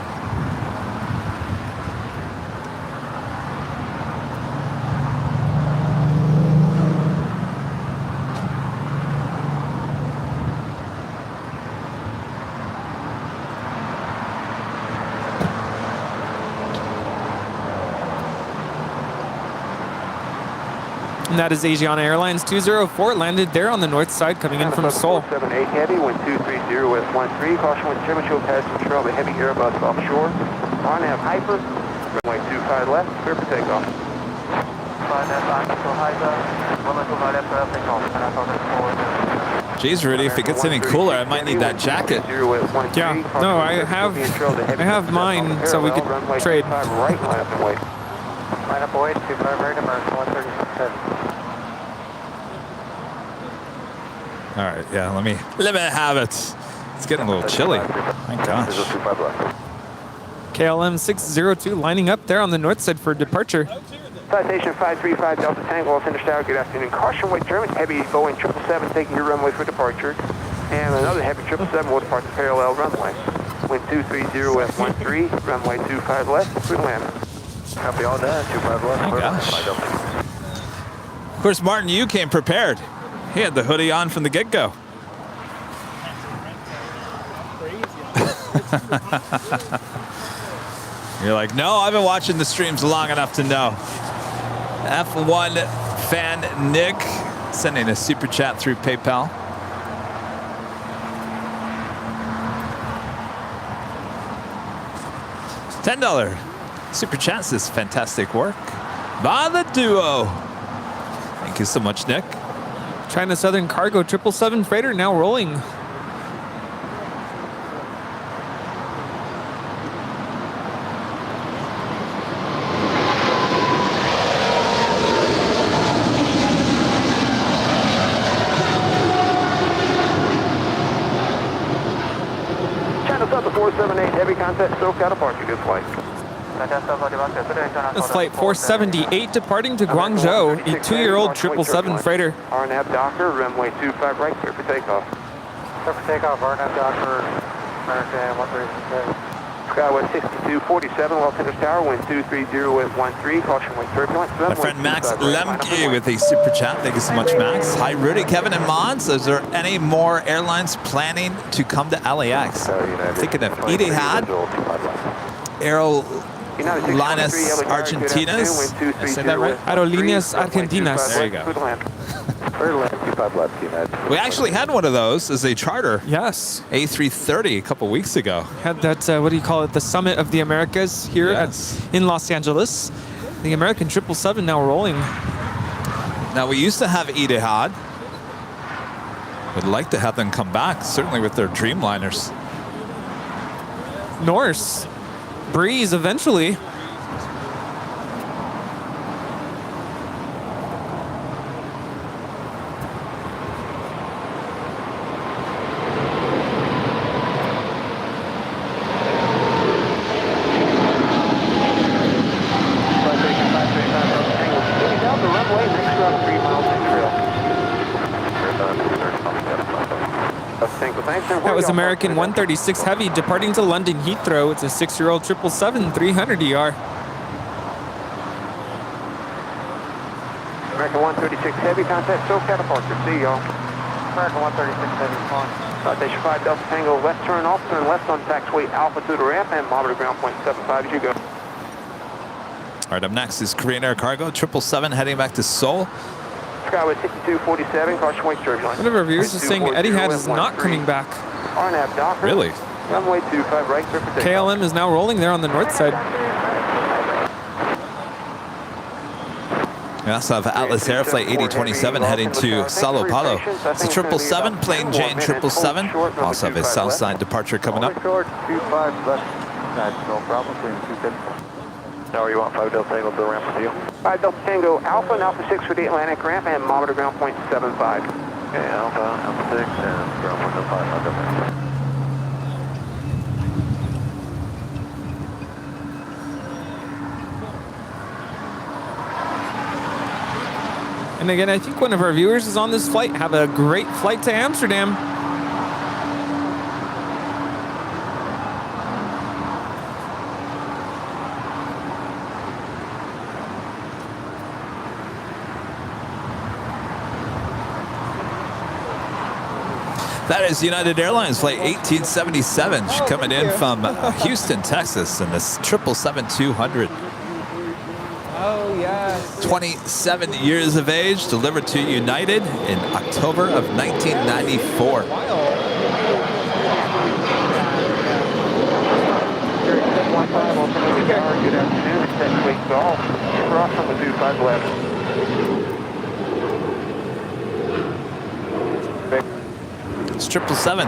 And that is Asiana Airlines 204, landed there on the north side, coming in from Seoul. 78 heavy, wind 230 with 13. Caution with temperature passenger of a heavy Airbus offshore. On have hyper, runway 25 left, clear for takeoff. Geez, Rudy, if it gets any cooler, I might need that jacket. Yeah, no, I have mine, so we can trade. Right, line up and wait. Line up away, 25 right, American 136. All right, yeah, let me have it. It's getting a little chilly. My gosh. KLM 602 lining up there on the north side for departure. Citation 535 Delta Tango, Los Angeles Tower, good afternoon. Caution, wait, German, heavy Boeing 777 taking your runway for departure. And another heavy 777 will depart the parallel runway. Wind 230 with 13, runway 25 left, clear to land. Copy all that, 25 left. My gosh. Of course, Martin, you came prepared. He had the hoodie on from the get-go. You're like, no, I've been watching the streams long enough to know. F1 fan Nick sending a super chat through PayPal. $10 super chat says fantastic work by the duo. Thank you so much, Nick. China Southern Cargo 777 freighter now rolling. China Southern 478, heavy contact, SoCal departure, good flight. That's flight 478 departing to Guangzhou, a 2-year-old 777 freighter. RNAV Docker, runway 25 right, clear for takeoff. Clear for takeoff, RNAV Docker, American 136. Skywest 6247, Los Angeles Tower, wind 230 at 13, caution wind turbulence. My friend Max Lemke with a super chat. Thank you so much, Max. Hi, Rudy, Kevin, and Mons. Is there any more airlines planning to come to LAX? Thinking of Etihad, Airlines Argentinas. Did I say that right? Aerolíneas Argentinas. There you go. We actually had one of those as a charter. Yes. A330 a couple weeks ago. Had that, what do you call it, the Summit of the Americas here in Los Angeles. The American 777 now rolling. Now, we used to have Etihad. Would like to have them come back, certainly with their Dreamliners. Norse. Breeze eventually. That was American 136 Heavy departing to London Heathrow. It's a 6-year-old 777-300ER. American 136 Heavy, contact SoCal departure. See y'all. American 136 Heavy, on. Citation 5 Delta Tango, left turn off, turn left on taxiway Alpha to the ramp and monitor ground point 75 as you go. All right, up next is Korean Air Cargo 777 heading back to Seoul. Skyway 6247, caution wing turbulence. One of our viewers is saying Etihad is not coming back. RNAV Docker. Really? Runway 25 right, clear for takeoff. KLM is now rolling there on the north side. We also have Atlas Air Flight 8027 heading to Sao Paulo. It's a 777, plain Jane 777. Also have a south side departure coming up. Short, 25 left. No problem, clean 210. Now you want 5 Delta Tango to the ramp with you? 5 Delta Tango Alpha and Alpha 6 for the Atlantic ramp and monitor ground point 75. Okay, Alpha 6 and ground point 75. And again, I think one of our viewers is on this flight. Have a great flight to Amsterdam. That is United Airlines Flight 1877. She's coming in from Houston, Texas, in this 777-200. Oh, yes. 27 years of age, delivered to United in October of 1994. Good afternoon, extend week golf. Cross on the 25 left. It's 777,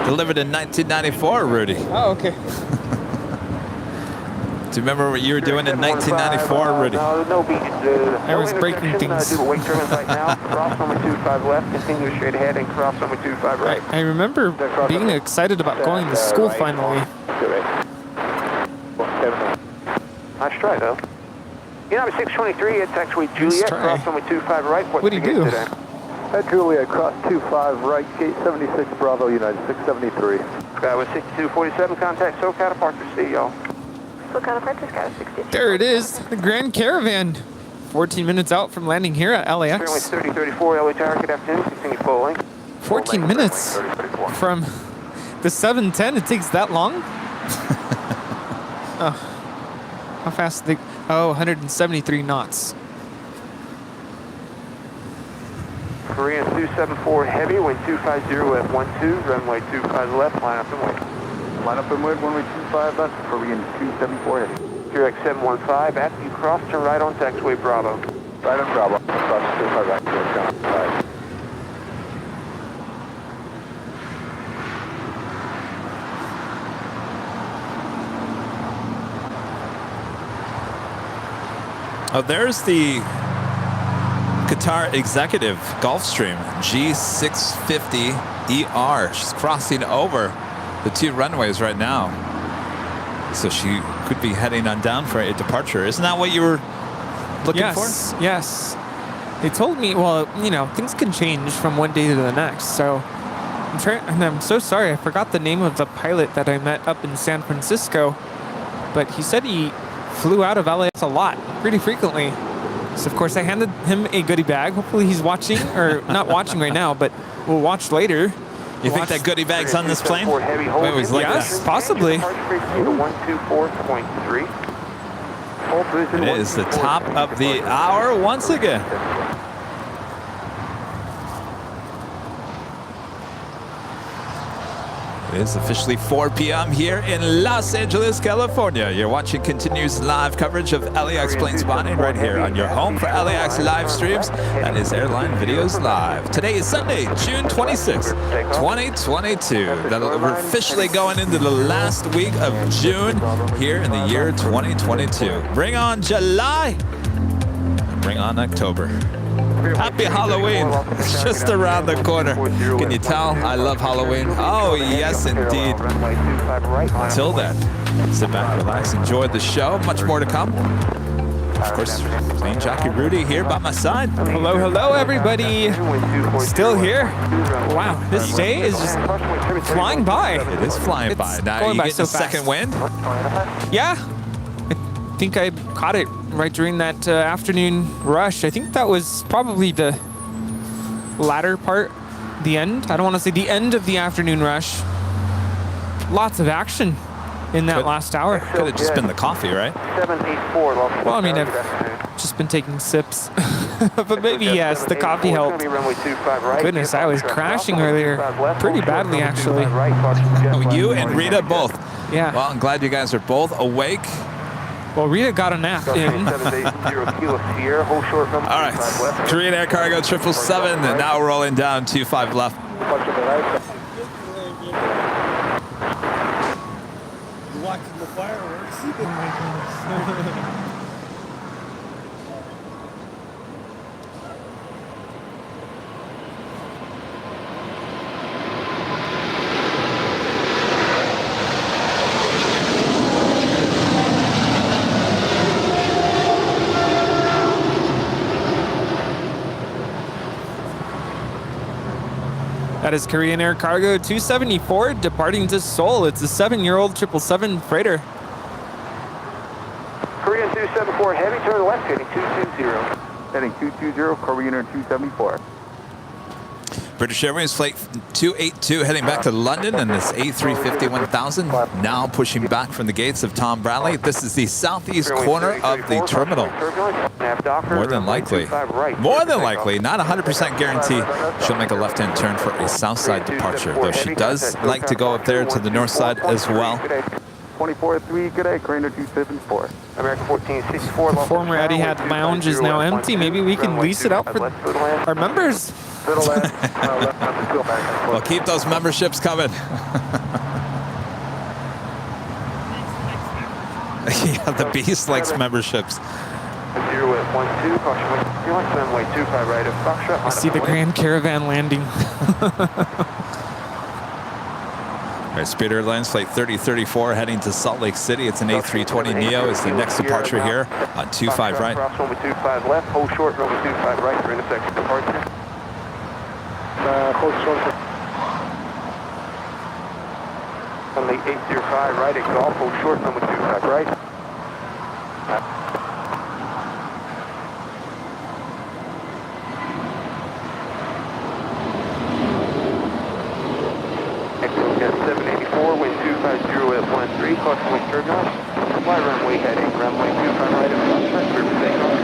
delivered in 1994, Rudy. Oh, okay. Do you remember what you were doing in 1994, Rudy? No beach. I was breaking things. Do the wake turbulence right now. Cross number 25 left, continue straight ahead, and cross number 25 right. I remember being excited about going to school finally. Nice try, though. United 623 at taxiway Juliet, cross number 25 right. What'd he do? Today? At Juliet, cross 25 right, gate 76 Bravo, United 673. Skyway 6247, contact SoCal departure. See y'all. SoCal departure, Skyway 62. There it is, the Grand Caravan. 14 minutes out from landing here at LAX. Runway 3034, LA Tower, good afternoon, continue full length. 14 minutes from the 710, it takes that long? Oh, how fast they, 173 knots. Korean 274 heavy, wind 250 at 12, runway 25 left, line up and wait. Line up and wait, runway 25 left, Korean 274 heavy. QX 715, after you cross, turn right on taxiway Bravo. Right on Bravo, cross 25 right, QX 5. Oh, there's the Qatar Executive Gulfstream G650ER. She's crossing over the two runways right now. So she could be heading on down for a departure. Isn't that what you were looking for? Yes. They told me, well, you know, things can change from one day to the next. So I'm so sorry. I forgot the name of the pilot that I met up in San Francisco, but he said he flew out of LAX a lot, pretty frequently. So of course I handed him a goodie bag. Hopefully he's watching, or not watching right now, but we'll watch later. You think that goodie bag's on this plane? Yes, yes, possibly. It is the top of the hour once again. It is officially 4 p.m. here in Los Angeles, California. You're watching continuous live coverage of LAX plane spotting right here on your home for LAX live streams. That is Airline Videos Live. Today is Sunday, June 26, 2022. We're officially going into the last week of June here in the year 2022. Bring on July and bring on October. Happy Halloween. It's just around the corner. Can you tell? I love Halloween. Oh, yes, indeed. Until then, sit back, relax, enjoy the show. Much more to come. Of course, Plane Jockey Rudy here by my side. Hello, hello, everybody. Still here. Wow, this day is just flying by. It is flying by. Now, you get a second wind? Yeah. I think I caught it right during that afternoon rush. I think that was probably the latter part, the end. I don't want to say the end of the afternoon rush. Lots of action in that last hour. Could have just been the coffee, right? 784. Well, I mean, I've just been taking sips. But maybe, yes, the coffee helped. Goodness, I was crashing earlier pretty badly, actually. You and Rita both. Yeah. Well, I'm glad you guys are both awake. Well, Rita got a nap in. All right, Korean Air Cargo 777, and now rolling down 25 left. You're watching the fireworks. That is Korean Air Cargo 274 departing to Seoul. It's a 7-year-old 777 freighter. Korean 274 heavy, turn left, heading 220. Heading 220, Korean Air 274. British Airways Flight 282 heading back to London, and this A350-1000 now pushing back from the gates of Tom Bradley. This is the southeast corner of the terminal. More than likely, not 100% guarantee, she'll make a left-hand turn for a south side departure, though she does like to go up there to the north side as well. 24-3, good day, Korean Air 274. American 1464. The former Etihad Lounge is now empty. Maybe we can lease it out for our members. Well, keep those memberships coming. Yeah, the Beast likes memberships. I see the Grand Caravan landing. All right, Spirit Airlines Flight 3034 heading to Salt Lake City. It's an A320neo. It's the next departure here on 25 right. Cross runway 25 left, hold short, runway 25 right for intersection departure. Hold short. Runway 805 right at Golf, hold short, runway 25 right. Excellent, 784, wind 250 at 13, caution wind turbulence. Fly runway heading, runway 25 right at Foxtrot, clear for takeoff.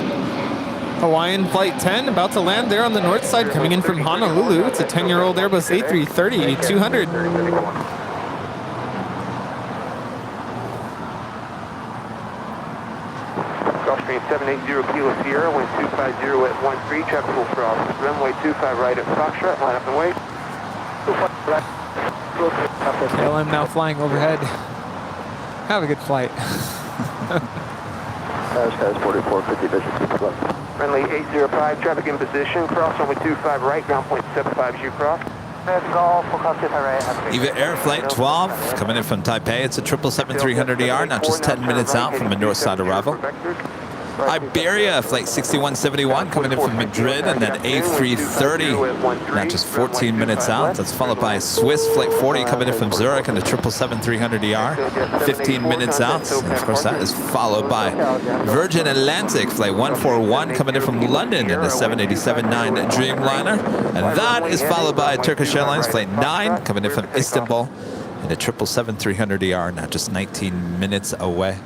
Hawaiian Flight 10 about to land there on the north side, coming in from Honolulu. It's a 10-year-old Airbus A330-200. Gulfstream 780 Kilo Sierra, wind 250 at 13, traffic will cross. Runway 25 right at Foxtrot, line up and wait. KLM now flying overhead. Have a good flight. Skies 4450, vision 2 left. Friendly 805, traffic in position, cross runway 25 right, ground point 75 as you cross. EVA Air Flight 12 coming in from Taipei. It's a 777-300ER, now just 10 minutes out from a north side arrival. Iberia, flight 6171, coming in from Madrid, and then A330, not just 14 minutes out. That's followed by Swiss, flight 40, coming in from Zurich, and the 777-300ER, 15 minutes out. And of course, that is followed by Virgin Atlantic, flight 141, coming in from London, in the 787-9 Dreamliner. And that is followed by Turkish Airlines, flight 9, coming in from Istanbul, and the 777-300ER, not just 19 minutes away.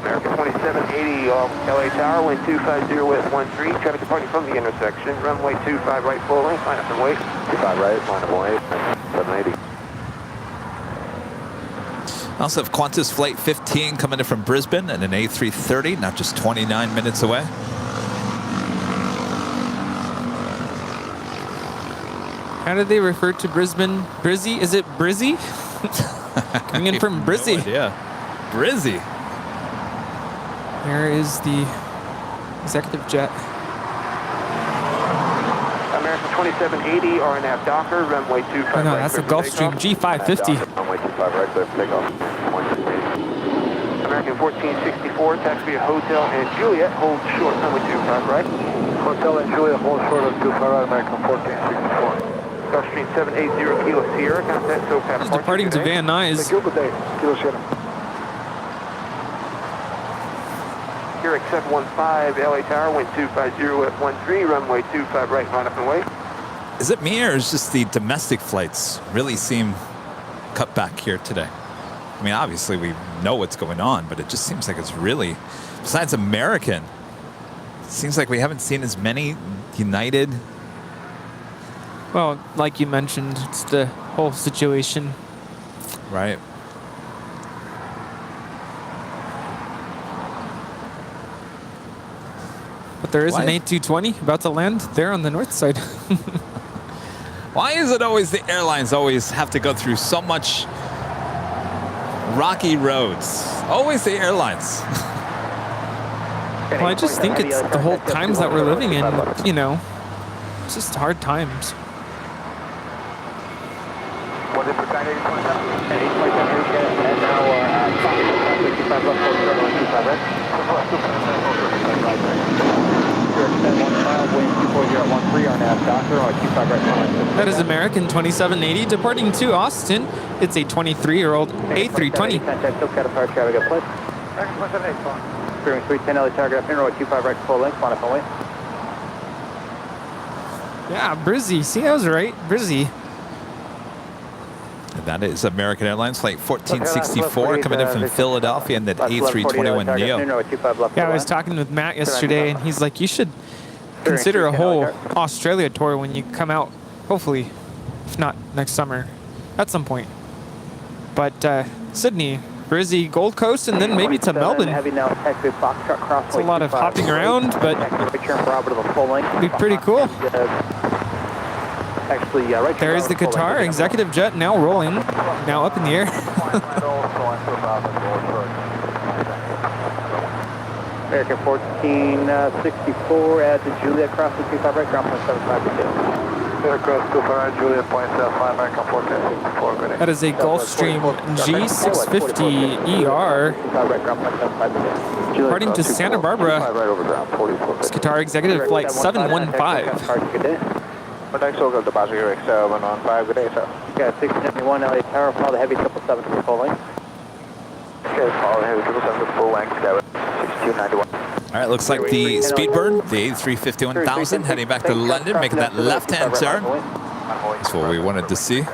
American 2780 off LA Tower, wind 250 with 13, traffic departing from the intersection, runway 25 right full length, line up and wait. 25 right, line up and wait, 780. Also have Qantas flight 15 coming in from Brisbane, and an A330, not just 29 minutes away. How do they refer to Brisbane? Brizzy? Is it Brizzy? Coming in from Brizzy. Yeah, Brizzy. There is the executive jet. American 2780, RNAV Docker, runway 25 Oh no, right. that's a Gulfstream G550. Runway 25 right, clear for takeoff. American 1464, taxi via Hotel and Juliet, hold short, runway 25 right. Hotel and Juliet, hold short of 25 right, American 1464. Gulfstream 780, Kilo Sierra, contact SoCal. It's departing to Van Nuys. Thank you, good day. Kilo Sierra. Here at 715, LA Tower, wind 250 at 13, runway 25 right, line up and wait. Is it me, or is just the domestic flights really seem cut back here today? I mean, obviously we know what's going on, but it just seems like it's really, besides American, it seems like we haven't seen as many United. Well, like you mentioned, it's the whole situation. Right. But there is an Why? A220 about to land there on the north side. Why is it always the airlines always have to go through so much rocky roads? Always the airlines. Well, I just think it's the whole times that we're living in, you know, it's just hard times. What is the kind of 827? 827, and now 25 left, hold short, 25 right. That is American 2780 departing to Austin. It's a 23-year-old A320. Contact SoCal departure, have a good flight. Clearing 310 LA Tower, good afternoon, 25 right full length, line up and wait. Yeah, Brizzy. See, I was right. Brizzy. And that is American Airlines flight 1464 coming in from Philadelphia, and that A321neo. Yeah, I was talking with Matt yesterday, and he's like, you should consider a whole Australia tour when you come out, hopefully, if not next summer, at some point. But Sydney, Brizzy, Gold Coast, and then maybe to Melbourne. It's a lot of hopping around, but it'd be pretty cool. There is the Qatar executive jet now rolling, now up in the air. American 1464 at the Juliet, cross the 25 right, ground point 752. Aircraft 25 right, Juliet, point 75, American 1464, good day. That is a Gulfstream G650ER departing to Santa Barbara. It's Qatar executive flight 715. Next over to Passenger X715, good day, sir. Got 671 LA Tower, follow the heavy 777 for full length. Okay, follow the heavy 777 for full length, Skyway 6291. All right, looks like the Speedbird, the A350-1000, heading back to London, making that left-hand turn. That's what we wanted to see.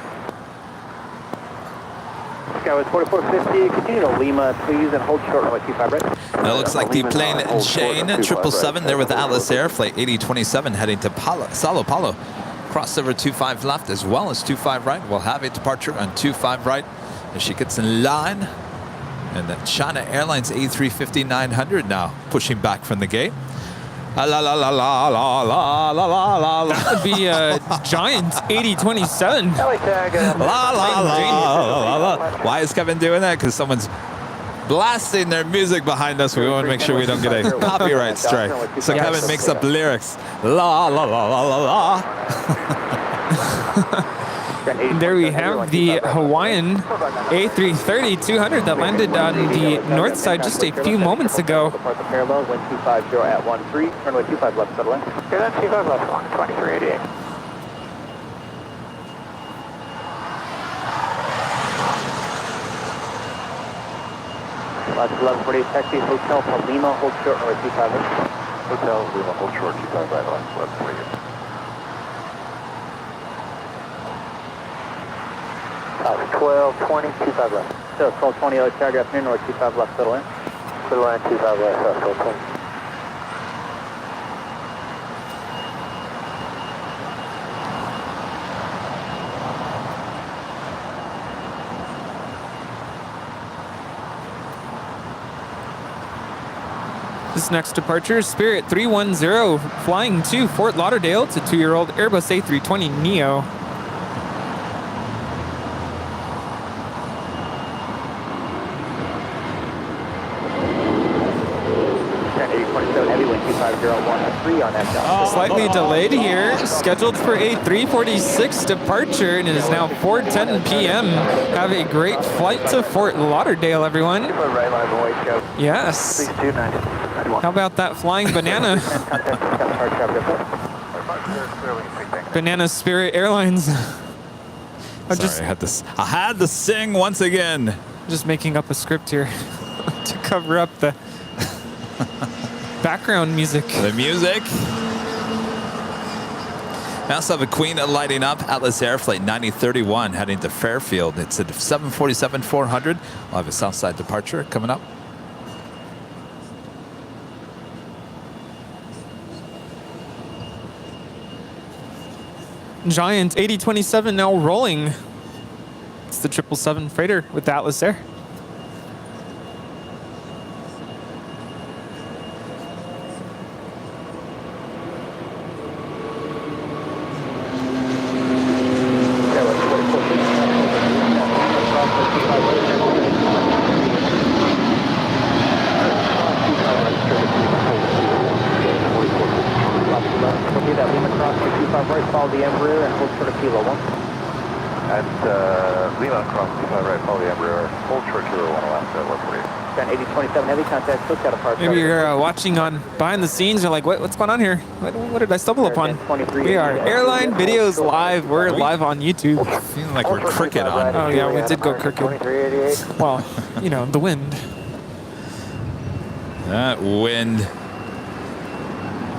Skyway 4450, continue to Lima, please, and hold short runway 25 right. Now it looks like the plane Jane 777 there with Atlas Air, flight 8027, heading to Sao Paulo. Crossover 25 left as well as 25 right. We'll have a departure on 25 right as she gets in line. And the China Airlines A350-900 now pushing back from the gate. La la la la la la la la la. That would be a giant 8027. La la la la la. Why is Kevin doing that? Because someone's blasting their music behind us. We want to make sure we don't get a copyright strike. So Kevin makes up lyrics. La la la la la la. There we have the Hawaiian A330-200 that landed on the north side just a few moments ago. Depart the parallel, wind 250 at 13, runway 25 left, settle in. Okay, that's 25 left, 2388. Last 1148 taxi, Hotel Lima, hold short, runway 25 left. Hotel Lima, hold short, 25 right, last 1148. 1220, 25 left. So 1220, LA Tiger, afternoon, north 25 left, settle in. Settle in, 25 left, 1220. This next departure is Spirit 310, flying to Fort Lauderdale. It's a 2-year-old Airbus A320neo. Slightly delayed here, scheduled for a 3:46 departure, and it is now 4:10 p.m. Have a great flight to Fort Lauderdale, everyone. Yes. How about that flying banana? Banana Spirit Airlines. Sorry, I had to sing once again. Just making up a script here to cover up the background music. The music. We also have a Queen lighting up. Atlas Air Flight 9031 heading to Fairfield. It's a 747-400. We'll have a Southside departure coming up. Giant 8027 now rolling. It's the 777 freighter with Atlas Air. Maybe you're watching on behind the scenes. You're like, what's going on here? What did I stumble upon? We are Airline Videos Live. We're live on YouTube. Feeling like we're cricket on. Oh yeah, we did go cricket. Well, you know, the wind. That wind.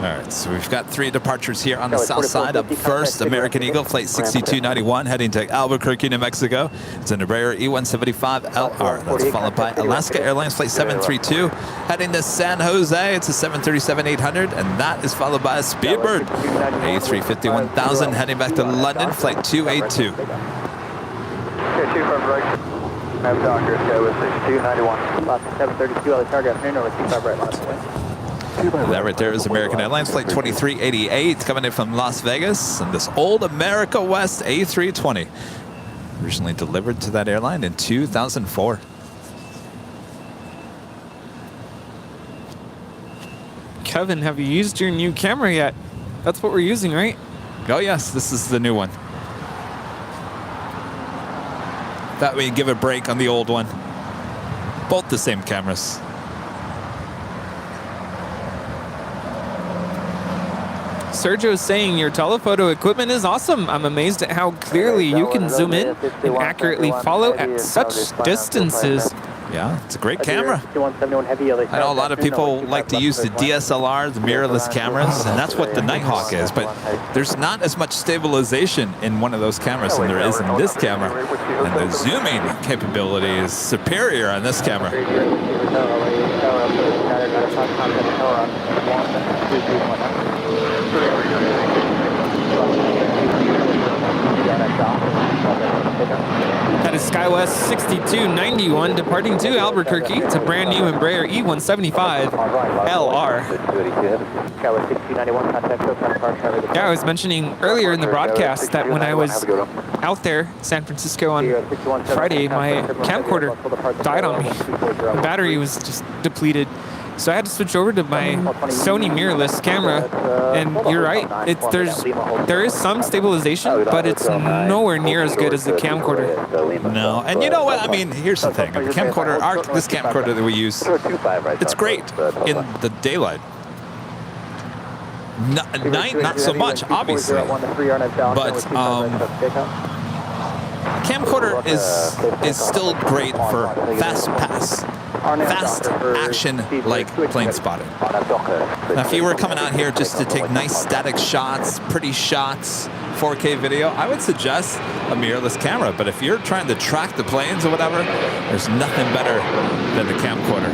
All right, so we've got 3 departures here on the south side. Up first, American Eagle Flight 6291 heading to Albuquerque, New Mexico. It's an Embraer E175LR. That's followed by Alaska Airlines Flight 732 heading to San Jose. It's a 737-800, and that is followed by a Speedbird A350-1000 heading back to London Flight 282. Okay, 25 right. Nav Doctor, Skyway 6291. Lots of 732, LA Target, afternoon, over 25 right, last way. That right there is American Airlines Flight 2388 coming in from Las Vegas. And this old America West A320, originally delivered to that airline in 2004. Kevin, have you used your new camera yet? That's what we're using, right? Oh yes, this is the new one. That way you give a break on the old one. Both the same cameras. Sergio's saying your telephoto equipment is awesome. I'm amazed at how clearly you can zoom in and accurately follow at such distances. Yeah, it's a great camera. I know a lot of people like to use the DSLR, the mirrorless cameras, and that's what the Nighthawk is, but there's not as much stabilization in one of those cameras than there is in this camera. And the zooming capability is superior on this camera. That is SkyWest 6291 departing to Albuquerque. It's a brand new Embraer E175 LR. Yeah, I was mentioning earlier in the broadcast that when I was out there in San Francisco on Friday, my camcorder died on me. The battery was just depleted. So I had to switch over to my Sony mirrorless camera, and you're right. There is some stabilization, but it's nowhere near as good as the camcorder. No, and you know what? I mean, here's the thing. The camcorder, this camcorder that we use, it's great in the daylight. Night, not so much, obviously. But camcorder is still great for fast action like plane spotting. Now, if you were coming out here just to take nice static shots, pretty shots, 4K video, I would suggest a mirrorless camera. But if you're trying to track the planes or whatever, there's nothing better than the camcorder.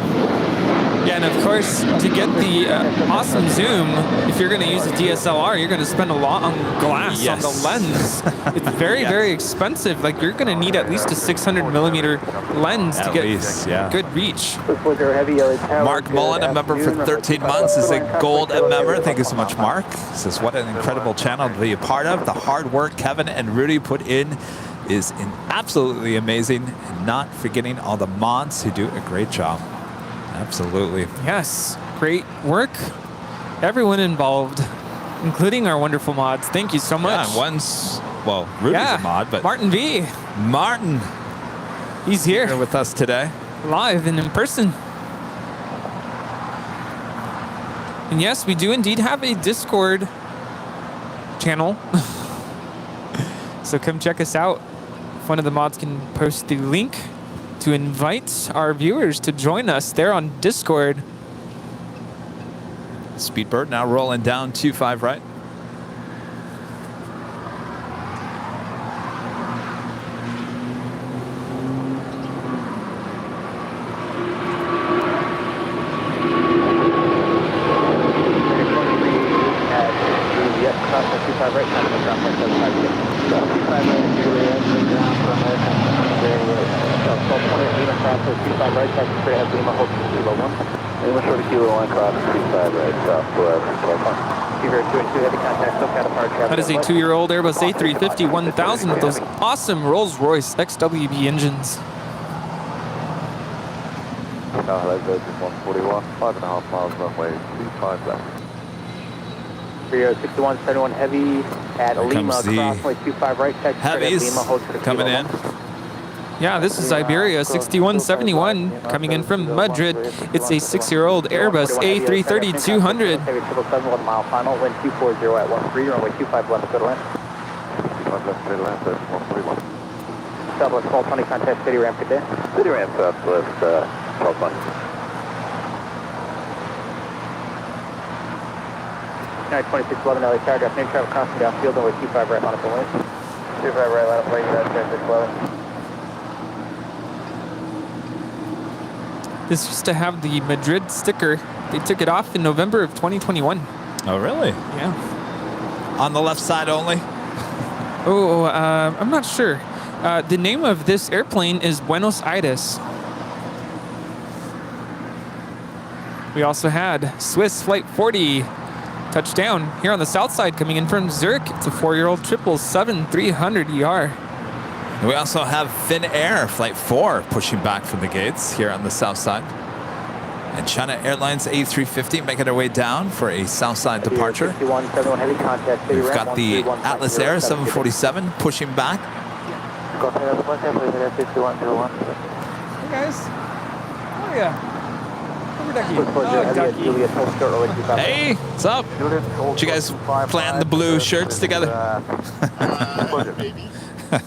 Yeah, and of course, to get the awesome zoom, if you're going to use a DSLR, you're going to spend a lot on glass on the lens. It's very, very expensive. Like, you're going to need at least a 600mm lens to get good reach. Mark Mullen, a member for 13 months, is a gold member. Thank you so much, Mark. He says, what an incredible channel to be a part of. The hard work Kevin and Rudy put in is absolutely amazing. And not forgetting all the mods who do a great job. Absolutely. Yes, great work. Everyone involved, including our wonderful mods. Thank you so much. Yeah, well, Rudy's a mod, but Martin V. Martin. He's here with us today. Live and in person. And yes, we do indeed have a Discord channel. So come check us out. If one of the mods can post the link to invite our viewers to join us there on Discord. Speedbird now rolling down 25 right. That is a 2-year-old Airbus A350-1000 with those awesome Rolls-Royce XWB engines. Hello, Virgin 141, 5.5 miles runway 25 left. 6171 heavy at Lima, crossway 25 right, taxi Heavies Lima, hold for the coming in. Yeah, this is Iberia 6171 coming in from Madrid. It's a 6-year-old Airbus A330-200. Heavy 777, 1 mile final, wind 240 at 13, runway 25 left, clear to land. 25 left, clear to land, Virgin 141. Southwest 1220, contact city ramp, good day. City ramp, Southwest 1220. 2611 LA Tower, draft name travel crossing downfield, runway 25 right, line up and wait. 25 right, line up, wait, that's 611. This used to have the Madrid sticker. They took it off in November of 2021. Oh, really? Yeah. On the left side only? I'm not sure. The name of this airplane is Buenos Aires. We also had Swiss Flight 40 touchdown here on the south side coming in from Zurich. It's a 4-year-old 777-300ER. We also have Finnair Flight 4 pushing back from the gates here on the south side. And China Airlines A350 making their way down for a south side departure. We've got the Atlas Air 747 pushing back. Hey guys. Oh yeah. Hey, what's up? Did you guys plan the blue shirts together? That's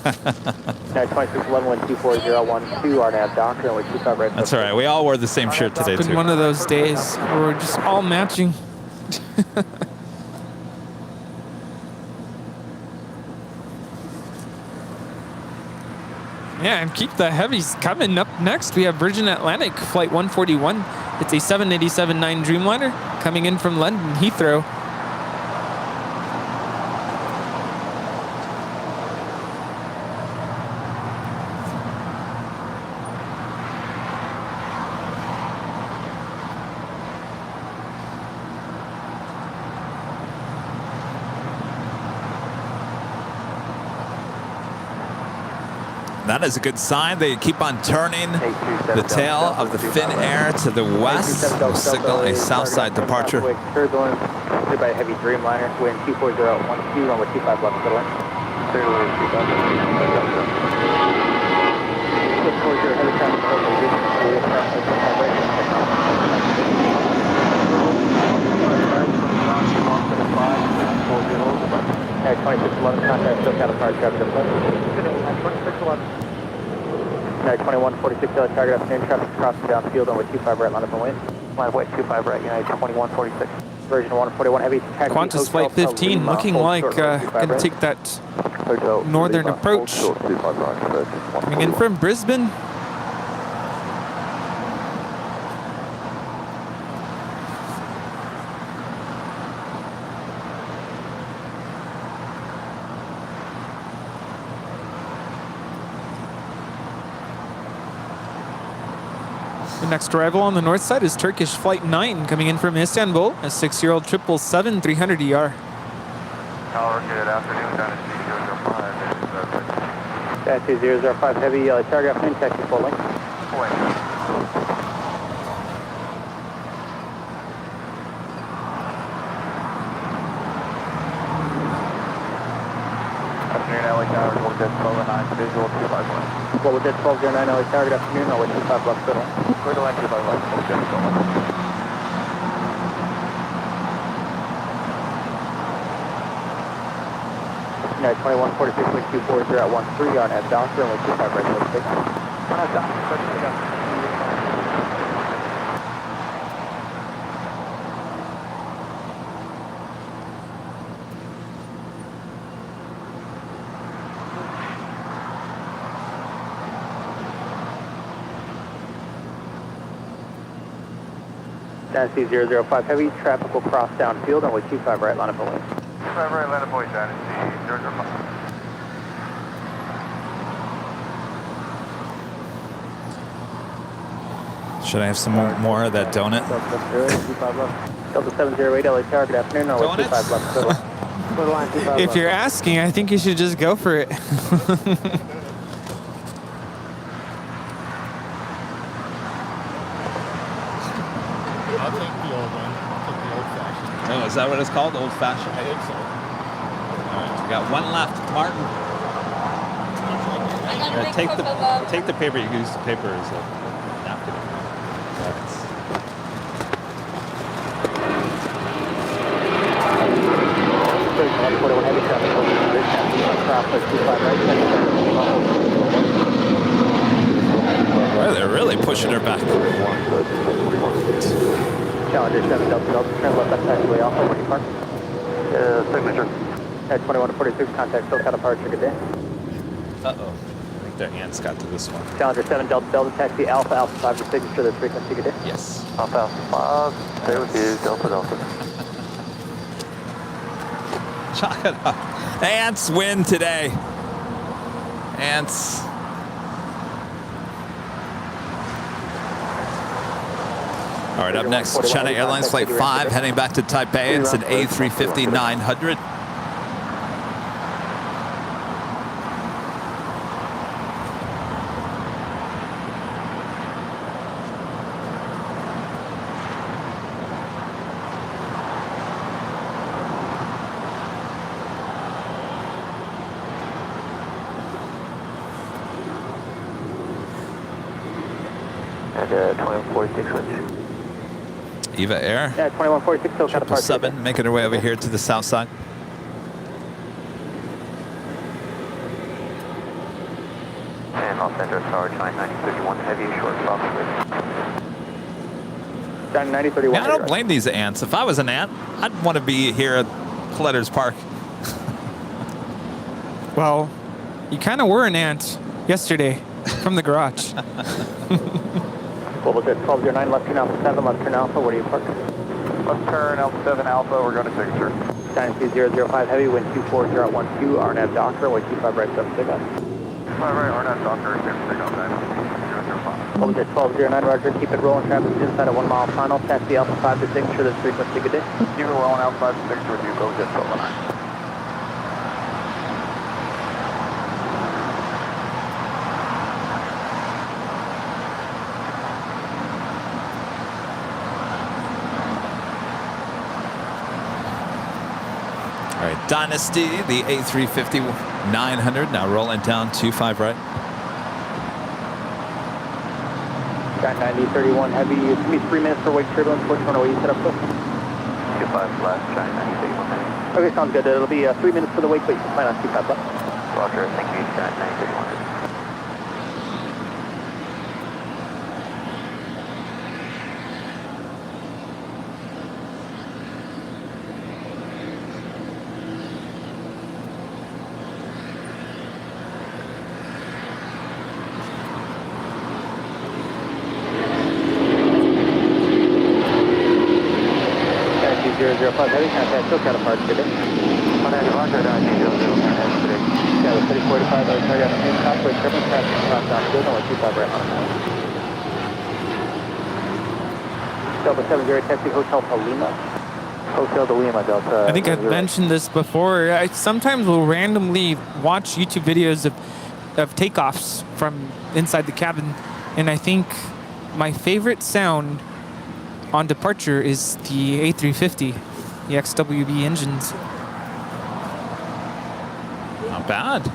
all right. We all wore the same shirt today, It's been one of those days where we're just all matching. Yeah, and keep the heavies coming. Up next, we have Virgin Atlantic Flight 141. It's a 787-9 Dreamliner coming in from London Heathrow. That is a good sign. They keep on turning the tail of the Finnair to the west. We'll signal a southside departure. Turbulence, by a heavy Dreamliner, wind 240 out 12, runway 25 left middle line. 640 heavy traffic, Air 2611, contact SoCal apart, traffic up. Air 2146, target afternoon, traffic crossing downfield on way 25 right, line up and wait. Line up, wait, 25 right, United 2146. Version 141 heavy. Qantas Flight 15 looking like gonna take that northern approach. Coming in from Brisbane. The next arrival on the north side is Turkish Flight 9 coming in from Istanbul, a 6-year-old 777 300ER. Tower, good afternoon, Dynasty 005. Dynasty 005 heavy, target afternoon, taxi full length. Afternoon, LA Tower, hold dead 1209, visual 251. What was that 1209 LA target afternoon, or 25 left middle? Middle line 25 left, hold dead 1209. United 2146, wind 240 at 13, on at Doctor, and wind 25 right, 6. On at Doctor, Dynasty 005 heavy, traffic will cross downfield on way 25 right, line up and wait. 25 right, line up and wait, Dynasty 005. Should I have some more of that donut? Delta 708 LA Tower, good afternoon, on way 25 left, middle line 25 If you're asking, I think you should just go for it. I'll take the old one. I'll take the old-fashioned. Oh, is that what it's called? Old-fashioned? I think so. All right, we got one left. Martin. Take the paper. You can use the paper as a napkin. Well, they're really pushing her back. Challenger 7 Delta Delta, turn left up taxiway Alpha, where do you park? Signature. At 2146, contact SoCal departure, good day. Uh-oh. I think their hands got to this one. Challenger 7 Delta Delta, taxi Alpha, Alpha 5 to signature, the frequency, good day. Yes. Alpha, Alpha 5, stay with you, Delta Delta. Chalk it up. Ants win today. Ants. All right, up next, China Airlines Flight 5 heading back to Taipei. It's an A350-900. And 2146 switch. Eva Air. Yeah, 2146, SoCal departure. 777 making her way over here to the south side. And Los Angeles Tower, China 9031, heavy, short stop. China 9031. Yeah, I don't blame these ants. If I was an ant, I'd want to be here at Colletter's Park. Well, you kind of were an ant yesterday from the garage. Global Jet 1209, left turn Alpha 7, left turn Alpha, where do you park? Left turn Alpha 7 Alpha, we're going to signature. Dynasty 005 heavy, wind 240 at 12, RNAV Doctor, way 25 right, 7 sig up. 25 right, RNAV Doctor, 7 sig up, Dynasty 005. Global Jet 1209, roger, keep it rolling, traffic inside a 1 mile final, taxi Alpha 5 to signature, this frequency, good day. Keep it rolling, Alpha 5 to signature with you, Global Jet 1209. Dynasty, the A350-900, now rolling down 25 right. Got 9031 heavy. It's going to be 3 minutes for wake turbulence. Which one are you set up for? 25 left, trying 9031 heavy. Okay, sounds good. It'll be 3 minutes for the wake, but you can plan on 25 left. Roger, thank you, got 9031 heavy. Heavy contact, still kind of hard today. On that, Roger, down, 0, today. Yeah, the 3045, I was target on the main top, with turbulence passing across down, good, only 25 right on. Delta 70, taxi Hotel to Lima. Hotel to Lima, Delta. I think I've mentioned this before. I sometimes will randomly watch YouTube videos of takeoffs from inside the cabin, and I think my favorite sound on departure is the A350, the XWB engines. Not bad.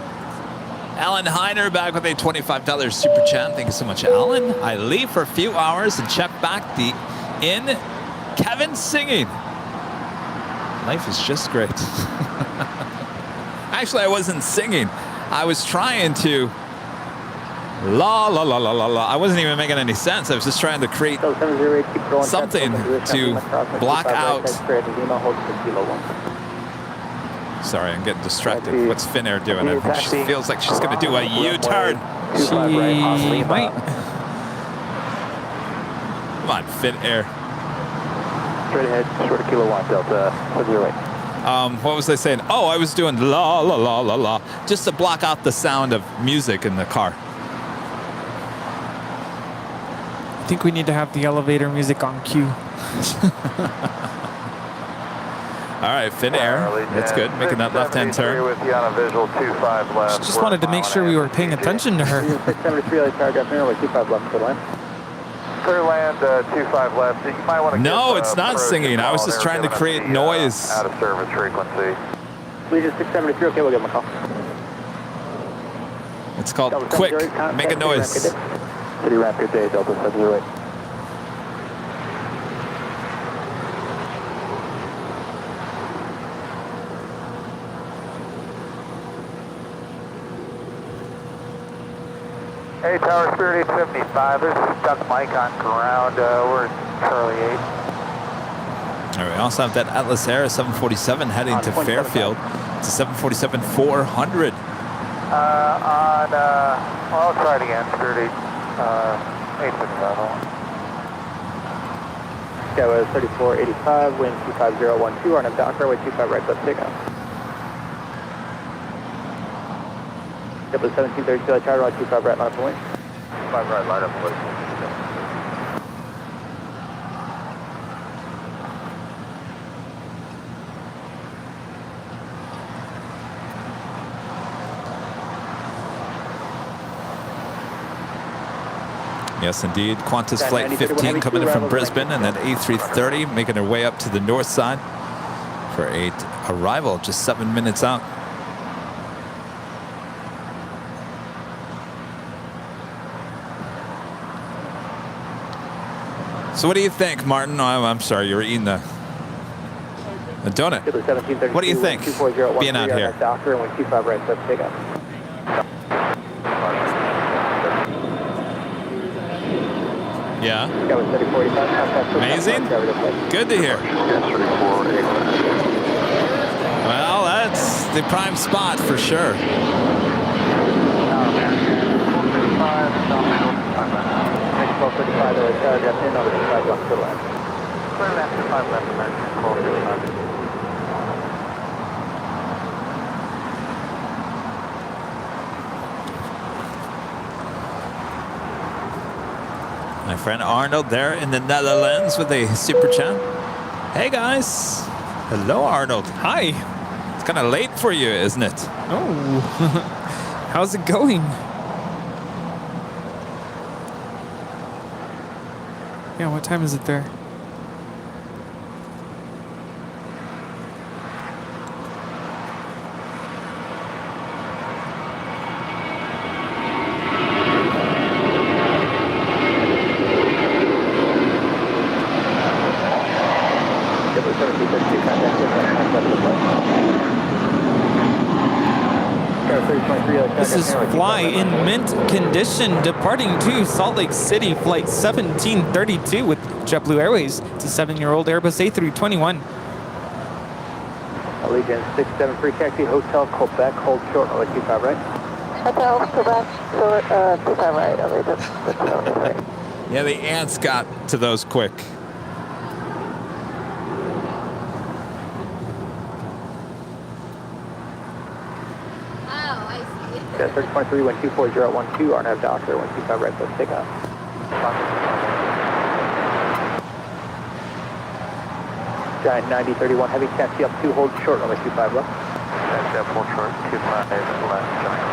Alan Heiner back with a $25 super chat. Thank you so much, Alan. I leave for a few hours and check back the in. Kevin singing. Life is just great. Actually, I wasn't singing. I was trying to la la la la la la. I wasn't even making any sense. I was just trying to create something to block out. Sorry, I'm getting distracted. What's Finnair doing? She feels like she's going to do a U-turn. She might. Come on, Finnair. Straight ahead, short of Kilo 1, Delta 78. What was I saying? Oh, I was doing la la la la la, just to block out the sound of music in the car. I think we need to have the elevator music on cue. All right, Finnair. That's good. Making that left-hand turn. With you on a visual 25 left. Just wanted to make sure we were paying attention to her. 673, like paragraph here, like 25 left for land. Clear land, 25 left. You might want to. No, it's not singing. I was just trying to create noise. Out of service frequency. Legion 673. Okay, we'll give him a call. It's called quick. Make a noise. City ramp, good day, Delta 78. Hey, Tower Spirit 875. There's a stuck mic on ground. We're at Charlie 8. All right, we also have that Atlas Air 747 heading to Fairfield. It's a 747-400. Well, I'll try it again. Spirit 875. Skyway 3485, wind 25012, on a Docker, way 25 right, left takeoff. Double 1732, charter, line 25 right, line up wind. 5 right, line up wind. Yes, indeed. Qantas Flight 15 coming in from Brisbane, and then A330 making their way up to the north side for a arrival just 7 minutes out. So what do you think, Martin? Oh, I'm sorry, you were eating a donut. What do you think being out here? Docker, and 25 right, left takeoff. Yeah. Amazing. Good to hear. Well, that's the prime spot for sure. My friend Arnold there in the Netherlands with a super chat. Hey guys. Hello, Arnold. Hi. It's kind of late for you, isn't it? Oh. How's it going? Yeah, what time is it there? This is Fly in mint condition, departing to Salt Lake City, flight 1732 with JetBlue Airways. It's a 7-year-old Airbus A321. Allegiant 673, taxi, Hotel Quebec, hold short, runway 25 right. Hotel Quebec, short, 25 right, Allegiant 673. Yeah, the ants got to those quick. Yeah, 3023, wind 24012, RNAV Doctor, 125 right, let's take off. Giant 9031, heavy taxi up 2, hold short, runway 25 left. Taxi up, hold short, 25 left, Giant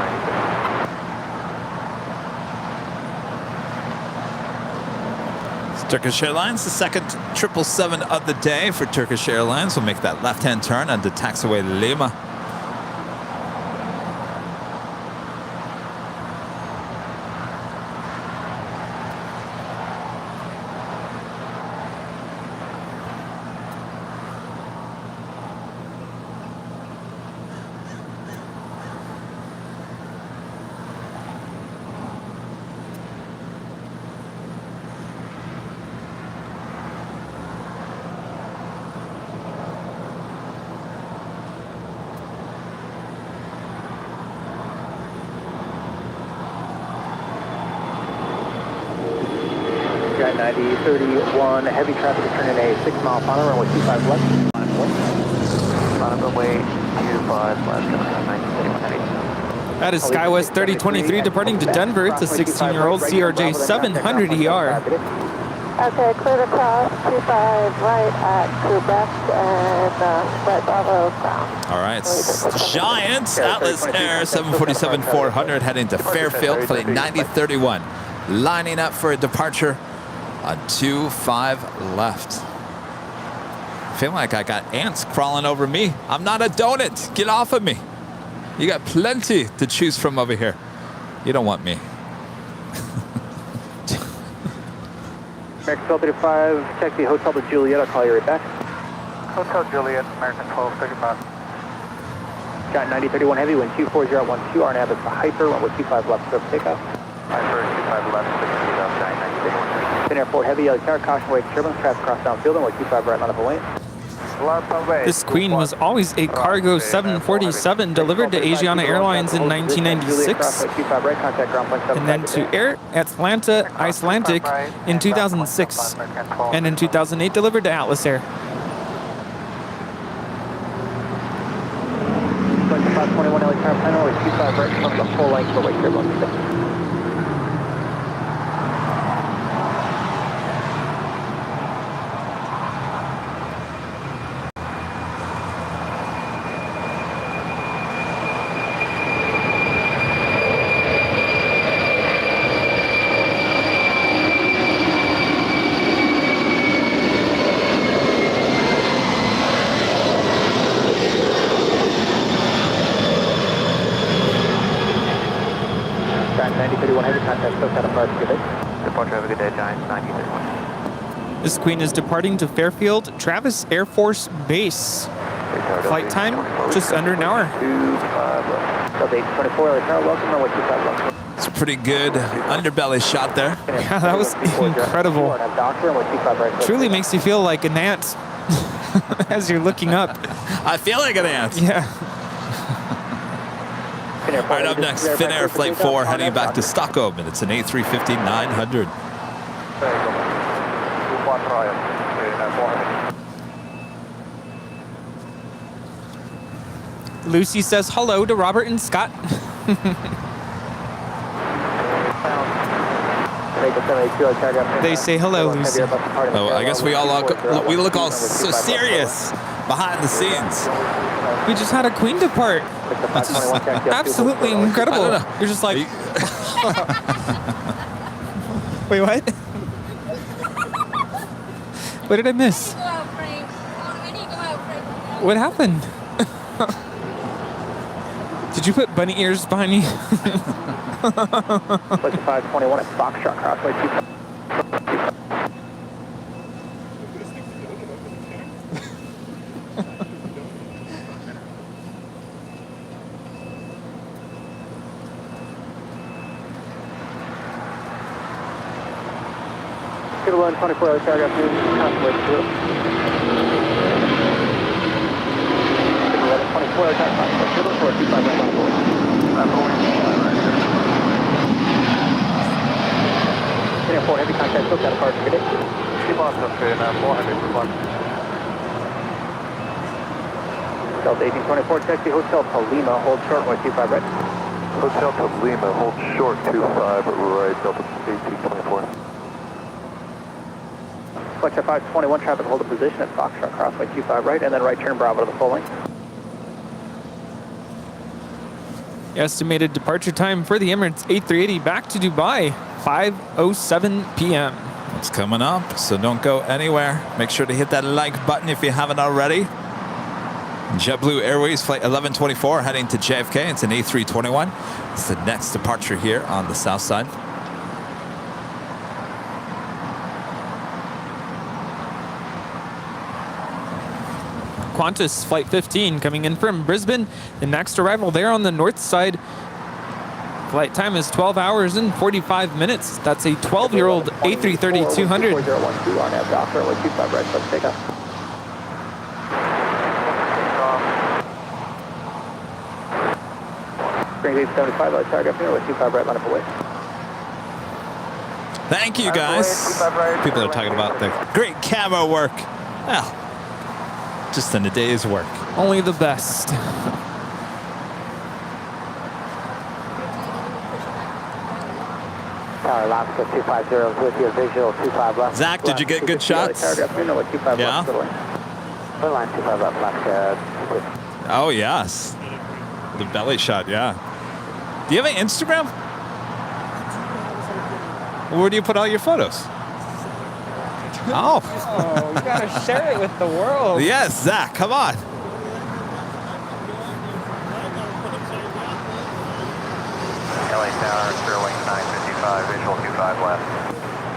9031. It's Turkish Airlines, the second 777 of the day for Turkish Airlines. We'll make that left-hand turn onto taxiway Lima. Giant 9031, heavy traffic returning a 6-mile final, runway 25 left. Runway 25 left, 9031 heavy. That is SkyWest 3023 departing to Denver. It's a 16-year-old CRJ 700 ER. Okay, clear to cross, 25 right at Quebec and right Bravo ground. All right, Giant Atlas Air 747-400 heading to Fairfield, flight 9031. Lining up for a departure on 25 left. I feel like I got ants crawling over me. I'm not a donut. Get off of me. You got plenty to choose from over here. You don't want me. American 1235, taxi Hotel to Juliet, I'll call you right back. Hotel Juliet, American 1235. Giant 9031 heavy, wind 24012, RNAV is the Hyper, runway 25 left, stroke takeoff. Hyper 25 left, 6 feet up, Giant 9031. Thin Airport heavy, yellow tower, caution wave turbulence, traffic cross downfield, runway 25 right, line up a lane. This Queen was always a cargo 747 delivered to Asiana Airlines in 1996, and then to Air Atlanta Icelandic in 2006, and in 2008 delivered to Atlas Air. 521 LA tower, plan runway 25 right, front of the full length, runway turbulence. Departure, have a good day, Giant 9031. This Queen is departing to Fairfield Travis Air Force Base. Flight time, just under an hour. It's a pretty good underbelly shot there. Yeah, that was incredible. Truly makes you feel like an ant as you're looking up. I feel like an ant. Yeah. All right, up next, Finnair Flight 4 heading back to Stockholm, and it's an A350-900. Lucy says hello to Robert and Scott. They say hello, Lucy. Oh, I guess we look all so serious behind the scenes. We just had a Queen depart. That's just absolutely incredible. You're just like, wait, what? What did I miss? What happened? Did you put bunny ears behind me? 521 at Foxtrot Crossway 25. Line 24, LA Paragraph News, Conway 2. 24, LA Paragraph 25 right on board. Union 4, heavy contact, still got a departure, good day. Keep on up there, 400, good luck. Delta 1824, taxi Hotel Palima, hold short, 125 right. Hotel to Lima, hold short 25 right, Delta 1824. Flex 521, traffic hold a position at Foxtrot Crossway 25 right, and then right turn Bravo to the full length. Estimated departure time for the Emirates A380 back to Dubai, 5:07 p.m. It's coming up, so don't go anywhere. Make sure to hit that like button if you haven't already. JetBlue Airways Flight 1124 heading to JFK. It's an A321. It's the next departure here on the south side. Qantas Flight 15 coming in from Brisbane. The next arrival there on the north side. Flight time is 12 hours and 45 minutes. That's a 12-year-old A330-200. 4012 on F Docker, 125 right, let's take off. Spring 875, let's target up here, 125 right, line up away. Thank you, guys. People are talking about the great camo work. Well, just in a day's work. Only the best. Tower LAX 250 with your visual 25 left. Zach, did you get good shots? Yeah. Line 25 left, LAX. Oh, yes. The belly shot, yeah. Do you have an Instagram? Where do you put all your photos? Oh. Oh, you gotta share it with the world. Yes, Zach, come on. LA Tower, Sterling 955, visual 25 left.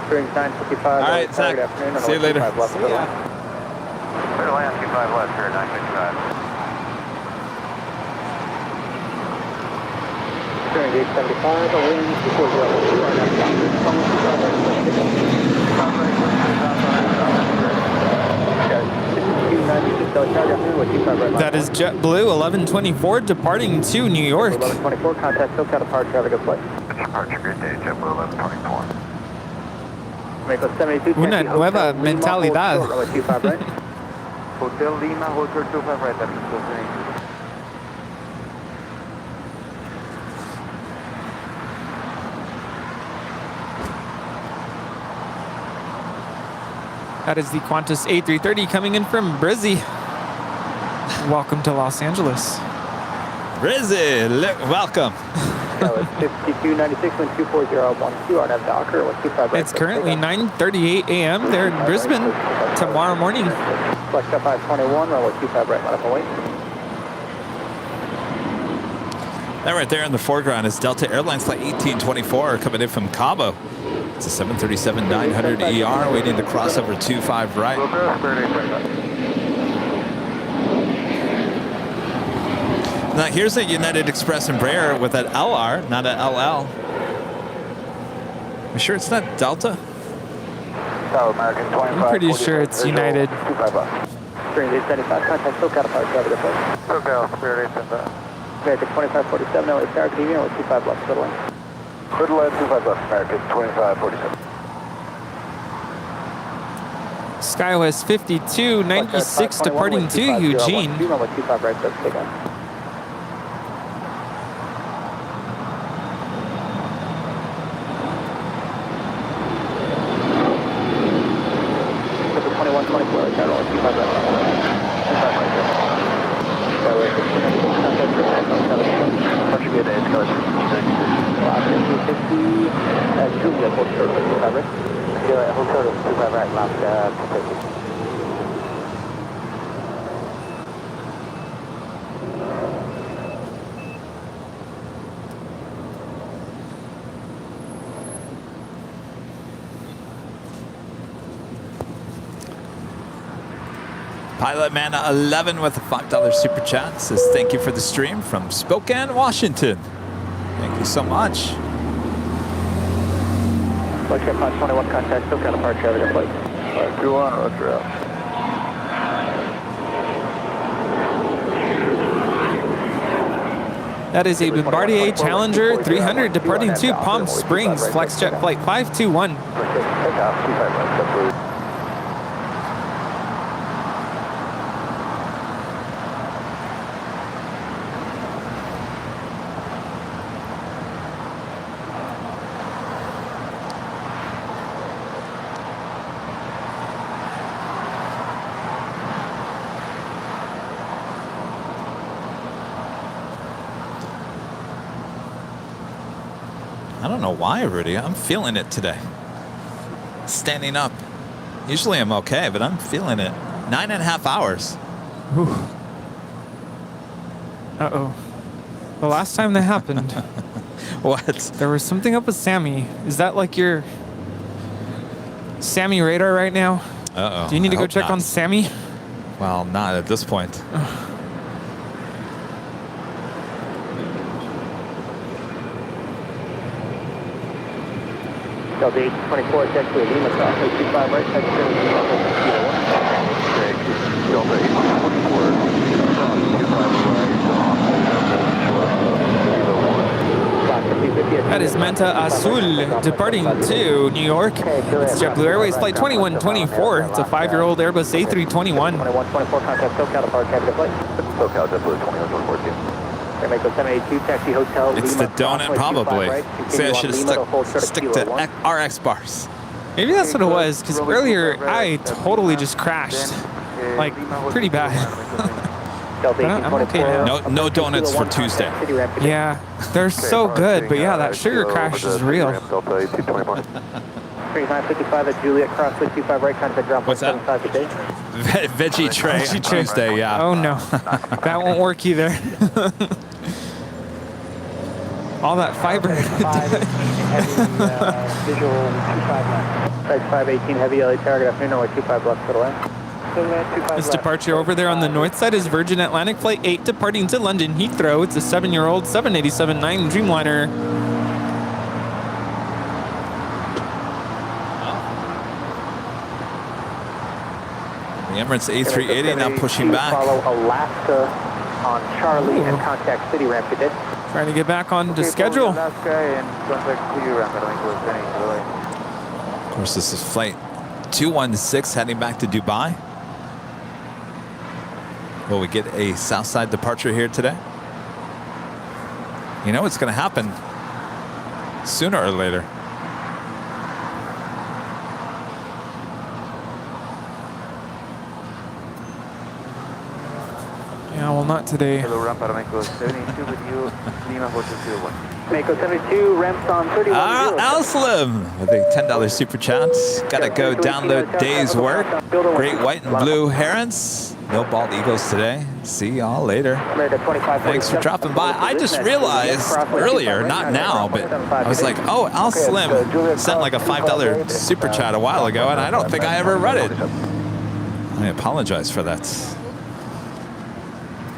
Sterling 955. All right, Zach. See you later. Left, See ya. Clear to land 25 left, here 955. Sterling 875, wind 402 on F That is JetBlue 1124 departing to New York. 1124, contact SoCal departure, have a good flight. Departure, good day, JetBlue 1124. Mexico 72, Una nueva mentalidad. Hotel Lima, Hotel 25 right, that's the That is the Qantas A330 coming in from Brizzy. Welcome to Los Angeles. Brizzy, welcome. 5296, wind 24012 on F Docker, 125 right. It's currently 9:38 a.m. there in Brisbane. Tomorrow morning. Flex 521, runway 25 right, line up away. That right there in the foreground is Delta Airlines Flight 1824 coming in from Cabo. It's a 737-900ER waiting to cross over 25 right. Now here's a United Express Embraer with an LR, not an LL. You sure it's not Delta? I'm pretty sure it's United. Spirit 875, contact SoCal departure, have a good flight. SoCal, Spirit 875. American 2547, LA Star, Canadian, 25 left, middle lane. Clear to land 25 left, American 2547. SkyWest 5296 departing to Eugene. Runway 25 right, let's take on. Pilot Mana 11 with a $5 super chat says thank you for the stream from Spokane, Washington. Thank you so much. Check 521, contact SoCal departure, have a good flight. 521, roger out. That is a Bombardier Challenger 300 departing to Palm Springs, FlexJet flight 521. I don't know why, Rudy. I'm feeling it today. Standing up. Usually I'm okay, but I'm feeling it. 9.5 hours. Whew. Uh-oh. The last time that happened. What? There was something up with Sammy. Is that like your Sammy radar right now? Uh-oh. Do you need to I go hope check not. on Sammy? Well, not at this point. Delta 824, check to Lima, cross 25 right, touch Delta 824. That is Manta Azul departing to New York. It's JetBlue Airways flight 2124. It's a 5-year-old Airbus A321. 2124, contact SoCal departure, have a good flight. SoCal, JetBlue 2142. Mexico 782, taxi hotel. It's Lima, the donut, probably. Say I should have stick to RX bars. Maybe that's what it was, because earlier I totally just crashed. Like, pretty bad. But I'm okay now. No donuts for Tuesday. Yeah, they're so good, but yeah, that sugar crash is real. 3955 at Juliet, crossway 25 right, contact ground. What's that? Veggie tray on Tuesday, yeah. Oh no, that won't work either. All that fiber. Visual 518 heavy LA target afternoon, runway 25 left to the left. This departure over there on the north side is Virgin Atlantic Flight 8 departing to London Heathrow. It's a 7-year-old 787-9 Dreamliner. The Emirates A380 now pushing back. Follow Alaska on Charlie and contact City ramp today. Trying to get back on to schedule. Alaska and contact City ramp. Of course, this is flight 216 heading back to Dubai. Will we get a Southside departure here today? You know it's going to happen sooner or later. Yeah, well, not today. Hello, ramp Aramco 72 with you, Lima Hotel 01. Mako 72, ramps on 31. Al-Slim with a $10 super chat. Gotta go download Day's Work. Great white and blue herons. No bald eagles today. See y'all later. Thanks for dropping by. I just realized earlier, not now, but I was like, oh, Al-Slim sent like a $5 super chat a while ago, and I don't think I ever read it. I apologize for that.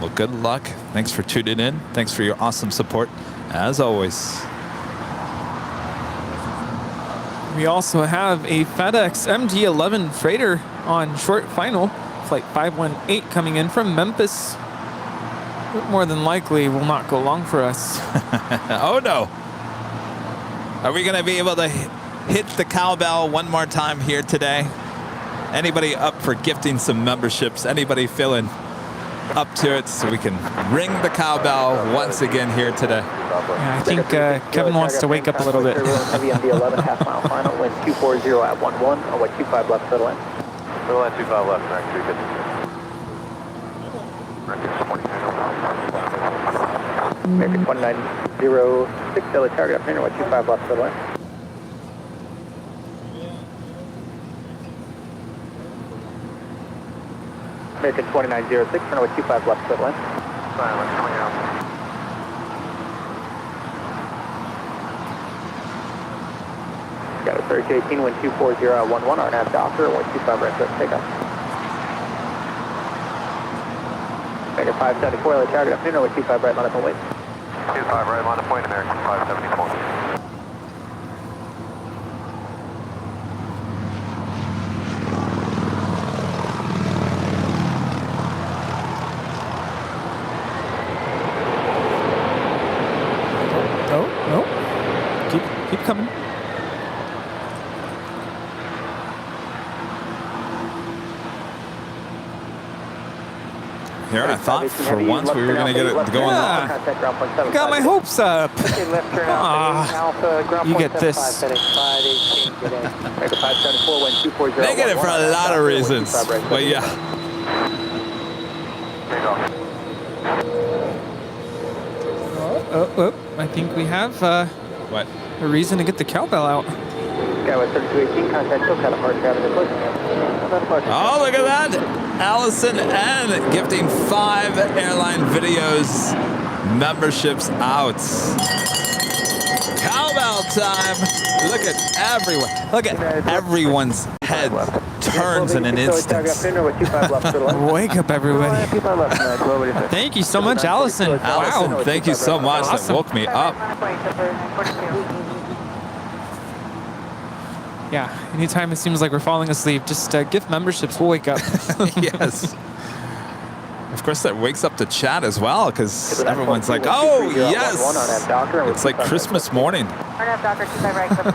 Well, good luck. Thanks for tuning in. Thanks for your awesome support, as always. We also have a FedEx MD-11 freighter on short final. Flight 518 coming in from Memphis. But more than likely will not go long for us. Oh, no. Are we going to be able to hit the cowbell one more time here today? Anybody up for gifting some memberships? Anybody feeling up to it so we can ring the cowbell once again here today? Yeah, I think Kevin wants to wake up a little bit. Heavy MD-11, half-mile final, wind 240 at 11, runway 25 left, settle in. Settle in 25 left, Max 350. American 2906, Delta target afternoon, runway 25 left, settle in. American 2906, runway 25 left, settle in. Got a 3018, wind 240 at 11, RNAV Docker, runway 25 right, set, take off. American 574, LA target afternoon, runway 25 right, line up and wait. 25 right, line of point, American 574. Keep coming. Here, I thought for once we were going to get it going. Yeah. Got my hopes up. You get this. Negative for a lot of reasons, but yeah. Oh, I think we have What? a reason to get the cowbell out. Oh, look at that. Allison N gifting 5 Airline Videos memberships out. Cowbell time. Look at everyone. Look at everyone's head turns in an instant. Wake up, everybody. Thank you so much, Allison. Allison, Wow. thank you so much. Awesome. That woke me up. Yeah, anytime it seems like we're falling asleep, just gift memberships, we'll wake up. Yes. Of course, that wakes up the chat as well, because everyone's like, oh, yes. It's like Christmas morning. RNAV Docker 25 right, clip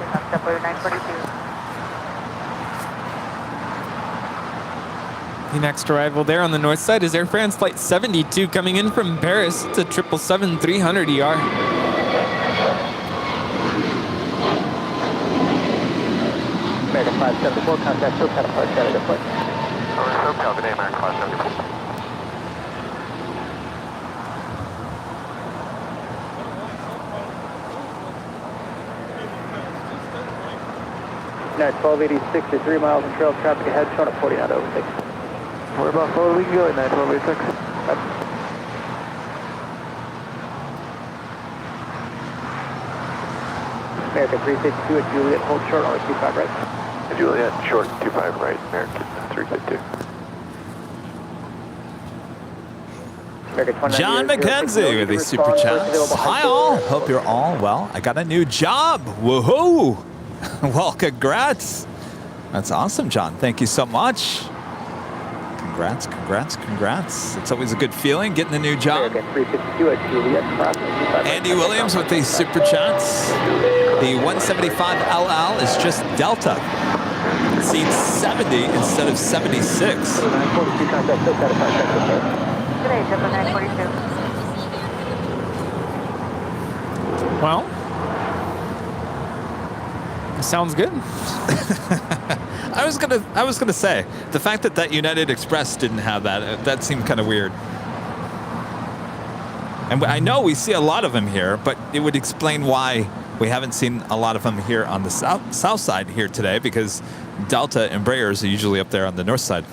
942. The next arrival there on the north side is Air France Flight 72 coming in from Paris to 777-300 ER. American 574, contact SoCal approach, Saturday deploy. SoCal, good day, American 574. United 1286, you're 3 miles in trail of traffic ahead, showing at 49 over 6. Where about forward we can go, United 1286. American 352 at Juliet, hold short on 25 right. Juliet, short 25 right, American 352. John McKenzie with these super chats. Hi all, hope you're all well. I got a new job, woohoo! Well, congrats. That's awesome, John. Thank you so much. Congrats, congrats, congrats. It's always a good feeling getting a new job. Andy Williams with these super chats. The 175 LL is just Delta. Seats 70 instead of 76. Well, sounds good. I was gonna say the fact that United Express didn't have that seemed kind of weird. And I know we see a lot of them here, but it would explain why we haven't seen a lot of them here on the south side here today, because Delta and Embraers are usually up there on the north side.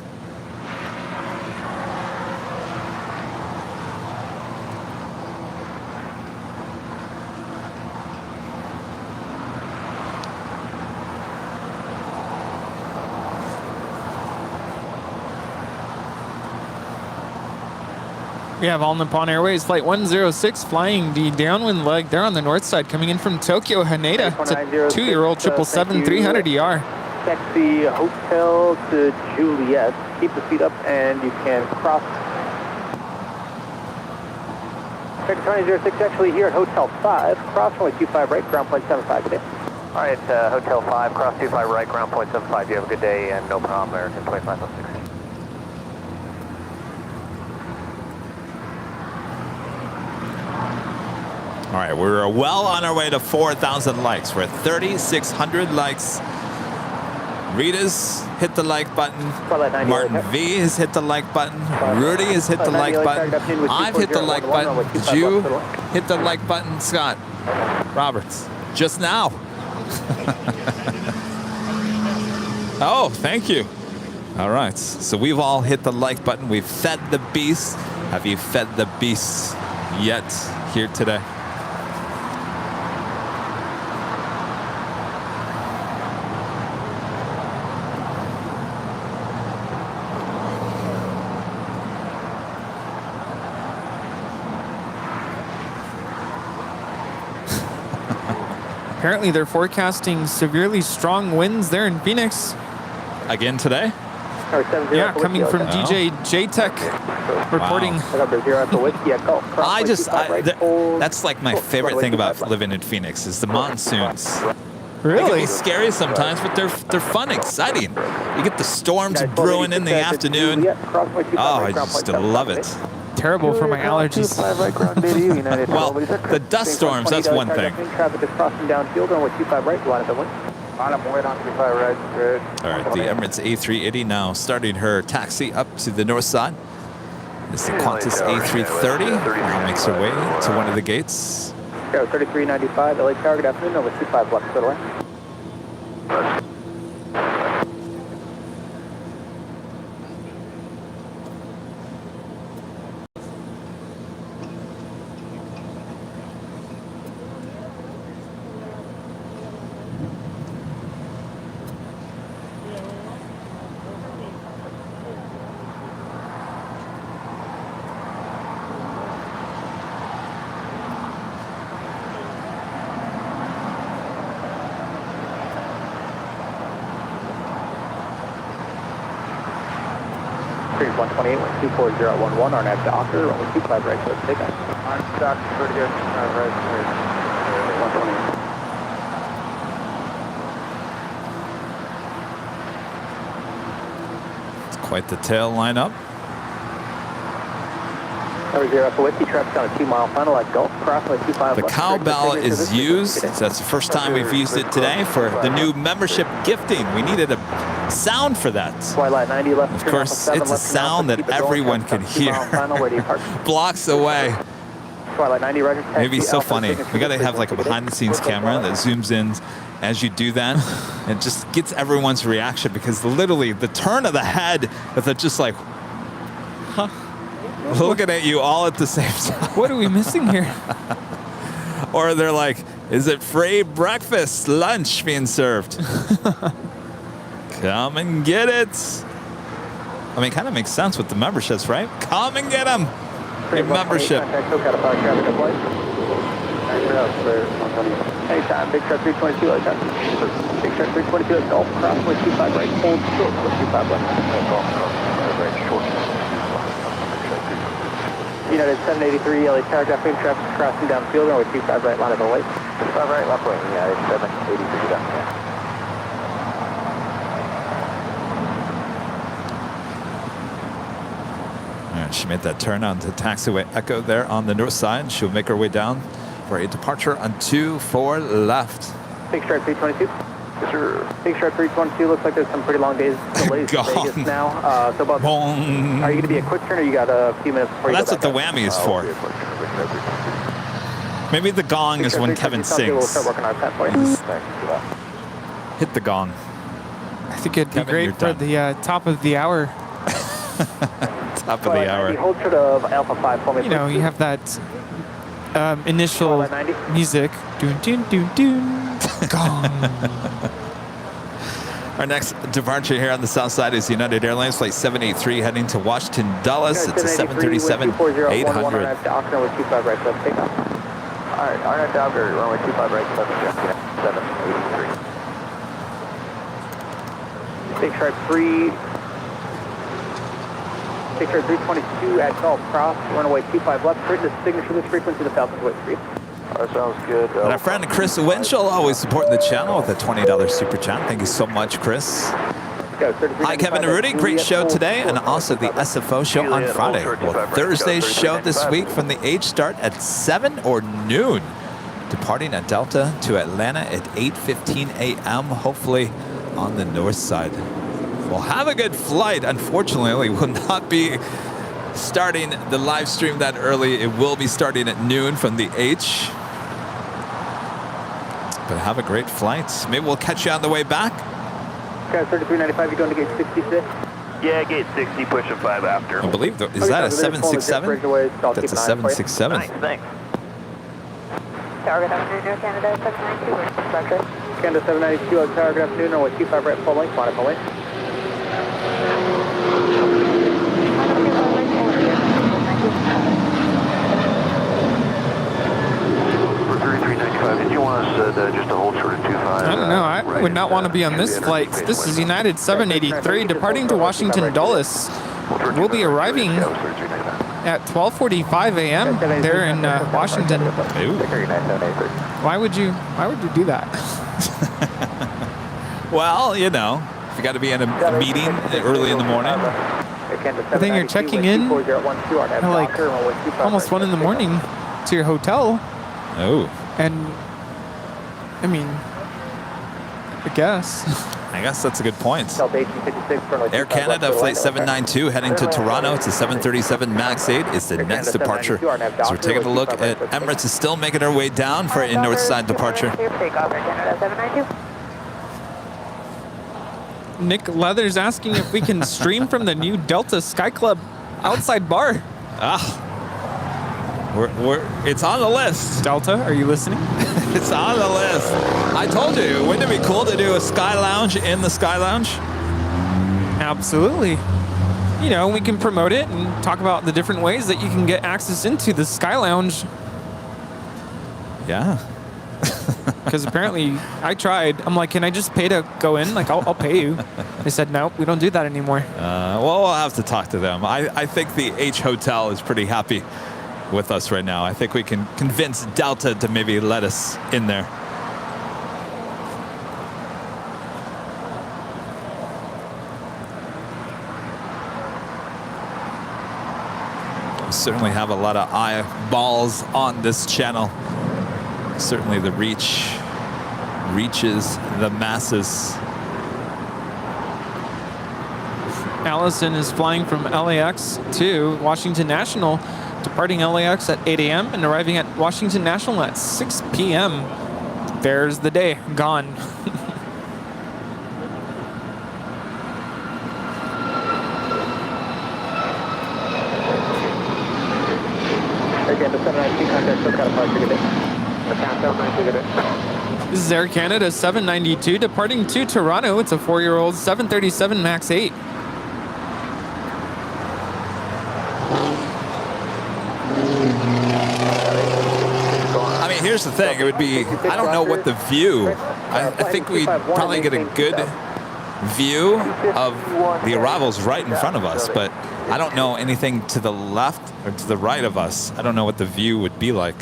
We have All Nippon Airways Flight 106 flying the downwind leg there on the north side, coming in from Tokyo, Haneda. It's a 2-year-old 777-300 ER. Taxi hotel to Juliet. Keep the seat up and you can cross. American 2006 actually here at Hotel 5. Cross runway 25 right, ground point 75 today. All right, Hotel 5, cross 25 right, ground point 75. You have a good day and no problem, American 2506. All right, we're well on our way to 4,000 likes. We're at 3,600 likes. Rita's hit the like button. Martin V has hit the like button. Rudy has hit the like button. I've hit the like button. Did you hit the like button, Scott Roberts? Just now. Oh, thank you. All right, so we've all hit the like button. We've fed the beast. Have you fed the beast yet here today? Apparently they're forecasting severely strong winds there in Phoenix. Again today? Yeah, coming from DJ J-Tech, reporting. That's like my favorite thing about living in Phoenix is the monsoons. Really? They can be scary sometimes, but they're fun, exciting. You get the storms brewing in the afternoon. Oh, I just love it. Terrible for my allergies. Well, the dust storms, that's one thing. Traffic is crossing downfield on 25 right, line up and wing. On up, wait on 25 right, good. All right, the Emirates A380 now starting her taxi up to the north side. This is the Qantas A330. Now makes her way to one of the gates. 3395, LA Tower, good afternoon, over 25 left, clear line. 128, 24011, RNAV Doctor, runway 25 right, so let's take off. RNAV Doctor, pretty good. Right, 128. It's quite the tail lineup. Number 0 Alpha Whiskey, traffic on a 2-mile final at Gulf, crossway 25. The cowbell is used. That's the first time we've used it today for the new membership gifting. We needed a sound for that. Of course, it's a sound that everyone can hear blocks away. It'd be so funny. We got to have like a behind-the-scenes camera that zooms in as you do that. It just gets everyone's reaction because literally the turn of the head with it just like, huh? Looking at you all at the same time. What are we missing here? Or they're like, is it free breakfast, lunch being served? Come and get it. I mean, it kind of makes sense with the memberships, right? Come and get them. Your membership. Anytime, Big Truck 322, anytime. Big Truck 322 at Gulf, crossway 25 right, hold short, 25 left. United 783, LA Tower, traffic crossing downfield, runway 25 right, line of the lake. 25 right, left wing, United 783 down here. All right, she made that turn onto taxiway Echo there on the north side. She'll make her way down for a departure on 24 left. Big Strike 322. Yes, sir. Big Strike 322, looks like there's some pretty long delays in Vegas now. So about, are you going to be a quick turn or you got a few minutes before you That's go what the whammy is for. Maybe the gong is when Kevin sings. We'll start working on that for you. Hit the gong. I think it'd be great for the top of the hour. Top of the hour. Hold short of Alpha 5 for me. You know, you have that initial music. Doon, doon, doon, doon. Gong. Our next departure here on the south side is United Airlines Flight 783 heading to Washington Dulles. It's a 737-800. RNAV Doctor, runway 25 right, so take off. All right, RNAV Doctor, runway 25 right, 783. Big Shark 3. Big Shark 322 at Gulf Cross, runway 25 left. Chris is signature this frequency, the Falcon's wait for you. That sounds good. And our friend Chris Winchell always supporting the channel with a $20 super chat. Thank you so much, Chris. Hi, Kevin and Rudy. Great show today, and also the SFO show on Friday. Well, Thursday's show this week from the H start at 7 or noon. Departing at Delta to Atlanta at 8:15 a.m., hopefully on the north side. We'll have a good flight. Unfortunately, we will not be starting the live stream that early. It will be starting at noon from the H. But have a great flight. Maybe we'll catch you on the way back. Okay, 3395, you're going to gate 66? Yeah, gate 60, pushing 5 after. I believe, is that a 767? That's a 767. Nice, thanks. Tower, good afternoon, Canada 792, we're Spectre. Canada 792, Tower, good afternoon, runway 25 right, full length, line up, full length. For 3395, did you want us said just a hold short of 25. I don't know. I would not want to be on this flight. This is United 783 departing to Washington Dulles. We'll be arriving at 12:45 a.m. there in Washington. Why would you do that? Well, you know, if you got to be in a meeting early in the morning. I think you're checking in at like almost 1 in the morning to your hotel. Oh. And I mean, I guess that's a good point. Air Canada Flight 792 heading to Toronto. It's a 737 MAX 8. It's the next departure. So we're taking a look at Emirates is still making our way down for a north side departure. Nick Leather's asking if we can stream from the new Delta Sky Club outside bar. It's on the list. Delta, are you listening? It's on the list. I told you, wouldn't it be cool to do a Sky Lounge in the Sky Lounge? Absolutely. You know, we can promote it and talk about the different ways that you can get access into the Sky Lounge. Yeah. Because apparently I tried. I'm like, can I just pay to go in? Like, I'll pay you. They said, nope, we don't do that anymore. Well, we'll have to talk to them. I think the H Hotel is pretty happy with us right now. I think we can convince Delta to maybe let us in there. We certainly have a lot of eyeballs on this channel. Certainly the reach reaches the masses. Allison is flying from LAX to Washington National, departing LAX at 8 a.m. and arriving at Washington National at 6 p.m. There's the day, gone. This is Air Canada 792 departing to Toronto. It's a 4-year-old 737 MAX 8. I mean, here's the thing. It would be, I don't know what the view. I think we'd probably get a good view of the arrivals right in front of us, but I don't know anything to the left or to the right of us. I don't know what the view would be like.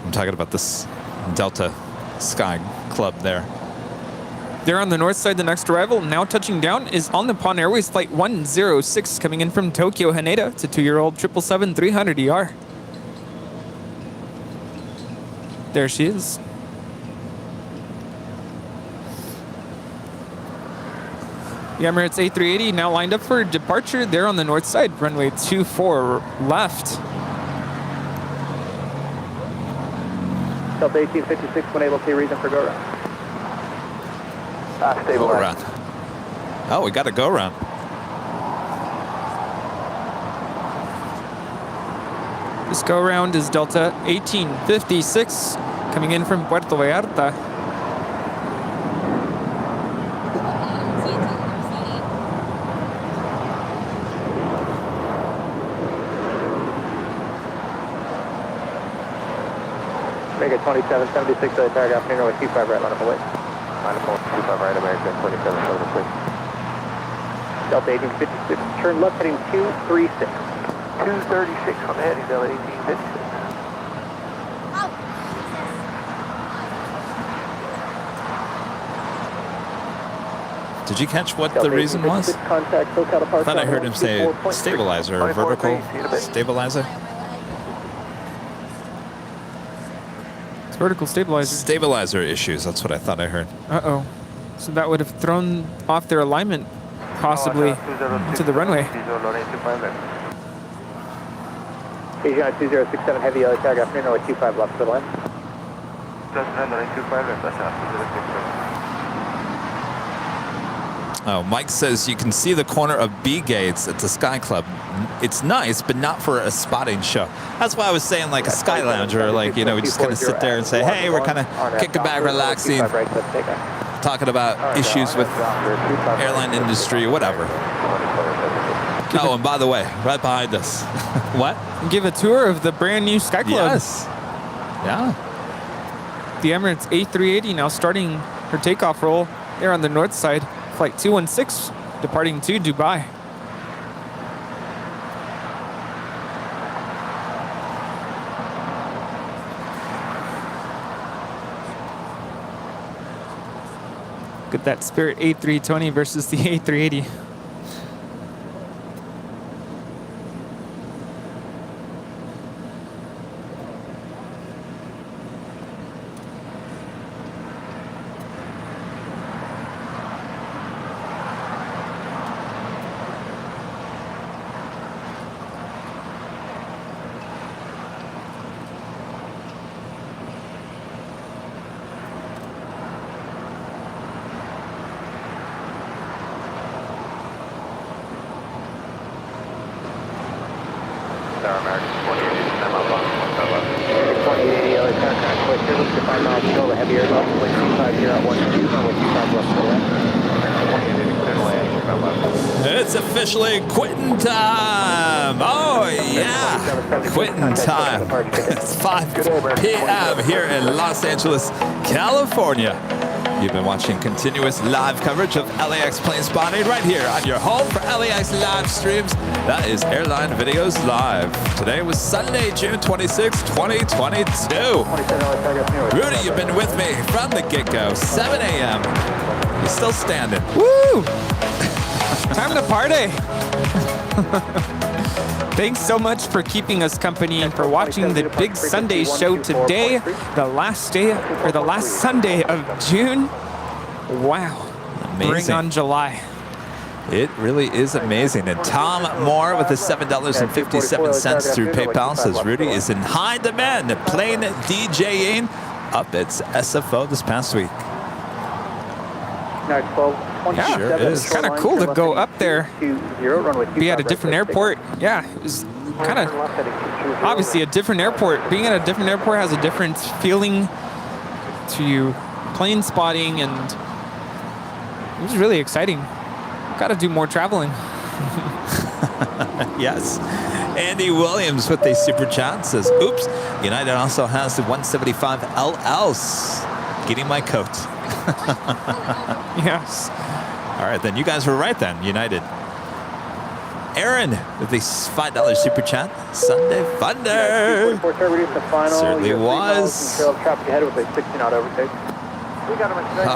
I'm talking about this Delta Sky Club there. There on the north side, the next arrival, now touching down, is All Nippon Airways Flight 106 coming in from Tokyo, Haneda. It's a 2-year-old 777-300ER. There she is. The Emirates A380 now lined up for departure there on the north side, runway 24 left. Delta 1856, when able to see reason for go round. Go around. Oh, we got to go around. This go around is Delta 1856 coming in from Puerto Vallarta. Make it 2776, target afternoon with 25 right, line up away. Line up 25 right, American 2776. Delta 1856, turn left heading 236. 236 on the heading, Delta 1856. Did you catch what the reason was? I thought I heard him say stabilizer, or vertical stabilizer. It's vertical stabilizer. Stabilizer issues, that's what I thought I heard. Uh-oh. So that would have thrown off their alignment, possibly, to the runway. Asiana 2067 heavy, tag afternoon, 25 left for the line. Oh, Mike says you can see the corner of B gates at the Sky Club. It's nice, but not for a spotting show. That's why I was saying like a Sky Lounge, or like, you know, we just kind of sit there and say, hey, we're kind of kicking back, relaxing, talking about issues with airline industry, whatever. Oh, and by the way, right behind us. What? Give a tour of the brand new Sky Club. Yes. Yeah. The Emirates A380 now starting her takeoff roll there on the north side. Flight 216 departing to Dubai. Look at that Spirit A320 versus the A380. It's officially quitting time. Oh, yeah. Quitting time. It's 5 p.m. here in Los Angeles, California. You've been watching continuous live coverage of LAX plane spotting right here on your home for LAX live streams. That is Airline Videos Live. Today was Sunday, June 26, 2022. Rudy, you've been with me from the get-go, 7 a.m. You're still standing. Woo! Time to party. Thanks so much for keeping us company and for watching the big Sunday show today, the last day or the last Sunday of June. Wow. Amazing. Bring on July. It really is amazing. And Tom Moore with the $7.57 through PayPal says Rudy is in high demand, playing DJing up at SFO this past week. Yeah, sure is. It's kind of cool to go up there, be at a different airport. Yeah, it was kind of obviously a different airport. Being at a different airport has a different feeling to plane spotting, and it was really exciting. Got to do more traveling. Yes. Andy Williams with a super chat says, oops, United also has the 175 LLs. Getting my coat. Yes. All right, then you guys were right then, United. Aaron with the $5 super chat. Sunday Thunder. Certainly was. All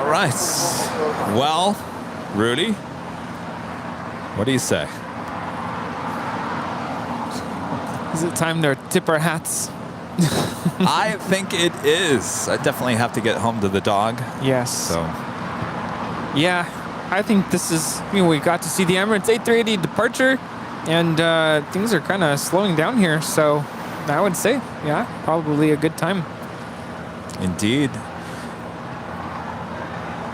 right. Well, Rudy, what do you say? Is it time to tip our hats? I think it is. I definitely have to get home to the dog. Yes. So. Yeah, I think this is, we got to see the Emirates A380 departure, and things are kind of slowing down here. So I would say, yeah, probably a good time. Indeed.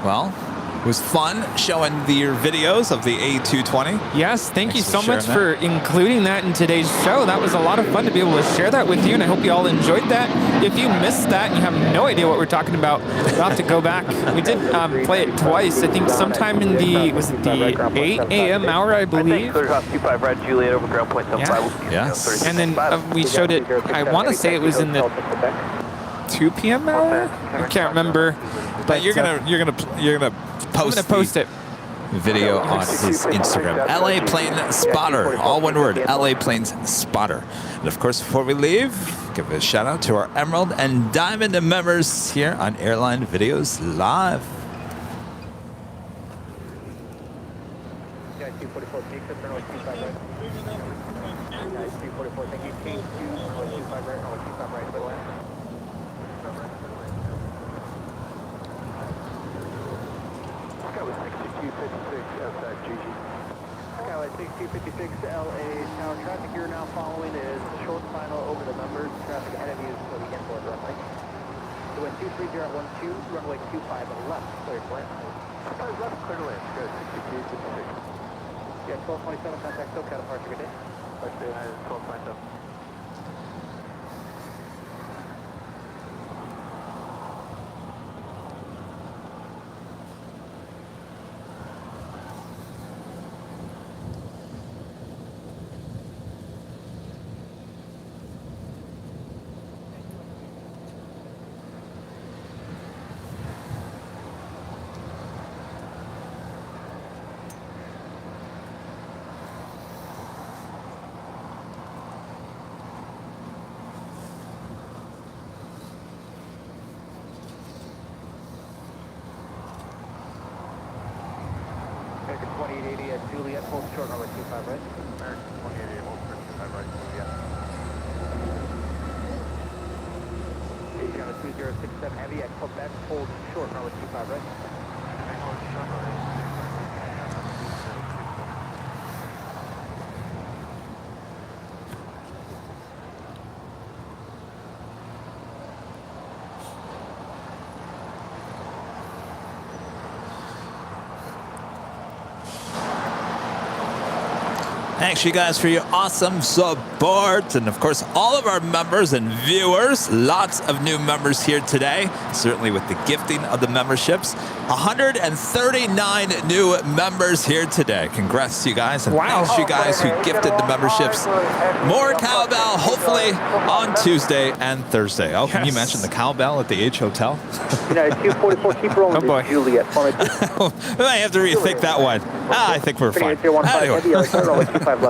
Well, it was fun showing your videos of the A220. Yes, thank you so much for including that in today's show. That was a lot of fun to be able to share that with you, and I hope you all enjoyed that. If you missed that and you have no idea what we're talking about, you'll have to go back. We did play it twice. I think sometime in the, was it the 8 a.m. hour, I believe? Yeah. Yes. And then we showed it, I want to say it was in the 2 p.m. hour? I can't remember. But you're gonna post it. Video on his Instagram. LA Plane Spotter. All one word. LA Planes Spotter. And of course, before we leave, give a shout out to our Emerald and Diamond members here on Airline Videos Live. American 2880 at Juliet, hold short runway 25 right. American 2880, hold short 25 right, Juliet. Asiana 2067 Heavy at Quebec, hold short runway 25 right. Hold short runway 25 right. Thanks, you guys, for your awesome support. And, of course, all of our members and viewers. Lots of new members here today, certainly with the gifting of the memberships. 139 new members here today. Congrats to you guys. And thanks, you guys, who gifted the memberships. More cowbell, hopefully, on Tuesday and Thursday. Oh, can you mention the cowbell at the H Hotel? United 244, keep rolling. Oh, boy. Juliet. I have to rethink that one. I think we're fine. Anyway. All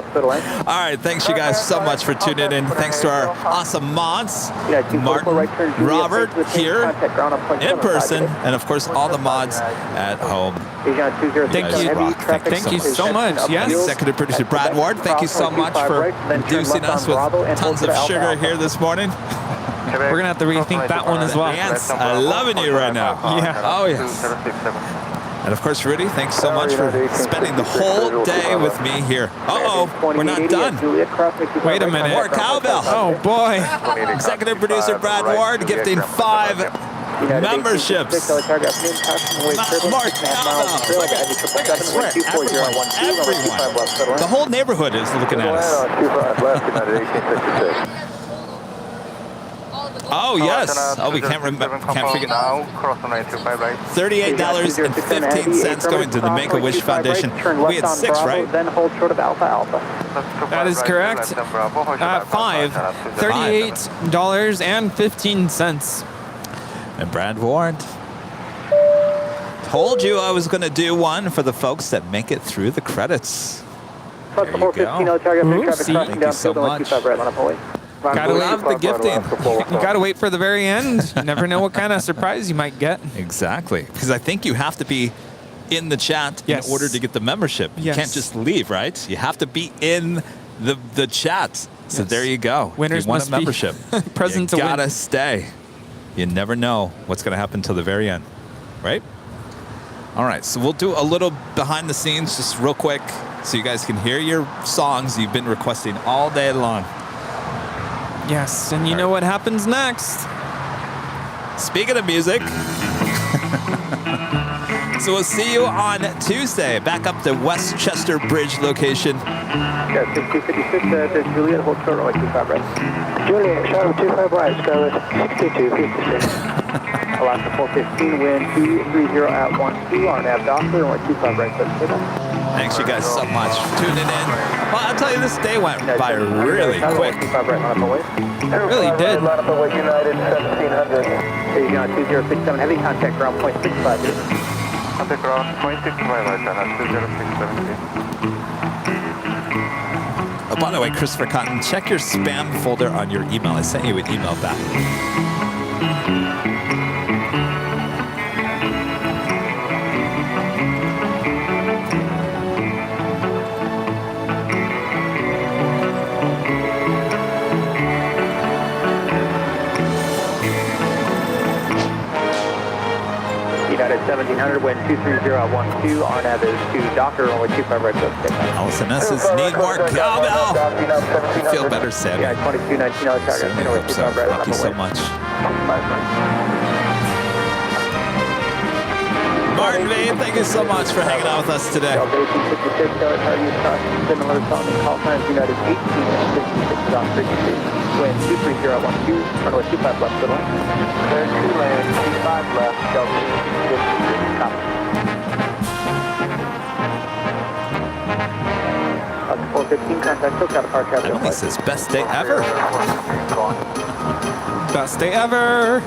right, thanks you guys so much for tuning in. Thanks to our awesome mods, Martin, Robert here in person, and of course all the mods at home. Thank you so much. Yes. Executive producer Brad Ward, thank you so much for inducing us with tons of sugar here this morning. We're going to have to rethink that one as well. Yes, I'm loving you right now. Yeah. Oh, yes. And of course, Rudy, thanks so much for spending the whole day with me here. Uh-oh, we're not done. Wait a minute. More cowbell. Oh, boy. Executive producer Brad Ward gifting 5 memberships. More cowbell. I swear, everyone. The whole neighborhood is looking at us. Oh, yes. Oh, we can't remember. Can't figure it out. $38.15 going to the Make-A-Wish Foundation. We had 6, right? Then hold short of Alpha Alpha. That is correct. 5. $38.15. And Brad Ward. Told you I was going to do one for the folks that make it through the credits. There you go. Thank you so much. Gotta love the gifting. You gotta wait for the very end. You never know what kind of surprise you might get. Exactly. Because I think you have to be in the chat in order to get the membership. You can't just leave, right? You have to be in the chat. So there you go. Winners you want must a membership. Be present to win. You gotta stay. You never know what's gonna happen till the very end, right? All right, so we'll do a little behind the scenes just real quick so you guys can hear your songs you've been requesting all day long. Yes, and you know what happens next. Speaking of music, so we'll see you on Tuesday. Back up to Westchester Bridge location. Yeah, 6256 to Juliet, hold short runway 25 right. Juliet, short 25 right, Skyler 6256. Alaska 415, wind 230 at 12, RNAV Doctor, runway 25 right, Thanks you guys so much for tuning in. Well, I'll tell you, this day went by really quick. It really did. United 1700. Asiana 2067, heavy contact ground point 65. Contact ground point 65, Asiana 2067. Oh, by the way, Christopher Cotton, check your spam folder on your email. I sent you an email back. United 1700, wind 230 at 12, RNAV is to Doctor, runway 25 right, Allison S's need more cowbell. I feel better, Sammy. Yeah, 2219 target. Certainly hope so. Thank you so much. Martin Vane, thank you so much for hanging out with us today. Similar call times, United 1856 on frequency. Wind 230 at 12, runway 25 left, good line. There's 2 lane, 25 left, Delta 56, copy. 415, contact SoCal departure. Emily says, best day ever. Best day ever.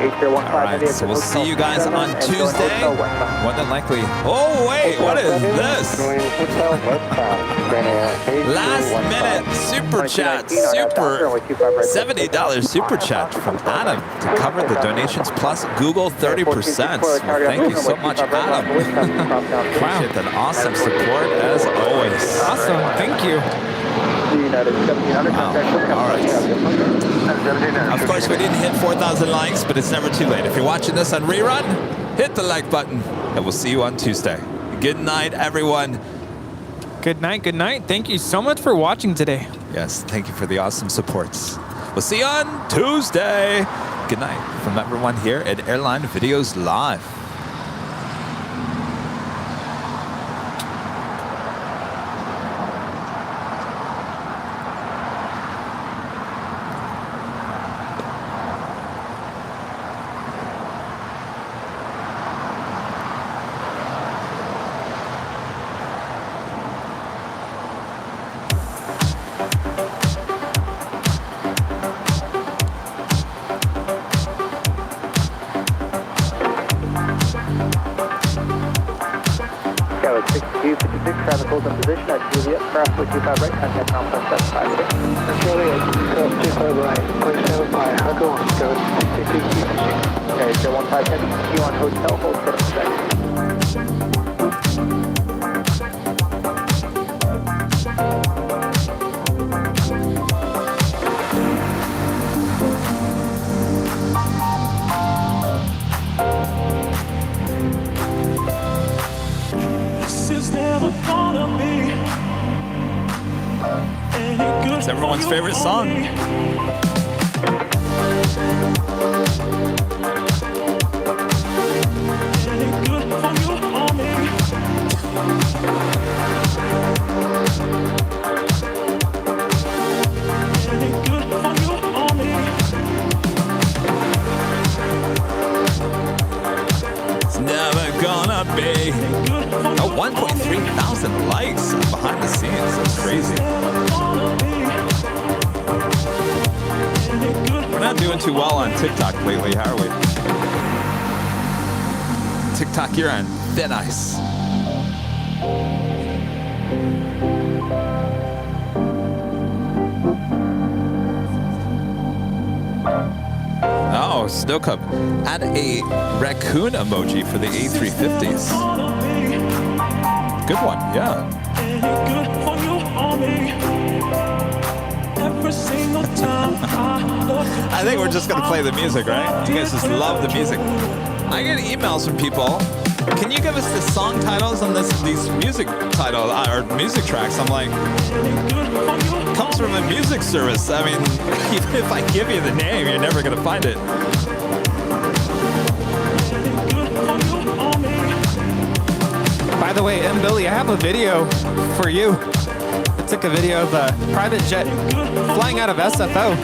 All right, so we'll see you guys on Tuesday. More than likely. Oh, wait, what is this? Last minute super chat, $70 super chat from Adam to cover the donations plus Google 30%. Well, thank you so much, Adam. Appreciate that awesome support as always. Awesome, thank you. Wow. All right. Of course, we didn't hit 4,000 likes, but it's never too late. If you're watching this on rerun, hit the like button, and we'll see you on Tuesday. Good night, everyone. Good night, good night. Thank you so much for watching today. Yes, thank you for the awesome supports. We'll see you on Tuesday. Good night from everyone here at Airline Videos Live. Traffic holds in position at Juliet, crossway 25 right, contact complex 75. Juliet, 25 right, 0.75, how go on, go 62. Okay, so 1510, Q on hotel, hold for a second. It's everyone's favorite song. It's never gonna be. Oh, 1.3 thousand likes behind the scenes. That's crazy. We're not doing too well on TikTok lately, how are we? TikTok, you're on thin ice. Oh, Snow Cup. Add a raccoon emoji for the A350s. Good one, yeah. I think we're just gonna play the music, right? You guys just love the music. I get emails from people. Can you give us the song titles on these music titles or music tracks? I'm like, it comes from a music service. I mean, even if I give you the name, you're never gonna find it. By the way, Billy, I have a video for you. I took a video of a private jet flying out of SFO.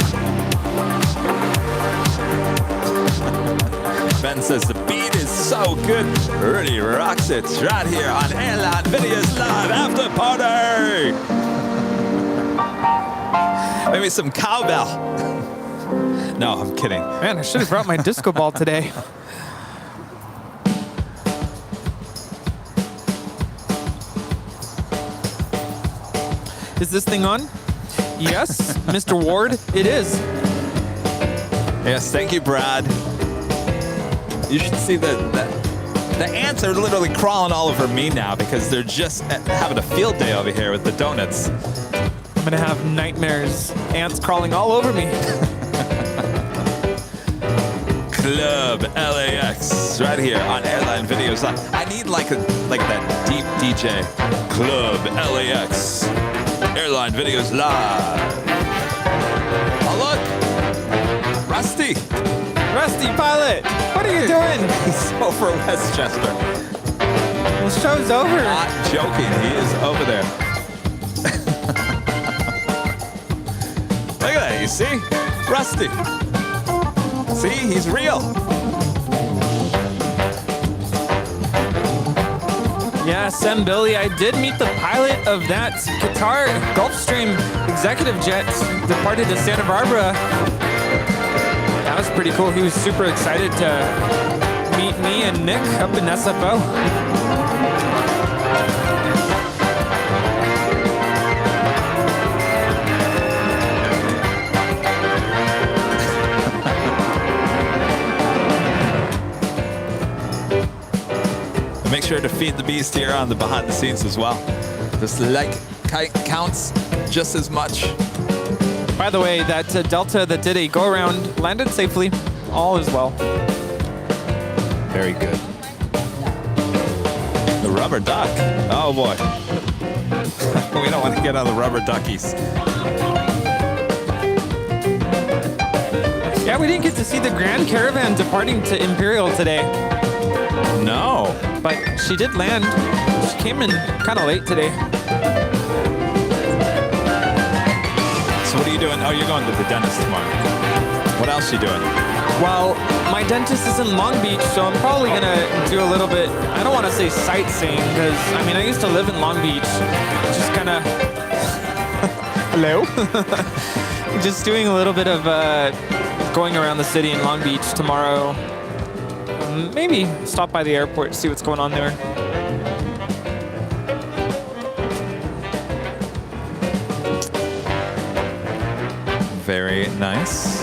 Ben says the beat is so good, really rocks it right here on Airline Videos Live After Party. Maybe some cowbell. No, I'm kidding. Man, I should have brought my disco ball today. Is this thing on? Yes, Mr. Ward, it is. Yes, thank you, Brad. You should see the ants are literally crawling all over me now because they're just having a field day over here with the donuts. I'm gonna have nightmares. Ants crawling all over me. Club LAX right here on Airline Videos. I need like that deep DJ. Club LAX. Airline Videos Live. Oh look, Rusty. Rusty Pilot, what are you doing? He's over Westchester. The show's over. Not joking, he is over there. Look at that, you see? Rusty. See, he's real. Yeah, Sam Billy, I did meet the pilot of that Qatar Gulfstream executive jet departed to Santa Barbara. That was pretty cool. He was super excited to meet me and Nick up in SFO. sure to feed the beast here on the behind the scenes as well. This leg counts just as much. By the way, that Delta that did a go-around landed safely. All is well. Very good. The rubber duck. Oh boy. We don't want to get on the rubber duckies. Yeah, we didn't get to see the Grand Caravan departing to Imperial today. No. But she did land. She came in kind of late today. So what are you doing? Oh, you're going to the dentist tomorrow. What else are you doing? Well, my dentist is in Long Beach, so I'm probably going to do a little bit, I don't want to say sightseeing, because, I mean, I used to live in Long Beach. Just kind of... Hello? Just doing a little bit of going around the city in Long Beach tomorrow. Maybe stop by the airport, see what's going on there. Very nice.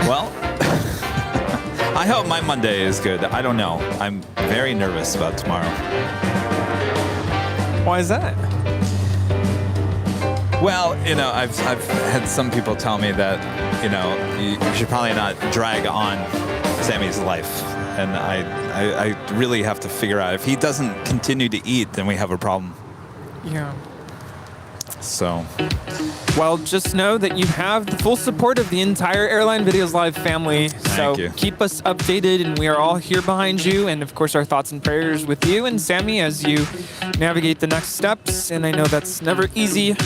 Well, I hope my Monday is good. I don't know. I'm very nervous about tomorrow. Why is that? Well, you know, I've had some people tell me that, you know, you should probably not drag on Sammy's life. And I really have to figure out, if he doesn't continue to eat, then we have a problem. Yeah. So. Well, just know that you have the full support of the entire Airline Videos Live family. Thank you. Keep us updated, and we are all here behind you. And of course, our thoughts and prayers with you and Sammy as you navigate the next steps. And I know that's never easy.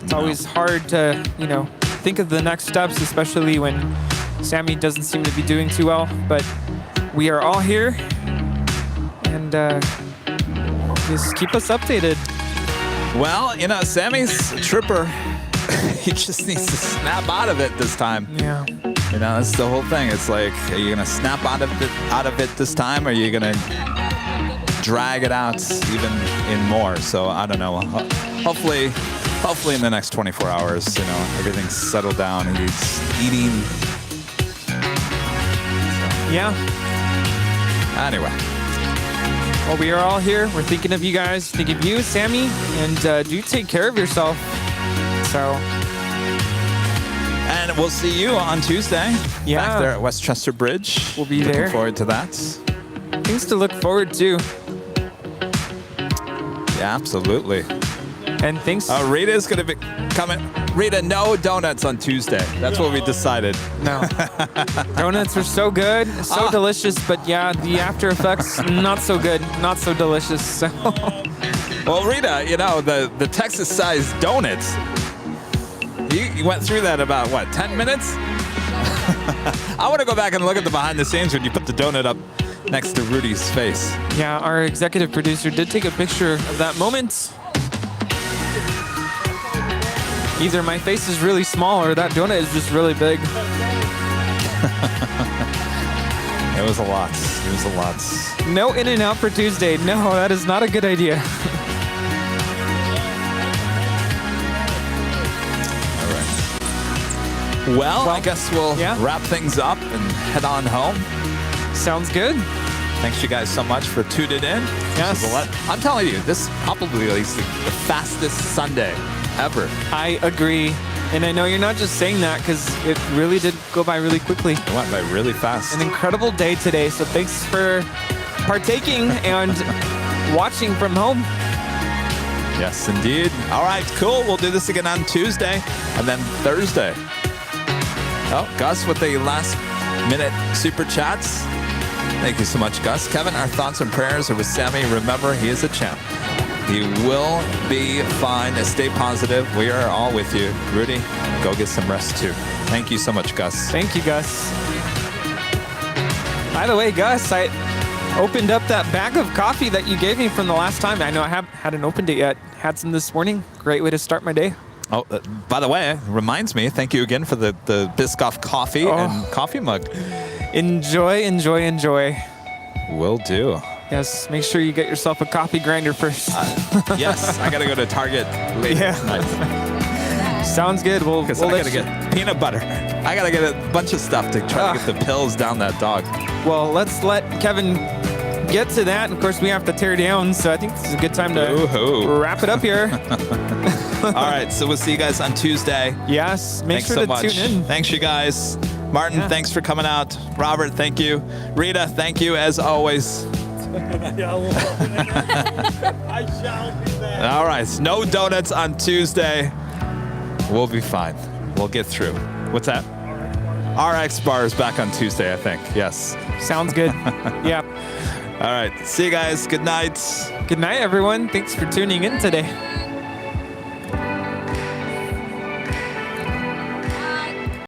It's always hard to, you know, think of the next steps, especially when Sammy doesn't seem to be doing too well. But we are all here, and just keep us updated. Well, you know, Sammy's a trooper. He just needs to snap out of it this time. Yeah. You know, that's the whole thing. It's like, are you gonna snap out of it this time, or are you gonna drag it out even in more? So I don't know. Hopefully in the next 24 hours, you know, everything's settled down. He's eating. Yeah. Anyway. Well, we are all here. We're thinking of you guys, thinking of you, Sammy, and do take care of yourself. So. And we'll see you on Tuesday. Yeah. Back there at Westchester Bridge. We'll be there. Looking forward to that. Things to look forward to. Yeah, absolutely. And thanks. Rita's going to be coming. Rita, no donuts on Tuesday. That's what we decided. No. Donuts are so good, so delicious, but yeah, the after effects, not so good, not so delicious. So. Well, Rita, you know, the Texas-sized donuts, you went through that about, what, 10 minutes? I want to go back and look at the behind the scenes when you put the donut up next to Rudy's face. Yeah, our executive producer did take a picture of that moment. Either my face is really small or that donut is just really big. It was a lot. It was a lot. No In-N-Out for Tuesday. No, that is not a good idea. All right. Well, I guess we'll wrap things up and head on home. Sounds good. Thanks you guys so much for tuning in. Yes. I'm telling you, this probably is the fastest Sunday ever. I agree. And I know you're not just saying that because it really did go by really quickly. It went by really fast. An incredible day today. So thanks for partaking and watching from home. Yes, indeed. All right, cool. We'll do this again on Tuesday and then Thursday. Oh, Gus with the last minute super chats. Thank you so much, Gus. Kevin, our thoughts and prayers are with Sammy. Remember, he is a champ. He will be fine. Stay positive. We are all with you. Rudy, go get some rest too. Thank you so much, Gus. Thank you, Gus. By the way, Gus, I opened up that bag of coffee that you gave me from the last time. I know I hadn't opened it yet. Had some this morning. Great way to start my day. Oh, by the way, reminds me, thank you again for the Biscoff coffee and coffee mug. Enjoy, enjoy, enjoy. Will do. Yes, make sure you get yourself a coffee grinder first. Yes, I got to go to Target later. Yeah. Nice. Sounds good. We'll I gotta get peanut butter. I gotta get a bunch of stuff to try to get the pills down that dog. Well, let's let Kevin get to that. Of course, we have to tear down, so I think this is a good time to wrap it up here. All right, so we'll see you guys on Tuesday. Yes, make Thanks sure so to much. tune in. Thanks, you guys. Martin, thanks for coming out. Robert, thank you. Rita, thank you as always. I shall be back. All right, no donuts on Tuesday. We'll be fine. We'll get through. What's that? RX bar is back on Tuesday, I think. Yes. Sounds good. Yeah. All right. See you guys. Good night. Good night, everyone. Thanks for tuning in today.